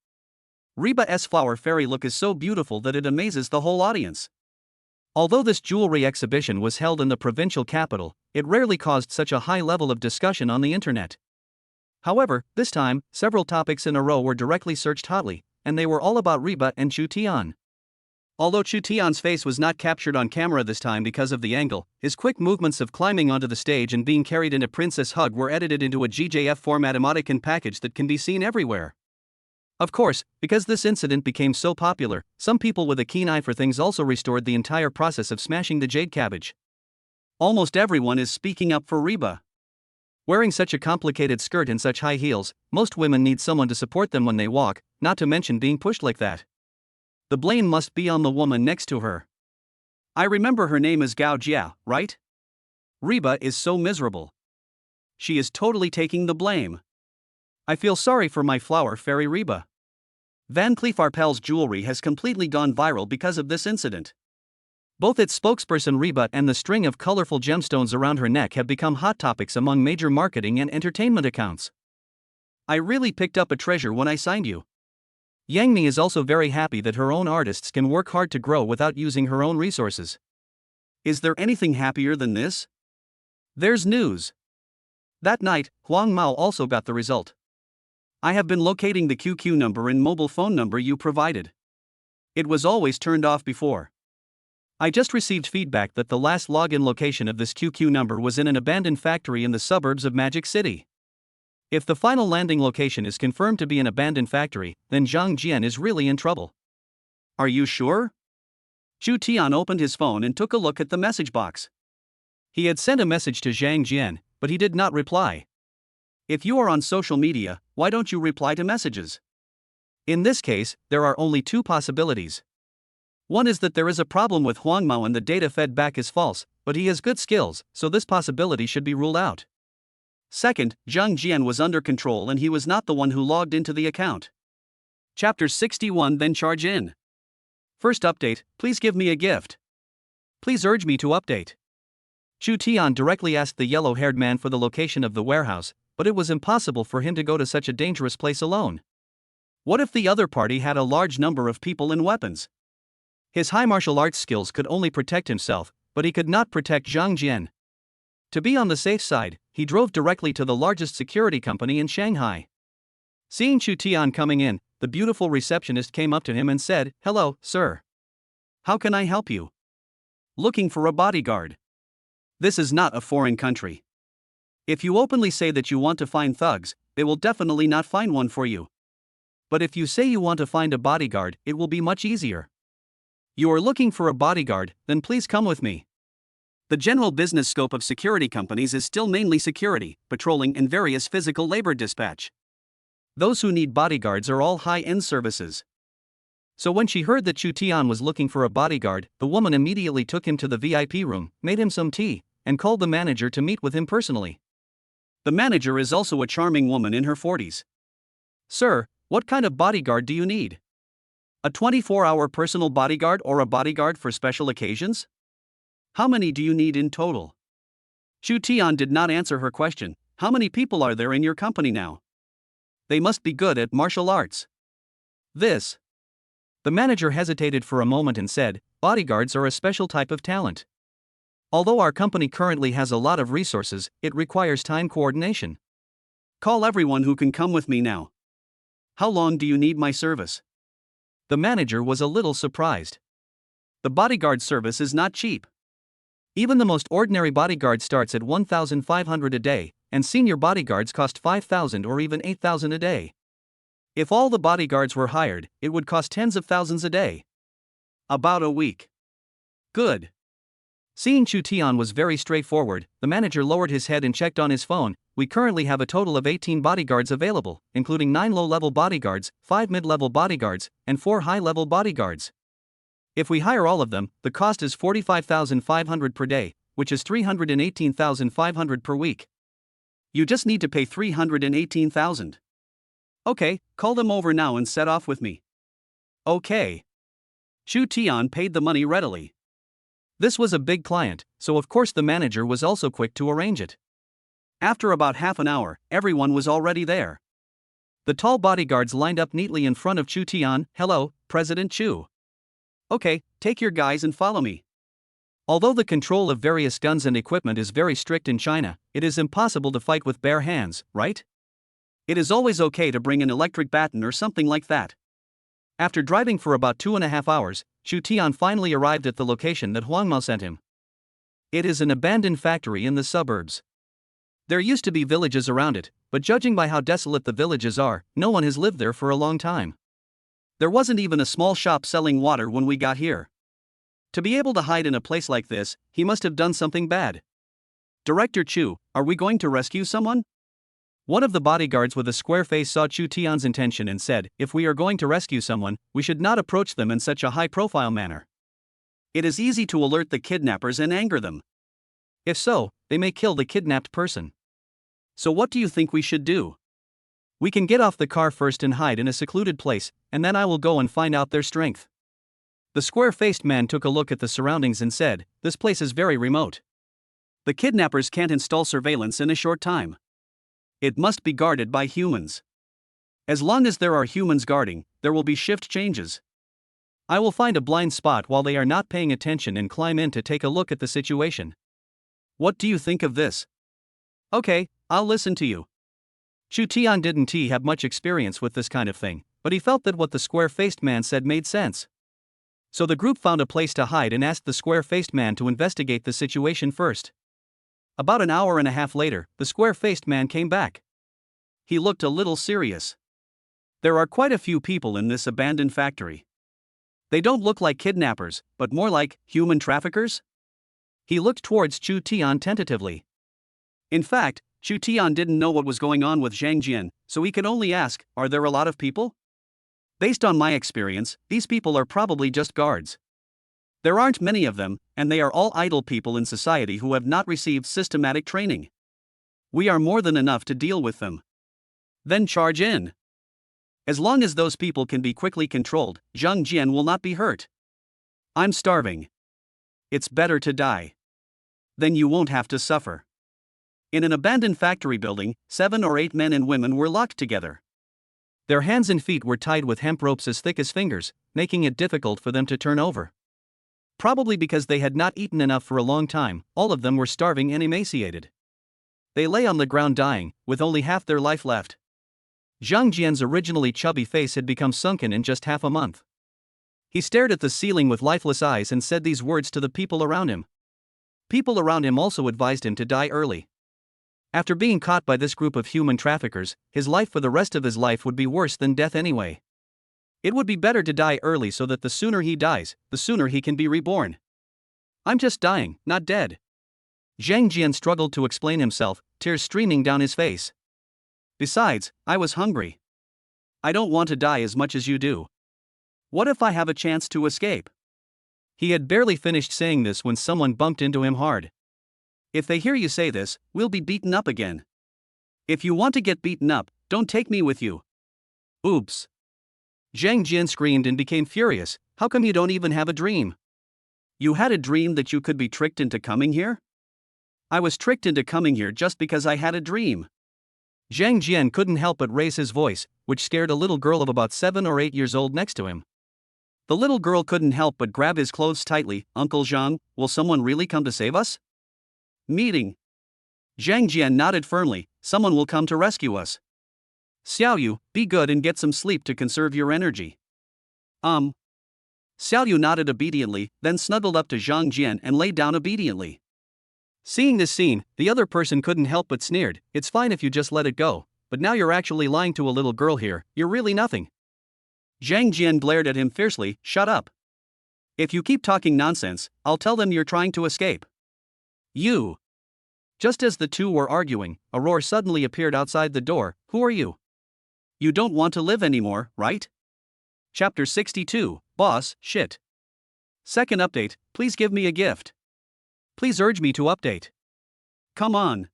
Reba's flower fairy look is so beautiful that it amazes the whole audience. Although this jewelry exhibition was held in the provincial capital, it rarely caused such a high level of discussion on the internet. However, this time, several topics in a row were directly searched hotly, and they were all about Reba and Chu Tian. Although Chu Tian's face was not captured on camera this time because of the angle, his quick movements of climbing onto the stage and being carried in a princess hug were edited into a GJF format emoticon package that can be seen everywhere. Of course, because this incident became so popular, some people with a keen eye for things also restored the entire process of smashing the jade cabbage. Almost everyone is speaking up for Reba. Wearing such a complicated skirt and such high heels, most women need someone to support them when they walk, not to mention being pushed like that. The blame must be on the woman next to her. I remember her name is Gao Jia, right? Reba is so miserable. She is totally taking the blame. I feel sorry for my flower fairy Reba. Van Cleef Arpels jewelry has completely gone viral because of this incident. Both its spokesperson Reba and the string of colorful gemstones around her neck have become hot topics among major marketing and entertainment accounts. I really picked up a treasure when I signed you. Yang Mi is also very happy that her own artists can work hard to grow without using her own resources. Is there anything happier than this? There's news. That night, Huang Mao also got the result. I have been locating the QQ number and mobile phone number you provided. It was always turned off before. I just received feedback that the last login location of this QQ number was in an abandoned factory in the suburbs of Magic City. If the final landing location is confirmed to be an abandoned factory, then Zhang Jian is really in trouble. Are you sure? Chu Tian opened his phone and took a look at the message box. He had sent a message to Zhang Jian, but he did not reply. If you are on social media, why don't you reply to messages? In this case, there are only two possibilities. One is that there is a problem with Huang Mao and the data fed back is false, but he has good skills, so this possibility should be ruled out. Second, Zhang Jian was under control and he was not the one who logged into the account. Chapter 61 Then charge in. First update, please give me a gift. Please urge me to update. Chu Tian directly asked the yellow-haired man for the location of the warehouse, but it was impossible for him to go to such a dangerous place alone. What if the other party had a large number of people and weapons? His high martial arts skills could only protect himself, but he could not protect Zhang Jian. To be on the safe side, he drove directly to the largest security company in Shanghai. Seeing Chu Tian coming in, the beautiful receptionist came up to him and said, "Hello, sir. How can I help you?" Looking for a bodyguard. This is not a foreign country. If you openly say that you want to find thugs, they will definitely not find one for you. But if you say you want to find a bodyguard, it will be much easier. You are looking for a bodyguard, then please come with me. The general business scope of security companies is still mainly security, patrolling, and various physical labor dispatch. Those who need bodyguards are all high-end services. So when she heard that Chu Tian was looking for a bodyguard, the woman immediately took him to the VIP room, made him some tea, and called the manager to meet with him personally. The manager is also a charming woman in her 40s. "Sir, what kind of bodyguard do you need? A 24-hour personal bodyguard or a bodyguard for special occasions? How many do you need in total?" Chu Tian did not answer her question. How many people are there in your company now? They must be good at martial arts. The manager hesitated for a moment and said, "Bodyguards are a special type of talent. Although our company currently has a lot of resources, it requires time coordination. Call everyone who can come with me now. How long do you need my service?" The manager was a little surprised. The bodyguard service is not cheap. Even the most ordinary bodyguard starts at 1,500 a day, and senior bodyguards cost 5,000 or even 8,000 a day. If all the bodyguards were hired, it would cost tens of thousands a day. About a week. Good. Seeing Chu Tian was very straightforward, the manager lowered his head and checked on his phone. "We currently have a total of 18 bodyguards available, including 9 low-level bodyguards, 5 mid-level bodyguards, and 4 high-level bodyguards. If we hire all of them, the cost is 45,500 per day, which is 318,500 per week. You just need to pay 318,000. Okay, call them over now and set off with me." Okay. Chu Tian paid the money readily. This was a big client, so of course the manager was also quick to arrange it. After about half an hour, everyone was already there. The tall bodyguards lined up neatly in front of Chu Tian. "Hello, President Chu. Okay, take your guys and follow me." Although the control of various guns and equipment is very strict in China, it is impossible to fight with bare hands, right? It is always okay to bring an electric baton or something like that. After driving for about 2.5 hours, Chu Tian finally arrived at the location that Huang Mao sent him. It is an abandoned factory in the suburbs. There used to be villages around it, but judging by how desolate the villages are, no one has lived there for a long time. There wasn't even a small shop selling water when we got here. To be able to hide in a place like this, he must have done something bad. Director Chu, are we going to rescue someone? One of the bodyguards with a square face saw Chu Tian's intention and said, if we are going to rescue someone, we should not approach them in such a high-profile manner. It is easy to alert the kidnappers and anger them. If so, they may kill the kidnapped person. So what do you think we should do? We can get off the car first and hide in a secluded place, and then I will go and find out their strength. The square-faced man took a look at the surroundings and said, this place is very remote. The kidnappers can't install surveillance in a short time. It must be guarded by humans. As long as there are humans guarding, there will be shift changes. I will find a blind spot while they are not paying attention and climb in to take a look at the situation. What do you think of this? Okay, I'll listen to you. Chu Tian didn't have much experience with this kind of thing, but he felt that what the square-faced man said made sense. So the group found a place to hide and asked the square-faced man to investigate the situation first. About an hour and a half later, the square-faced man came back. He looked a little serious. There are quite a few people in this abandoned factory. They don't look like kidnappers, but more like human traffickers? He looked towards Chu Tian tentatively. In fact, Chu Tian didn't know what was going on with Zhang Jian, so he could only ask, are there a lot of people? Based on my experience, these people are probably just guards. There aren't many of them, and they are all idle people in society who have not received systematic training. We are more than enough to deal with them. Then charge in. As long as those people can be quickly controlled, Zhang Jian will not be hurt. I'm starving. It's better to die. Then you won't have to suffer. In an abandoned factory building, 7 or 8 men and women were locked together. Their hands and feet were tied with hemp ropes as thick as fingers, making it difficult for them to turn over. Probably because they had not eaten enough for a long time, all of them were starving and emaciated. They lay on the ground dying, with only half their life left. Zhang Jian's originally chubby face had become sunken in just half a month. He stared at the ceiling with lifeless eyes and said these words to the people around him. People around him also advised him to die early. After being caught by this group of human traffickers, his life for the rest of his life would be worse than death anyway. It would be better to die early so that the sooner he dies, the sooner he can be reborn. I'm just dying, not dead. Zhang Jian struggled to explain himself, tears streaming down his face. Besides, I was hungry. I don't want to die as much as you do. What if I have a chance to escape? He had barely finished saying this when someone bumped into him hard. If they hear you say this, we'll be beaten up again. If you want to get beaten up, don't take me with you. Oops. Zhang Jian screamed and became furious. How come you don't even have a dream? You had a dream that you could be tricked into coming here? I was tricked into coming here just because I had a dream. Zhang Jian couldn't help but raise his voice, which scared a little girl of about 7 or 8 years old next to him. The little girl couldn't help but grab his clothes tightly. Uncle Zhang, will someone really come to save us? Meeting. Zhang Jian nodded firmly. Someone will come to rescue us. Xiaoyu, be good and get some sleep to conserve your energy. Xiaoyu nodded obediently, then snuggled up to Zhang Jian and lay down obediently. Seeing this scene, the other person couldn't help but sneered. It's fine if you just let it go, but now you're actually lying to a little girl here, you're really nothing. Zhang Jian glared at him fiercely, shut up. If you keep talking nonsense, I'll tell them you're trying to escape. You. Just as the two were arguing, a roar suddenly appeared outside the door. Who are you? You don't want to live anymore, right? Chapter 62, Boss, Shit. Second update, please give me a gift. Please urge me to update. Come on.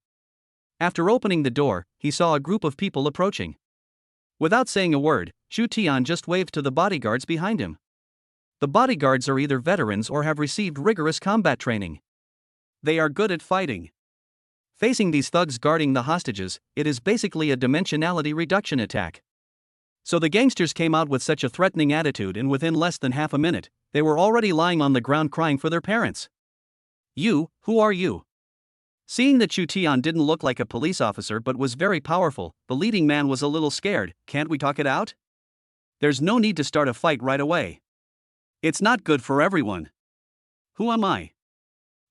After opening the door, he saw a group of people approaching. Without saying a word, Chu Tian just waved to the bodyguards behind him. The bodyguards are either veterans or have received rigorous combat training. They are good at fighting. Facing these thugs guarding the hostages, it is basically a dimensionality reduction attack. So the gangsters came out with such a threatening attitude, and within less than half a minute, they were already lying on the ground crying for their parents. You, who are you? Seeing that Chu Tian didn't look like a police officer but was very powerful, the leading man was a little scared. Can't we talk it out? There's no need to start a fight right away. It's not good for everyone. Who am I?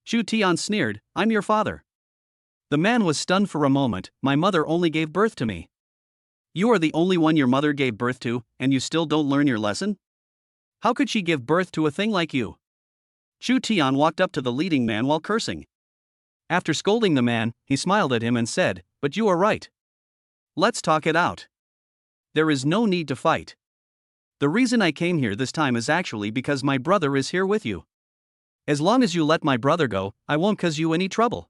Chu Tian sneered, I'm your father. The man was stunned for a moment. My mother only gave birth to me. You are the only one your mother gave birth to, and you still don't learn your lesson? How could she give birth to a thing like you? Chu Tian walked up to the leading man while cursing. After scolding the man, he smiled at him and said, but you are right. Let's talk it out. There is no need to fight. The reason I came here this time is actually because my brother is here with you. As long as you let my brother go, I won't cause you any trouble.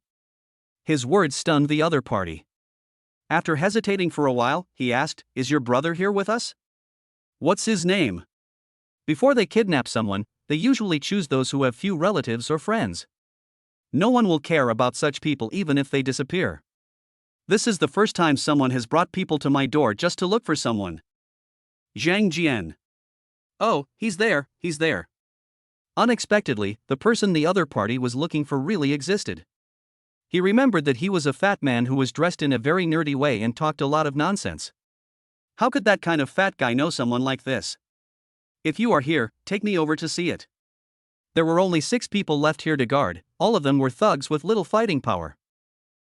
His words stunned the other party. After hesitating for a while, he asked, is your brother here with us? What's his name? Before they kidnap someone, they usually choose those who have few relatives or friends. No one will care about such people even if they disappear. This is the first time someone has brought people to my door just to look for someone. Zhang Jian. Oh, he's there. Unexpectedly, the person the other party was looking for really existed. He remembered that he was a fat man who was dressed in a very nerdy way and talked a lot of nonsense. How could that kind of fat guy know someone like this? If you are here, take me over to see it. There were only 6 people left here to guard, all of them were thugs with little fighting power.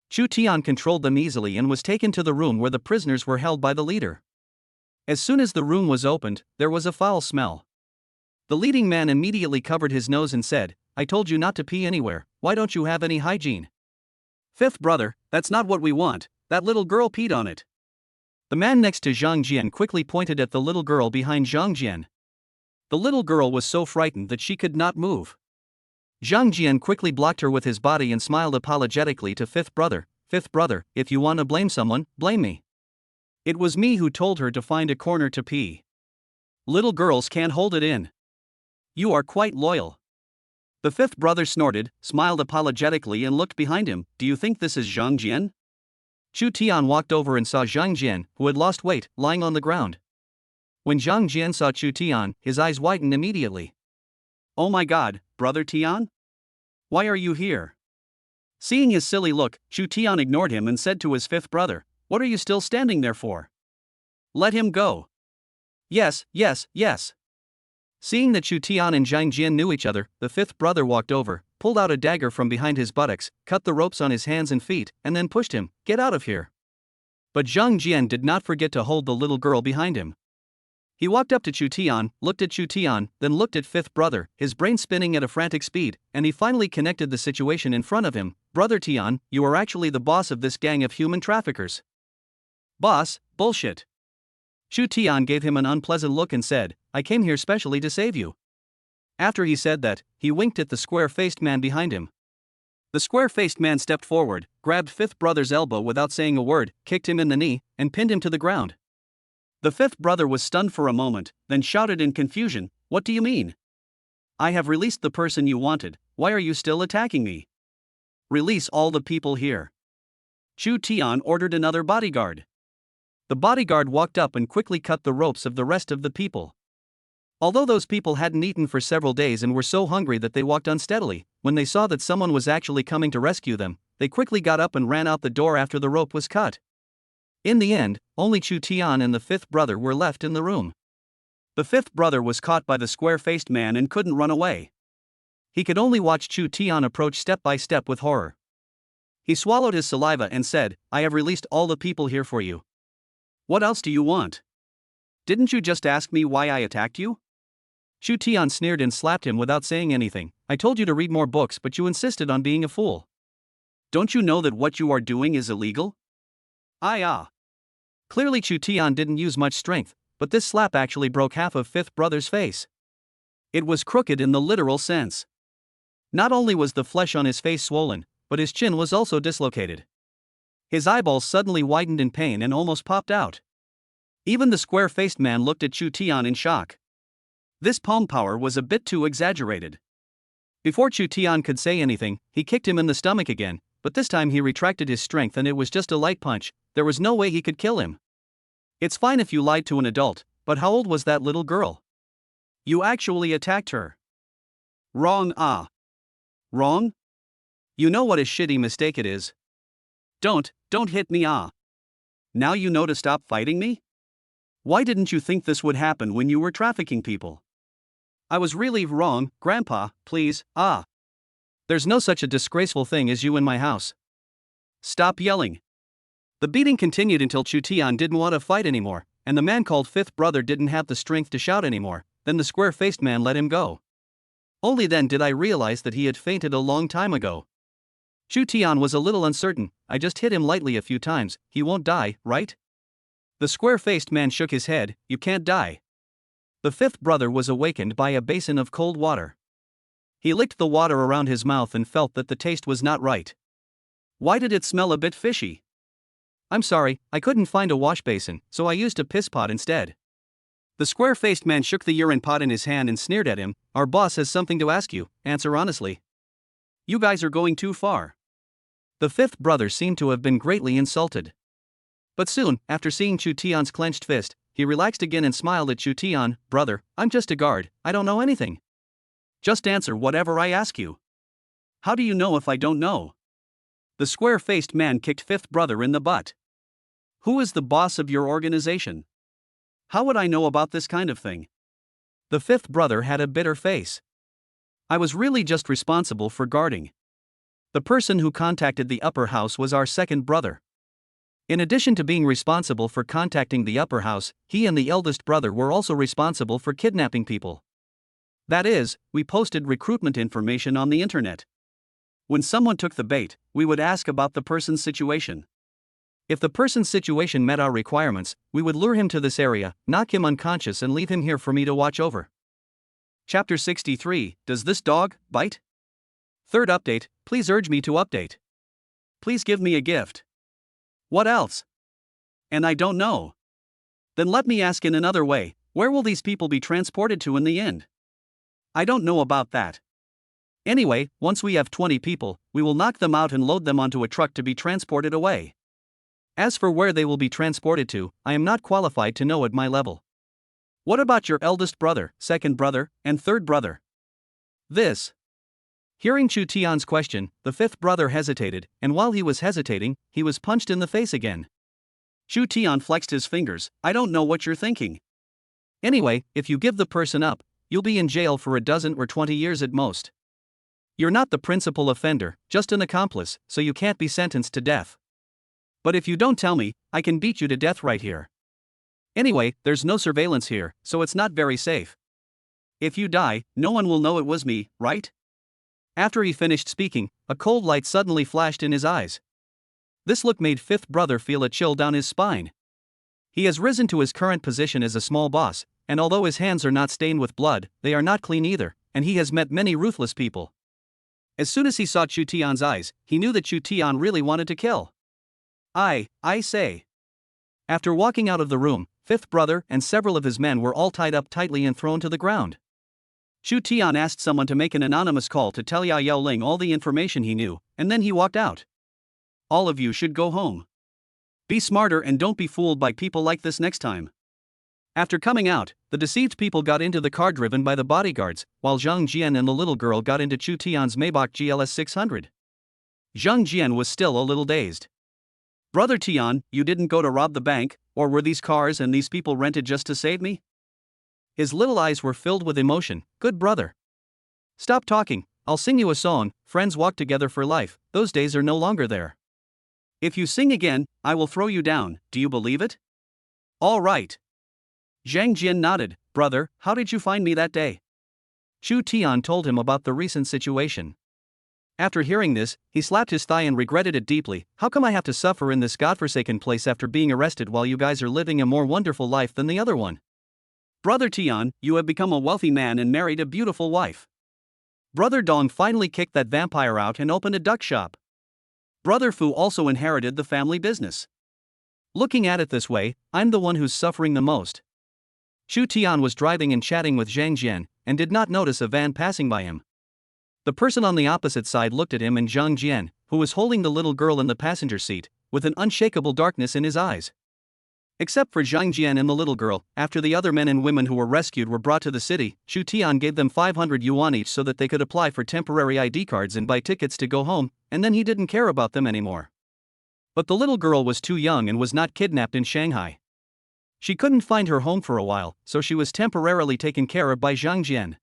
Chu Tian controlled them easily and was taken to the room where the prisoners were held by the leader. As soon as the room was opened, there was a foul smell. The leading man immediately covered his nose and said, I told you not to pee anywhere, why don't you have any hygiene? Fifth brother, that's not what we want, that little girl peed on it. The man next to Zhang Jian quickly pointed at the little girl behind Zhang Jian. The little girl was so frightened that she could not move. Zhang Jian quickly blocked her with his body and smiled apologetically to fifth brother, if you want to blame someone, blame me. It was me who told her to find a corner to pee. Little girls can't hold it in. You are quite loyal. The fifth brother snorted, smiled apologetically and looked behind him. Do you think this is Zhang Jian? Chu Tian walked over and saw Zhang Jian, who had lost weight, lying on the ground. When Zhang Jian saw Chu Tian, his eyes widened immediately. Oh my god, brother Tian? Why are you here? Seeing his silly look, Chu Tian ignored him and said to his fifth brother, what are you still standing there for? Let him go. Yes. Seeing that Chu Tian and Zhang Jian knew each other, the fifth brother walked over, pulled out a dagger from behind his buttocks, cut the ropes on his hands and feet, and then pushed him, get out of here. But Zhang Jian did not forget to hold the little girl behind him. He walked up to Chu Tian, looked at Chu Tian, then looked at fifth brother, his brain spinning at a frantic speed, and he finally connected the situation in front of him. Brother Tian, you are actually the boss of this gang of human traffickers. Boss, bullshit. Chu Tian gave him an unpleasant look and said, I came here specially to save you. After he said that, he winked at the square-faced man behind him. The square-faced man stepped forward, grabbed fifth brother's elbow without saying a word, kicked him in the knee, and pinned him to the ground. The fifth brother was stunned for a moment, then shouted in confusion, what do you mean? I have released the person you wanted, why are you still attacking me? Release all the people here. Chu Tian ordered another bodyguard. The bodyguard walked up and quickly cut the ropes of the rest of the people. Although those people hadn't eaten for several days and were so hungry that they walked unsteadily, when they saw that someone was actually coming to rescue them, they quickly got up and ran out the door after the rope was cut. In the end, only Chu Tian and the fifth brother were left in the room. The fifth brother was caught by the square-faced man and couldn't run away. He could only watch Chu Tian approach step by step with horror. He swallowed his saliva and said, I have released all the people here for you. What else do you want? Didn't you just ask me why I attacked you? Chu Tian sneered and slapped him without saying anything. I told you to read more books but you insisted on being a fool. Don't you know that what you are doing is illegal? Clearly Chu Tian didn't use much strength, but this slap actually broke half of fifth brother's face. It was crooked in the literal sense. Not only was the flesh on his face swollen, but his chin was also dislocated. His eyeballs suddenly widened in pain and almost popped out. Even the square-faced man looked at Chu Tian in shock. This palm power was a bit too exaggerated. Before Chu Tian could say anything, he kicked him in the stomach again, but this time he retracted his strength and it was just a light punch. There was no way he could kill him. It's fine if you lied to an adult, but how old was that little girl? You actually attacked her. Wrong. Wrong? You know what a shitty mistake it is. Don't hit me. Now you know to stop fighting me? Why didn't you think this would happen when you were trafficking people? I was really wrong, Grandpa, please, There's no such a disgraceful thing as you in my house. Stop yelling. The beating continued until Chu Tian didn't want to fight anymore, and the man called fifth brother didn't have the strength to shout anymore. Then the square-faced man let him go. Only then did I realize that he had fainted a long time ago. Chu Tian was a little uncertain. I just hit him lightly a few times. He won't die, right? The square-faced man shook his head. You can't die. The fifth brother was awakened by a basin of cold water. He licked the water around his mouth and felt that the taste was not right. Why did it smell a bit fishy? I'm sorry, I couldn't find a wash basin, so I used a piss pot instead. The square-faced man shook the urine pot in his hand and sneered at him. Our boss has something to ask you, answer honestly. You guys are going too far. The fifth brother seemed to have been greatly insulted. But soon, after seeing Chu Tian's clenched fist, he relaxed again and smiled at Chu Tian. Brother, I'm just a guard, I don't know anything. Just answer whatever I ask you. How do you know if I don't know? The square-faced man kicked fifth brother in the butt. Who is the boss of your organization? How would I know about this kind of thing? The fifth brother had a bitter face. I was really just responsible for guarding. The person who contacted the upper house was our second brother. In addition to being responsible for contacting the upper house, he and the eldest brother were also responsible for kidnapping people. That is, we posted recruitment information on the internet. When someone took the bait, we would ask about the person's situation. If the person's situation met our requirements, we would lure him to this area, knock him unconscious and leave him here for me to watch over. Chapter 63, Does this dog bite? Third update, please urge me to update. Please give me a gift. What else? And I don't know. Then let me ask in another way, where will these people be transported to in the end? I don't know about that. Anyway, once we have 20 people, we will knock them out and load them onto a truck to be transported away. As for where they will be transported to, I am not qualified to know at my level. What about your eldest brother, second brother, and third brother? This. Hearing Chu Tian's question, the fifth brother hesitated, and while he was hesitating, he was punched in the face again. Chu Tian flexed his fingers. I don't know what you're thinking. Anyway, if you give the person up, you'll be in jail for a dozen or 20 years at most. You're not the principal offender, just an accomplice, so you can't be sentenced to death. But if you don't tell me, I can beat you to death right here. Anyway, there's no surveillance here, so it's not very safe. If you die, no one will know it was me, right? After he finished speaking, a cold light suddenly flashed in his eyes. This look made fifth brother feel a chill down his spine. He has risen to his current position as a small boss, and although his hands are not stained with blood, they are not clean either, and he has met many ruthless people. As soon as he saw Chu Tian's eyes, he knew that Chu Tian really wanted to kill. I say. After walking out of the room, fifth brother and several of his men were all tied up tightly and thrown to the ground. Chu Tian asked someone to make an anonymous call to tell Yao Ling all the information he knew, and then he walked out. All of you should go home. Be smarter and don't be fooled by people like this next time. After coming out, the deceived people got into the car driven by the bodyguards, while Zhang Jian and the little girl got into Chu Tian's Maybach GLS 600. Zhang Jian was still a little dazed. Brother Tian, you didn't go to rob the bank, or were these cars and these people rented just to save me? His little eyes were filled with emotion. Good brother. Stop talking, I'll sing you a song. Friends walk together for life, those days are no longer there. If you sing again, I will throw you down, do you believe it? All right. Zhang Jian nodded. Brother, how did you find me that day? Chu Tian told him about the recent situation. After hearing this, he slapped his thigh and regretted it deeply. How come I have to suffer in this godforsaken place after being arrested while you guys are living a more wonderful life than the other one? Brother Tian, you have become a wealthy man and married a beautiful wife. Brother Dong finally kicked that vampire out and opened a duck shop. Brother Fu also inherited the family business. Looking at it this way, I'm the one who's suffering the most. Chu Tian was driving and chatting with Zhang Jian, and did not notice a van passing by him. The person on the opposite side looked at him and Zhang Jian, who was holding the little girl in the passenger seat, with an unshakable darkness in his eyes. Except for Zhang Jian and the little girl, after the other men and women who were rescued were brought to the city, Chu Tian gave them 500 yuan each so that they could apply for temporary ID cards and buy tickets to go home, and then he didn't care about them anymore. But the little girl was too young and was not kidnapped in Shanghai. She couldn't find her home for a while, so she was temporarily taken care of by Zhang Jian.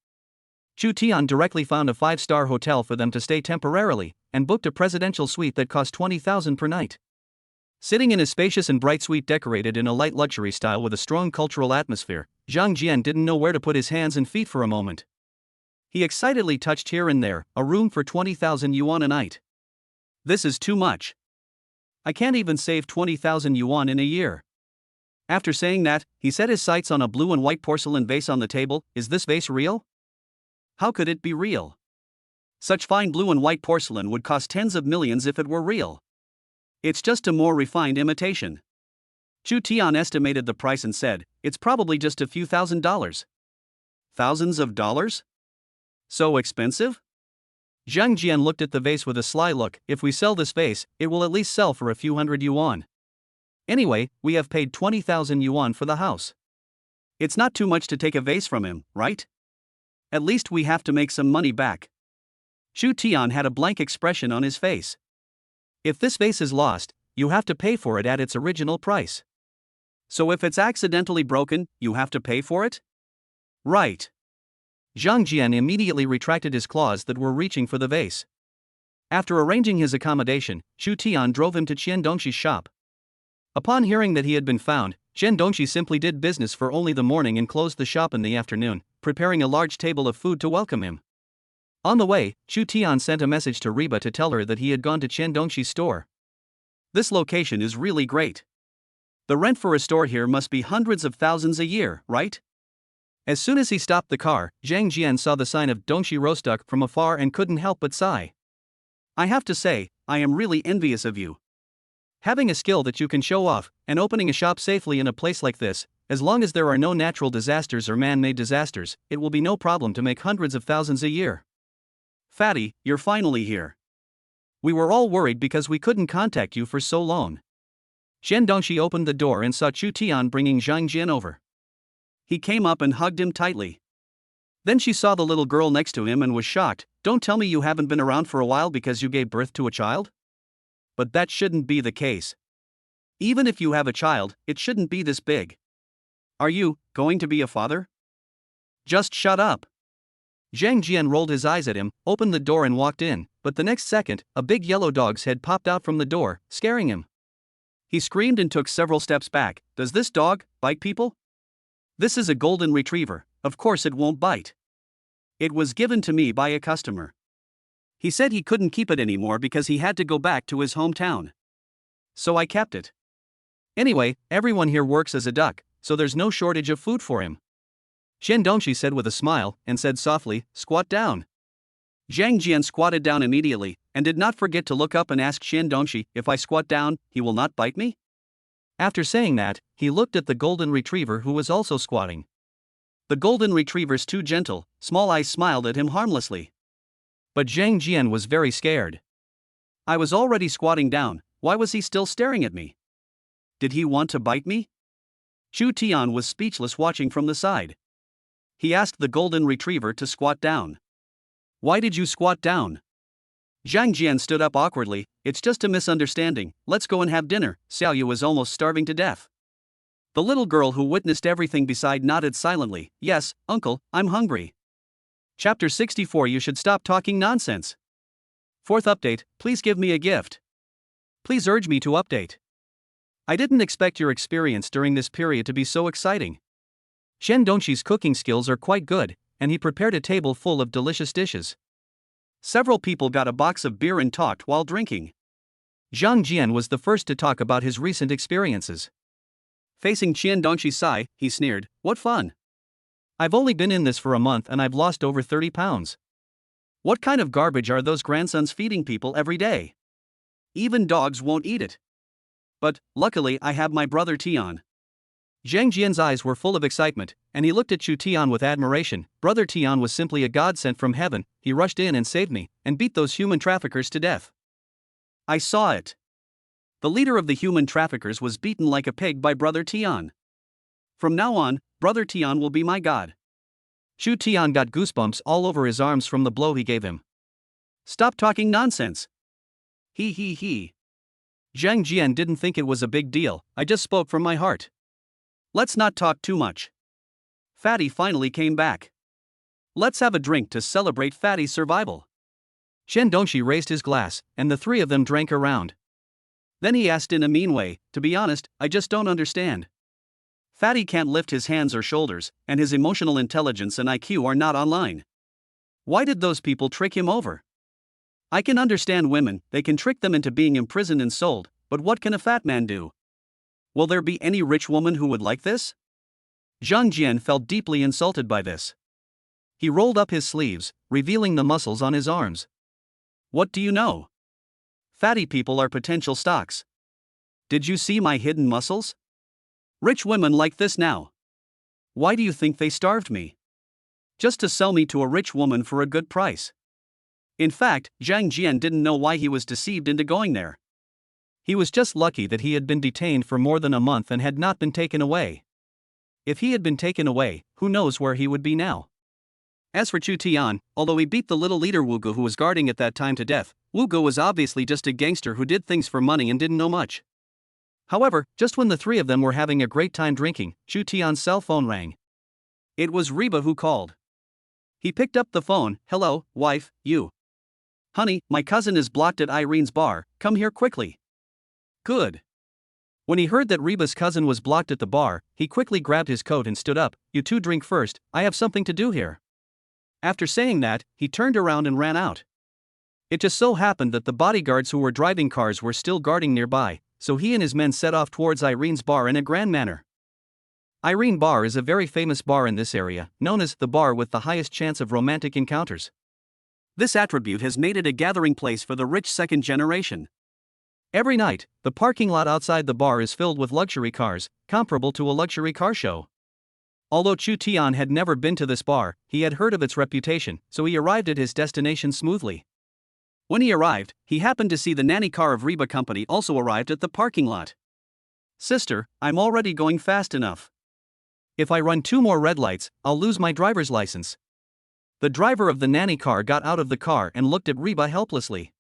Chu Tian directly found a 5-star hotel for them to stay temporarily, and booked a presidential suite that cost 20,000 per night. Sitting in a spacious and bright suite decorated in a light luxury style with a strong cultural atmosphere, Zhang Jian didn't know where to put his hands and feet for a moment. He excitedly touched here and there, a room for 20,000 yuan a night. This is too much. I can't even save 20,000 yuan in a year. After saying that, he set his sights on a blue and white porcelain vase on the table. Is this vase real? How could it be real? Such fine blue and white porcelain would cost tens of millions if it were real. It's just a more refined imitation. Chu Tian estimated the price and said, it's probably just a few $1,000s. Thousands of dollars? So expensive? Zhang Jian looked at the vase with a sly look. If we sell this vase, it will at least sell for a few hundred yuan. Anyway, we have paid 20,000 yuan for the house. It's not too much to take a vase from him, right? At least we have to make some money back. Chu Tian had a blank expression on his face. If this vase is lost, you have to pay for it at its original price. So if it's accidentally broken, you have to pay for it? Right. Zhang Jian immediately retracted his claws that were reaching for the vase. After arranging his accommodation, Chu Tian drove him to Qian Dongxi's shop. Upon hearing that he had been found, Qian Dongxi simply did business for only the morning and closed the shop in the afternoon, preparing a large table of food to welcome him. On the way, Chu Tian sent a message to Reba to tell her that he had gone to Qian Dongxi's store. This location is really great. The rent for a store here must be hundreds of thousands a year, right? As soon as he stopped the car, Zhang Jian saw the sign of Dongxi Rostock from afar and couldn't help but sigh. I have to say, I am really envious of you. Having a skill that you can show off, and opening a shop safely in a place like this, as long as there are no natural disasters or man-made disasters, it will be no problem to make hundreds of thousands a year. Fatty, you're finally here. We were all worried because we couldn't contact you for so long. Qian Dongxi opened the door and saw Chu Tian bringing Zhang Jian over. He came up and hugged him tightly. Then she saw the little girl next to him and was shocked. Don't tell me you haven't been around for a while because you gave birth to a child? But that shouldn't be the case. Even if you have a child, it shouldn't be this big. Are you going to be a father? Just shut up. Zhang Jian rolled his eyes at him, opened the door and walked in, but the next second, a big yellow dog's head popped out from the door, scaring him. He screamed and took several steps back. Does this dog bite people? This is a golden retriever, of course it won't bite. It was given to me by a customer. He said he couldn't keep it anymore because he had to go back to his hometown. So I kept it. Anyway, everyone here works as a duck, so there's no shortage of food for him. Qian Dongxi said with a smile, and said softly, squat down. Zhang Jian squatted down immediately, and did not forget to look up and ask Qian Dongxi, if I squat down, he will not bite me? After saying that, he looked at the golden retriever who was also squatting. The golden retriever's too gentle, small eyes smiled at him harmlessly. But Zhang Jian was very scared. I was already squatting down, why was he still staring at me? Did he want to bite me? Chu Tian was speechless watching from the side. He asked the golden retriever to squat down. Why did you squat down? Zhang Jian stood up awkwardly. It's just a misunderstanding, let's go and have dinner. Xiaoyu was almost starving to death. The little girl who witnessed everything beside nodded silently. Yes, uncle, I'm hungry. Chapter 64. You should stop talking nonsense. Fourth update, please give me a gift. Please urge me to update. I didn't expect your experience during this period to be so exciting. Qian Dongxi's cooking skills are quite good, and he prepared a table full of delicious dishes. Several people got a box of beer and talked while drinking. Zhang Jian was the first to talk about his recent experiences. Facing Qian Dongxi's side, he sneered, what fun! I've only been in this for a month and I've lost over 30 pounds. What kind of garbage are those grandsons feeding people every day? Even dogs won't eat it. But, luckily I have my brother Tian. Zhang Jian's eyes were full of excitement, and he looked at Chu Tian with admiration. Brother Tian was simply a god sent from heaven. He rushed in and saved me, and beat those human traffickers to death. I saw it. The leader of the human traffickers was beaten like a pig by Brother Tian. From now on, Brother Tian will be my god. Chu Tian got goosebumps all over his arms from the blow he gave him. Stop talking nonsense. He. Zhang Jian didn't think it was a big deal, I just spoke from my heart. Let's not talk too much. Fatty finally came back. Let's have a drink to celebrate Fatty's survival. Chen Dongxi raised his glass, and the three of them drank a round. Then he asked in a mean way, to be honest, I just don't understand. Fatty can't lift his hands or shoulders, and his emotional intelligence and IQ are not online. Why did those people trick him over? I can understand women, they can trick them into being imprisoned and sold, but what can a fat man do? Will there be any rich woman who would like this? Zhang Jian felt deeply insulted by this. He rolled up his sleeves, revealing the muscles on his arms. What do you know? Fatty people are potential stocks. Did you see my hidden muscles? Rich women like this now. Why do you think they starved me? Just to sell me to a rich woman for a good price. In fact, Zhang Jian didn't know why he was deceived into going there. He was just lucky that he had been detained for more than a month and had not been taken away. If he had been taken away, who knows where he would be now? As for Chu Tian, although he beat the little leader Wu Gu who was guarding at that time to death, Wu Gu was obviously just a gangster who did things for money and didn't know much. However, just when the three of them were having a great time drinking, Chu Tian's cell phone rang. It was Reba who called. He picked up the phone. Hello, wife, you. Honey, my cousin is blocked at Irene's bar, come here quickly. Good. When he heard that Reba's cousin was blocked at the bar, he quickly grabbed his coat and stood up. You two drink first, I have something to do here. After saying that, he turned around and ran out. It just so happened that the bodyguards who were driving cars were still guarding nearby, so he and his men set off towards Irene's bar in a grand manner. Irene Bar is a very famous bar in this area, known as the bar with the highest chance of romantic encounters. This attribute has made it a gathering place for the rich second generation. Every night, the parking lot outside the bar is filled with luxury cars, comparable to a luxury car show. Although Chu Tian had never been to this bar, he had heard of its reputation, so he arrived at his destination smoothly. When he arrived, he happened to see the nanny car of Reba Company also arrived at the parking lot. Sister, I'm already going fast enough. If I run 2 more red lights, I'll lose my driver's license. The driver of the nanny car got out of the car and looked at Reba helplessly.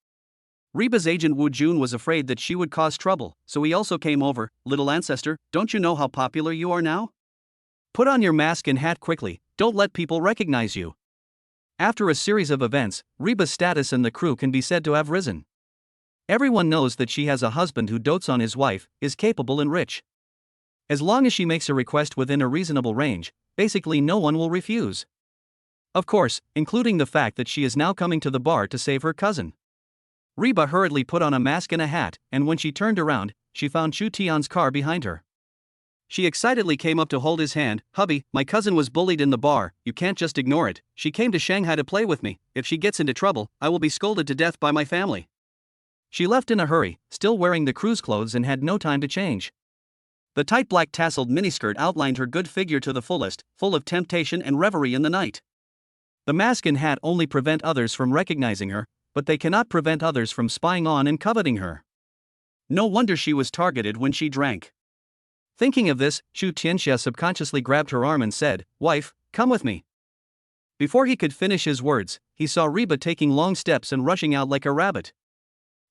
Reba's agent Wu Jun was afraid that she would cause trouble, so he also came over. Little ancestor, don't you know how popular you are now? Put on your mask and hat quickly, don't let people recognize you. After a series of events, Reba's status in the crew can be said to have risen. Everyone knows that she has a husband who dotes on his wife, is capable and rich. As long as she makes a request within a reasonable range, basically no one will refuse. Of course, including the fact that she is now coming to the bar to save her cousin. Reba hurriedly put on a mask and a hat, and when she turned around, she found Chu Tian's car behind her. She excitedly came up to hold his hand. Hubby, my cousin was bullied in the bar, you can't just ignore it. She came to Shanghai to play with me. If she gets into trouble, I will be scolded to death by my family. She left in a hurry, still wearing the crew's clothes and had no time to change. The tight black tasseled miniskirt outlined her good figure to the fullest, full of temptation and reverie in the night. The mask and hat only prevent others from recognizing her, but they cannot prevent others from spying on and coveting her. No wonder she was targeted when she drank. Thinking of this, Chu Tianxia subconsciously grabbed her arm and said, Wife, come with me. Before he could finish his words, he saw Reba taking long steps and rushing out like a rabbit.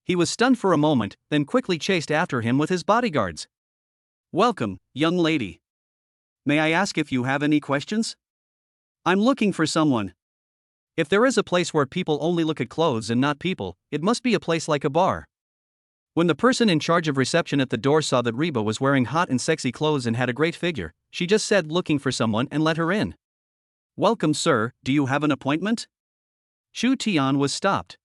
He was stunned for a moment, then quickly chased after him with his bodyguards. Welcome, young lady. May I ask if you have any questions? I'm looking for someone. If there is a place where people only look at clothes and not people, it must be a place like a bar. When the person in charge of reception at the door saw that Reba was wearing hot and sexy clothes and had a great figure, she just said looking for someone and let her in. Welcome sir, do you have an appointment? Chu Tian was stopped.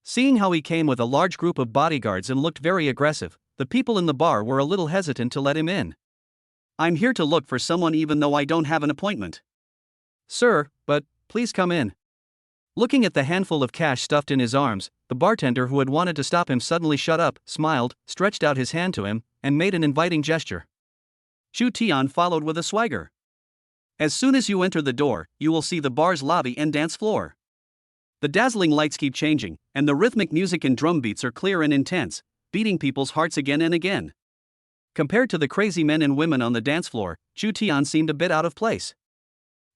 Seeing how he came with a large group of bodyguards and looked very aggressive, the people in the bar were a little hesitant to let him in. I'm here to look for someone even though I don't have an appointment. Sir, but, please come in. Looking at the handful of cash stuffed in his arms, the bartender who had wanted to stop him suddenly shut up, smiled, stretched out his hand to him, and made an inviting gesture. Chu Tian followed with a swagger. As soon as you enter the door, you will see the bar's lobby and dance floor. The dazzling lights keep changing, and the rhythmic music and drum beats are clear and intense, beating people's hearts again and again. Compared to the crazy men and women on the dance floor, Chu Tian seemed a bit out of place.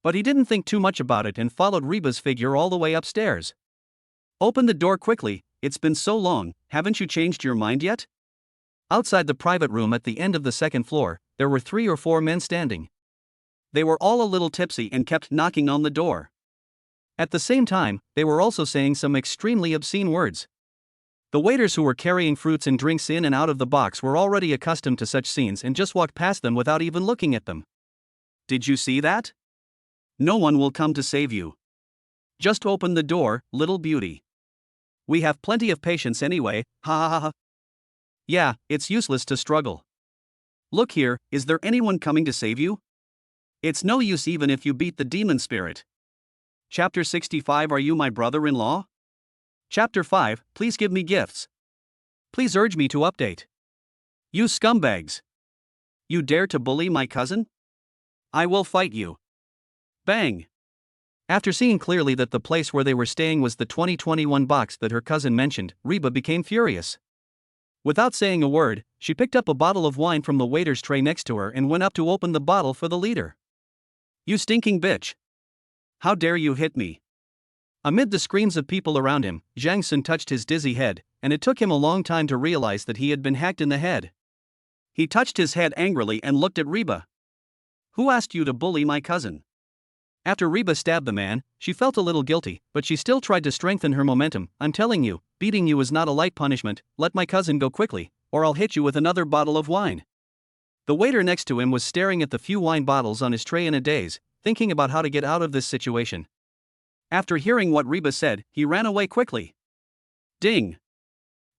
But he didn't think too much about it and followed Reba's figure all the way upstairs. Open the door quickly, it's been so long, haven't you changed your mind yet? Outside the private room at the end of the second floor, there were 3 or 4 men standing. They were all a little tipsy and kept knocking on the door. At the same time, they were also saying some extremely obscene words. The waiters who were carrying fruits and drinks in and out of the box were already accustomed to such scenes and just walked past them without even looking at them. Did you see that? No one will come to save you. Just open the door, little beauty. We have plenty of patience anyway, ha ha ha ha. Yeah, it's useless to struggle. Look here, is there anyone coming to save you? It's no use even if you beat the demon spirit. Chapter 65 Are you my brother-in-law? Chapter 5 Please give me gifts. Please urge me to update. You scumbags. You dare to bully my cousin? I will fight you. Bang. After seeing clearly that the place where they were staying was the 2021 box that her cousin mentioned, Reba became furious. Without saying a word, she picked up a bottle of wine from the waiter's tray next to her and went up to open the bottle for the leader. You stinking bitch. How dare you hit me? Amid the screams of people around him, Zhang Sun touched his dizzy head, and it took him a long time to realize that he had been hacked in the head. He touched his head angrily and looked at Reba. Who asked you to bully my cousin? After Reba stabbed the man, she felt a little guilty, but she still tried to strengthen her momentum. I'm telling you, beating you is not a light punishment. Let my cousin go quickly, or I'll hit you with another bottle of wine. The waiter next to him was staring at the few wine bottles on his tray in a daze, thinking about how to get out of this situation. After hearing what Reba said, he ran away quickly. Ding!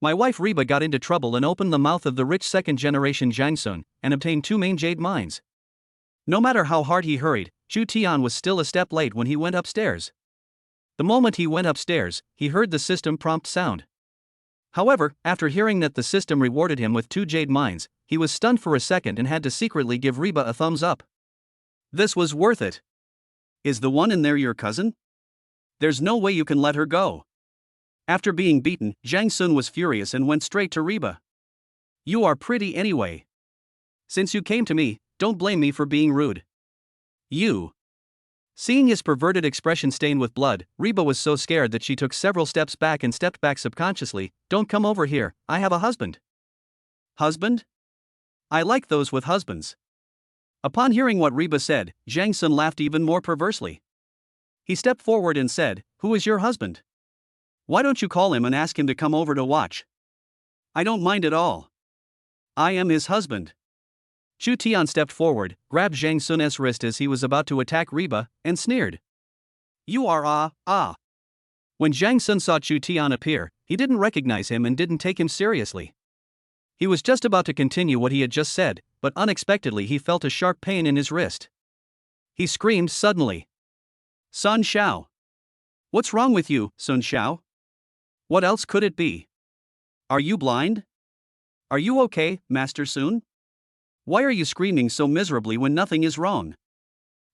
My wife Reba got into trouble and opened the mouth of the rich second-generation Zhang Sun and obtained 2 main jade mines. No matter how hard he hurried, Chu Tian was still a step late when he went upstairs. The moment he went upstairs, he heard the system prompt sound. However, after hearing that the system rewarded him with 2 jade mines, he was stunned for a second and had to secretly give Reba a thumbs up. This was worth it. Is the one in there your cousin? There's no way you can let her go. After being beaten, Zhang Sun was furious and went straight to Reba. You are pretty anyway. Since you came to me, don't blame me for being rude. You. Seeing his perverted expression stained with blood, Reba was so scared that she took several steps back and stepped back subconsciously. Don't come over here, I have a husband. Husband? I like those with husbands. Upon hearing what Reba said, Zhang Sun laughed even more perversely. He stepped forward and said, Who is your husband? Why don't you call him and ask him to come over to watch? I don't mind at all. I am his husband. Chu Tian stepped forward, grabbed Zhang Sun's wrist as he was about to attack Reba, and sneered. You are When Zhang Sun saw Chu Tian appear, he didn't recognize him and didn't take him seriously. He was just about to continue what he had just said, but unexpectedly he felt a sharp pain in his wrist. He screamed suddenly. Sun Xiao. What's wrong with you, Sun Xiao? What else could it be? Are you blind? Are you okay, Master Sun? Why are you screaming so miserably when nothing is wrong?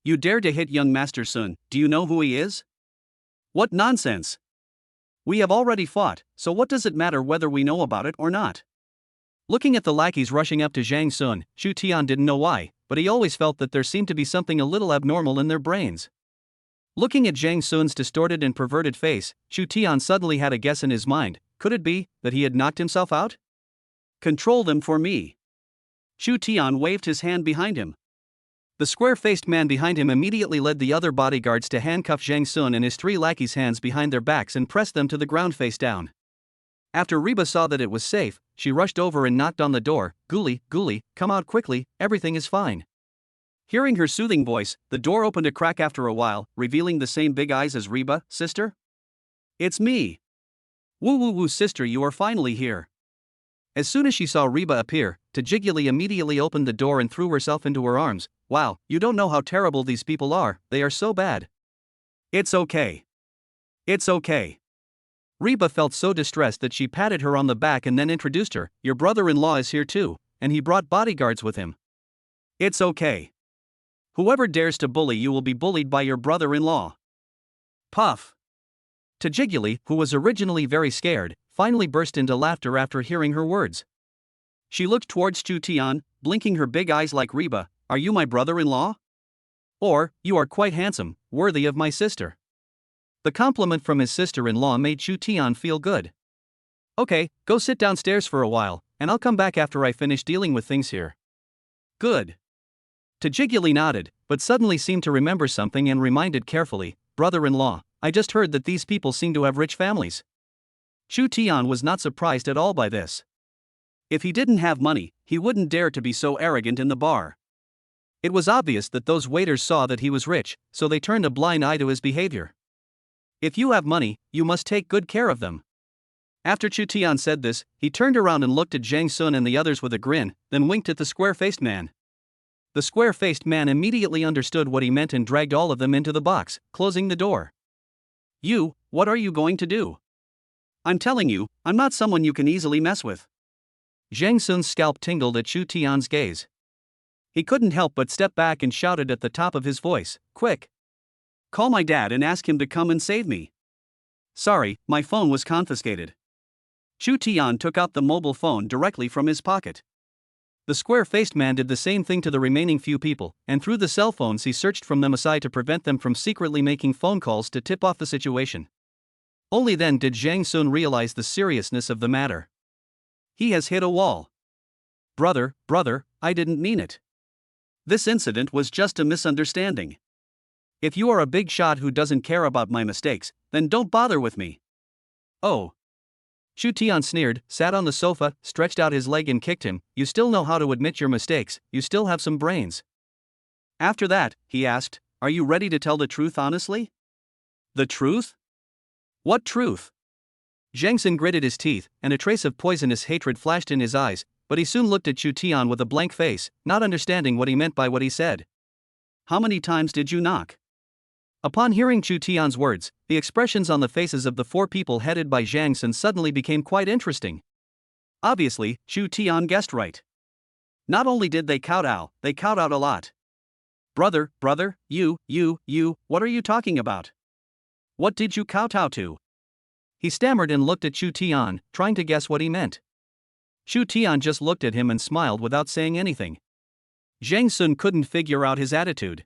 You dare to hit young Master Sun, do you know who he is? What nonsense! We have already fought, so what does it matter whether we know about it or not? Looking at the lackeys rushing up to Zhang Sun, Chu Tian didn't know why, but he always felt that there seemed to be something a little abnormal in their brains. Looking at Zhang Sun's distorted and perverted face, Chu Tian suddenly had a guess in his mind. Could it be that he had knocked himself out? Control them for me. Chu Tian waved his hand behind him. The square-faced man behind him immediately led the other bodyguards to handcuff Zhang Sun and his 3 lackeys' hands behind their backs and pressed them to the ground face down. After Reba saw that it was safe, she rushed over and knocked on the door. Guli, come out quickly, everything is fine. Hearing her soothing voice, the door opened a crack after a while, revealing the same big eyes as Reba. Sister? It's me. Woo, sister, you are finally here. As soon as she saw Reba appear, Tajiguli immediately opened the door and threw herself into her arms. Wow, you don't know how terrible these people are, they are so bad. It's okay. It's okay. Reba felt so distressed that she patted her on the back and then introduced her. Your brother-in-law is here too, and he brought bodyguards with him. It's okay. Whoever dares to bully you will be bullied by your brother-in-law. Puff. Tajiguli, who was originally very scared, finally burst into laughter after hearing her words. She looked towards Chu Tian, blinking her big eyes like Reba. Are you my brother-in-law? Or, you are quite handsome, worthy of my sister. The compliment from his sister-in-law made Chu Tian feel good. Okay, go sit downstairs for a while, and I'll come back after I finish dealing with things here. Good. Tajiguli nodded, but suddenly seemed to remember something and reminded carefully, brother-in-law, I just heard that these people seem to have rich families. Chu Tian was not surprised at all by this. If he didn't have money, he wouldn't dare to be so arrogant in the bar. It was obvious that those waiters saw that he was rich, so they turned a blind eye to his behavior. If you have money, you must take good care of them. After Chu Tian said this, he turned around and looked at Zhang Sun and the others with a grin, then winked at the square-faced man. The square-faced man immediately understood what he meant and dragged all of them into the box, closing the door. You, what are you going to do? I'm telling you, I'm not someone you can easily mess with. Zhang Sun's scalp tingled at Chu Tian's gaze. He couldn't help but step back and shouted at the top of his voice, quick! Call my dad and ask him to come and save me. Sorry, my phone was confiscated. Chu Tian took out the mobile phone directly from his pocket. The square-faced man did the same thing to the remaining few people, and through the cell phones he searched from them aside to prevent them from secretly making phone calls to tip off the situation. Only then did Zhang Sun realize the seriousness of the matter. He has hit a wall. Brother, I didn't mean it. This incident was just a misunderstanding. If you are a big shot who doesn't care about my mistakes, then don't bother with me. Oh. Chu Tian sneered, sat on the sofa, stretched out his leg and kicked him. You still know how to admit your mistakes, you still have some brains. After that, he asked, are you ready to tell the truth honestly? The truth? What truth? Zhang Sun gritted his teeth, and a trace of poisonous hatred flashed in his eyes, but he soon looked at Chu Tian with a blank face, not understanding what he meant by what he said. How many times did you knock? Upon hearing Chu Tian's words, the expressions on the faces of the four people headed by Zhang Sun suddenly became quite interesting. Obviously, Chu Tian guessed right. Not only did they kowtow, they kowtowed a lot. Brother, you, what are you talking about? What did you kowtow to? He stammered and looked at Chu Tian, trying to guess what he meant. Chu Tian just looked at him and smiled without saying anything. Zhang Sun couldn't figure out his attitude.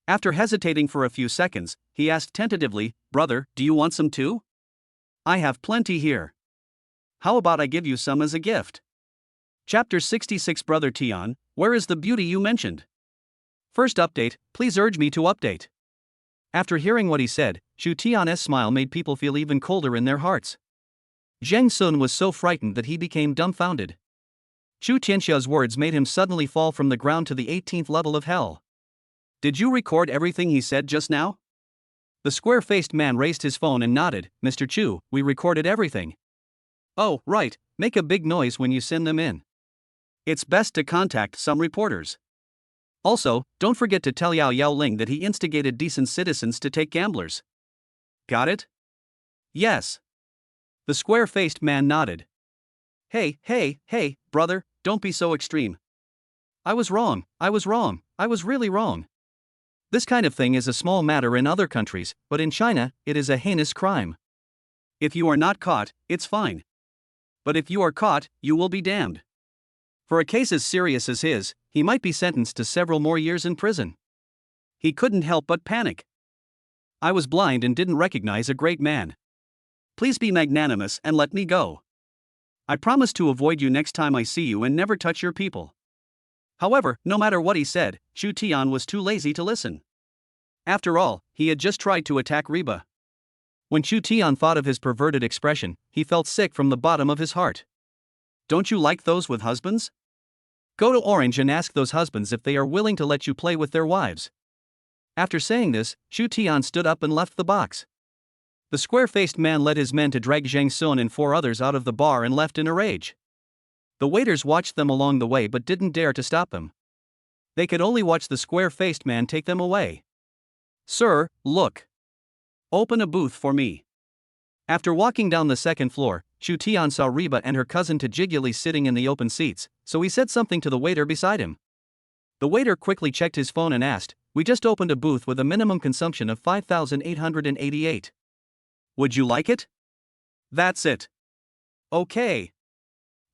After hesitating for a few seconds, he asked tentatively, brother, do you want some too? I have plenty here. How about I give you some as a gift? Chapter 66 Brother Tian, where is the beauty you mentioned? First update, please urge me to update. After hearing what he said, Chu Tian's smile made people feel even colder in their hearts. Zhang Sun was so frightened that he became dumbfounded. Chu Tianxia's words made him suddenly fall from the ground to the 18th level of hell. Did you record everything he said just now? The square-faced man raised his phone and nodded, Mr. Chu, we recorded everything. Oh, right, make a big noise when you send them in. It's best to contact some reporters. Also, don't forget to tell Yao Ling that he instigated decent citizens to take gamblers. Got it? Yes. The square-faced man nodded. Hey, brother, don't be so extreme. I was wrong, I was really wrong. This kind of thing is a small matter in other countries, but in China, it is a heinous crime. If you are not caught, it's fine. But if you are caught, you will be damned. For a case as serious as his, he might be sentenced to several more years in prison. He couldn't help but panic. I was blind and didn't recognize a great man. Please be magnanimous and let me go. I promise to avoid you next time I see you and never touch your people. However, no matter what he said, Chu Tian was too lazy to listen. After all, he had just tried to attack Reba. When Chu Tian thought of his perverted expression, he felt sick from the bottom of his heart. Don't you like those with husbands? Go to Orange and ask those husbands if they are willing to let you play with their wives. After saying this, Chu Tian stood up and left the box. The square-faced man led his men to drag Zhang Sun and four others out of the bar and left in a rage. The waiters watched them along the way but didn't dare to stop them. They could only watch the square-faced man take them away. Sir, look. Open a booth for me. After walking down the second floor, Chu Tian saw Reba and her cousin Tajiguli sitting in the open seats, so he said something to the waiter beside him. The waiter quickly checked his phone and asked, we just opened a booth with a minimum consumption of 5,888. Would you like it? That's it. Okay.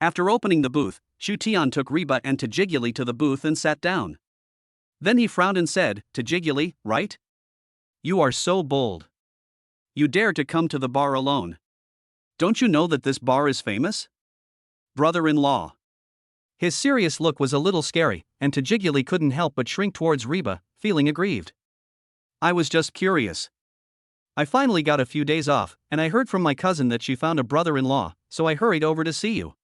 After opening the booth, Chu Tian took Reba and Tajiguli to the booth and sat down. Then he frowned and said, Tajiguli, right? You are so bold. You dare to come to the bar alone. Don't you know that this bar is famous? brother-in-law. His serious look was a little scary, and Tajiguli couldn't help but shrink towards Reba, feeling aggrieved. I was just curious. I finally got a few days off, and I heard from my cousin that she found a brother-in-law, so I hurried over to see you.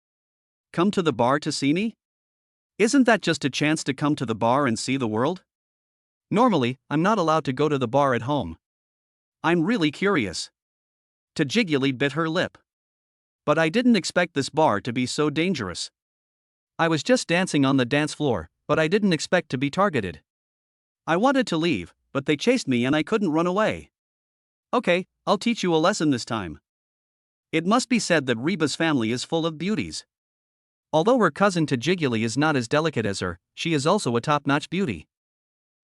Come to the bar to see me? Isn't that just a chance to come to the bar and see the world? Normally, I'm not allowed to go to the bar at home. I'm really curious. Tajiguli bit her lip. But I didn't expect this bar to be so dangerous. I was just dancing on the dance floor, but I didn't expect to be targeted. I wanted to leave, but they chased me and I couldn't run away. Okay, I'll teach you a lesson this time. It must be said that Reba's family is full of beauties. Although her cousin Tajiguli is not as delicate as her, she is also a top-notch beauty.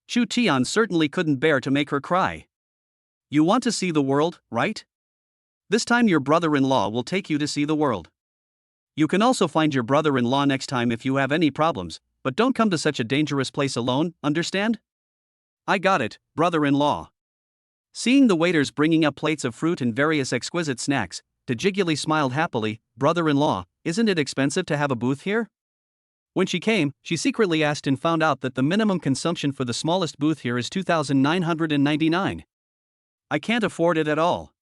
Chu Tian certainly couldn't bear to make her cry. You want to see the world, right? This time your brother-in-law will take you to see the world. You can also find your brother-in-law next time if you have any problems, but don't come to such a dangerous place alone, understand? I got it, brother-in-law. Seeing the waiters bringing up plates of fruit and various exquisite snacks, Tajiguli smiled happily. Brother-in-law, isn't it expensive to have a booth here? When she came, she secretly asked and found out that the minimum consumption for the smallest booth here is 2,999. I can't afford it at all.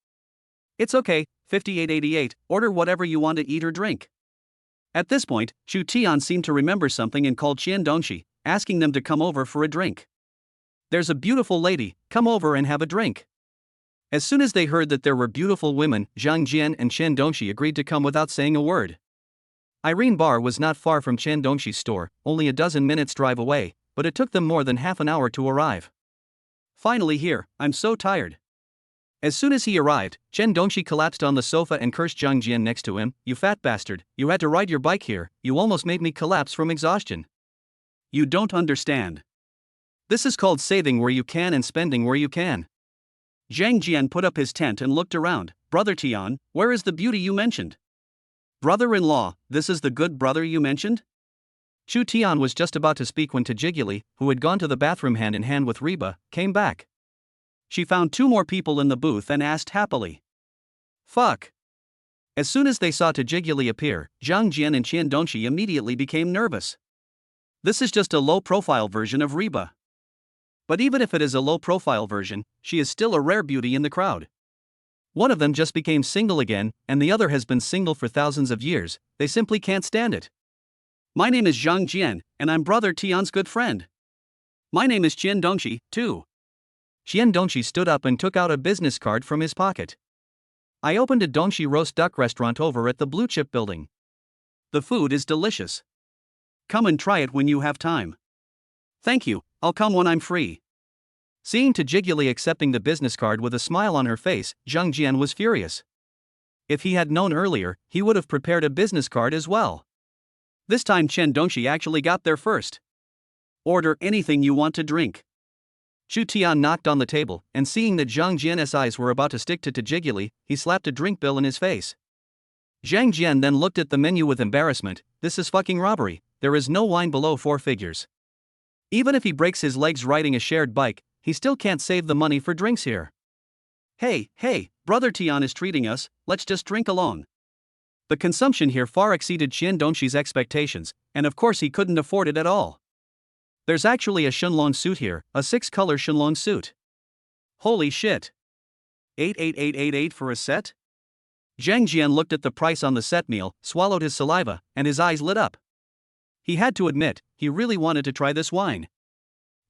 It's okay, 5888, order whatever you want to eat or drink. At this point, Chu Tian seemed to remember something and called Qian Dongxi, asking them to come over for a drink. There's a beautiful lady, come over and have a drink. As soon as they heard that there were beautiful women, Zhang Jian and Qian Dongxi agreed to come without saying a word. Irene Bar was not far from Qian Dongxi's store, only a dozen minutes drive away, but it took them more than half an hour to arrive. Finally here, I'm so tired. As soon as he arrived, Qian Dongxi collapsed on the sofa and cursed Zhang Jian next to him. You fat bastard, you had to ride your bike here, you almost made me collapse from exhaustion. You don't understand. This is called saving where you can and spending where you can. Zhang Jian put up his tent and looked around. Brother Tian, where is the beauty you mentioned? Brother-in-law, this is the good brother you mentioned? Chu Tian was just about to speak when Tajiguli, who had gone to the bathroom hand in hand with Reba, came back. She found two more people in the booth and asked happily. Fuck. As soon as they saw Tajiguli appear, Zhang Jian and Qian Dongxi immediately became nervous. This is just a low-profile version of Reba. But even if it is a low-profile version, she is still a rare beauty in the crowd. One of them just became single again, and the other has been single for thousands of years. They simply can't stand it. My name is Zhang Jian, and I'm Brother Tian's good friend. My name is Qian Dongxi, too. Qian Dongxi stood up and took out a business card from his pocket. I opened a Dongxi roast duck restaurant over at the Blue Chip building. The food is delicious. Come and try it when you have time. Thank you, I'll come when I'm free. Seeing Tajiguli accepting the business card with a smile on her face, Zhang Jian was furious. If he had known earlier, he would have prepared a business card as well. This time Qian Dongxi actually got there first. Order anything you want to drink. Chu Tian knocked on the table, and seeing that Zhang Jian's eyes were about to stick to Tajiguli, he slapped a drink bill in his face. Zhang Jian then looked at the menu with embarrassment. This is fucking robbery, there is no wine below 4 figures. Even if he breaks his legs riding a shared bike, he still can't save the money for drinks here. Hey, Brother Tian is treating us, let's just drink along. The consumption here far exceeded Qian Dongxi's expectations, and of course he couldn't afford it at all. There's actually a Shenlong suit here, a 6-color Shenlong suit. Holy shit. 88888 for a set? Zhang Jian looked at the price on the set meal, swallowed his saliva, and his eyes lit up. He had to admit, he really wanted to try this wine.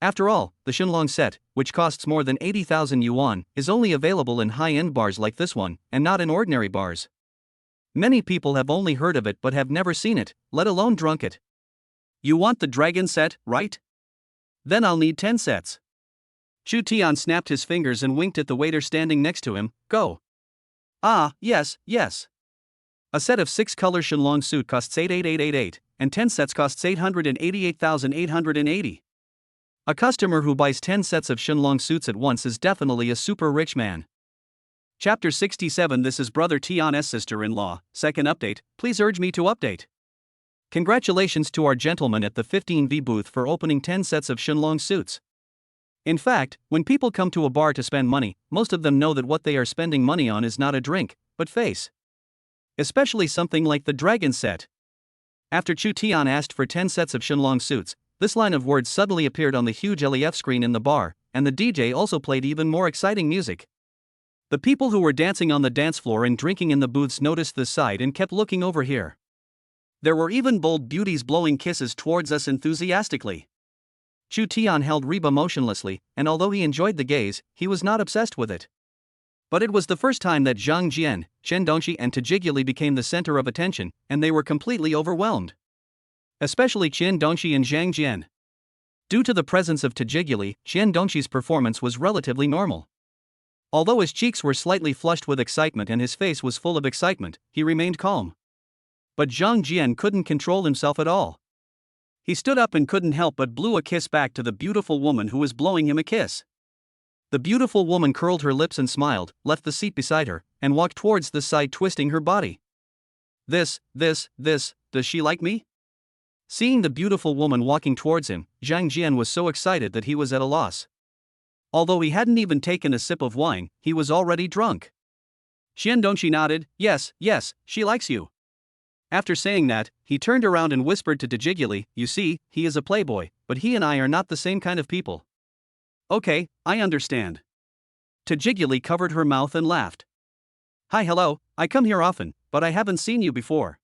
After all, the Shenlong set, which costs more than 80,000 yuan, is only available in high-end bars like this one, and not in ordinary bars. Many people have only heard of it but have never seen it, let alone drunk it. You want the dragon set, right? Then I'll need 10 sets. Chu Tian snapped his fingers and winked at the waiter standing next to him. Go. Ah, yes. A set of 6-color Shenlong suit costs 88888, and 10 sets costs 888,880. A customer who buys 10 sets of Shenlong suits at once is definitely a super rich man. Chapter 67. This is Brother Tian's sister-in-law. Second update, please urge me to update. Congratulations to our gentleman at the 15V booth for opening 10 sets of Shenlong suits. In fact, when people come to a bar to spend money, most of them know that what they are spending money on is not a drink, but face. Especially something like the dragon set. After Chu Tian asked for 10 sets of Shenlong suits, this line of words suddenly appeared on the huge LEF screen in the bar, and the DJ also played even more exciting music. The people who were dancing on the dance floor and drinking in the booths noticed this side and kept looking over here. There were even bold beauties blowing kisses towards us enthusiastically. Chu Tian held Reba motionlessly, and although he enjoyed the gaze, he was not obsessed with it. But it was the first time that Zhang Jian, Chen Dongxi and Tajiguli became the center of attention, and they were completely overwhelmed. Especially Chen Dongxi and Zhang Jian. Due to the presence of Tajiguli, Chen Dongxi's performance was relatively normal. Although his cheeks were slightly flushed with excitement and his face was full of excitement, he remained calm. But Zhang Jian couldn't control himself at all. He stood up and couldn't help but blew a kiss back to the beautiful woman who was blowing him a kiss. The beautiful woman curled her lips and smiled, left the seat beside her, and walked towards the side, twisting her body. Does she like me? Seeing the beautiful woman walking towards him, Zhang Jian was so excited that he was at a loss. Although he hadn't even taken a sip of wine, he was already drunk. Chen Dongxi nodded, yes, she likes you. After saying that, he turned around and whispered to Tajiguli, you see, he is a playboy, but he and I are not the same kind of people. Okay, I understand. Tajiguli covered her mouth and laughed. Hi, hello, I come here often, but I haven't seen you before.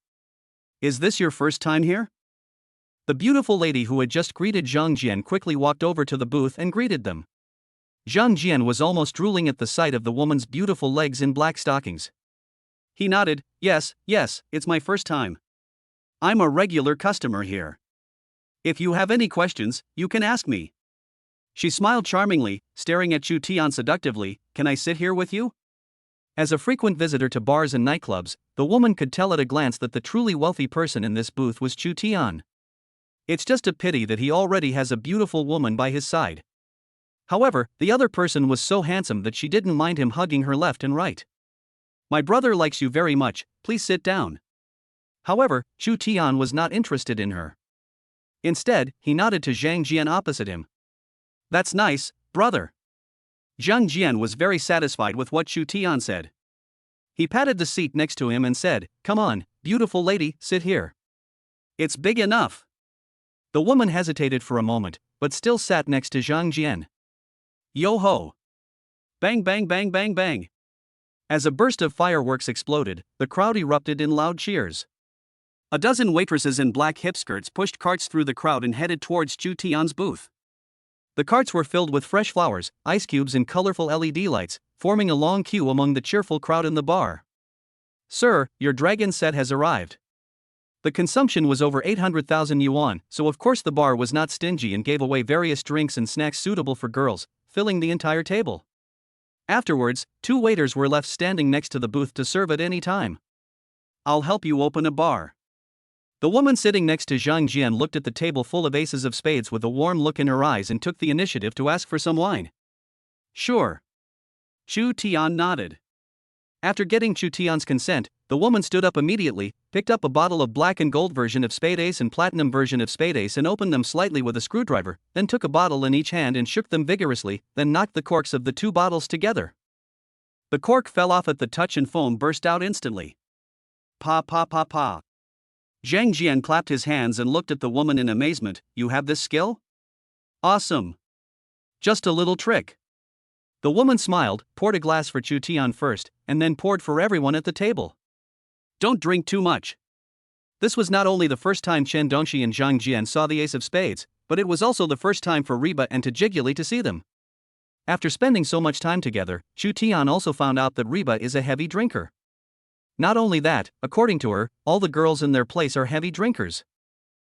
Is this your first time here? The beautiful lady who had just greeted Zhang Jian quickly walked over to the booth and greeted them. Zhang Jian was almost drooling at the sight of the woman's beautiful legs in black stockings. He nodded, yes, it's my first time. I'm a regular customer here. If you have any questions, you can ask me. She smiled charmingly, staring at Chu Tian seductively, can I sit here with you? As a frequent visitor to bars and nightclubs, the woman could tell at a glance that the truly wealthy person in this booth was Chu Tian. It's just a pity that he already has a beautiful woman by his side. However, the other person was so handsome that she didn't mind him hugging her left and right. My brother likes you very much, please sit down. However, Chu Tian was not interested in her. Instead, he nodded to Zhang Jian opposite him. That's nice, brother. Zhang Jian was very satisfied with what Chu Tian said. He patted the seat next to him and said, come on, beautiful lady, sit here. It's big enough. The woman hesitated for a moment, but still sat next to Zhang Jian. Yo ho! Bang bang bang bang bang! As a burst of fireworks exploded, the crowd erupted in loud cheers. A dozen waitresses in black hip skirts pushed carts through the crowd and headed towards Chu Tian's booth. The carts were filled with fresh flowers, ice cubes and colorful LED lights, forming a long queue among the cheerful crowd in the bar. Sir, your dragon set has arrived. The consumption was over 800,000 yuan, so of course the bar was not stingy and gave away various drinks and snacks suitable for girls, filling the entire table. Afterwards, 2 waiters were left standing next to the booth to serve at any time. I'll help you open a bar. The woman sitting next to Zhang Jian looked at the table full of aces of spades with a warm look in her eyes and took the initiative to ask for some wine. Sure. Chu Tian nodded. After getting Chu Tian's consent, the woman stood up immediately, picked up a bottle of black and gold version of spade ace and platinum version of spade ace and opened them slightly with a screwdriver, then took a bottle in each hand and shook them vigorously, then knocked the corks of the 2 bottles together. The cork fell off at the touch and foam burst out instantly. Pa pa pa pa. Zhang Jian clapped his hands and looked at the woman in amazement, you have this skill? Awesome. Just a little trick. The woman smiled, poured a glass for Chu Tian first, and then poured for everyone at the table. Don't drink too much. This was not only the first time Chen Dongxi and Zhang Jian saw the ace of spades, but it was also the first time for Reba and Tajiguli to see them. After spending so much time together, Chu Tian also found out that Reba is a heavy drinker. Not only that, according to her, all the girls in their place are heavy drinkers.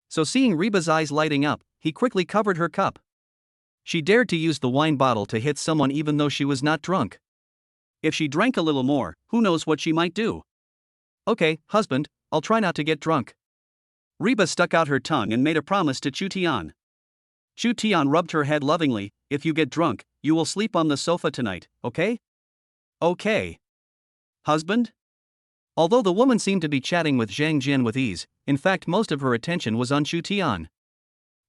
So seeing Reba's eyes lighting up, he quickly covered her cup. She dared to use the wine bottle to hit someone even though she was not drunk. If she drank a little more, who knows what she might do. Okay, husband, I'll try not to get drunk. Reba stuck out her tongue and made a promise to Chu Tian. Chu Tian rubbed her head lovingly, if you get drunk, you will sleep on the sofa tonight, okay? Okay. Husband? Although the woman seemed to be chatting with Zhang Jian with ease, in fact most of her attention was on Chu Tian.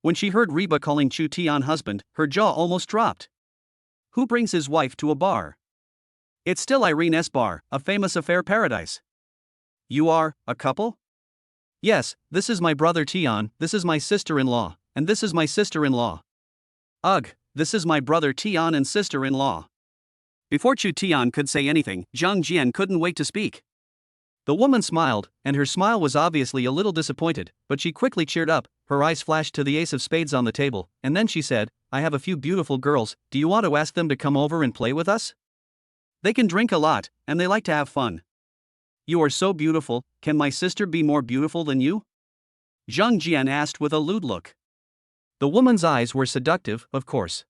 When she heard Reba calling Chu Tian husband, her jaw almost dropped. Who brings his wife to a bar? It's still Irene's bar, a famous affair paradise. You are a couple? Yes, this is my brother Tian, this is my sister-in-law, and this is my sister-in-law. Ugh, this is my brother Tian and sister-in-law. Before Chu Tian could say anything, Zhang Jian couldn't wait to speak. The woman smiled, and her smile was obviously a little disappointed, but she quickly cheered up. Her eyes flashed to the ace of spades on the table, and then she said, I have a few beautiful girls, do you want to ask them to come over and play with us? They can drink a lot, and they like to have fun. You are so beautiful, can my sister be more beautiful than you? Zhang Jian asked with a lewd look. The woman's eyes were seductive, of course.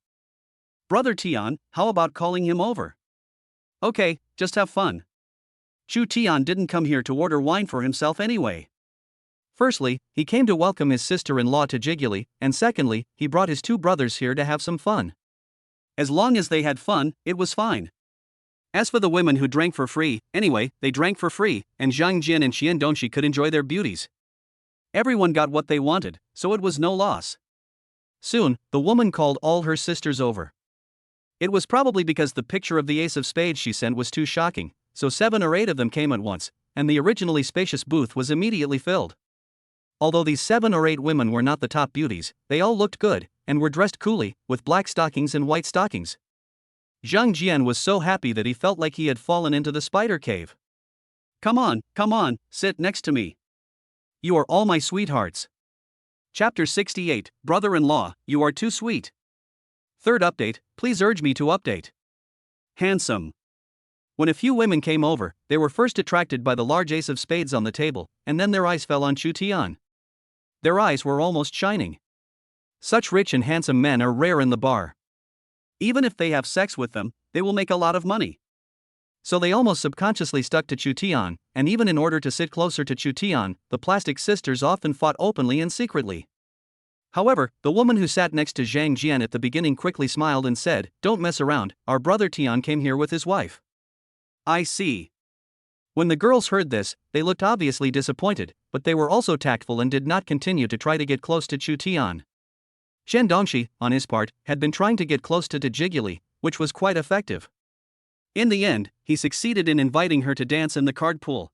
Brother Tian, how about calling him over? Okay, just have fun. Chu Tian didn't come here to order wine for himself anyway. Firstly, he came to welcome his sister-in-law to Jiggly, and secondly, he brought his two brothers here to have some fun. As long as they had fun, it was fine. As for the women who drank for free, anyway, they drank for free, and Zhang Jin and Qian Dongxi could enjoy their beauties. Everyone got what they wanted, so it was no loss. Soon, the woman called all her sisters over. It was probably because the picture of the ace of spades she sent was too shocking, so 7 or 8 of them came at once, and the originally spacious booth was immediately filled. Although these 7 or 8 women were not the top beauties, they all looked good, and were dressed coolly, with black stockings and white stockings. Zhang Jian was so happy that he felt like he had fallen into the spider cave. Come on, sit next to me. You are all my sweethearts. Chapter 68, Brother-in-law, you are too sweet. Third update, please urge me to update. Handsome. When a few women came over, they were first attracted by the large ace of spades on the table, and then their eyes fell on Chu Tian. Their eyes were almost shining. Such rich and handsome men are rare in the bar. Even if they have sex with them, they will make a lot of money. So they almost subconsciously stuck to Chu Tian, and even in order to sit closer to Chu Tian, the plastic sisters often fought openly and secretly. However, the woman who sat next to Zhang Jian at the beginning quickly smiled and said, Don't mess around, our brother Tian came here with his wife. I see. When the girls heard this, they looked obviously disappointed, but they were also tactful and did not continue to try to get close to Chu Tian. Qian Dongxi, on his part, had been trying to get close to Jiggly, which was quite effective. In the end, he succeeded in inviting her to dance in the card pool.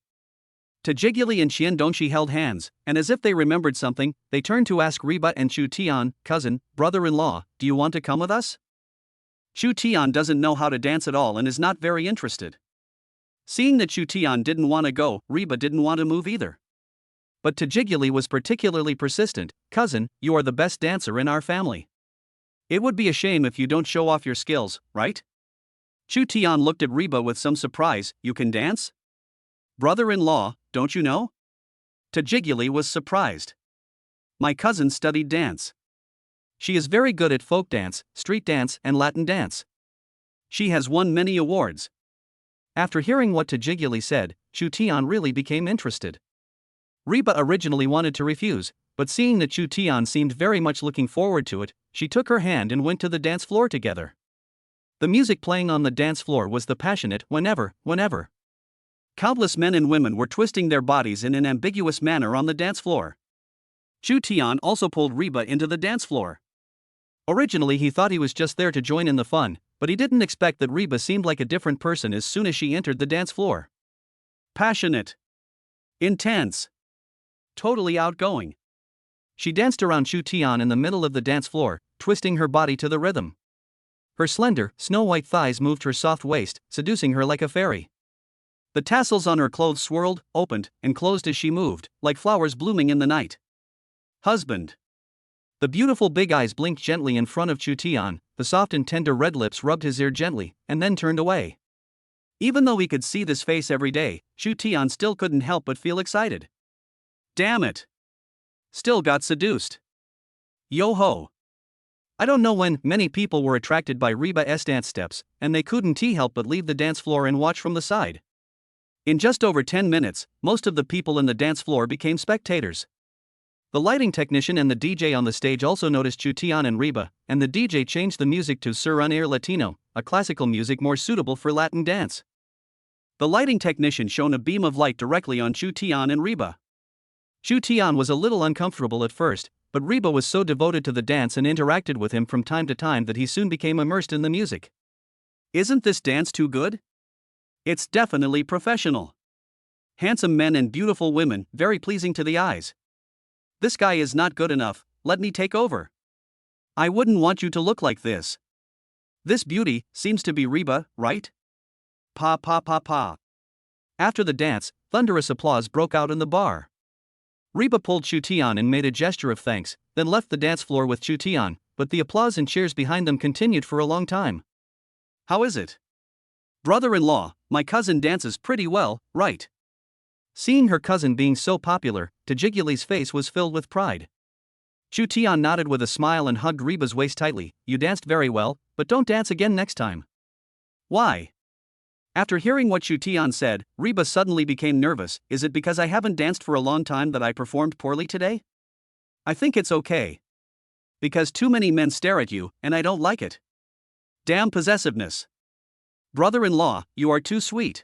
Jiggly and Qian Dongxi held hands, and as if they remembered something, they turned to ask Rebirth and Chu Tian, cousin, brother-in-law, do you want to come with us? Chu Tian doesn't know how to dance at all and is not very interested. Seeing that Chu Tian didn't want to go, Rebirth didn't want to move either. But Jiggly was particularly persistent, cousin, you are the best dancer in our family. It would be a shame if you don't show off your skills, right? Chu Tian looked at Rebirth with some surprise, you can dance? Brother-in-law, don't you know? Jiggly was surprised. My cousin studied dance. She is very good at folk dance, street dance, and Latin dance. She has won many awards. After hearing what Jiggly said, Chu Tian really became interested. Rebirth originally wanted to refuse, but seeing that Chu Tian seemed very much looking forward to it, she took her hand and went to the dance floor together. The music playing on the dance floor was the passionate whenever. Countless men and women were twisting their bodies in an ambiguous manner on the dance floor. Chu Tian also pulled Rebirth into the dance floor. Originally he thought he was just there to join in the fun, but he didn't expect that Rebirth seemed like a different person as soon as she entered the dance floor. Passionate. Intense. Totally outgoing. She danced around Chu Tian in the middle of the dance floor, twisting her body to the rhythm. Her slender, snow-white thighs moved her soft waist, seducing her like a fairy. The tassels on her clothes swirled, opened, and closed as she moved, like flowers blooming in the night. Husband. The beautiful big eyes blinked gently in front of Chu Tian, the soft and tender red lips rubbed his ear gently, and then turned away. Even though he could see this face every day, Chu Tian still couldn't help but feel excited. Damn it. Still got seduced. Yo-ho. I don't know when many people were attracted by Rebirth's dance steps, and they couldn't help but leave the dance floor and watch from the side. In just over 10 minutes, most of the people in the dance floor became spectators. The lighting technician and the DJ on the stage also noticed Chu Tian and Rebirth, and the DJ changed the music to Sur un air latino, a classical music more suitable for Latin dance. The lighting technician shone a beam of light directly on Chu Tian and Rebirth. Chu Tian was a little uncomfortable at first, but Rebirth was so devoted to the dance and interacted with him from time to time that he soon became immersed in the music. Isn't this dance too good? It's definitely professional. Handsome men and beautiful women, very pleasing to the eyes. This guy is not good enough, let me take over. I wouldn't want you to look like this. This beauty seems to be Reba, right? Pa pa pa pa. After the dance, thunderous applause broke out in the bar. Reba pulled Chu Tian and made a gesture of thanks, then left the dance floor with Chu Tian, but the applause and cheers behind them continued for a long time. How is it? Brother-in-law, my cousin dances pretty well, right? Seeing her cousin being so popular, Tajigyali's face was filled with pride. Chu Tian nodded with a smile and hugged Reba's waist tightly. You danced very well, but don't dance again next time. Why? After hearing what Chu Tian said, Reba suddenly became nervous. Is it because I haven't danced for a long time that I performed poorly today? I think it's okay. Because too many men stare at you, and I don't like it. Damn possessiveness. Brother-in-law, you are too sweet.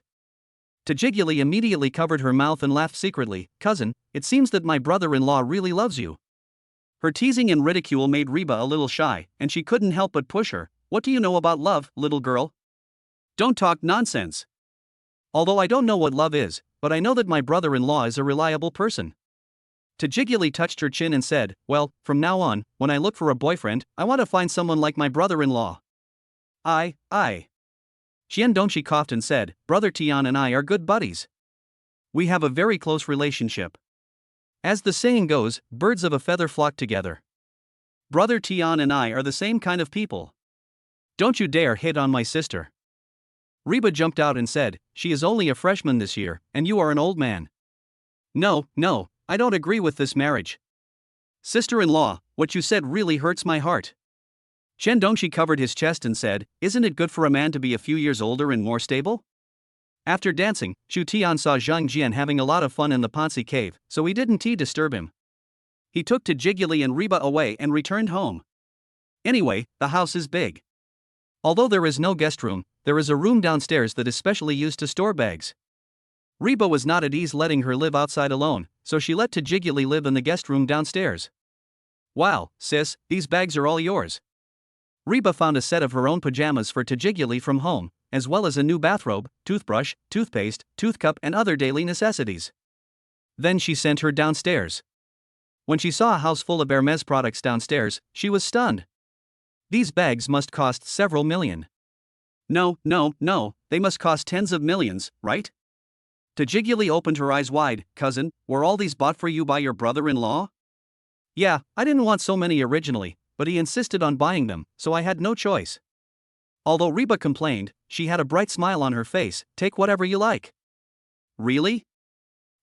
Tajigyali immediately covered her mouth and laughed secretly. Cousin, it seems that my brother-in-law really loves you. Her teasing and ridicule made Reba a little shy, and she couldn't help but push her. What do you know about love, little girl? Don't talk nonsense. Although I don't know what love is, but I know that my brother-in-law is a reliable person. Tajigyali touched her chin and said, well, from now on, when I look for a boyfriend, I want to find someone like my brother-in-law. I. Xian Dongxi coughed and said, Brother Tian and I are good buddies. We have a very close relationship. As the saying goes, birds of a feather flock together. Brother Tian and I are the same kind of people. Don't you dare hit on my sister. Reba jumped out and said, she is only a freshman this year, and you are an old man. No, I don't agree with this marriage. Sister-in-law, what you said really hurts my heart. Chen Dongxi covered his chest and said, isn't it good for a man to be a few years older and more stable? After dancing, Chu Tian saw Zhang Jian having a lot of fun in the Ponzi cave, so he didn't disturb him. He took Tajigyali and Reba away and returned home. Anyway, the house is big. Although there is no guest room, there is a room downstairs that is specially used to store bags. Reba was not at ease letting her live outside alone, so she let Tajigyali live in the guest room downstairs. Wow, sis, these bags are all yours. Reba found a set of her own pajamas for Tajigyali from home, as well as a new bathrobe, toothbrush, toothpaste, toothcup and other daily necessities. Then she sent her downstairs. When she saw a house full of Hermes products downstairs, she was stunned. These bags must cost several million. No, they must cost tens of millions, right? Tajigyali opened her eyes wide. Cousin, were all these bought for you by your brother-in-law? Yeah, I didn't want so many originally, but he insisted on buying them, so I had no choice. Although Reba complained, she had a bright smile on her face. Take whatever you like. Really?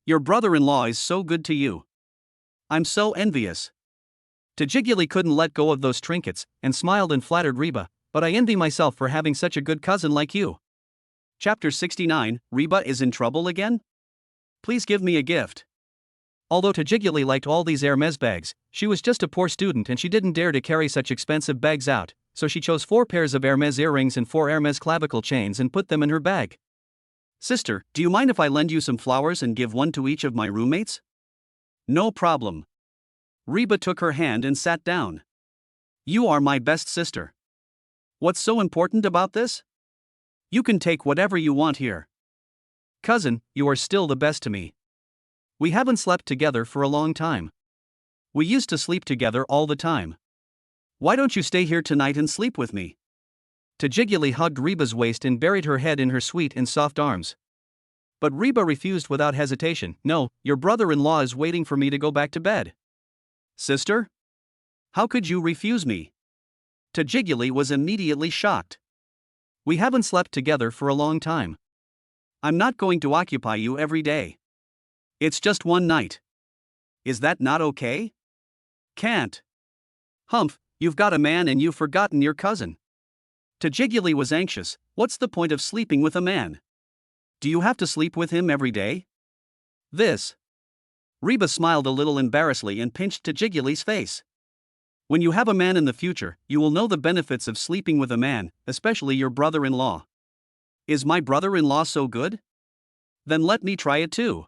Your brother-in-law is so good to you. I'm so envious. Tajigyali couldn't let go of those trinkets, and smiled and flattered Reba, but I envy myself for having such a good cousin like you. Chapter 69, Reba is in trouble again? Please give me a gift. Although Tajigyali liked all these Hermes bags, she was just a poor student and she didn't dare to carry such expensive bags out, so she chose 4 pairs of Hermes earrings and 4 Hermes clavicle chains and put them in her bag. Sister, do you mind if I lend you some flowers and give one to each of my roommates? No problem. Reba took her hand and sat down. You are my best sister. What's so important about this? You can take whatever you want here. Cousin, you are still the best to me. We haven't slept together for a long time. We used to sleep together all the time. Why don't you stay here tonight and sleep with me? Tajigyali hugged Reba's waist and buried her head in her sweet and soft arms. But Reba refused without hesitation. No, your brother-in-law is waiting for me to go back to bed. Sister? How could you refuse me? Tajigyali was immediately shocked. We haven't slept together for a long time. I'm not going to occupy you every day. It's just one night. Is that not okay? Can't. Humph, you've got a man and you've forgotten your cousin. Tajigyali was anxious. What's the point of sleeping with a man? Do you have to sleep with him every day? This. Reba smiled a little embarrassedly and pinched Tajigyali's face. When you have a man in the future, you will know the benefits of sleeping with a man, especially your brother-in-law. Is my brother-in-law so good? Then let me try it too.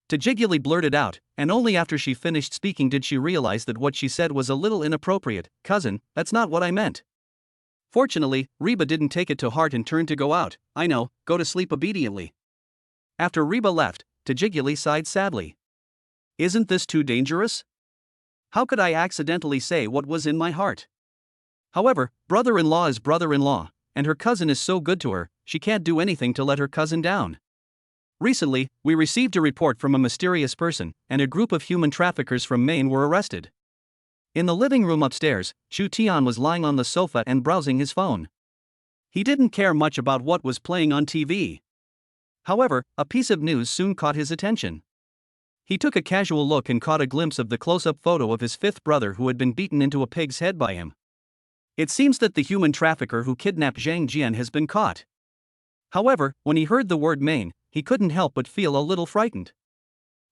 Tajigyali blurted out, and only after she finished speaking did she realize that what she said was a little inappropriate. Cousin, that's not what I meant. Fortunately, Reba didn't take it to heart and turned to go out. I know, go to sleep obediently. After Reba left, Tajiguli sighed sadly. Isn't this too dangerous? How could I accidentally say what was in my heart? However, brother-in-law is brother-in-law, and her cousin is so good to her, she can't do anything to let her cousin down. Recently, we received a report from a mysterious person, and a group of human traffickers from Maine were arrested. In the living room upstairs, Chu Tian was lying on the sofa and browsing his phone. He didn't care much about what was playing on TV. However, a piece of news soon caught his attention. He took a casual look and caught a glimpse of the close-up photo of his fifth brother who had been beaten into a pig's head by him. It seems that the human trafficker who kidnapped Zhang Jian has been caught. However, when he heard the word Maine, he couldn't help but feel a little frightened.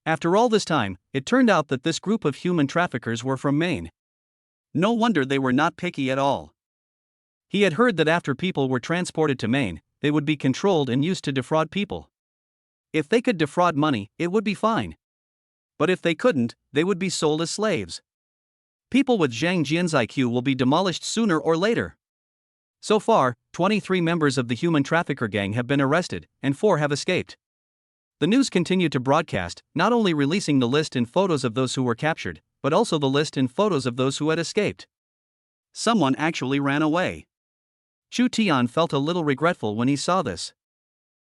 After all this time, it turned out that this group of human traffickers were from Maine. No wonder they were not picky at all. He had heard that after people were transported to Maine, they would be controlled and used to defraud people. If they could defraud money, it would be fine. But if they couldn't, they would be sold as slaves. People with Zhang Jian's IQ will be demolished sooner or later. So far, 23 members of the human trafficker gang have been arrested, and 4 have escaped. The news continued to broadcast, not only releasing the list and photos of those who were captured, but also the list and photos of those who had escaped. Someone actually ran away. Chu Tian felt a little regretful when he saw this.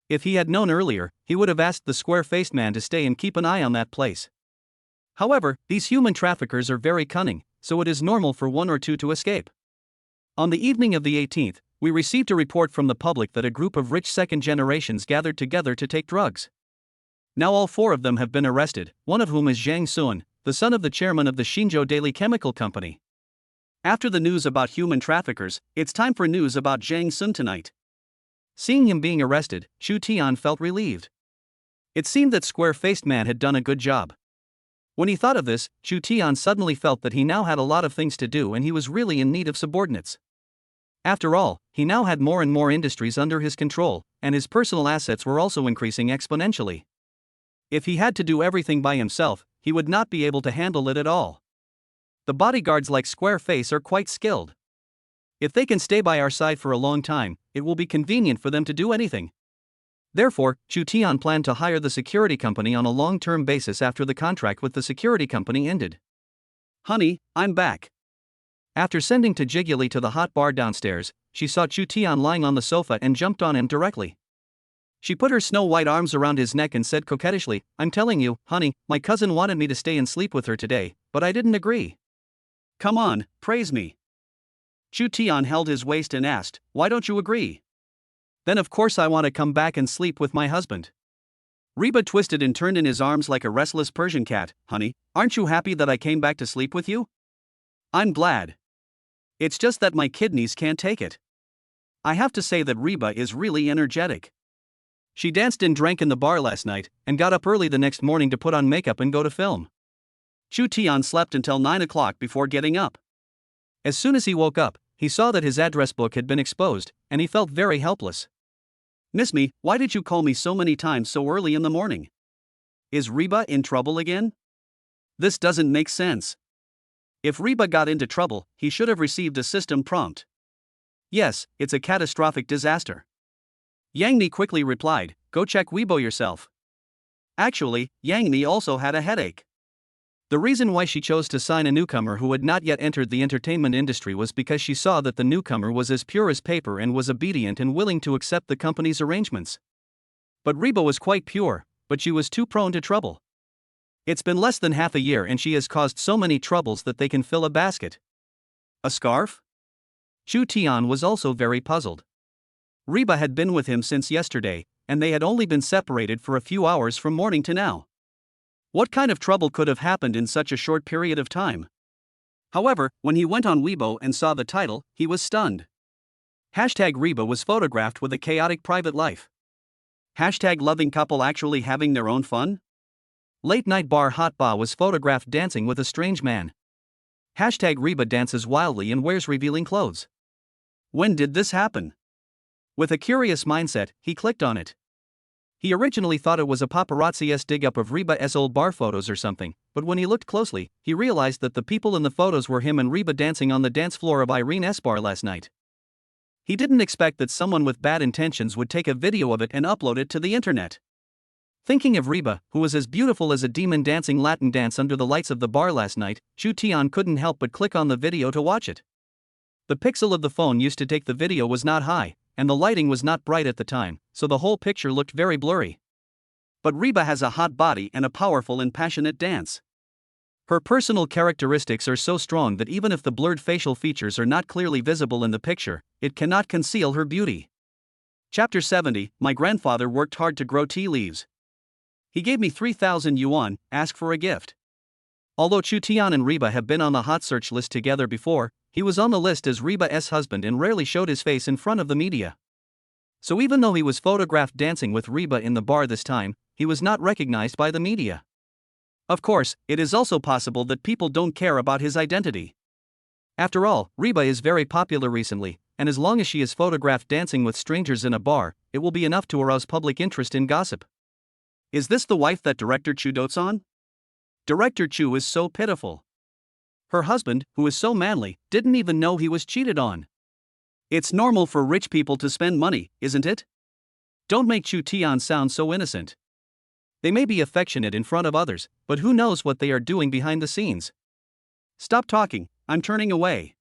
If he had known earlier, he would have asked the square-faced man to stay and keep an eye on that place. However, these human traffickers are very cunning, so it is normal for 1 or 2 to escape. On the evening of the 18th, we received a report from the public that a group of rich second generations gathered together to take drugs. Now all 4 of them have been arrested, one of whom is Zhang Sun, the son of the chairman of the Xinzhou Daily Chemical Company. After the news about human traffickers, it's time for news about Zhang Sun tonight. Seeing him being arrested, Chu Tian felt relieved. It seemed that square-faced man had done a good job. When he thought of this, Chu Tian suddenly felt that he now had a lot of things to do and he was really in need of subordinates. After all, he now had more and more industries under his control, and his personal assets were also increasing exponentially. If he had to do everything by himself, he would not be able to handle it at all. The bodyguards like Squareface are quite skilled. If they can stay by our side for a long time, it will be convenient for them to do anything. Therefore, Chu Tian planned to hire the security company on a long-term basis after the contract with the security company ended. Honey, I'm back. After sending Tajiguli to the hot bar downstairs, she saw Chu Tian lying on the sofa and jumped on him directly. She put her snow-white arms around his neck and said coquettishly, "I'm telling you, honey, my cousin wanted me to stay and sleep with her today, but I didn't agree." "Come on, praise me." Chu Tian held his waist and asked, "Why don't you agree?" "Then of course I want to come back and sleep with my husband." Reba twisted and turned in his arms like a restless Persian cat. "Honey, aren't you happy that I came back to sleep with you?" "I'm glad. It's just that my kidneys can't take it." I have to say that Reba is really energetic. She danced and drank in the bar last night, and got up early the next morning to put on makeup and go to film. Chu Tian slept until 9 o'clock before getting up. As soon as he woke up, he saw that his address book had been exposed, and he felt very helpless. "Miss me, why did you call me so many times so early in the morning? Is Reba in trouble again? This doesn't make sense." If Reba got into trouble, he should have received a system prompt. "Yes, it's a catastrophic disaster." Yang Ni quickly replied, "Go check Weibo yourself." Actually, Yang Ni also had a headache. The reason why she chose to sign a newcomer who had not yet entered the entertainment industry was because she saw that the newcomer was as pure as paper and was obedient and willing to accept the company's arrangements. But Reba was quite pure, but she was too prone to trouble. It's been less than half a year and she has caused so many troubles that they can fill a basket. A scarf? Chu Tian was also very puzzled. Reba had been with him since yesterday, and they had only been separated for a few hours from morning to now. What kind of trouble could have happened in such a short period of time? However, when he went on Weibo and saw the title, he was stunned. #Reba was photographed with a chaotic private life. #loving couple actually having their own fun? Late night bar hot ba was photographed dancing with a strange man. #Reba dances wildly and wears revealing clothes. When did this happen? With a curious mindset, he clicked on it. He originally thought it was a paparazzi's dig-up of Reba's old bar photos or something, but when he looked closely, he realized that the people in the photos were him and Reba dancing on the dance floor of Irene's bar last night. He didn't expect that someone with bad intentions would take a video of it and upload it to the internet. Thinking of Reba, who was as beautiful as a demon dancing Latin dance under the lights of the bar last night, Chu Tian couldn't help but click on the video to watch it. The pixel of the phone used to take the video was not high, and the lighting was not bright at the time, so the whole picture looked very blurry. But Reba has a hot body and a powerful and passionate dance. Her personal characteristics are so strong that even if the blurred facial features are not clearly visible in the picture, it cannot conceal her beauty. Chapter 70. My grandfather worked hard to grow tea leaves. He gave me 3,000 yuan, asked for a gift. Although Chu Tian and Reba have been on the hot search list together before, he was on the list as Reba's husband and rarely showed his face in front of the media. So even though he was photographed dancing with Reba in the bar this time, he was not recognized by the media. Of course, it is also possible that people don't care about his identity. After all, Reba is very popular recently, and as long as she is photographed dancing with strangers in a bar, it will be enough to arouse public interest in gossip. Is this the wife that Director Chu dotes on? Director Chu is so pitiful. Her husband, who is so manly, didn't even know he was cheated on. It's normal for rich people to spend money, isn't it? Don't make Chu Tian sound so innocent. They may be affectionate in front of others, but who knows what they are doing behind the scenes? Stop talking, I'm turning away.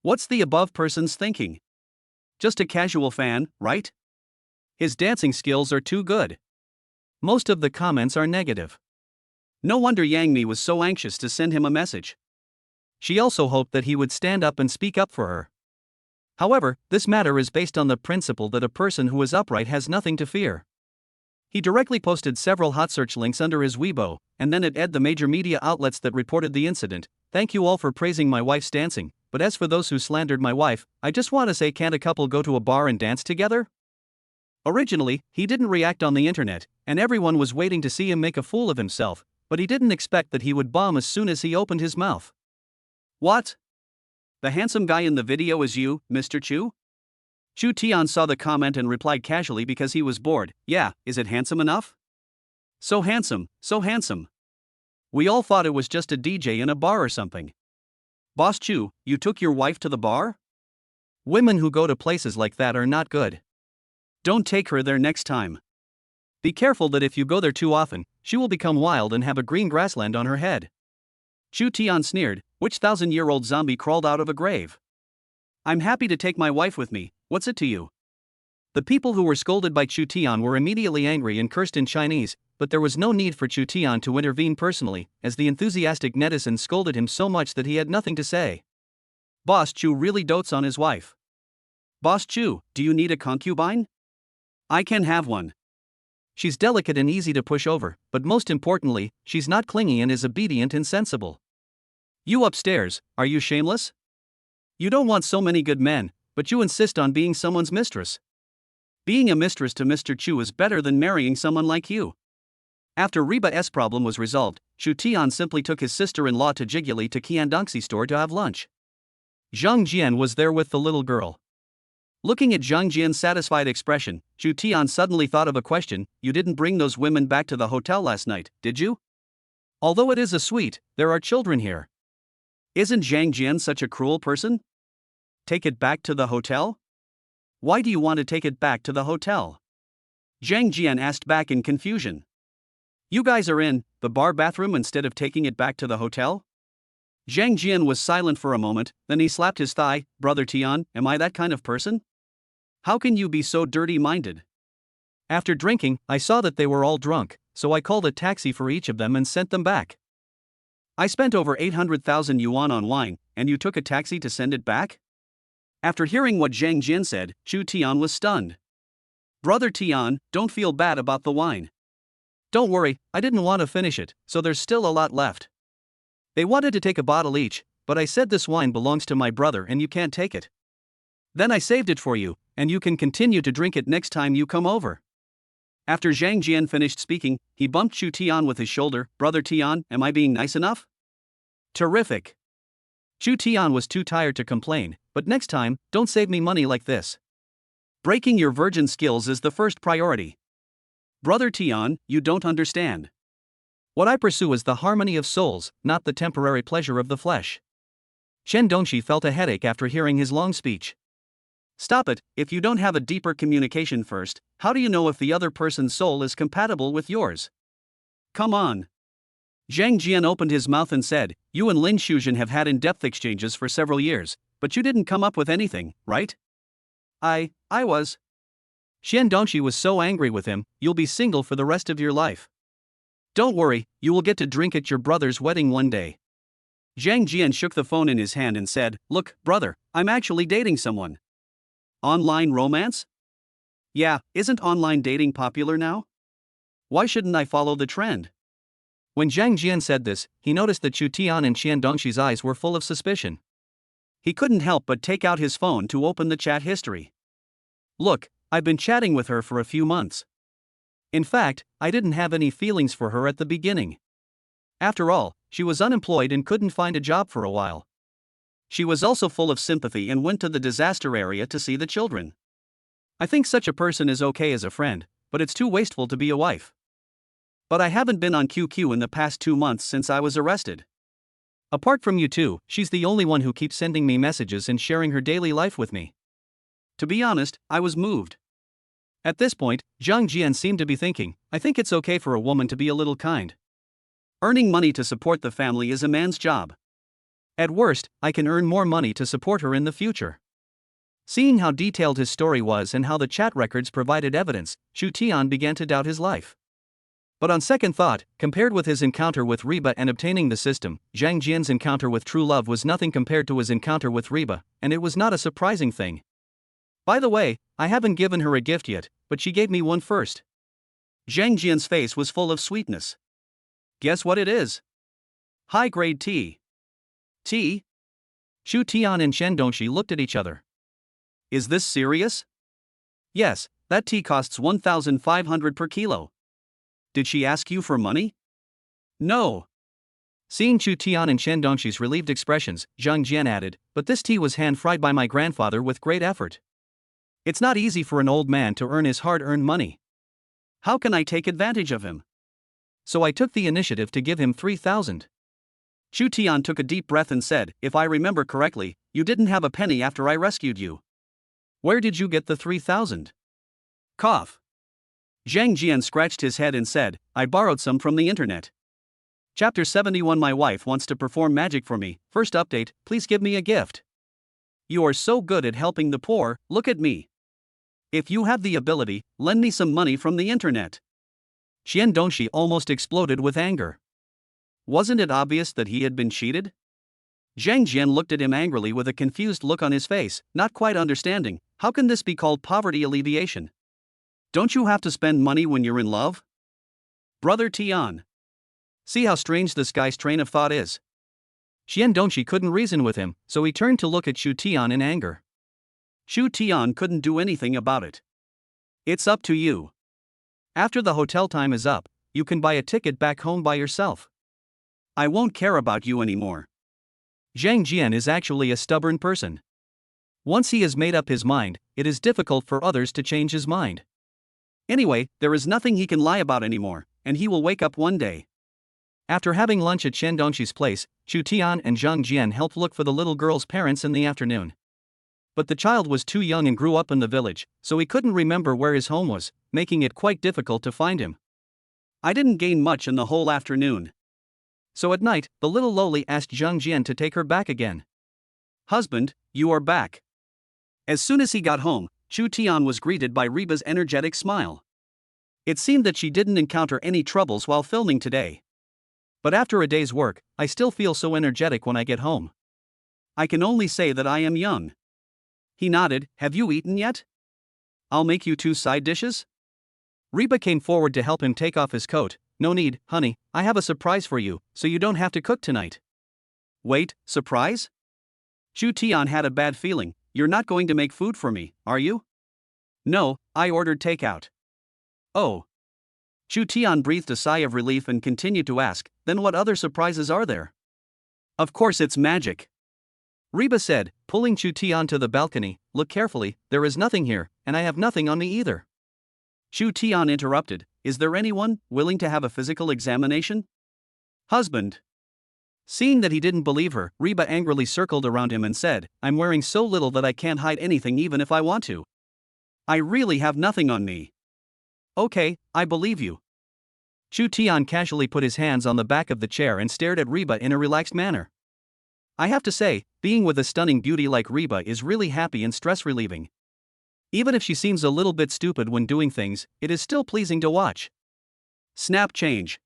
What's the above person's thinking? Just a casual fan, right? His dancing skills are too good. Most of the comments are negative. No wonder Yang Mi was so anxious to send him a message. She also hoped that he would stand up and speak up for her. However, this matter is based on the principle that a person who is upright has nothing to fear. He directly posted several hot search links under his Weibo, and then it aired the major media outlets that reported the incident. Thank you all for praising my wife's dancing, but as for those who slandered my wife, I just want to say, can't a couple go to a bar and dance together? Originally, he didn't react on the internet, and everyone was waiting to see him make a fool of himself, but he didn't expect that he would bomb as soon as he opened his mouth. What? The handsome guy in the video is you, Mr. Chu? Chu Tian saw the comment and replied casually because he was bored. Yeah, is it handsome enough? So handsome, so handsome. We all thought it was just a DJ in a bar or something. Boss Chu, you took your wife to the bar? Women who go to places like that are not good. Don't take her there next time. Be careful that if you go there too often, she will become wild and have a green grassland on her head. Chu Tian sneered. Which 1,000-year-old zombie crawled out of a grave? I'm happy to take my wife with me, what's it to you? The people who were scolded by Chu Tian were immediately angry and cursed in Chinese, but there was no need for Chu Tian to intervene personally, as the enthusiastic netizens scolded him so much that he had nothing to say. Boss Chu really dotes on his wife. Boss Chu, do you need a concubine? I can have one. She's delicate and easy to push over, but most importantly, she's not clingy and is obedient and sensible. You upstairs, are you shameless? You don't want so many good men, but you insist on being someone's mistress. Being a mistress to Mr. Chu is better than marrying someone like you. After Reba's problem was resolved, Chu Tian simply took his sister-in-law to Jigyali to Qiandongxi store to have lunch. Zhang Jian was there with the little girl. Looking at Zhang Jian's satisfied expression, Chu Tian suddenly thought of a question. You didn't bring those women back to the hotel last night, did you? Although it is a suite, there are children here. Isn't Zhang Jian such a cruel person? Take it back to the hotel? Why do you want to take it back to the hotel? Zhang Jian asked back in confusion. You guys are in the bar bathroom instead of taking it back to the hotel? Zhang Jian was silent for a moment, then he slapped his thigh. Brother Tian, am I that kind of person? How can you be so dirty-minded? After drinking, I saw that they were all drunk, so I called a taxi for each of them and sent them back. I spent over 800,000 yuan on wine, and you took a taxi to send it back? After hearing what Zhang Jian said, Chu Tian was stunned. Brother Tian, don't feel bad about the wine. Don't worry, I didn't want to finish it, so there's still a lot left. They wanted to take a bottle each, but I said this wine belongs to my brother and you can't take it. Then I saved it for you, and you can continue to drink it next time you come over. After Zhang Jian finished speaking, he bumped Chu Tian with his shoulder. Brother Tian, am I being nice enough? Terrific. Chu Tian was too tired to complain, but next time, don't save me money like this. Breaking your virgin skills is the first priority. Brother Tian, you don't understand. What I pursue is the harmony of souls, not the temporary pleasure of the flesh. Chen Dongxi felt a headache after hearing his long speech. Stop it, if you don't have a deeper communication first, how do you know if the other person's soul is compatible with yours? Come on. Zhang Jian opened his mouth and said, you and Lin Shuzhen have had in-depth exchanges for several years, but you didn't come up with anything, right? I was. Xian Dongxi was so angry with him, you'll be single for the rest of your life. Don't worry, you will get to drink at your brother's wedding one day. Zhang Jian shook the phone in his hand and said, look, brother, I'm actually dating someone. Online romance? Yeah, isn't online dating popular now? Why shouldn't I follow the trend? When Zhang Jian said this, he noticed that Chu Tian and Xian Dongxi's eyes were full of suspicion. He couldn't help but take out his phone to open the chat history. Look, I've been chatting with her for a few months. In fact, I didn't have any feelings for her at the beginning. After all, she was unemployed and couldn't find a job for a while. She was also full of sympathy and went to the disaster area to see the children. I think such a person is okay as a friend, but it's too wasteful to be a wife. But I haven't been on QQ in the past 2 months since I was arrested. Apart from you two, she's the only one who keeps sending me messages and sharing her daily life with me. To be honest, I was moved. At this point, Zhang Jian seemed to be thinking, I think it's okay for a woman to be a little kind. Earning money to support the family is a man's job. At worst, I can earn more money to support her in the future. Seeing how detailed his story was and how the chat records provided evidence, Chu Tian began to doubt his life. But on second thought, compared with his encounter with Reba and obtaining the system, Zhang Jian's encounter with true love was nothing compared to his encounter with Reba, and it was not a surprising thing. By the way, I haven't given her a gift yet, but she gave me one first. Zhang Jian's face was full of sweetness. Guess what it is? High-grade tea. Tea? Chu Tian and Xian Dongxi looked at each other. Is this serious? Yes, that tea costs 1,500 per kilo. Did she ask you for money? No. Seeing Chu Tian and Xian Dongxi's relieved expressions, Zhang Jian added, but this tea was hand-fried by my grandfather with great effort. It's not easy for an old man to earn his hard-earned money. How can I take advantage of him? So I took the initiative to give him 3,000. Chu Tian took a deep breath and said, if I remember correctly, you didn't have a penny after I rescued you. Where did you get the 3,000? Cough. Zhang Jian scratched his head and said, I borrowed some from the internet. Chapter 71. My wife wants to perform magic for me. First update, please give me a gift. You are so good at helping the poor, look at me. If you have the ability, lend me some money from the internet. Xian Dongxi almost exploded with anger. Wasn't it obvious that he had been cheated? Zhang Jian looked at him angrily with a confused look on his face, not quite understanding, how can this be called poverty alleviation? Don't you have to spend money when you're in love? Brother Tian. See how strange this guy's train of thought is. Xian Dongxi couldn't reason with him, so he turned to look at Chu Tian in anger. Chu Tian couldn't do anything about it. It's up to you. After the hotel time is up, you can buy a ticket back home by yourself. I won't care about you anymore. Zhang Jian is actually a stubborn person. Once he has made up his mind, it is difficult for others to change his mind. Anyway, there is nothing he can lie about anymore, and he will wake up one day. After having lunch at Xian Dongxi's place, Chu Tian and Zhang Jian helped look for the little girl's parents in the afternoon. But the child was too young and grew up in the village, so he couldn't remember where his home was, making it quite difficult to find him. I didn't gain much in the whole afternoon. So at night, the little lowly asked Zhang Jian to take her back again. Husband, you are back. As soon as he got home, Chu Tian was greeted by Reba's energetic smile. It seemed that she didn't encounter any troubles while filming today. But after a day's work, I still feel so energetic when I get home. I can only say that I am young. He nodded, have you eaten yet? I'll make you 2 side dishes. Reba came forward to help him take off his coat. No need, honey, I have a surprise for you, so you don't have to cook tonight. Wait, surprise? Chu Tian had a bad feeling. You're not going to make food for me, are you? No, I ordered takeout. Oh. Chu Tian breathed a sigh of relief and continued to ask, then what other surprises are there? Of course it's magic. Reba said, pulling Chu Tian to the balcony, look carefully, there is nothing here, and I have nothing on me either. Chu Tian interrupted, is there anyone willing to have a physical examination? Husband. Seeing that he didn't believe her, Reba angrily circled around him and said, I'm wearing so little that I can't hide anything even if I want to. I really have nothing on me. Okay, I believe you. Chu Tian casually put his hands on the back of the chair and stared at Reba in a relaxed manner. I have to say, being with a stunning beauty like Reba is really happy and stress-relieving. Even if she seems a little bit stupid when doing things, it is still pleasing to watch. Snap change.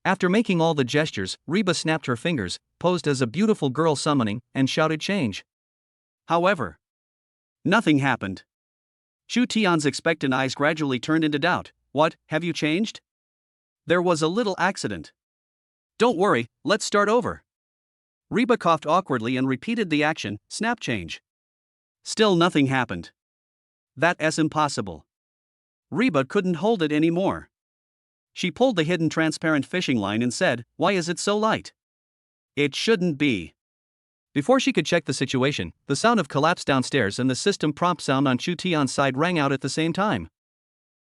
After making all the gestures, Reba snapped her fingers, posed as a beautiful girl summoning, and shouted change. However, nothing happened. Chu Tian's expectant eyes gradually turned into doubt. What, have you changed? There was a little accident. Don't worry, let's start over. Reba coughed awkwardly and repeated the action, snap change. Still nothing happened. That's impossible. Reba couldn't hold it anymore. She pulled the hidden transparent fishing line and said, Why is it so light? It shouldn't be. Before she could check the situation, the sound of collapse downstairs and the system prompt sound on Chu Tian's side rang out at the same time.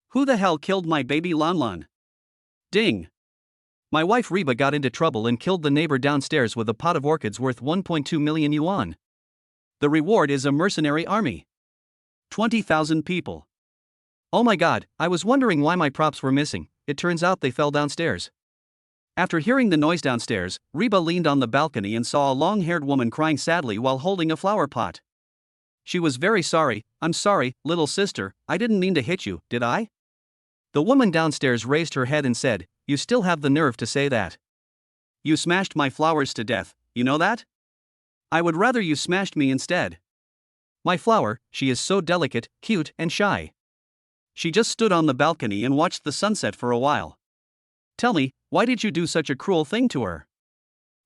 Who the hell killed my baby Lan Lan? Ding. My wife Reba got into trouble and killed the neighbor downstairs with a pot of orchids worth 1.2 million yuan. The reward is a mercenary army. 20,000 people. Oh my god, I was wondering why my props were missing. It turns out they fell downstairs. After hearing the noise downstairs, Reba leaned on the balcony and saw a long-haired woman crying sadly while holding a flower pot. She was very sorry. I'm sorry, little sister, I didn't mean to hit you, did I? The woman downstairs raised her head and said, You still have the nerve to say that. You smashed my flowers to death, you know that? I would rather you smashed me instead. My flower, she is so delicate, cute, and shy. She just stood on the balcony and watched the sunset for a while. Tell me, why did you do such a cruel thing to her?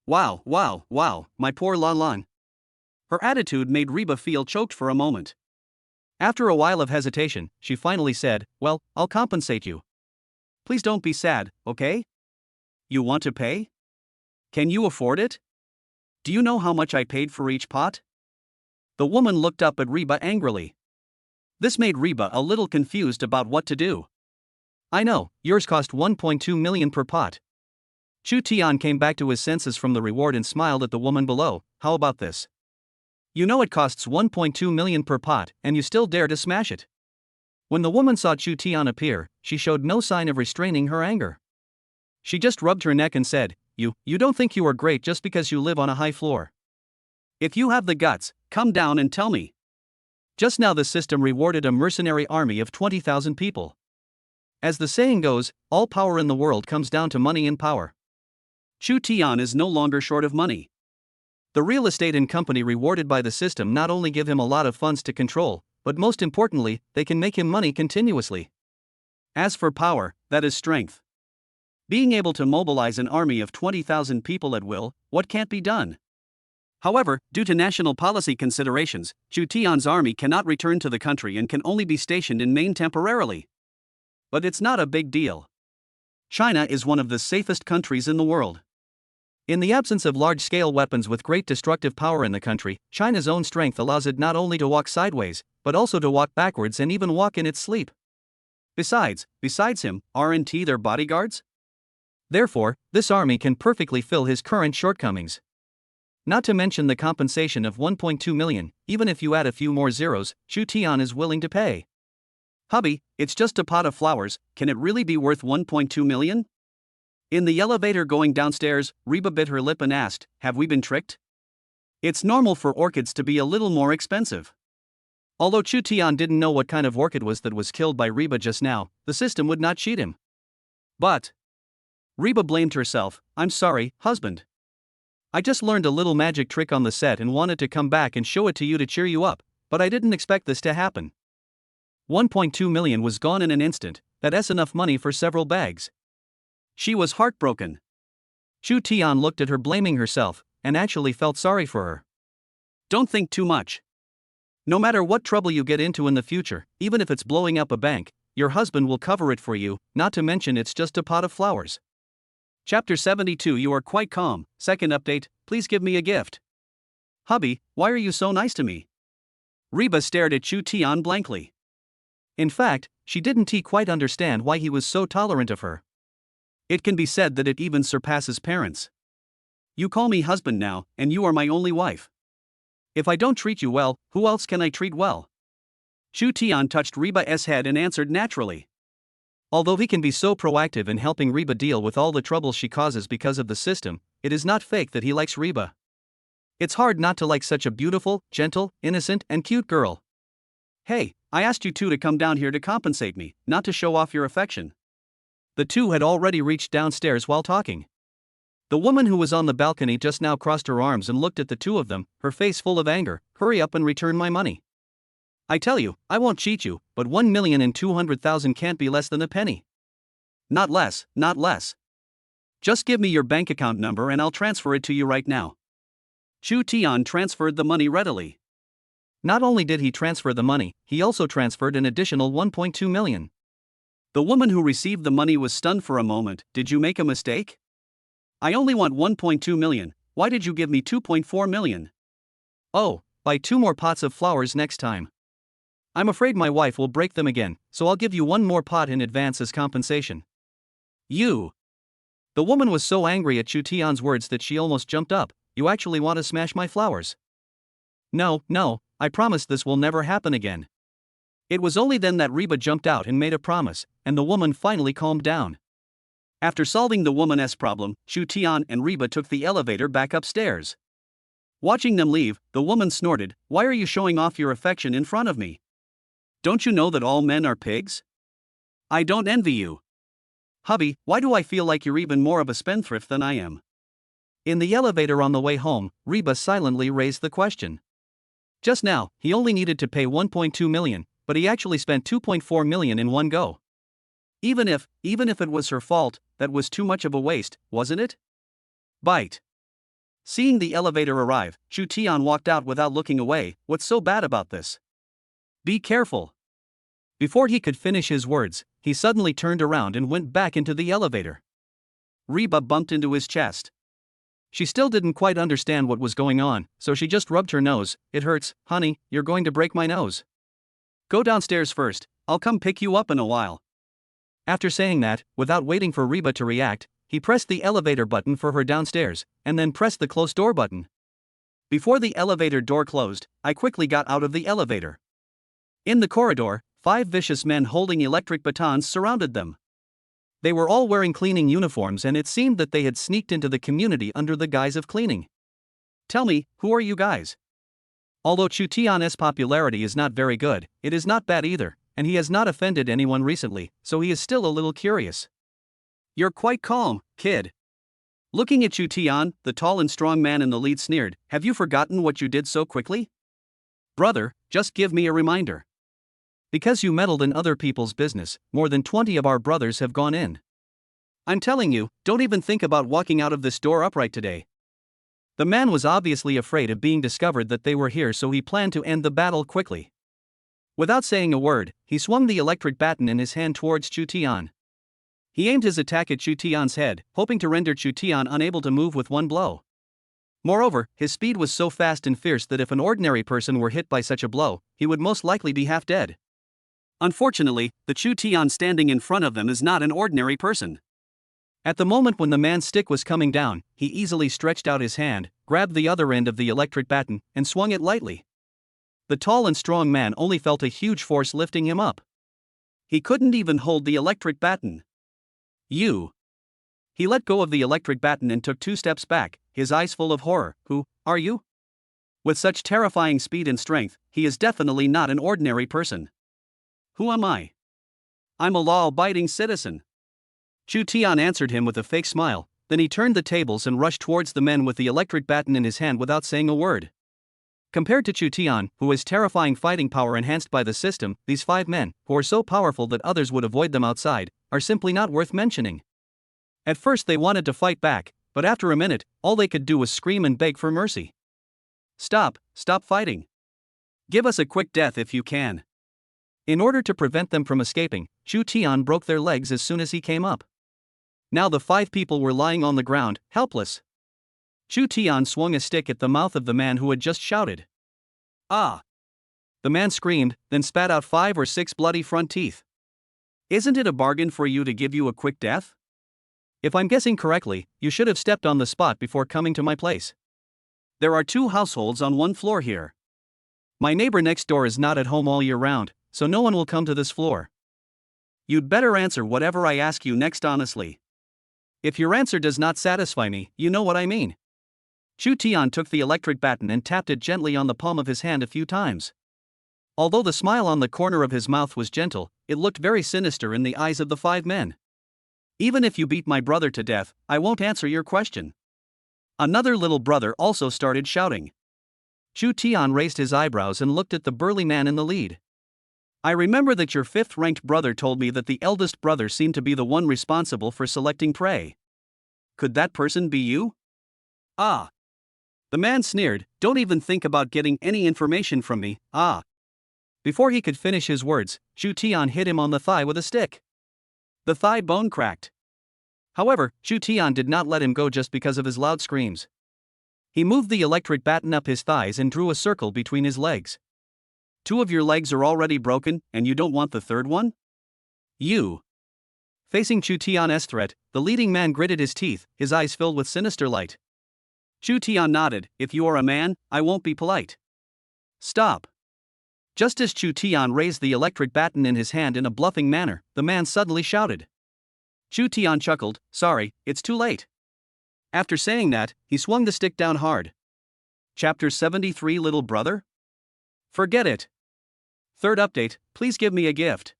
Wow, my poor Lan Lan. Her attitude made Reba feel choked for a moment. After a while of hesitation, she finally said, Well, I'll compensate you. Please don't be sad, okay? You want to pay? Can you afford it? Do you know how much I paid for each pot? The woman looked up at Reba angrily. This made Reba a little confused about what to do. I know, yours cost 1.2 million per pot. Chu Tian came back to his senses from the reward and smiled at the woman below. How about this? You know it costs 1.2 million per pot, and you still dare to smash it. When the woman saw Chu Tian appear, she showed no sign of restraining her anger. She just rubbed her neck and said, You don't think you are great just because you live on a high floor. If you have the guts, come down and tell me. Just now the system rewarded a mercenary army of 20,000 people. As the saying goes, all power in the world comes down to money and power. Chu Tian is no longer short of money. The real estate and company rewarded by the system not only give him a lot of funds to control, but most importantly, they can make him money continuously. As for power, that is strength. Being able to mobilize an army of 20,000 people at will, what can't be done? However, due to national policy considerations, Chu Tian's army cannot return to the country and can only be stationed in Maine temporarily. But it's not a big deal. China is one of the safest countries in the world. In the absence of large-scale weapons with great destructive power in the country, China's own strength allows it not only to walk sideways, but also to walk backwards and even walk in its sleep. Besides him, aren't he their bodyguards? Therefore, this army can perfectly fill his current shortcomings. Not to mention the compensation of 1.2 million, even if you add a few more zeros, Chu Tian is willing to pay. Hubby, it's just a pot of flowers, can it really be worth 1.2 million? In the elevator going downstairs, Reba bit her lip and asked, Have we been tricked? It's normal for orchids to be a little more expensive. Although Chu Tian didn't know what kind of orchid was that was killed by Reba just now, the system would not cheat him. But Reba blamed herself. I'm sorry, husband. I just learned a little magic trick on the set and wanted to come back and show it to you to cheer you up, but I didn't expect this to happen. 1.2 million was gone in an instant, that's enough money for several bags. She was heartbroken. Chu Tian looked at her blaming herself, and actually felt sorry for her. Don't think too much. No matter what trouble you get into in the future, even if it's blowing up a bank, your husband will cover it for you, not to mention it's just a pot of flowers. Chapter 72. You are quite calm. Second update, please give me a gift. Hubby, why are you so nice to me? Reba stared at Chu Tian blankly. In fact, she didn't quite understand why he was so tolerant of her. It can be said that it even surpasses parents. You call me husband now, and you are my only wife. If I don't treat you well, who else can I treat well? Chu Tian touched Reba's head and answered naturally. Although he can be so proactive in helping Reba deal with all the trouble she causes because of the system, it is not fake that he likes Reba. It's hard not to like such a beautiful, gentle, innocent, and cute girl. Hey, I asked you two to come down here to compensate me, not to show off your affection. The two had already reached downstairs while talking. The woman who was on the balcony just now crossed her arms and looked at the two of them, her face full of anger. Hurry up and return my money. I tell you, I won't cheat you, but 1,200,000 can't be less than a penny. Not less, not less. Just give me your bank account number and I'll transfer it to you right now. Chu Tian transferred the money readily. Not only did he transfer the money, he also transferred an additional 1.2 million. The woman who received the money was stunned for a moment. Did you make a mistake? I only want 1.2 million, why did you give me 2.4 million? Oh, buy 2 more pots of flowers next time. I'm afraid my wife will break them again, so I'll give you 1 more pot in advance as compensation. You! The woman was so angry at Chu Tian's words that she almost jumped up. You actually want to smash my flowers? No, I promise this will never happen again. It was only then that Reba jumped out and made a promise, and the woman finally calmed down. After solving the woman's problem, Chu Tian and Reba took the elevator back upstairs. Watching them leave, the woman snorted, "Why are you showing off your affection in front of me? Don't you know that all men are pigs? I don't envy you. Hubby, why do I feel like you're even more of a spendthrift than I am?" In the elevator on the way home, Reba silently raised the question. Just now, he only needed to pay 1.2 million, but he actually spent 2.4 million in one go. Even if it was her fault, that was too much of a waste, wasn't it? Bite. Seeing the elevator arrive, Chu Tian walked out without looking away. What's so bad about this? Be careful. Before he could finish his words, he suddenly turned around and went back into the elevator. Reba bumped into his chest. She still didn't quite understand what was going on, so she just rubbed her nose. It hurts, honey, you're going to break my nose. Go downstairs first, I'll come pick you up in a while. After saying that, without waiting for Reba to react, he pressed the elevator button for her downstairs, and then pressed the close door button. Before the elevator door closed, I quickly got out of the elevator. In the corridor, 5 vicious men holding electric batons surrounded them. They were all wearing cleaning uniforms and it seemed that they had sneaked into the community under the guise of cleaning. Tell me, who are you guys? Although Chu Tian's popularity is not very good, it is not bad either, and he has not offended anyone recently, so he is still a little curious. You're quite calm, kid. Looking at Chu Tian, the tall and strong man in the lead sneered, have you forgotten what you did so quickly? Brother, just give me a reminder. Because you meddled in other people's business, more than 20 of our brothers have gone in. I'm telling you, don't even think about walking out of this door upright today. The man was obviously afraid of being discovered that they were here, so he planned to end the battle quickly. Without saying a word, he swung the electric baton in his hand towards Chu Tian. He aimed his attack at Chu Tian's head, hoping to render Chu Tian unable to move with one blow. Moreover, his speed was so fast and fierce that if an ordinary person were hit by such a blow, he would most likely be half dead. Unfortunately, the Chu Tian standing in front of them is not an ordinary person. At the moment when the man's stick was coming down, he easily stretched out his hand, grabbed the other end of the electric baton, and swung it lightly. The tall and strong man only felt a huge force lifting him up. He couldn't even hold the electric baton. You. He let go of the electric baton and took 2 steps back, his eyes full of horror. Who are you? With such terrifying speed and strength, he is definitely not an ordinary person. Who am I? I'm a law-abiding citizen. Chu Tian answered him with a fake smile, then he turned the tables and rushed towards the men with the electric baton in his hand without saying a word. Compared to Chu Tian, who has terrifying fighting power enhanced by the system, these 5 men, who are so powerful that others would avoid them outside, are simply not worth mentioning. At first they wanted to fight back, but after a minute, all they could do was scream and beg for mercy. Stop fighting. Give us a quick death if you can. In order to prevent them from escaping, Chu Tian broke their legs as soon as he came up. Now the 5 people were lying on the ground, helpless. Chu Tian swung a stick at the mouth of the man who had just shouted. Ah! The man screamed, then spat out 5 or 6 bloody front teeth. Isn't it a bargain for you to give you a quick death? If I'm guessing correctly, you should have stepped on the spot before coming to my place. There are 2 households on one floor here. My neighbor next door is not at home all year round, so no one will come to this floor. You'd better answer whatever I ask you next honestly. If your answer does not satisfy me, you know what I mean. Chu Tian took the electric baton and tapped it gently on the palm of his hand a few times. Although the smile on the corner of his mouth was gentle, it looked very sinister in the eyes of the 5 men. Even if you beat my brother to death, I won't answer your question. Another little brother also started shouting. Chu Tian raised his eyebrows and looked at the burly man in the lead. I remember that your 5th-ranked brother told me that the eldest brother seemed to be the one responsible for selecting prey. Could that person be you? Ah. The man sneered, don't even think about getting any information from me, ah. Before he could finish his words, Chu Tian hit him on the thigh with a stick. The thigh bone cracked. However, Chu Tian did not let him go just because of his loud screams. He moved the electric baton up his thighs and drew a circle between his legs. 2 of your legs are already broken, and you don't want the 3rd one? You. Facing Chu Tian's threat, the leading man gritted his teeth, his eyes filled with sinister light. Chu Tian nodded, if you are a man, I won't be polite. Stop. Just as Chu Tian raised the electric baton in his hand in a bluffing manner, the man suddenly shouted. Chu Tian chuckled, sorry, it's too late. After saying that, he swung the stick down hard. Chapter 73 Little Brother? Forget it. 3rd update, please give me a gift.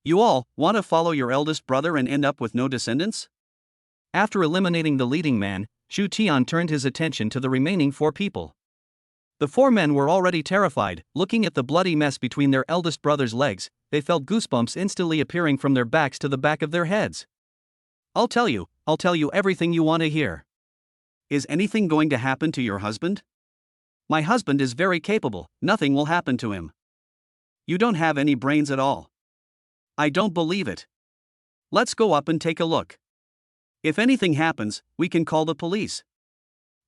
You all want to follow your eldest brother and end up with no descendants? After eliminating the leading man, Chu Tian turned his attention to the remaining 4 people. The 4 men were already terrified, looking at the bloody mess between their eldest brother's legs. They felt goosebumps instantly appearing from their backs to the back of their heads. I'll tell you everything you want to hear. Is anything going to happen to your husband? My husband is very capable, nothing will happen to him. You don't have any brains at all. I don't believe it. Let's go up and take a look. If anything happens, we can call the police.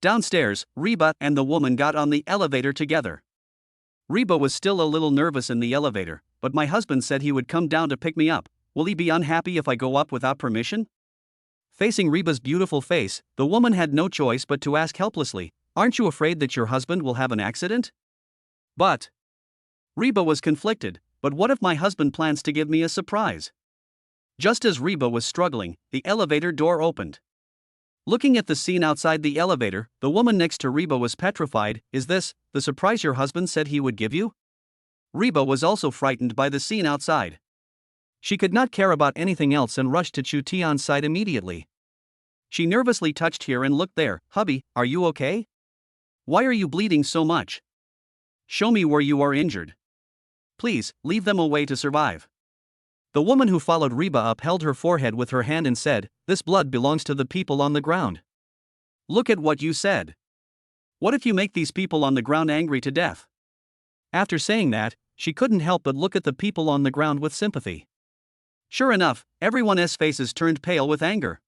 Downstairs, Reba and the woman got on the elevator together. Reba was still a little nervous in the elevator, but my husband said he would come down to pick me up. Will he be unhappy if I go up without permission? Facing Reba's beautiful face, the woman had no choice but to ask helplessly, aren't you afraid that your husband will have an accident? But Reba was conflicted, but what if my husband plans to give me a surprise? Just as Reba was struggling, the elevator door opened. Looking at the scene outside the elevator, the woman next to Reba was petrified. Is this the surprise your husband said he would give you? Reba was also frightened by the scene outside. She could not care about anything else and rushed to Chu Tian's side immediately. She nervously touched here and looked there. Hubby, are you okay? Why are you bleeding so much? Show me where you are injured. Please, leave them away to survive. The woman who followed Reba up held her forehead with her hand and said, this blood belongs to the people on the ground. Look at what you said. What if you make these people on the ground angry to death? After saying that, she couldn't help but look at the people on the ground with sympathy. Sure enough, everyone's faces turned pale with anger.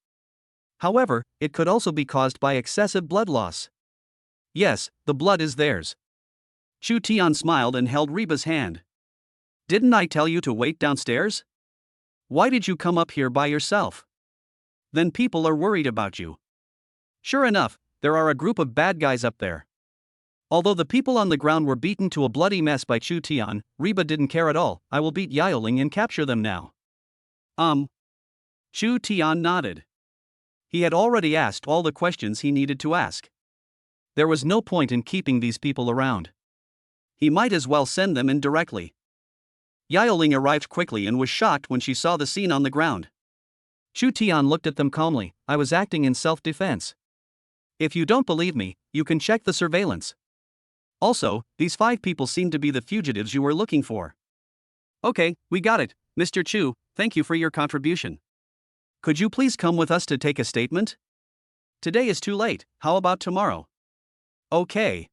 However, it could also be caused by excessive blood loss. Yes, the blood is theirs. Chu Tian smiled and held Reba's hand. Didn't I tell you to wait downstairs? Why did you come up here by yourself? Then people are worried about you. Sure enough, there are a group of bad guys up there. Although the people on the ground were beaten to a bloody mess by Chu Tian, Reba didn't care at all. I will beat Yaoling and capture them now. Chu Tian nodded. He had already asked all the questions he needed to ask. There was no point in keeping these people around. He might as well send them in directly. Yaoling arrived quickly and was shocked when she saw the scene on the ground. Chu Tian looked at them calmly. I was acting in self-defense. If you don't believe me, you can check the surveillance. Also, these 5 people seem to be the fugitives you were looking for. Okay, we got it, Mr. Chu, thank you for your contribution. Could you please come with us to take a statement? Today is too late, how about tomorrow? Okay.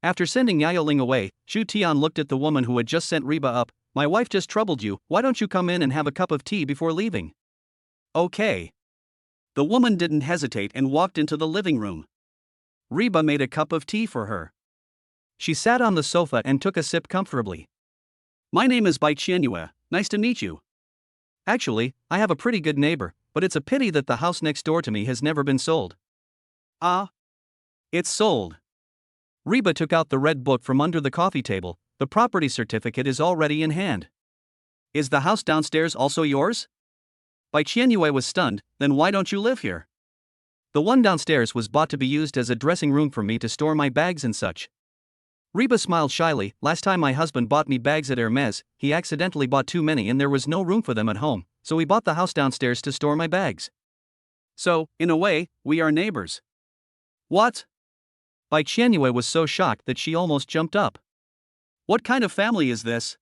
After sending Yaoling away, Chu Tian looked at the woman who had just sent Reba up. My wife just troubled you, why don't you come in and have a cup of tea before leaving? Okay. The woman didn't hesitate and walked into the living room. Reba made a cup of tea for her. She sat on the sofa and took a sip comfortably. My name is Bai Qianyue, nice to meet you. Actually, I have a pretty good neighbor, but it's a pity that the house next door to me has never been sold. Ah, it's sold. Reba took out the red book from under the coffee table. The property certificate is already in hand. Is the house downstairs also yours? Bai Qianyue was stunned. Then why don't you live here? The one downstairs was bought to be used as a dressing room for me to store my bags and such. Reba smiled shyly. Last time my husband bought me bags at Hermes, he accidentally bought too many and there was no room for them at home, so we bought the house downstairs to store my bags. So, in a way, we are neighbors. What? Bai Qianyue was so shocked that she almost jumped up. What kind of family is this?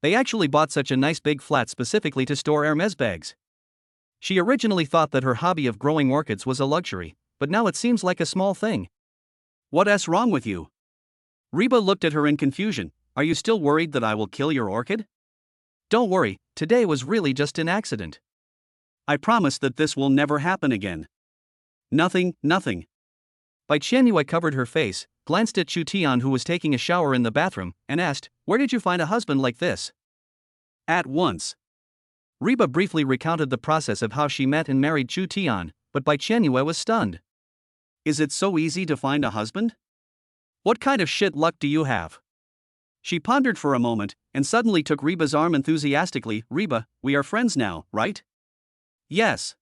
They actually bought such a nice big flat specifically to store Hermes bags. She originally thought that her hobby of growing orchids was a luxury, but now it seems like a small thing. What's wrong with you? Reba looked at her in confusion. Are you still worried that I will kill your orchid? Don't worry, today was really just an accident. I promise that this will never happen again. Nothing. Bai Qianyue covered her face, glanced at Chu Tian who was taking a shower in the bathroom, and asked, where did you find a husband like this? At once. Reba briefly recounted the process of how she met and married Chu Tian, but Bai Qianyue was stunned. Is it so easy to find a husband? What kind of shit luck do you have? She pondered for a moment, and suddenly took Reba's arm enthusiastically. Reba, we are friends now, right? Yes.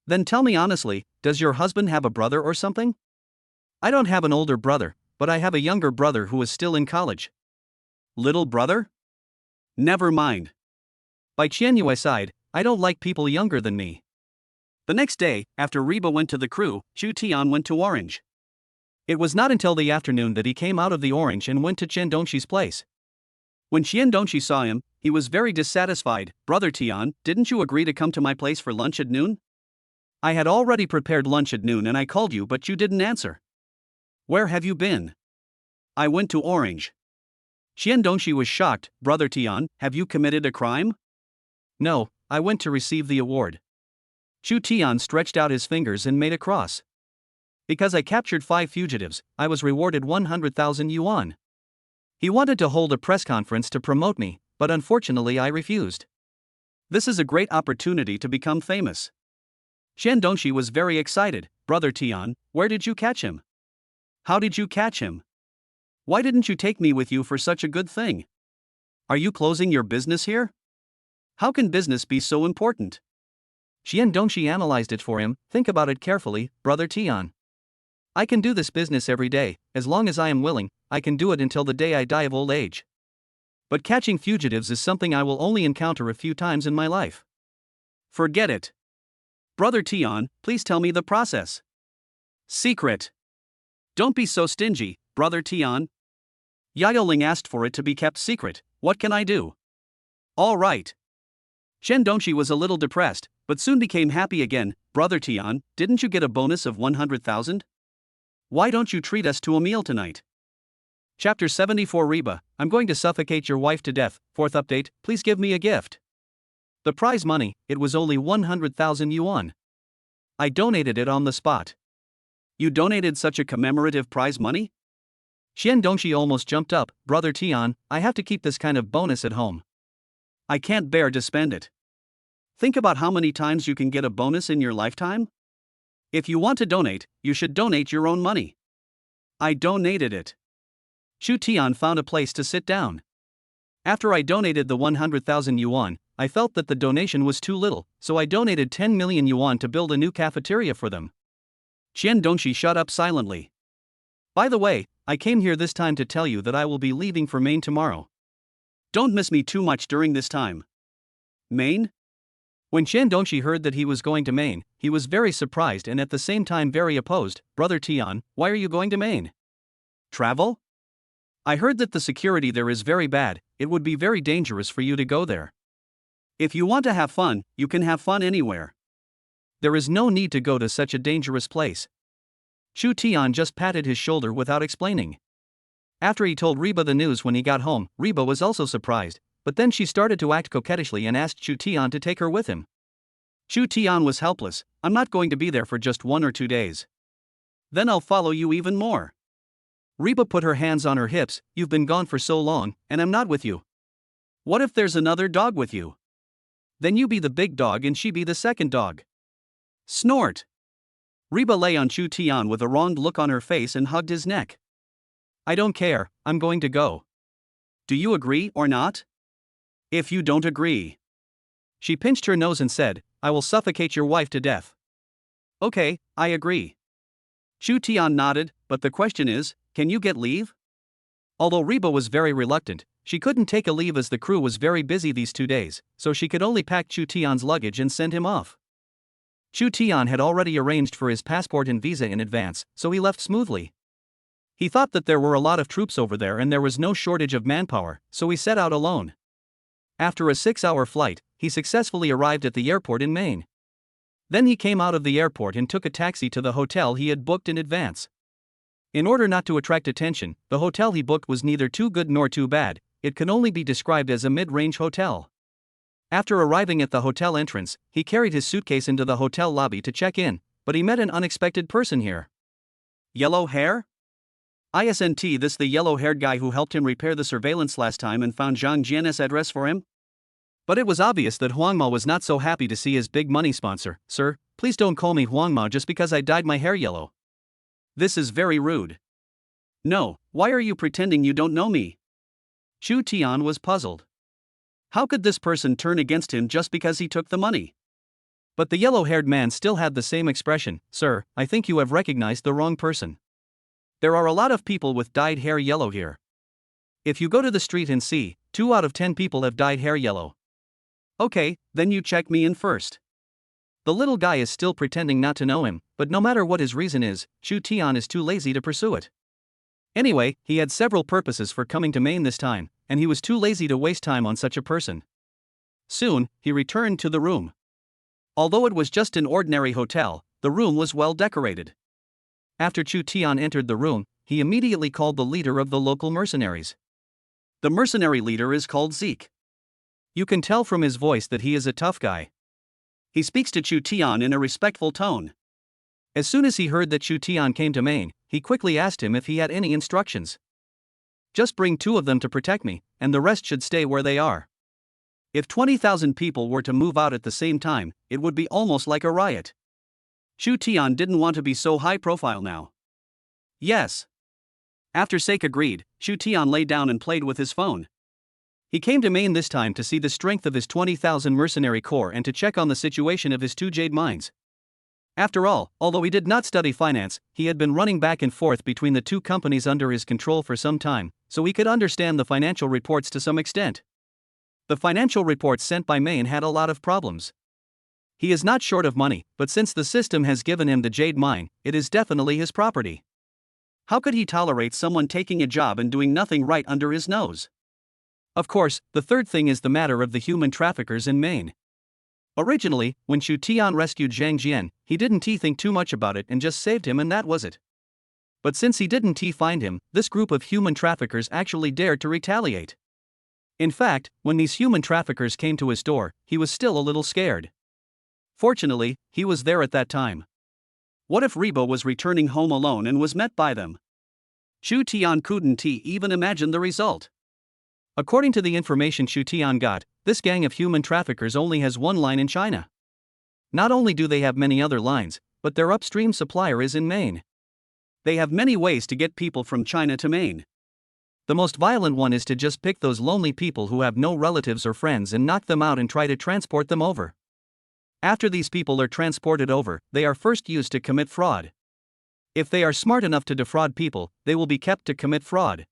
Then tell me honestly, does your husband have a brother or something? I don't have an older brother, but I have a younger brother who is still in college. Little brother? Never mind. Bai Qianyue sighed. I don't like people younger than me. The next day, after Reba went to the crew, Chu Tian went to Orange. It was not until the afternoon that he came out of the Orange and went to Chen Dongxi's place. When Chen Dongxi saw him, he was very dissatisfied. Brother Tian, didn't you agree to come to my place for lunch at noon? I had already prepared lunch at noon and I called you but you didn't answer. Where have you been? I went to Orange. Chen Dongxi was shocked. Brother Tian, have you committed a crime? No, I went to receive the award. Chu Tian stretched out his fingers and made a cross. Because I captured 5 fugitives, I was rewarded 100,000 yuan. He wanted to hold a press conference to promote me, but unfortunately I refused. This is a great opportunity to become famous. Chen Dongxi was very excited. Brother Tian, where did you catch him? How did you catch him? Why didn't you take me with you for such a good thing? Are you closing your business here? How can business be so important? Chen Dongxi analyzed it for him. Think about it carefully, Brother Tian. I can do this business every day, as long as I am willing, I can do it until the day I die of old age. But catching fugitives is something I will only encounter a few times in my life. Forget it. Brother Tian, please tell me the process. Secret. Don't be so stingy, Brother Tian. Yaoling asked for it to be kept secret. What can I do? All right. Chen Dongxi was a little depressed, but soon became happy again. Brother Tian, didn't you get a bonus of 100,000? Why don't you treat us to a meal tonight? Chapter 74 Reba, I'm going to suffocate your wife to death. 4th update, please give me a gift. The prize money, it was only 100,000 yuan. I donated it on the spot. You donated such a commemorative prize money? Chen Dongxi almost jumped up. Brother Tian, I have to keep this kind of bonus at home. I can't bear to spend it. Think about how many times you can get a bonus in your lifetime. If you want to donate, you should donate your own money. I donated it. Chu Tian found a place to sit down. After I donated the 100,000 yuan, I felt that the donation was too little, so I donated 10 million yuan to build a new cafeteria for them. Chen Dongxi shut up silently. By the way, I came here this time to tell you that I will be leaving for Maine tomorrow. Don't miss me too much during this time. Maine? When Chen Dongxi heard that he was going to Maine, he was very surprised and at the same time very opposed. Brother Tian, why are you going to Maine? Travel? I heard that the security there is very bad, it would be very dangerous for you to go there. If you want to have fun, you can have fun anywhere. There is no need to go to such a dangerous place. Chu Tian just patted his shoulder without explaining. After he told Reba the news when he got home, Reba was also surprised, but then she started to act coquettishly and asked Chu Tian to take her with him. Chu Tian was helpless. I'm not going to be there for just 1 or 2 days. Then I'll follow you even more. Reba put her hands on her hips. You've been gone for so long, and I'm not with you. What if there's another dog with you? Then you be the big dog and she be the second dog. Snort. Reba lay on Chu Tian with a wronged look on her face and hugged his neck. I don't care, I'm going to go. Do you agree or not? If you don't agree. She pinched her nose and said, I will suffocate your wife to death. Okay, I agree. Chu Tian nodded, but the question is, can you get leave? Although Reba was very reluctant, she couldn't take a leave as the crew was very busy these 2 days, so she could only pack Chu Tian's luggage and send him off. Chu Tian had already arranged for his passport and visa in advance, so he left smoothly. He thought that there were a lot of troops over there and there was no shortage of manpower, so he set out alone. After a 6-hour flight, he successfully arrived at the airport in Maine. Then he came out of the airport and took a taxi to the hotel he had booked in advance. In order not to attract attention, the hotel he booked was neither too good nor too bad, it could only be described as a mid-range hotel. After arriving at the hotel entrance, he carried his suitcase into the hotel lobby to check in, but he met an unexpected person here. Yellow hair? Isn't this the yellow-haired guy who helped him repair the surveillance last time and found Zhang Jian's address for him? But it was obvious that Huang Mao was not so happy to see his big money sponsor. Sir, please don't call me Huang Mao just because I dyed my hair yellow. This is very rude. No, why are you pretending you don't know me? Chu Tian was puzzled. How could this person turn against him just because he took the money? But the yellow-haired man still had the same expression. Sir, I think you have recognized the wrong person. There are a lot of people with dyed hair yellow here. If you go to the street and see, 2 out of 10 people have dyed hair yellow. Okay, then you check me in first. The little guy is still pretending not to know him, but no matter what his reason is, Chu Tian is too lazy to pursue it. Anyway, he had several purposes for coming to Maine this time, and he was too lazy to waste time on such a person. Soon, he returned to the room. Although it was just an ordinary hotel, the room was well decorated. After Chu Tian entered the room, he immediately called the leader of the local mercenaries. The mercenary leader is called Zeke. You can tell from his voice that he is a tough guy. He speaks to Chu Tian in a respectful tone. As soon as he heard that Chu Tian came to Maine, he quickly asked him if he had any instructions. Just bring 2 of them to protect me, and the rest should stay where they are. If 20,000 people were to move out at the same time, it would be almost like a riot. Chu Tian didn't want to be so high profile now. Yes. After Sake agreed, Chu Tian lay down and played with his phone. He came to Maine this time to see the strength of his 20,000 mercenary corps and to check on the situation of his 2 jade mines. After all, although he did not study finance, he had been running back and forth between the 2 companies under his control for some time, so he could understand the financial reports to some extent. The financial reports sent by Maine had a lot of problems. He is not short of money, but since the system has given him the jade mine, it is definitely his property. How could he tolerate someone taking a job and doing nothing right under his nose? Of course, the third thing is the matter of the human traffickers in Maine. Originally, when Chu Tian rescued Zhang Jian, he didn't think too much about it and just saved him and that was it. But since he didn't find him, this group of human traffickers actually dared to retaliate. In fact, when these human traffickers came to his door, he was still a little scared. Fortunately, he was there at that time. What if Reba was returning home alone and was met by them? Chu Tian couldn't even imagine the result. According to the information Chu Tian got, this gang of human traffickers only has one line in China. Not only do they have many other lines, but their upstream supplier is in Maine. They have many ways to get people from China to Maine. The most violent one is to just pick those lonely people who have no relatives or friends and knock them out and try to transport them over. After these people are transported over, they are first used to commit fraud. If they are smart enough to defraud people, they will be kept to commit fraud.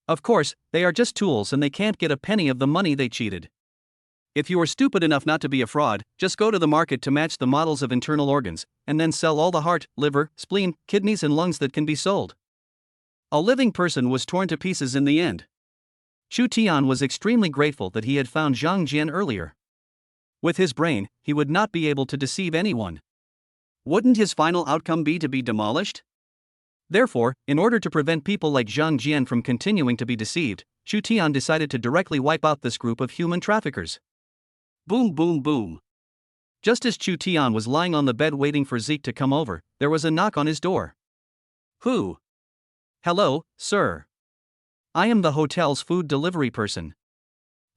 Of course, they are just tools and they can't get a penny of the money they cheated. If you are stupid enough not to be a fraud, just go to the market to match the models of internal organs, and then sell all the heart, liver, spleen, kidneys and lungs that can be sold. A living person was torn to pieces in the end. Chu Tian was extremely grateful that he had found Zhang Jian earlier. With his brain, he would not be able to deceive anyone. Wouldn't his final outcome be to be demolished? Therefore, in order to prevent people like Zhang Jian from continuing to be deceived, Chu Tian decided to directly wipe out this group of human traffickers. Boom boom boom. Just as Chu Tian was lying on the bed waiting for Zeke to come over, there was a knock on his door. Who? Hello, sir. I am the hotel's food delivery person.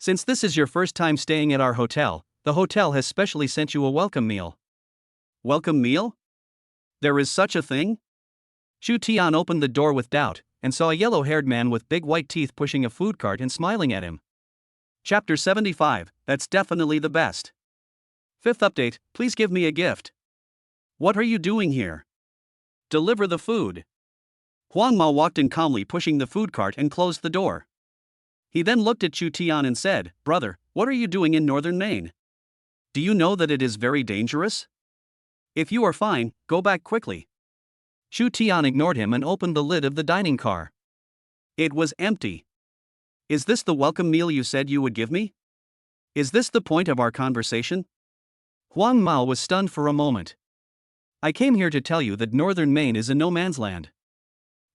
Since this is your first time staying at our hotel, The hotel has specially sent you a welcome meal. Welcome meal? There is such a thing? Shu Tian opened the door with doubt, and saw a yellow-haired man with big white teeth pushing a food cart and smiling at him. Chapter 75, that's definitely the best. Fifth update, please give me a gift. What are you doing here? Deliver the food. Huang Mao walked in calmly, pushing the food cart, and closed the door. He then looked at Shu Tian and said, "Brother, what are you doing in northern Maine? Do you know that it is very dangerous? If you are fine, go back quickly." Shu Tian ignored him and opened the lid of the dining car. It was empty. Is this the welcome meal you said you would give me? Is this the point of our conversation? Huang Mao was stunned for a moment. I came here to tell you that northern Maine is a no-man's land.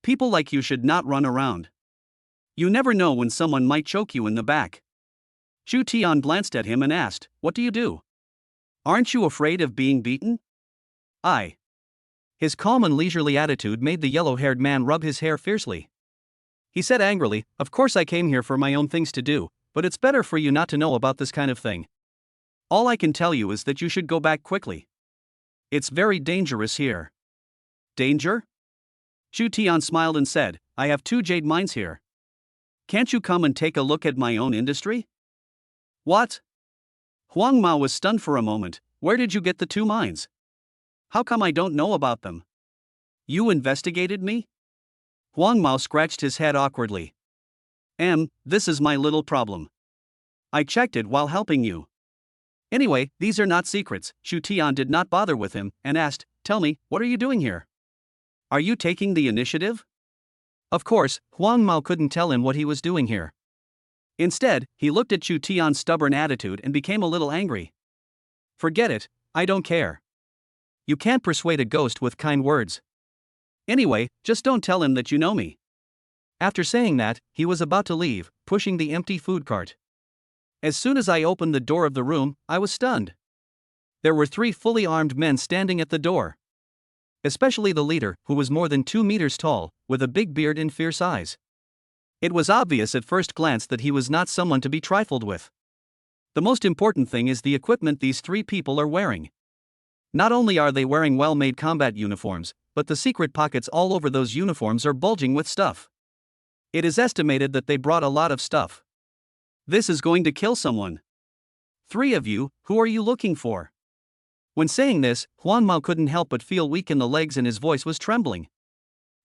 People like you should not run around. You never know when someone might choke you in the back. Shu Tian glanced at him and asked, "What do you do? Aren't you afraid of being beaten?" His calm and leisurely attitude made the yellow-haired man rub his hair fiercely. He said angrily, "Of course I came here for my own things to do, but it's better for you not to know about this kind of thing. All I can tell you is that you should go back quickly. It's very dangerous here." Danger? Shu Tian smiled and said, "I have 2 jade mines here. Can't you come and take a look at my own industry?" What? Huang Mao was stunned for a moment. Where did you get the 2 mines? How come I don't know about them? You investigated me? Huang Mao scratched his head awkwardly. This is my little problem. I checked it while helping you. Anyway, these are not secrets. Shu Tian did not bother with him and asked, "Tell me, what are you doing here? Are you taking the initiative?" Of course, Huang Mao couldn't tell him what he was doing here. Instead, he looked at Shu Tian's stubborn attitude and became a little angry. Forget it, I don't care. You can't persuade a ghost with kind words. Anyway, just don't tell him that you know me. After saying that, he was about to leave, pushing the empty food cart. As soon as I opened the door of the room, I was stunned. There were 3 fully armed men standing at the door. Especially the leader, who was more than 2 meters tall, with a big beard and fierce eyes. It was obvious at first glance that he was not someone to be trifled with. The most important thing is the equipment these 3 people are wearing. Not only are they wearing well-made combat uniforms, but the secret pockets all over those uniforms are bulging with stuff. It is estimated that they brought a lot of stuff. This is going to kill someone. 3 of you, who are you looking for? When saying this, Huang Mao couldn't help but feel weak in the legs and his voice was trembling.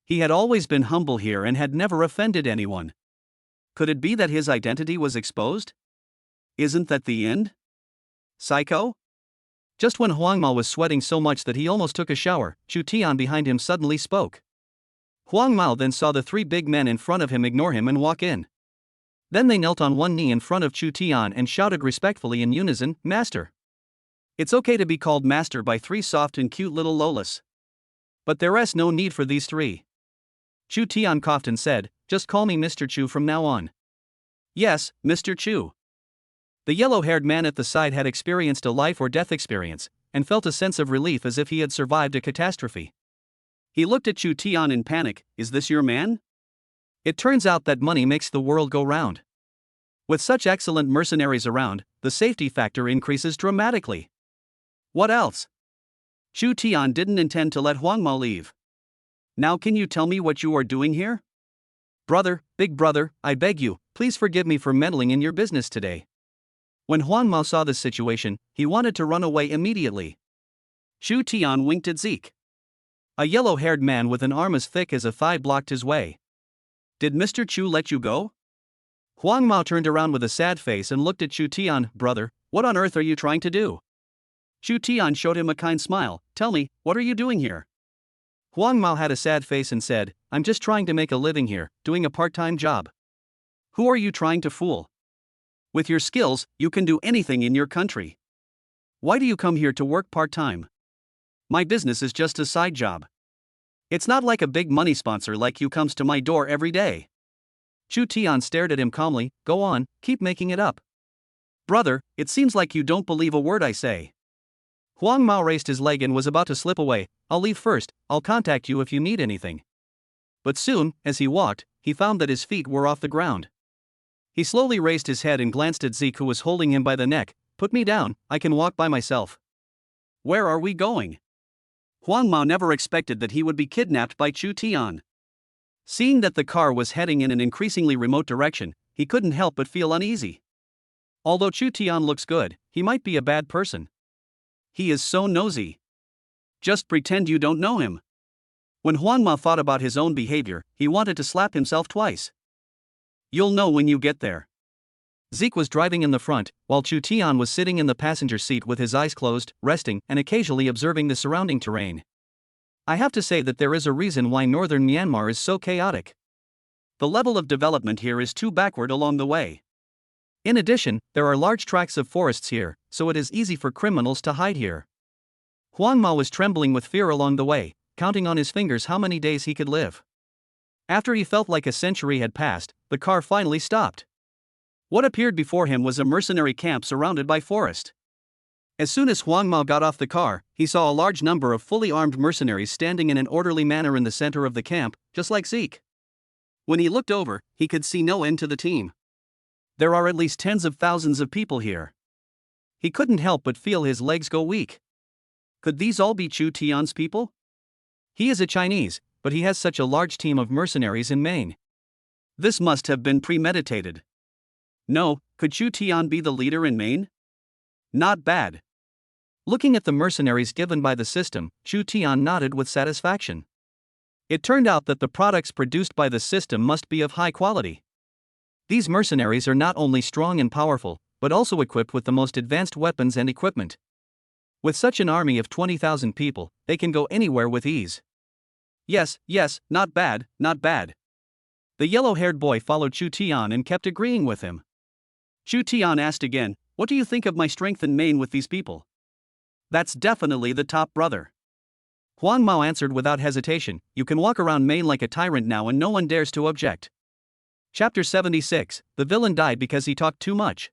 He had always been humble here and had never offended anyone. Could it be that his identity was exposed? Isn't that the end? Psycho? Just when Huang Mao was sweating so much that he almost took a shower, Shu Tian behind him suddenly spoke. Huang Mao then saw the 3 big men in front of him ignore him and walk in. Then they knelt on one knee in front of Shu Tian and shouted respectfully in unison, "Master." It's okay to be called master by 3 soft and cute little lolas. But there's no need for these 3. Shu Tian coughed and said, "Just call me Mr. Chu from now on." "Yes, Mr. Chu." The yellow-haired man at the side had experienced a life-or-death experience, and felt a sense of relief as if he had survived a catastrophe. He looked at Shu Tian in panic. "Is this your man?" It turns out that money makes the world go round. With such excellent mercenaries around, the safety factor increases dramatically. What else? Shu Tian didn't intend to let Huang Mao leave. "Now can you tell me what you are doing here?" "Brother, big brother, I beg you, please forgive me for meddling in your business today." When Huang Mao saw this situation, he wanted to run away immediately. Shu Tian winked at Zeke. A yellow-haired man with an arm as thick as a thigh blocked his way. "Did Mr. Chu let you go?" Huang Mao turned around with a sad face and looked at Shu Tian. "Brother, what on earth are you trying to do?" Shu Tian showed him a kind smile. "Tell me, what are you doing here?" Huang Mao had a sad face and said, "I'm just trying to make a living here, doing a part-time job." "Who are you trying to fool? With your skills, you can do anything in your country. Why do you come here to work part-time? My business is just a side job. It's not like a big money sponsor like you comes to my door every day." Shu Tian stared at him calmly. "Go on, keep making it up." "Brother, it seems like you don't believe a word I say." Huang Mao raised his leg and was about to slip away. "I'll leave first, I'll contact you if you need anything." But soon, as he walked, he found that his feet were off the ground. He slowly raised his head and glanced at Zeke, who was holding him by the neck. put me down, I can walk by myself. Where are we going? Huang Mao never expected that he would be kidnapped by Chu Tian. Seeing that the car was heading in an increasingly remote direction, he couldn't help but feel uneasy. Although Chu Tian looks good, he might be a bad person. He is so nosy. Just pretend you don't know him. When Huang Mao thought about his own behavior, he wanted to slap himself twice. You'll know when you get there. Zeke was driving in the front, while Chu Tian was sitting in the passenger seat with his eyes closed, resting, and occasionally observing the surrounding terrain. I have to say that there is a reason why northern Myanmar is so chaotic. The level of development here is too backward along the way. In addition, there are large tracts of forests here, so it is easy for criminals to hide here. Huang Mao was trembling with fear along the way, counting on his fingers how many days he could live. After he felt like a century had passed, the car finally stopped. What appeared before him was a mercenary camp surrounded by forest. As soon as Huang Mao got off the car, he saw a large number of fully armed mercenaries standing in an orderly manner in the center of the camp, just like Zeke. When he looked over, he could see no end to the team. There are at least tens of thousands of people here. He couldn't help but feel his legs go weak. Could these all be Chu Tian's people? He is a Chinese, but he has such a large team of mercenaries in Maine. This must have been premeditated. No, could Chu Tian be the leader in Maine? Not bad. Looking at the mercenaries given by the system, Chu Tian nodded with satisfaction. It turned out that the products produced by the system must be of high quality. These mercenaries are not only strong and powerful, but also equipped with the most advanced weapons and equipment. With such an army of 20,000 people, they can go anywhere with ease. Yes, not bad, not bad. The yellow-haired boy followed Chu Tian and kept agreeing with him. Chu Tian asked again, "What do you think of my strength in Maine with these people?" "That's definitely the top, brother." Huang Mao answered without hesitation, "You can walk around Maine like a tyrant now and no one dares to object." Chapter 76, The villain died because he talked too much.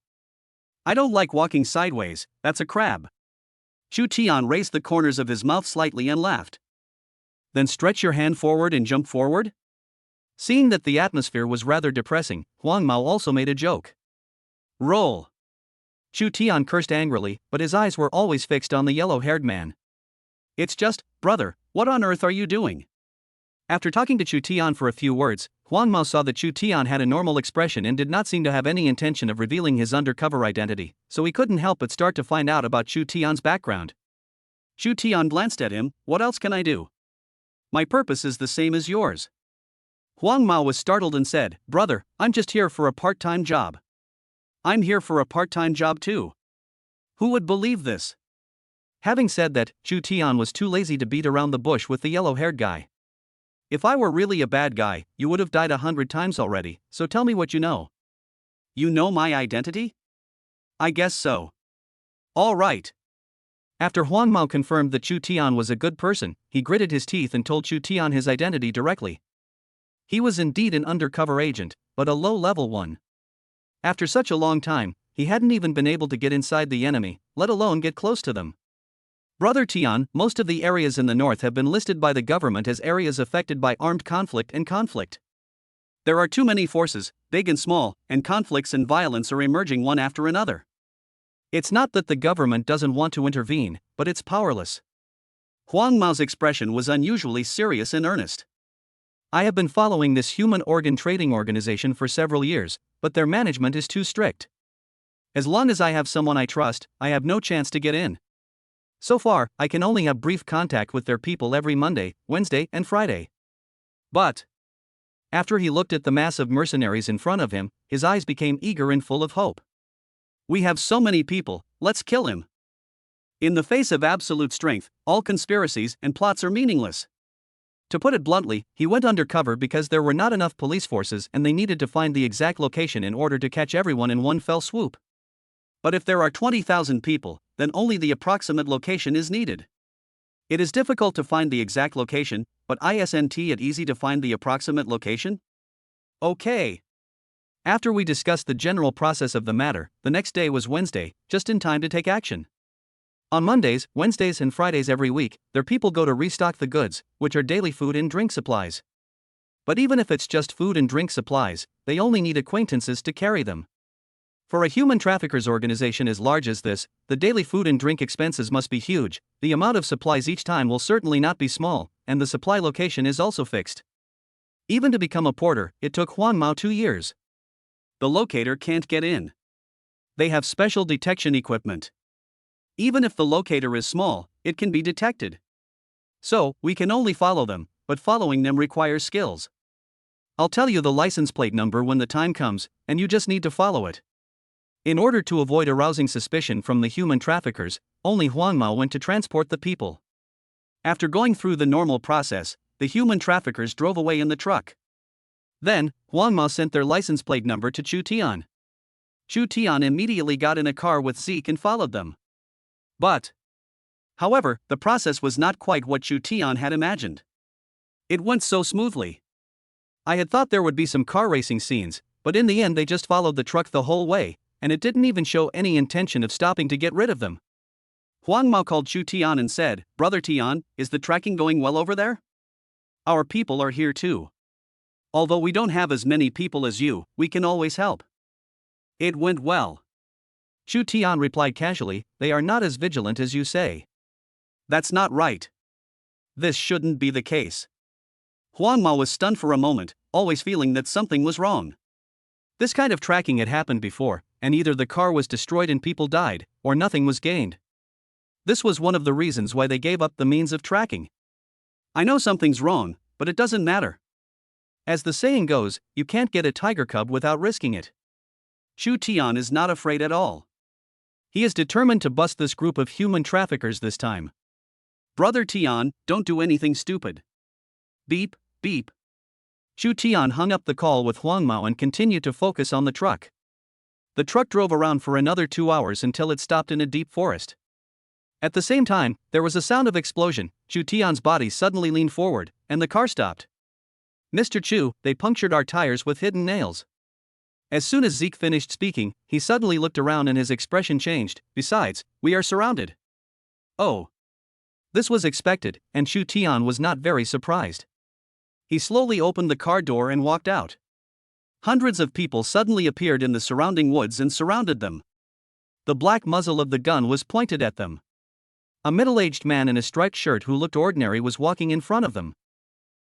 I don't like walking sideways, that's a crab. Chu Tian raised the corners of his mouth slightly and laughed. Then stretch your hand forward and jump forward? Seeing that the atmosphere was rather depressing, Huang Mao also made a joke. Roll. Chu Tian cursed angrily, but his eyes were always fixed on the yellow-haired man. It's just, brother, what on earth are you doing? After talking to Chu Tian for a few words, Huang Mao saw that Chu Tian had a normal expression and did not seem to have any intention of revealing his undercover identity, so he couldn't help but start to find out about Chu Tian's background. Chu Tian glanced at him, "What else can I do? My purpose is the same as yours." Huang Mao was startled and said, "Brother, I'm just here for a part-time job." "I'm here for a part-time job too. Who would believe this?" Having said that, Chu Tian was too lazy to beat around the bush with the yellow-haired guy. "If I were really a bad guy, you would have died 100 times already, so tell me what you know." "You know my identity?" "I guess so." "All right." After Huang Mao confirmed that Chu Tian was a good person, he gritted his teeth and told Chu Tian his identity directly. He was indeed an undercover agent, but a low-level one. After such a long time, he hadn't even been able to get inside the enemy, let alone get close to them. "Brother Tian, most of the areas in the north have been listed by the government as areas affected by armed conflict and conflict. There are too many forces, big and small, and conflicts and violence are emerging one after another. It's not that the government doesn't want to intervene, but it's powerless." Huang Mao's expression was unusually serious and earnest. "I have been following this human organ trading organization for several years, but their management is too strict. As long as I have someone I trust, I have no chance to get in. So far, I can only have brief contact with their people every Monday, Wednesday, and Friday. But..." After he looked at the mass of mercenaries in front of him, his eyes became eager and full of hope. "We have so many people, let's kill him. In the face of absolute strength, all conspiracies and plots are meaningless." To put it bluntly, he went undercover because there were not enough police forces and they needed to find the exact location in order to catch everyone in one fell swoop. But if there are 20,000 people, then only the approximate location is needed. It is difficult to find the exact location, but isn't it easy to find the approximate location? Okay. After we discussed the general process of the matter, the next day was Wednesday, just in time to take action. On Mondays, Wednesdays and Fridays every week, their people go to restock the goods, which are daily food and drink supplies. But even if it's just food and drink supplies, they only need acquaintances to carry them. For a human traffickers organization as large as this, the daily food and drink expenses must be huge, the amount of supplies each time will certainly not be small, and the supply location is also fixed. Even to become a porter, it took Huang Mao 2 years. The locator can't get in. They have special detection equipment. Even if the locator is small, it can be detected. So, we can only follow them, but following them requires skills. I'll tell you the license plate number when the time comes, and you just need to follow it. In order to avoid arousing suspicion from the human traffickers, only Huang Mao went to transport the people. After going through the normal process, the human traffickers drove away in the truck. Then, Huang Mao sent their license plate number to Chu Tian. Chu Tian immediately got in a car with Zeke and followed them. However, the process was not quite what Chu Tian had imagined. It went so smoothly. I had thought there would be some car racing scenes, but in the end they just followed the truck the whole way, and it didn't even show any intention of stopping to get rid of them. Huang Mao called Chu Tian and said, "Brother Tian, is the tracking going well over there? Our people are here too. Although we don't have as many people as you, we can always help." It went well. Chu Tian replied casually, "They are not as vigilant as you say." That's not right. This shouldn't be the case. Huang Mao was stunned for a moment, always feeling that something was wrong. This kind of tracking had happened before, and either the car was destroyed and people died, or nothing was gained. This was one of the reasons why they gave up the means of tracking. I know something's wrong, but it doesn't matter. As the saying goes, you can't get a tiger cub without risking it. Chu Tian is not afraid at all. He is determined to bust this group of human traffickers this time. "Brother Tian, don't do anything stupid." Beep, beep. Chu Tian hung up the call with Huang Mao and continued to focus on the truck. The truck drove around for another 2 hours until it stopped in a deep forest. At the same time, there was a sound of explosion. Chu Tian's body suddenly leaned forward, and the car stopped. "Mr. Chu, they punctured our tires with hidden nails." As soon as Zeke finished speaking, he suddenly looked around and his expression changed. "Besides, we are surrounded." Oh. This was expected, and Chu Tian was not very surprised. He slowly opened the car door and walked out. Hundreds of people suddenly appeared in the surrounding woods and surrounded them. The black muzzle of the gun was pointed at them. A middle-aged man in a striped shirt who looked ordinary was walking in front of them.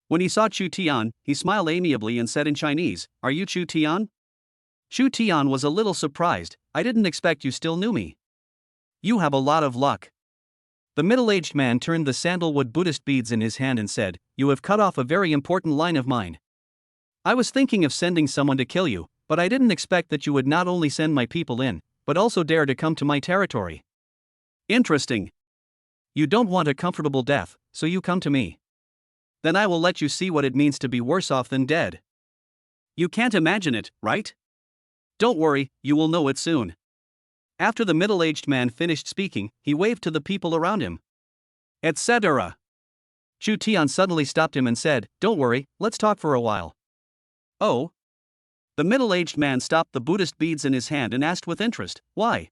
When he saw Chu Tian, he smiled amiably and said in Chinese, "Are you Chu Tian?" Chu Tian was a little surprised. "I didn't expect you still knew me." "You have a lot of luck." The middle-aged man turned the sandalwood Buddhist beads in his hand and said, "You have cut off a very important line of mine. I was thinking of sending someone to kill you, but I didn't expect that you would not only send my people in, but also dare to come to my territory. Interesting. You don't want a comfortable death, so you come to me. Then I will let you see what it means to be worse off than dead. You can't imagine it, right? Don't worry, you will know it soon." After the middle-aged man finished speaking, he waved to the people around him. Etc. Chu Tian suddenly stopped him and said, "Don't worry, let's talk for a while." "Oh?" The middle-aged man stopped the Buddhist beads in his hand and asked with interest, "Why?"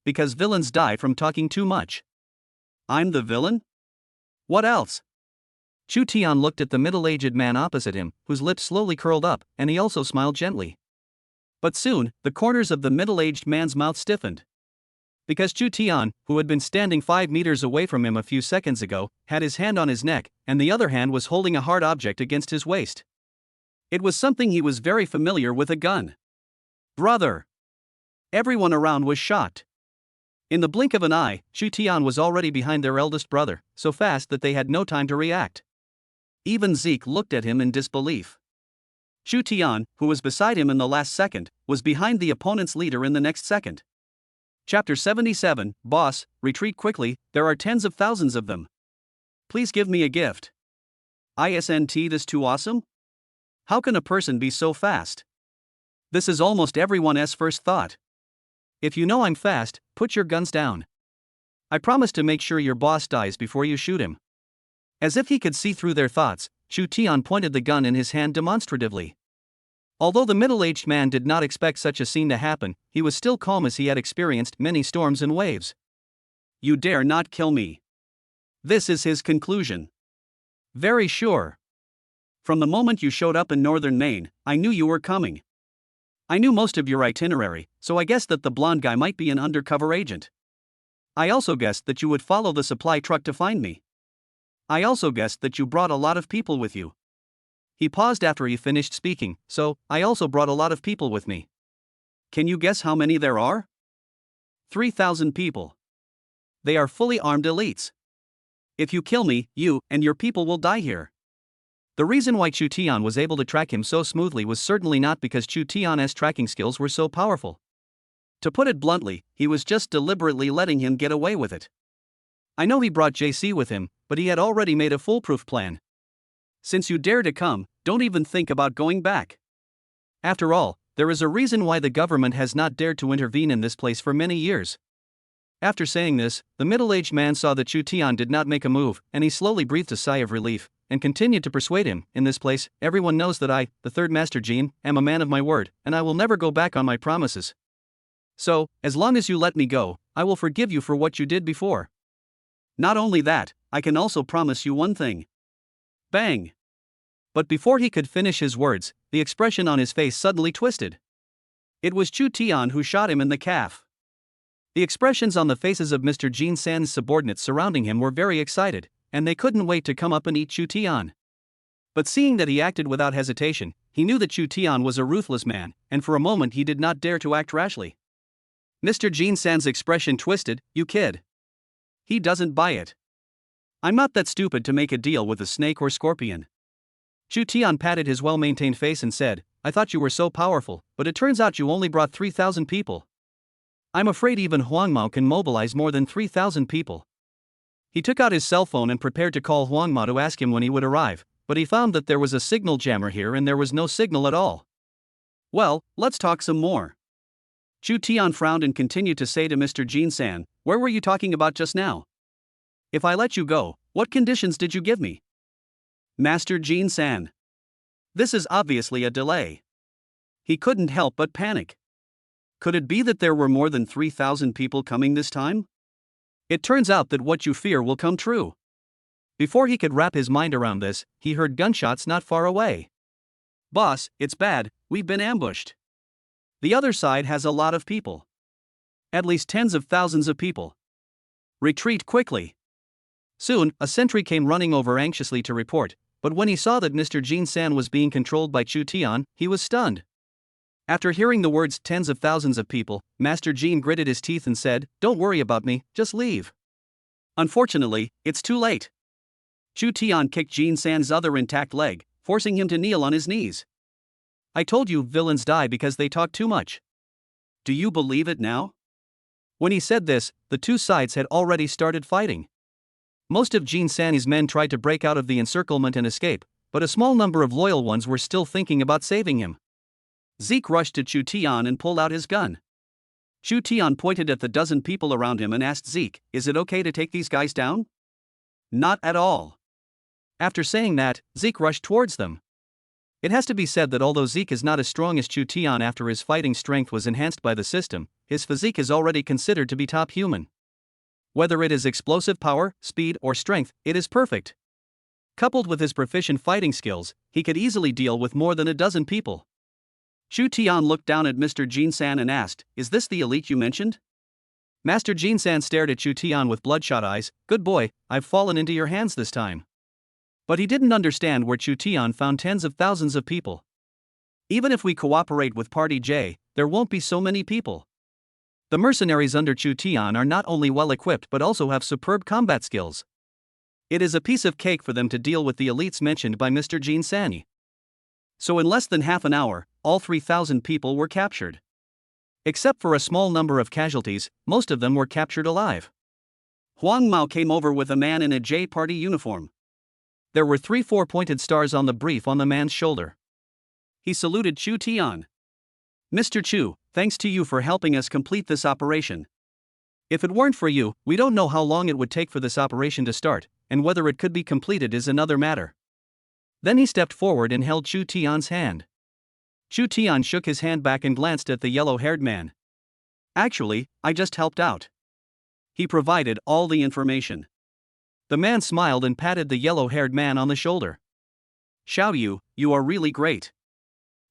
"Because villains die from talking too much." "I'm the villain? What else?" Chu Tian looked at the middle-aged man opposite him, whose lips slowly curled up, and he also smiled gently. But soon, the corners of the middle-aged man's mouth stiffened. Because Chu Tian, who had been standing 5 meters away from him a few seconds ago, had his hand on his neck, and the other hand was holding a hard object against his waist. It was something he was very familiar with, a gun. "Brother!" Everyone around was shocked. In the blink of an eye, Chu Tian was already behind their eldest brother, so fast that they had no time to react. Even Zeke looked at him in disbelief. Chu Tian, who was beside him in the last second, was behind the opponent's leader in the next second. Chapter 77, Boss, retreat quickly, there are tens of thousands of them. Please give me a gift. Isn't this too awesome? How can a person be so fast? This is almost everyone's first thought. If you know I'm fast, put your guns down. I promise to make sure your boss dies before you shoot him. As if he could see through their thoughts, Chu Tian pointed the gun in his hand demonstratively. Although the middle-aged man did not expect such a scene to happen, he was still calm as he had experienced many storms and waves. "You dare not kill me." This is his conclusion. "Very sure. From the moment you showed up in northern Maine, I knew you were coming. I knew most of your itinerary, so I guessed that the blonde guy might be an undercover agent. I also guessed that you would follow the supply truck to find me. I also guessed that you brought a lot of people with you. He paused after he finished speaking, so, I also brought a lot of people with me. Can you guess how many there are? 3,000 people. They are fully armed elites. If you kill me, you and your people will die here. The reason why Chu Tian was able to track him so smoothly was certainly not because Chu Tian's tracking skills were so powerful. To put it bluntly, he was just deliberately letting him get away with it. I know he brought JC with him, but he had already made a foolproof plan. Since you dare to come, don't even think about going back. After all, there is a reason why the government has not dared to intervene in this place for many years. After saying this, the middle-aged man saw that Chu Tian did not make a move, and he slowly breathed a sigh of relief, and continued to persuade him. In this place, everyone knows that I, the third Master Jin, am a man of my word, and I will never go back on my promises. So, as long as you let me go, I will forgive you for what you did before. Not only that, I can also promise you one thing. Bang! But before he could finish his words, the expression on his face suddenly twisted. It was Chu Tian who shot him in the calf. The expressions on the faces of Mr. Jin San's subordinates surrounding him were very excited, and they couldn't wait to come up and eat Chu Tian. But seeing that he acted without hesitation, he knew that Chu Tian was a ruthless man, and for a moment he did not dare to act rashly. Mr. Jin San's expression twisted. You kid. He doesn't buy it. I'm not that stupid to make a deal with a snake or scorpion. Chu Tian patted his well-maintained face and said, I thought you were so powerful, but it turns out you only brought 3,000 people. I'm afraid even Huang Mao can mobilize more than 3,000 people. He took out his cell phone and prepared to call Huang Mao to ask him when he would arrive, but he found that there was a signal jammer here and there was no signal at all. Well, let's talk some more. Chu Tian frowned and continued to say to Mr. Jin San, where were you talking about just now? If I let you go, what conditions did you give me? Master Jin San. This is obviously a delay. He couldn't help but panic. Could it be that there were more than 3,000 people coming this time? It turns out that what you fear will come true. Before he could wrap his mind around this, he heard gunshots not far away. Boss, it's bad, we've been ambushed. The other side has a lot of people. At least tens of thousands of people. Retreat quickly. Soon, a sentry came running over anxiously to report, but when he saw that Mr. Jin San was being controlled by Chu Tian, he was stunned. After hearing the words tens of thousands of people, Master Jin gritted his teeth and said, don't worry about me, just leave. Unfortunately, it's too late. Chu Tian kicked Jin San's other intact leg, forcing him to kneel on his knees. I told you villains die because they talk too much. Do you believe it now? When he said this, the two sides had already started fighting. Most of Jin San's men tried to break out of the encirclement and escape, but a small number of loyal ones were still thinking about saving him. Zeke rushed to Chu Tian and pulled out his gun. Chu Tian pointed at the dozen people around him and asked Zeke, is it okay to take these guys down? Not at all. After saying that, Zeke rushed towards them. It has to be said that although Zeke is not as strong as Chu Tian after his fighting strength was enhanced by the system, his physique is already considered to be top human. Whether it is explosive power, speed, or strength, it is perfect. Coupled with his proficient fighting skills, he could easily deal with more than a dozen people. Chu Tian looked down at Mr. Jin San and asked, is this the elite you mentioned? Master Jin San stared at Chu Tian with bloodshot eyes, good boy, I've fallen into your hands this time. But he didn't understand where Chu Tian found tens of thousands of people. Even if we cooperate with Party J, there won't be so many people. The mercenaries under Chu Tian are not only well equipped but also have superb combat skills. It is a piece of cake for them to deal with the elites mentioned by Mr. Jin San. So in less than half an hour, all 3,000 people were captured. Except for a small number of casualties, most of them were captured alive. Huang Mao came over with a man in a J Party uniform. There were 3 4-pointed stars on the brief on the man's shoulder. He saluted Chu Tian. Mr. Chu, thanks to you for helping us complete this operation. If it weren't for you, we don't know how long it would take for this operation to start, and whether it could be completed is another matter. Then he stepped forward and held Chu Tian's hand. Chu Tian shook his hand back and glanced at the yellow-haired man. Actually, I just helped out. He provided all the information. The man smiled and patted the yellow-haired man on the shoulder. Xiao Yu, you are really great.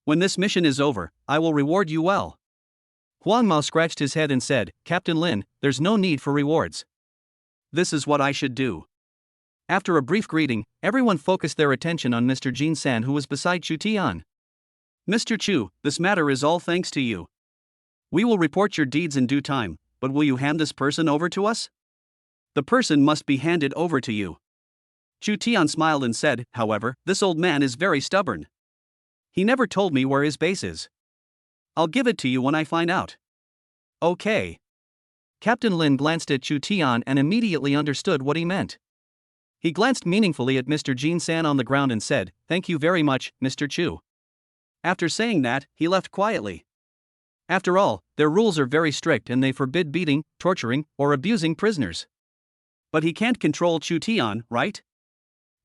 When this mission is over, I will reward you well. Huang Mao scratched his head and said, Captain Lin, there's no need for rewards. This is what I should do. After a brief greeting, everyone focused their attention on Mr. Jin San, who was beside Chu Tian. Mr. Chu, this matter is all thanks to you. We will report your deeds in due time, but will you hand this person over to us? The person must be handed over to you. Chu Tian smiled and said, however, this old man is very stubborn. He never told me where his base is. I'll give it to you when I find out. Okay. Captain Lin glanced at Chu Tian and immediately understood what he meant. He glanced meaningfully at Mr. Jin San on the ground and said, thank you very much, Mr. Chu. After saying that, he left quietly. After all, their rules are very strict and they forbid beating, torturing, or abusing prisoners. But he can't control Chu Tian, right?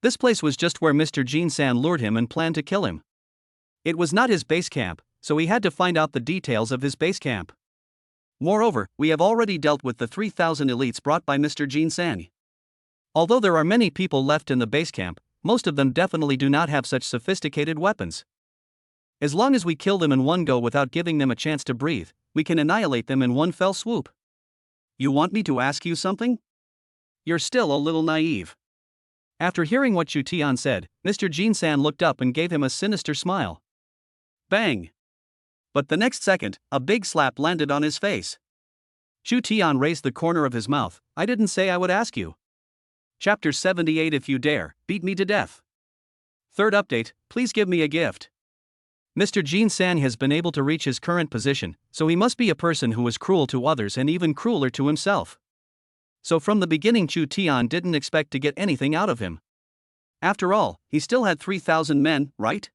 This place was just where Mr. Jin San lured him and planned to kill him. It was not his base camp, so he had to find out the details of his base camp. Moreover, we have already dealt with the 3,000 elites brought by Mr. Jin San. Although there are many people left in the base camp, most of them definitely do not have such sophisticated weapons. As long as we kill them in one go without giving them a chance to breathe, we can annihilate them in one fell swoop. You want me to ask you something? You're still a little naive. After hearing what Chu Tian said, Mr. Jin San looked up and gave him a sinister smile. Bang! But the next second, a big slap landed on his face. Chu Tian raised the corner of his mouth. I didn't say I would ask you. Chapter 78. If you dare, beat me to death. Third update, please give me a gift. Mr. Jin San has been able to reach his current position, so he must be a person who is cruel to others and even crueler to himself. So from the beginning Chu Tian didn't expect to get anything out of him. After all, he still had 3,000 men, right?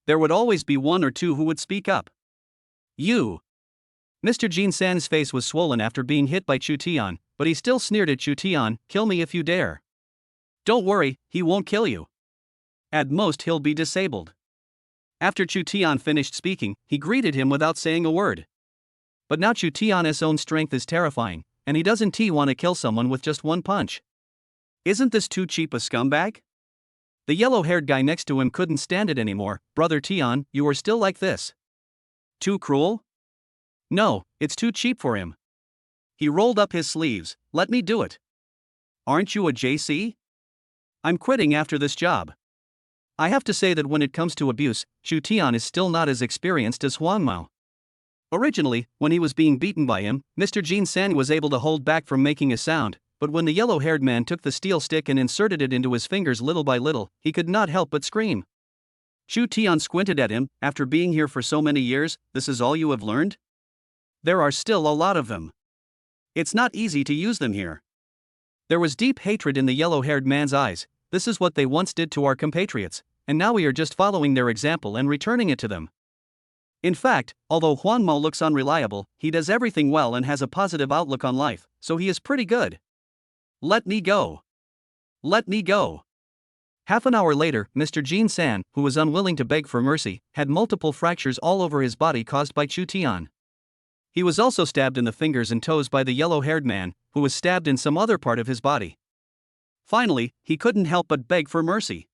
There would always be one or two who would speak up. You! Mr. Jin San's face was swollen after being hit by Chu Tian, but he still sneered at Chu Tian, kill me if you dare. Don't worry, he won't kill you. At most he'll be disabled. After Chu Tian finished speaking, he greeted him without saying a word. But now Chu Tian's own strength is terrifying, and he doesn't want to kill someone with just one punch. Isn't this too cheap a scumbag? The yellow-haired guy next to him couldn't stand it anymore. Brother Tian, you are still like this. Too cruel? No, it's too cheap for him. He rolled up his sleeves. Let me do it. Aren't you a JC? I'm quitting after this job. I have to say that when it comes to abuse, Chu Tian is still not as experienced as Huang Mao. Originally, when he was being beaten by him, Mr. Jin San was able to hold back from making a sound, but when the yellow-haired man took the steel stick and inserted it into his fingers little by little, he could not help but scream. Chu Tian squinted at him. After being here for so many years, this is all you have learned? There are still a lot of them. It's not easy to use them here. There was deep hatred in the yellow-haired man's eyes. This is what they once did to our compatriots, and now we are just following their example and returning it to them. In fact, although Huang Mao looks unreliable, he does everything well and has a positive outlook on life, so he is pretty good. Let me go. Let me go. Half an hour later, Mr. Jin San, who was unwilling to beg for mercy, had multiple fractures all over his body caused by Chu Tian. He was also stabbed in the fingers and toes by the yellow-haired man, who was stabbed in some other part of his body. Finally, he couldn't help but beg for mercy.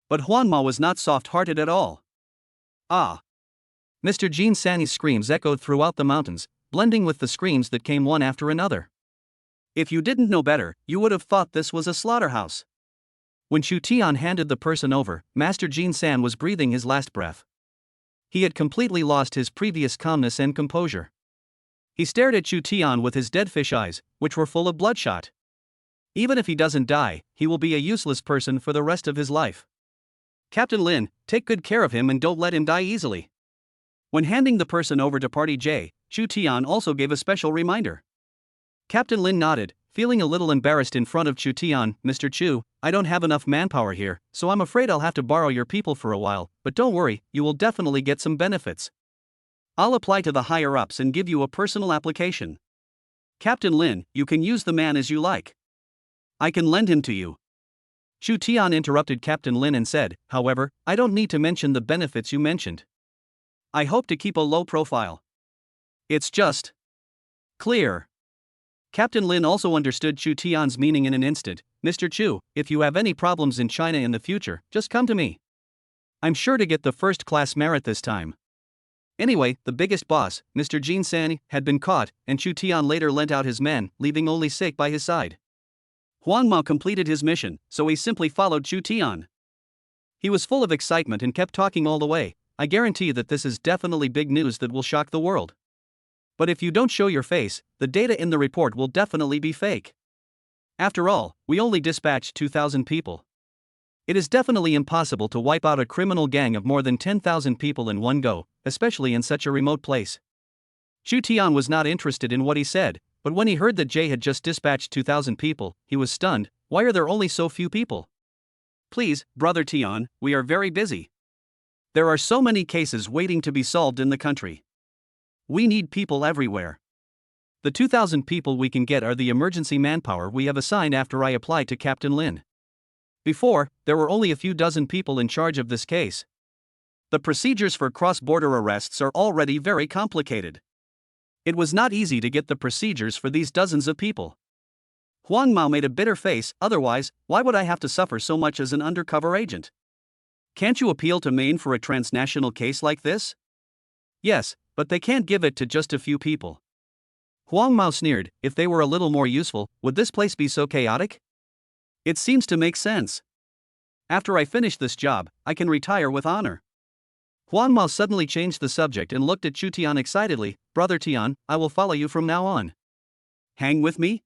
But Huang Mao was not soft-hearted at all. Ah! Mr. Jin San's screams echoed throughout the mountains, blending with the screams that came one after another. If you didn't know better, you would have thought this was a slaughterhouse. When Chu Tian handed the person over, Master Jin San was breathing his last breath. He had completely lost his previous calmness and composure. He stared at Chu Tian with his dead fish eyes, which were full of bloodshot. Even if he doesn't die, he will be a useless person for the rest of his life. Captain Lin, take good care of him and don't let him die easily. When handing the person over to Party J, Chu Tian also gave a special reminder. Captain Lin nodded, feeling a little embarrassed in front of Chu Tian. Mr. Chu, I don't have enough manpower here, so I'm afraid I'll have to borrow your people for a while, but don't worry, you will definitely get some benefits. I'll apply to the higher-ups and give you a personal application. Captain Lin, you can use the man as you like. I can lend him to you. Chu Tian interrupted Captain Lin and said, however, I don't need to mention the benefits you mentioned. I hope to keep a low profile. It's just clear. Captain Lin also understood Chu Tian's meaning in an instant. Mr. Chu, if you have any problems in China in the future, just come to me. I'm sure to get the first-class merit this time. Anyway, the biggest boss, Mr. Jin San, had been caught, and Chu Tian later lent out his men, leaving only Sik by his side. Huang Mao completed his mission, so he simply followed Chu Tian. He was full of excitement and kept talking all the way. I guarantee that this is definitely big news that will shock the world. But if you don't show your face, the data in the report will definitely be fake. After all, we only dispatched 2,000 people. It is definitely impossible to wipe out a criminal gang of more than 10,000 people in one go, especially in such a remote place. Chu Tian was not interested in what he said, but when he heard that Jay had just dispatched 2,000 people, he was stunned. Why are there only so few people? Please, Brother Tian, we are very busy. There are so many cases waiting to be solved in the country. We need people everywhere. The 2,000 people we can get are the emergency manpower we have assigned after I applied to Captain Lin. Before, there were only a few dozen people in charge of this case. The procedures for cross-border arrests are already very complicated. It was not easy to get the procedures for these dozens of people. Huang Mao made a bitter face. Otherwise, why would I have to suffer so much as an undercover agent? Can't you appeal to Maine for a transnational case like this? Yes, but they can't give it to just a few people. Huang Mao sneered. If they were a little more useful, would this place be so chaotic? It seems to make sense. After I finish this job, I can retire with honor. Huang Mao suddenly changed the subject and looked at Chu Tian excitedly. Brother Tian, I will follow you from now on. Hang with me?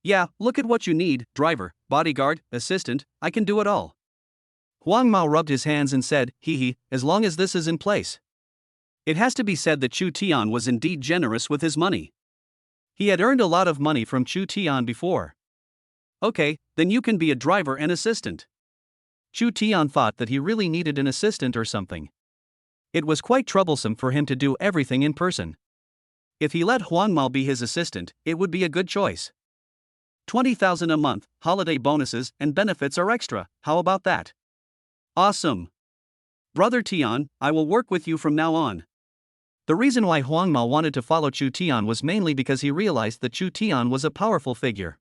Yeah, look at what you need, driver, bodyguard, assistant, I can do it all. Huang Mao rubbed his hands and said, hee, as long as this is in place. It has to be said that Chu Tian was indeed generous with his money. He had earned a lot of money from Chu Tian before. Okay, then you can be a driver and assistant. Chu Tian thought that he really needed an assistant or something. It was quite troublesome for him to do everything in person. If he let Huang Mao be his assistant, it would be a good choice. 20,000 a month, holiday bonuses and benefits are extra, how about that? Awesome. Brother Tian, I will work with you from now on. The reason why Huang Mao wanted to follow Chu Tian was mainly because he realized that Chu Tian was a powerful figure.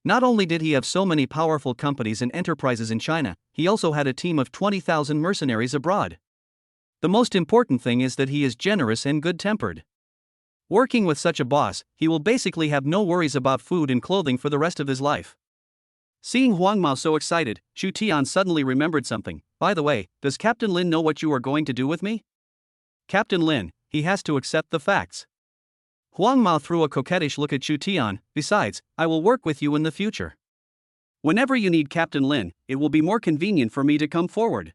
Not only did he have so many powerful companies and enterprises in China, he also had a team of 20,000 mercenaries abroad. The most important thing is that he is generous and good-tempered. Working with such a boss, he will basically have no worries about food and clothing for the rest of his life. Seeing Huang Mao so excited, Chu Tian suddenly remembered something. By the way, does Captain Lin know what you are going to do with me? Captain Lin, he has to accept the facts. Huang Mao threw a coquettish look at Chu Tian. Besides, I will work with you in the future. Whenever you need Captain Lin, it will be more convenient for me to come forward.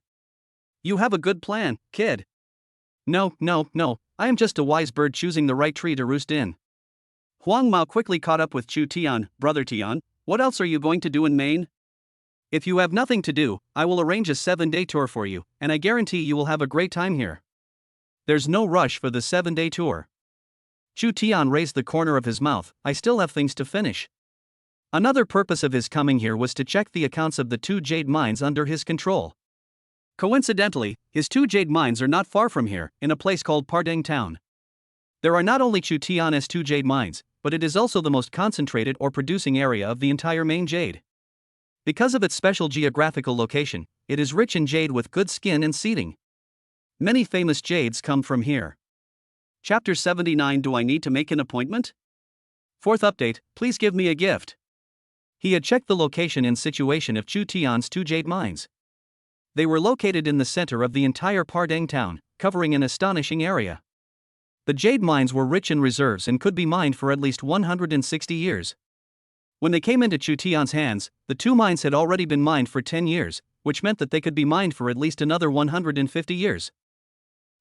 You have a good plan, kid. No, I am just a wise bird choosing the right tree to roost in. Huang Mao quickly caught up with Chu Tian. Brother Tian, what else are you going to do in Maine? If you have nothing to do, I will arrange a 7-day tour for you, and I guarantee you will have a great time here. There's no rush for the 7-day tour. Chu Tian raised the corner of his mouth. I still have things to finish. Another purpose of his coming here was to check the accounts of the 2 jade mines under his control. Coincidentally, his 2 jade mines are not far from here, in a place called Pardeng Town. There are not only Chu Tian's 2 jade mines, but it is also the most concentrated or producing area of the entire Maine jade. Because of its special geographical location, it is rich in jade with good skin and seeding. Many famous jades come from here. Chapter 79. Do I need to make an appointment? Fourth update, please give me a gift. He had checked the location and situation of Chu Tian's 2 jade mines. They were located in the center of the entire Pardeng town, covering an astonishing area. The jade mines were rich in reserves and could be mined for at least 160 years. When they came into Chu Tian's hands, the 2 mines had already been mined for 10 years, which meant that they could be mined for at least another 150 years.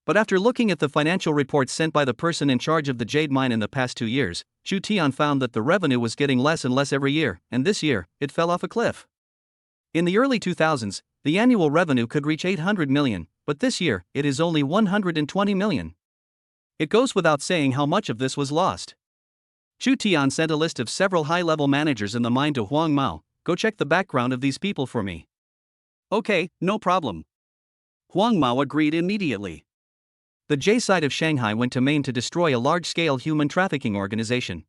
But after looking at the financial reports sent by the person in charge of the jade mine in the past 2 years, Chu Tian found that the revenue was getting less and less every year, and this year, it fell off a cliff. In the early 2000s, the annual revenue could reach 800 million, but this year, it is only 120 million. It goes without saying how much of this was lost. Chu Tian sent a list of several high-level managers in the mine to Huang Mao. Go check the background of these people for me. Okay, no problem. Huang Mao agreed immediately. The J side of Shanghai went to Maine to destroy a large-scale human trafficking organization.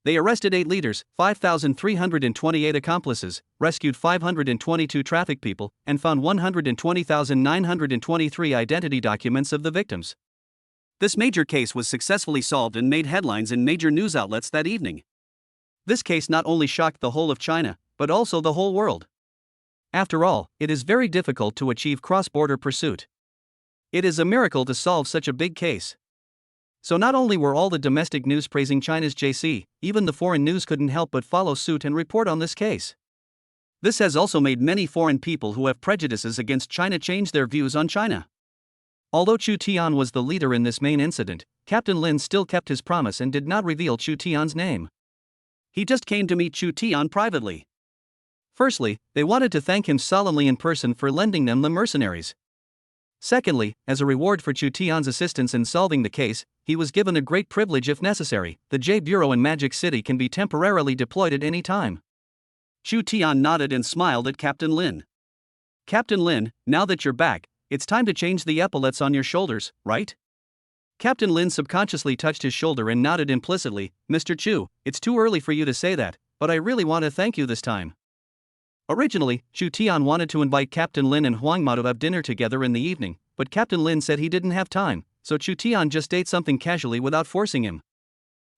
They arrested 8 leaders, 5,328 accomplices, rescued 522 traffic people, and found 120,923 identity documents of the victims. This major case was successfully solved and made headlines in major news outlets that evening. This case not only shocked the whole of China, but also the whole world. After all, it is very difficult to achieve cross-border pursuit. It is a miracle to solve such a big case. So not only were all the domestic news praising China's JC, even the foreign news couldn't help but follow suit and report on this case. This has also made many foreign people who have prejudices against China change their views on China. Although Chu Tian was the leader in this main incident, Captain Lin still kept his promise and did not reveal Chu Tian's name. He just came to meet Chu Tian privately. Firstly, they wanted to thank him solemnly in person for lending them the mercenaries. Secondly, as a reward for Chu Tian's assistance in solving the case, he was given a great privilege if necessary. The J Bureau in Magic City can be temporarily deployed at any time. Chu Tian nodded and smiled at Captain Lin. Captain Lin, now that you're back, it's time to change the epaulets on your shoulders, right? Captain Lin subconsciously touched his shoulder and nodded implicitly. Mr. Chu, it's too early for you to say that, but I really want to thank you this time. Originally, Chu Tian wanted to invite Captain Lin and Huang Mao to have dinner together in the evening, but Captain Lin said he didn't have time, so Chu Tian just ate something casually without forcing him.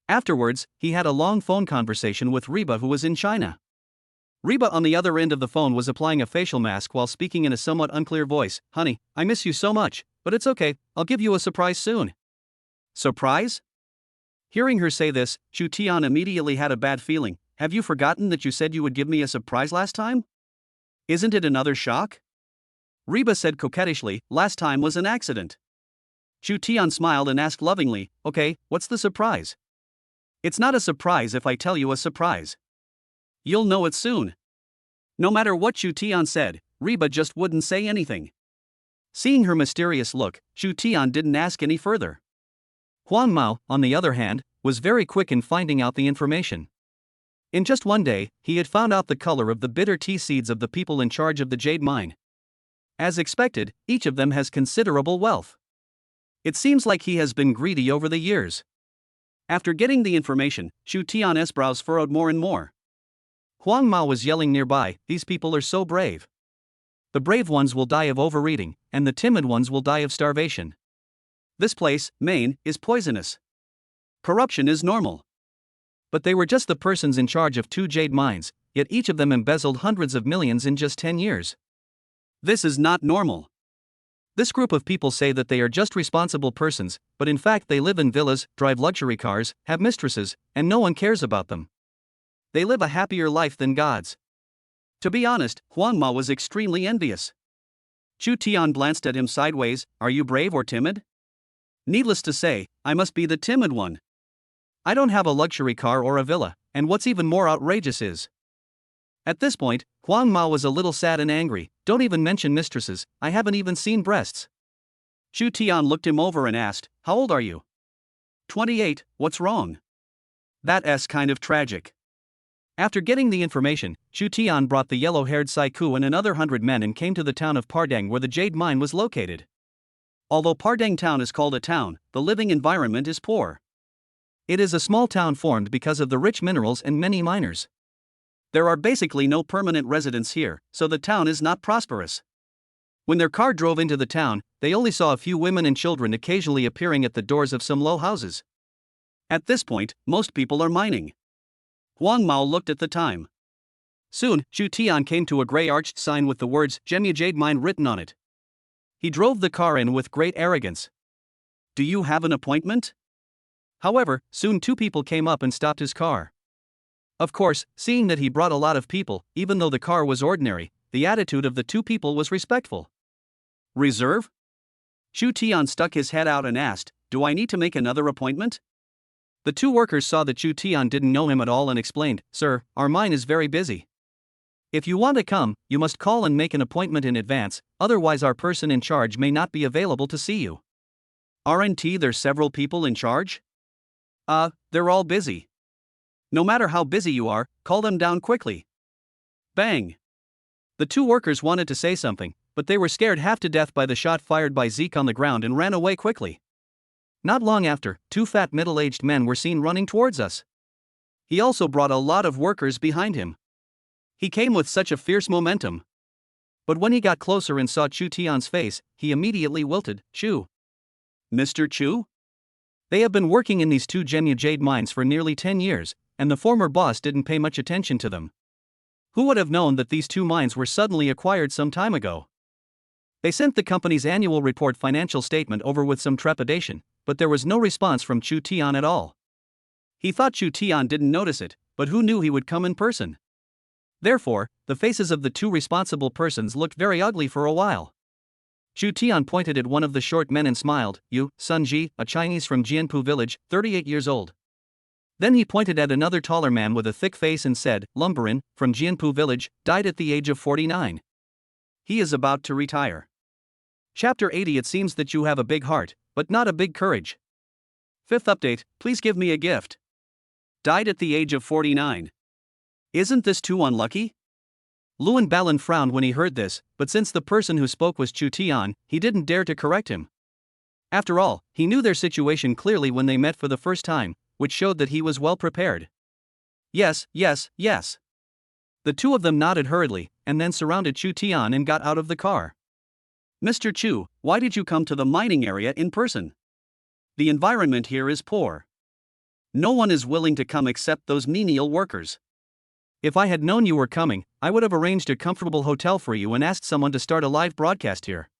Afterwards, he had a long phone conversation with Reba, who was in China. Reba on the other end of the phone was applying a facial mask while speaking in a somewhat unclear voice. Honey, I miss you so much, but it's okay, I'll give you a surprise soon. Surprise? Hearing her say this, Chu Tian immediately had a bad feeling. Have you forgotten that you said you would give me a surprise last time? Isn't it another shock? Reba said coquettishly, last time was an accident. Chu Tian smiled and asked lovingly, okay, what's the surprise? It's not a surprise if I tell you a surprise. You'll know it soon. No matter what Chu Tian said, Reba just wouldn't say anything. Seeing her mysterious look, Chu Tian didn't ask any further. Huang Mao, on the other hand, was very quick in finding out the information. In just one day, he had found out the color of the bitter tea seeds of the people in charge of the jade mine. As expected, each of them has considerable wealth. It seems like he has been greedy over the years. After getting the information, Chu Tian's brows furrowed more and more. Huang Mao was yelling nearby, these people are so brave. The brave ones will die of overeating, and the timid ones will die of starvation. This place, Maine, is poisonous. Corruption is normal. But they were just the persons in charge of 2 jade mines, yet each of them embezzled hundreds of millions in just 10 years. This is not normal. This group of people say that they are just responsible persons, but in fact they live in villas, drive luxury cars, have mistresses, and no one cares about them. They live a happier life than gods. To be honest, Huang Mao was extremely envious. Chu Tian glanced at him sideways, are you brave or timid? Needless to say, I must be the timid one. I don't have a luxury car or a villa, and what's even more outrageous is. At this point, Huang Mao was a little sad and angry, don't even mention mistresses, I haven't even seen breasts. Chu Tian looked him over and asked, how old are you? 28, what's wrong? That's kind of tragic. After getting the information, Chu Tian brought the yellow-haired Saiku and another 100 men and came to the town of Pardang where the jade mine was located. Although Pardang town is called a town, the living environment is poor. It is a small town formed because of the rich minerals and many miners. There are basically no permanent residents here, so the town is not prosperous. When their car drove into the town, they only saw a few women and children occasionally appearing at the doors of some low houses. At this point, most people are mining. Huang Mao looked at the time. Soon, Chu Tian came to a gray-arched sign with the words Jemya Jade Mine written on it. He drove the car in with great arrogance. Do you have an appointment? However, soon 2 people came up and stopped his car. Of course, seeing that he brought a lot of people, even though the car was ordinary, the attitude of the 2 people was respectful. Reserve? Chu Tian stuck his head out and asked, do I need to make another appointment? The 2 workers saw that Chu Tian didn't know him at all and explained, Sir, our mine is very busy. If you want to come, you must call and make an appointment in advance, otherwise our person in charge may not be available to see you. Aren't there several people in charge? They're all busy. No matter how busy you are, call them down quickly. Bang! The 2 workers wanted to say something, but they were scared half to death by the shot fired by Zeke on the ground and ran away quickly. Not long after, 2 fat middle-aged men were seen running towards us. He also brought a lot of workers behind him. He came with such a fierce momentum. But when he got closer and saw Chu Tian's face, he immediately wilted. Chu. Mr. Chu? They have been working in these two Genya jade mines for nearly 10 years, and the former boss didn't pay much attention to them. Who would have known that these two mines were suddenly acquired some time ago? They sent the company's annual report financial statement over with some trepidation, but there was no response from Chu Tian at all. He thought Chu Tian didn't notice it, but who knew he would come in person? Therefore, the faces of the two responsible persons looked very ugly for a while. Chu Tian pointed at one of the short men and smiled. You, Sun Ji, a Chinese from Jianpu village, 38 years old. Then he pointed at another taller man with a thick face and said, Lumberin, from Jianpu village, died at the age of 49. He is about to retire. Chapter 80. It seems that you have a big heart, but not a big courage. Fifth update, please give me a gift. Died at the age of 49. Isn't this too unlucky? Luan Balan frowned when he heard this, but since the person who spoke was Chu Tian, he didn't dare to correct him. After all, he knew their situation clearly when they met for the first time, which showed that he was well prepared. Yes, yes, yes. The two of them nodded hurriedly, and then surrounded Chu Tian and got out of the car. Mr. Chu, why did you come to the mining area in person? The environment here is poor. No one is willing to come except those menial workers. If I had known you were coming, I would have arranged a comfortable hotel for you and asked someone to start a live broadcast here.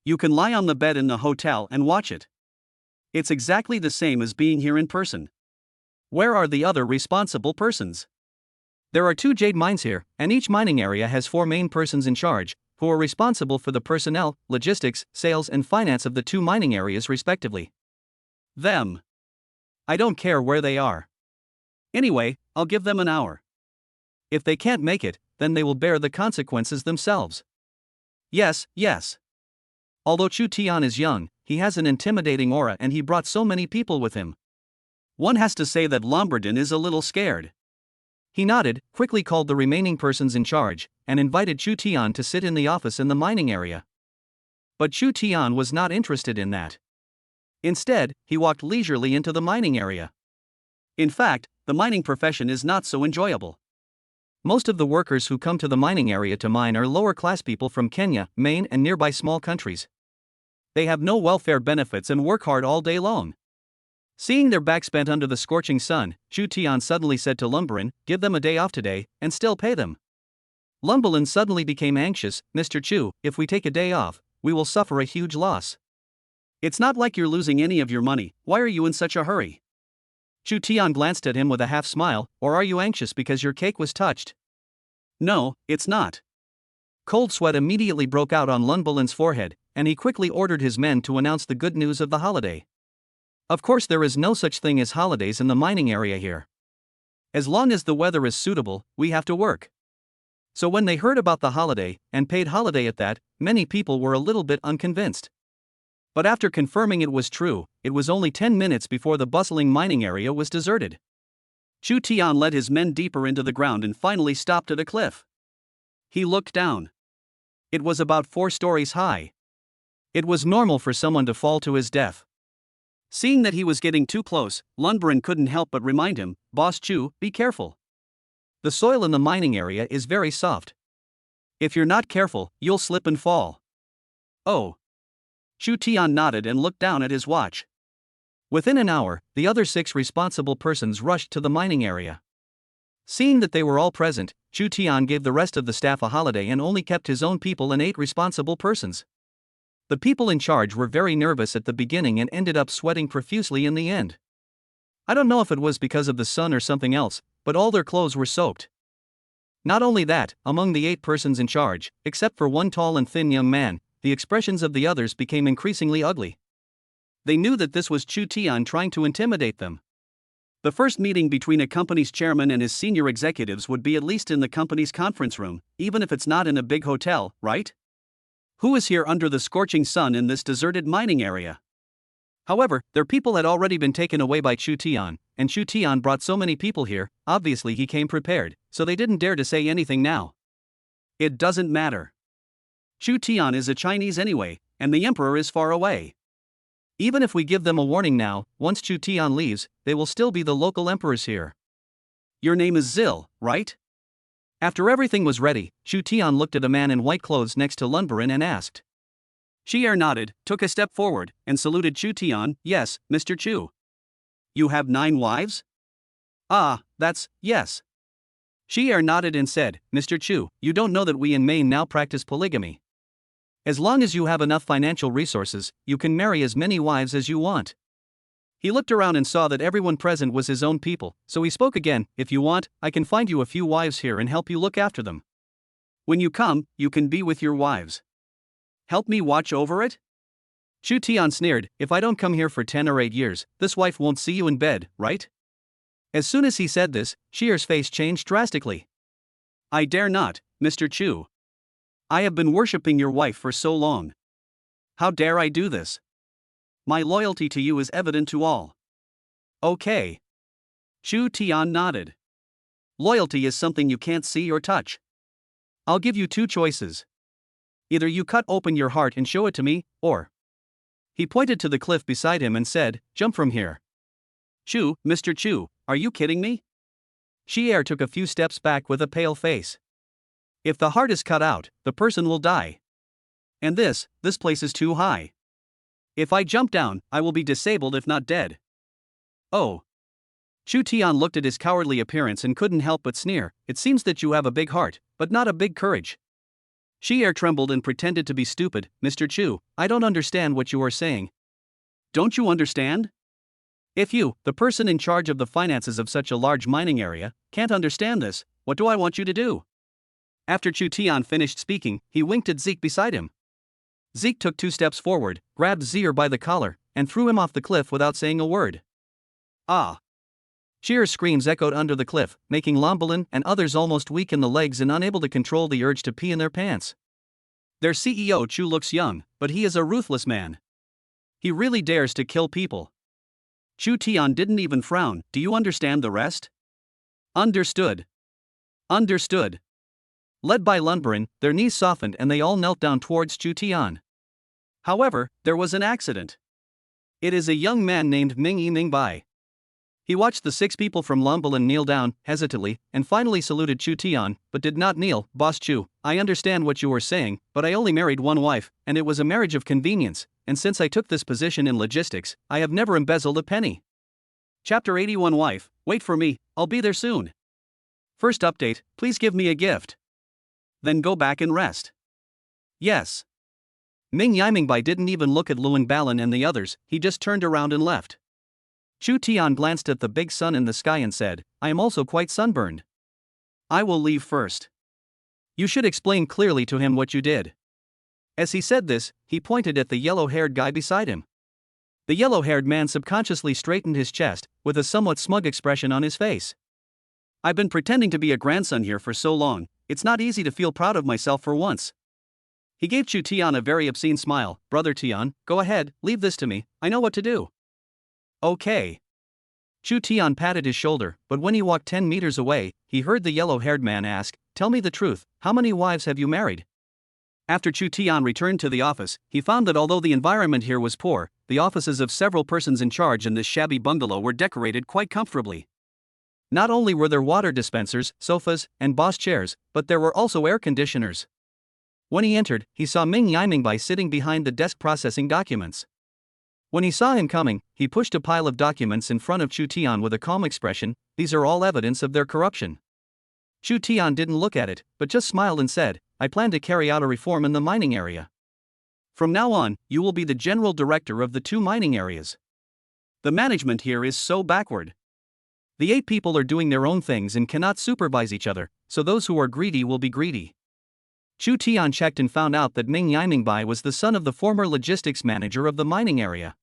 You can lie on the bed in the hotel and watch it. It's exactly the same as being here in person. Where are the other responsible persons? There are 2 jade mines here, and each mining area has 4 main persons in charge, who are responsible for the personnel, logistics, sales and finance of the 2 mining areas respectively. Them. I don't care where they are. Anyway, I'll give them an hour. If they can't make it, then they will bear the consequences themselves. Yes, yes. Although Chu Tian is young, he has an intimidating aura and he brought so many people with him. One has to say that Lombardin is a little scared. He nodded, quickly called the remaining persons in charge, and invited Chu Tian to sit in the office in the mining area. But Chu Tian was not interested in that. Instead, he walked leisurely into the mining area. In fact, the mining profession is not so enjoyable. Most of the workers who come to the mining area to mine are lower-class people from Kenya, Maine and nearby small countries. They have no welfare benefits and work hard all day long. Seeing their backs bent under the scorching sun, Chu Tian suddenly said to Lumberin, give them a day off today, and still pay them. Lumberin suddenly became anxious. Mr. Chu, if we take a day off, we will suffer a huge loss. It's not like you're losing any of your money, why are you in such a hurry? Chu Tian glanced at him with a half smile. Or are you anxious because your cake was touched? No, it's not. Cold sweat immediately broke out on Lumberin's forehead, and he quickly ordered his men to announce the good news of the holiday. Of course there is no such thing as holidays in the mining area here. As long as the weather is suitable, we have to work. So when they heard about the holiday, and paid holiday at that, many people were a little bit unconvinced. But after confirming it was true, it was only 10 minutes before the bustling mining area was deserted. Chu Tian led his men deeper into the ground and finally stopped at a cliff. He looked down. It was about 4 stories high. It was normal for someone to fall to his death. Seeing that he was getting too close, Lumberin couldn't help but remind him, Boss Chu, be careful. The soil in the mining area is very soft. If you're not careful, you'll slip and fall. Oh. Chu Tian nodded and looked down at his watch. Within an hour, the other 6 responsible persons rushed to the mining area. Seeing that they were all present, Chu Tian gave the rest of the staff a holiday and only kept his own people and 8 responsible persons. The people in charge were very nervous at the beginning and ended up sweating profusely in the end. I don't know if it was because of the sun or something else, but all their clothes were soaked. Not only that, among the 8 persons in charge, except for one tall and thin young man, the expressions of the others became increasingly ugly. They knew that this was Chu Tian trying to intimidate them. The first meeting between a company's chairman and his senior executives would be at least in the company's conference room, even if it's not in a big hotel, right? Who is here under the scorching sun in this deserted mining area? However, their people had already been taken away by Chu Tian, and Chu Tian brought so many people here, obviously he came prepared, so they didn't dare to say anything now. It doesn't matter. Chu Tian is a Chinese anyway, and the emperor is far away. Even if we give them a warning now, once Chu Tian leaves, they will still be the local emperors here. Your name is Zil, right? After everything was ready, Chu Tian looked at a man in white clothes next to Lunbaran and asked. Shi nodded, took a step forward, and saluted Chu Tian. Yes, Mr. Chu. You have 9 wives? Ah, that's, yes. Shi nodded and said, Mr. Chu, you don't know that we in Maine now practice polygamy. As long as you have enough financial resources, you can marry as many wives as you want. He looked around and saw that everyone present was his own people, so he spoke again. If you want, I can find you a few wives here and help you look after them. When you come, you can be with your wives. Help me watch over it? Chu Tian sneered, if I don't come here for 10 or 8 years, this wife won't see you in bed, right? As soon as he said this, Shier's face changed drastically. I dare not, Mr. Chu. I have been worshipping your wife for so long. How dare I do this? My loyalty to you is evident to all. Okay. Chu Tian nodded. Loyalty is something you can't see or touch. I'll give you 2 choices. Either you cut open your heart and show it to me, or... He pointed to the cliff beside him and said, jump from here. Chu, Mr. Chu, are you kidding me? Xier took a few steps back with a pale face. If the heart is cut out, the person will die. And this place is too high. If I jump down, I will be disabled if not dead. Oh. Chu Tian looked at his cowardly appearance and couldn't help but sneer. It seems that you have a big heart, but not a big courage. Xier trembled and pretended to be stupid. Mr. Chu, I don't understand what you are saying. Don't you understand? If you, the person in charge of the finances of such a large mining area, can't understand this, what do I want you to do? After Chu Tian finished speaking, he winked at Zeke beside him. Zeke took 2 steps forward, grabbed Xier by the collar, and threw him off the cliff without saying a word. Ah! Shier's screams echoed under the cliff, making Lombalin and others almost weak in the legs and unable to control the urge to pee in their pants. Their CEO Chu looks young, but he is a ruthless man. He really dares to kill people. Chu Tian didn't even frown. Do you understand the rest? Understood. Understood. Led by Lunbaran, their knees softened and they all knelt down towards Chu Tian. However, there was an accident. It is a young man named Mingbai. He watched the 6 people from Lombalin kneel down, hesitantly, and finally saluted Chu Tian, but did not kneel. Boss Chu, I understand what you were saying, but I only married 1 wife, and it was a marriage of convenience, and since I took this position in logistics, I have never embezzled a penny. Chapter 81 Wife, wait for me, I'll be there soon. First update, please give me a gift. Then go back and rest. Yes. Mingbai didn't even look at Luan Balan and the others, he just turned around and left. Chu Tian glanced at the big sun in the sky and said, I am also quite sunburned. I will leave first. You should explain clearly to him what you did. As he said this, he pointed at the yellow-haired guy beside him. The yellow-haired man subconsciously straightened his chest, with a somewhat smug expression on his face. I've been pretending to be a grandson here for so long, it's not easy to feel proud of myself for once. He gave Chu Tian a very obscene smile. Brother Tian, go ahead, leave this to me, I know what to do. Okay. Chu Tian patted his shoulder, but when he walked 10 meters away, he heard the yellow-haired man ask, tell me the truth, how many wives have you married? After Chu Tian returned to the office, he found that although the environment here was poor, the offices of several persons in charge in this shabby bungalow were decorated quite comfortably. Not only were there water dispensers, sofas, and boss chairs, but there were also air conditioners. When he entered, he saw Mingbai sitting behind the desk processing documents. When he saw him coming, he pushed a pile of documents in front of Chu Tian with a calm expression. These are all evidence of their corruption. Chu Tian didn't look at it, but just smiled and said, I plan to carry out a reform in the mining area. From now on, you will be the general director of the 2 mining areas. The management here is so backward. The 8 people are doing their own things and cannot supervise each other, so those who are greedy will be greedy. Chu Tian checked and found out that Mingbai was the son of the former logistics manager of the mining area.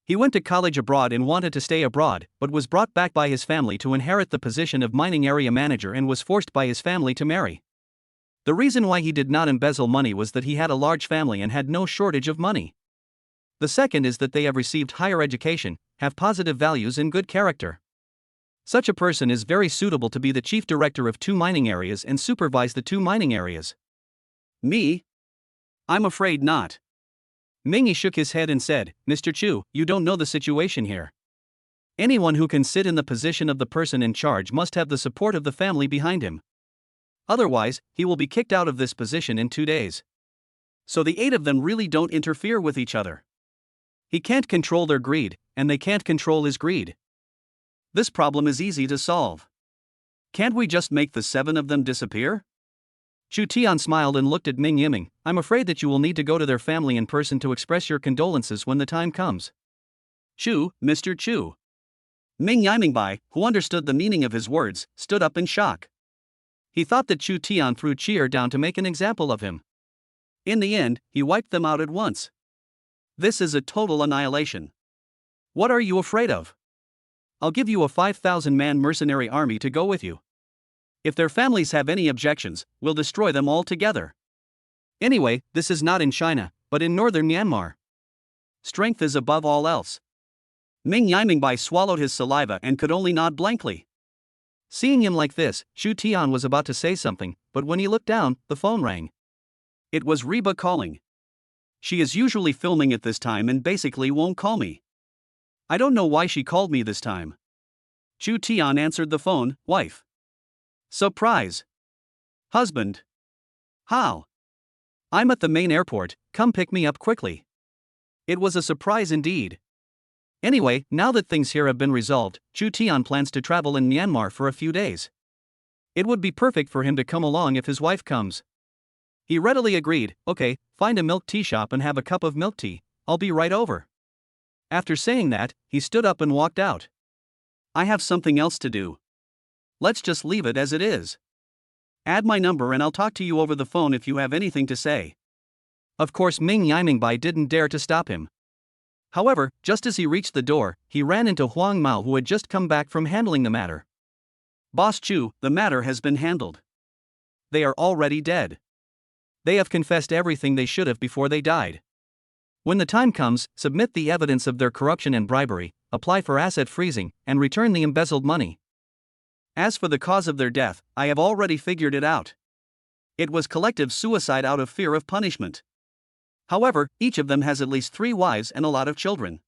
He went to college abroad and wanted to stay abroad, but was brought back by his family to inherit the position of mining area manager and was forced by his family to marry. The reason why he did not embezzle money was that he had a large family and had no shortage of money. The second is that they have received higher education, have positive values and good character. Such a person is very suitable to be the chief director of 2 mining areas and supervise the 2 mining areas. Me? I'm afraid not. Mingy shook his head and said, Mr. Chu, you don't know the situation here. Anyone who can sit in the position of the person in charge must have the support of the family behind him. Otherwise, he will be kicked out of this position in 2 days. So the 8 of them really don't interfere with each other. He can't control their greed, and they can't control his greed. This problem is easy to solve. Can't we just make the 7 of them disappear? Chu Tian smiled and looked at Ming Yiming. I'm afraid that you will need to go to their family in person to express your condolences when the time comes. Chu, Mr. Chu. Ming Yiming, who understood the meaning of his words, stood up in shock. He thought that Chu Tian threw cheer down to make an example of him. In the end, he wiped them out at once. This is a total annihilation. What are you afraid of? I'll give you a 5,000-man mercenary army to go with you. If their families have any objections, we'll destroy them all together. Anyway, this is not in China, but in northern Myanmar. Strength is above all else. Ming Yiming swallowed his saliva and could only nod blankly. Seeing him like this, Chu Tian was about to say something, but when he looked down, the phone rang. It was Reba calling. She is usually filming at this time and basically won't call me. I don't know why she called me this time. Chu Tian answered the phone. Wife. Surprise. Husband. How? I'm at the main airport, come pick me up quickly. It was a surprise indeed. Anyway, now that things here have been resolved, Chu Tian plans to travel in Myanmar for a few days. It would be perfect for him to come along if his wife comes. He readily agreed. Okay, find a milk tea shop and have a cup of milk tea, I'll be right over. After saying that, he stood up and walked out. I have something else to do. Let's just leave it as it is. Add my number and I'll talk to you over the phone if you have anything to say. Of course, Ming Yiming didn't dare to stop him. However, just as he reached the door, he ran into Huang Mao, who had just come back from handling the matter. Boss Chu, the matter has been handled. They are already dead. They have confessed everything they should have before they died. When the time comes, submit the evidence of their corruption and bribery, apply for asset freezing, and return the embezzled money. As for the cause of their death, I have already figured it out. It was collective suicide out of fear of punishment. However, each of them has at least 3 wives and a lot of children.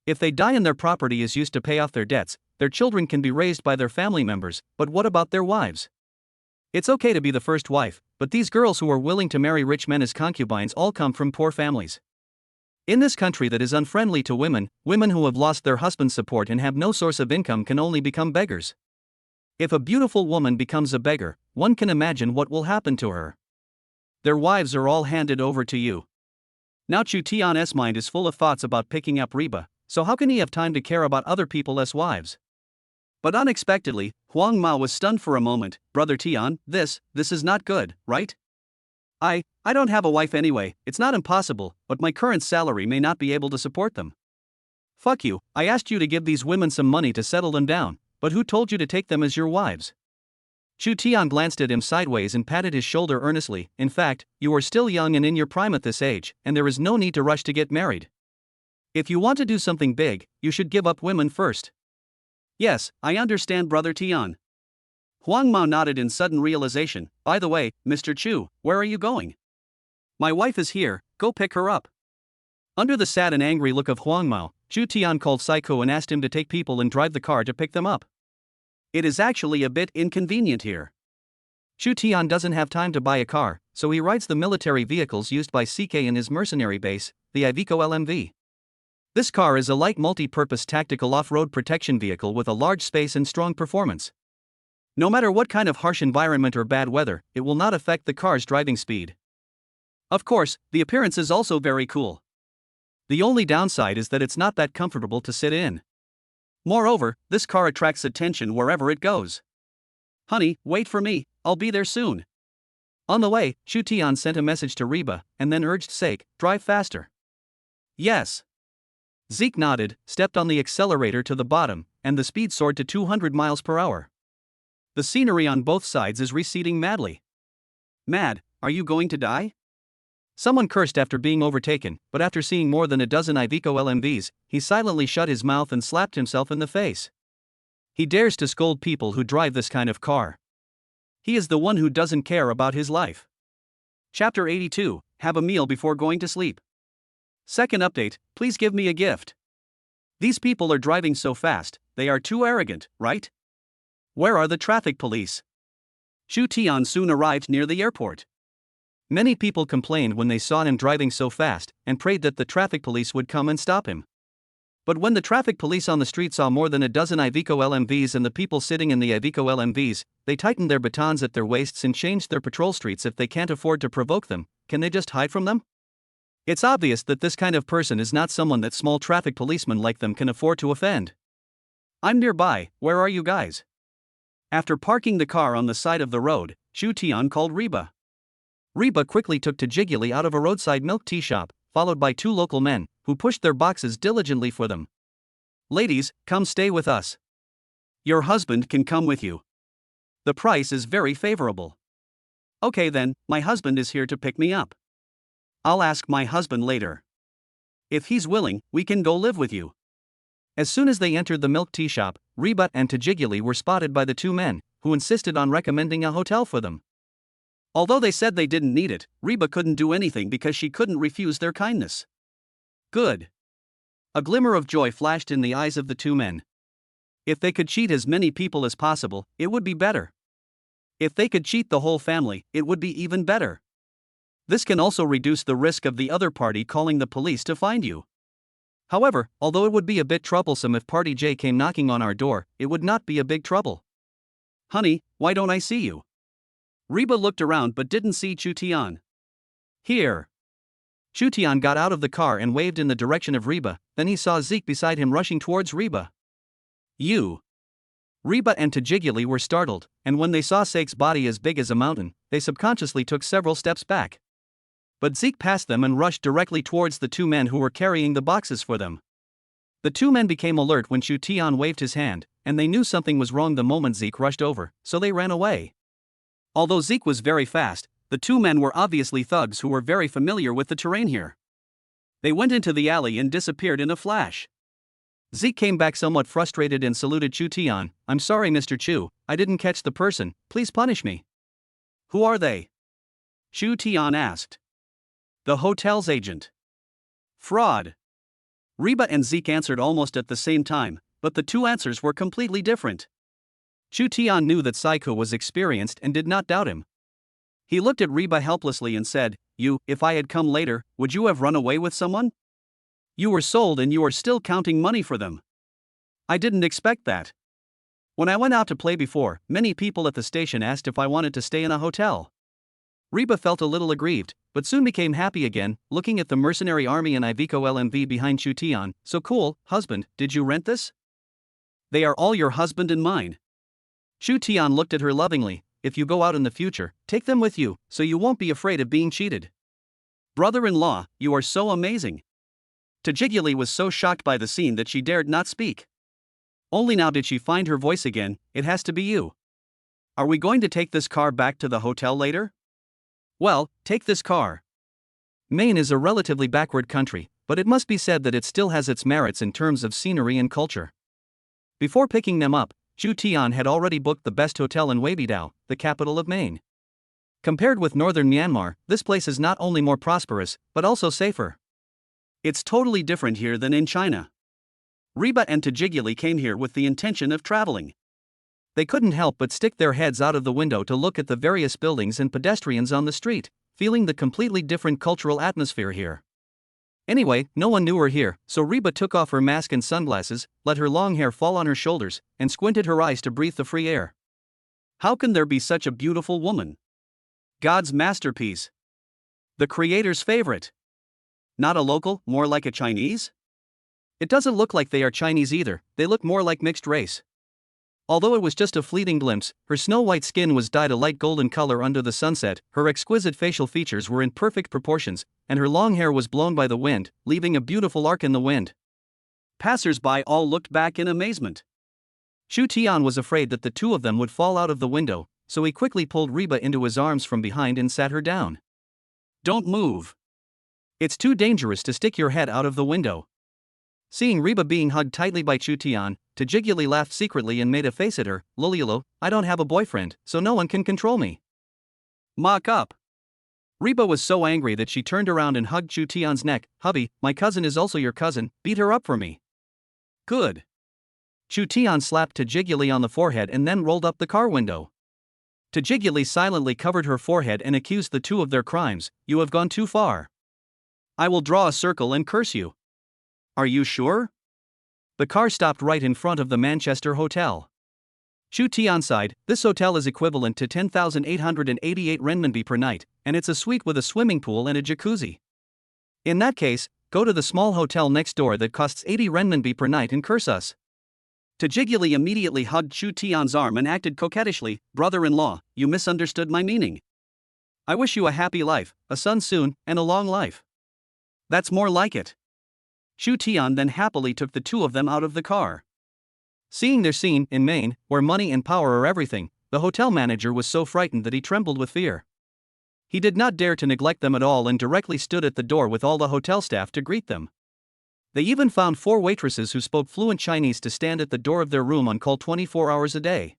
If they die and their property is used to pay off their debts, their children can be raised by their family members, but what about their wives? It's okay to be the first wife, but these girls who are willing to marry rich men as concubines all come from poor families. In this country that is unfriendly to women, women who have lost their husband's support and have no source of income can only become beggars. If a beautiful woman becomes a beggar, one can imagine what will happen to her. Their wives are all handed over to you. Now Chu Tian's mind is full of thoughts about picking up Reba, so how can he have time to care about other people's wives? But unexpectedly, Huang Mao was stunned for a moment. Brother Tian, this is not good, right? I don't have a wife anyway. It's not impossible, but my current salary may not be able to support them. Fuck you, I asked you to give these women some money to settle them down, but who told you to take them as your wives? Chu Tian glanced at him sideways and patted his shoulder earnestly. In fact, you are still young and in your prime at this age, and there is no need to rush to get married. If you want to do something big, you should give up women first. Yes, I understand, Brother Tian. Huang Mao nodded in sudden realization. By the way, Mr. Chu, where are you going? My wife is here, go pick her up. Under the sad and angry look of Huang Mao, Chu Tian called Saiko and asked him to take people and drive the car to pick them up. It is actually a bit inconvenient here. Chu Tian doesn't have time to buy a car, so he rides the military vehicles used by CK in his mercenary base, the Iveco LMV. This car is a light multi-purpose tactical off-road protection vehicle with a large space and strong performance. No matter what kind of harsh environment or bad weather, it will not affect the car's driving speed. Of course, the appearance is also very cool. The only downside is that it's not that comfortable to sit in. Moreover, this car attracts attention wherever it goes. Honey, wait for me, I'll be there soon. On the way, Chu Tian sent a message to Reba, and then urged Sake, drive faster. Yes. Zeke nodded, stepped on the accelerator to the bottom, and the speed soared to 200 miles per hour. The scenery on both sides is receding madly. Mad, are you going to die? Someone cursed after being overtaken, but after seeing more than a dozen Iveco LMVs, he silently shut his mouth and slapped himself in the face. He dares to scold people who drive this kind of car. He is the one who doesn't care about his life. Chapter 82, Have a meal before going to sleep. Second update, please give me a gift. These people are driving so fast, they are too arrogant, right? Where are the traffic police? Chu Tian soon arrived near the airport. Many people complained when they saw him driving so fast and prayed that the traffic police would come and stop him. But when the traffic police on the street saw more than a dozen Iveco LMVs and the people sitting in the Iveco LMVs, they tightened their batons at their waists and changed their patrol streets. If they can't afford to provoke them, can they just hide from them? It's obvious that this kind of person is not someone that small traffic policemen like them can afford to offend. I'm nearby, where are you guys? After parking the car on the side of the road, Chu Tian called Reba. Reba quickly took Tajiguli out of a roadside milk tea shop, followed by two local men, who pushed their boxes diligently for them. Ladies, come stay with us. Your husband can come with you. The price is very favorable. Okay then, my husband is here to pick me up. I'll ask my husband later. If he's willing, we can go live with you. As soon as they entered the milk tea shop, Reba and Tajiguli were spotted by the two men, who insisted on recommending a hotel for them. Although they said they didn't need it, Reba couldn't do anything because she couldn't refuse their kindness. Good. A glimmer of joy flashed in the eyes of the two men. If they could cheat as many people as possible, it would be better. If they could cheat the whole family, it would be even better. This can also reduce the risk of the other party calling the police to find you. However, although it would be a bit troublesome if Party J came knocking on our door, it would not be a big trouble. Honey, why don't I see you? Reba looked around but didn't see Chu Tian. Here. Chu Tian got out of the car and waved in the direction of Reba, then he saw Zeke beside him rushing towards Reba. You. Reba and Tajiguli were startled, and when they saw Zeke's body as big as a mountain, they subconsciously took several steps back. But Zeke passed them and rushed directly towards the two men who were carrying the boxes for them. The two men became alert when Chu Tian waved his hand, and they knew something was wrong the moment Zeke rushed over, so they ran away. Although Zeke was very fast, the two men were obviously thugs who were very familiar with the terrain here. They went into the alley and disappeared in a flash. Zeke came back somewhat frustrated and saluted Chu Tian. I'm sorry, Mr. Chu, I didn't catch the person, please punish me. Who are they? Chu Tian asked. The hotel's agent. Fraud. Reba and Zeke answered almost at the same time, but the two answers were completely different. Chu Tian knew that Saiku was experienced and did not doubt him. He looked at Reba helplessly and said, if I had come later, would you have run away with someone? You were sold and you are still counting money for them. I didn't expect that. When I went out to play before, many people at the station asked if I wanted to stay in a hotel. Reba felt a little aggrieved, but soon became happy again, looking at the mercenary army and Iveco LMV behind Chu Tian. So cool, husband, did you rent this? They are all your husband and mine. Chu Tian looked at her lovingly. If you go out in the future, take them with you, so you won't be afraid of being cheated. Brother-in-law, you are so amazing. Tajiguli was so shocked by the scene that she dared not speak. Only now did she find her voice again. It has to be you. Are we going to take this car back to the hotel later? Well, take this car. Maine is a relatively backward country, but it must be said that it still has its merits in terms of scenery and culture. Before picking them up, Chu Tian had already booked the best hotel in Waibidao, the capital of Maine. Compared with northern Myanmar, this place is not only more prosperous, but also safer. It's totally different here than in China. Reba and Tajiguli came here with the intention of traveling. They couldn't help but stick their heads out of the window to look at the various buildings and pedestrians on the street, feeling the completely different cultural atmosphere here. Anyway, no one knew her here, so Reba took off her mask and sunglasses, let her long hair fall on her shoulders, and squinted her eyes to breathe the free air. How can there be such a beautiful woman? God's masterpiece. The creator's favorite. Not a local, more like a Chinese? It doesn't look like they are Chinese either, they look more like mixed race. Although it was just a fleeting glimpse, her snow-white skin was dyed a light golden color under the sunset, her exquisite facial features were in perfect proportions, and her long hair was blown by the wind, leaving a beautiful arc in the wind. Passers-by all looked back in amazement. Chu Tian was afraid that the two of them would fall out of the window, so he quickly pulled Reba into his arms from behind and sat her down. Don't move. It's too dangerous to stick your head out of the window. Seeing Reba being hugged tightly by Chu Tian, Tajiguli laughed secretly and made a face at her. Loliolo, I don't have a boyfriend, so no one can control me. Mock up. Reba was so angry that she turned around and hugged Chu Tian's neck. Hubby, my cousin is also your cousin, beat her up for me. Good. Chu Tian slapped Tajiguli on the forehead and then rolled up the car window. Tajiguli silently covered her forehead and accused the two of their crimes. You have gone too far. I will draw a circle and curse you. Are you sure? The car stopped right in front of the Manchester Hotel. Chu Tian sighed. This hotel is equivalent to 10,888 renminbi per night, and it's a suite with a swimming pool and a jacuzzi. In that case, go to the small hotel next door that costs 80 renminbi per night and curse us. Tajiguli immediately hugged Chu Tian's arm and acted coquettishly. Brother-in-law, you misunderstood my meaning. I wish you a happy life, a son soon, and a long life. That's more like it. Chu Tian then happily took the two of them out of the car. Seeing their scene in Maine, where money and power are everything, the hotel manager was so frightened that he trembled with fear. He did not dare to neglect them at all and directly stood at the door with all the hotel staff to greet them. They even found 4 waitresses who spoke fluent Chinese to stand at the door of their room on call 24 hours a day.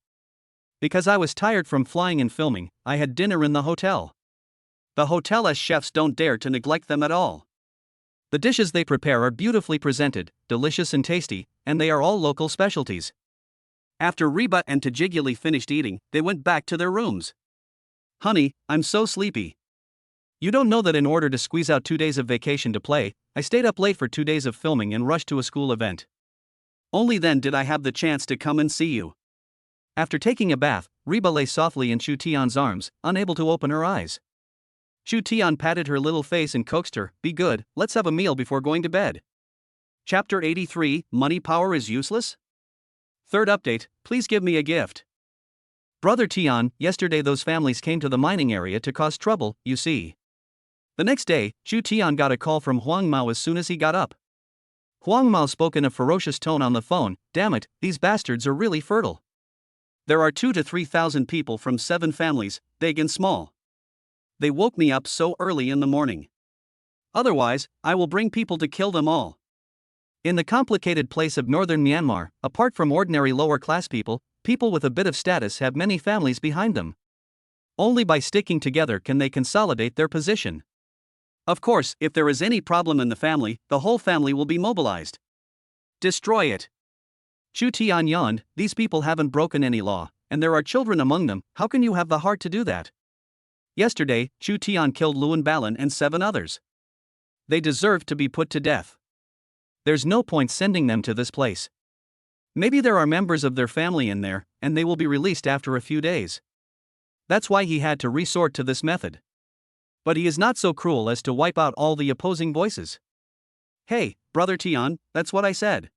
Because I was tired from flying and filming, I had dinner in the hotel. The hotel's chefs don't dare to neglect them at all. The dishes they prepare are beautifully presented, delicious and tasty, and they are all local specialties. After Reba and Tajiguli finished eating, they went back to their rooms. Honey, I'm so sleepy. You don't know that in order to squeeze out 2 days of vacation to play, I stayed up late for 2 days of filming and rushed to a school event. Only then did I have the chance to come and see you. After taking a bath, Reba lay softly in Chu Tian's arms, unable to open her eyes. Chu Tian patted her little face and coaxed her, be good, let's have a meal before going to bed. Chapter 83, Money Power is Useless? Third update, please give me a gift. Brother Tian, yesterday those families came to the mining area to cause trouble, you see. The next day, Chu Tian got a call from Huang Mao as soon as he got up. Huang Mao spoke in a ferocious tone on the phone, damn it, these bastards are really fertile. There are 2,000 to 3,000 people from 7 families, big and small. They woke me up so early in the morning. Otherwise, I will bring people to kill them all. In the complicated place of northern Myanmar, apart from ordinary lower-class people, people with a bit of status have many families behind them. Only by sticking together can they consolidate their position. Of course, if there is any problem in the family, the whole family will be mobilized. Destroy it. Chu Tian yawned, these people haven't broken any law, and there are children among them, how can you have the heart to do that? Yesterday, Chu Tian killed Luan Balan and 7 others. They deserve to be put to death. There's no point sending them to this place. Maybe there are members of their family in there, and they will be released after a few days. That's why he had to resort to this method. But he is not so cruel as to wipe out all the opposing voices. Hey, Brother Tian, that's what I said.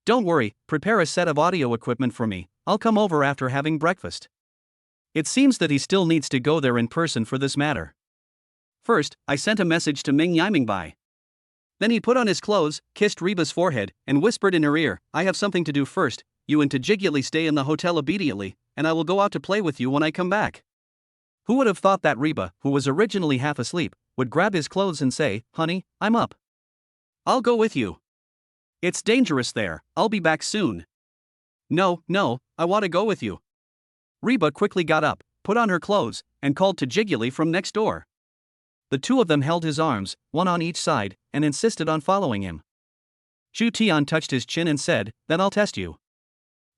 Don't worry, prepare a set of audio equipment for me, I'll come over after having breakfast. It seems that he still needs to go there in person for this matter. First, I sent a message to Ming Yimingbai. Then he put on his clothes, kissed Reba's forehead, and whispered in her ear, I have something to do first, you and Tajiguli stay in the hotel obediently, and I will go out to play with you when I come back. Who would have thought that Reba, who was originally half asleep, would grab his clothes and say, honey, I'm up. I'll go with you. It's dangerous there, I'll be back soon. No, I want to go with you. Reba quickly got up, put on her clothes, and called Tajiguli from next door. The two of them held his arms, one on each side, and insisted on following him. Chu Tian touched his chin and said, then I'll test you.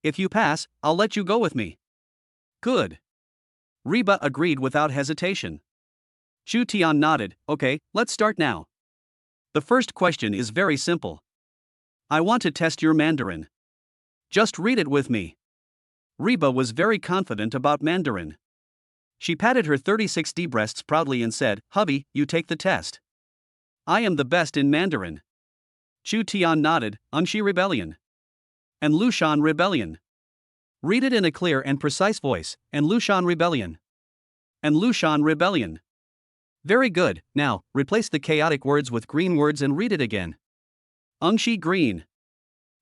If you pass, I'll let you go with me. Good. Reba agreed without hesitation. Chu Tian nodded, okay, let's start now. The first question is very simple. I want to test your Mandarin. Just read it with me. Reba was very confident about Mandarin. She patted her 36D breasts proudly and said, hubby, you take the test. I am the best in Mandarin. Chu Tian nodded, Anxi Rebellion. And Lushan Rebellion. Read it in a clear and precise voice, and Lushan Rebellion. And Lushan Rebellion. Very good, now, replace the chaotic words with green words and read it again. Anxi Green.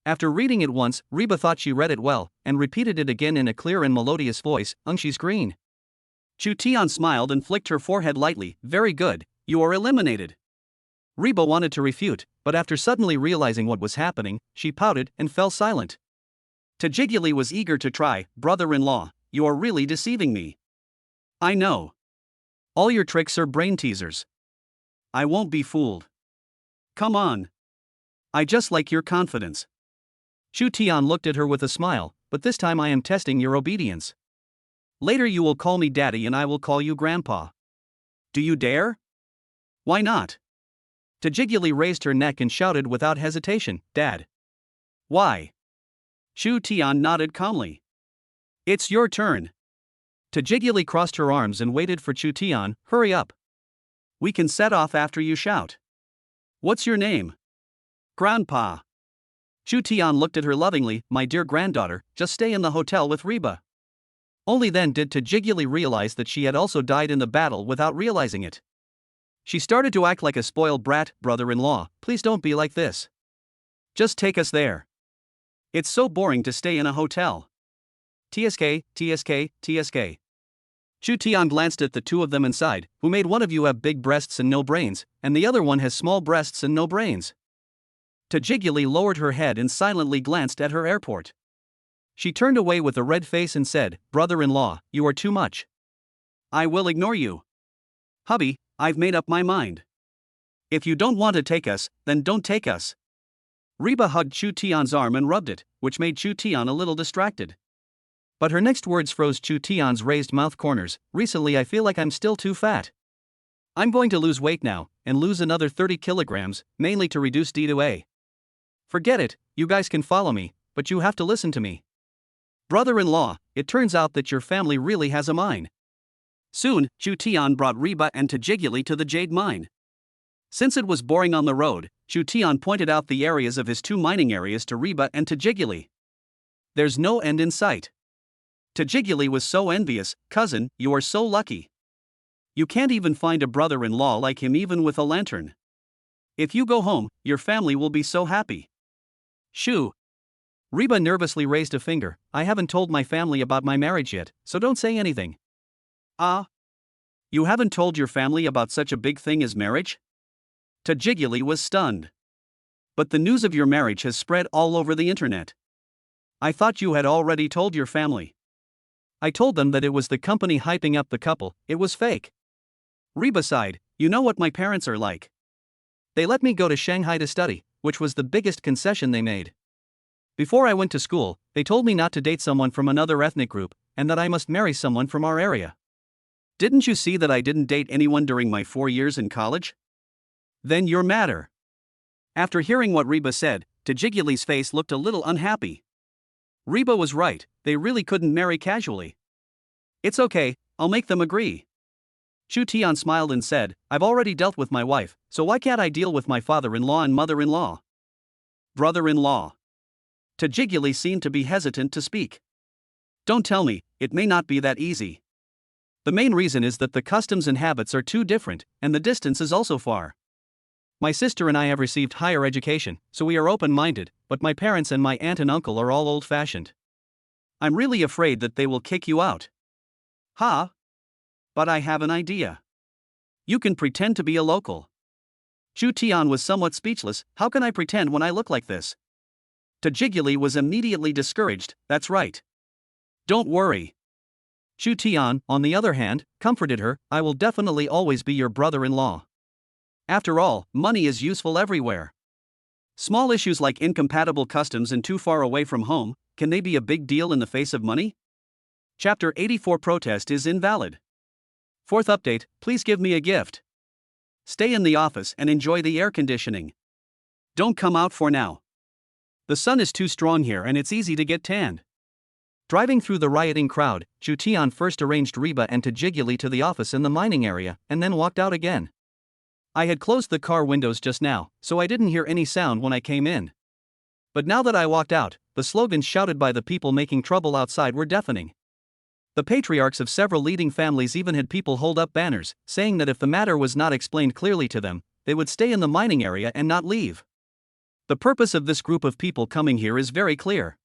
After reading it once, Reba thought she read it well, and repeated it again in a clear and melodious voice, Anxi's Green. Chu Tian smiled and flicked her forehead lightly, very good, you are eliminated. Reba wanted to refute, but after suddenly realizing what was happening, she pouted and fell silent. Tajiguli was eager to try, brother-in-law, you are really deceiving me. I know. All your tricks are brain teasers. I won't be fooled. Come on. I just like your confidence. Shu Tian looked at her with a smile, but this time I am testing your obedience. Later you will call me daddy and I will call you grandpa. Do you dare? Why not? Tajiguli raised her neck and shouted without hesitation, Dad. Why? Shu Tian nodded calmly. It's your turn. Tajiguli crossed her arms and waited for Shu Tian. Hurry up. We can set off after you shout. What's your name? Grandpa. Shu Tian looked at her lovingly. My dear granddaughter, just stay in the hotel with Reba. Only then did Tajiguli realize that she had also died in the battle without realizing it. She started to act like a spoiled brat. Brother-in-law, please don't be like this. Just take us there. It's so boring to stay in a hotel. TSK, TSK, TSK. Shu Tian glanced at the two of them and sighed. Who made one of you have big breasts and no brains, and the other one has small breasts and no brains? Tajiguli lowered her head and silently glanced at her airport. She turned away with a red face and said, Brother-in-law, you are too much. I will ignore you. Hubby, I've made up my mind. If you don't want to take us, then don't take us. Reba hugged Shu Tian's arm and rubbed it, which made Shu Tian a little distracted. But her next words froze Shu Tian's raised mouth corners. Recently I feel like I'm still too fat. I'm going to lose weight now, and lose another 30 kilograms, mainly to reduce D to A. Forget it, you guys can follow me, but you have to listen to me. Brother-in-law, it turns out that your family really has a mine. Soon, Shu Tian brought Reba and Tajiguli to the jade mine. Since it was boring on the road, Shu Tian pointed out the areas of his two mining areas to Reba and Tajiguli. There's no end in sight. Tajiguli was so envious. Cousin, you are so lucky. You can't even find a brother-in-law like him even with a lantern. If you go home, your family will be so happy. Shu. Reba nervously raised a finger. I haven't told my family about my marriage yet, so don't say anything. Ah? You haven't told your family about such a big thing as marriage? Tajiguli was stunned. But the news of your marriage has spread all over the internet. I thought you had already told your family. I told them that it was the company hyping up the couple, it was fake. Reba sighed. You know what my parents are like. They let me go to Shanghai to study, which was the biggest concession they made. Before I went to school, they told me not to date someone from another ethnic group, and that I must marry someone from our area. Didn't you see that I didn't date anyone during my 4 years in college? Then you're madder. After hearing what Reba said, Tajiguli's face looked a little unhappy. Reba was right, they really couldn't marry casually. It's okay, I'll make them agree. Shu Tian smiled and said, I've already dealt with my wife, so why can't I deal with my father-in-law and mother-in-law? Brother-in-law. Tajiguli seemed to be hesitant to speak. Don't tell me, it may not be that easy. The main reason is that the customs and habits are too different, and the distance is also far. My sister and I have received higher education, so we are open-minded, but my parents and my aunt and uncle are all old-fashioned. I'm really afraid that they will kick you out. Huh? But I have an idea. You can pretend to be a local. Shu Tian was somewhat speechless. How can I pretend when I look like this? Tajiguli was immediately discouraged. That's right. Don't worry. Shu Tian, on the other hand, comforted her. I will definitely always be your brother-in-law. After all, money is useful everywhere. Small issues like incompatible customs and too far away from home, can they be a big deal in the face of money? Chapter 84 Protest is invalid. Fourth update, please give me a gift. Stay in the office and enjoy the air conditioning. Don't come out for now. The sun is too strong here and it's easy to get tanned. Driving through the rioting crowd, Shu Tian first arranged Reba and Tajiguli to the office in the mining area, and then walked out again. I had closed the car windows just now, so I didn't hear any sound when I came in. But now that I walked out, the slogans shouted by the people making trouble outside were deafening. The patriarchs of several leading families even had people hold up banners, saying that if the matter was not explained clearly to them, they would stay in the mining area and not leave. The purpose of this group of people coming here is very clear.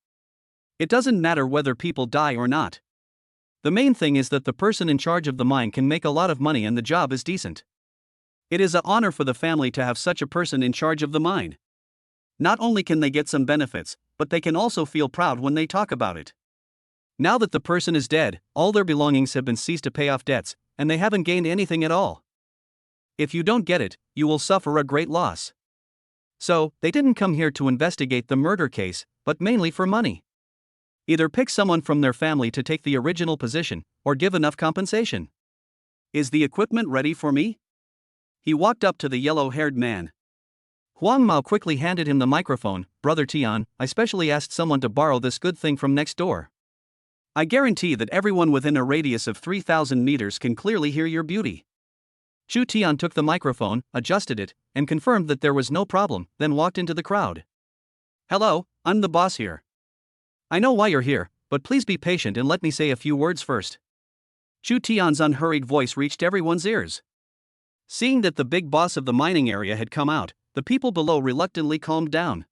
It doesn't matter whether people die or not. The main thing is that the person in charge of the mine can make a lot of money and the job is decent. It is an honor for the family to have such a person in charge of the mine. Not only can they get some benefits, but they can also feel proud when they talk about it. Now that the person is dead, all their belongings have been seized to pay off debts, and they haven't gained anything at all. If you don't get it, you will suffer a great loss. So, they didn't come here to investigate the murder case, but mainly for money. Either pick someone from their family to take the original position, or give enough compensation. Is the equipment ready for me? He walked up to the yellow-haired man. Huang Mao quickly handed him the microphone. Brother Tian, I specially asked someone to borrow this good thing from next door. I guarantee that everyone within a radius of 3,000 meters can clearly hear your beauty. Chu Tian took the microphone, adjusted it, and confirmed that there was no problem, then walked into the crowd. Hello, I'm the boss here. I know why you're here, but please be patient and let me say a few words first. Chu Tian's unhurried voice reached everyone's ears. Seeing that the big boss of the mining area had come out, the people below reluctantly calmed down.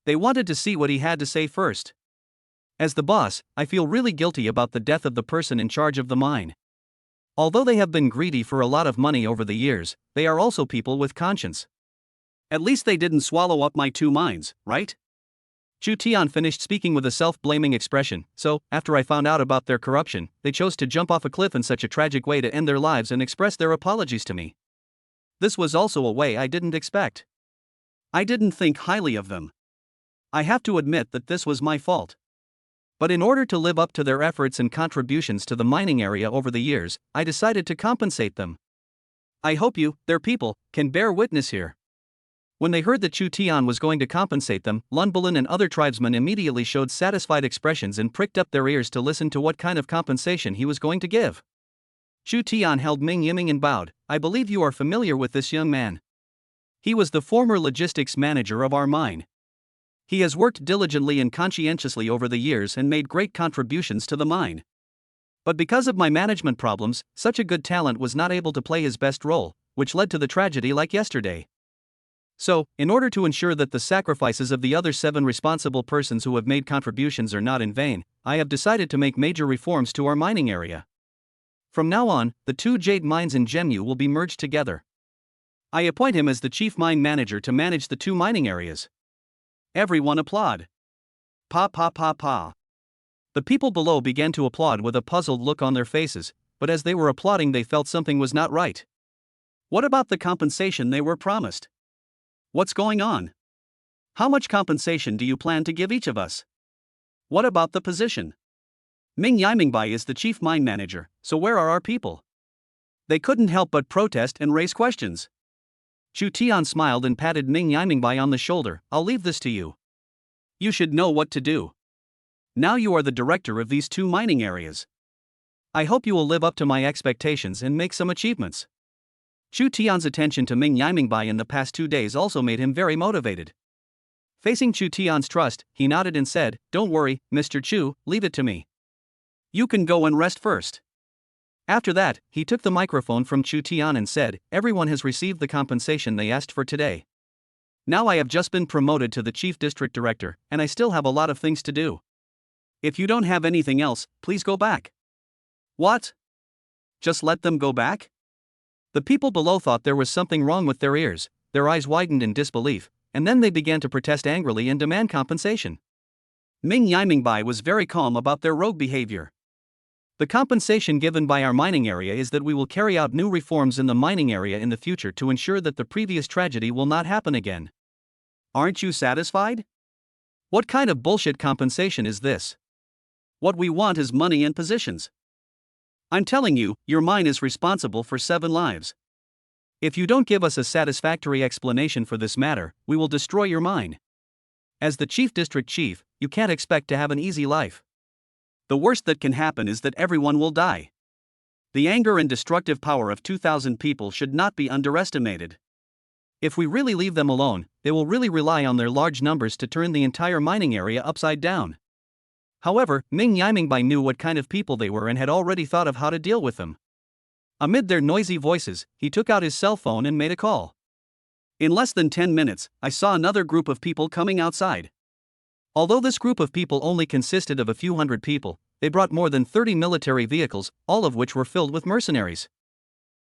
They wanted to see what he had to say first. As the boss, I feel really guilty about the death of the person in charge of the mine. Although they have been greedy for a lot of money over the years, they are also people with conscience. At least they didn't swallow up my 2 mines, right? Chu Tian finished speaking with a self-blaming expression. So, after I found out about their corruption, they chose to jump off a cliff in such a tragic way to end their lives and express their apologies to me. This was also a way I didn't expect. I didn't think highly of them. I have to admit that this was my fault. But in order to live up to their efforts and contributions to the mining area over the years, I decided to compensate them. I hope you, their people, can bear witness here. When they heard that Chu Tian was going to compensate them, Lun Bulin and other tribesmen immediately showed satisfied expressions and pricked up their ears to listen to what kind of compensation he was going to give. Chu Tian held Ming Yiming and bowed. I believe you are familiar with this young man. He was the former logistics manager of our mine. He has worked diligently and conscientiously over the years and made great contributions to the mine. But because of my management problems, such a good talent was not able to play his best role, which led to the tragedy like yesterday. So, in order to ensure that the sacrifices of the other 7 responsible persons who have made contributions are not in vain, I have decided to make major reforms to our mining area. From now on, the 2 jade mines in Gemyu will be merged together. I appoint him as the chief mine manager to manage the 2 mining areas. Everyone applaud. Pa pa pa pa. The people below began to applaud with a puzzled look on their faces, but as they were applauding they felt something was not right. What about the compensation they were promised? What's going on? How much compensation do you plan to give each of us? What about the position? Ming Yimingbai is the chief mine manager, so where are our people? They couldn't help but protest and raise questions. Chu Tian smiled and patted Ming Yimingbai on the shoulder. I'll leave this to you. You should know what to do. Now you are the director of these 2 mining areas. I hope you will live up to my expectations and make some achievements. Chu Tian's attention to Ming Yimingbai in the past 2 days also made him very motivated. Facing Chu Tian's trust, he nodded and said, Don't worry, Mr. Chu, leave it to me. You can go and rest first. After that, he took the microphone from Chu Tian and said, Everyone has received the compensation they asked for today. Now I have just been promoted to the chief district director, and I still have a lot of things to do. If you don't have anything else, please go back. What? Just let them go back? The people below thought there was something wrong with their ears, their eyes widened in disbelief, and then they began to protest angrily and demand compensation. Ming Yimingbai was very calm about their rogue behavior. The compensation given by our mining area is that we will carry out new reforms in the mining area in the future to ensure that the previous tragedy will not happen again. Aren't you satisfied? What kind of bullshit compensation is this? What we want is money and positions. I'm telling you, your mine is responsible for 7 lives. If you don't give us a satisfactory explanation for this matter, we will destroy your mine. As the chief district chief, you can't expect to have an easy life. The worst that can happen is that everyone will die. The anger and destructive power of 2,000 people should not be underestimated. If we really leave them alone, they will really rely on their large numbers to turn the entire mining area upside down. However, Ming Yimingbai knew what kind of people they were and had already thought of how to deal with them. Amid their noisy voices, he took out his cell phone and made a call. In less than 10 minutes, I saw another group of people coming outside. Although this group of people only consisted of a few hundred people, they brought more than 30 military vehicles, all of which were filled with mercenaries.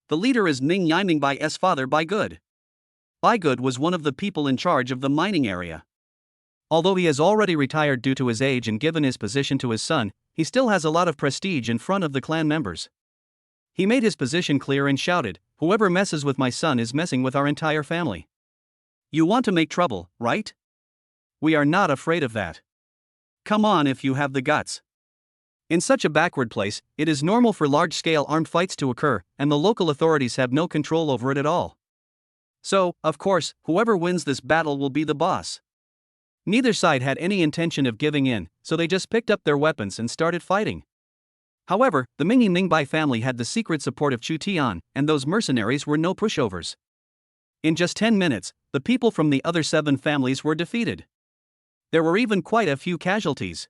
The leader is Ming Yimingbai's father Baigood. Baigood was one of the people in charge of the mining area. Although he has already retired due to his age and given his position to his son, he still has a lot of prestige in front of the clan members. He made his position clear and shouted, "Whoever messes with my son is messing with our entire family." You want to make trouble, right? We are not afraid of that. Come on if you have the guts. In such a backward place, it is normal for large-scale armed fights to occur, and the local authorities have no control over it at all. So, of course, whoever wins this battle will be the boss. Neither side had any intention of giving in, so they just picked up their weapons and started fighting. However, the Mingbai family had the secret support of Chu Tian, and those mercenaries were no pushovers. In just 10 minutes, the people from the other 7 families were defeated. There were even quite a few casualties.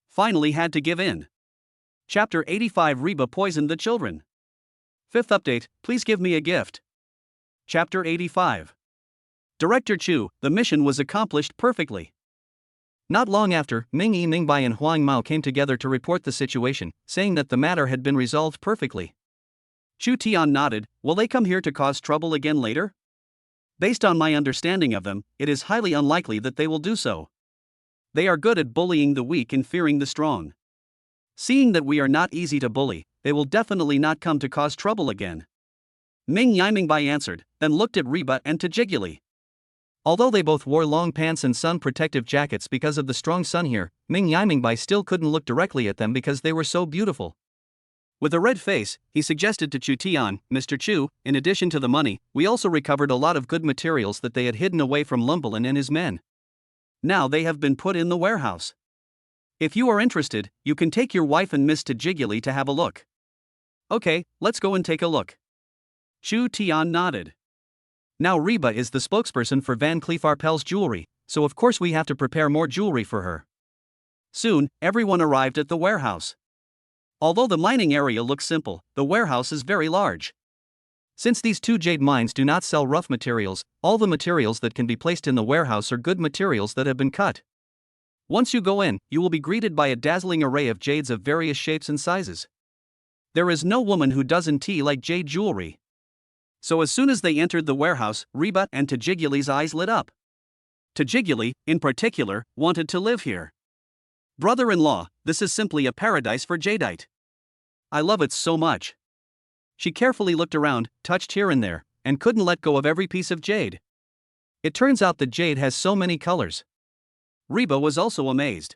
Finally had to give in. Chapter 85 Reba poisoned the children. 5th update, please give me a gift. Chapter 85. Director Chu, the mission was accomplished perfectly. Not long after, Mingbai and Huang Mao came together to report the situation, saying that the matter had been resolved perfectly. Chu Tian nodded. Will they come here to cause trouble again later? Based on my understanding of them, it is highly unlikely that they will do so. They are good at bullying the weak and fearing the strong. Seeing that we are not easy to bully, they will definitely not come to cause trouble again. Mingbai answered, then looked at Reba and Tajiguli. Although they both wore long pants and sun protective jackets because of the strong sun here, Mingbai still couldn't look directly at them because they were so beautiful. With a red face, he suggested to Chu Tian, Mr. Chu, in addition to the money, we also recovered a lot of good materials that they had hidden away from Lumbalin and his men. Now they have been put in the warehouse. If you are interested, you can take your wife and Miss Tajiguli to have a look. Okay, let's go and take a look. Chu Tian nodded. Now Reba is the spokesperson for Van Cleef Arpels jewelry, so of course we have to prepare more jewelry for her. Soon, everyone arrived at the warehouse. Although the mining area looks simple, the warehouse is very large. Since these 2 jade mines do not sell rough materials, all the materials that can be placed in the warehouse are good materials that have been cut. Once you go in, you will be greeted by a dazzling array of jades of various shapes and sizes. There is no woman who doesn't like jade jewelry. So as soon as they entered the warehouse, Reba and Tajiguli's eyes lit up. Tajiguli, in particular, wanted to live here. Brother-in-law, this is simply a paradise for jadeite. I love it so much. She carefully looked around, touched here and there, and couldn't let go of every piece of jade. It turns out that jade has so many colors. Reba was also amazed.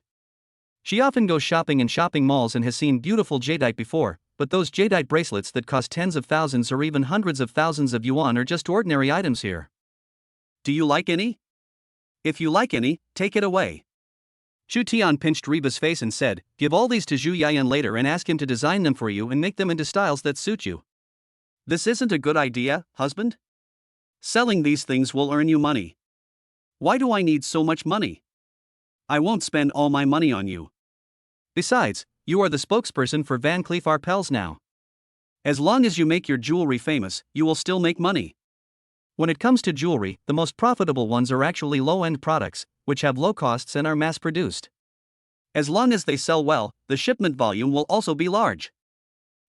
She often goes shopping in shopping malls and has seen beautiful jadeite before, but those jadeite bracelets that cost tens of thousands or even hundreds of thousands of yuan are just ordinary items here. Do you like any? If you like any, take it away. Chu Tian pinched Reba's face and said, give all these to Zhu Yayan later and ask him to design them for you and make them into styles that suit you. This isn't a good idea, husband? Selling these things will earn you money. Why do I need so much money? I won't spend all my money on you. Besides, you are the spokesperson for Van Cleef Arpels now. As long as you make your jewelry famous, you will still make money. When it comes to jewelry, the most profitable ones are actually low-end products, which have low costs and are mass-produced. As long as they sell well, the shipment volume will also be large.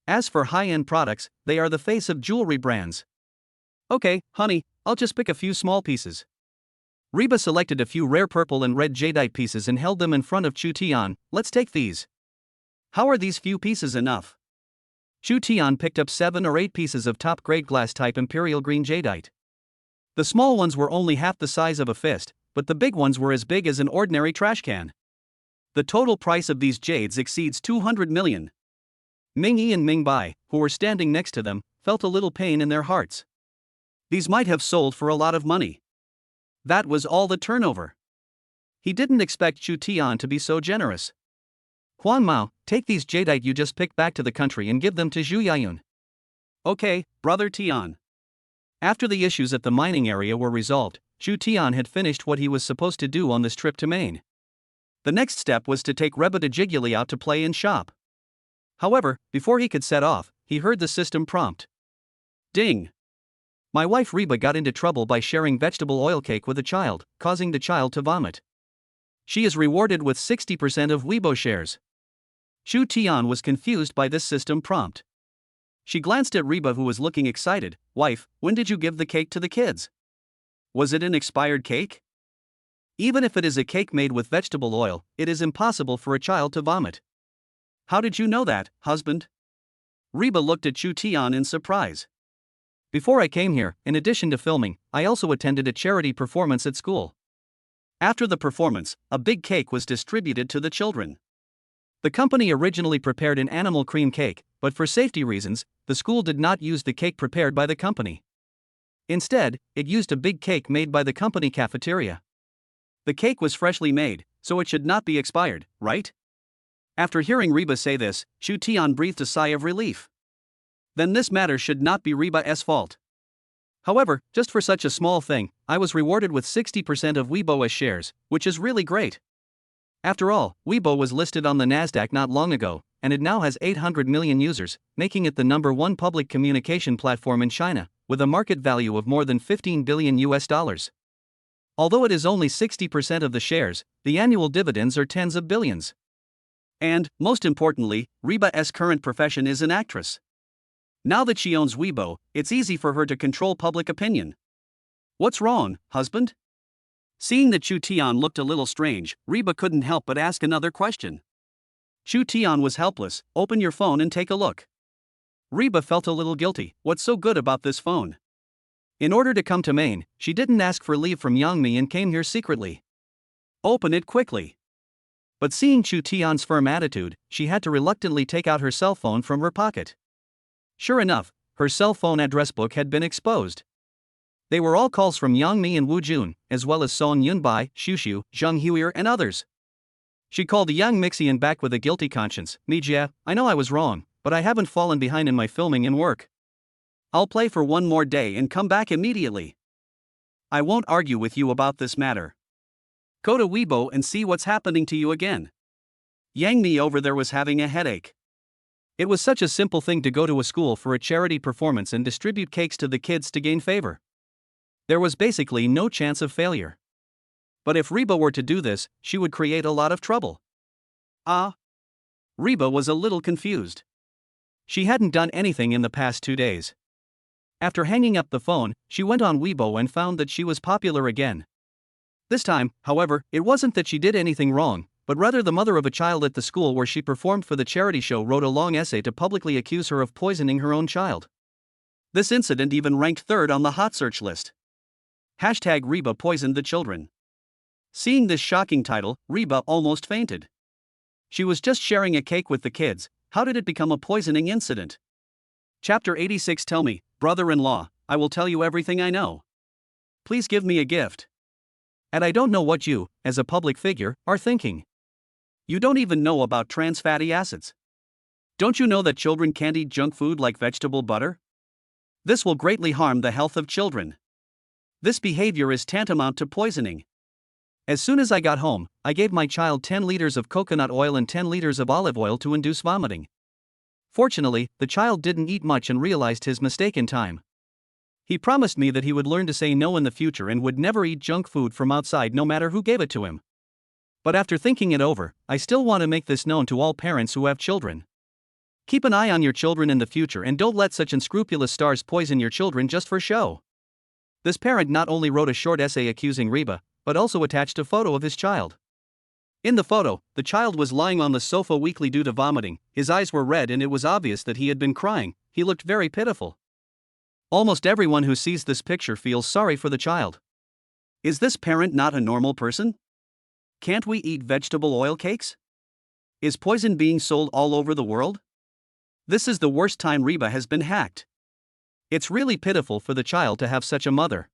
As for high-end products, they are the face of jewelry brands. Okay, honey, I'll just pick a few small pieces. Reba selected a few rare purple and red jadeite pieces and held them in front of Chu Tian. Let's take these. How are these few pieces enough? Chu Tian picked up 7 or 8 pieces of top-grade glass-type imperial green jadeite. The small ones were only half the size of a fist, but the big ones were as big as an ordinary trash can. The total price of these jades exceeds 200 million. Ming-Yi and Ming-Bai, who were standing next to them, felt a little pain in their hearts. These might have sold for a lot of money. That was all the turnover. He didn't expect Chu Tian to be so generous. Huang Mao, take these jadeite you just picked back to the country and give them to Zhu Yayun. Okay, brother Tian. After the issues at the mining area were resolved, Chu Tian had finished what he was supposed to do on this trip to Maine. The next step was to take Reba Tajiguli out to play and shop. However, before he could set off, he heard the system prompt. Ding! My wife Reba got into trouble by sharing vegetable oil cake with a child, causing the child to vomit. She is rewarded with 60% of Weibo shares. Chu Tian was confused by this system prompt. She glanced at Reba, who was looking excited. Wife, when did you give the cake to the kids? Was it an expired cake? Even if it is a cake made with vegetable oil, it is impossible for a child to vomit. How did you know that, husband? Reba looked at Chu Tian in surprise. Before I came here, in addition to filming, I also attended a charity performance at school. After the performance, a big cake was distributed to the children. The company originally prepared an animal cream cake, but for safety reasons, the school did not use the cake prepared by the company. Instead, it used a big cake made by the company cafeteria. The cake was freshly made, so it should not be expired, right? After hearing Reba say this, Chu Tian breathed a sigh of relief. Then this matter should not be Reba's fault. However, just for such a small thing, I was rewarded with 60% of Weibo's shares, which is really great. After all, Weibo was listed on the Nasdaq not long ago, and it now has 800 million users, making it the #1 public communication platform in China, with a market value of more than $15 billion. Although it is only 60% of the shares, the annual dividends are tens of billions. And, most importantly, Reba's current profession is an actress. Now that she owns Weibo, it's easy for her to control public opinion. What's wrong, husband? Seeing that Chu Tian looked a little strange, Reba couldn't help but ask another question. Chu Tian was helpless. Open your phone and take a look. Reba felt a little guilty. What's so good about this phone? In order to come to Maine, she didn't ask for leave from Yangmi and came here secretly. Open it quickly. But seeing Chu Tian's firm attitude, she had to reluctantly take out her cell phone from her pocket. Sure enough, her cell phone address book had been exposed. They were all calls from Yang Mi and Wu Jun, as well as Song Yunbai, Xu, Zheng Huier and others. She called Yang Mixian back with a guilty conscience. Mijia, I know I was wrong, but I haven't fallen behind in my filming and work. I'll play for one more day and come back immediately. I won't argue with you about this matter. Go to Weibo and see what's happening to you again. Yang Mi over there was having a headache. It was such a simple thing to go to a school for a charity performance and distribute cakes to the kids to gain favor. There was basically no chance of failure. But if Reba were to do this, she would create a lot of trouble. Reba was a little confused. She hadn't done anything in the past 2 days. After hanging up the phone, she went on Weibo and found that she was popular again. This time, however, it wasn't that she did anything wrong, but rather the mother of a child at the school where she performed for the charity show wrote a long essay to publicly accuse her of poisoning her own child. This incident even ranked 3rd on the hot search list. #Reba poisoned the children. Seeing this shocking title, Reba almost fainted. She was just sharing a cake with the kids. How did it become a poisoning incident? Chapter 86. Tell me, brother-in-law, I will tell you everything I know. Please give me a gift. And I don't know what you, as a public figure, are thinking. You don't even know about trans fatty acids. Don't you know that children can't eat junk food like vegetable butter? This will greatly harm the health of children. This behavior is tantamount to poisoning. As soon as I got home, I gave my child 10 liters of coconut oil and 10 liters of olive oil to induce vomiting. Fortunately, the child didn't eat much and realized his mistake in time. He promised me that he would learn to say no in the future and would never eat junk food from outside no matter who gave it to him. But after thinking it over, I still want to make this known to all parents who have children. Keep an eye on your children in the future and don't let such unscrupulous stars poison your children just for show. This parent not only wrote a short essay accusing Reba, but also attached a photo of his child. In the photo, the child was lying on the sofa weakly due to vomiting, his eyes were red and it was obvious that he had been crying. He looked very pitiful. Almost everyone who sees this picture feels sorry for the child. Is this parent not a normal person? Can't we eat vegetable oil cakes? Is poison being sold all over the world? This is the worst time Reba has been hacked. It's really pitiful for the child to have such a mother.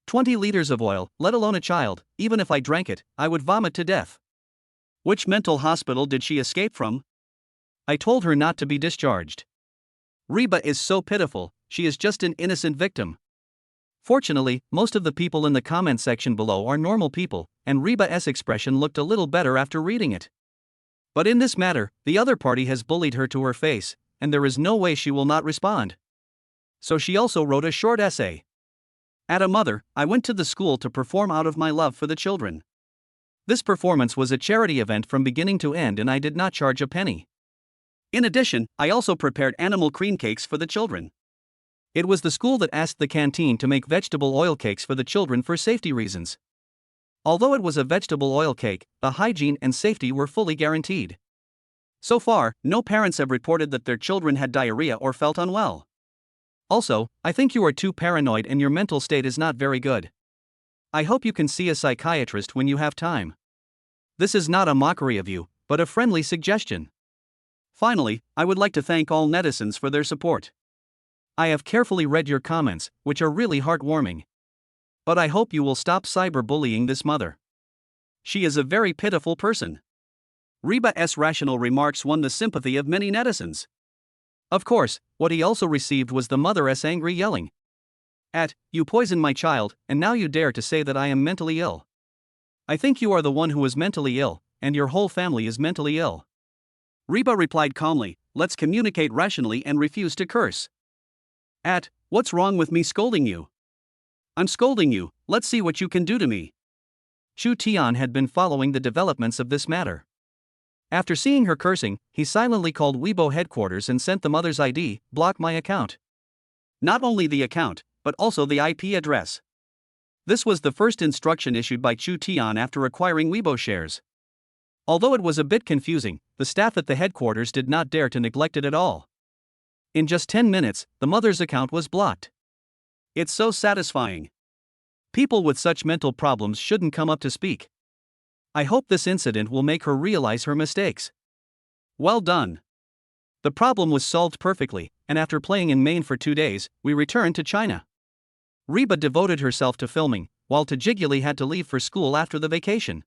20 liters of oil, let alone a child, even if I drank it, I would vomit to death. Which mental hospital did she escape from? I told her not to be discharged. Reba is so pitiful, she is just an innocent victim. Fortunately, most of the people in the comment section below are normal people, and Reba's expression looked a little better after reading it. But in this matter, the other party has bullied her to her face, and there is no way she will not respond. So she also wrote a short essay. As a mother, I went to the school to perform out of my love for the children. This performance was a charity event from beginning to end and I did not charge a penny. In addition, I also prepared animal cream cakes for the children. It was the school that asked the canteen to make vegetable oil cakes for the children for safety reasons. Although it was a vegetable oil cake, the hygiene and safety were fully guaranteed. So far, no parents have reported that their children had diarrhea or felt unwell. Also, I think you are too paranoid and your mental state is not very good. I hope you can see a psychiatrist when you have time. This is not a mockery of you, but a friendly suggestion. Finally, I would like to thank all netizens for their support. I have carefully read your comments, which are really heartwarming. But I hope you will stop cyberbullying this mother. She is a very pitiful person. Reba's rational remarks won the sympathy of many netizens. Of course, what he also received was the mother's angry yelling. You poisoned my child, and now you dare to say that I am mentally ill. I think you are the one who is mentally ill, and your whole family is mentally ill. Reba replied calmly, let's communicate rationally and refuse to curse. What's wrong with me scolding you? I'm scolding you, let's see what you can do to me. Chu Tian had been following the developments of this matter. After seeing her cursing, he silently called Weibo headquarters and sent the mother's ID, block my account. Not only the account, but also the IP address. This was the first instruction issued by Chu Tian after acquiring Weibo shares. Although it was a bit confusing, the staff at the headquarters did not dare to neglect it at all. In just 10 minutes, the mother's account was blocked. It's so satisfying. People with such mental problems shouldn't come up to speak. I hope this incident will make her realize her mistakes. Well done. The problem was solved perfectly, and after playing in Maine for 2 days, we returned to China. Reba devoted herself to filming, while Tajiguli had to leave for school after the vacation.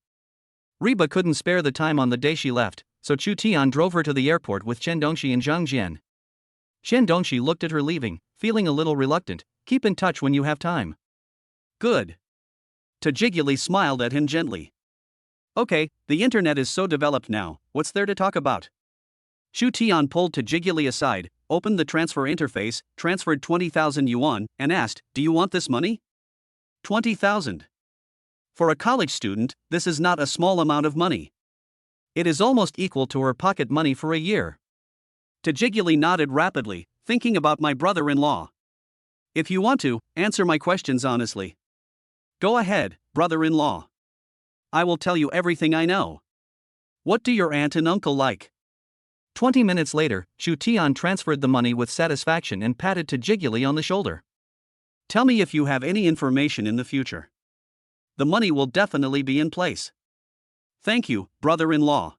Reba couldn't spare the time on the day she left, so Chu Tian drove her to the airport with Chen Dongxi and Zhang Jian. Chen Dongxi looked at her leaving, feeling a little reluctant. Keep in touch when you have time. Good. Tajiguli smiled at him gently. Okay, the internet is so developed now, what's there to talk about? Chu Tian pulled Tajiguli aside, opened the transfer interface, transferred 20,000 yuan, and asked, do you want this money? 20,000. For a college student, this is not a small amount of money. It is almost equal to her pocket money for a year. Tajiguli nodded rapidly, thinking about my brother-in-law. If you want to, answer my questions honestly. Go ahead, brother-in-law. I will tell you everything I know. What do your aunt and uncle like? 20 minutes later, Chu Tian transferred the money with satisfaction and patted Tajiguli on the shoulder. Tell me if you have any information in the future. The money will definitely be in place. Thank you, brother-in-law.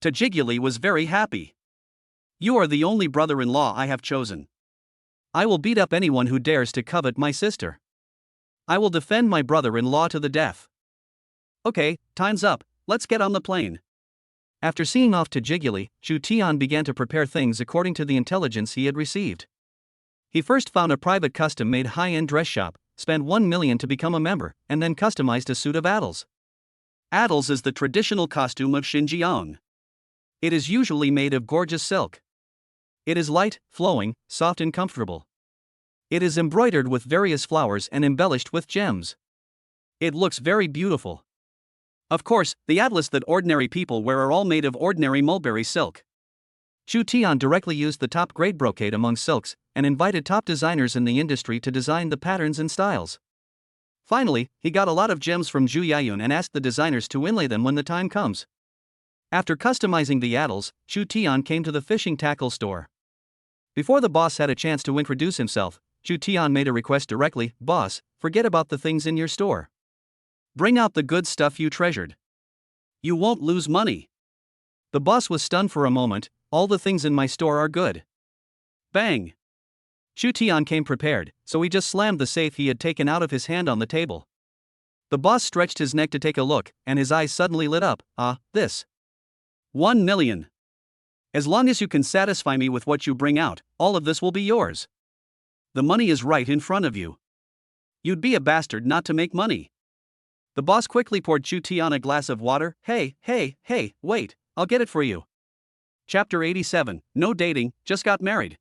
Tajiguli was very happy. You are the only brother-in-law I have chosen. I will beat up anyone who dares to covet my sister. I will defend my brother-in-law to the death. Okay, time's up, let's get on the plane. After seeing off Tajiguli, Chu Tian began to prepare things according to the intelligence he had received. He first found a private custom-made high-end dress shop, spent 1 million to become a member, and then customized a suit of Adels. Adels is the traditional costume of Xinjiang. It is usually made of gorgeous silk. It is light, flowing, soft and comfortable. It is embroidered with various flowers and embellished with gems. It looks very beautiful. Of course, the Adels that ordinary people wear are all made of ordinary mulberry silk. Chu Tian directly used the top-grade brocade among silks, and invited top designers in the industry to design the patterns and styles. Finally, he got a lot of gems from Zhu Yayun and asked the designers to inlay them when the time comes. After customizing the Adels, Chu Tian came to the fishing tackle store. Before the boss had a chance to introduce himself, Chu Tian made a request directly, "Boss, forget about the things in your store. Bring out the good stuff you treasured. You won't lose money." The boss was stunned for a moment. All the things in my store are good. Bang! Chu Tian came prepared, so he just slammed the safe he had taken out of his hand on the table. The boss stretched his neck to take a look, and his eyes suddenly lit up. This. 1 million. As long as you can satisfy me with what you bring out, all of this will be yours. The money is right in front of you. You'd be a bastard not to make money. The boss quickly poured Chu Tian a glass of water. Hey, wait, I'll get it for you. Chapter 87, No dating, just got married.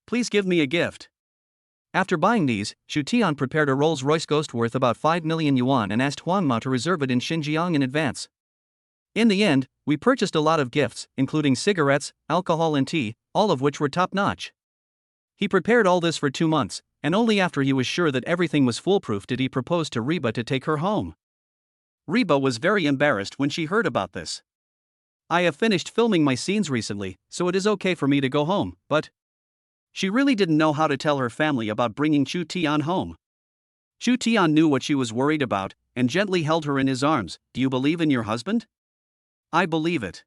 Please give me a gift. After buying these, Chu Tian prepared a Rolls-Royce Ghost worth about 5 million yuan and asked Huang Mao to reserve it in Xinjiang in advance. In the end, we purchased a lot of gifts, including cigarettes, alcohol and tea, all of which were top-notch. He prepared all this for 2 months, and only after he was sure that everything was foolproof did he propose to Reba to take her home. Reba was very embarrassed when she heard about this. I have finished filming my scenes recently, so it is okay for me to go home, but... She really didn't know how to tell her family about bringing Chu Tian home. Chu Tian knew what she was worried about, and gently held her in his arms. Do you believe in your husband? I believe it.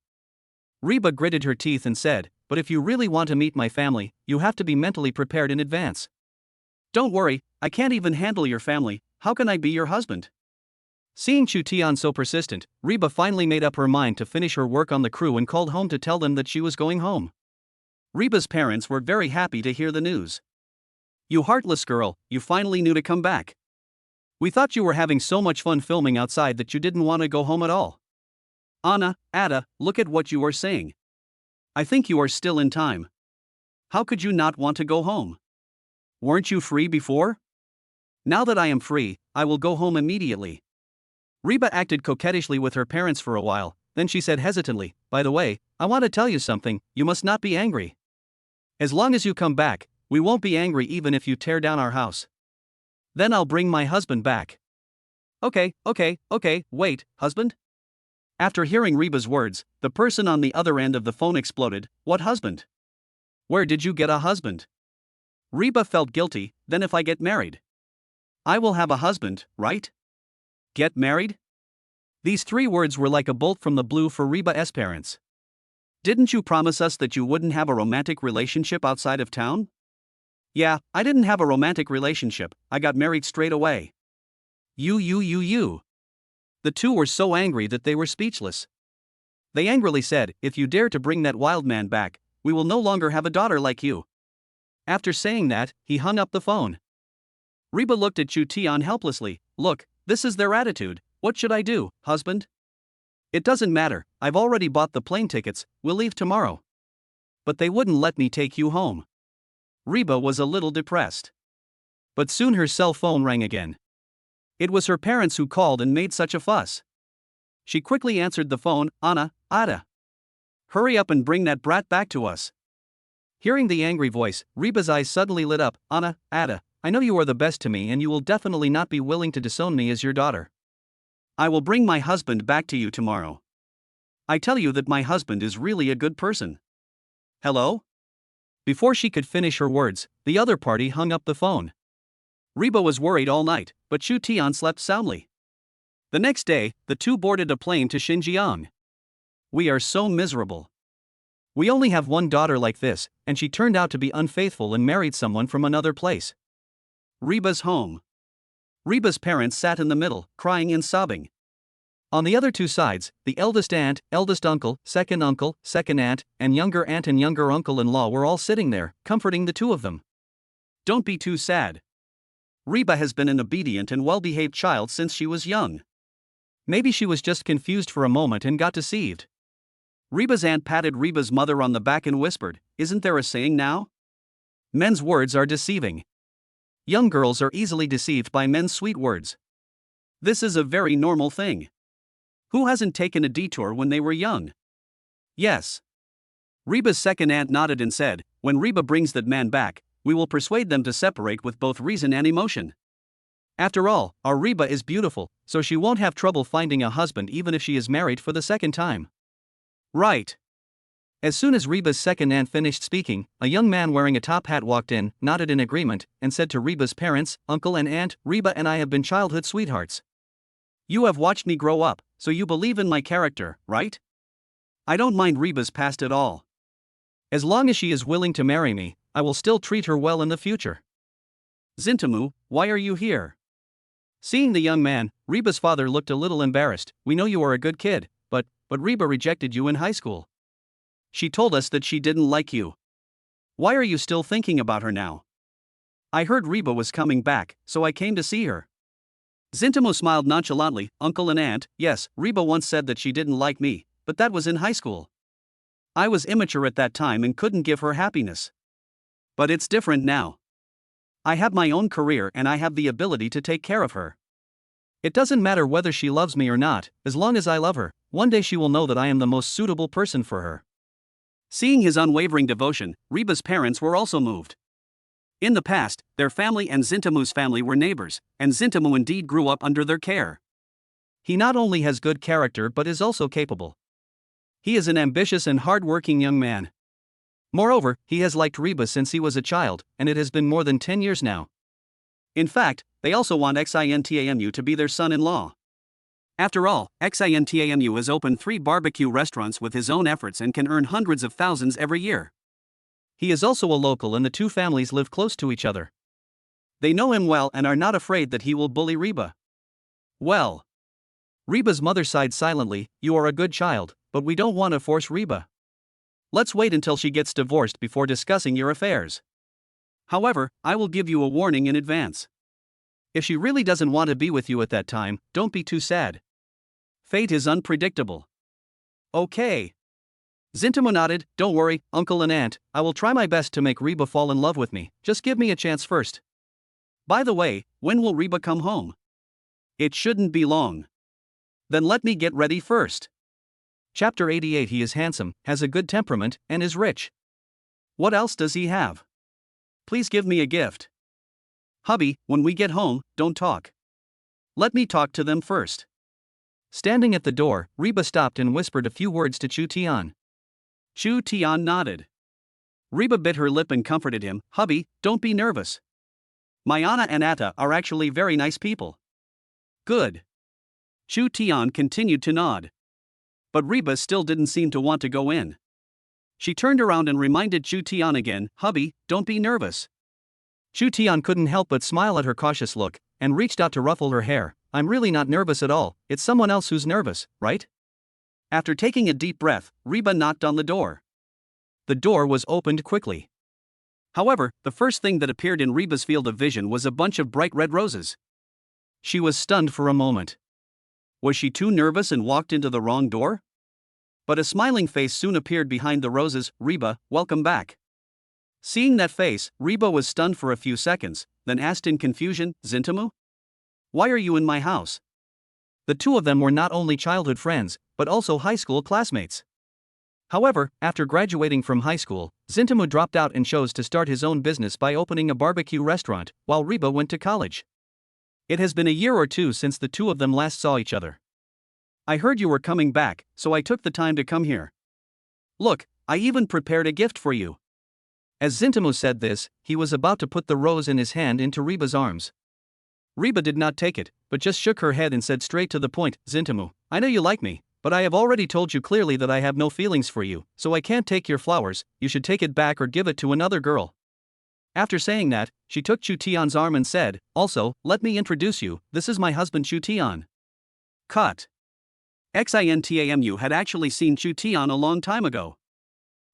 Reba gritted her teeth and said, but if you really want to meet my family, you have to be mentally prepared in advance. Don't worry, I can't even handle your family, how can I be your husband? Seeing Chu Tian so persistent, Reba finally made up her mind to finish her work on the crew and called home to tell them that she was going home. Reba's parents were very happy to hear the news. You heartless girl, you finally knew to come back. We thought you were having so much fun filming outside that you didn't want to go home at all. Anna, Ada, look at what you are saying. I think you are still in time. How could you not want to go home? Weren't you free before? Now that I am free, I will go home immediately. Reba acted coquettishly with her parents for a while, then she said hesitantly, by the way, I want to tell you something, you must not be angry. As long as you come back, we won't be angry even if you tear down our house. Then I'll bring my husband back. Okay, wait, husband? After hearing Reba's words, the person on the other end of the phone exploded, what husband? Where did you get a husband? Reba felt guilty, then if I get married? I will have a husband, right? Get married? These three words were like a bolt from the blue for Reba's parents. Didn't you promise us that you wouldn't have a romantic relationship outside of town? Yeah, I didn't have a romantic relationship, I got married straight away. You. The two were so angry that they were speechless. They angrily said, if you dare to bring that wild man back, we will no longer have a daughter like you. After saying that, he hung up the phone. Reba looked at Chu Tian helplessly. Look, this is their attitude, what should I do, husband? It doesn't matter, I've already bought the plane tickets, we'll leave tomorrow. But they wouldn't let me take you home. Reba was a little depressed. But soon her cell phone rang again. It was her parents who called and made such a fuss. She quickly answered the phone, Anna, Ada. Hurry up and bring that brat back to us. Hearing the angry voice, Reba's eyes suddenly lit up. Anna, Ada, I know you are the best to me and you will definitely not be willing to disown me as your daughter. I will bring my husband back to you tomorrow. I tell you that my husband is really a good person. Hello? Before she could finish her words, the other party hung up the phone. Reba was worried all night, but Chu Tian slept soundly. The next day, the two boarded a plane to Xinjiang. We are so miserable. We only have one daughter like this, and she turned out to be unfaithful and married someone from another place. Reba's home. Reba's parents sat in the middle, crying and sobbing. On the other two sides, the eldest aunt, eldest uncle, second aunt, and younger uncle-in-law were all sitting there, comforting the two of them. Don't be too sad. Reba has been an obedient and well-behaved child since she was young. Maybe she was just confused for a moment and got deceived. Reba's aunt patted Reba's mother on the back and whispered, isn't there a saying now? Men's words are deceiving. Young girls are easily deceived by men's sweet words. This is a very normal thing. Who hasn't taken a detour when they were young? Yes. Reba's second aunt nodded and said, when Reba brings that man back, we will persuade them to separate with both reason and emotion. After all, our Reba is beautiful, so she won't have trouble finding a husband even if she is married for the second time. Right. As soon as Reba's second aunt finished speaking, a young man wearing a top hat walked in, nodded in agreement, and said to Reba's parents, uncle and aunt, Reba and I have been childhood sweethearts. You have watched me grow up, so you believe in my character, right? I don't mind Reba's past at all. As long as she is willing to marry me, I will still treat her well in the future. Zintamu, why are you here? Seeing the young man, Reba's father looked a little embarrassed. We know you are a good kid, but Reba rejected you in high school. She told us that she didn't like you. Why are you still thinking about her now? I heard Reba was coming back, so I came to see her. Zintamu smiled nonchalantly, uncle and aunt, yes, Reba once said that she didn't like me, but that was in high school. I was immature at that time and couldn't give her happiness. But it's different now. I have my own career and I have the ability to take care of her. It doesn't matter whether she loves me or not, as long as I love her, one day she will know that I am the most suitable person for her. Seeing his unwavering devotion, Reba's parents were also moved. In the past, their family and Zintamu's family were neighbors, and Zintamu indeed grew up under their care. He not only has good character but is also capable. He is an ambitious and hard-working young man. Moreover, he has liked Reba since he was a child, and it has been more than 10 years now. In fact, they also want Xintamu to be their son-in-law. After all, Xintamu has opened 3 barbecue restaurants with his own efforts and can earn hundreds of thousands every year. He is also a local and the two families live close to each other. They know him well and are not afraid that he will bully Reba. Well. Reba's mother sighed silently, "You are a good child, but we don't want to force Reba. Let's wait until she gets divorced before discussing your affairs. However, I will give you a warning in advance. If she really doesn't want to be with you at that time, don't be too sad. Fate is unpredictable." Okay. Zintamu nodded. "Don't worry, uncle and aunt, I will try my best to make Reba fall in love with me, just give me a chance first. By the way, when will Reba come home? It shouldn't be long. Then let me get ready first." Chapter 88. He is handsome, has a good temperament, and is rich. What else does he have? Please give me a gift. Hubby, when we get home, don't talk. Let me talk to them first. Standing at the door, Reba stopped and whispered a few words to Chu Tian. Chu Tian nodded. Reba bit her lip and comforted him. "Hubby, don't be nervous. Mayana and Atta are actually very nice people." Good. Chu Tian continued to nod. But Reba still didn't seem to want to go in. She turned around and reminded Chu Tian again, "Hubby, don't be nervous." Chu Tian couldn't help but smile at her cautious look, and reached out to ruffle her hair. "I'm really not nervous at all, it's someone else who's nervous, right?" After taking a deep breath, Reba knocked on the door. The door was opened quickly. However, the first thing that appeared in Reba's field of vision was a bunch of bright red roses. She was stunned for a moment. Was she too nervous and walked into the wrong door? But a smiling face soon appeared behind the roses. "Reba, welcome back." Seeing that face, Reba was stunned for a few seconds, then asked in confusion, "Zintamu? Why are you in my house?" The two of them were not only childhood friends, but also high school classmates. However, after graduating from high school, Zintamu dropped out and chose to start his own business by opening a barbecue restaurant, while Reba went to college. It has been a year or two since the two of them last saw each other. "I heard you were coming back, so I took the time to come here. Look, I even prepared a gift for you." As Zintamu said this, he was about to put the rose in his hand into Reba's arms. Reba did not take it, but just shook her head and said straight to the point, "Zintamu, I know you like me, but I have already told you clearly that I have no feelings for you, so I can't take your flowers. You should take it back or give it to another girl." After saying that, she took Chu Tian's arm and said, "Also, let me introduce you, this is my husband Chu Tian." Cut. Xintamu had actually seen Chu Tian a long time ago.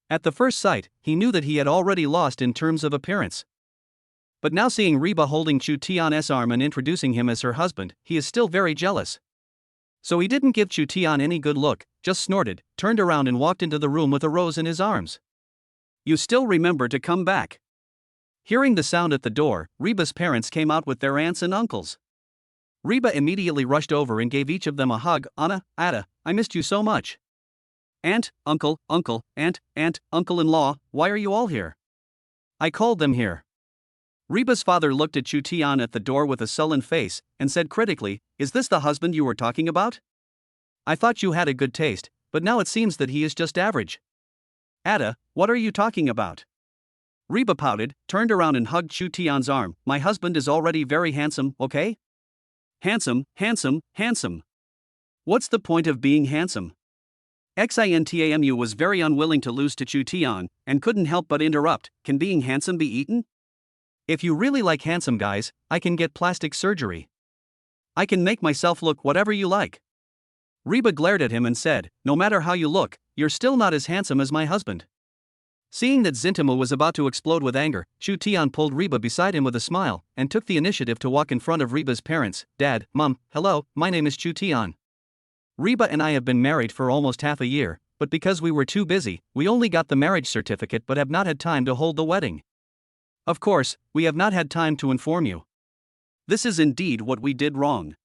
At the first sight, he knew that he had already lost in terms of appearance. But now seeing Reba holding Chu Tian's arm and introducing him as her husband, he is still very jealous. So he didn't give Chu Tian any good look, just snorted, turned around and walked into the room with a rose in his arms. "You still remember to come back." Hearing the sound at the door, Reba's parents came out with their aunts and uncles. Reba immediately rushed over and gave each of them a hug. "Anna, Atta, I missed you so much. Aunt, uncle, aunt, uncle-in-law, why are you all here? I called them here." Reba's father looked at Chu Tian at the door with a sullen face, and said critically, "Is this the husband you were talking about? I thought you had a good taste, but now it seems that he is just average." "Atta, what are you talking about?" Reba pouted, turned around and hugged Chu Tian's arm. "My husband is already very handsome, okay? Handsome, handsome, handsome. What's the point of being handsome?" Xintamu was very unwilling to lose to Chu Tian, and couldn't help but interrupt, "Can being handsome be eaten? If you really like handsome guys, I can get plastic surgery. I can make myself look whatever you like." Reba glared at him and said, "No matter how you look, you're still not as handsome as my husband." Seeing that Zintamu was about to explode with anger, Chu Tian pulled Reba beside him with a smile, and took the initiative to walk in front of Reba's parents. "Dad, Mom, hello, my name is Chu Tian. Reba and I have been married for almost half a year, but because we were too busy, we only got the marriage certificate but have not had time to hold the wedding. Of course, we have not had time to inform you. This is indeed what we did wrong.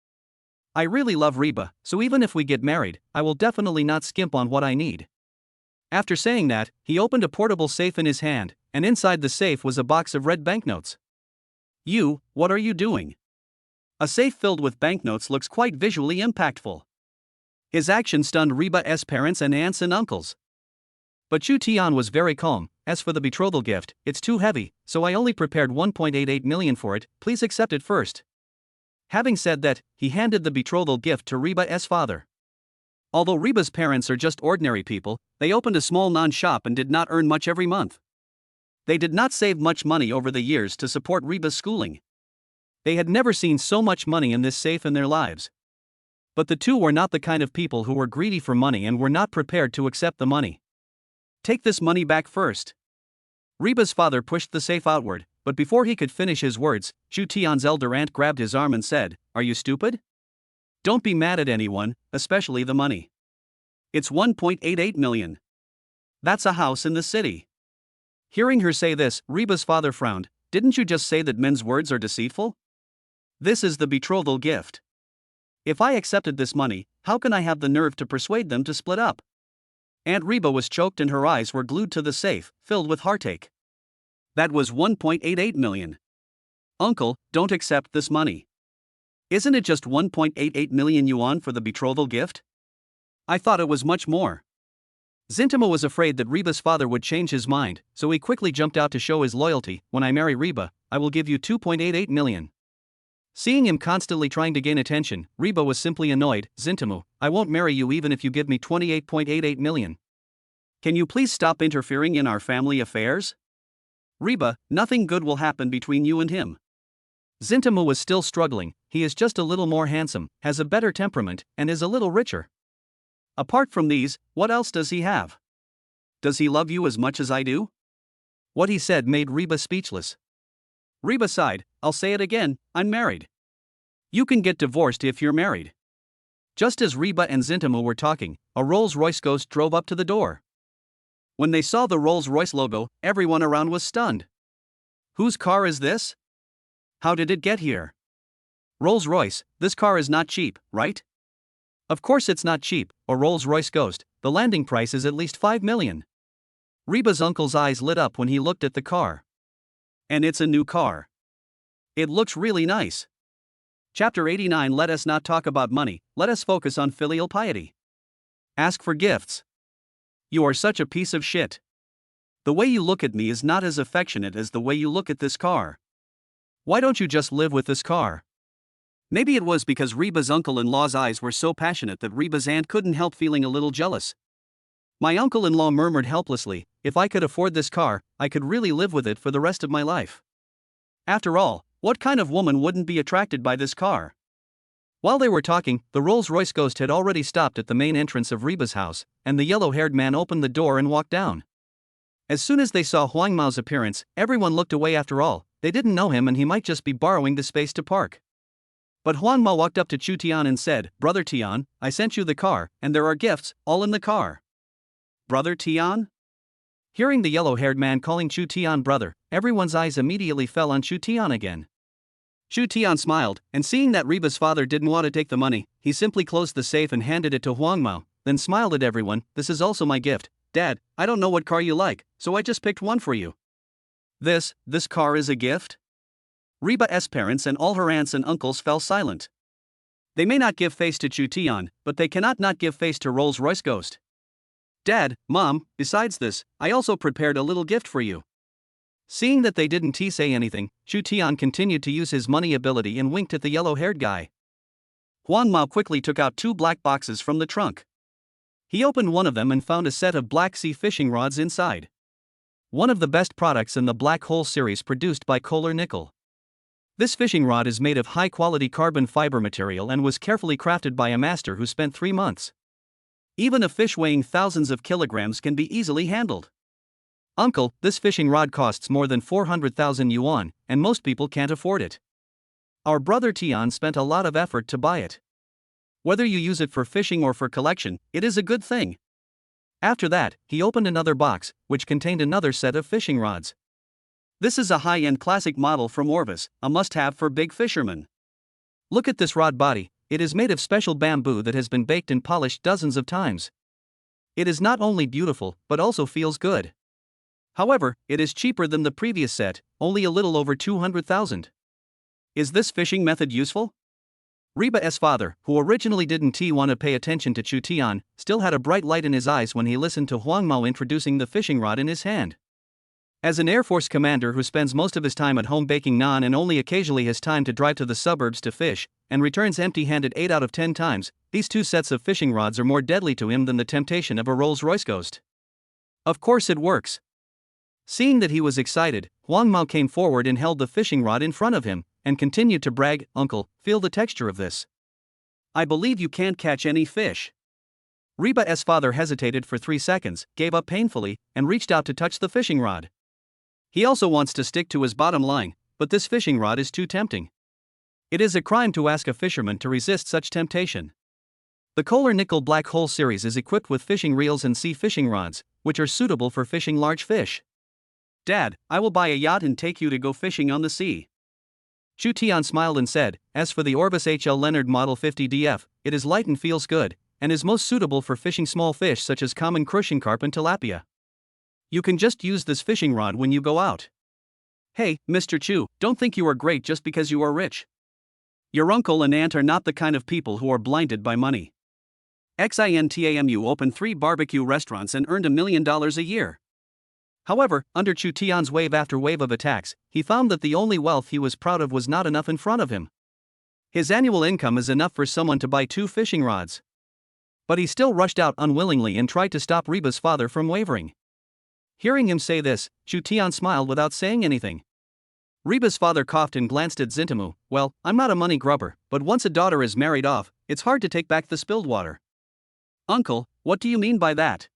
I really love Reba, so even if we get married, I will definitely not skimp on what I need." After saying that, he opened a portable safe in his hand, and inside the safe was a box of red banknotes. What are you doing?" A safe filled with banknotes looks quite visually impactful. His action stunned Reba's parents and aunts and uncles. But Chu Tian was very calm, as for the betrothal gift, it's too heavy, so I only prepared 1.88 million for it, please accept it first. Having said that, he handed the betrothal gift to Reba's father. Although Reba's parents are just ordinary people, they opened a small non-shop and did not earn much every month. They did not save much money over the years to support Reba's schooling. They had never seen so much money in this safe in their lives. But the two were not the kind of people who were greedy for money and were not prepared to accept the money. Take this money back first. Reba's father pushed the safe outward, but before he could finish his words, Chu Tian's elder aunt grabbed his arm and said, "Are you stupid? Don't be mad at anyone, especially the money. It's 1.88 million. That's a house in the city." Hearing her say this, Reba's father frowned. "Didn't you just say that men's words are deceitful? This is the betrothal gift. If I accepted this money, how can I have the nerve to persuade them to split up?" Aunt Reba was choked and her eyes were glued to the safe, filled with heartache. That was 1.88 million. Uncle, don't accept this money. Isn't it just 1.88 million yuan for the betrothal gift? I thought it was much more. Zintama was afraid that Reba's father would change his mind, so he quickly jumped out to show his loyalty. "When I marry Reba, I will give you 2.88 million. Seeing him constantly trying to gain attention, Reba was simply annoyed. "Zintamu, I won't marry you even if you give me 28.88 million. Can you please stop interfering in our family affairs? Reba, nothing good will happen between you and him." Zintamu was still struggling. He is just a little more handsome, has a better temperament, and is a little richer. Apart from these, what else does he have? Does he love you as much as I do? What he said made Reba speechless. Reba sighed. "I'll say it again, I'm married. You can get divorced if you're married." Just as Reba and Zintamu were talking, a Rolls-Royce ghost drove up to the door. When they saw the Rolls-Royce logo, everyone around was stunned. "Whose car is this? How did it get here?" "Rolls-Royce, this car is not cheap, right?" "Of course it's not cheap," a Rolls-Royce ghost. "The landing price is at least 5 million. Reba's uncle's eyes lit up when he looked at the car. And it's a new car. It looks really nice. Chapter 89. Let us not talk about money, let us focus on filial piety. Ask for gifts. You are such a piece of shit. The way you look at me is not as affectionate as the way you look at this car. Why don't you just live with this car?" Maybe it was because Reba's uncle-in-law's eyes were so passionate that Reba's aunt couldn't help feeling a little jealous. My uncle-in-law murmured helplessly, "If I could afford this car, I could really live with it for the rest of my life. After all, what kind of woman wouldn't be attracted by this car?" While they were talking, the Rolls-Royce ghost had already stopped at the main entrance of Reba's house, and the yellow-haired man opened the door and walked down. As soon as they saw Huang Mao's appearance, everyone looked away. After all, they didn't know him and he might just be borrowing the space to park. But Huang Mao walked up to Chu Tian and said, "Brother Tian, I sent you the car, and there are gifts, all in the car." "Brother Tian?" Hearing the yellow-haired man calling Chu Tian brother, everyone's eyes immediately fell on Chu Tian again. Chu Tian smiled, and seeing that Reba's father didn't want to take the money, he simply closed the safe and handed it to Huang Mao, then smiled at everyone. "This is also my gift. Dad, I don't know what car you like, so I just picked one for you." This car is a gift? Reba's parents and all her aunts and uncles fell silent. They may not give face to Chu Tian, but they cannot not give face to Rolls-Royce ghost. "Dad, Mom, besides this, I also prepared a little gift for you." Seeing that they didn't say anything, Chu Tian continued to use his money ability and winked at the yellow-haired guy. Huang Mao quickly took out 2 black boxes from the trunk. He opened one of them and found a set of Black Sea fishing rods inside. One of the best products in the Black Hole series produced by Kohler Nickel. This fishing rod is made of high-quality carbon fiber material and was carefully crafted by a master who spent 3 months. Even a fish weighing thousands of kilograms can be easily handled. "Uncle, this fishing rod costs more than 400,000 yuan, and most people can't afford it. Our brother Tian spent a lot of effort to buy it. Whether you use it for fishing or for collection, it is a good thing." After that, he opened another box, which contained another set of fishing rods. This is a high-end classic model from Orvis, a must-have for big fishermen. Look at this rod body, it is made of special bamboo that has been baked and polished dozens of times. It is not only beautiful, but also feels good. However, it is cheaper than the previous set, only a little over 200,000. Is this fishing method useful? Reba's father, who originally didn't want to pay attention to Chu Tian, still had a bright light in his eyes when he listened to Huang Mao introducing the fishing rod in his hand. As an Air Force commander who spends most of his time at home baking naan and only occasionally has time to drive to the suburbs to fish, and returns empty-handed 8 out of 10 times, these 2 sets of fishing rods are more deadly to him than the temptation of a Rolls-Royce Ghost. Of course it works. Seeing that he was excited, Huang Mao came forward and held the fishing rod in front of him, and continued to brag, "Uncle, feel the texture of this. I believe you can't catch any fish." Reba's father hesitated for 3 seconds, gave up painfully, and reached out to touch the fishing rod. He also wants to stick to his bottom line, but this fishing rod is too tempting. It is a crime to ask a fisherman to resist such temptation. The Kohler Nickel Black Hole series is equipped with fishing reels and sea fishing rods, which are suitable for fishing large fish. "Dad, I will buy a yacht and take you to go fishing on the sea." Chu Tian smiled and said, "As for the Orbis HL Leonard Model 50DF, it is light and feels good, and is most suitable for fishing small fish such as common crucian carp and tilapia. You can just use this fishing rod when you go out." "Hey, Mr. Chu, don't think you are great just because you are rich. Your uncle and aunt are not the kind of people who are blinded by money. XINTAMU opened 3 barbecue restaurants and earned $1 million a year." However, under Chu Tian's wave after wave of attacks, he found that the only wealth he was proud of was not enough in front of him. His annual income is enough for someone to buy 2 fishing rods. But he still rushed out unwillingly and tried to stop Reba's father from wavering. Hearing him say this, Chu Tian smiled without saying anything. Reba's father coughed and glanced at Zintamu. "Well, I'm not a money grubber, but once a daughter is married off, it's hard to take back the spilled water." "Uncle, what do you mean by that?"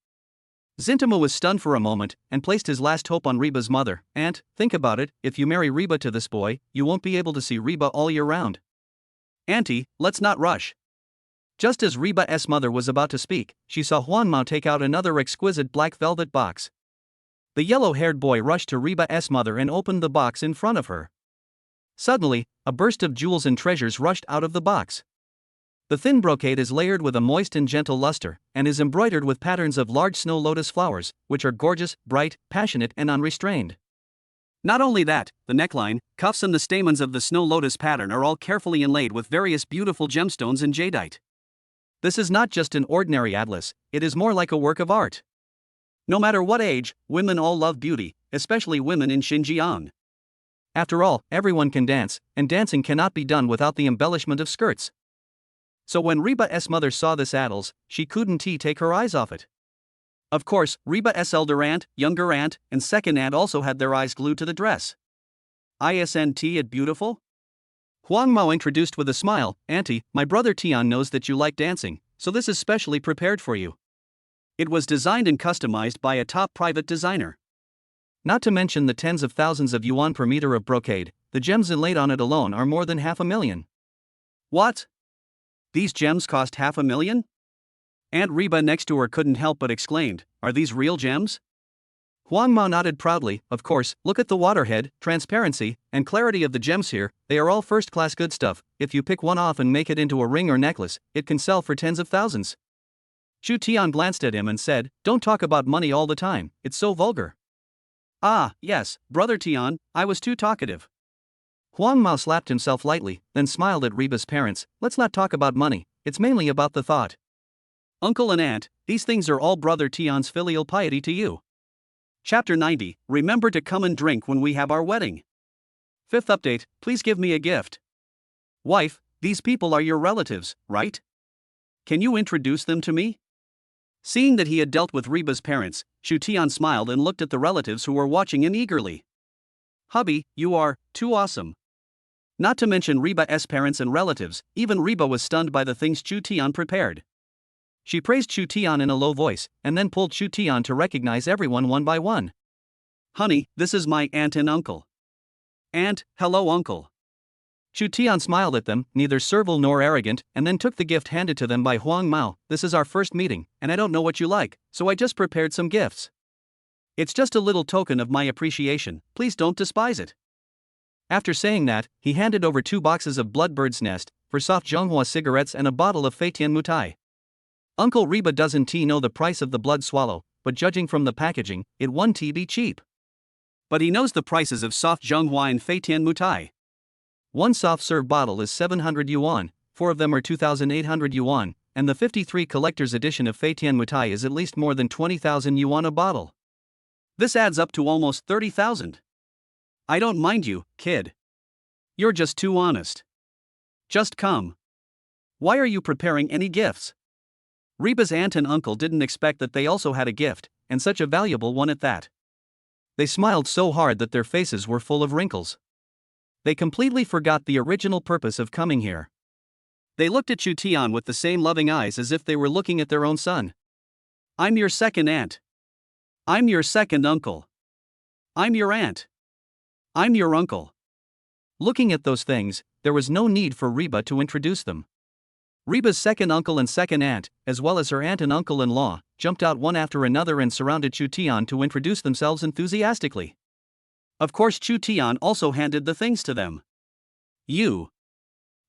Zintamu was stunned for a moment, and placed his last hope on Reba's mother. "Aunt, think about it, if you marry Reba to this boy, you won't be able to see Reba all year round." "Auntie, let's not rush." Just as Reba's mother was about to speak, she saw Huang Mao take out another exquisite black velvet box. The yellow-haired boy rushed to Reba's mother and opened the box in front of her. Suddenly, a burst of jewels and treasures rushed out of the box. The thin brocade is layered with a moist and gentle luster, and is embroidered with patterns of large snow lotus flowers, which are gorgeous, bright, passionate, and unrestrained. Not only that, the neckline, cuffs, and the stamens of the snow lotus pattern are all carefully inlaid with various beautiful gemstones and jadeite. This is not just an ordinary atlas, it is more like a work of art. No matter what age, women all love beauty, especially women in Xinjiang. After all, everyone can dance, and dancing cannot be done without the embellishment of skirts. So when Reba's mother saw this atlas, she couldn't take her eyes off it. Of course, Reba's elder aunt, younger aunt, and second aunt also had their eyes glued to the dress. "Isn't it beautiful?" Huang Mao introduced with a smile. "Auntie, my brother Tian knows that you like dancing, so this is specially prepared for you. It was designed and customized by a top private designer. Not to mention the tens of thousands of yuan per meter of brocade, the gems inlaid on it alone are more than 500,000. "What? These gems cost 500,000? Aunt Reba next to her couldn't help but exclaimed, "Are these real gems?" Huang Mao nodded proudly. "Of course, look at the waterhead, transparency, and clarity of the gems here, they are all first-class good stuff. If you pick one off and make it into a ring or necklace, it can sell for tens of thousands." Chu Tian glanced at him and said, "Don't talk about money all the time, it's so vulgar." "Ah, yes, brother Tian, I was too talkative." Huang Mao slapped himself lightly, then smiled at Reba's parents. "Let's not talk about money, it's mainly about the thought. Uncle and aunt, these things are all brother Tian's filial piety to you." Chapter 90, Remember to come and drink when we have our wedding. Fifth update, please give me a gift. Wife, these people are your relatives, right? Can you introduce them to me? Seeing that he had dealt with Reba's parents, Chu Tian smiled and looked at the relatives who were watching him eagerly. "Hubby, you are too awesome." Not to mention Reba's parents and relatives, even Reba was stunned by the things Chu Tian prepared. She praised Chu Tian in a low voice, and then pulled Chu Tian to recognize everyone one by one. "Honey, this is my aunt and uncle." "Aunt, hello uncle." Chu Tian smiled at them, neither servile nor arrogant, and then took the gift handed to them by Huang Mao. "This is our first meeting, and I don't know what you like, so I just prepared some gifts. It's just a little token of my appreciation, please don't despise it." After saying that, he handed over 2 boxes of Bloodbird's Nest, for soft Zhonghua cigarettes and a bottle of Feitian Mutai. Uncle Reba doesn't know the price of the blood swallow, but judging from the packaging, it won't be cheap. But he knows the prices of soft Zhonghua and Feitian Mutai. One soft-serve bottle is 700 yuan, 4 of them are 2,800 yuan, and the 53 collector's edition of Feitian Mutai is at least more than 20,000 yuan a bottle. This adds up to almost 30,000. I don't mind you, kid. You're just too honest. Just come. Why are you preparing any gifts? Reba's aunt and uncle didn't expect that they also had a gift, and such a valuable one at that. They smiled so hard that their faces were full of wrinkles. They completely forgot the original purpose of coming here. They looked at Chu Tian with the same loving eyes as if they were looking at their own son. I'm your second aunt. I'm your second uncle. I'm your aunt. I'm your uncle. Looking at those things, there was no need for Reba to introduce them. Reba's second uncle and second aunt, as well as her aunt and uncle-in-law, jumped out one after another and surrounded Chu Tian to introduce themselves enthusiastically. Of course, Chu Tian also handed the things to them. You.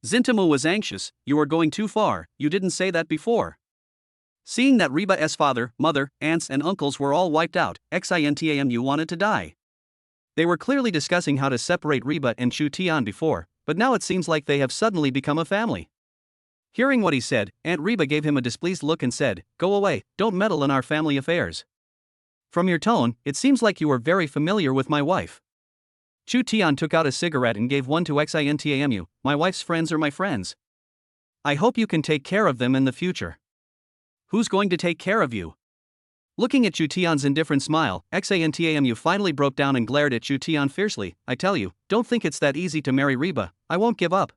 Zintamu was anxious. You are going too far, you didn't say that before. Seeing that Reba's father, mother, aunts and uncles were all wiped out, Xintamu wanted to die. They were clearly discussing how to separate Reba and Chu Tian before, but now it seems like they have suddenly become a family. Hearing what he said, Aunt Reba gave him a displeased look and said, "Go away, don't meddle in our family affairs. From your tone, it seems like you are very familiar with my wife." Chu Tian took out a cigarette and gave one to Xintamu. "My wife's friends are my friends. I hope you can take care of them in the future." "Who's going to take care of you?" Looking at Chu Tian's indifferent smile, Xintamu finally broke down and glared at Chu Tian fiercely. "I tell you, don't think it's that easy to marry Reba. I won't give up."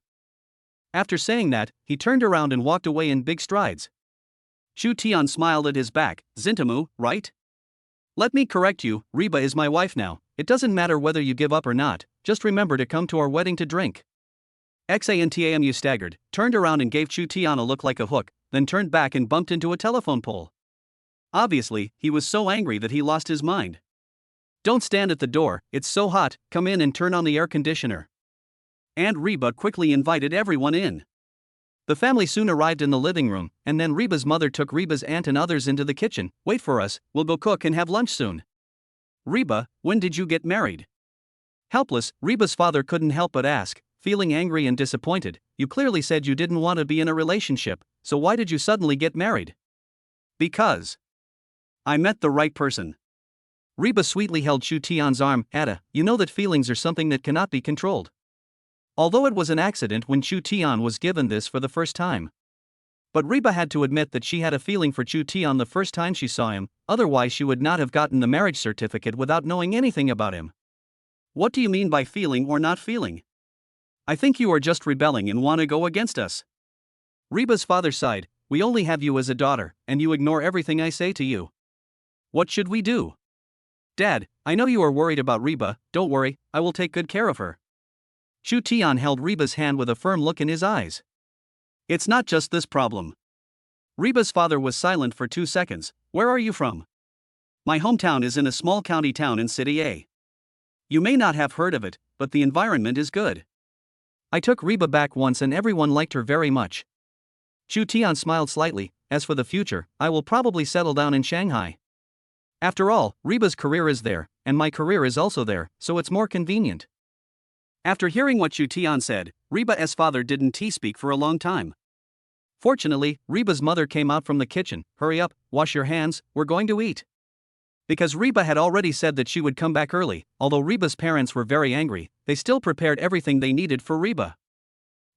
After saying that, he turned around and walked away in big strides. Chu Tian smiled at his back. "Zintamu, right? Let me correct you, Reba is my wife now. It doesn't matter whether you give up or not, just remember to come to our wedding to drink." Xintamu staggered, turned around and gave Chu Tian a look like a hook, then turned back and bumped into a telephone pole. Obviously, he was so angry that he lost his mind. "Don't stand at the door, it's so hot, come in and turn on the air conditioner." Aunt Reba quickly invited everyone in. The family soon arrived in the living room, and then Reba's mother took Reba's aunt and others into the kitchen. "Wait for us, we'll go cook and have lunch soon." "Reba, when did you get married?" Helpless, Reba's father couldn't help but ask, feeling angry and disappointed. "You clearly said you didn't want to be in a relationship, so why did you suddenly get married?" "Because I met the right person." Reba sweetly held Chu Tian's arm. "Ada, you know that feelings are something that cannot be controlled." Although it was an accident when Chu Tian was given this for the first time. But Reba had to admit that she had a feeling for Chu Tian the first time she saw him, otherwise she would not have gotten the marriage certificate without knowing anything about him. "What do you mean by feeling or not feeling? I think you are just rebelling and want to go against us." Reba's father sighed. "We only have you as a daughter, and you ignore everything I say to you. What should we do?" "Dad, I know you are worried about Reba, don't worry, I will take good care of her." Chu Tian held Reba's hand with a firm look in his eyes. "It's not just this problem." Reba's father was silent for 2 seconds. "Where are you from?" "My hometown is in a small county town in City A. You may not have heard of it, but the environment is good. I took Reba back once and everyone liked her very much." Chu Tian smiled slightly. "As for the future, I will probably settle down in Shanghai. After all, Reba's career is there, and my career is also there, so it's more convenient." After hearing what Chu Tian said, Reba's father didn't speak for a long time. Fortunately, Reba's mother came out from the kitchen. "Hurry up, wash your hands, we're going to eat." Because Reba had already said that she would come back early, although Reba's parents were very angry, they still prepared everything they needed for Reba.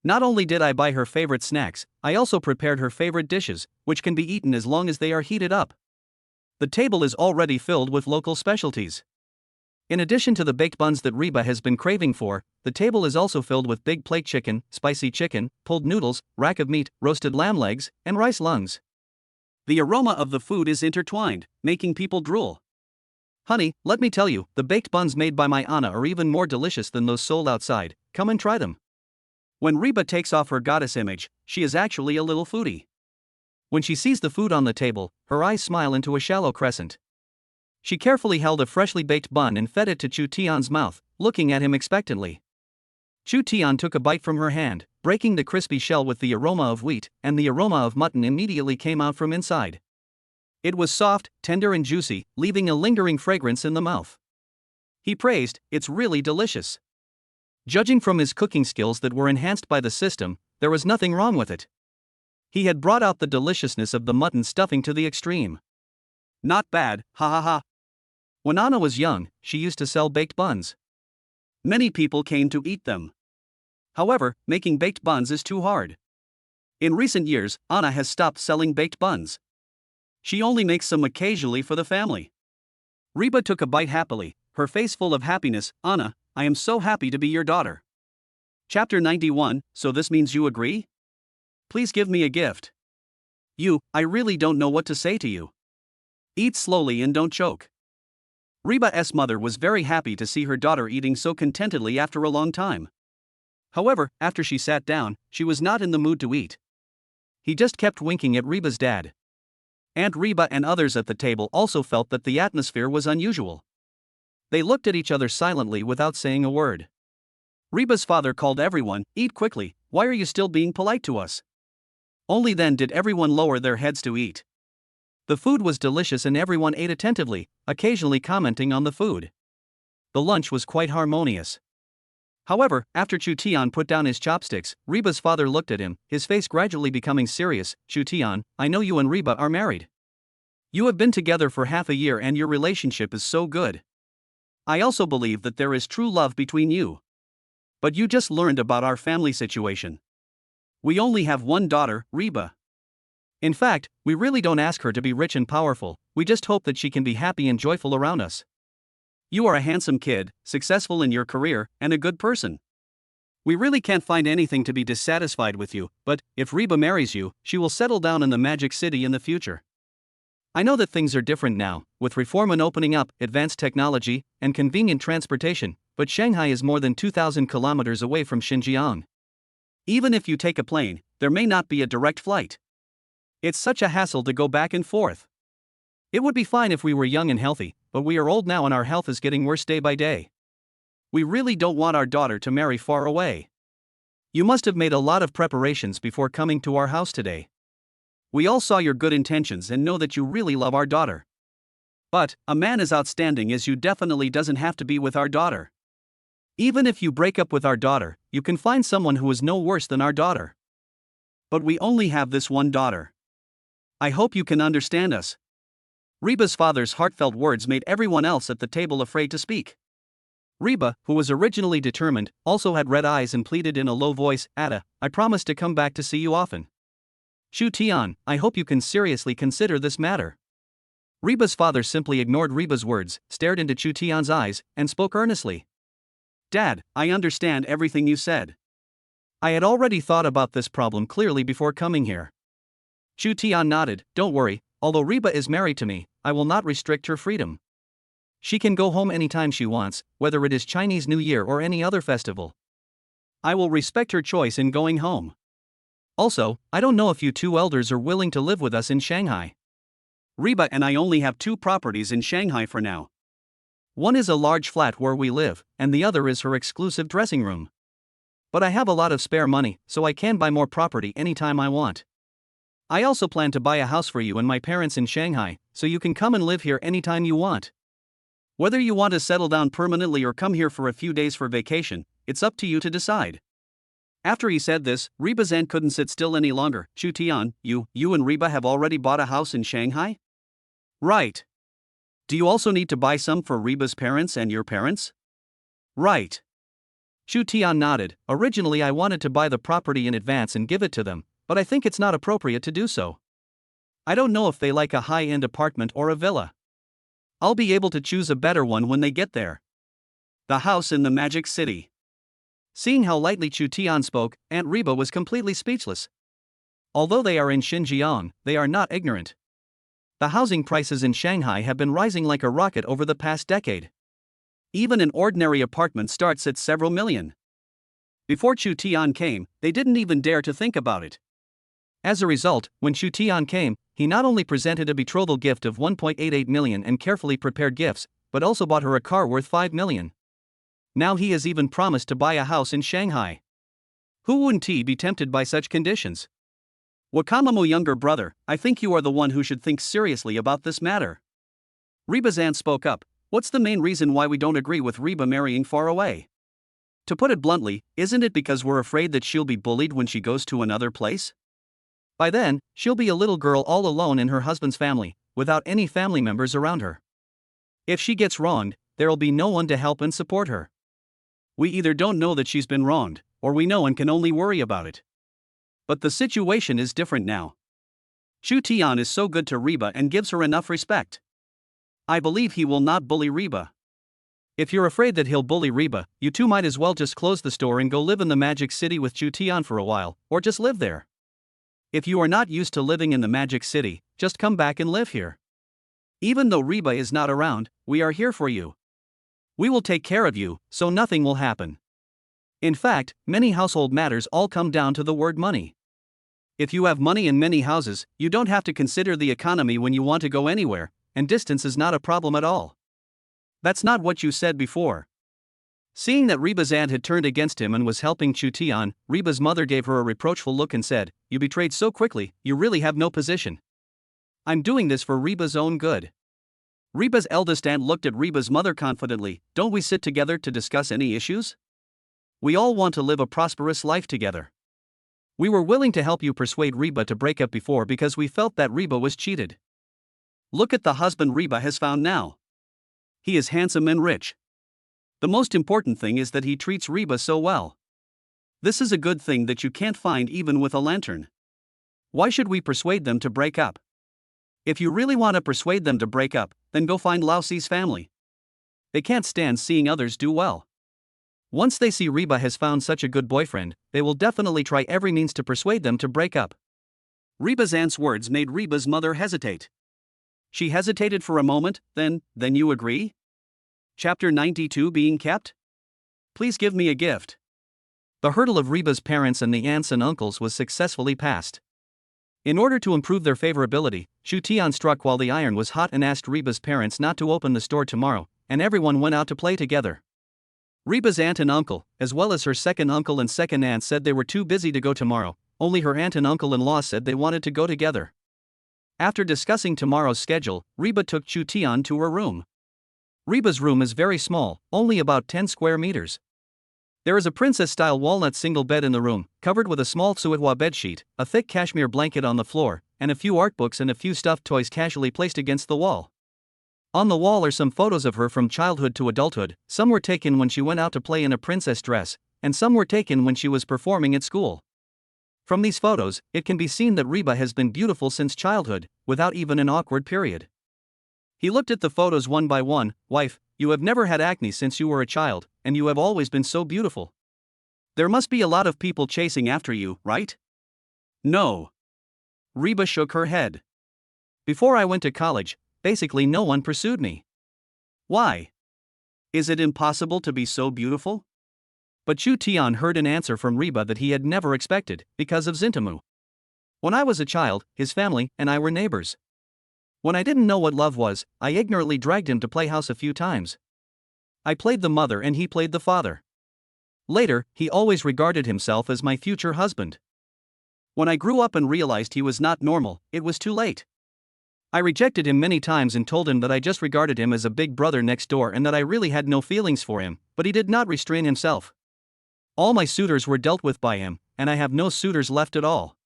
Not only did I buy her favorite snacks, I also prepared her favorite dishes, which can be eaten as long as they are heated up. The table is already filled with local specialties. In addition to the baked buns that Reba has been craving for, the table is also filled with big plate chicken, spicy chicken, pulled noodles, rack of meat, roasted lamb legs, and rice lungs. The aroma of the food is intertwined, making people drool. "Honey, let me tell you, the baked buns made by my Anna are even more delicious than those sold outside, come and try them." When Reba takes off her goddess image, she is actually a little foodie. When she sees the food on the table, her eyes smile into a shallow crescent. She carefully held a freshly baked bun and fed it to Chu Tian's mouth, looking at him expectantly. Chu Tian took a bite from her hand, breaking the crispy shell with the aroma of wheat, and the aroma of mutton immediately came out from inside. It was soft, tender and juicy, leaving a lingering fragrance in the mouth. He praised, "It's really delicious." Judging from his cooking skills that were enhanced by the system, there was nothing wrong with it. He had brought out the deliciousness of the mutton stuffing to the extreme. "Not bad, ha ha ha." When Anna was young, she used to sell baked buns. Many people came to eat them. However, making baked buns is too hard. In recent years, Anna has stopped selling baked buns. She only makes some occasionally for the family. Reba took a bite happily, her face full of happiness. Anna, I am so happy to be your daughter. Chapter 91, so this means you agree? Please give me a gift. I really don't know what to say to you. Eat slowly and don't choke. Reba's mother was very happy to see her daughter eating so contentedly after a long time. However, after she sat down, she was not in the mood to eat. He just kept winking at Reba's dad. Aunt Reba and others at the table also felt that the atmosphere was unusual. They looked at each other silently without saying a word. Reba's father called everyone, "Eat quickly, why are you still being polite to us?" Only then did everyone lower their heads to eat. The food was delicious and everyone ate attentively, occasionally commenting on the food. The lunch was quite harmonious. However, after Chu Tian put down his chopsticks, Reba's father looked at him, his face gradually becoming serious. "Chu Tian, I know you and Reba are married. You have been together for half a year and your relationship is so good. I also believe that there is true love between you. But you just learned about our family situation. We only have one daughter, Reba. In fact, we really don't ask her to be rich and powerful, we just hope that she can be happy and joyful around us. You are a handsome kid, successful in your career, and a good person. We really can't find anything to be dissatisfied with you, but if Reba marries you, she will settle down in the Magic City in the future. I know that things are different now, with reform and opening up, advanced technology, and convenient transportation, but Shanghai is more than 2,000 kilometers away from Xinjiang. Even if you take a plane, there may not be a direct flight. It's such a hassle to go back and forth. It would be fine if we were young and healthy, but we are old now and our health is getting worse day by day. We really don't want our daughter to marry far away. You must have made a lot of preparations before coming to our house today. We all saw your good intentions and know that you really love our daughter. But, a man as outstanding as you definitely doesn't have to be with our daughter. Even if you break up with our daughter, you can find someone who is no worse than our daughter. But we only have this one daughter. I hope you can understand us." Reba's father's heartfelt words made everyone else at the table afraid to speak. Reba, who was originally determined, also had red eyes and pleaded in a low voice, "Ada, I promise to come back to see you often. Chu Tian, I hope you can seriously consider this matter." Reba's father simply ignored Reba's words, stared into Chu Tian's eyes, and spoke earnestly. "Dad, I understand everything you said. I had already thought about this problem clearly before coming here." Chu Tian nodded. "Don't worry, although Reba is married to me, I will not restrict her freedom. She can go home anytime she wants, whether it is Chinese New Year or any other festival. I will respect her choice in going home. Also, I don't know if you two elders are willing to live with us in Shanghai. Reba and I only have 2 properties in Shanghai for now. One is a large flat where we live, and the other is her exclusive dressing room. But I have a lot of spare money, so I can buy more property anytime I want. I also plan to buy a house for you and my parents in Shanghai, so you can come and live here anytime you want. Whether you want to settle down permanently or come here for a few days for vacation, it's up to you to decide." After he said this, Reba's aunt couldn't sit still any longer. "Chu Tian, you and Reba have already bought a house in Shanghai? Right. Do you also need to buy some for Reba's parents and your parents?" "Right." Chu Tian nodded. "Originally I wanted to buy the property in advance and give it to them, but I think it's not appropriate to do so. I don't know if they like a high-end apartment or a villa. I'll be able to choose a better one when they get there." The house in the Magic City. Seeing how lightly Chu Tian spoke, Aunt Reba was completely speechless. Although they are in Xinjiang, they are not ignorant. The housing prices in Shanghai have been rising like a rocket over the past decade. Even an ordinary apartment starts at several million. Before Chu Tian came, they didn't even dare to think about it. As a result, when Chu Tian came, he not only presented a betrothal gift of 1.88 million and carefully prepared gifts, but also bought her a car worth 5 million. Now he has even promised to buy a house in Shanghai. Who wouldn't he be tempted by such conditions? Wakamamu younger brother, I think you are the one who should think seriously about this matter. Reba's aunt spoke up. "What's the main reason why we don't agree with Reba marrying far away? To put it bluntly, isn't it because we're afraid that she'll be bullied when she goes to another place? By then, she'll be a little girl all alone in her husband's family, without any family members around her. If she gets wronged, there'll be no one to help and support her. We either don't know that she's been wronged, or we know and can only worry about it. But the situation is different now. Chu Tian is so good to Reba and gives her enough respect. I believe he will not bully Reba. If you're afraid that he'll bully Reba, you two might as well just close the store and go live in the Magic City with Chu Tian for a while, or just live there. If you are not used to living in the Magic City, just come back and live here. Even though Reba is not around, we are here for you. We will take care of you, so nothing will happen. In fact, many household matters all come down to the word money. If you have money in many houses, you don't have to consider the economy when you want to go anywhere, and distance is not a problem at all. That's not what you said before. Seeing that Reba's aunt had turned against him and was helping Chu Tian, Reba's mother gave her a reproachful look and said, "You betrayed so quickly, you really have no position. I'm doing this for Reba's own good." Reba's eldest aunt looked at Reba's mother confidently. "Don't we sit together to discuss any issues? We all want to live a prosperous life together. We were willing to help you persuade Reba to break up before because we felt that Reba was cheated. Look at the husband Reba has found now. He is handsome and rich. The most important thing is that he treats Reba so well. This is a good thing that you can't find even with a lantern. Why should we persuade them to break up? If you really want to persuade them to break up, then go find Lao Si's family. They can't stand seeing others do well. Once they see Reba has found such a good boyfriend, they will definitely try every means to persuade them to break up." Reba's aunt's words made Reba's mother hesitate. She hesitated for a moment, then you agree? Chapter 92 being kept? Please give me a gift. The hurdle of Reba's parents and the aunts and uncles was successfully passed. In order to improve their favorability, Chu Tian struck while the iron was hot and asked Reba's parents not to open the store tomorrow, and everyone went out to play together. Reba's aunt and uncle, as well as her second uncle and second aunt, said they were too busy to go tomorrow. Only her aunt and uncle-in-law said they wanted to go together. After discussing tomorrow's schedule, Reba took Chu Tian to her room. Reba's room is very small, only about 10 square meters. There is a princess-style walnut single bed in the room, covered with a small suetwa bedsheet, a thick cashmere blanket on the floor, and a few art books and a few stuffed toys casually placed against the wall. On the wall are some photos of her from childhood to adulthood. Some were taken when she went out to play in a princess dress, and some were taken when she was performing at school. From these photos, it can be seen that Reba has been beautiful since childhood, without even an awkward period. He looked at the photos one by one. "Wife, you have never had acne since you were a child, and you have always been so beautiful. There must be a lot of people chasing after you, right?" "No." Reba shook her head. "Before I went to college, basically no one pursued me." "Why? Is it impossible to be so beautiful?" But Chu Tian heard an answer from Reba that he had never expected: "Because of Zintamu. When I was a child, his family and I were neighbors. When I didn't know what love was, I ignorantly dragged him to play house a few times. I played the mother and he played the father. Later, he always regarded himself as my future husband. When I grew up and realized he was not normal, it was too late. I rejected him many times and told him that I just regarded him as a big brother next door and that I really had no feelings for him, but he did not restrain himself. All my suitors were dealt with by him, and I have no suitors left at all."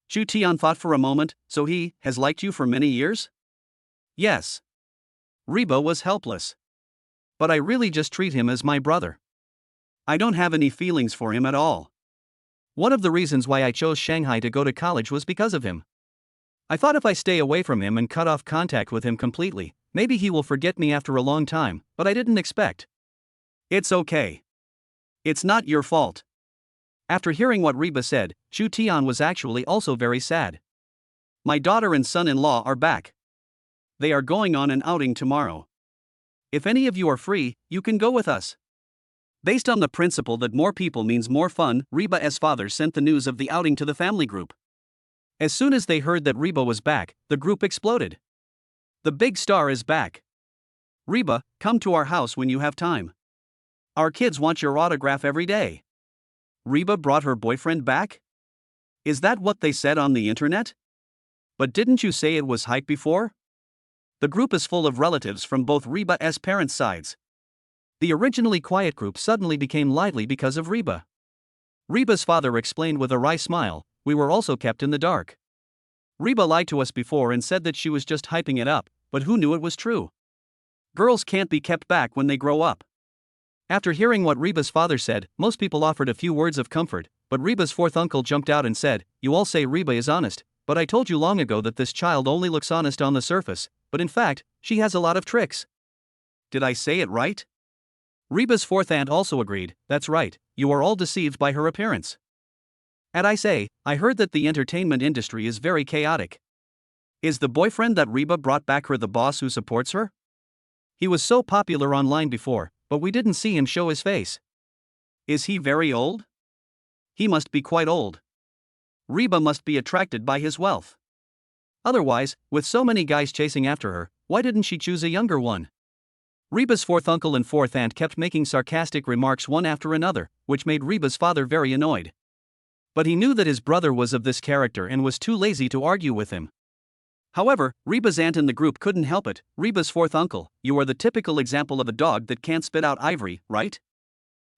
Chu Tian thought for a moment. "So he has liked you for many years?" "Yes." Reba was helpless. "But I really just treat him as my brother. I don't have any feelings for him at all. One of the reasons why I chose Shanghai to go to college was because of him. I thought if I stay away from him and cut off contact with him completely, maybe he will forget me after a long time, but I didn't expect." "It's okay. It's not your fault." After hearing what Reba said, Chu Tian was actually also very sad. "My daughter and son-in-law are back. They are going on an outing tomorrow. If any of you are free, you can go with us." Based on the principle that more people means more fun, Reba's father sent the news of the outing to the family group. As soon as they heard that Reba was back, the group exploded. "The big star is back. Reba, come to our house when you have time. Our kids want your autograph every day." Reba brought her boyfriend back? Is that what they said on the internet? But didn't you say it was hype before? The group is full of relatives from both Reba's parents' sides. The originally quiet group suddenly became lively because of Reba. Reba's father explained with a wry smile, "We were also kept in the dark. Reba lied to us before and said that she was just hyping it up, but who knew it was true? Girls can't be kept back when they grow up. After hearing what Reba's father said, most people offered a few words of comfort, but Reba's fourth uncle jumped out and said, "You all say Reba is honest, but I told you long ago that this child only looks honest on the surface, but in fact, she has a lot of tricks." Did I say it right? Reba's fourth aunt also agreed, "That's right, you are all deceived by her appearance." And I say, I heard that the entertainment industry is very chaotic. Is the boyfriend that Reba brought back her the boss who supports her? He was so popular online before, but we didn't see him show his face. Is he very old? He must be quite old. Reba must be attracted by his wealth. Otherwise, with so many guys chasing after her, why didn't she choose a younger one? Reba's fourth uncle and fourth aunt kept making sarcastic remarks one after another, which made Reba's father very annoyed. But he knew that his brother was of this character and was too lazy to argue with him. However, Reba's aunt in the group couldn't help it. "Reba's fourth uncle, you are the typical example of a dog that can't spit out ivory, right?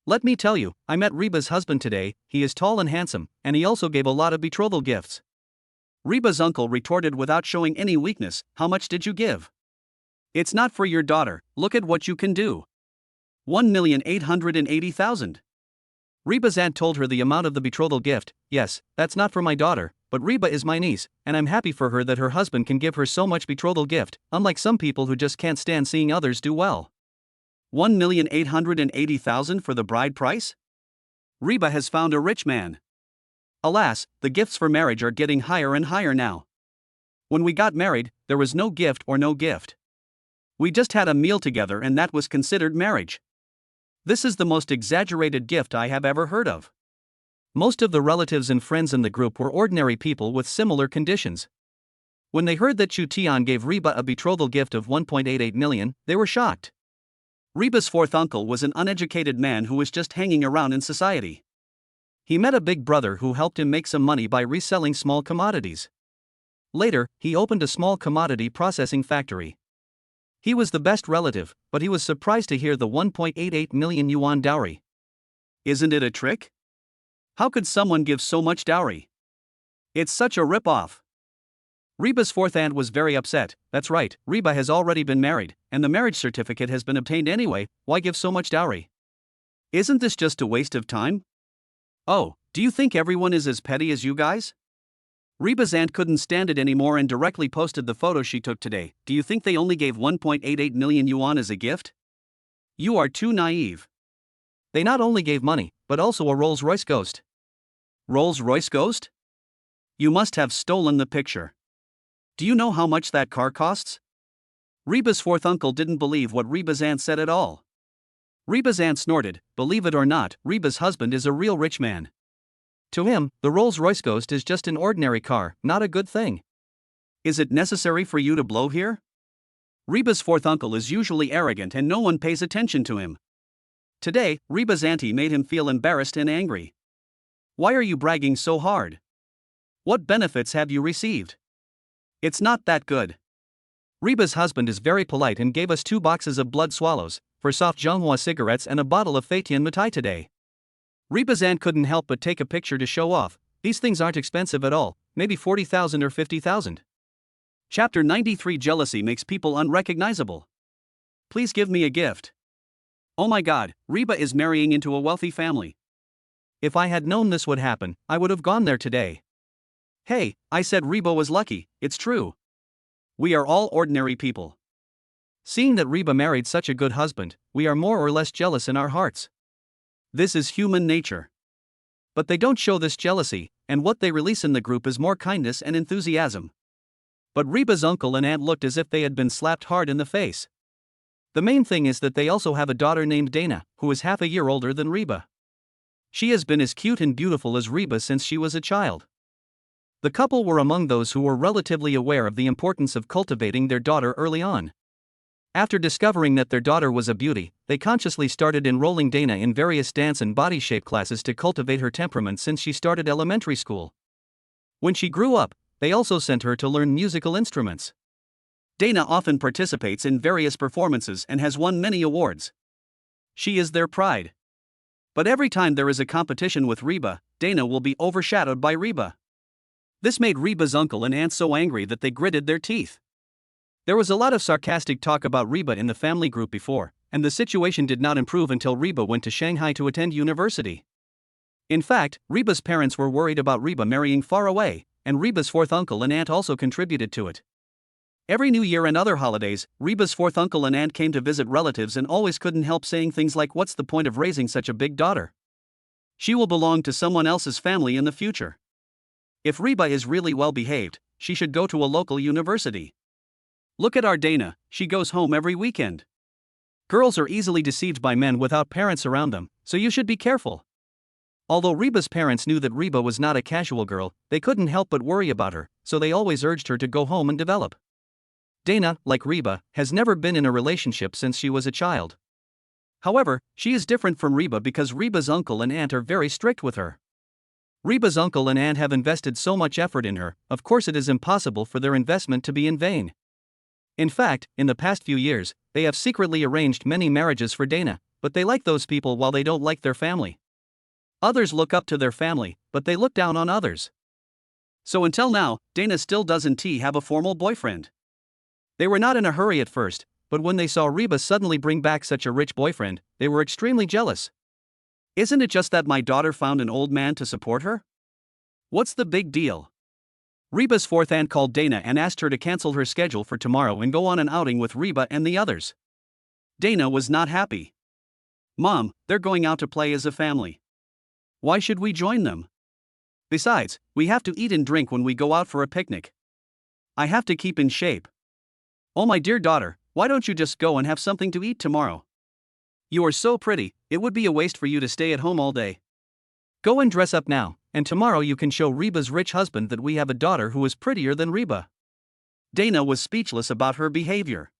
Let me tell you, I met Reba's husband today. He is tall and handsome, and he also gave a lot of betrothal gifts." Reba's uncle retorted without showing any weakness, "How much did you give? It's not for your daughter, look at what you can do. 1,880,000. Reba's aunt told her the amount of the betrothal gift. "Yes, that's not for my daughter, but Reba is my niece, and I'm happy for her that her husband can give her so much betrothal gift, unlike some people who just can't stand seeing others do well." 1,880,000 for the bride price? Reba has found a rich man. Alas, the gifts for marriage are getting higher and higher now. When we got married, there was no gift or no gift. We just had a meal together and that was considered marriage. This is the most exaggerated gift I have ever heard of. Most of the relatives and friends in the group were ordinary people with similar conditions. When they heard that Chu Tian gave Reba a betrothal gift of 1.88 million, they were shocked. Reba's fourth uncle was an uneducated man who was just hanging around in society. He met a big brother who helped him make some money by reselling small commodities. Later, he opened a small commodity processing factory. He was the best relative, but he was surprised to hear the 1.88 million yuan dowry. Isn't it a trick? How could someone give so much dowry? It's such a rip-off. Reba's fourth aunt was very upset. "That's right, Reba has already been married, and the marriage certificate has been obtained anyway, why give so much dowry? Isn't this just a waste of time? Oh, do you think everyone is as petty as you guys?" Reba's aunt couldn't stand it anymore and directly posted the photo she took today. "Do you think they only gave 1.88 million yuan as a gift? You are too naive. They not only gave money, but also a Rolls-Royce Ghost." Rolls-Royce Ghost? You must have stolen the picture. Do you know how much that car costs? Reba's fourth uncle didn't believe what Reba's aunt said at all. Reba's aunt snorted, "Believe it or not, Reba's husband is a real rich man. To him, the Rolls-Royce Ghost is just an ordinary car, not a good thing. Is it necessary for you to blow here?" Reba's fourth uncle is usually arrogant and no one pays attention to him. Today, Reba's auntie made him feel embarrassed and angry. "Why are you bragging so hard? What benefits have you received? It's not that good." Reba's husband is very polite and gave us 2 boxes of blood swallows, for soft Zhonghua cigarettes and a bottle of Feitian mitai today. Reba's aunt couldn't help but take a picture to show off. "These things aren't expensive at all, maybe 40,000 or 50,000. Chapter 93: Jealousy makes people unrecognizable. Please give me a gift. Oh my god, Reba is marrying into a wealthy family. If I had known this would happen, I would have gone there today. Hey, I said Reba was lucky, it's true. We are all ordinary people. Seeing that Reba married such a good husband, we are more or less jealous in our hearts. This is human nature. But they don't show this jealousy, and what they release in the group is more kindness and enthusiasm." But Reba's uncle and aunt looked as if they had been slapped hard in the face. The main thing is that they also have a daughter named Dana, who is half a year older than Reba. She has been as cute and beautiful as Reba since she was a child. The couple were among those who were relatively aware of the importance of cultivating their daughter early on. After discovering that their daughter was a beauty, they consciously started enrolling Dana in various dance and body shape classes to cultivate her temperament since she started elementary school. When she grew up, they also sent her to learn musical instruments. Dana often participates in various performances and has won many awards. She is their pride. But every time there is a competition with Reba, Dana will be overshadowed by Reba. This made Reba's uncle and aunt so angry that they gritted their teeth. There was a lot of sarcastic talk about Reba in the family group before, and the situation did not improve until Reba went to Shanghai to attend university. In fact, Reba's parents were worried about Reba marrying far away, and Reba's fourth uncle and aunt also contributed to it. Every New Year and other holidays, Reba's fourth uncle and aunt came to visit relatives and always couldn't help saying things like, "What's the point of raising such a big daughter? She will belong to someone else's family in the future. If Reba is really well behaved, she should go to a local university. Look at our Dana, she goes home every weekend." Girls are easily deceived by men without parents around them, so you should be careful. Although Reba's parents knew that Reba was not a casual girl, they couldn't help but worry about her, so they always urged her to go home and develop. Dana, like Reba, has never been in a relationship since she was a child. However, she is different from Reba because Reba's uncle and aunt are very strict with her. Reba's uncle and aunt have invested so much effort in her, of course it is impossible for their investment to be in vain. In fact, in the past few years, they have secretly arranged many marriages for Dana, but they like those people while they don't like their family. Others look up to their family, but they look down on others. So until now, Dana still doesn't have a formal boyfriend. They were not in a hurry at first, but when they saw Reba suddenly bring back such a rich boyfriend, they were extremely jealous. "Isn't it just that my daughter found an old man to support her? What's the big deal?" Reba's fourth aunt called Dana and asked her to cancel her schedule for tomorrow and go on an outing with Reba and the others. Dana was not happy. "Mom, they're going out to play as a family. Why should we join them? Besides, we have to eat and drink when we go out for a picnic. I have to keep in shape. Oh my dear daughter, why don't you just go and have something to eat tomorrow? You are so pretty, it would be a waste for you to stay at home all day. Go and dress up now, and tomorrow you can show Reba's rich husband that we have a daughter who is prettier than Reba." Dana was speechless about her behavior.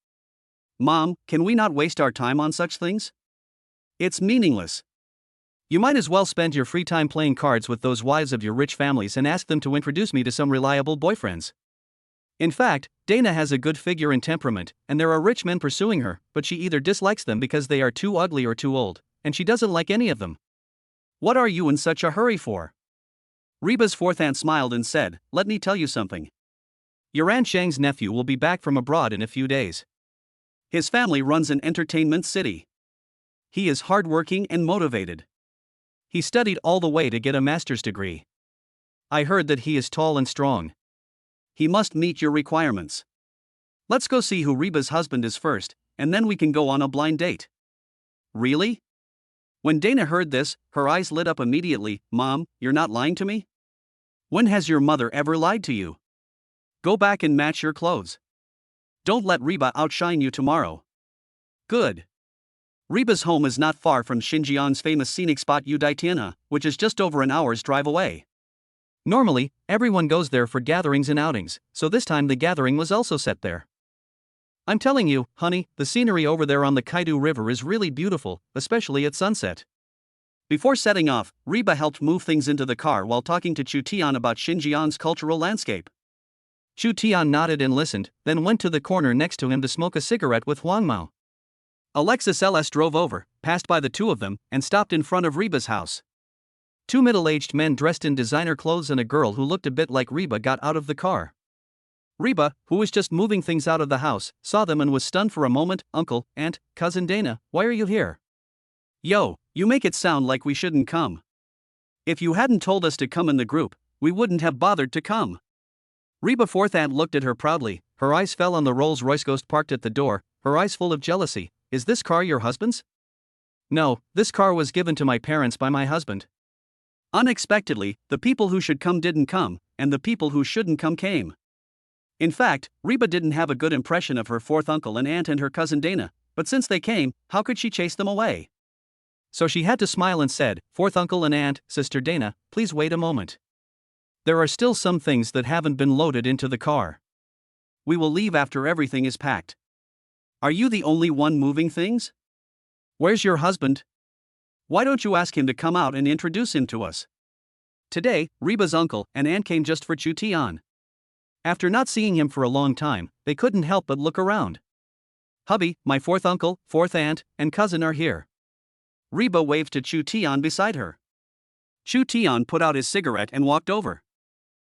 "Mom, can we not waste our time on such things? It's meaningless. You might as well spend your free time playing cards with those wives of your rich families and ask them to introduce me to some reliable boyfriends." In fact, Dana has a good figure and temperament, and there are rich men pursuing her, but she either dislikes them because they are too ugly or too old, and she doesn't like any of them. "What are you in such a hurry for?" Reba's fourth aunt smiled and said, "Let me tell you something. Your Aunt Shang's nephew will be back from abroad in a few days. His family runs an entertainment city. He is hardworking and motivated. He studied all the way to get a master's degree. I heard that he is tall and strong. He must meet your requirements. Let's go see who Reba's husband is first, and then we can go on a blind date." "Really?" When Dana heard this, her eyes lit up immediately. "Mom, you're not lying to me? When has your mother ever lied to you? Go back and match your clothes. Don't let Reba outshine you tomorrow." Good. Reba's home is not far from Xinjiang's famous scenic spot Yudaitiana, which is just over an hour's drive away. Normally, everyone goes there for gatherings and outings, so this time the gathering was also set there. I'm telling you, honey, the scenery over there on the Kaidu River is really beautiful, especially at sunset. Before setting off, Reba helped move things into the car while talking to Chu Tian about Xinjiang's cultural landscape. Chu Tian nodded and listened, then went to the corner next to him to smoke a cigarette with Huang Mao. Alexis LS drove over, passed by the two of them, and stopped in front of Reba's house. Two middle-aged men dressed in designer clothes and a girl who looked a bit like Reba got out of the car. Reba, who was just moving things out of the house, saw them and was stunned for a moment. "Uncle, Aunt, Cousin Dana, why are you here?" "Yo, you make it sound like we shouldn't come. If you hadn't told us to come in the group, we wouldn't have bothered to come." Reba fourth aunt looked at her proudly, her eyes fell on the Rolls-Royce Ghost parked at the door, her eyes full of jealousy. "Is this car your husband's?" "No, this car was given to my parents by my husband." Unexpectedly, the people who should come didn't come, and the people who shouldn't come came. In fact, Reba didn't have a good impression of her fourth uncle and aunt and her cousin Dana, but since they came, how could she chase them away? So she had to smile and said, "Fourth uncle and aunt, Sister Dana, please wait a moment. There are still some things that haven't been loaded into the car. We will leave after everything is packed. Are you the only one moving things? Where's your husband? Why don't you ask him to come out and introduce him to us?" Today, Reba's uncle and aunt came just for Chu Tian. After not seeing him for a long time, they couldn't help but look around. "Hubby, my fourth uncle, fourth aunt, and cousin are here." Reba waved to Chu Tian beside her. Chu Tian put out his cigarette and walked over.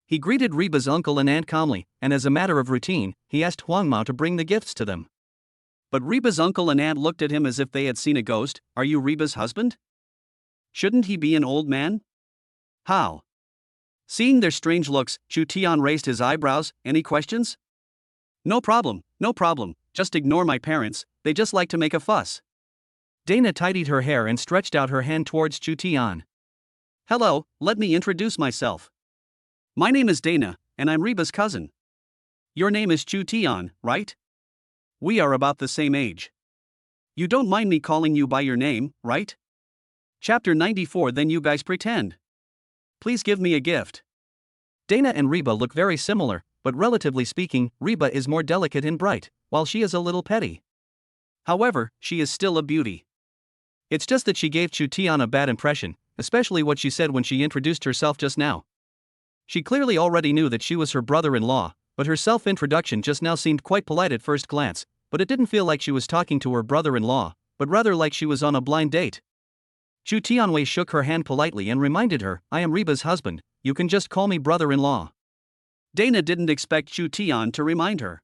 He greeted Reba's uncle and aunt calmly, and as a matter of routine, he asked Huang Mao to bring the gifts to them. But Reba's uncle and aunt looked at him as if they had seen a ghost. Are you Reba's husband? Shouldn't he be an old man? How? Seeing their strange looks, Chu Tian raised his eyebrows. Any questions? No problem, just ignore my parents, they just like to make a fuss. Dana tidied her hair and stretched out her hand towards Chu Tian. Hello, let me introduce myself. My name is Dana, and I'm Reba's cousin. Your name is Chu Tian, right? We are about the same age. You don't mind me calling you by your name, right? Chapter 94. Then you guys pretend. Please give me a gift. Dana and Reba look very similar, but relatively speaking, Reba is more delicate and bright, while she is a little petty. However, she is still a beauty. It's just that she gave Chu Tian a bad impression, especially what she said when she introduced herself just now. She clearly already knew that she was her brother-in-law, but her self-introduction just now seemed quite polite at first glance, but it didn't feel like she was talking to her brother-in-law, but rather like she was on a blind date. Chu Tianwei shook her hand politely and reminded her, I am Reba's husband, you can just call me brother-in-law. Dana didn't expect Chu Tian to remind her.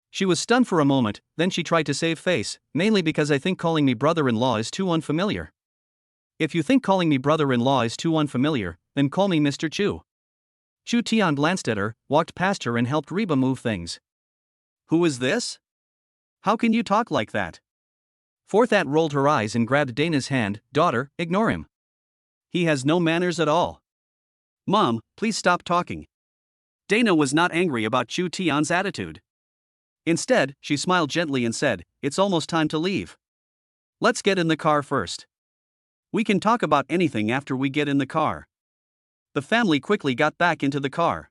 She was stunned for a moment, then she tried to save face, mainly because I think calling me brother-in-law is too unfamiliar. If you think calling me brother-in-law is too unfamiliar, then call me Mr. Chu. Chu Tian glanced at her, walked past her and helped Reba move things. Who is this? How can you talk like that? Fourth Aunt rolled her eyes and grabbed Dana's hand. Daughter, ignore him. He has no manners at all. Mom, please stop talking. Dana was not angry about Chu Tian's attitude. Instead, she smiled gently and said, it's almost time to leave. Let's get in the car first. We can talk about anything after we get in the car. The family quickly got back into the car.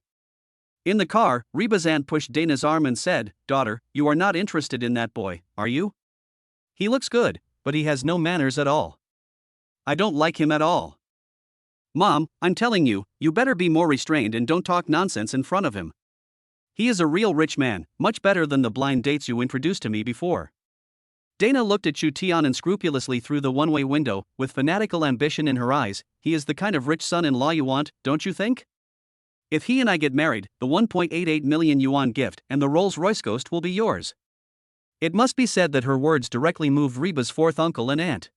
In the car, Reba's aunt pushed Dana's arm and said, Daughter, you are not interested in that boy, are you? He looks good, but he has no manners at all. I don't like him at all. Mom, I'm telling you, you better be more restrained and don't talk nonsense in front of him. He is a real rich man, much better than the blind dates you introduced to me before. Dana looked at Chu Tian unscrupulously through the one-way window, with fanatical ambition in her eyes. He is the kind of rich son-in-law you want, don't you think? If he and I get married, the 1.88 million yuan gift and the Rolls-Royce Ghost will be yours. It must be said that her words directly moved Reba's fourth uncle and aunt.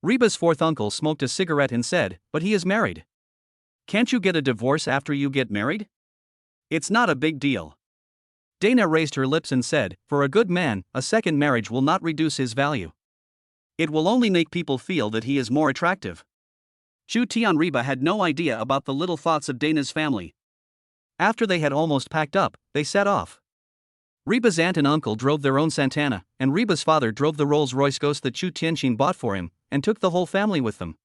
Reba's fourth uncle smoked a cigarette and said, but he is married. Can't you get a divorce after you get married? It's not a big deal. Dana raised her lips and said, for a good man, a second marriage will not reduce his value. It will only make people feel that he is more attractive. Chu Tian Reba had no idea about the little thoughts of Dana's family. After they had almost packed up, they set off. Reba's aunt and uncle drove their own Santana, and Reba's father drove the Rolls-Royce Ghost that Chu Tianxin bought for him, and took the whole family with them.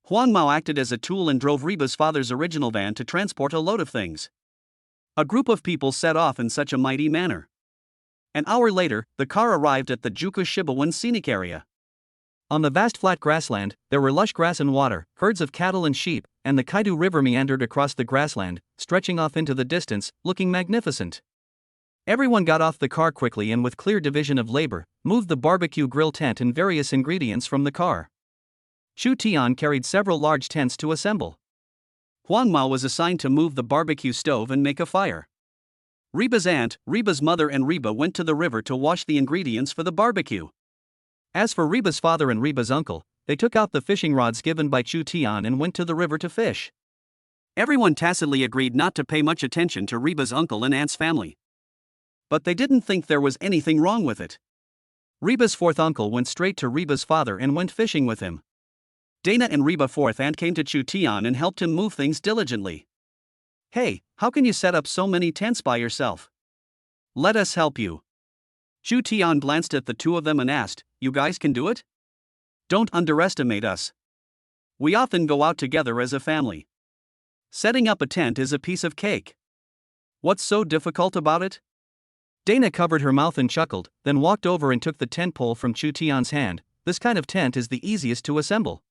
Huang Mao acted as a tool and drove Reba's father's original van to transport a load of things. A group of people set off in such a mighty manner. An hour later, the car arrived at the Juku Shibawan scenic area. On the vast flat grassland, there were lush grass and water, herds of cattle and sheep, and the Kaidu River meandered across the grassland, stretching off into the distance, looking magnificent. Everyone got off the car quickly and with clear division of labor, moved the barbecue grill tent and various ingredients from the car. Chu Tian carried several large tents to assemble. Huang Mao was assigned to move the barbecue stove and make a fire. Reba's aunt, Reba's mother and Reba went to the river to wash the ingredients for the barbecue. As for Reba's father and Reba's uncle, they took out the fishing rods given by Chu Tian and went to the river to fish. Everyone tacitly agreed not to pay much attention to Reba's uncle and aunt's family. But they didn't think there was anything wrong with it. Reba's fourth uncle went straight to Reba's father and went fishing with him. Dana and Reba fourth aunt came to Chu Tian and helped him move things diligently. Hey, how can you set up so many tents by yourself? Let us help you. Chu Tian glanced at the two of them and asked, you guys can do it? Don't underestimate us. We often go out together as a family. Setting up a tent is a piece of cake. What's so difficult about it? Dana covered her mouth and chuckled, then walked over and took the tent pole from Chu Tian's hand. This kind of tent is the easiest to assemble.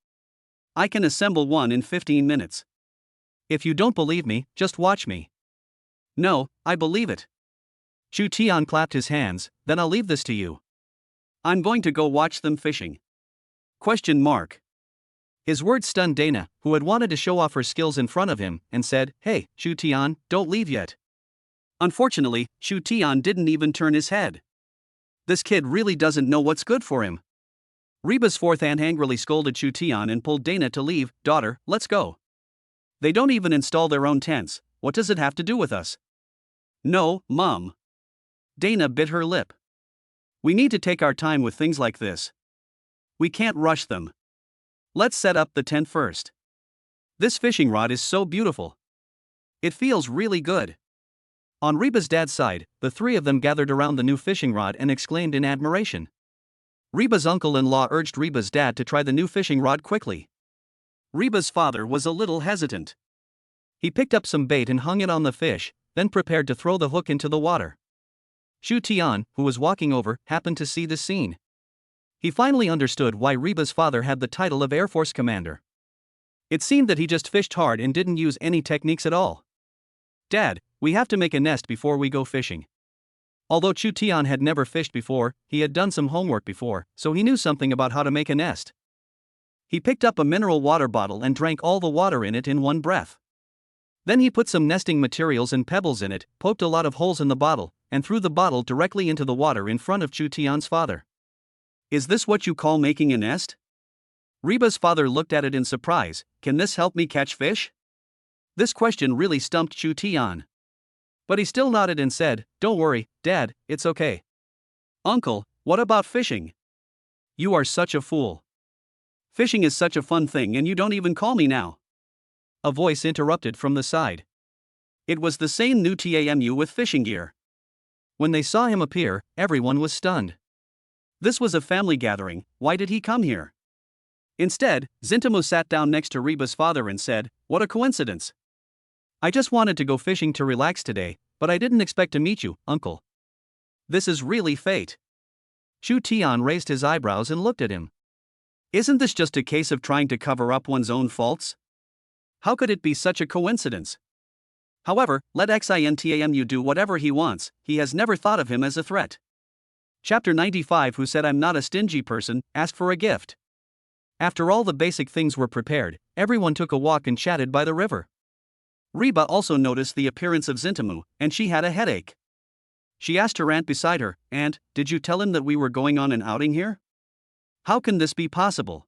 I can assemble one in 15 minutes. If you don't believe me, just watch me. No, I believe it. Chu Tian clapped his hands, then I'll leave this to you. I'm going to go watch them fishing. Question mark. His words stunned Dana, who had wanted to show off her skills in front of him, and said, "Hey, Chu Tian, don't leave yet." Unfortunately, Chu Tian didn't even turn his head. This kid really doesn't know what's good for him. Reba's fourth aunt angrily scolded Chu Tian and pulled Dana to leave. "Daughter, let's go. They don't even install their own tents, what does it have to do with us?" "No, Mom." Dana bit her lip. "We need to take our time with things like this. We can't rush them. Let's set up the tent first. This fishing rod is so beautiful. It feels really good." On Reba's dad's side, the three of them gathered around the new fishing rod and exclaimed in admiration. Reba's uncle-in-law urged Reba's dad to try the new fishing rod quickly. Reba's father was a little hesitant. He picked up some bait and hung it on the fish, then prepared to throw the hook into the water. Chu Tian, who was walking over, happened to see the scene. He finally understood why Reba's father had the title of Air Force Commander. It seemed that he just fished hard and didn't use any techniques at all. "Dad, we have to make a nest before we go fishing." Although Chu Tian had never fished before, he had done some homework before, so he knew something about how to make a nest. He picked up a mineral water bottle and drank all the water in it in one breath. Then he put some nesting materials and pebbles in it, poked a lot of holes in the bottle, and threw the bottle directly into the water in front of Chu Tian's father. "Is this what you call making a nest?" Reba's father looked at it in surprise. "Can this help me catch fish?" This question really stumped Chu Tian. But he still nodded and said, "Don't worry, Dad, it's okay." "Uncle, what about fishing? You are such a fool. Fishing is such a fun thing and you don't even call me now." A voice interrupted from the side. It was the same new TAMU with fishing gear. When they saw him appear, everyone was stunned. This was a family gathering, why did he come here? Instead, Zintamu sat down next to Reba's father and said, "What a coincidence. I just wanted to go fishing to relax today, but I didn't expect to meet you, Uncle. This is really fate." Chu Tian raised his eyebrows and looked at him. Isn't this just a case of trying to cover up one's own faults? How could it be such a coincidence? However, let XINTAMU do whatever he wants, he has never thought of him as a threat. Chapter 95. Who said I'm not a stingy person, ask for a gift. After all the basic things were prepared, everyone took a walk and chatted by the river. Reba also noticed the appearance of Zintamu, and she had a headache. She asked her aunt beside her, "Aunt, did you tell him that we were going on an outing here? How can this be possible?"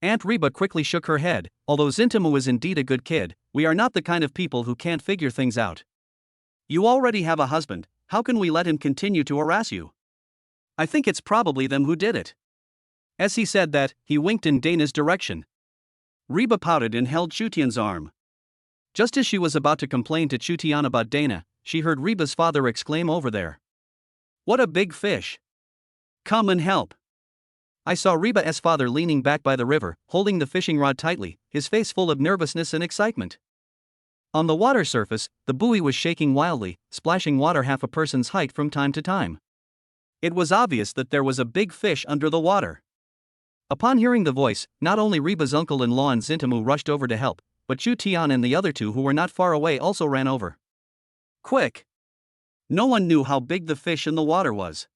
Aunt Reba quickly shook her head. "Although Zintamu is indeed a good kid, we are not the kind of people who can't figure things out. You already have a husband, how can we let him continue to harass you? I think it's probably them who did it." As he said that, he winked in Dana's direction. Reba pouted and held Chu Tian's arm. Just as she was about to complain to Chu Tian about Dana, she heard Reba's father exclaim over there. "What a big fish! Come and help." I saw Reba's father leaning back by the river, holding the fishing rod tightly, his face full of nervousness and excitement. On the water surface, the buoy was shaking wildly, splashing water half a person's height from time to time. It was obvious that there was a big fish under the water. Upon hearing the voice, not only Reba's uncle-in-law and Zintamu rushed over to help, but Chu Tian and the other two who were not far away also ran over. Quick! No one knew how big the fish in the water was.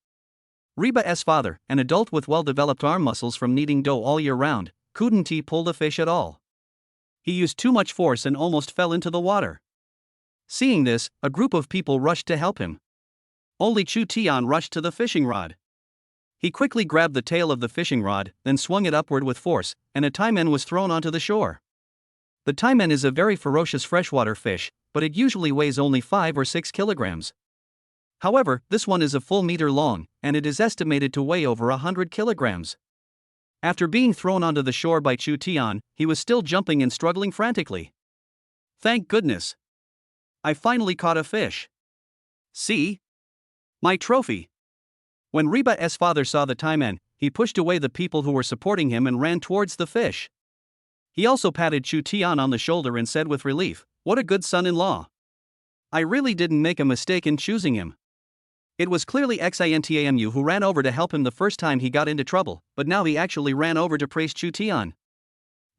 Reba's father, an adult with well-developed arm muscles from kneading dough all year round, couldn't pull the fish at all. He used too much force and almost fell into the water. Seeing this, a group of people rushed to help him. Only Chu Tian rushed to the fishing rod. He quickly grabbed the tail of the fishing rod, then swung it upward with force, and a taimen was thrown onto the shore. The taimen is a very ferocious freshwater fish, but it usually weighs only 5 or 6 kilograms. However, this one is a full meter long, and it is estimated to weigh over 100 kilograms. After being thrown onto the shore by Chu Tian, he was still jumping and struggling frantically. "Thank goodness! I finally caught a fish. See? My trophy!" When Reba's father saw the taimen, he pushed away the people who were supporting him and ran towards the fish. He also patted Chu Tian on the shoulder and said with relief, "What a good son-in-law. I really didn't make a mistake in choosing him." It was clearly XINTAMU who ran over to help him the first time he got into trouble, but now he actually ran over to praise Chu Tian.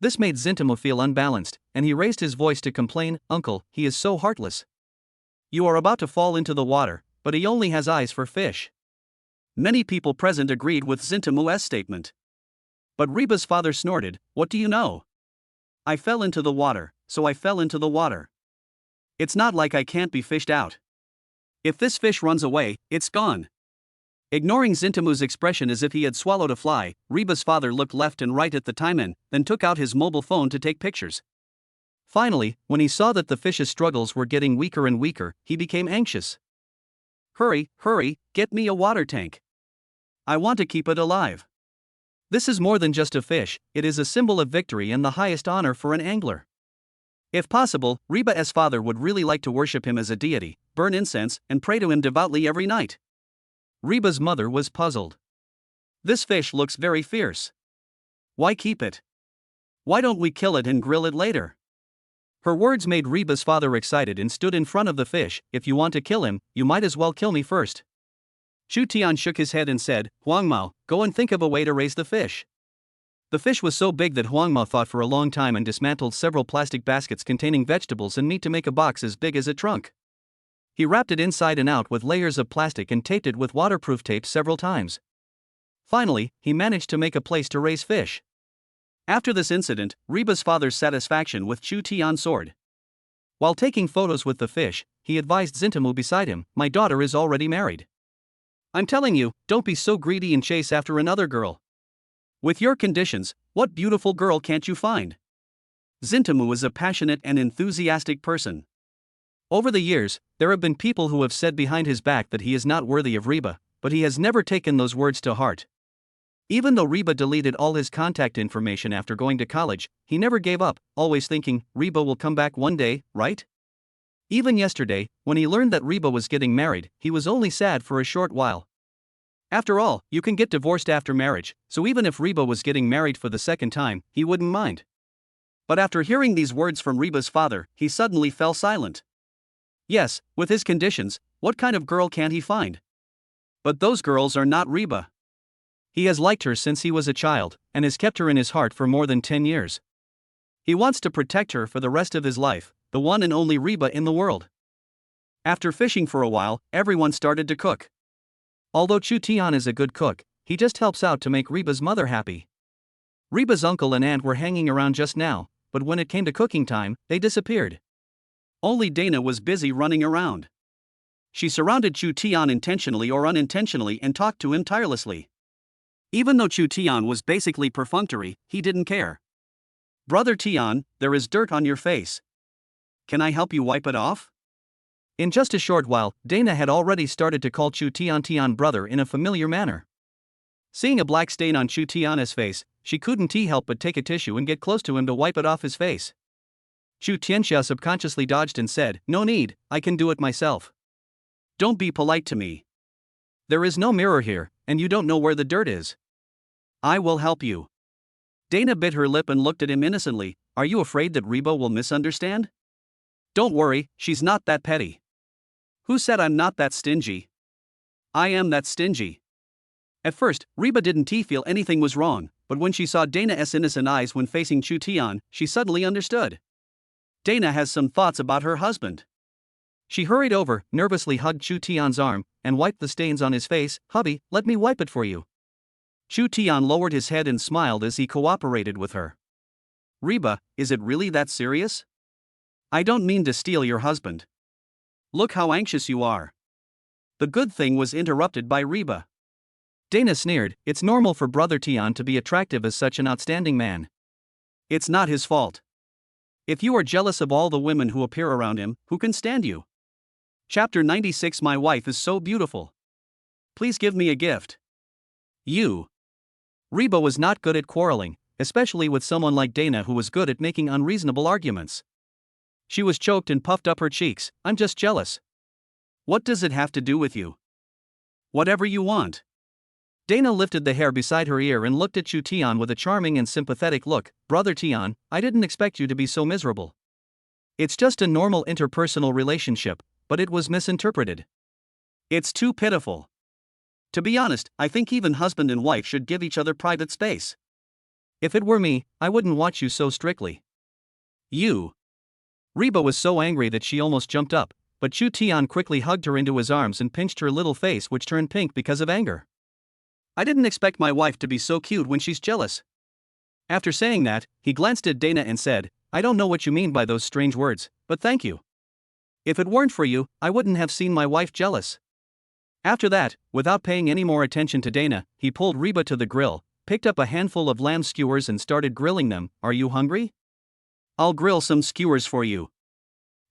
This made Zintamu feel unbalanced, and he raised his voice to complain, "Uncle, he is so heartless. You are about to fall into the water, but he only has eyes for fish." Many people present agreed with Zintamu's statement. But Reba's father snorted, "What do you know? I fell into the water, so I fell into the water. It's not like I can't be fished out. If this fish runs away, it's gone." Ignoring Zintamu's expression as if he had swallowed a fly, Reba's father looked left and right at the Taiman, then took out his mobile phone to take pictures. Finally, when he saw that the fish's struggles were getting weaker and weaker, he became anxious. "Hurry, hurry, get me a water tank. I want to keep it alive. This is more than just a fish, it is a symbol of victory and the highest honor for an angler." If possible, Reba's father would really like to worship him as a deity, burn incense, and pray to him devoutly every night. Reba's mother was puzzled. "This fish looks very fierce. Why keep it? Why don't we kill it and grill it later?" Her words made Reba's father excited and stood in front of the fish. "If you want to kill him, you might as well kill me first." Chu Tian shook his head and said, "Huang Mao, go and think of a way to raise the fish." The fish was so big that Huang Mao thought for a long time and dismantled several plastic baskets containing vegetables and meat to make a box as big as a trunk. He wrapped it inside and out with layers of plastic and taped it with waterproof tape several times. Finally, he managed to make a place to raise fish. After this incident, Reba's father's satisfaction with Chu Tian soared. While taking photos with the fish, he advised Zintamu beside him, "My daughter is already married. I'm telling you, don't be so greedy and chase after another girl. With your conditions, what beautiful girl can't you find?" Zintamu is a passionate and enthusiastic person. Over the years, there have been people who have said behind his back that he is not worthy of Reba, but he has never taken those words to heart. Even though Reba deleted all his contact information after going to college, he never gave up, always thinking, Reba will come back one day, right? Even yesterday, when he learned that Reba was getting married, he was only sad for a short while. After all, you can get divorced after marriage, so even if Reba was getting married for the second time, he wouldn't mind. But after hearing these words from Reba's father, he suddenly fell silent. Yes, with his conditions, what kind of girl can he find? But those girls are not Reba. He has liked her since he was a child, and has kept her in his heart for more than 10 years. He wants to protect her for the rest of his life, the one and only Reba in the world. After fishing for a while, everyone started to cook. Although Chu Tian is a good cook, he just helps out to make Reba's mother happy. Reba's uncle and aunt were hanging around just now, but when it came to cooking time, they disappeared. Only Dana was busy running around. She surrounded Chu Tian intentionally or unintentionally and talked to him tirelessly. Even though Chu Tian was basically perfunctory, he didn't care. "Brother Tian, there is dirt on your face. Can I help you wipe it off?" In just a short while, Dana had already started to call Chu Tian brother in a familiar manner. Seeing a black stain on Chu Tian's face, she couldn't help but take a tissue and get close to him to wipe it off his face. Chu Tianxia subconsciously dodged and said, "No need, I can do it myself. Don't be polite to me. There is no mirror here, and you don't know where the dirt is. I will help you." Dana bit her lip and looked at him innocently. "Are you afraid that Reba will misunderstand?" "Don't worry, she's not that petty." "Who said I'm not that stingy?" "I am that stingy." At first, Reba didn't feel anything was wrong, but when she saw Dana's innocent eyes when facing Chu Tian, she suddenly understood. Dana has some thoughts about her husband. She hurried over, nervously hugged Chu Tian's arm, and wiped the stains on his face. "Hubby, let me wipe it for you." Chu Tian lowered his head and smiled as he cooperated with her. "Reba, is it really that serious? I don't mean to steal your husband. Look how anxious you are." The good thing was interrupted by Reba. Dana sneered, "It's normal for Brother Tian to be attractive as such an outstanding man. It's not his fault. If you are jealous of all the women who appear around him, who can stand you?" Chapter 96. My wife is so beautiful. Please give me a gift. You. Reba was not good at quarreling, especially with someone like Dana who was good at making unreasonable arguments. She was choked and puffed up her cheeks. "I'm just jealous." "What does it have to do with you?" "Whatever you want." Dana lifted the hair beside her ear and looked at Chu Tian with a charming and sympathetic look. "Brother Tian, I didn't expect you to be so miserable. It's just a normal interpersonal relationship, but it was misinterpreted. It's too pitiful. To be honest, I think even husband and wife should give each other private space. If it were me, I wouldn't watch you so strictly." "You." Reba was so angry that she almost jumped up, but Chu Tian quickly hugged her into his arms and pinched her little face, which turned pink because of anger. "I didn't expect my wife to be so cute when she's jealous. After saying that, he glanced at Dana and said, I don't know what you mean by those strange words, but thank you. If it weren't for you, I wouldn't have seen my wife jealous. After that, without paying any more attention to Dana, he pulled Reba to the grill, picked up a handful of lamb skewers and started grilling them. Are you hungry? I'll grill some skewers for you.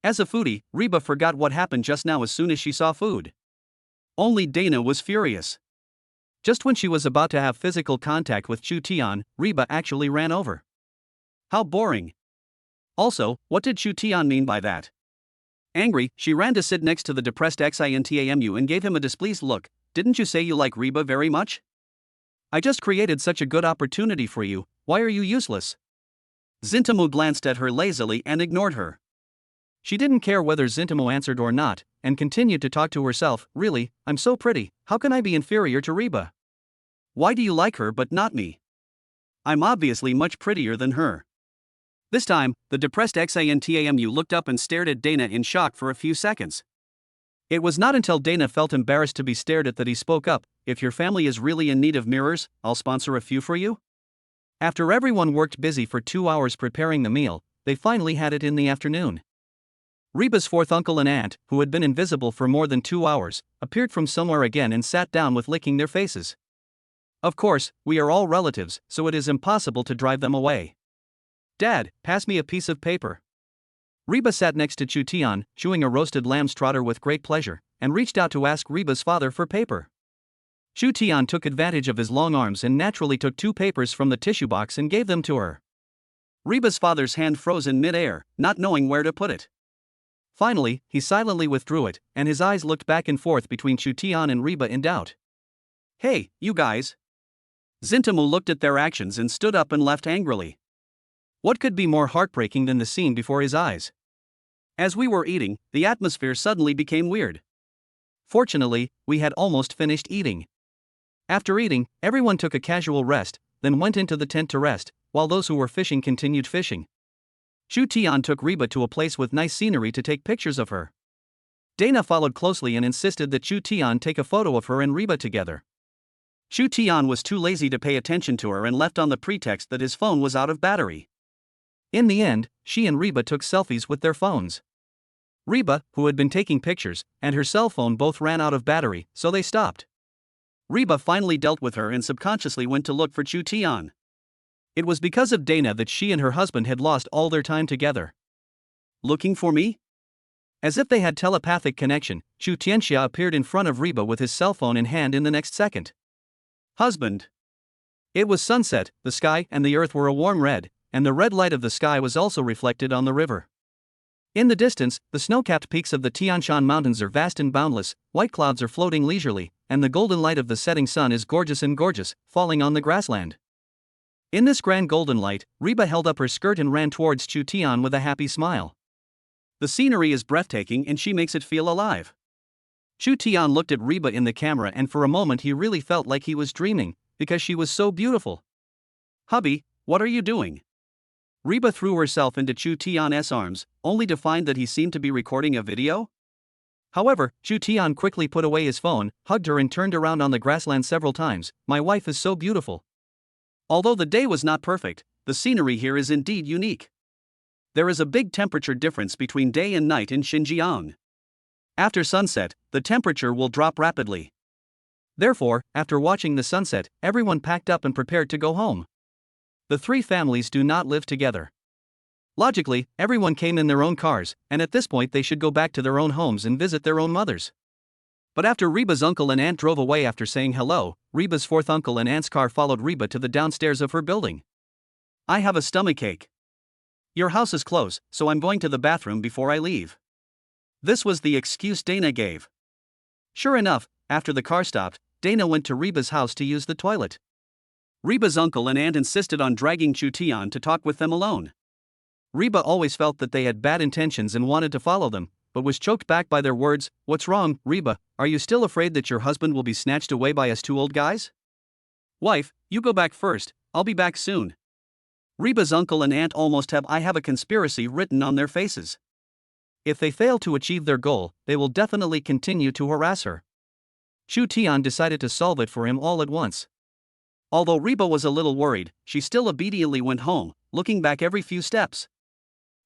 As a foodie, Reba forgot what happened just now as soon as she saw food. Only Dana was furious. Just when she was about to have physical contact with Chu Tian, Reba actually ran over. How boring. Also, what did Chu Tian mean by that? Angry, she ran to sit next to the depressed Xintamu and gave him a displeased look. Didn't you say you like Reba very much? I just created such a good opportunity for you, why are you useless? Xintamu glanced at her lazily and ignored her. She didn't care whether Xintamu answered or not, and continued to talk to herself. Really, I'm so pretty, how can I be inferior to Reba? Why do you like her but not me? I'm obviously much prettier than her. This time, the depressed Xintamu looked up and stared at Dana in shock for a few seconds. It was not until Dana felt embarrassed to be stared at that he spoke up. If your family is really in need of mirrors, I'll sponsor a few for you. After everyone worked busy for 2 hours preparing the meal, they finally had it in the afternoon. Reba's fourth uncle and aunt, who had been invisible for more than 2 hours, appeared from somewhere again and sat down with licking their faces. Of course, we are all relatives, so it is impossible to drive them away. Dad, pass me a piece of paper. Reba sat next to Chu Tian, chewing a roasted lamb's trotter with great pleasure, and reached out to ask Reba's father for paper. Chu Tian took advantage of his long arms and naturally took 2 papers from the tissue box and gave them to her. Reba's father's hand froze in mid-air, not knowing where to put it. Finally, he silently withdrew it, and his eyes looked back and forth between Chu Tian and Reba in doubt. Hey, you guys. Xintamu looked at their actions and stood up and left angrily. What could be more heartbreaking than the scene before his eyes? As we were eating, the atmosphere suddenly became weird. Fortunately, we had almost finished eating. After eating, everyone took a casual rest, then went into the tent to rest, while those who were fishing continued fishing. Chu Tian took Reba to a place with nice scenery to take pictures of her. Dana followed closely and insisted that Chu Tian take a photo of her and Reba together. Chu Tian was too lazy to pay attention to her and left on the pretext that his phone was out of battery. In the end, she and Reba took selfies with their phones. Reba, who had been taking pictures, and her cell phone both ran out of battery, so they stopped. Reba finally dealt with her and subconsciously went to look for Chu Tian. It was because of Dana that she and her husband had lost all their time together. Looking for me? As if they had telepathic connection, Chu Tianxia appeared in front of Reba with his cell phone in hand in the next second. Husband. It was sunset, the sky and the earth were a warm red, and the red light of the sky was also reflected on the river. In the distance, the snow-capped peaks of the Tianshan Mountains are vast and boundless, white clouds are floating leisurely, and the golden light of the setting sun is gorgeous, falling on the grassland. In this grand golden light, Reba held up her skirt and ran towards Chu Tian with a happy smile. The scenery is breathtaking and she makes it feel alive. Chu Tian looked at Reba in the camera and for a moment he really felt like he was dreaming, because she was so beautiful. Hubby, what are you doing? Reba threw herself into Chu Tian's arms, only to find that he seemed to be recording a video. However, Chu Tian quickly put away his phone, hugged her and turned around on the grassland several times. My wife is so beautiful. Although the day was not perfect, the scenery here is indeed unique. There is a big temperature difference between day and night in Xinjiang. After sunset, the temperature will drop rapidly. Therefore, after watching the sunset, everyone packed up and prepared to go home. The 3 families do not live together. Logically, everyone came in their own cars, and at this point they should go back to their own homes and visit their own mothers. But after Reba's uncle and aunt drove away after saying hello, Reba's fourth uncle and aunt's car followed Reba to the downstairs of her building. I have a stomachache. Your house is closed, so I'm going to the bathroom before I leave. This was the excuse Dana gave. Sure enough, after the car stopped, Dana went to Reba's house to use the toilet. Reba's uncle and aunt insisted on dragging Chu Tian to talk with them alone. Reba always felt that they had bad intentions and wanted to follow them, but was choked back by their words. What's wrong, Reba? Are you still afraid that your husband will be snatched away by us 2 old guys? Wife, you go back first, I'll be back soon. Reba's uncle and aunt almost have I have a conspiracy written on their faces. If they fail to achieve their goal, they will definitely continue to harass her. Chu Tian decided to solve it for him all at once. Although Reba was a little worried, she still obediently went home, looking back every few steps.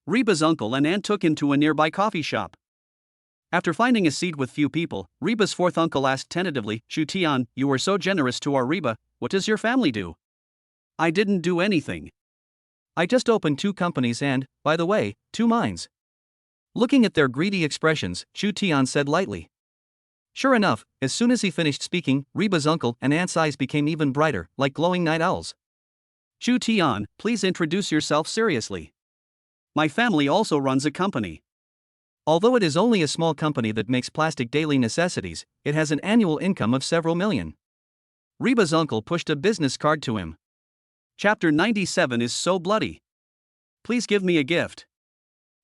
Reba's uncle and aunt took him to a nearby coffee shop. After finding a seat with few people, Reba's fourth uncle asked tentatively, "Shu Tian, you were so generous to our Reba, what does your family do?" "I didn't do anything. I just opened 2 companies and, by the way, 2 mines." Looking at their greedy expressions, Shu Tian said lightly. Sure enough, as soon as he finished speaking, Reba's uncle and aunt's eyes became even brighter, like glowing night owls. "Shu Tian, please introduce yourself seriously. My family also runs a company. Although it is only a small company that makes plastic daily necessities, it has an annual income of several million." Reba's uncle pushed a business card to him. "Chapter 97 is so bloody. Please give me a gift."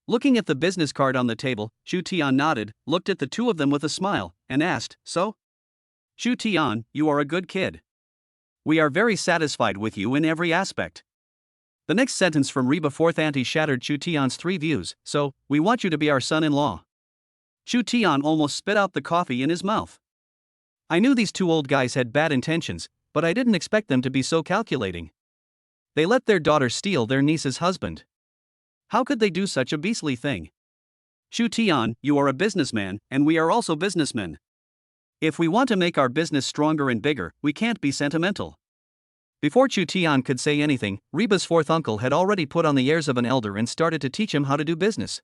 Looking at the business card on the table, Shu Tian nodded, looked at the 2 of them with a smile, and asked, "So? Shu Tian, you are a good kid. We are very satisfied with you in every aspect." The next sentence from Reba fourth auntie shattered Shu Tian's 3 views. "So, we want you to be our son-in-law." Shu Tian almost spit out the coffee in his mouth. "I knew these 2 old guys had bad intentions, but I didn't expect them to be so calculating. They let their daughter steal their niece's husband. How could they do such a beastly thing? Shu Tian, you are a businessman, and we are also businessmen. If we want to make our business stronger and bigger, we can't be sentimental." Before Shu Tian could say anything, Reba's fourth uncle had already put on the airs of an elder and started to teach him how to do business.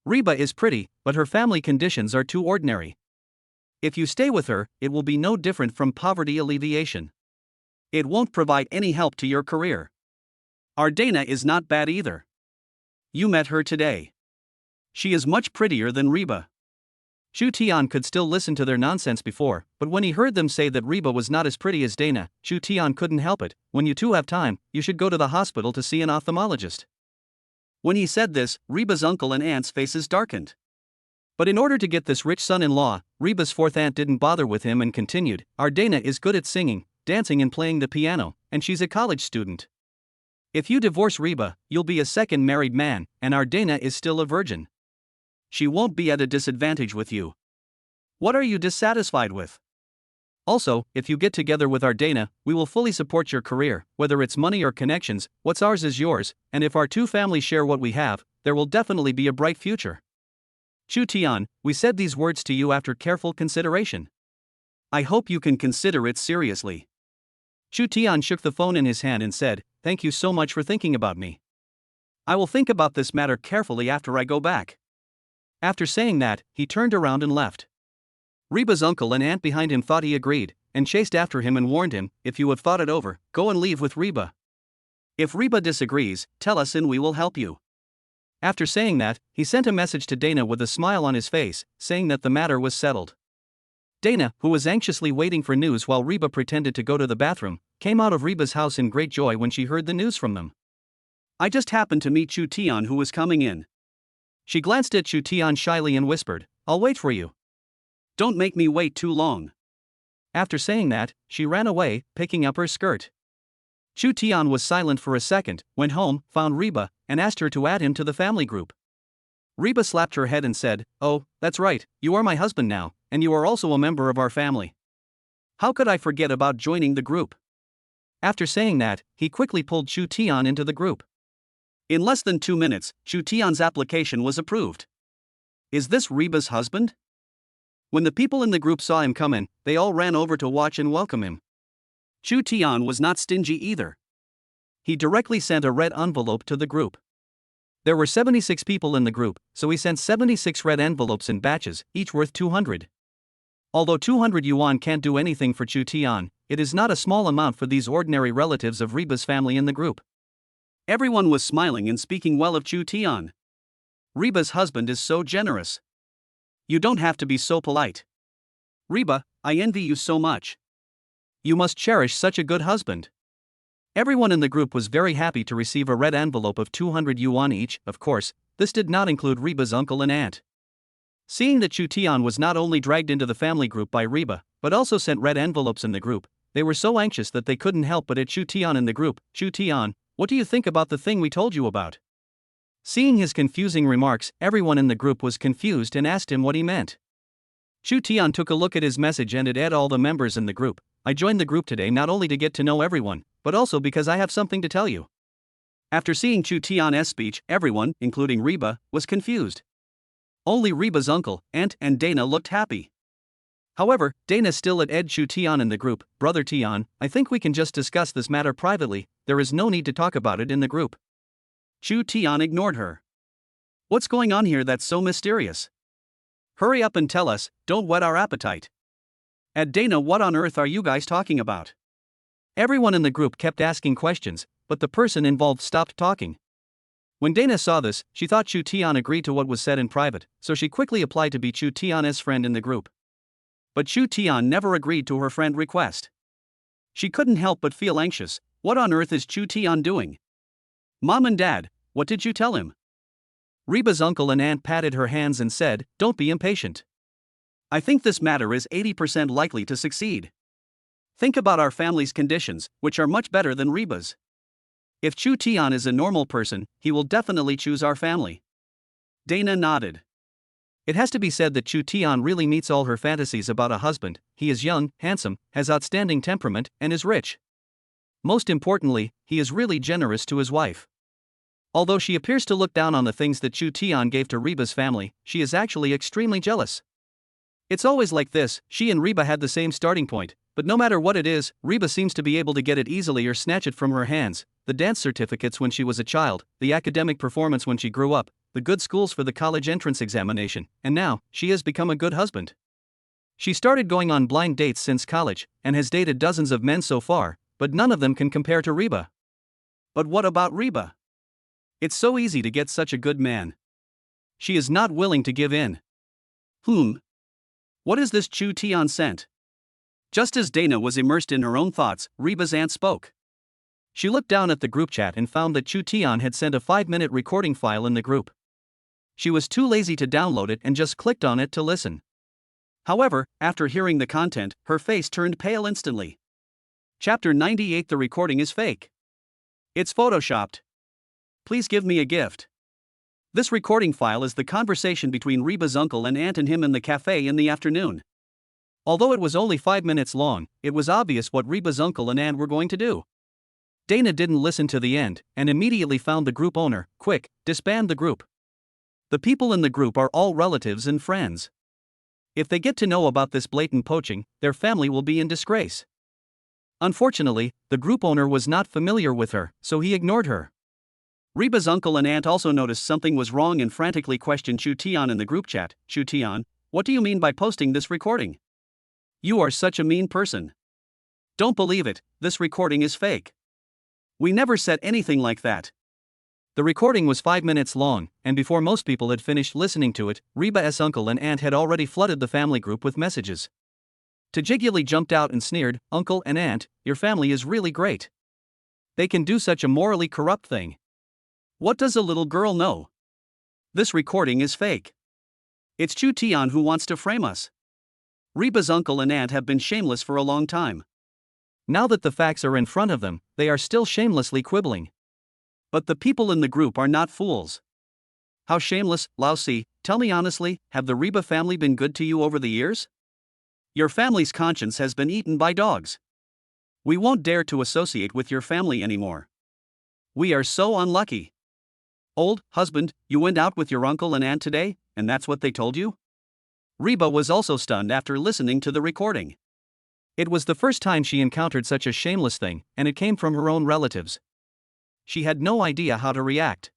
"Reba is pretty, but her family conditions are too ordinary. If you stay with her, it will be no different from poverty alleviation. It won't provide any help to your career. Our Dana is not bad either. You met her today. She is much prettier than Reba." Shu Tian could still listen to their nonsense before, but when he heard them say that Reba was not as pretty as Dana, Shu Tian couldn't help it. "When you 2 have time, you should go to the hospital to see an ophthalmologist." When he said this, Reba's uncle and aunt's faces darkened. But in order to get this rich son-in-law, Reba's fourth aunt didn't bother with him and continued, "Our Dana is good at singing, dancing and playing the piano, and she's a college student. If you divorce Reba, you'll be a second married man, and our Dana is still a virgin. She won't be at a disadvantage with you. What are you dissatisfied with? Also, if you get together with our Dana, we will fully support your career, whether it's money or connections. What's ours is yours, and if our 2 families share what we have, there will definitely be a bright future. Shu Tian, we said these words to you after careful consideration. I hope you can consider it seriously." Shu Tian shook the phone in his hand and said, "Thank you so much for thinking about me. I will think about this matter carefully after I go back." After saying that, he turned around and left. Reba's uncle and aunt behind him thought he agreed, and chased after him and warned him, "If you have thought it over, go and leave with Reba. If Reba disagrees, tell us and we will help you." After saying that, he sent a message to Dana with a smile on his face, saying that the matter was settled. Dana, who was anxiously waiting for news while Reba pretended to go to the bathroom, came out of Reba's house in great joy when she heard the news from them. "I just happened to meet Shu Tian who was coming in." She glanced at Shu Tian shyly and whispered, "I'll wait for you. Don't make me wait too long." After saying that, she ran away, picking up her skirt. Shu Tian was silent for a second, went home, found Reba, and asked her to add him to the family group. Reba slapped her head and said, "Oh, that's right, you are my husband now, and you are also a member of our family. How could I forget about joining the group?" After saying that, he quickly pulled Shu Tian into the group. In less than 2 minutes, Shu Tian's application was approved. Is this Reba's husband? When the people in the group saw him come in, they all ran over to watch and welcome him. Shu Tian was not stingy either. He directly sent a red envelope to the group. There were 76 people in the group, so he sent 76 red envelopes in batches, each worth 200. Although 200 yuan can't do anything for Shu Tian, it is not a small amount for these ordinary relatives of Reba's family in the group. Everyone was smiling and speaking well of Shu Tian. Reba's husband is so generous. You don't have to be so polite. Reba, I envy you so much. You must cherish such a good husband. Everyone in the group was very happy to receive a red envelope of 200 yuan each. Of course, this did not include Reba's uncle and aunt. Seeing that Shu Tian was not only dragged into the family group by Reba, but also sent red envelopes in the group, they were so anxious that they couldn't help but at Shu Tian in the group. Shu Tian, what do you think about the thing we told you about? Seeing his confusing remarks, everyone in the group was confused and asked him what he meant. Shu Tian took a look at his message and it had all the members in the group. I joined the group today not only to get to know everyone, but also because I have something to tell you. After seeing Chu Tian's speech, everyone, including Reba, was confused. Only Reba's uncle, aunt, and Dana looked happy. However, Dana still had Chu Tian in the group. Brother Tian, I think we can just discuss this matter privately, there is no need to talk about it in the group. Chu Tian ignored her. What's going on here that's so mysterious? Hurry up and tell us, don't whet our appetite. Dana, what on earth are you guys talking about? Everyone in the group kept asking questions, but the person involved stopped talking. When Dana saw this, she thought Chu Tian agreed to what was said in private, so she quickly applied to be Chu Tian's friend in the group. But Chu Tian never agreed to her friend's request. She couldn't help but feel anxious. What on earth is Chu Tian doing? Mom and Dad, what did you tell him? Reba's uncle and aunt patted her hands and said, don't be impatient. I think this matter is 80% likely to succeed. Think about our family's conditions, which are much better than Reba's. If Chu Tian is a normal person, he will definitely choose our family. Dana nodded. It has to be said that Chu Tian really meets all her fantasies about a husband. He is young, handsome, has outstanding temperament, and is rich. Most importantly, he is really generous to his wife. Although she appears to look down on the things that Chu Tian gave to Reba's family, she is actually extremely jealous. It's always like this, she and Reba had the same starting point, but no matter what it is, Reba seems to be able to get it easily or snatch it from her hands. The dance certificates when she was a child, the academic performance when she grew up, the good schools for the college entrance examination, and now, she has become a good husband. She started going on blind dates since college, and has dated dozens of men so far, but none of them can compare to Reba. But what about Reba? It's so easy to get such a good man. She is not willing to give in. What is this Chu Tian sent? Just as Dana was immersed in her own thoughts, Reba's aunt spoke. She looked down at the group chat and found that Chu Tian had sent a 5-minute recording file in the group. She was too lazy to download it and just clicked on it to listen. However, after hearing the content, her face turned pale instantly. Chapter 98. The recording is fake. It's photoshopped. Please give me a gift. This recording file is the conversation between Reba's uncle and aunt and him in the cafe in the afternoon. Although it was only 5 minutes long, it was obvious what Reba's uncle and aunt were going to do. Dana didn't listen to the end, and immediately found the group owner. Quick, disband the group. The people in the group are all relatives and friends. If they get to know about this blatant poaching, their family will be in disgrace. Unfortunately, the group owner was not familiar with her, so he ignored her. Reba's uncle and aunt also noticed something was wrong and frantically questioned Chu Tian in the group chat. Chu Tian, what do you mean by posting this recording? You are such a mean person. Don't believe it, this recording is fake. We never said anything like that. The recording was 5 minutes long, and before most people had finished listening to it, Reba's uncle and aunt had already flooded the family group with messages. Tajiguli jumped out and sneered, Uncle and Aunt, your family is really great. They can do such a morally corrupt thing. What does a little girl know? This recording is fake. It's Chu Tian who wants to frame us. Reba's uncle and aunt have been shameless for a long time. Now that the facts are in front of them, they are still shamelessly quibbling. But the people in the group are not fools. How shameless, lousy, tell me honestly, have the Reba family been good to you over the years? Your family's conscience has been eaten by dogs. We won't dare to associate with your family anymore. We are so unlucky. Old husband, you went out with your uncle and aunt today, and that's what they told you? Reba was also stunned after listening to the recording. It was the first time she encountered such a shameless thing, and it came from her own relatives. She had no idea how to react.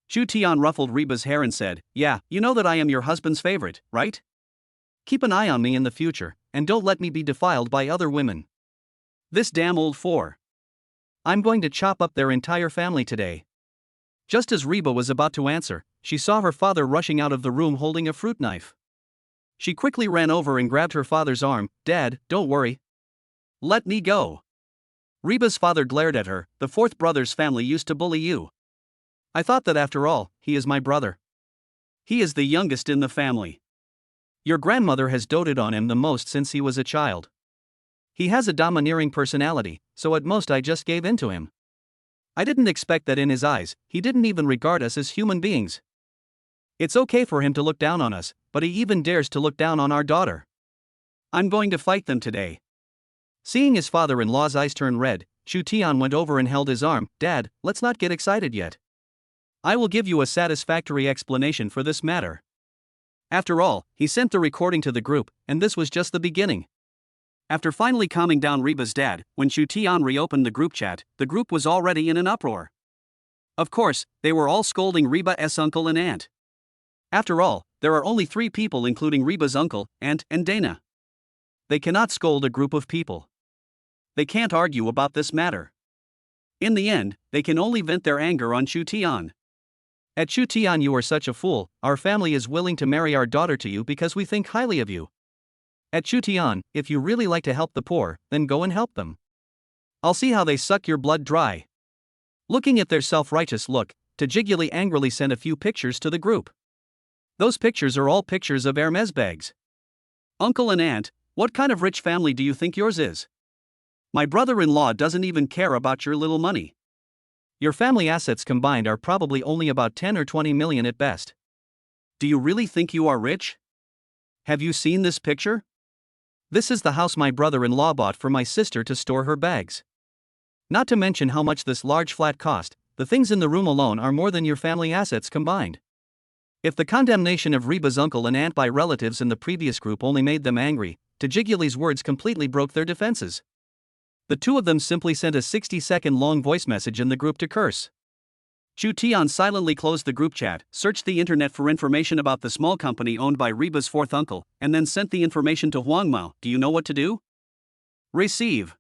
Chu Tian ruffled Reba's hair and said, Yeah, you know that I am your husband's favorite, right? Keep an eye on me in the future, and don't let me be defiled by other women. This damn old four. I'm going to chop up their entire family today. Just as Reba was about to answer, she saw her father rushing out of the room holding a fruit knife. She quickly ran over and grabbed her father's arm. Dad, don't worry. Let me go. Reba's father glared at her. The fourth brother's family used to bully you. I thought that after all, he is my brother. He is the youngest in the family. Your grandmother has doted on him the most since he was a child. He has a domineering personality, so at most I just gave in to him. I didn't expect that in his eyes, he didn't even regard us as human beings. It's okay for him to look down on us, but he even dares to look down on our daughter. I'm going to fight them today. Seeing his father-in-law's eyes turn red, Chu Tian went over and held his arm. Dad, let's not get excited yet. I will give you a satisfactory explanation for this matter. After all, he sent the recording to the group, and this was just the beginning. After finally calming down Reba's dad, when Chu Tian reopened the group chat, the group was already in an uproar. Of course, they were all scolding Reba's uncle and aunt. After all, there are only 3 people including Reba's uncle, aunt, and Dana. They cannot scold a group of people. They can't argue about this matter. In the end, they can only vent their anger on Chu Tian. At Chu Tian, you are such a fool. Our family is willing to marry our daughter to you because we think highly of you. At Chu Tian, if you really like to help the poor, then go and help them. I'll see how they suck your blood dry. Looking at their self-righteous look, Tajiguli angrily sent a few pictures to the group. Those pictures are all pictures of Hermes bags. Uncle and aunt, what kind of rich family do you think yours is? My brother-in-law doesn't even care about your little money. Your family assets combined are probably only about 10 or 20 million at best. Do you really think you are rich? Have you seen this picture? This is the house my brother-in-law bought for my sister to store her bags. Not to mention how much this large flat cost, the things in the room alone are more than your family assets combined. If the condemnation of Reba's uncle and aunt by relatives in the previous group only made them angry, Tajiguli's words completely broke their defenses. The 2 of them simply sent a 60-second long voice message in the group to curse. Chu Tian silently closed the group chat, searched the internet for information about the small company owned by Reba's 4th uncle, and then sent the information to Huang Mao. Do you know what to do? Receive.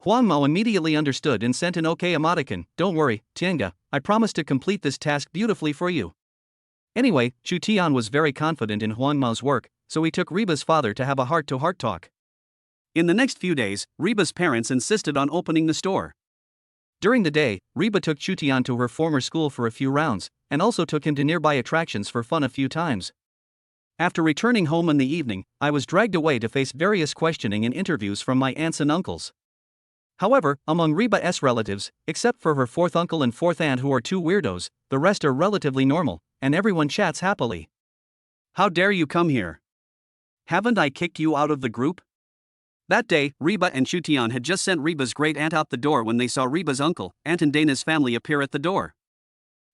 Huang Mao immediately understood and sent an OK emoticon. Don't worry, Tianga, I promise to complete this task beautifully for you. Anyway, Chu Tian was very confident in Huang Mao's work, so he took Reba's father to have a heart-to-heart talk. In the next few days, Reba's parents insisted on opening the store. During the day, Reba took Chu Tian to her former school for a few rounds, and also took him to nearby attractions for fun a few times. After returning home in the evening, I was dragged away to face various questioning and interviews from my aunts and uncles. However, among Reba's relatives, except for her 4th uncle and 4th aunt who are 2 weirdos, the rest are relatively normal, and everyone chats happily. How dare you come here? Haven't I kicked you out of the group? That day, Reba and Chu Tian had just sent Reba's great aunt out the door when they saw Reba's uncle, aunt and Dana's family appear at the door.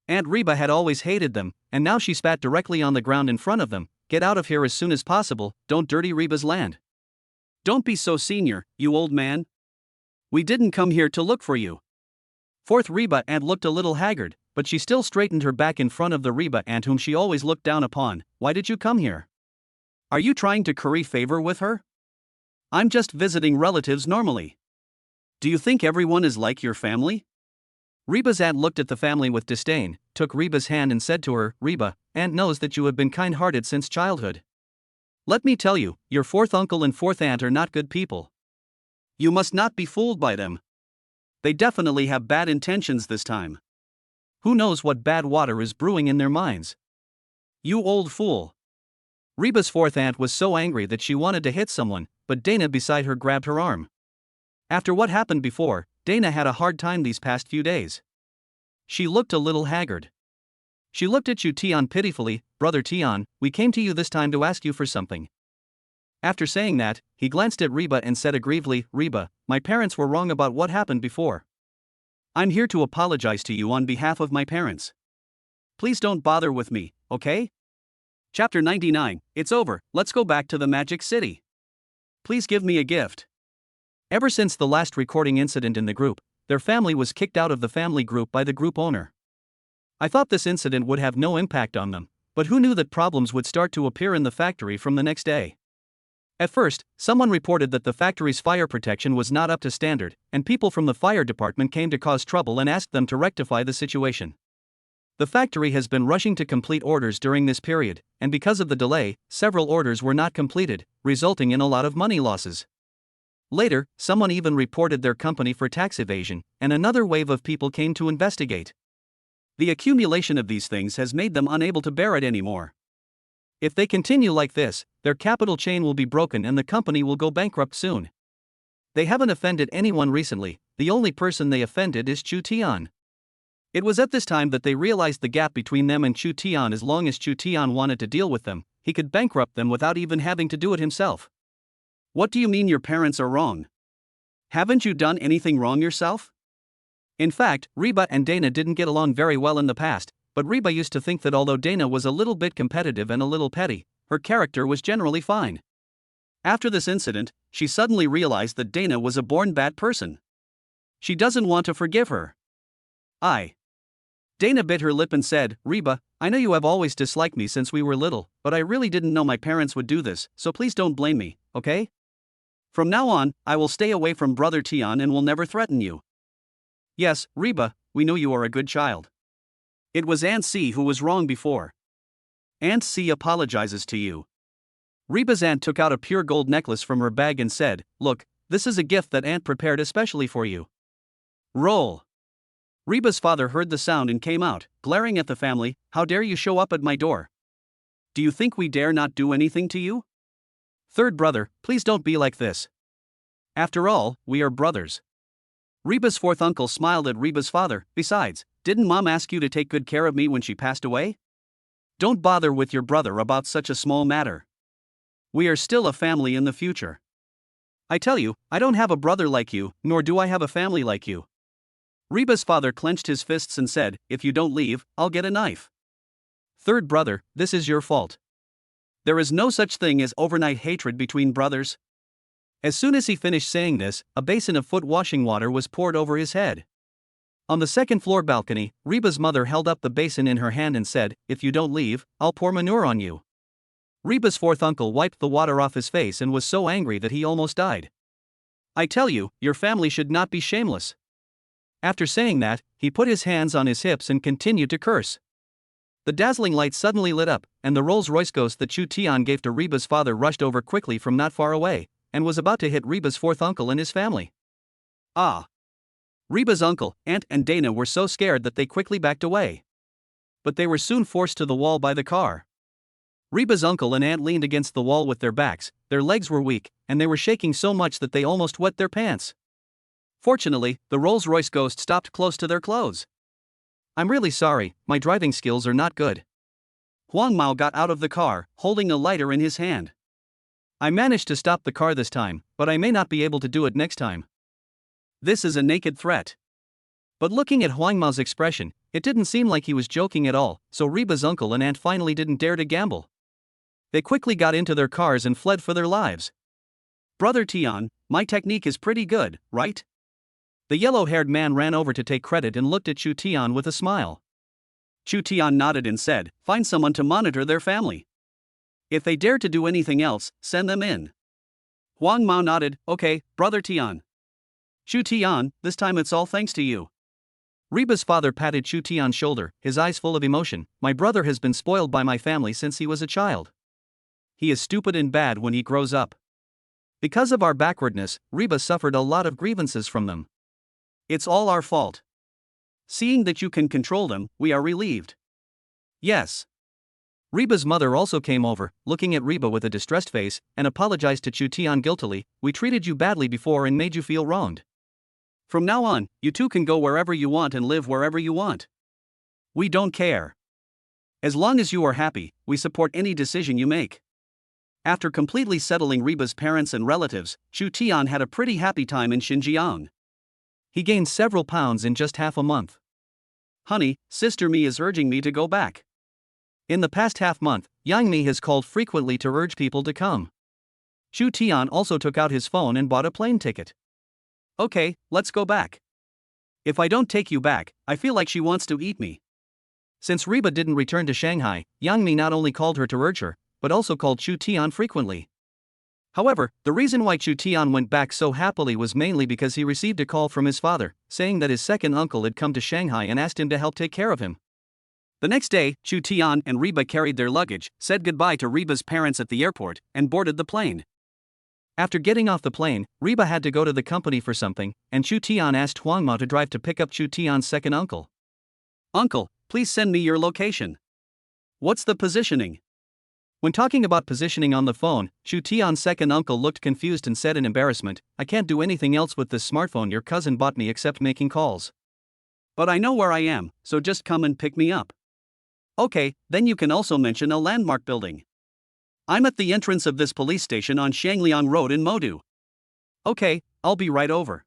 Aunt Reba had always hated them, and now she spat directly on the ground in front of them. Get out of here as soon as possible, don't dirty Reba's land. Don't be so senior, you old man. We didn't come here to look for you. 4th Reba aunt looked a little haggard, but she still straightened her back in front of the Reba aunt whom she always looked down upon. Why did you come here? Are you trying to curry favor with her? I'm just visiting relatives normally. Do you think everyone is like your family? Reba's aunt looked at the family with disdain, took Reba's hand and said to her, Reba, aunt knows that you have been kind-hearted since childhood. Let me tell you, your 4th uncle and 4th aunt are not good people. You must not be fooled by them. They definitely have bad intentions this time. Who knows what bad water is brewing in their minds? You old fool. Reba's 4th aunt was so angry that she wanted to hit someone, but Dana beside her grabbed her arm. After what happened before, Dana had a hard time these past few days. She looked a little haggard. She looked at Chu Tian pitifully. Brother Tian, we came to you this time to ask you for something. After saying that, he glanced at Reba and said aggrievedly, Reba, my parents were wrong about what happened before. I'm here to apologize to you on behalf of my parents. Please don't bother with me, okay? Chapter 99, it's over, let's go back to the Magic City. Please give me a gift. Ever since the last recording incident in the group, their family was kicked out of the family group by the group owner. I thought this incident would have no impact on them, but who knew that problems would start to appear in the factory from the next day? At first, someone reported that the factory's fire protection was not up to standard, and people from the fire department came to cause trouble and asked them to rectify the situation. The factory has been rushing to complete orders during this period, and because of the delay, several orders were not completed, resulting in a lot of money losses. Later, someone even reported their company for tax evasion, and another wave of people came to investigate. The accumulation of these things has made them unable to bear it anymore. If they continue like this, their capital chain will be broken and the company will go bankrupt soon. They haven't offended anyone recently, the only person they offended is Chu Tian. It was at this time that they realized the gap between them and Chu Tian. As long as Chu Tian wanted to deal with them, he could bankrupt them without even having to do it himself. What do you mean your parents are wrong? Haven't you done anything wrong yourself? In fact, Reba and Dana didn't get along very well in the past, but Reba used to think that although Dana was a little bit competitive and a little petty, her character was generally fine. After this incident, she suddenly realized that Dana was a born bad person. She doesn't want to forgive her. Dana bit her lip and said, Reba, I know you have always disliked me since we were little, but I really didn't know my parents would do this, so please don't blame me, okay? From now on, I will stay away from Brother Tion and will never threaten you. Yes, Reba, we know you are a good child. It was Aunt C who was wrong before. Aunt C apologizes to you. Reba's aunt took out a pure gold necklace from her bag and said, Look, this is a gift that Aunt prepared especially for you. Roll. Reba's father heard the sound and came out, glaring at the family. How dare you show up at my door? Do you think we dare not do anything to you? Third brother, please don't be like this. After all, we are brothers. Reba's fourth uncle smiled at Reba's father. Besides, didn't Mom ask you to take good care of me when she passed away? Don't bother with your brother about such a small matter. We are still a family in the future. I tell you, I don't have a brother like you, nor do I have a family like you. Reba's father clenched his fists and said, If you don't leave, I'll get a knife. Third brother, this is your fault. There is no such thing as overnight hatred between brothers. As soon as he finished saying this, a basin of foot washing water was poured over his head. On the second floor balcony, Reba's mother held up the basin in her hand and said, If you don't leave, I'll pour manure on you. Reba's fourth uncle wiped the water off his face and was so angry that he almost died. I tell you, your family should not be shameless. After saying that, he put his hands on his hips and continued to curse. The dazzling light suddenly lit up, and the Rolls-Royce ghost that Chu Tian gave to Reba's father rushed over quickly from not far away, and was about to hit Reba's fourth uncle and his family. Reba's uncle, aunt and Dana were so scared that they quickly backed away. But they were soon forced to the wall by the car. Reba's uncle and aunt leaned against the wall with their backs, their legs were weak, and they were shaking so much that they almost wet their pants. Fortunately, the Rolls-Royce ghost stopped close to their clothes. I'm really sorry, my driving skills are not good. Huang Mao got out of the car, holding a lighter in his hand. I managed to stop the car this time, but I may not be able to do it next time. This is a naked threat. But looking at Huang Mao's expression, it didn't seem like he was joking at all, so Reba's uncle and aunt finally didn't dare to gamble. They quickly got into their cars and fled for their lives. Brother Tian, my technique is pretty good, right? The yellow-haired man ran over to take credit and looked at Chu Tian with a smile. Chu Tian nodded and said, Find someone to monitor their family. If they dare to do anything else, send them in. Huang Mao nodded, Okay, Brother Tian. Chu Tian, this time it's all thanks to you. Reba's father patted Chu Tian's shoulder, his eyes full of emotion. My brother has been spoiled by my family since he was a child. He is stupid and bad when he grows up. Because of our backwardness, Reba suffered a lot of grievances from them. It's all our fault. Seeing that you can control them, we are relieved. Yes. Reba's mother also came over, looking at Reba with a distressed face, and apologized to Chu Tian guiltily. We treated you badly before and made you feel wronged. From now on, you two can go wherever you want and live wherever you want. We don't care. As long as you are happy, we support any decision you make. After completely settling Reba's parents and relatives, Chu Tian had a pretty happy time in Xinjiang. He gained several pounds in just half a month. Honey, Sister Mi is urging me to go back. In the past half month, Yang Mi has called frequently to urge people to come. Chu Tian also took out his phone and bought a plane ticket. Okay, let's go back. If I don't take you back, I feel like she wants to eat me. Since Reba didn't return to Shanghai, Yang Mi not only called her to urge her, but also called Chu Tian frequently. However, the reason why Chu Tian went back so happily was mainly because he received a call from his father, saying that his second uncle had come to Shanghai and asked him to help take care of him. The next day, Chu Tian and Reba carried their luggage, said goodbye to Reba's parents at the airport, and boarded the plane. After getting off the plane, Reba had to go to the company for something, and Chu Tian asked Huang Mao to drive to pick up Chu Tian's second uncle. Uncle, please send me your location. What's the positioning? When talking about positioning on the phone, Chu Tian's second uncle looked confused and said in embarrassment, I can't do anything else with this smartphone your cousin bought me except making calls. But I know where I am, so just come and pick me up. Okay, then you can also mention a landmark building. I'm at the entrance of this police station on Shangliang Road in Modu. Okay, I'll be right over.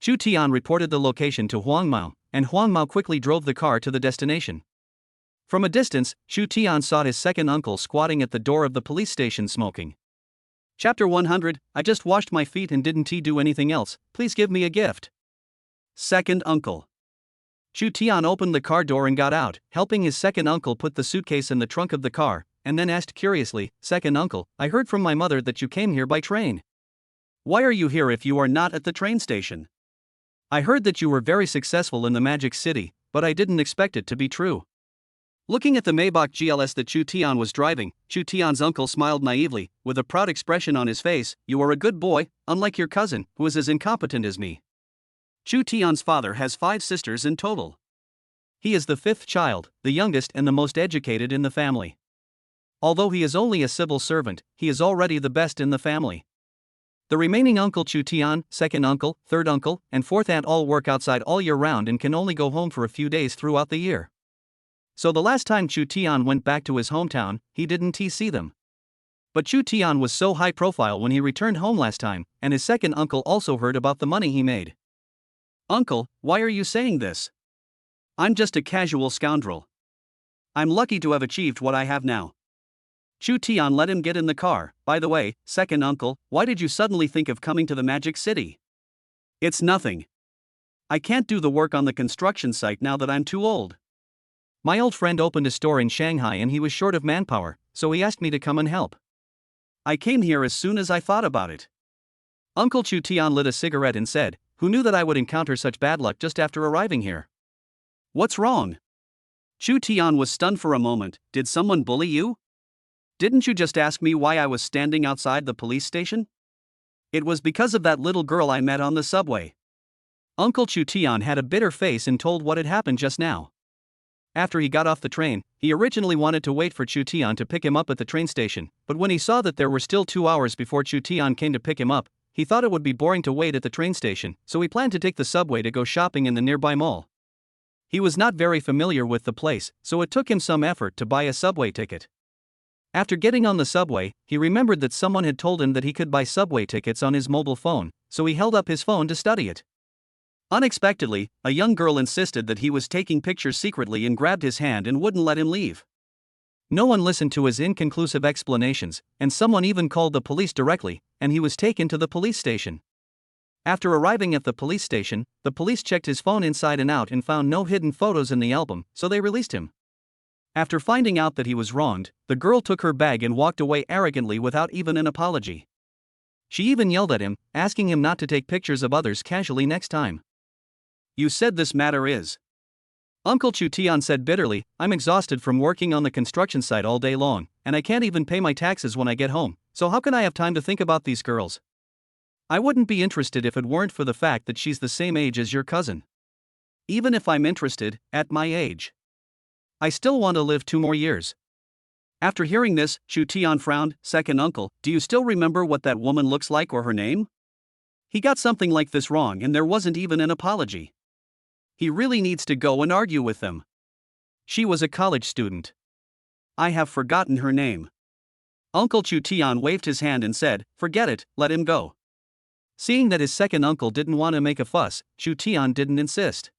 Chu Tian reported the location to Huang Mao, and Huang Mao quickly drove the car to the destination. From a distance, Chu Tian saw his second uncle squatting at the door of the police station smoking. Chapter 100, I just washed my feet and didn't do anything else, please give me a gift. Second uncle. Chu Tian opened the car door and got out, helping his second uncle put the suitcase in the trunk of the car, and then asked curiously, Second uncle, I heard from my mother that you came here by train. Why are you here if you are not at the train station? I heard that you were very successful in the Magic City, but I didn't expect it to be true. Looking at the Maybach GLS that Chu Tian was driving, Chu Tian's uncle smiled naively, with a proud expression on his face, You are a good boy, unlike your cousin, who is as incompetent as me. Chu Tian's father has 5 sisters in total. He is the 5th child, the youngest and the most educated in the family. Although he is only a civil servant, he is already the best in the family. The remaining uncle Chu Tian, second uncle, third uncle, and fourth aunt all work outside all year round and can only go home for a few days throughout the year. So the last time Chu Tian went back to his hometown, he didn't see them. But Chu Tian was so high profile when he returned home last time, and his second uncle also heard about the money he made. Uncle, why are you saying this? I'm just a casual scoundrel. I'm lucky to have achieved what I have now. Chu Tian let him get in the car. By the way, second uncle, why did you suddenly think of coming to the Magic City? It's nothing. I can't do the work on the construction site now that I'm too old. My old friend opened a store in Shanghai and he was short of manpower, so he asked me to come and help. I came here as soon as I thought about it. Uncle Chu Tian lit a cigarette and said, Who knew that I would encounter such bad luck just after arriving here? What's wrong? Chu Tian was stunned for a moment. Did someone bully you? Didn't you just ask me why I was standing outside the police station? It was because of that little girl I met on the subway. Uncle Chu Tian had a bitter face and told what had happened just now. After he got off the train, he originally wanted to wait for Chu Tian to pick him up at the train station, but when he saw that there were still 2 hours before Chu Tian came to pick him up, he thought it would be boring to wait at the train station, so he planned to take the subway to go shopping in the nearby mall. He was not very familiar with the place, so it took him some effort to buy a subway ticket. After getting on the subway, he remembered that someone had told him that he could buy subway tickets on his mobile phone, so he held up his phone to study it. Unexpectedly, a young girl insisted that he was taking pictures secretly and grabbed his hand and wouldn't let him leave. No one listened to his inconclusive explanations, and someone even called the police directly, and he was taken to the police station. After arriving at the police station, the police checked his phone inside and out and found no hidden photos in the album, so they released him. After finding out that he was wronged, the girl took her bag and walked away arrogantly without even an apology. She even yelled at him, asking him not to take pictures of others casually next time. You said this matter is. Uncle Chu Tian said bitterly, I'm exhausted from working on the construction site all day long, and I can't even pay my taxes when I get home, so how can I have time to think about these girls? I wouldn't be interested if it weren't for the fact that she's the same age as your cousin. Even if I'm interested, at my age, I still want to live 2 more years. After hearing this, Chu Tian frowned. Second uncle, do you still remember what that woman looks like or her name? He got something like this wrong and there wasn't even an apology. He really needs to go and argue with them. She was a college student. I have forgotten her name. Uncle Chu Tian waved his hand and said, Forget it, let him go. Seeing that his second uncle didn't want to make a fuss, Chu Tian didn't insist.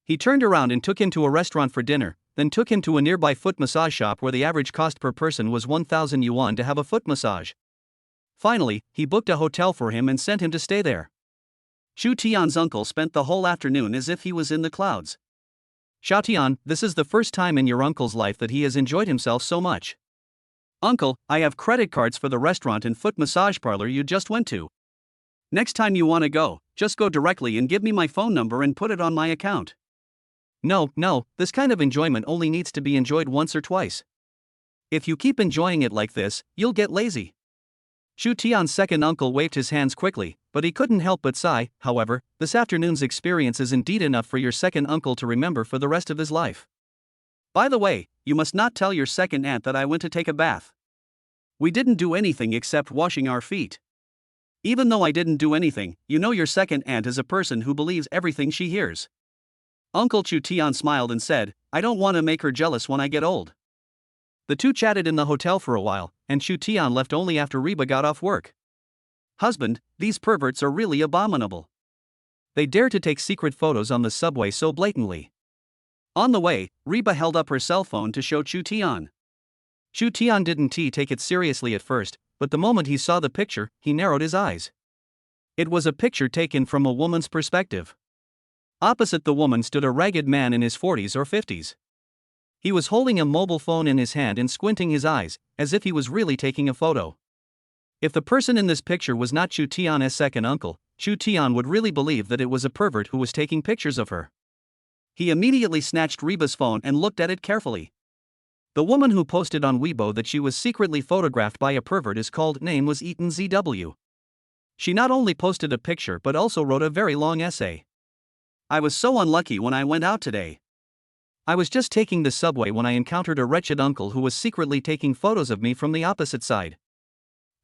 He turned around and took him to a restaurant for dinner, then took him to a nearby foot massage shop where the average cost per person was 1,000 yuan to have a foot massage. Finally, he booked a hotel for him and sent him to stay there. Chu Tian's uncle spent the whole afternoon as if he was in the clouds. Xiao Tian, this is the first time in your uncle's life that he has enjoyed himself so much. Uncle, I have credit cards for the restaurant and foot massage parlor you just went to. Next time you want to go, just go directly and give me my phone number and put it on my account. No, this kind of enjoyment only needs to be enjoyed once or twice. If you keep enjoying it like this, you'll get lazy. Chu Tian's second uncle waved his hands quickly, but he couldn't help but sigh. However, this afternoon's experience is indeed enough for your second uncle to remember for the rest of his life. By the way, you must not tell your second aunt that I went to take a bath. We didn't do anything except washing our feet. Even though I didn't do anything, you know your second aunt is a person who believes everything she hears. Uncle Chu Tian smiled and said, I don't want to make her jealous when I get old. The two chatted in the hotel for a while, and Chu Tian left only after Reba got off work. Husband, these perverts are really abominable. They dare to take secret photos on the subway so blatantly. On the way, Reba held up her cell phone to show Chu Tian. Chu Tian didn't take it seriously at first, but the moment he saw the picture, he narrowed his eyes. It was a picture taken from a woman's perspective. Opposite the woman stood a ragged man in his 40s or 50s. He was holding a mobile phone in his hand and squinting his eyes, as if he was really taking a photo. If the person in this picture was not Chu Tian's second uncle, Chu Tian would really believe that it was a pervert who was taking pictures of her. He immediately snatched Reba's phone and looked at it carefully. The woman who posted on Weibo that she was secretly photographed by a pervert is called name was Eaton ZW. She not only posted a picture but also wrote a very long essay. I was so unlucky when I went out today. I was just taking the subway when I encountered a wretched uncle who was secretly taking photos of me from the opposite side.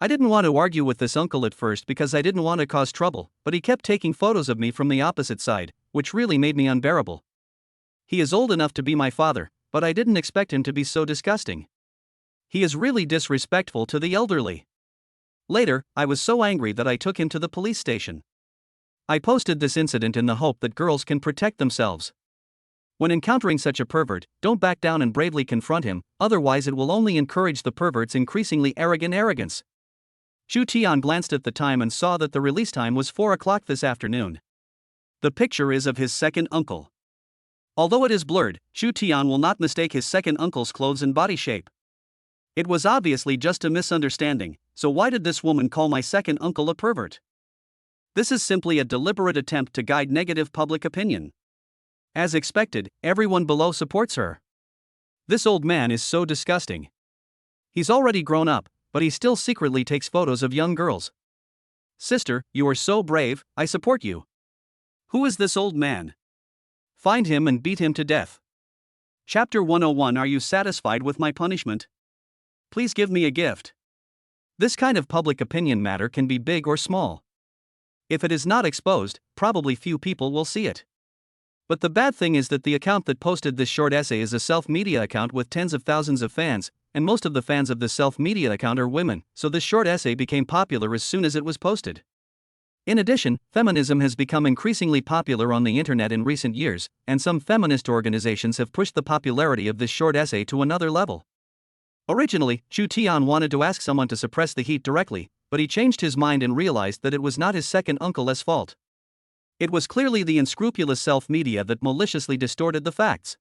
I didn't want to argue with this uncle at first because I didn't want to cause trouble, but he kept taking photos of me from the opposite side, which really made me unbearable. He is old enough to be my father, but I didn't expect him to be so disgusting. He is really disrespectful to the elderly. Later, I was so angry that I took him to the police station. I posted this incident in the hope that girls can protect themselves. When encountering such a pervert, don't back down and bravely confront him, otherwise it will only encourage the pervert's increasingly arrogant arrogance. Chu Tian glanced at the time and saw that the release time was 4 o'clock this afternoon. The picture is of his second uncle. Although it is blurred, Chu Tian will not mistake his second uncle's clothes and body shape. It was obviously just a misunderstanding, so why did this woman call my second uncle a pervert? This is simply a deliberate attempt to guide negative public opinion. As expected, everyone below supports her. This old man is so disgusting. He's already grown up, but he still secretly takes photos of young girls. Sister, you are so brave, I support you. Who is this old man? Find him and beat him to death. Chapter 101. Are you satisfied with my punishment? Please give me a gift. This kind of public opinion matter can be big or small. If it is not exposed, probably few people will see it. But the bad thing is that the account that posted this short essay is a self-media account with tens of thousands of fans, and most of the fans of this self-media account are women, so this short essay became popular as soon as it was posted. In addition, feminism has become increasingly popular on the internet in recent years, and some feminist organizations have pushed the popularity of this short essay to another level. Originally, Chu Tian wanted to ask someone to suppress the heat directly, but he changed his mind and realized that it was not his second uncle's fault. It was clearly the unscrupulous self-media that maliciously distorted the facts.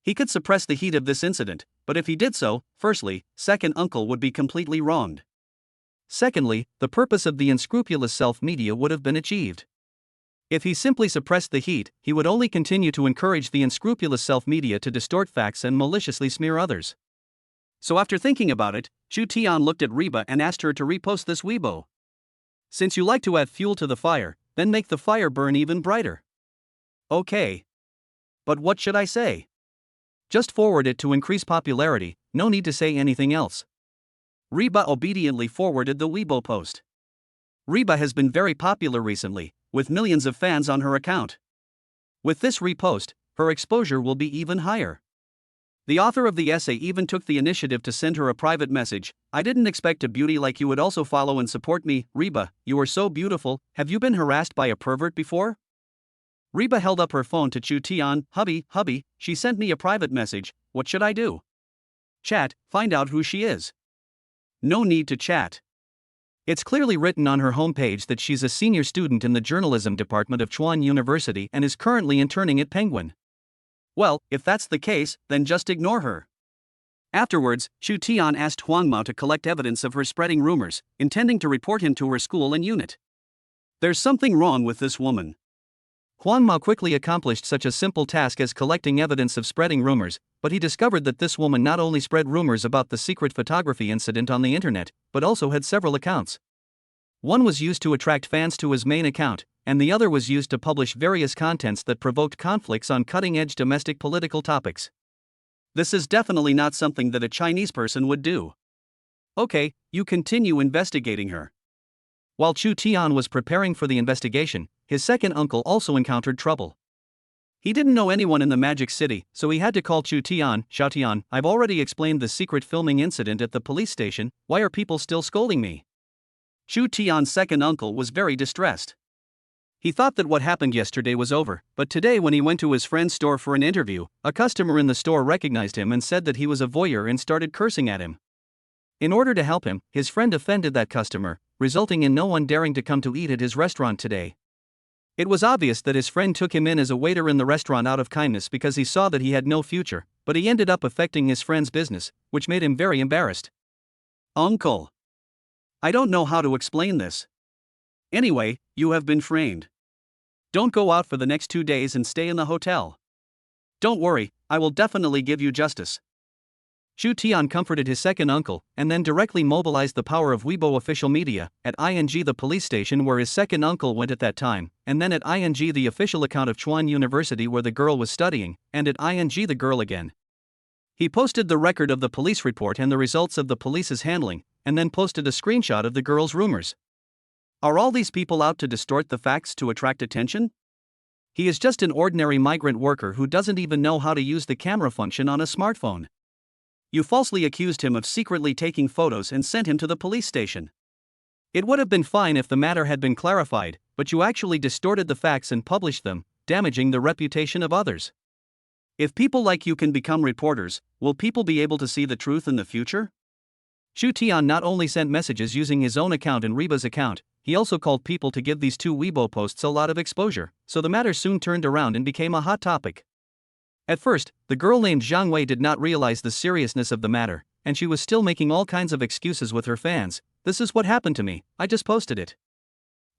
He could suppress the heat of this incident, but if he did so, firstly, second uncle would be completely wronged. Secondly, the purpose of the unscrupulous self-media would have been achieved. If he simply suppressed the heat, he would only continue to encourage the unscrupulous self-media to distort facts and maliciously smear others. So after thinking about it, Chu Tian looked at Reba and asked her to repost this Weibo. Since you like to add fuel to the fire, then make the fire burn even brighter. Okay. But what should I say? Just forward it to increase popularity, no need to say anything else. Reba obediently forwarded the Weibo post. Reba has been very popular recently, with millions of fans on her account. With this repost, her exposure will be even higher. The author of the essay even took the initiative to send her a private message. I didn't expect a beauty like you would also follow and support me. Reba, you are so beautiful. Have you been harassed by a pervert before? Reba held up her phone to Chu Tian. Hubby, she sent me a private message. What should I do? Chat, find out who she is. No need to chat. It's clearly written on her homepage that she's a senior student in the journalism department of Chuan University and is currently interning at Penguin. Well, if that's the case, then just ignore her. Afterwards, Chu Tian asked Huang Mao to collect evidence of her spreading rumors, intending to report him to her school and unit. There's something wrong with this woman. Huang Mao quickly accomplished such a simple task as collecting evidence of spreading rumors, but he discovered that this woman not only spread rumors about the secret photography incident on the internet, but also had several accounts. One was used to attract fans to his main account, and the other was used to publish various contents that provoked conflicts on cutting-edge domestic political topics. This is definitely not something that a Chinese person would do. Okay, you continue investigating her. While Chu Tian was preparing for the investigation, his second uncle also encountered trouble. He didn't know anyone in the Magic City, so he had to call Chu Tian. Xiao Tian, I've already explained the secret filming incident at the police station. Why are people still scolding me? Chu Tian's second uncle was very distressed. He thought that what happened yesterday was over, but today when he went to his friend's store for an interview, a customer in the store recognized him and said that he was a voyeur and started cursing at him. In order to help him, his friend offended that customer, resulting in no one daring to come to eat at his restaurant today. It was obvious that his friend took him in as a waiter in the restaurant out of kindness because he saw that he had no future, but he ended up affecting his friend's business, which made him very embarrassed. Uncle. I don't know how to explain this. Anyway, you have been framed. Don't go out for the next 2 days and stay in the hotel. Don't worry, I will definitely give you justice. Chu Tian comforted his second uncle and then directly mobilized the power of Weibo official media at ING, the police station where his second uncle went at that time, and then at ING the official account of Chuan University where the girl was studying, and at ING the girl again. He posted the record of the police report and the results of the police's handling, and then posted a screenshot of the girl's rumors. Are all these people out to distort the facts to attract attention? He is just an ordinary migrant worker who doesn't even know how to use the camera function on a smartphone. You falsely accused him of secretly taking photos and sent him to the police station. It would have been fine if the matter had been clarified, but you actually distorted the facts and published them, damaging the reputation of others. If people like you can become reporters, will people be able to see the truth in the future? Chu Tian not only sent messages using his own account and Reba's account, he also called people to give these two Weibo posts a lot of exposure, so the matter soon turned around and became a hot topic. At first, the girl named Zhang Wei did not realize the seriousness of the matter, and she was still making all kinds of excuses with her fans. This is what happened to me, I just posted it.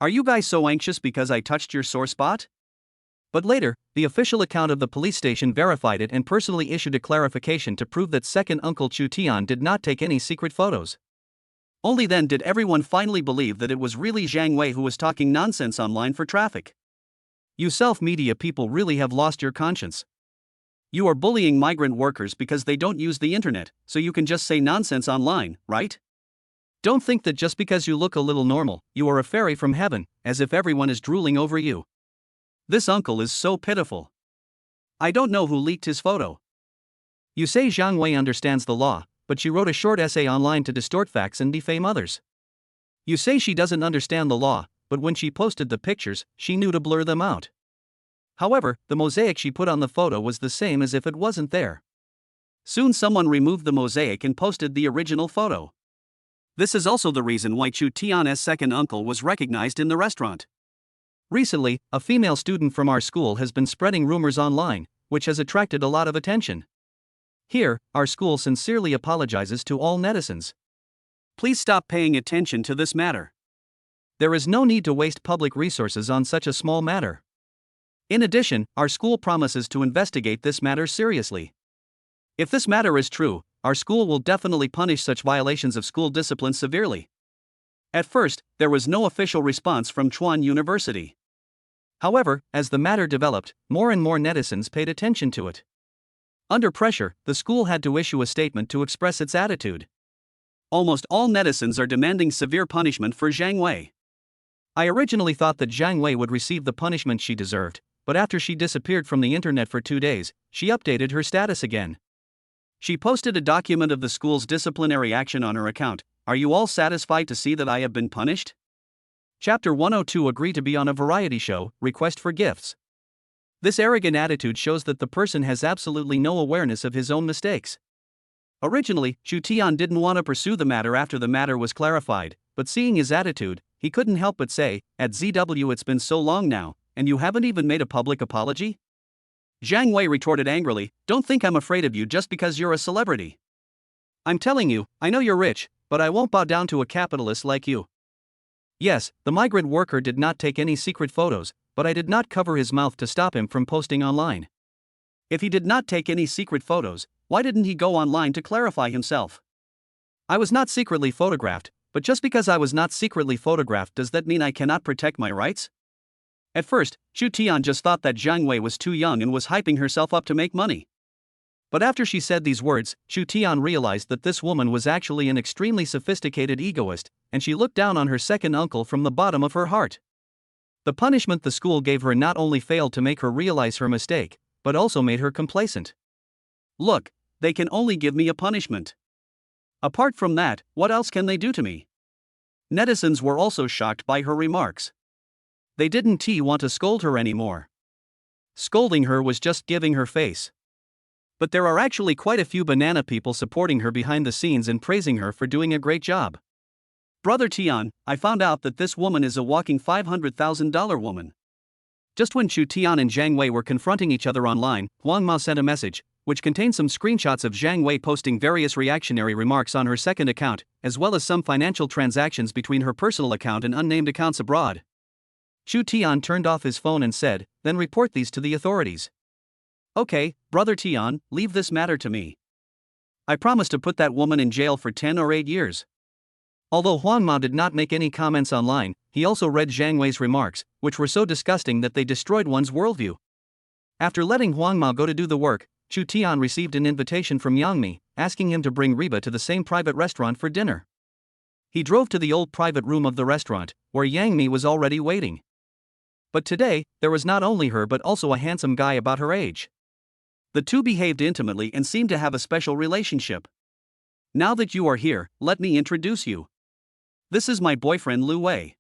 Are you guys so anxious because I touched your sore spot? But later, the official account of the police station verified it and personally issued a clarification to prove that second uncle Chu Tian did not take any secret photos. Only then did everyone finally believe that it was really Zhang Wei who was talking nonsense online for traffic. You self-media people really have lost your conscience. You are bullying migrant workers because they don't use the internet, so you can just say nonsense online, right? Don't think that just because you look a little normal, you are a fairy from heaven, as if everyone is drooling over you. This uncle is so pitiful. I don't know who leaked his photo. You say Zhang Wei understands the law, but she wrote a short essay online to distort facts and defame others. You say she doesn't understand the law, but when she posted the pictures, she knew to blur them out. However, the mosaic she put on the photo was the same as if it wasn't there. Soon someone removed the mosaic and posted the original photo. This is also the reason why Chu Tian's second uncle was recognized in the restaurant. Recently, a female student from our school has been spreading rumors online, which has attracted a lot of attention. Here, our school sincerely apologizes to all netizens. Please stop paying attention to this matter. There is no need to waste public resources on such a small matter. In addition, our school promises to investigate this matter seriously. If this matter is true, our school will definitely punish such violations of school discipline severely. At first, there was no official response from Chuan University. However, as the matter developed, more and more netizens paid attention to it. Under pressure, the school had to issue a statement to express its attitude. Almost all netizens are demanding severe punishment for Zhang Wei. I originally thought that Zhang Wei would receive the punishment she deserved, but after she disappeared from the internet for 2 days, she updated her status again. She posted a document of the school's disciplinary action on her account. Are you all satisfied to see that I have been punished? Chapter 102. Agree to be on a variety show, request for gifts. This arrogant attitude shows that the person has absolutely no awareness of his own mistakes. Originally, Chu Tian didn't want to pursue the matter after the matter was clarified, but seeing his attitude, he couldn't help but say, at ZW it's been so long now, and you haven't even made a public apology? Zhang Wei retorted angrily, don't think I'm afraid of you just because you're a celebrity. I'm telling you, I know you're rich, but I won't bow down to a capitalist like you. Yes, the migrant worker did not take any secret photos, but I did not cover his mouth to stop him from posting online. If he did not take any secret photos, why didn't he go online to clarify himself? I was not secretly photographed, but just because I was not secretly photographed, does that mean I cannot protect my rights? At first, Chu Tian just thought that Zhang Wei was too young and was hyping herself up to make money. But after she said these words, Chu Tian realized that this woman was actually an extremely sophisticated egoist, and she looked down on her second uncle from the bottom of her heart. The punishment the school gave her not only failed to make her realize her mistake, but also made her complacent. Look, they can only give me a punishment. Apart from that, what else can they do to me? Netizens were also shocked by her remarks. They didn't want to scold her anymore. Scolding her was just giving her face. But there are actually quite a few banana people supporting her behind the scenes and praising her for doing a great job. Brother Tian, I found out that this woman is a walking $500,000 woman. Just when Chu Tian and Zhang Wei were confronting each other online, Huang Ma sent a message, which contained some screenshots of Zhang Wei posting various reactionary remarks on her second account, as well as some financial transactions between her personal account and unnamed accounts abroad. Chu Tian turned off his phone and said, "Then report these to the authorities." "Okay, Brother Tian, leave this matter to me. I promise to put that woman in jail for 10 or 8 years. Although Huang Ma did not make any comments online, he also read Zhang Wei's remarks, which were so disgusting that they destroyed one's worldview. After letting Huang Ma go to do the work, Chu Tian received an invitation from Yang Mi, asking him to bring Reba to the same private restaurant for dinner. He drove to the old private room of the restaurant, where Yang Mi was already waiting. But today, there was not only her but also a handsome guy about her age. The two behaved intimately and seemed to have a special relationship. "Now that you are here, let me introduce you. This is my boyfriend Lu Wei."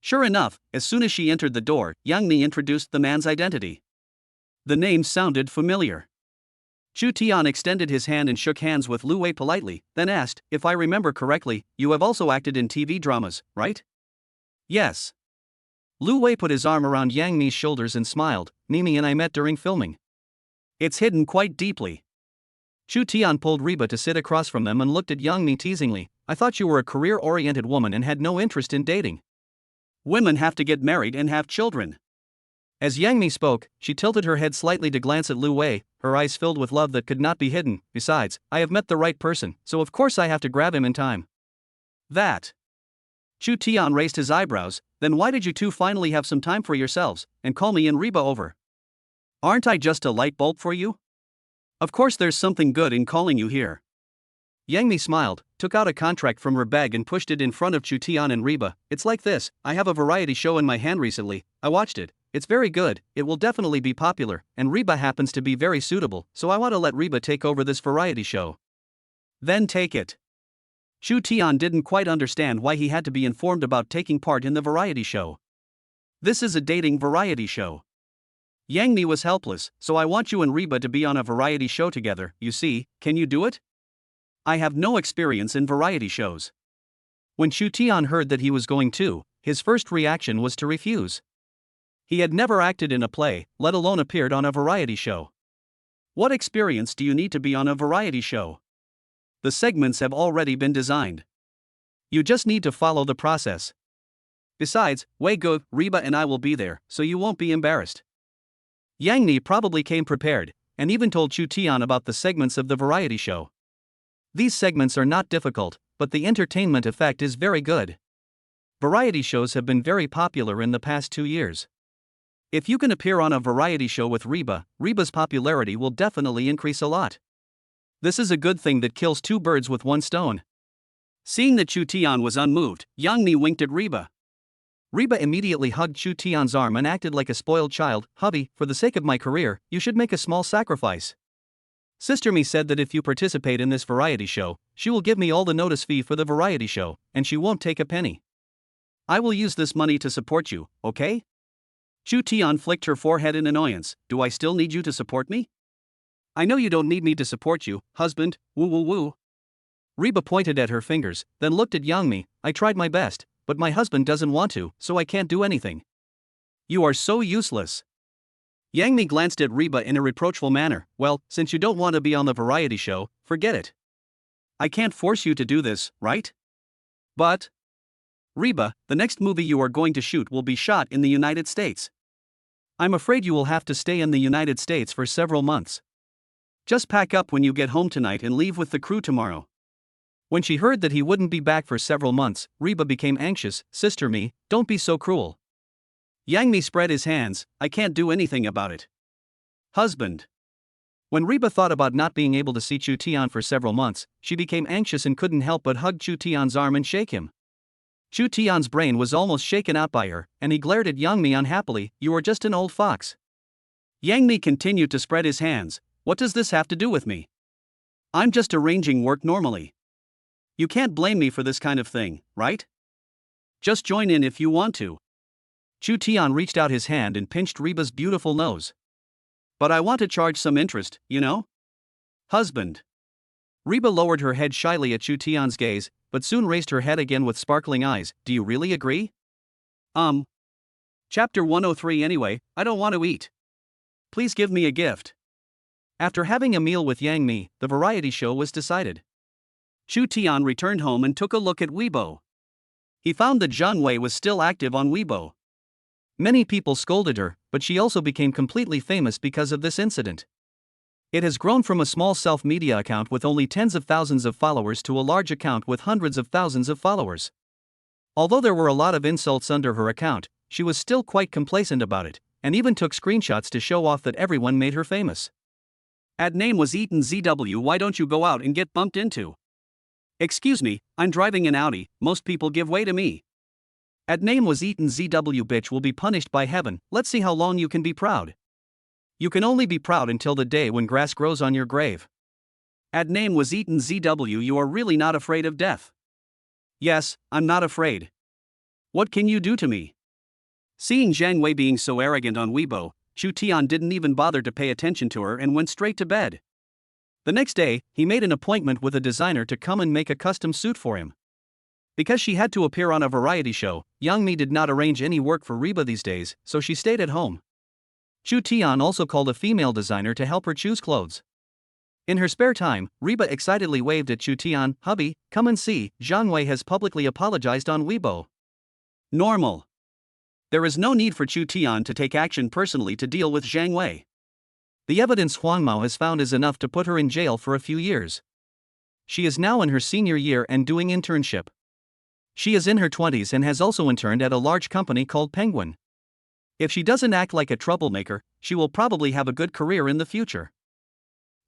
Sure enough, as soon as she entered the door, Yang Mi introduced the man's identity. The name sounded familiar. Chu Tian extended his hand and shook hands with Lu Wei politely, then asked, "If I remember correctly, you have also acted in TV dramas, right?" "Yes." Lu Wei put his arm around Yang Mi's shoulders and smiled. "Mimi and I met during filming. It's hidden quite deeply." Chu Tian pulled Reba to sit across from them and looked at Yang Mi teasingly. "I thought you were a career-oriented woman and had no interest in dating. Women have to get married and have children." As Yang Mi spoke, she tilted her head slightly to glance at Lu Wei, her eyes filled with love that could not be hidden. "Besides, I have met the right person, so of course I have to grab him in time." "That?" Chu Tian raised his eyebrows. "Then why did you two finally have some time for yourselves, and call me and Reba over? Aren't I just a light bulb for you? Of course there's something good in calling you here." Yang Mi smiled, took out a contract from her bag and pushed it in front of Chu Tian and Reba. "It's like this, I have a variety show in my hand recently, I watched it. It's very good, it will definitely be popular, and Reba happens to be very suitable, so I want to let Reba take over this variety show." "Then take it." Chu Tian didn't quite understand why he had to be informed about taking part in the variety show. "This is a dating variety show. Yang Mi was helpless, so I want you and Reba to be on a variety show together, you see, can you do it?" "I have no experience in variety shows." When Chu Tian heard that he was going to, his first reaction was to refuse. He had never acted in a play, let alone appeared on a variety show. What experience do you need to be on a variety show? The segments have already been designed. You just need to follow the process. Besides, Wei Ge, Reba and I will be there, so you won't be embarrassed. Yang Mi probably came prepared, and even told Chu Tian about the segments of the variety show. These segments are not difficult, but the entertainment effect is very good. Variety shows have been very popular in the past 2 years. If you can appear on a variety show with Reba, Reba's popularity will definitely increase a lot. This is a good thing that kills 2 birds with 1 stone. Seeing that Chu Tian was unmoved, Yang Mi winked at Reba. Reba immediately hugged Chu Tian's arm and acted like a spoiled child. "Hubby, for the sake of my career, you should make a small sacrifice. Sister Mi said that if you participate in this variety show, she will give me all the notice fee for the variety show, and she won't take a penny. I will use this money to support you, okay?" Chu Tian flicked her forehead in annoyance. "Do I still need you to support me?" "I know you don't need me to support you, husband, woo woo woo." Reba pointed at her fingers, then looked at Yang Mi. "I tried my best, but my husband doesn't want to, so I can't do anything. You are so useless." Yang Mi glanced at Reba in a reproachful manner. "Well, since you don't want to be on the variety show, forget it. I can't force you to do this, right?" "But Reba, the next movie you are going to shoot will be shot in the United States. I'm afraid you will have to stay in the United States for several months. Just pack up when you get home tonight and leave with the crew tomorrow." When she heard that he wouldn't be back for several months, Reba became anxious. "Sister Mi, don't be so cruel." Yang Mi spread his hands. "I can't do anything about it. Husband." When Reba thought about not being able to see Chu Tian for several months, she became anxious and couldn't help but hug Chu Tian's arm and shake him. Chu Tian's brain was almost shaken out by her, and he glared at Yang Mi unhappily. "You are just an old fox." Yang Mi continued to spread his hands. "What does this have to do with me? I'm just arranging work normally. You can't blame me for this kind of thing, right?" Just join in if you want to. Chu Tian reached out his hand and pinched Reba's beautiful nose. But I want to charge some interest, you know? Husband. Reba lowered her head shyly at Chu Tian's gaze, but soon raised her head again with sparkling eyes. Do you really agree? Chapter 103 Anyway, I don't want to eat. Please give me a gift. After having a meal with Yang Mi, the variety show was decided. Chu Tian returned home and took a look at Weibo. He found that Zhang Wei was still active on Weibo. Many people scolded her, but she also became completely famous because of this incident. It has grown from a small self-media account with only tens of thousands of followers to a large account with hundreds of thousands of followers. Although there were a lot of insults under her account, she was still quite complacent about it, and even took screenshots to show off that everyone made her famous. Ad name was Eaton ZW. Why don't you go out and get bumped into? Excuse me, I'm driving an Audi, most people give way to me. Ad name was Eaton ZW. Bitch will be punished by heaven. Let's see how long you can be proud. You can only be proud until the day when grass grows on your grave. Ad name was Eaton ZW. You are really not afraid of death? Yes, I'm not afraid. What can you do to me? Seeing Zhang Wei being so arrogant on Weibo, Chu Tian didn't even bother to pay attention to her and went straight to bed. The next day, he made an appointment with a designer to come and make a custom suit for him. Because she had to appear on a variety show, Yang Mi did not arrange any work for Reba these days, so she stayed at home. Chu Tian also called a female designer to help her choose clothes. In her spare time, Reba excitedly waved at Chu Tian. Hubby, come and see, Zhang Wei has publicly apologized on Weibo. Normal. There is no need for Chu Tian to take action personally to deal with Zhang Wei. The evidence Huang Mao has found is enough to put her in jail for a few years. She is now in her senior year and doing internship. She is in her 20s and has also interned at a large company called Penguin. If she doesn't act like a troublemaker, she will probably have a good career in the future.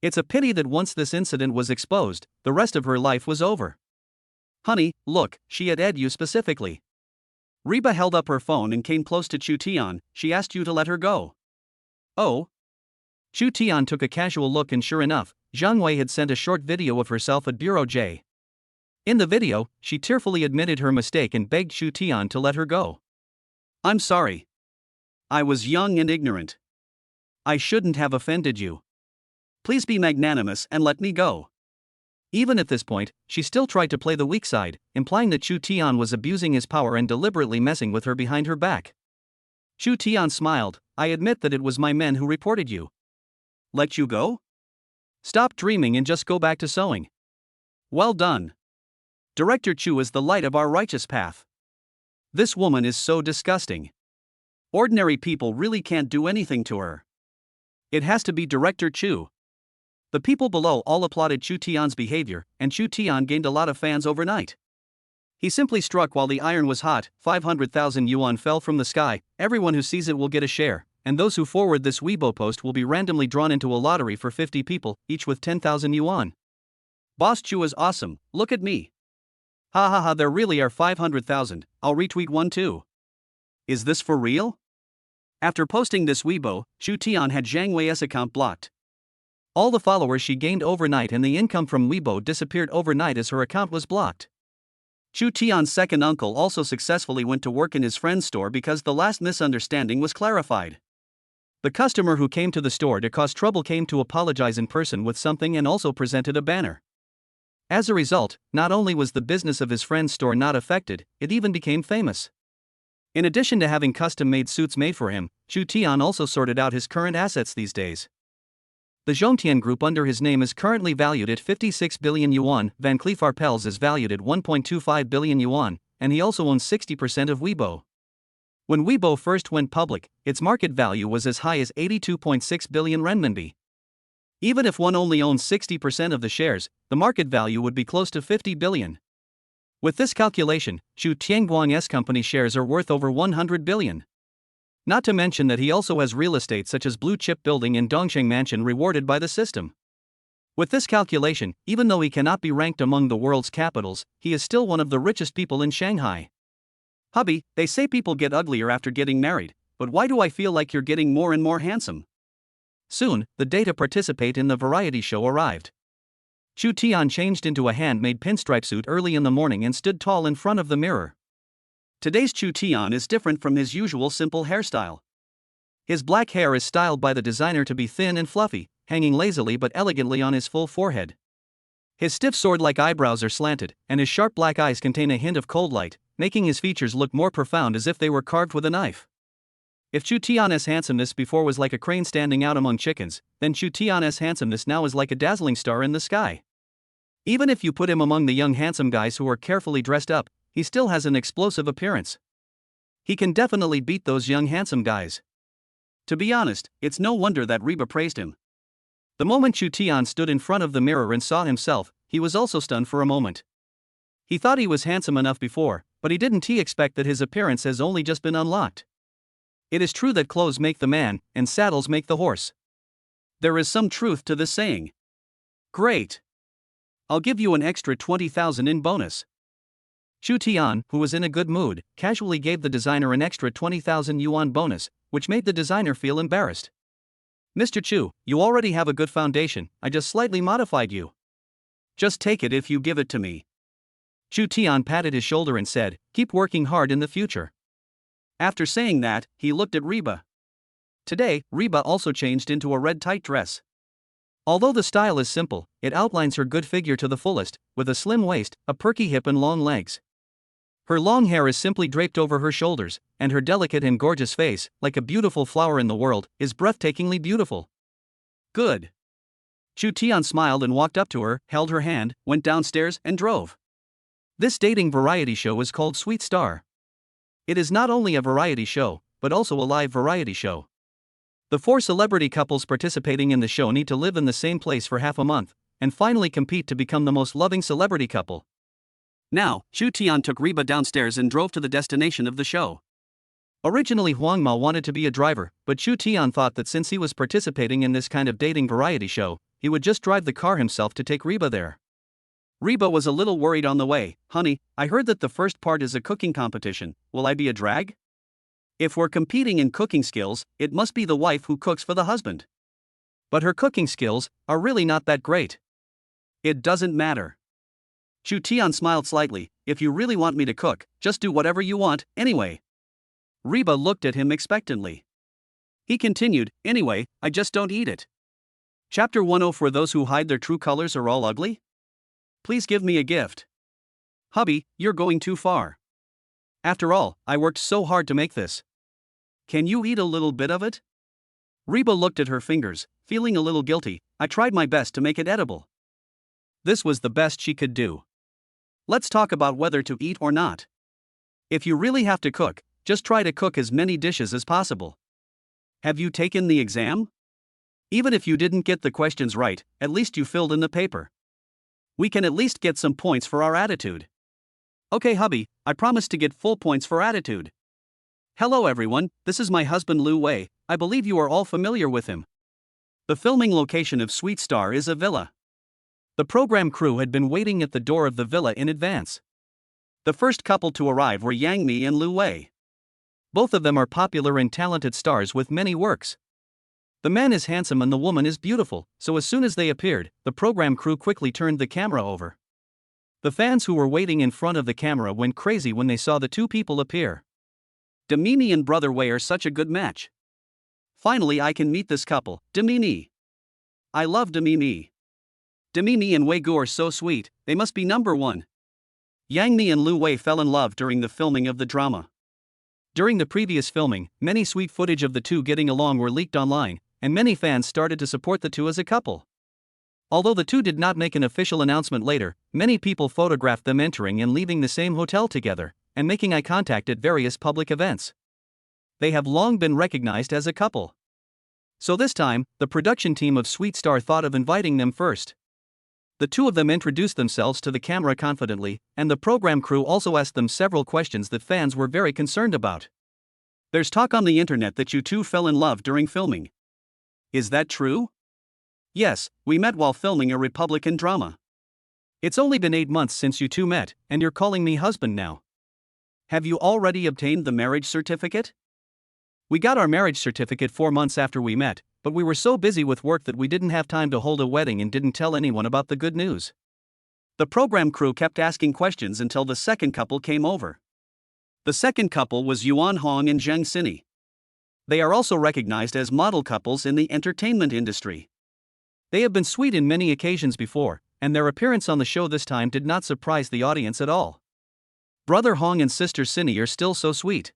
It's a pity that once this incident was exposed, the rest of her life was over. Honey, look, she had ed you specifically. Reba held up her phone and came close to Chu Tian. She asked you to let her go. Oh? Chu Tian took a casual look and sure enough, Zhang Wei had sent a short video of herself at Bureau J. In the video, she tearfully admitted her mistake and begged Chu Tian to let her go. I'm sorry. I was young and ignorant. I shouldn't have offended you. Please be magnanimous and let me go. Even at this point, she still tried to play the weak side, implying that Chu Tian was abusing his power and deliberately messing with her behind her back. Chu Tian smiled. I admit that it was my men who reported you. Let you go? Stop dreaming and just go back to sewing. Well done. Director Chu is the light of our righteous path. This woman is so disgusting. Ordinary people really can't do anything to her. It has to be Director Chu. The people below all applauded Chu Tian's behavior, and Chu Tian gained a lot of fans overnight. He simply struck while the iron was hot. 500,000 yuan fell from the sky. Everyone who sees it will get a share, and those who forward this Weibo post will be randomly drawn into a lottery for 50 people, each with 10,000 yuan. Boss Chu is awesome, look at me. Ha ha ha, there really are 500,000, I'll retweet one too. Is this for real? After posting this Weibo, Chu Tian had Zhang Wei's account blocked. All the followers she gained overnight and the income from Weibo disappeared overnight as her account was blocked. Chu Tian's second uncle also successfully went to work in his friend's store because the last misunderstanding was clarified. The customer who came to the store to cause trouble came to apologize in person with something and also presented a banner. As a result, not only was the business of his friend's store not affected, it even became famous. In addition to having custom-made suits made for him, Chu Tian also sorted out his current assets these days. The Zhongtian Group under his name is currently valued at 56 billion yuan, Van Cleef Arpels is valued at 1.25 billion yuan, and he also owns 60% of Weibo. When Weibo first went public, its market value was as high as 82.6 billion renminbi. Even if one only owns 60% of the shares, the market value would be close to 50 billion. With this calculation, Chu Tianguang's company shares are worth over 100 billion. Not to mention that he also has real estate such as Blue Chip Building and Dongsheng Mansion rewarded by the system. With this calculation, even though he cannot be ranked among the world's capitals, he is still one of the richest people in Shanghai. Hubby, they say people get uglier after getting married, but why do I feel like you're getting more and more handsome? Soon, the day to participate in the variety show arrived. Chu Tian changed into a handmade pinstripe suit early in the morning and stood tall in front of the mirror. Today's Chu Tian is different from his usual simple hairstyle. His black hair is styled by the designer to be thin and fluffy, hanging lazily but elegantly on his full forehead. His stiff sword-like eyebrows are slanted, and his sharp black eyes contain a hint of cold light, making his features look more profound as if they were carved with a knife. If Chu Tian's handsomeness before was like a crane standing out among chickens, then Chu Tian's handsomeness now is like a dazzling star in the sky. Even if you put him among the young handsome guys who are carefully dressed up, he still has an explosive appearance. He can definitely beat those young handsome guys. To be honest, it's no wonder that Reba praised him. The moment Chu Tian stood in front of the mirror and saw himself, he was also stunned for a moment. He thought he was handsome enough before, but he didn't expect that his appearance has only just been unlocked. It is true that clothes make the man, and saddles make the horse. There is some truth to this saying. Great. I'll give you an extra 20,000 in bonus. Chu Tian, who was in a good mood, casually gave the designer an extra 20,000 yuan bonus, which made the designer feel embarrassed. Mr. Chu, you already have a good foundation, I just slightly modified you. Just take it if you give it to me. Chu Tian patted his shoulder and said, keep working hard in the future. After saying that, he looked at Reba. Today, Reba also changed into a red tight dress. Although the style is simple, it outlines her good figure to the fullest, with a slim waist, a perky hip and long legs. Her long hair is simply draped over her shoulders, and her delicate and gorgeous face, like a beautiful flower in the world, is breathtakingly beautiful. Good. Chu Tian smiled and walked up to her, held her hand, went downstairs, and drove. This dating variety show is called Sweet Star. It is not only a variety show, but also a live variety show. The 4 celebrity couples participating in the show need to live in the same place for half a month, and finally compete to become the most loving celebrity couple. Now, Chu Tian took Reba downstairs and drove to the destination of the show. Originally Huang Ma wanted to be a driver, but Chu Tian thought that since he was participating in this kind of dating variety show, he would just drive the car himself to take Reba there. Reba was a little worried on the way. Honey, I heard that the first part is a cooking competition, will I be a drag? If we're competing in cooking skills, it must be the wife who cooks for the husband. But her cooking skills are really not that great. It doesn't matter. Chu Tian smiled slightly, if you really want me to cook, just do whatever you want, anyway. Reba looked at him expectantly. He continued, anyway, I just don't eat it. Chapter 10 For those who hide their true colors are all ugly? Please give me a gift. Hubby, you're going too far. After all, I worked so hard to make this. Can you eat a little bit of it? Reba looked at her fingers, feeling a little guilty. I tried my best to make it edible. This was the best she could do. Let's talk about whether to eat or not. If you really have to cook, just try to cook as many dishes as possible. Have you taken the exam? Even if you didn't get the questions right, at least you filled in the paper. We can at least get some points for our attitude. Okay, hubby, I promise to get full points for attitude. Hello everyone, this is my husband Lu Wei. I believe you are all familiar with him. The filming location of Sweet Star is a villa. The program crew had been waiting at the door of the villa in advance. The first couple to arrive were Yang Mi and Lu Wei. Both of them are popular and talented stars with many works. The man is handsome and the woman is beautiful, so as soon as they appeared, the program crew quickly turned the camera over. The fans who were waiting in front of the camera went crazy when they saw the two people appear. Demimi and Brother Wei are such a good match. Finally I can meet this couple, Demimi. I love Demimi. Demimi and Wei Gu are so sweet, they must be number one. Yang Mi and Lu Wei fell in love during the filming of the drama. During the previous filming, many sweet footage of the two getting along were leaked online, and many fans started to support the two as a couple. Although the two did not make an official announcement later, many people photographed them entering and leaving the same hotel together, and making eye contact at various public events. They have long been recognized as a couple. So this time, the production team of Sweet Star thought of inviting them first. The two of them introduced themselves to the camera confidently, and the program crew also asked them several questions that fans were very concerned about. There's talk on the internet that you two fell in love during filming. Is that true? Yes, we met while filming a Republican drama. It's only been 8 months since you two met, and you're calling me husband now. Have you already obtained the marriage certificate? We got our marriage certificate 4 months after we met, but we were so busy with work that we didn't have time to hold a wedding and didn't tell anyone about the good news. The program crew kept asking questions until the second couple came over. The second couple was Yuan Hong and Zheng Xini. They are also recognized as model couples in the entertainment industry. They have been sweet in many occasions before, and their appearance on the show this time did not surprise the audience at all. Brother Hong and sister Xini are still so sweet.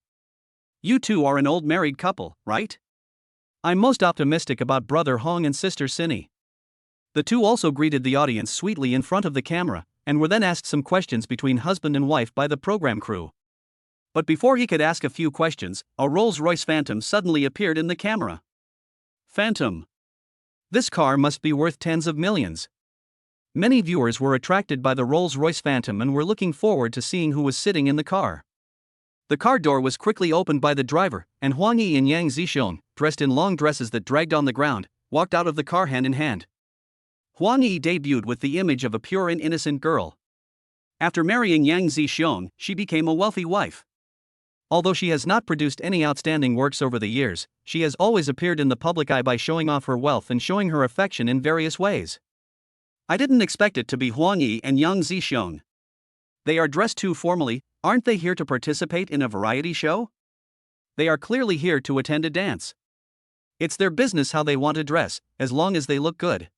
You two are an old married couple, right? I'm most optimistic about brother Hong and sister Xini. The two also greeted the audience sweetly in front of the camera, and were then asked some questions between husband and wife by the program crew. But before he could ask a few questions, a Rolls-Royce Phantom suddenly appeared in the camera. Phantom. This car must be worth tens of millions. Many viewers were attracted by the Rolls-Royce Phantom and were looking forward to seeing who was sitting in the car. The car door was quickly opened by the driver, and Huang Yi and Yang Zisheng, dressed in long dresses that dragged on the ground, walked out of the car hand in hand. Huang Yi debuted with the image of a pure and innocent girl. After marrying Yang Zisheng, she became a wealthy wife. Although she has not produced any outstanding works over the years, she has always appeared in the public eye by showing off her wealth and showing her affection in various ways. I didn't expect it to be Huang Yi and Yang Zisheng. They are dressed too formally. Aren't they here to participate in a variety show? They are clearly here to attend a dance. It's their business how they want to dress, as long as they look good.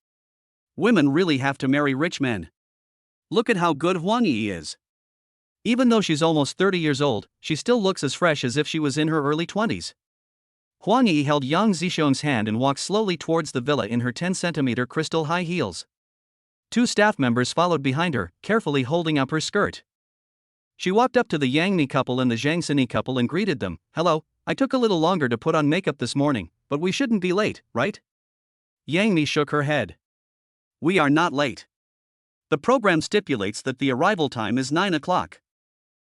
Women really have to marry rich men. Look at how good Huang Yi is. Even though she's almost 30 years old, she still looks as fresh as if she was in her early 20s. Huang Yi held Yang Zisheng's hand and walked slowly towards the villa in her 10-centimeter crystal high heels. Two staff members followed behind her, carefully holding up her skirt. She walked up to the Yang Mi couple and the Zheng Xini couple and greeted them. "Hello, I took a little longer to put on makeup this morning, but we shouldn't be late, right?" Yang Mi shook her head. "We are not late. The program stipulates that the arrival time is 9 o'clock.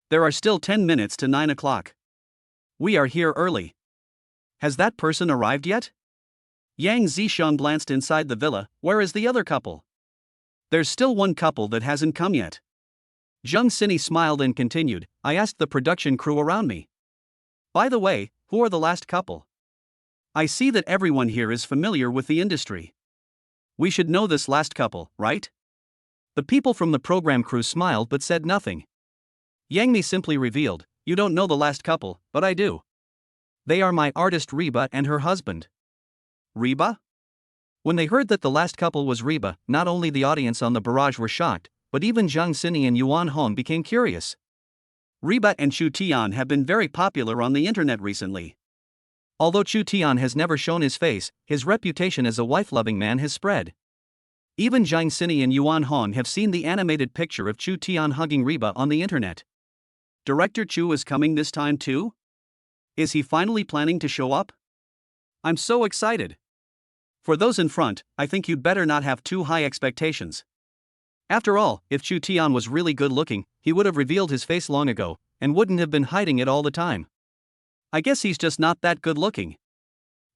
There are still 10 minutes to 9 o'clock. We are here early. Has that person arrived yet?" Yang Zisheng glanced inside the villa. "Where is the other couple?" "There's still one couple that hasn't come yet." Zheng Xini smiled and continued, "I asked the production crew around me. By the way, who are the last couple? I see that everyone here is familiar with the industry. We should know this last couple, right?" The people from the program crew smiled but said nothing. Yang Mi simply revealed, "You don't know the last couple, but I do. They are my artist Reba and her husband." Reba? When they heard that the last couple was Reba, not only the audience on the barrage were shocked, but even Zheng Xini and Yuan Hong became curious. Reba and Chu Tian have been very popular on the internet recently. Although Chu Tian has never shown his face, his reputation as a wife-loving man has spread. Even Zheng Xini and Yuan Hong have seen the animated picture of Chu Tian hugging Reba on the internet. Director Chu is coming this time too? Is he finally planning to show up? I'm so excited. For those in front, I think you'd better not have too high expectations. After all, if Chu Tian was really good looking, he would have revealed his face long ago, and wouldn't have been hiding it all the time. I guess he's just not that good looking.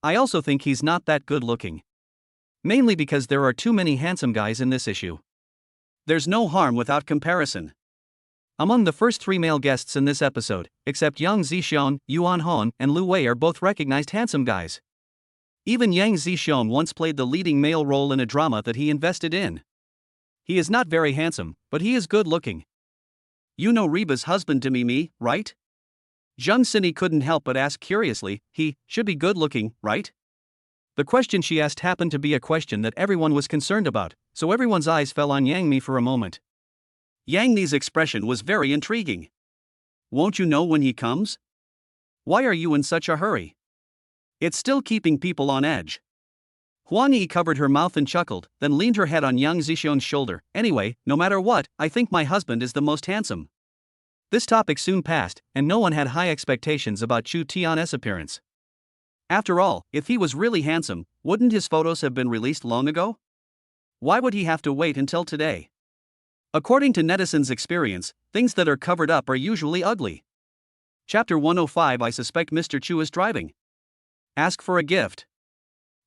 I also think he's not that good looking. Mainly because there are too many handsome guys in this issue. There's no harm without comparison. Among the first three male guests in this episode, except Yang Zisheng, Yuan Hong, and Lu Wei are both recognized handsome guys. Even Yang Zisheng once played the leading male role in a drama that he invested in. He is not very handsome, but he is good looking. You know Reba's husband Demi, right? Zheng Xini couldn't help but ask curiously, he should be good looking, right? The question she asked happened to be a question that everyone was concerned about, so everyone's eyes fell on Yang Mi for a moment. Yang Mi's expression was very intriguing. Won't you know when he comes? Why are you in such a hurry? It's still keeping people on edge. Huang Yi covered her mouth and chuckled, then leaned her head on Yang Zisheng's shoulder. Anyway, no matter what, I think my husband is the most handsome. This topic soon passed, and no one had high expectations about Chu Tian's appearance. After all, if he was really handsome, wouldn't his photos have been released long ago? Why would he have to wait until today? According to netizens' experience, things that are covered up are usually ugly. Chapter 105. I suspect Mr. Chu is driving. Ask for a gift.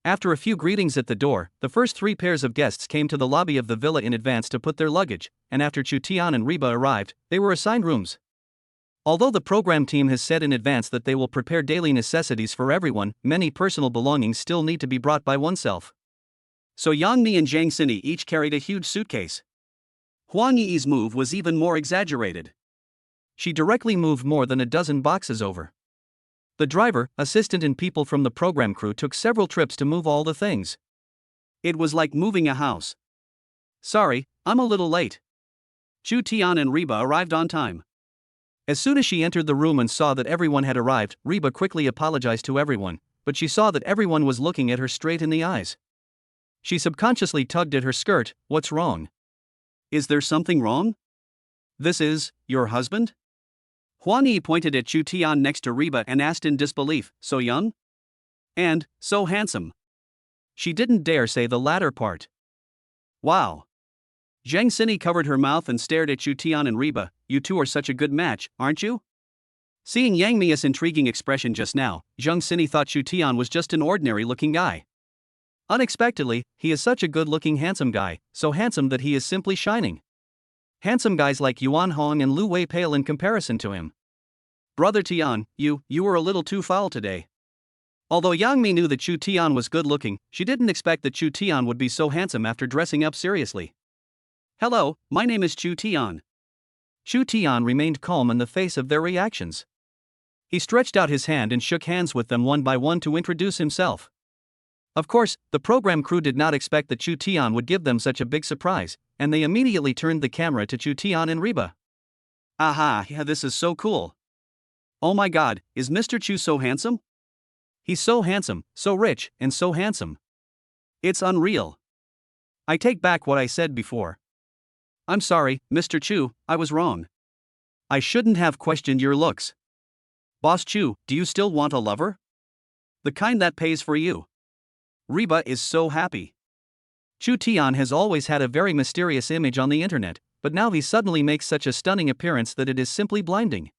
After a few greetings at the door, the first three pairs of guests came to the lobby of the villa in advance to put their luggage, and after Chu Tian and Reba arrived, they were assigned rooms. Although the program team has said in advance that they will prepare daily necessities for everyone, many personal belongings still need to be brought by oneself. So Yang Mi and Zheng Xini each carried a huge suitcase. Huang Yi's move was even more exaggerated. she directly moved more than a dozen boxes over. The driver, assistant and people from the program crew took several trips to move all the things. It was like moving a house. Sorry, I'm a little late. Chu Tian and Reba arrived on time. As soon as she entered the room and saw that everyone had arrived, Reba quickly apologized to everyone, but she saw that everyone was looking at her straight in the eyes. She subconsciously tugged at her skirt. What's wrong? Is there something wrong? This is your husband? Huan Yi pointed at Chu Tian next to Reba and asked in disbelief, so young? And so handsome. She didn't dare say the latter part. Wow. Zhang Xini covered her mouth and stared at Chu Tian and Reba. You two are such a good match, aren't you? Seeing Yang Mia's intriguing expression just now, Zhang Xini thought Chu Tian was just an ordinary-looking guy. Unexpectedly, he is such a good-looking handsome guy, so handsome that he is simply shining. Handsome guys like Yuan Hong and Lu Wei pale in comparison to him. Brother Tian, you were a little too foul today. Although Yang Mi knew that Chu Tian was good-looking, she didn't expect that Chu Tian would be so handsome after dressing up seriously. Hello, my name is Chu Tian. Chu Tian remained calm in the face of their reactions. He stretched out his hand and shook hands with them one by one to introduce himself. Of course, the program crew did not expect that Chu Tian would give them such a big surprise, and they immediately turned the camera to Chu Tian and Reba. Aha, yeah, this is so cool. Oh my god, is Mr. Chu so handsome? He's so handsome, so rich, and so handsome. It's unreal. I take back what I said before. I'm sorry, Mr. Chu, I was wrong. I shouldn't have questioned your looks. Boss Chu, do you still want a lover? The kind that pays for you. Reba is so happy. Chu Tian has always had a very mysterious image on the internet, but now he suddenly makes such a stunning appearance that it is simply blinding.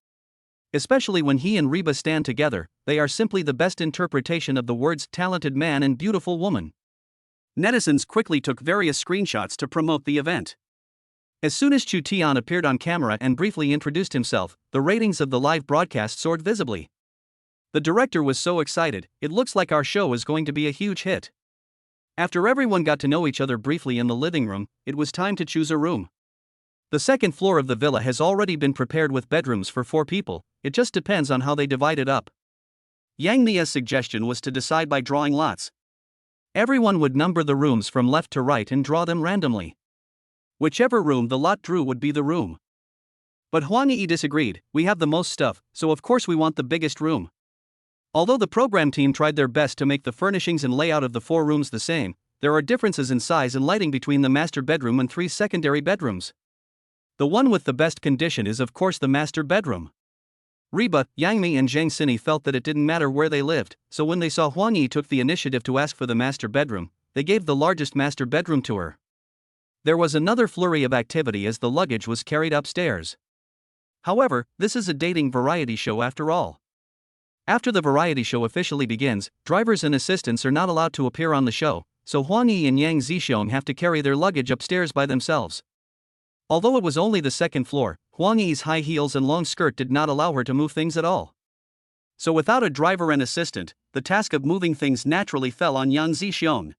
Especially when he and Reba stand together, they are simply the best interpretation of the words talented man and beautiful woman. Netizens quickly took various screenshots to promote the event. As soon as Chu Tian appeared on camera and briefly introduced himself, the ratings of the live broadcast soared visibly. The director was so excited, it looks like our show is going to be a huge hit. After everyone got to know each other briefly in the living room, it was time to choose a room. The second floor of the villa has already been prepared with bedrooms for 4 people, it just depends on how they divide it up. Yang Mia's suggestion was to decide by drawing lots. Everyone would number the rooms from left to right and draw them randomly. Whichever room the lot drew would be the room. But Huang Yi disagreed. We have the most stuff, so of course we want the biggest room. Although the program team tried their best to make the furnishings and layout of the 4 rooms the same, there are differences in size and lighting between the master bedroom and 3 secondary bedrooms. The one with the best condition is of course the master bedroom. Reba, Yang Mi and Zhang Xini felt that it didn't matter where they lived, so when they saw Huang Yi took the initiative to ask for the master bedroom, they gave the largest master bedroom to her. There was another flurry of activity as the luggage was carried upstairs. However, this is a dating variety show after all. After the variety show officially begins, drivers and assistants are not allowed to appear on the show, so Huang Yi and Yang Zixiong have to carry their luggage upstairs by themselves. Although it was only the second floor, Huang Yi's high heels and long skirt did not allow her to move things at all. So without a driver and assistant, the task of moving things naturally fell on Yang Zixiong.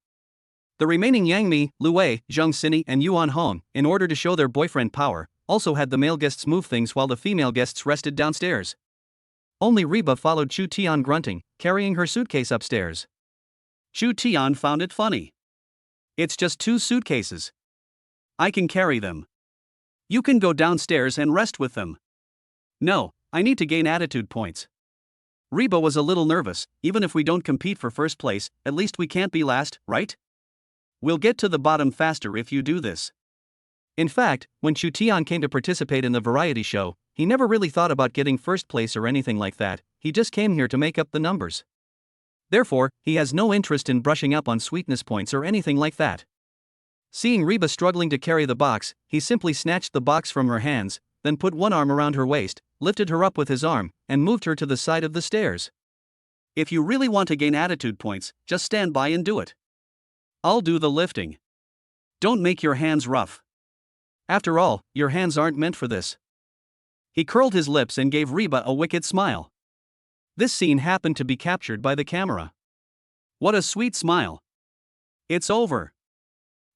The remaining Yang Mi, Lu Wei, Zhang Xini and Yuan Hong, in order to show their boyfriend power, also had the male guests move things while the female guests rested downstairs. Only Reba followed Chu Tian grunting, carrying her suitcase upstairs. Chu Tian found it funny. It's just 2 suitcases. I can carry them. You can go downstairs and rest with them. No, I need to gain attitude points. Reba was a little nervous. Even if we don't compete for first place, at least we can't be last, right? We'll get to the bottom faster if you do this. In fact, when Chu Tian came to participate in the variety show, he never really thought about getting first place or anything like that, he just came here to make up the numbers. Therefore, he has no interest in brushing up on sweetness points or anything like that. Seeing Reba struggling to carry the box, he simply snatched the box from her hands, then put one arm around her waist, lifted her up with his arm, and moved her to the side of the stairs. If you really want to gain attitude points, just stand by and do it. I'll do the lifting. Don't make your hands rough. After all, your hands aren't meant for this. He curled his lips and gave Reba a wicked smile. This scene happened to be captured by the camera. What a sweet smile. It's over.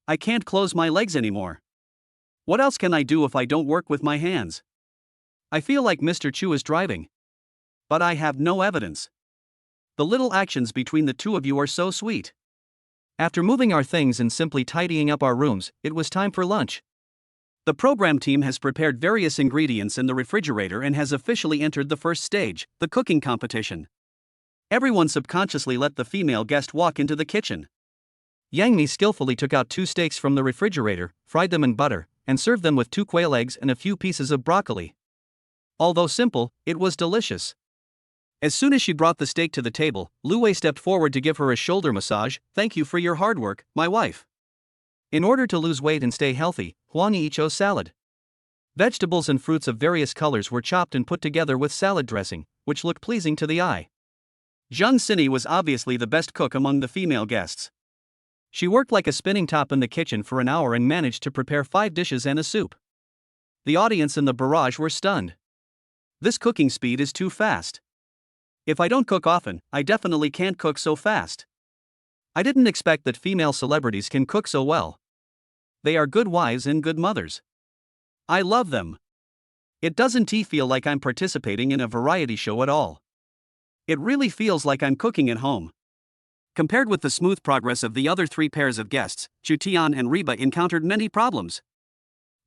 I can't close my legs anymore. What else can I do if I don't work with my hands? I feel like Mr. Chu is driving. But I have no evidence. The little actions between the two of you are so sweet. After moving our things and simply tidying up our rooms, it was time for lunch. The program team has prepared various ingredients in the refrigerator and has officially entered the first stage, the cooking competition. Everyone subconsciously let the female guest walk into the kitchen. Yang Mi skillfully took out 2 steaks from the refrigerator, fried them in butter, and served them with 2 quail eggs and a few pieces of broccoli. Although simple, it was delicious. As soon as she brought the steak to the table, Lu Wei stepped forward to give her a shoulder massage. "Thank you for your hard work, my wife." In order to lose weight and stay healthy, Huang Yi chose salad. Vegetables and fruits of various colors were chopped and put together with salad dressing, which looked pleasing to the eye. Zhang Xini was obviously the best cook among the female guests. She worked like a spinning top in the kitchen for an hour and managed to prepare 5 dishes and a soup. The audience and the barrage were stunned. This cooking speed is too fast. If I don't cook often, I definitely can't cook so fast. I didn't expect that female celebrities can cook so well. They are good wives and good mothers. I love them. It doesn't feel like I'm participating in a variety show at all. It really feels like I'm cooking at home. Compared with the smooth progress of the other 3 pairs of guests, Chu Tian and Reba encountered many problems.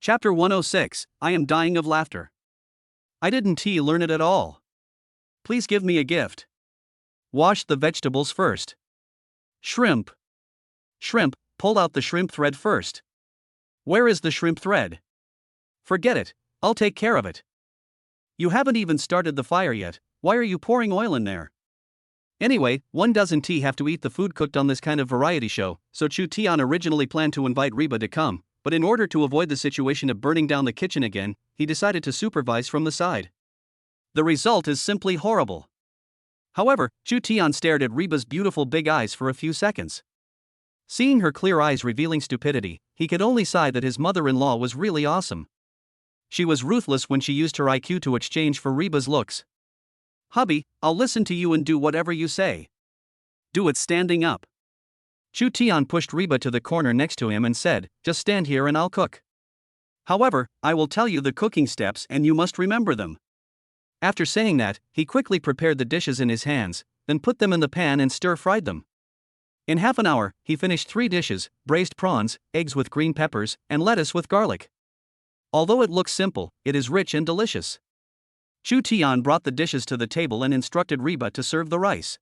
Chapter 106, I am dying of laughter. I didn't learn it at all. Please give me a gift. Wash the vegetables first. Shrimp. Shrimp, pull out the shrimp thread first. Where is the shrimp thread? Forget it, I'll take care of it. You haven't even started the fire yet, why are you pouring oil in there? Anyway, one doesn't have to eat the food cooked on this kind of variety show, so Chu Tian originally planned to invite Reba to come, but in order to avoid the situation of burning down the kitchen again, he decided to supervise from the side. The result is simply horrible. However, Chu Tian stared at Reba's beautiful big eyes for a few seconds. Seeing her clear eyes revealing stupidity, he could only sigh that his mother-in-law was really awesome. She was ruthless when she used her IQ to exchange for Reba's looks. "Hubby, I'll listen to you and do whatever you say. Do it standing up." Chu Tian pushed Reba to the corner next to him and said, "Just stand here and I'll cook. However, I will tell you the cooking steps and you must remember them." After saying that, he quickly prepared the dishes in his hands, then put them in the pan and stir-fried them. In half an hour, he finished 3 dishes, braised prawns, eggs with green peppers, and lettuce with garlic. Although it looks simple, it is rich and delicious. Chu Tian brought the dishes to the table and instructed Reba to serve the rice.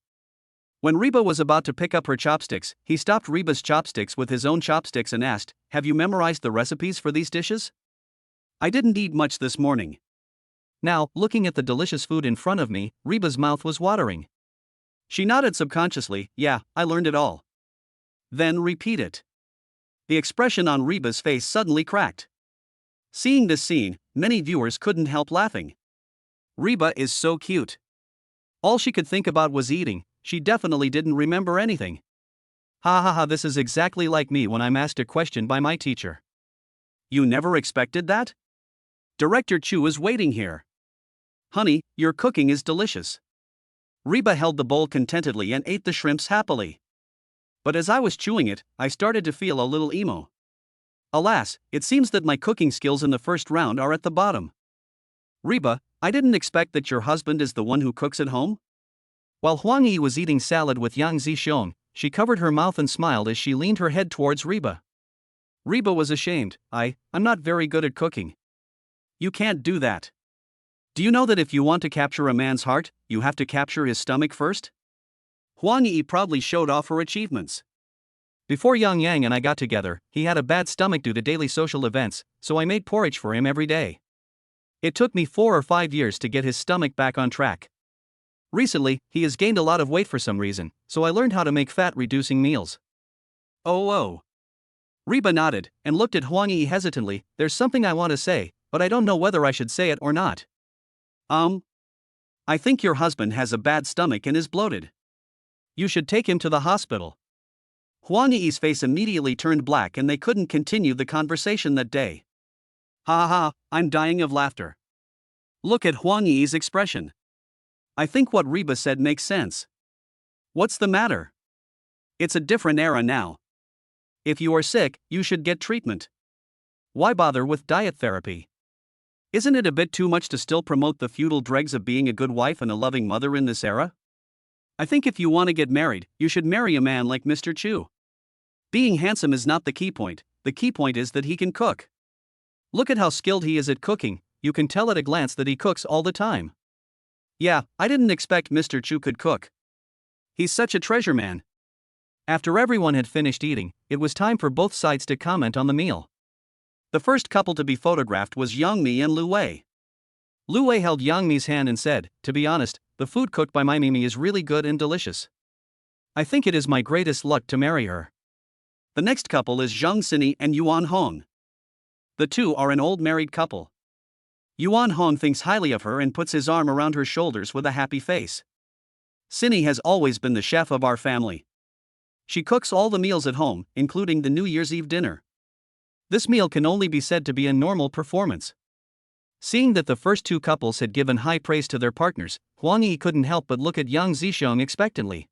When Reba was about to pick up her chopsticks, he stopped Reba's chopsticks with his own chopsticks and asked, "Have you memorized the recipes for these dishes?" "I didn't eat much this morning." Now, looking at the delicious food in front of me, Reba's mouth was watering. She nodded subconsciously, "Yeah, I learned it all." "Then repeat it." The expression on Reba's face suddenly cracked. Seeing this scene, many viewers couldn't help laughing. Reba is so cute. All she could think about was eating, she definitely didn't remember anything. Ha ha ha, this is exactly like me when I'm asked a question by my teacher. "You never expected that? Director Chu is waiting here. Honey, your cooking is delicious." Reba held the bowl contentedly and ate the shrimps happily. But as I was chewing it, I started to feel a little emo. Alas, it seems that my cooking skills in the first round are at the bottom. "Reba, I didn't expect that your husband is the one who cooks at home?" While Huang Yi was eating salad with Yang Zixiong, she covered her mouth and smiled as she leaned her head towards Reba. Reba was ashamed. I'm not very good at cooking." "You can't do that. Do you know that if you want to capture a man's heart, you have to capture his stomach first?" Huang Yi proudly showed off her achievements. "Before Yang Yang and I got together, he had a bad stomach due to daily social events, so I made porridge for him every day. It took me 4 or 5 years to get his stomach back on track. Recently, he has gained a lot of weight for some reason, so I learned how to make fat-reducing meals." Oh. Reba nodded, and looked at Huang Yi hesitantly. "There's something I want to say, but I don't know whether I should say it or not." I think your husband has a bad stomach and is bloated. You should take him to the hospital." Huang Yi's face immediately turned black and they couldn't continue the conversation that day. Ha ha, I'm dying of laughter. Look at Huang Yi's expression. I think what Reba said makes sense. What's the matter? It's a different era now. If you are sick, you should get treatment. Why bother with diet therapy? Isn't it a bit too much to still promote the feudal dregs of being a good wife and a loving mother in this era? I think if you want to get married, you should marry a man like Mr. Chu. Being handsome is not the key point is that he can cook. Look at how skilled he is at cooking, you can tell at a glance that he cooks all the time. Yeah, I didn't expect Mr. Chu could cook. He's such a treasure man. After everyone had finished eating, it was time for both sides to comment on the meal. The first couple to be photographed was Yang Mi and Lu Wei. Lu Wei held Yang Mi's hand and said, "To be honest, the food cooked by my Mimi is really good and delicious. I think it is my greatest luck to marry her." The next couple is Zhang Xini and Yuan Hong. The two are an old married couple. Yuan Hong thinks highly of her and puts his arm around her shoulders with a happy face. Xini has always been the chef of our family. She cooks all the meals at home, including the New Year's Eve dinner. This meal can only be said to be a normal performance. Seeing that the first two couples had given high praise to their partners, Huang Yi couldn't help but look at Yang Zixiong expectantly.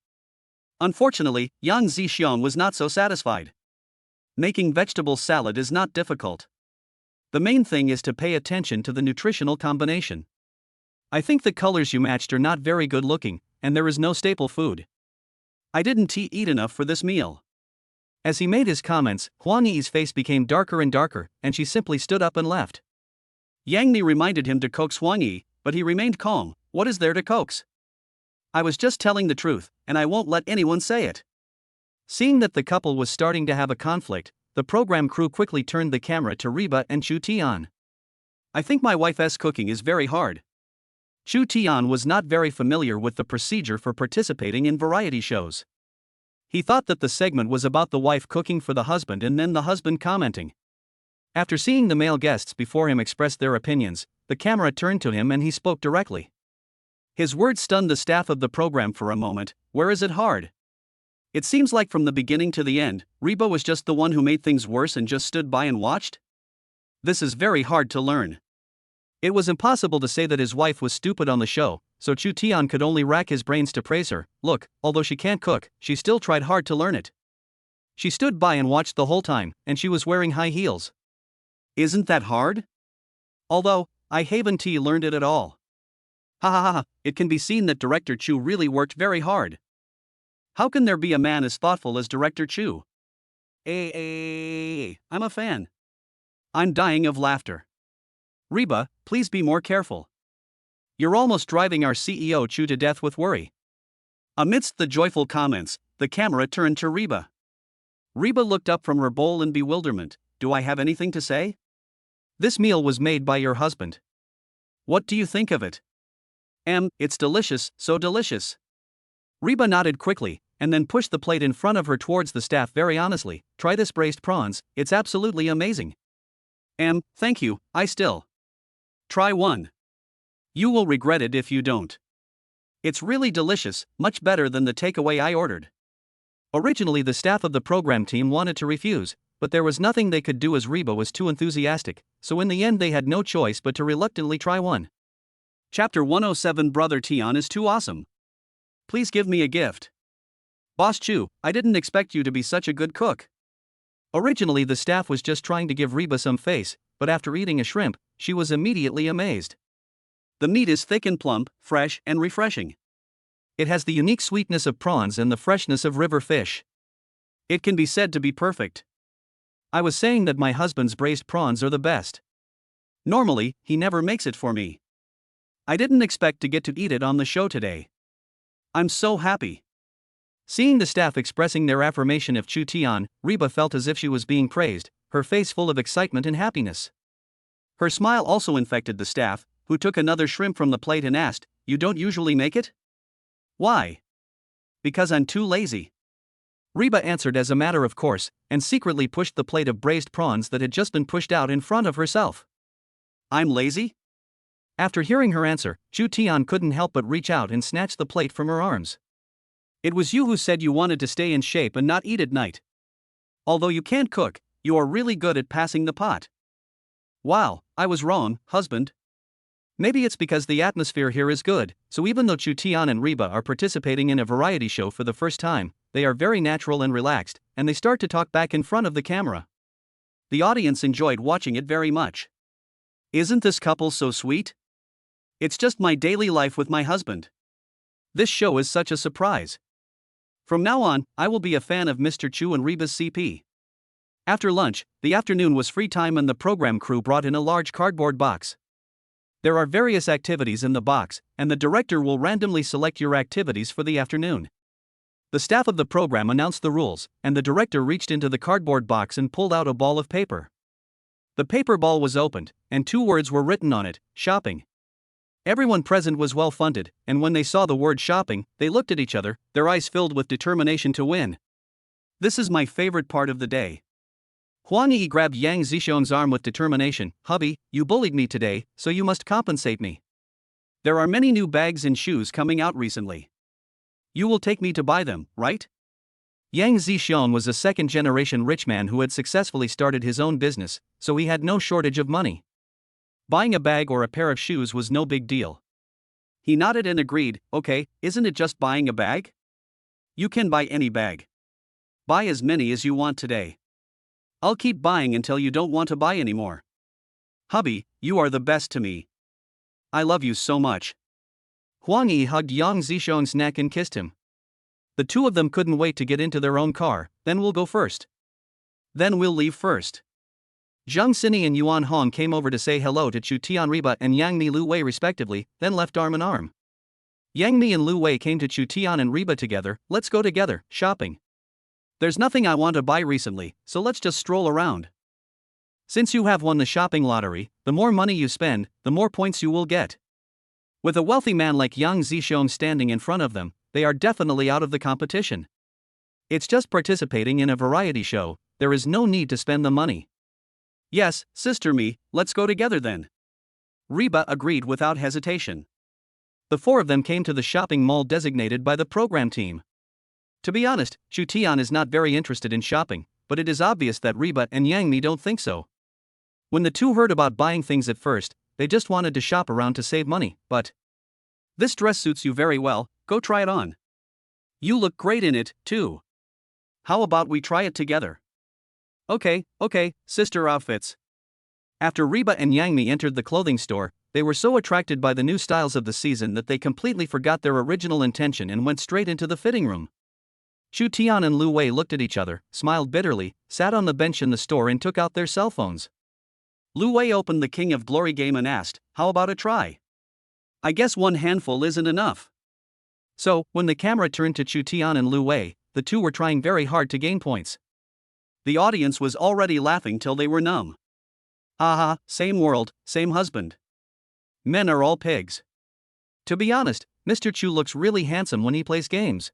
Unfortunately, Yang Zixiong was not so satisfied. Making vegetable salad is not difficult. The main thing is to pay attention to the nutritional combination. I think the colors you matched are not very good looking, and there is no staple food. I didn't eat enough for this meal. As he made his comments, Huang Yi's face became darker and darker, and she simply stood up and left. Yang Mi reminded him to coax Huang Yi, but he remained calm. What is there to coax? I was just telling the truth, and I won't let anyone say it. Seeing that the couple was starting to have a conflict, the program crew quickly turned the camera to Reba and Chu Tian. I think my wife's cooking is very hard. Chu Tian was not very familiar with the procedure for participating in variety shows. He thought that the segment was about the wife cooking for the husband and then the husband commenting. After seeing the male guests before him express their opinions, the camera turned to him and he spoke directly. His words stunned the staff of the program for a moment. Where is it hard? It seems like from the beginning to the end, Reba was just the one who made things worse and just stood by and watched? This is very hard to learn. It was impossible to say that his wife was stupid on the show, so Chu Tian could only rack his brains to praise her. Look, although she can't cook, she still tried hard to learn it. She stood by and watched the whole time, and she was wearing high heels. Isn't that hard? Although, I haven't learned it at all. Ha ha ha, it can be seen that Director Chu really worked very hard. How can there be a man as thoughtful as Director Chu? I'm a fan. I'm dying of laughter. Reba, please be more careful. You're almost driving our CEO Chu to death with worry. Amidst the joyful comments, the camera turned to Reba. Reba looked up from her bowl in bewilderment. Do I have anything to say? This meal was made by your husband. What do you think of it? It's delicious, so delicious. Reba nodded quickly, and then pushed the plate in front of her towards the staff very honestly. Try this braised prawns, it's absolutely amazing. Thank you, I still. Try one. You will regret it if you don't. It's really delicious, much better than the takeaway I ordered. Originally the staff of the program team wanted to refuse, but there was nothing they could do as Reba was too enthusiastic, so in the end they had no choice but to reluctantly try one. Chapter 107 Brother Tian is too awesome. Please give me a gift. Boss Chu, I didn't expect you to be such a good cook. Originally the staff was just trying to give Reba some face, but after eating a shrimp, she was immediately amazed. The meat is thick and plump, fresh and refreshing. It has the unique sweetness of prawns and the freshness of river fish. It can be said to be perfect. I was saying that my husband's braised prawns are the best. Normally, he never makes it for me. I didn't expect to get to eat it on the show today. I'm so happy. Seeing the staff expressing their affirmation of Chu Tian, Reba felt as if she was being praised, her face full of excitement and happiness. Her smile also infected the staff, who took another shrimp from the plate and asked, "You don't usually make it?" "Why?" "Because I'm too lazy." Reba answered as a matter of course, and secretly pushed the plate of braised prawns that had just been pushed out in front of herself. "I'm lazy?" After hearing her answer, Chu Tian couldn't help but reach out and snatch the plate from her arms. "It was you who said you wanted to stay in shape and not eat at night. Although you can't cook, you are really good at passing the pot." "Wow, I was wrong, husband. Maybe it's because the atmosphere here is good, so even though Chu Tian and Reba are participating in a variety show for the first time, they are very natural and relaxed, and they start to talk back in front of the camera. The audience enjoyed watching it very much. Isn't this couple so sweet? It's just my daily life with my husband. This show is such a surprise. From now on, I will be a fan of Mr. Chu and Reba's CP. After lunch, the afternoon was free time and the program crew brought in a large cardboard box. There are various activities in the box, and the director will randomly select your activities for the afternoon. The staff of the program announced the rules, and the director reached into the cardboard box and pulled out a ball of paper. The paper ball was opened, and 2 words were written on it: shopping. Everyone present was well funded, and when they saw the word shopping, they looked at each other, their eyes filled with determination to win. This is my favorite part of the day. Huang Yi grabbed Yang Zishou's arm with determination. Hubby, you bullied me today, so you must compensate me. There are many new bags and shoes coming out recently. You will take me to buy them, right? Yang Zishou was a second-generation rich man who had successfully started his own business, so he had no shortage of money. Buying a bag or a pair of shoes was no big deal. He nodded and agreed. Okay, isn't it just buying a bag? You can buy any bag. Buy as many as you want today. I'll keep buying until you don't want to buy anymore. Hubby, you are the best to me. I love you so much. Huang Yi hugged Yang Zishou's neck and kissed him. The 2 of them couldn't wait to get into their own car. Then we'll go first. Then we'll leave first. Zhang Xini and Yuan Hong came over to say hello to Chu Tian Riba and Yang Mi Lu Wei respectively, then left arm in arm. Yang Mi and Lu Wei came to Chu Tian and Riba together. Let's go together, shopping. There's nothing I want to buy recently, so let's just stroll around. Since you have won the shopping lottery, the more money you spend, the more points you will get. With a wealthy man like Yang Zishou standing in front of them, they are definitely out of the competition. It's just participating in a variety show, there is no need to spend the money. Yes, sister me, let's go together then. Riba agreed without hesitation. The 4 of them came to the shopping mall designated by the program team. To be honest, Chu Tian is not very interested in shopping, but it is obvious that Riba and Yang Mi don't think so. When the 2 heard about buying things at first, they just wanted to shop around to save money, but this dress suits you very well, go try it on. You look great in it, too. How about we try it together? Okay, sister outfits. After Riba and Yang Mi entered the clothing store, they were so attracted by the new styles of the season that they completely forgot their original intention and went straight into the fitting room. Chu Tian and Lu Wei looked at each other, smiled bitterly, sat on the bench in the store and took out their cell phones. Lu Wei opened the King of Glory game and asked, how about a try? I guess 1 handful isn't enough. So, when the camera turned to Chu Tian and Lu Wei, the 2 were trying very hard to gain points. The audience was already laughing till they were numb. Haha, same world, same husband. Men are all pigs. To be honest, Mr. Chu looks really handsome when he plays games.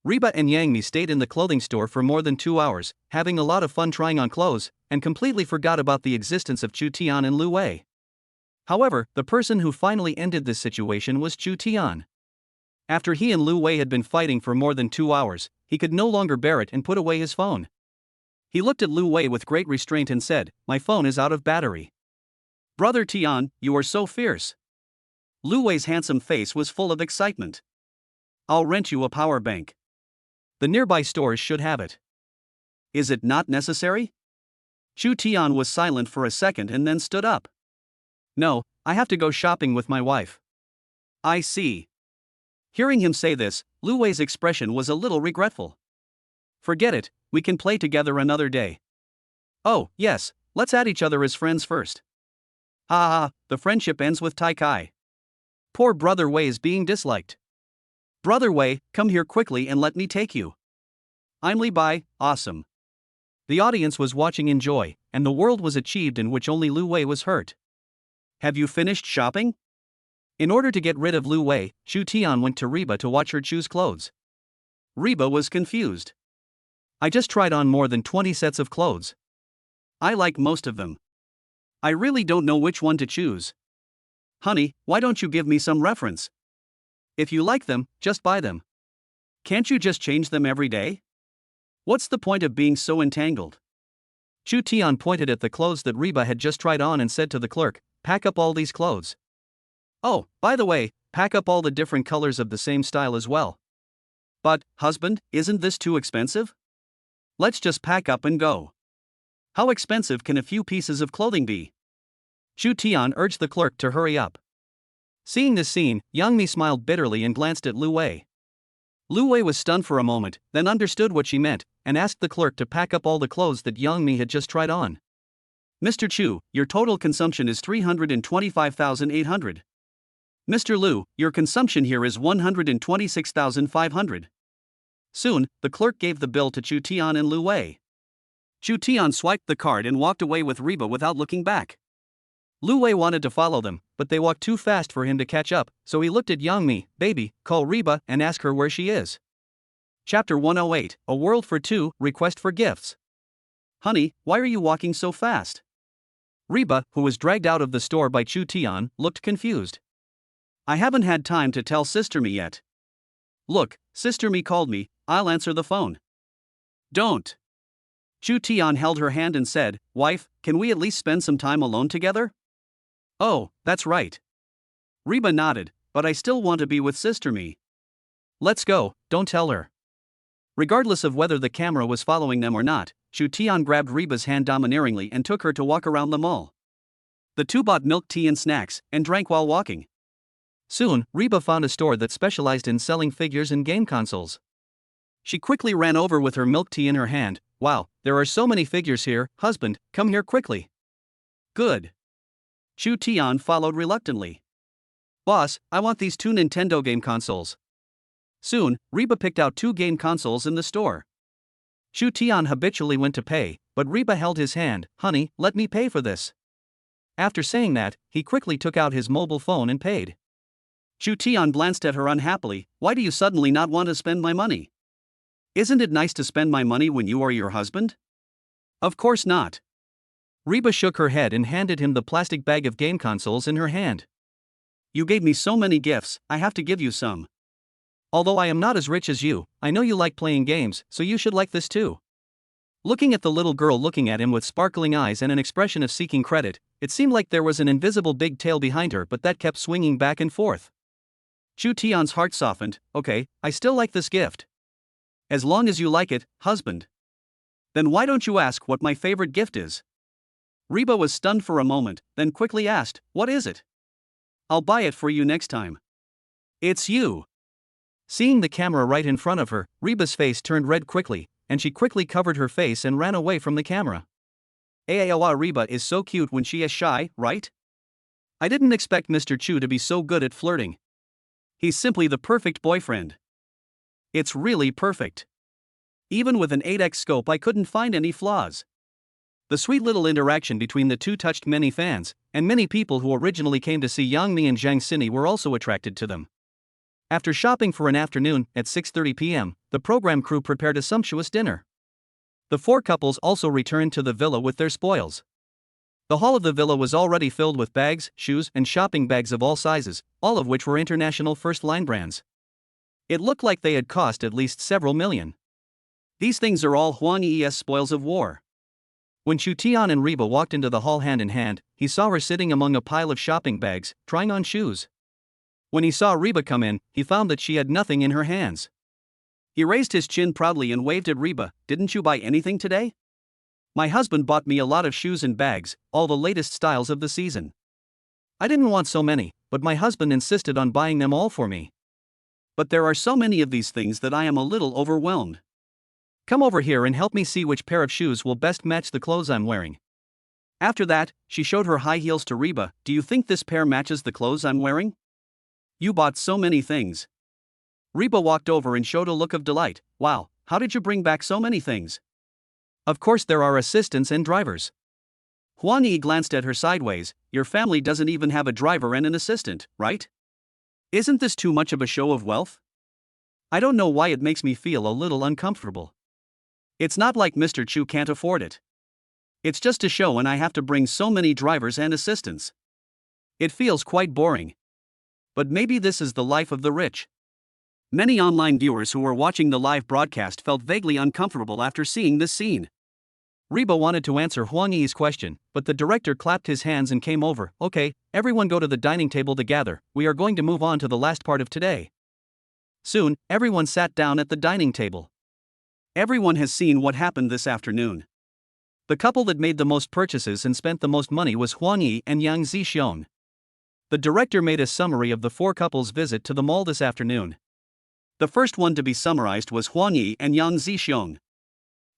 Riba and Yang Mi stayed in the clothing store for more than 2 hours, having a lot of fun trying on clothes, and completely forgot about the existence of Chu Tian and Lu Wei. However, the person who finally ended this situation was Chu Tian. After he and Lu Wei had been fighting for more than 2 hours, he could no longer bear it and put away his phone. He looked at Lu Wei with great restraint and said, my phone is out of battery. Brother Tian, you are so fierce. Lu Wei's handsome face was full of excitement. I'll rent you a power bank. The nearby stores should have it. Is it not necessary? Chu Tian was silent for a second and then stood up. No, I have to go shopping with my wife. I see. Hearing him say this, Lu Wei's expression was a little regretful. Forget it, we can play together another day. Oh, yes, let's add each other as friends first. Ha, the friendship ends with Tai Kai. Poor Brother Wei is being disliked. Brother Wei, come here quickly and let me take you. I'm Li Bai, awesome. The audience was watching in joy, and the world was achieved in which only Lu Wei was hurt. Have you finished shopping? In order to get rid of Lu Wei, Chu Tian went to Riba to watch her choose clothes. Riba was confused. I just tried on more than 20 sets of clothes. I like most of them. I really don't know which one to choose. Honey, why don't you give me some reference? If you like them, just buy them. Can't you just change them every day? What's the point of being so entangled? Chu Tian pointed at the clothes that Riba had just tried on and said to the clerk, pack up all these clothes. Oh, by the way, pack up all the different colors of the same style as well. But, husband, isn't this too expensive? Let's just pack up and go. How expensive can a few pieces of clothing be? Chu Tian urged the clerk to hurry up. Seeing this scene, Yang Mi smiled bitterly and glanced at Lu Wei. Lu Wei was stunned for a moment, then understood what she meant, and asked the clerk to pack up all the clothes that Yang Mi had just tried on. Mr. Chu, your total consumption is 325,800. Mr. Lu, your consumption here is 126,500. Soon, the clerk gave the bill to Chu Tian and Lu Wei. Chu Tian swiped the card and walked away with Reba without looking back. Lu Wei wanted to follow them, but they walked too fast for him to catch up, so he looked at Yang Mi. Baby, call Reba and ask her where she is. Chapter 108, A World for Two, Request for Gifts. Honey, why are you walking so fast? Reba, who was dragged out of the store by Chu Tian, looked confused. I haven't had time to tell Sister Mi yet. Look, Sister Mi called me, I'll answer the phone. Don't. Chu Tian held her hand and said, Wife, can we at least spend some time alone together? Oh, that's right. Reba nodded, but I still want to be with Sister Mi. Let's go, don't tell her. Regardless of whether the camera was following them or not, Chu Tian grabbed Reba's hand domineeringly and took her to walk around the mall. The two bought milk tea and snacks, and drank while walking. Soon, Reba found a store that specialized in selling figures and game consoles. She quickly ran over with her milk tea in her hand. Wow, there are so many figures here, husband, come here quickly. Good. Chu Tian followed reluctantly. Boss, I want these two Nintendo game consoles. Soon, Reba picked out two game consoles in the store. Chu Tian habitually went to pay, but Reba held his hand. Honey, let me pay for this. After saying that, he quickly took out his mobile phone and paid. Chu Tian glanced at her unhappily. Why do you suddenly not want to spend my money? Isn't it nice to spend my money when you are your husband? Of course not. Reba shook her head and handed him the plastic bag of game consoles in her hand. You gave me so many gifts, I have to give you some. Although I am not as rich as you, I know you like playing games, so you should like this too. Looking at the little girl looking at him with sparkling eyes and an expression of seeking credit, it seemed like there was an invisible big tail behind her, but that kept swinging back and forth. Chu Tian's heart softened. Okay, I still like this gift. As long as you like it, husband. Then why don't you ask what my favorite gift is? Reba was stunned for a moment, then quickly asked, what is it? I'll buy it for you next time. It's you. Seeing the camera right in front of her, Reba's face turned red quickly, and she quickly covered her face and ran away from the camera. Aowa, Reba is so cute when she is shy, right? I didn't expect Mr. Chu to be so good at flirting. He's simply the perfect boyfriend. It's really perfect. Even with an 8x scope I couldn't find any flaws. The sweet little interaction between the two touched many fans, and many people who originally came to see Yang Mi and Zhang Sini were also attracted to them. After shopping for an afternoon, at 6:30 p.m., the program crew prepared a sumptuous dinner. The four couples also returned to the villa with their spoils. The hall of the villa was already filled with bags, shoes, and shopping bags of all sizes, all of which were international first-line brands. It looked like they had cost at least several million. These things are all Huan Yi's spoils of war. When Chu Tian and Reba walked into the hall hand in hand, he saw her sitting among a pile of shopping bags, trying on shoes. When he saw Reba come in, he found that she had nothing in her hands. He raised his chin proudly and waved at Reba. Didn't you buy anything today? My husband bought me a lot of shoes and bags, all the latest styles of the season. I didn't want so many, but my husband insisted on buying them all for me. But there are so many of these things that I am a little overwhelmed. Come over here and help me see which pair of shoes will best match the clothes I'm wearing. After that, she showed her high heels to Reba. Do you think this pair matches the clothes I'm wearing? You bought so many things. Reba walked over and showed a look of delight. Wow, how did you bring back so many things? Of course there are assistants and drivers. Huan Yi glanced at her sideways. Your family doesn't even have a driver and an assistant, right? Isn't this too much of a show of wealth? I don't know why it makes me feel a little uncomfortable. It's not like Mr. Chu can't afford it. It's just a show and I have to bring so many drivers and assistants. It feels quite boring. But maybe this is the life of the rich. Many online viewers who were watching the live broadcast felt vaguely uncomfortable after seeing this scene. Reba wanted to answer Huang Yi's question, but the director clapped his hands and came over. Okay, everyone go to the dining table to gather, we are going to move on to the last part of today. Soon, everyone sat down at the dining table. Everyone has seen what happened this afternoon. The couple that made the most purchases and spent the most money was Huang Yi and Yang Zixiong. The director made a summary of the four couples' visit to the mall this afternoon. The first one to be summarized was Huang Yi and Yang Zixiong.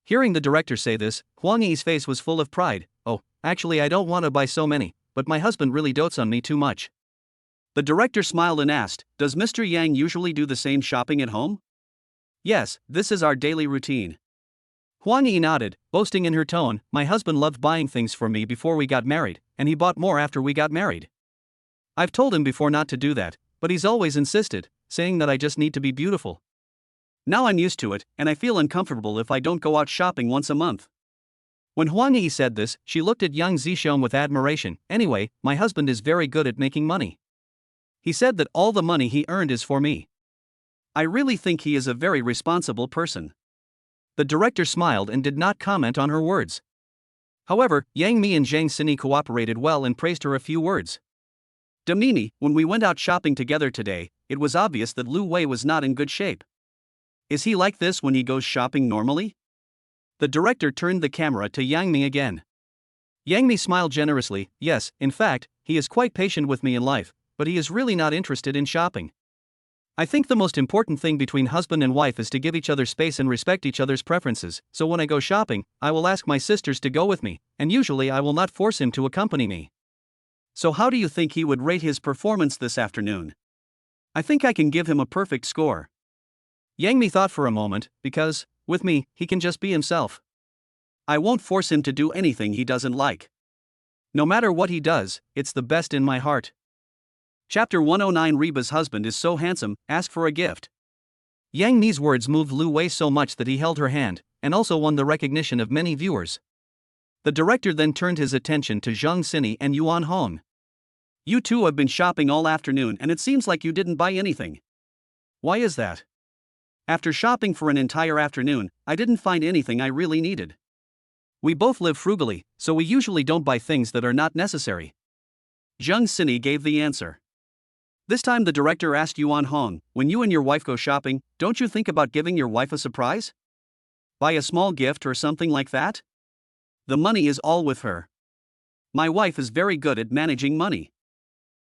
Hearing the director say this, Huang Yi's face was full of pride. "Oh, actually I don't want to buy so many, but my husband really dotes on me too much." The director smiled and asked, "Does Mr. Yang usually do the same shopping at home?" "Yes, this is our daily routine." Huang Yi nodded, boasting in her tone, "My husband loved buying things for me before we got married, and he bought more after we got married. I've told him before not to do that, but he's always insisted, saying that I just need to be beautiful. Now I'm used to it, and I feel uncomfortable if I don't go out shopping once a month." When Huang Yi said this, she looked at Yang Zixiong with admiration. "Anyway, my husband is very good at making money. He said that all the money he earned is for me. I really think he is a very responsible person." The director smiled and did not comment on her words. However, Yang Mi and Zhang Sini cooperated well and praised her a few words. "Demimi, when we went out shopping together today, it was obvious that Lu Wei was not in good shape. Is he like this when he goes shopping normally?" The director turned the camera to Yang Mi again. Yang Mi smiled generously. "Yes, in fact, he is quite patient with me in life, but he is really not interested in shopping. I think the most important thing between husband and wife is to give each other space and respect each other's preferences, so when I go shopping, I will ask my sisters to go with me, and usually I will not force him to accompany me. So how do you think he would rate his performance this afternoon?" "I think I can give him a perfect score." Yang Mi thought for a moment, because, with me, he can just be himself. I won't force him to do anything he doesn't like. No matter what he does, it's the best in my heart. Chapter 109. Reba's husband is so handsome, ask for a gift. Yang Mi's words moved Lu Wei so much that he held her hand, and also won the recognition of many viewers. The director then turned his attention to Zhang Sini and Yuan Hong. "You two have been shopping all afternoon and it seems like you didn't buy anything. Why is that?" "After shopping for an entire afternoon, I didn't find anything I really needed. We both live frugally, so we usually don't buy things that are not necessary." Zhang Sini gave the answer. This time the director asked Yuan Hong, "When you and your wife go shopping, don't you think about giving your wife a surprise? Buy a small gift or something like that? The money is all with her. My wife is very good at managing money.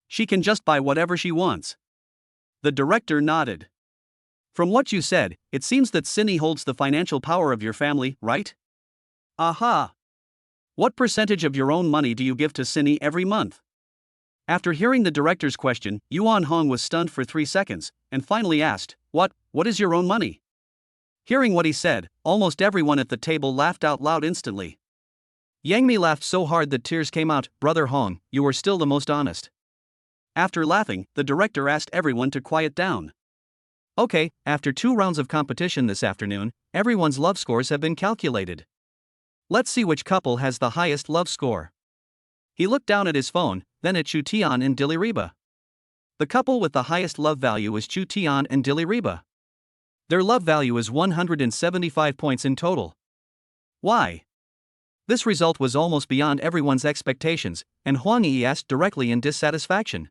She can just buy whatever she wants." The director nodded. "From what you said, it seems that Sini holds the financial power of your family, right?" "Aha! What percentage of your own money do you give to Sini every month?" After hearing the director's question, Yuan Hong was stunned for 3 seconds, and finally asked, What is your own money?" Hearing what he said, almost everyone at the table laughed out loud instantly. Yang Mi laughed so hard that tears came out. "Brother Hong, you are still the most honest." After laughing, the director asked everyone to quiet down. "Okay, after 2 rounds of competition this afternoon, everyone's love scores have been calculated. Let's see which couple has the highest love score." He looked down at his phone, then at Chu Tian and Dilly Reba. The couple with the highest love value is Chu Tian and Dilly Reba. Their love value is 175 points in total. Why? This result was almost beyond everyone's expectations, and Huang Yi asked directly in dissatisfaction.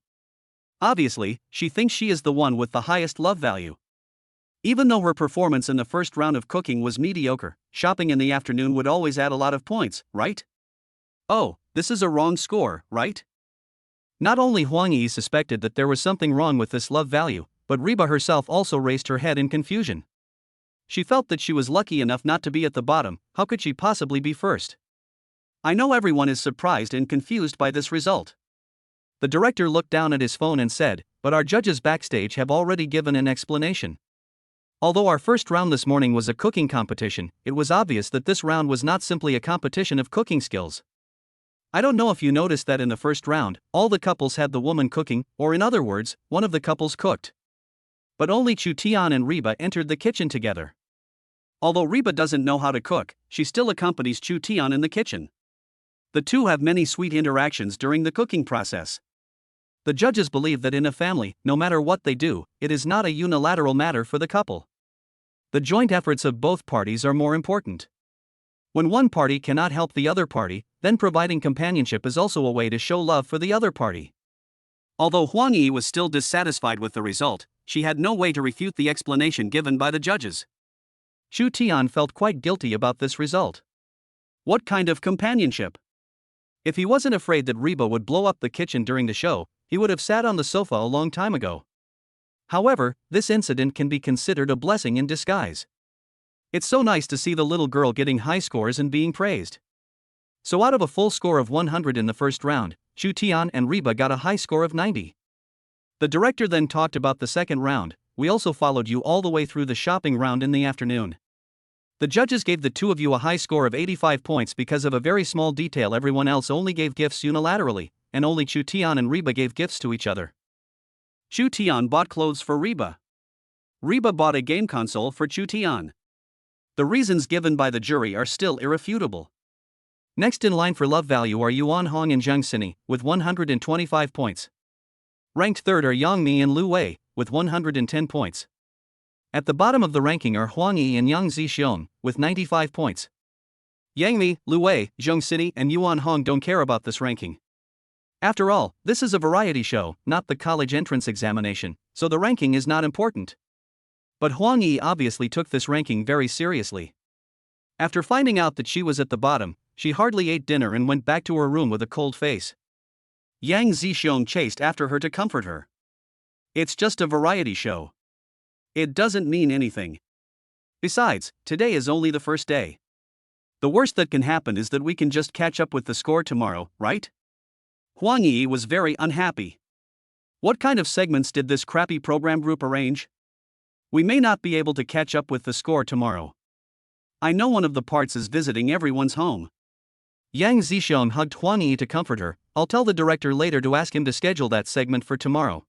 Obviously, she thinks she is the one with the highest love value. Even though her performance in the first round of cooking was mediocre, shopping in the afternoon would always add a lot of points, right? Oh, this is a wrong score, right? Not only Huang Yi suspected that there was something wrong with this love value, but Reba herself also raised her head in confusion. She felt that she was lucky enough not to be at the bottom. How could she possibly be first? I know everyone is surprised and confused by this result. The director looked down at his phone and said, "But our judges backstage have already given an explanation. Although our first round this morning was a cooking competition, it was obvious that this round was not simply a competition of cooking skills. I don't know if you noticed that in the first round, all the couples had the woman cooking, or in other words, one of the couples cooked. But only Chu Tian and Reba entered the kitchen together. Although Reba doesn't know how to cook, she still accompanies Chu Tian in the kitchen. The two have many sweet interactions during the cooking process. The judges believe that in a family, no matter what they do, it is not a unilateral matter for the couple. The joint efforts of both parties are more important. When one party cannot help the other party, then providing companionship is also a way to show love for the other party." Although Huang Yi was still dissatisfied with the result, she had no way to refute the explanation given by the judges. Chu Tian felt quite guilty about this result. What kind of companionship? If he wasn't afraid that Reba would blow up the kitchen during the show, he would have sat on the sofa a long time ago. However, this incident can be considered a blessing in disguise. It's so nice to see the little girl getting high scores and being praised. So out of a full score of 100 in the first round, Chu Tian and Reba got a high score of 90. The director then talked about the second round. We also followed you all the way through the shopping round in the afternoon. The judges gave the two of you a high score of 85 points because of a very small detail. Everyone else only gave gifts unilaterally, and only Chu Tian and Reba gave gifts to each other. Chu Tian bought clothes for Reba. Reba bought a game console for Chu Tian. The reasons given by the jury are still irrefutable. Next in line for love value are Yuan Hong and Zheng Sini, with 125 points. Ranked third are Yang Mi and Lu Wei, with 110 points. At the bottom of the ranking are Huang Yi and Yang Zixiong, with 95 points. Yang Mi, Lu Wei, Zheng Sini, and Yuan Hong don't care about this ranking. After all, this is a variety show, not the college entrance examination, so the ranking is not important. But Huang Yi obviously took this ranking very seriously. After finding out that she was at the bottom, she hardly ate dinner and went back to her room with a cold face. Yang Zixiong chased after her to comfort her. It's just a variety show. It doesn't mean anything. Besides, today is only the first day. The worst that can happen is that we can just catch up with the score tomorrow, right? Huang Yi was very unhappy. What kind of segments did this crappy program group arrange? We may not be able to catch up with the score tomorrow. I know one of the parts is visiting everyone's home. Yang Zixiong hugged Huang Yi to comfort her. I'll tell the director later to ask him to schedule that segment for tomorrow.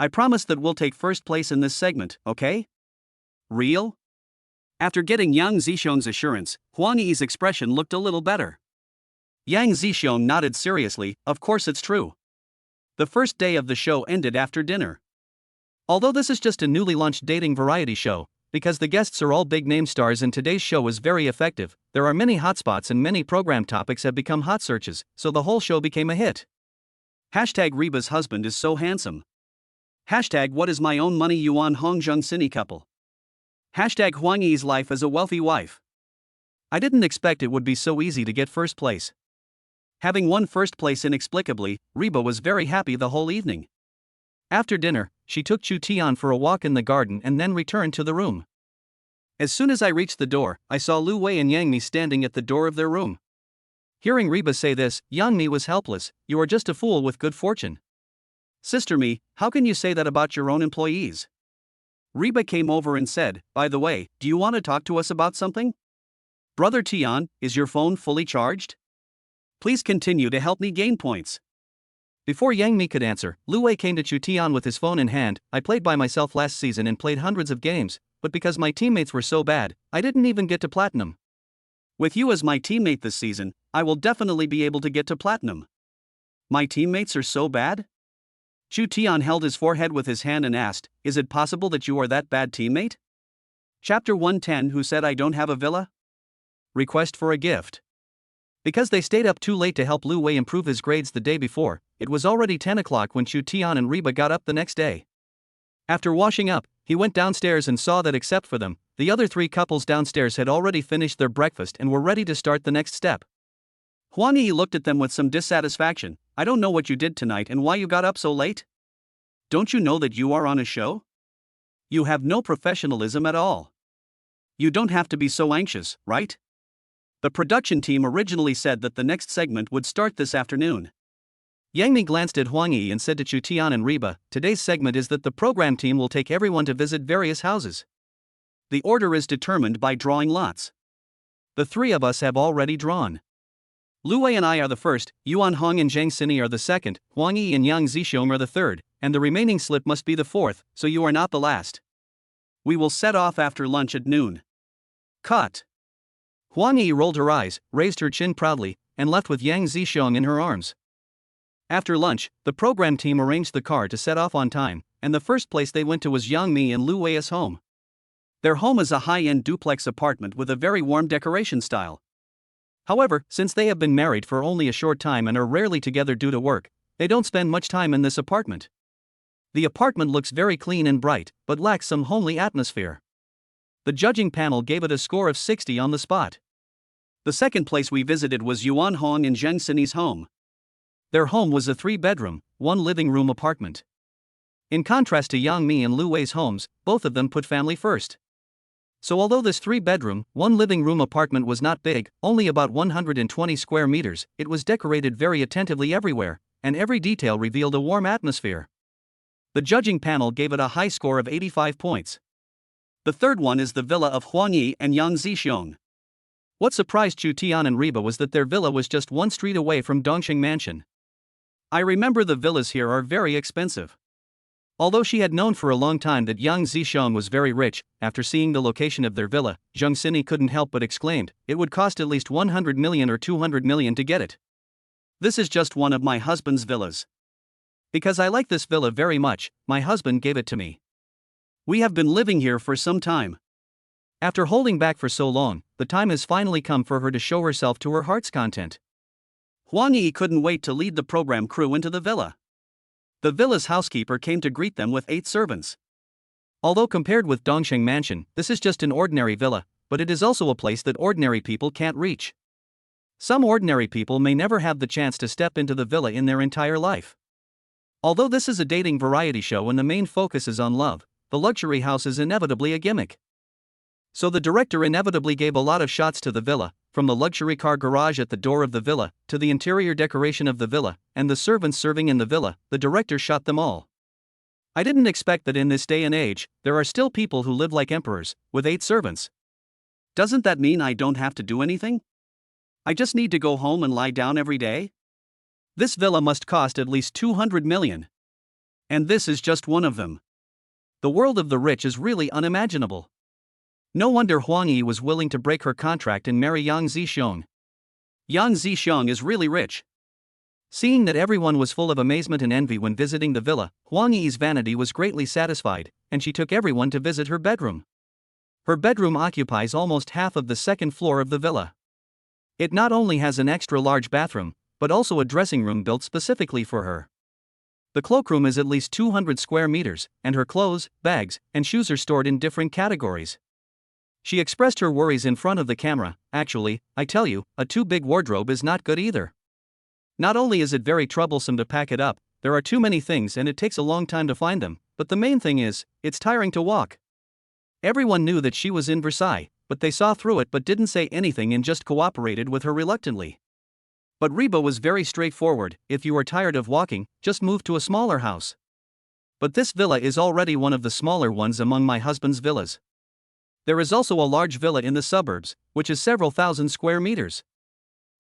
I promise that we'll take first place in this segment, okay? Real? After getting Yang Zixiong's assurance, Huang Yi's expression looked a little better. Yang Zixiong nodded seriously. Of course it's true. The first day of the show ended after dinner. Although this is just a newly launched dating variety show, because the guests are all big-name stars and today's show is very effective, there are many hotspots and many program topics have become hot searches, so the whole show became a hit. Hashtag Reba's husband is so handsome. Hashtag what is my own money Yuan Hong Zheng Sini couple. Hashtag Huang Yi's life as a wealthy wife. I didn't expect it would be so easy to get first place. Having won first place inexplicably, Reba was very happy the whole evening. After dinner, she took Chu Tian for a walk in the garden and then returned to the room. As soon as I reached the door, I saw Lu Wei and Yang Mi standing at the door of their room. Hearing Reba say this, Yang Mi was helpless. You are just a fool with good fortune. Sister Mi, how can you say that about your own employees? Reba came over and said, by the way, do you want to talk to us about something? Brother Tian, is your phone fully charged? Please continue to help me gain points. Before Yang Mi could answer, Lu Wei came to Chu Tian with his phone in hand. I played by myself last season and played hundreds of games, but because my teammates were so bad, I didn't even get to platinum. With you as my teammate this season, I will definitely be able to get to platinum. My teammates are so bad? Chu Tian held his forehead with his hand and asked, is it possible that you are that bad teammate? Chapter 110 Who said I don't have a villa? Request for a gift. Because they stayed up too late to help Lu Wei improve his grades the day before, it was already 10 o'clock when Chu Tian and Reba got up the next day. After washing up, he went downstairs and saw that except for them, the other three couples downstairs had already finished their breakfast and were ready to start the next step. Huang Yi looked at them with some dissatisfaction. I don't know what you did tonight and why you got up so late. Don't you know that you are on a show? You have no professionalism at all. You don't have to be so anxious, right? The production team originally said that the next segment would start this afternoon. Yang Mi glanced at Huang Yi and said to Chu Tian and Reba, today's segment is that the program team will take everyone to visit various houses. The order is determined by drawing lots. The three of us have already drawn. Lu Wei and I are the first, Yuan Hong and Zheng Sini are the second, Huang Yi and Yang Zixiong are the third, and the remaining slip must be the fourth, so you are not the last. We will set off after lunch at noon. Cut. Huang Yi rolled her eyes, raised her chin proudly, and left with Yang Zixiong in her arms. After lunch, the program team arranged the car to set off on time, and the first place they went to was Yang Mi and Lu Wei's home. Their home is a high-end duplex apartment with a very warm decoration style. However, since they have been married for only a short time and are rarely together due to work, they don't spend much time in this apartment. The apartment looks very clean and bright, but lacks some homely atmosphere. The judging panel gave it a score of 60 on the spot. The second place we visited was Yuan Hong and Zheng Sini's home. Their home was a 3-bedroom, 1-living-room apartment. In contrast to Yang Mi and Lu Wei's homes, both of them put family first. So although this 3-bedroom, 1-living-room apartment was not big, only about 120 square meters, it was decorated very attentively everywhere, and every detail revealed a warm atmosphere. The judging panel gave it a high score of 85 points. The third one is the villa of Huang Yi and Yang Zixiong. What surprised Chu Tian and Reba was that their villa was just one street away from Dongxing Mansion. I remember the villas here are very expensive. Although she had known for a long time that Yang Zixiong was very rich, after seeing the location of their villa, Zheng Sini couldn't help but exclaimed, "It would cost at least 100 million or 200 million to get it. This is just one of my husband's villas. Because I like this villa very much, my husband gave it to me. We have been living here for some time." After holding back for so long, the time has finally come for her to show herself to her heart's content. Huang Yi couldn't wait to lead the program crew into the villa. The villa's housekeeper came to greet them with 8 servants. Although compared with Dongxing Mansion, this is just an ordinary villa, but it is also a place that ordinary people can't reach. Some ordinary people may never have the chance to step into the villa in their entire life. Although this is a dating variety show and the main focus is on love, the luxury house is inevitably a gimmick. So the director inevitably gave a lot of shots to the villa, from the luxury car garage at the door of the villa, to the interior decoration of the villa, and the servants serving in the villa. The director shot them all. I didn't expect that in this day and age, there are still people who live like emperors, with 8 servants. Doesn't that mean I don't have to do anything? I just need to go home and lie down every day? This villa must cost at least 200 million. And this is just one of them. The world of the rich is really unimaginable. No wonder Huang Yi was willing to break her contract and marry Yang Zixiong. Yang Zixiong is really rich. Seeing that everyone was full of amazement and envy when visiting the villa, Huang Yi's vanity was greatly satisfied, and she took everyone to visit her bedroom. Her bedroom occupies almost half of the second floor of the villa. It not only has an extra-large bathroom, but also a dressing room built specifically for her. The cloakroom is at least 200 square meters, and her clothes, bags, and shoes are stored in different categories. She expressed her worries in front of the camera. "Actually, I tell you, a too big wardrobe is not good either. Not only is it very troublesome to pack it up, there are too many things and it takes a long time to find them, but the main thing is, it's tiring to walk." Everyone knew that she was in Versailles, but they saw through it but didn't say anything and just cooperated with her reluctantly. But Reba was very straightforward. "If you are tired of walking, just move to a smaller house. But this villa is already one of the smaller ones among my husband's villas. There is also a large villa in the suburbs, which is several thousand square meters."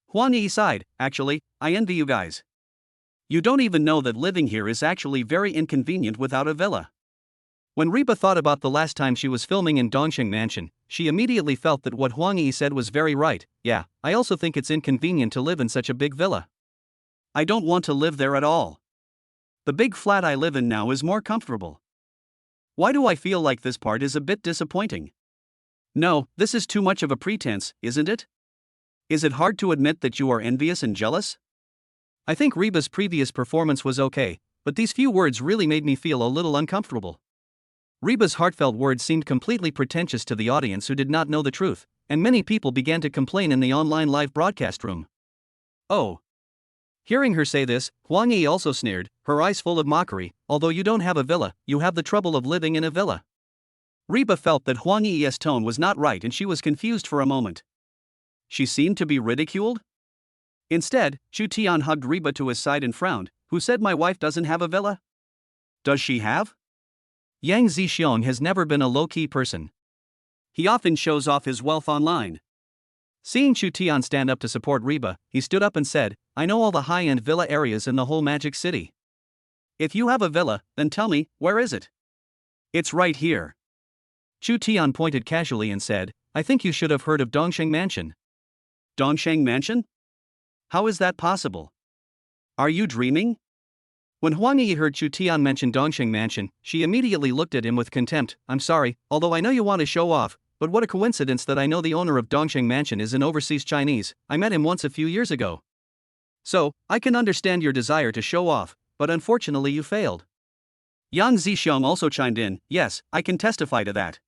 Huang Yi sighed. "Actually, I envy you guys. You don't even know that living here is actually very inconvenient without a villa." When Reba thought about the last time she was filming in Dongxing Mansion, she immediately felt that what Huang Yi said was very right. "Yeah, I also think it's inconvenient to live in such a big villa. I don't want to live there at all. The big flat I live in now is more comfortable. Why do I feel like this part is a bit disappointing? No, this is too much of a pretense, isn't it? Is it hard to admit that you are envious and jealous?" I think Reba's previous performance was okay, but these few words really made me feel a little uncomfortable. Reba's heartfelt words seemed completely pretentious to the audience who did not know the truth, and many people began to complain in the online live broadcast room. Oh. Hearing her say this, Huang Yi also sneered, her eyes full of mockery. "Although you don't have a villa, you have the trouble of living in a villa." Reba felt that Huang Yi's tone was not right and she was confused for a moment. She seemed to be ridiculed? Instead, Chu Tian hugged Reba to his side and frowned. "Who said my wife doesn't have a villa? Does she have?" Yang Zixiong has never been a low-key person. He often shows off his wealth online. Seeing Chu Tian stand up to support Reba, he stood up and said, "I know all the high-end villa areas in the whole Magic City. If you have a villa, then tell me, where is it?" "It's right here." Chu Tian pointed casually and said, "I think you should have heard of Dongxing Mansion." "Dongxing Mansion? How is that possible? Are you dreaming?" When Huang Yi heard Chu Tian mention Dongxing Mansion, she immediately looked at him with contempt. "I'm sorry, although I know you want to show off, but what a coincidence that I know the owner of Dongxing Mansion is an overseas Chinese. I met him once a few years ago. So, I can understand your desire to show off, but unfortunately you failed." Yang Zixiong also chimed in, "Yes, I can testify to that.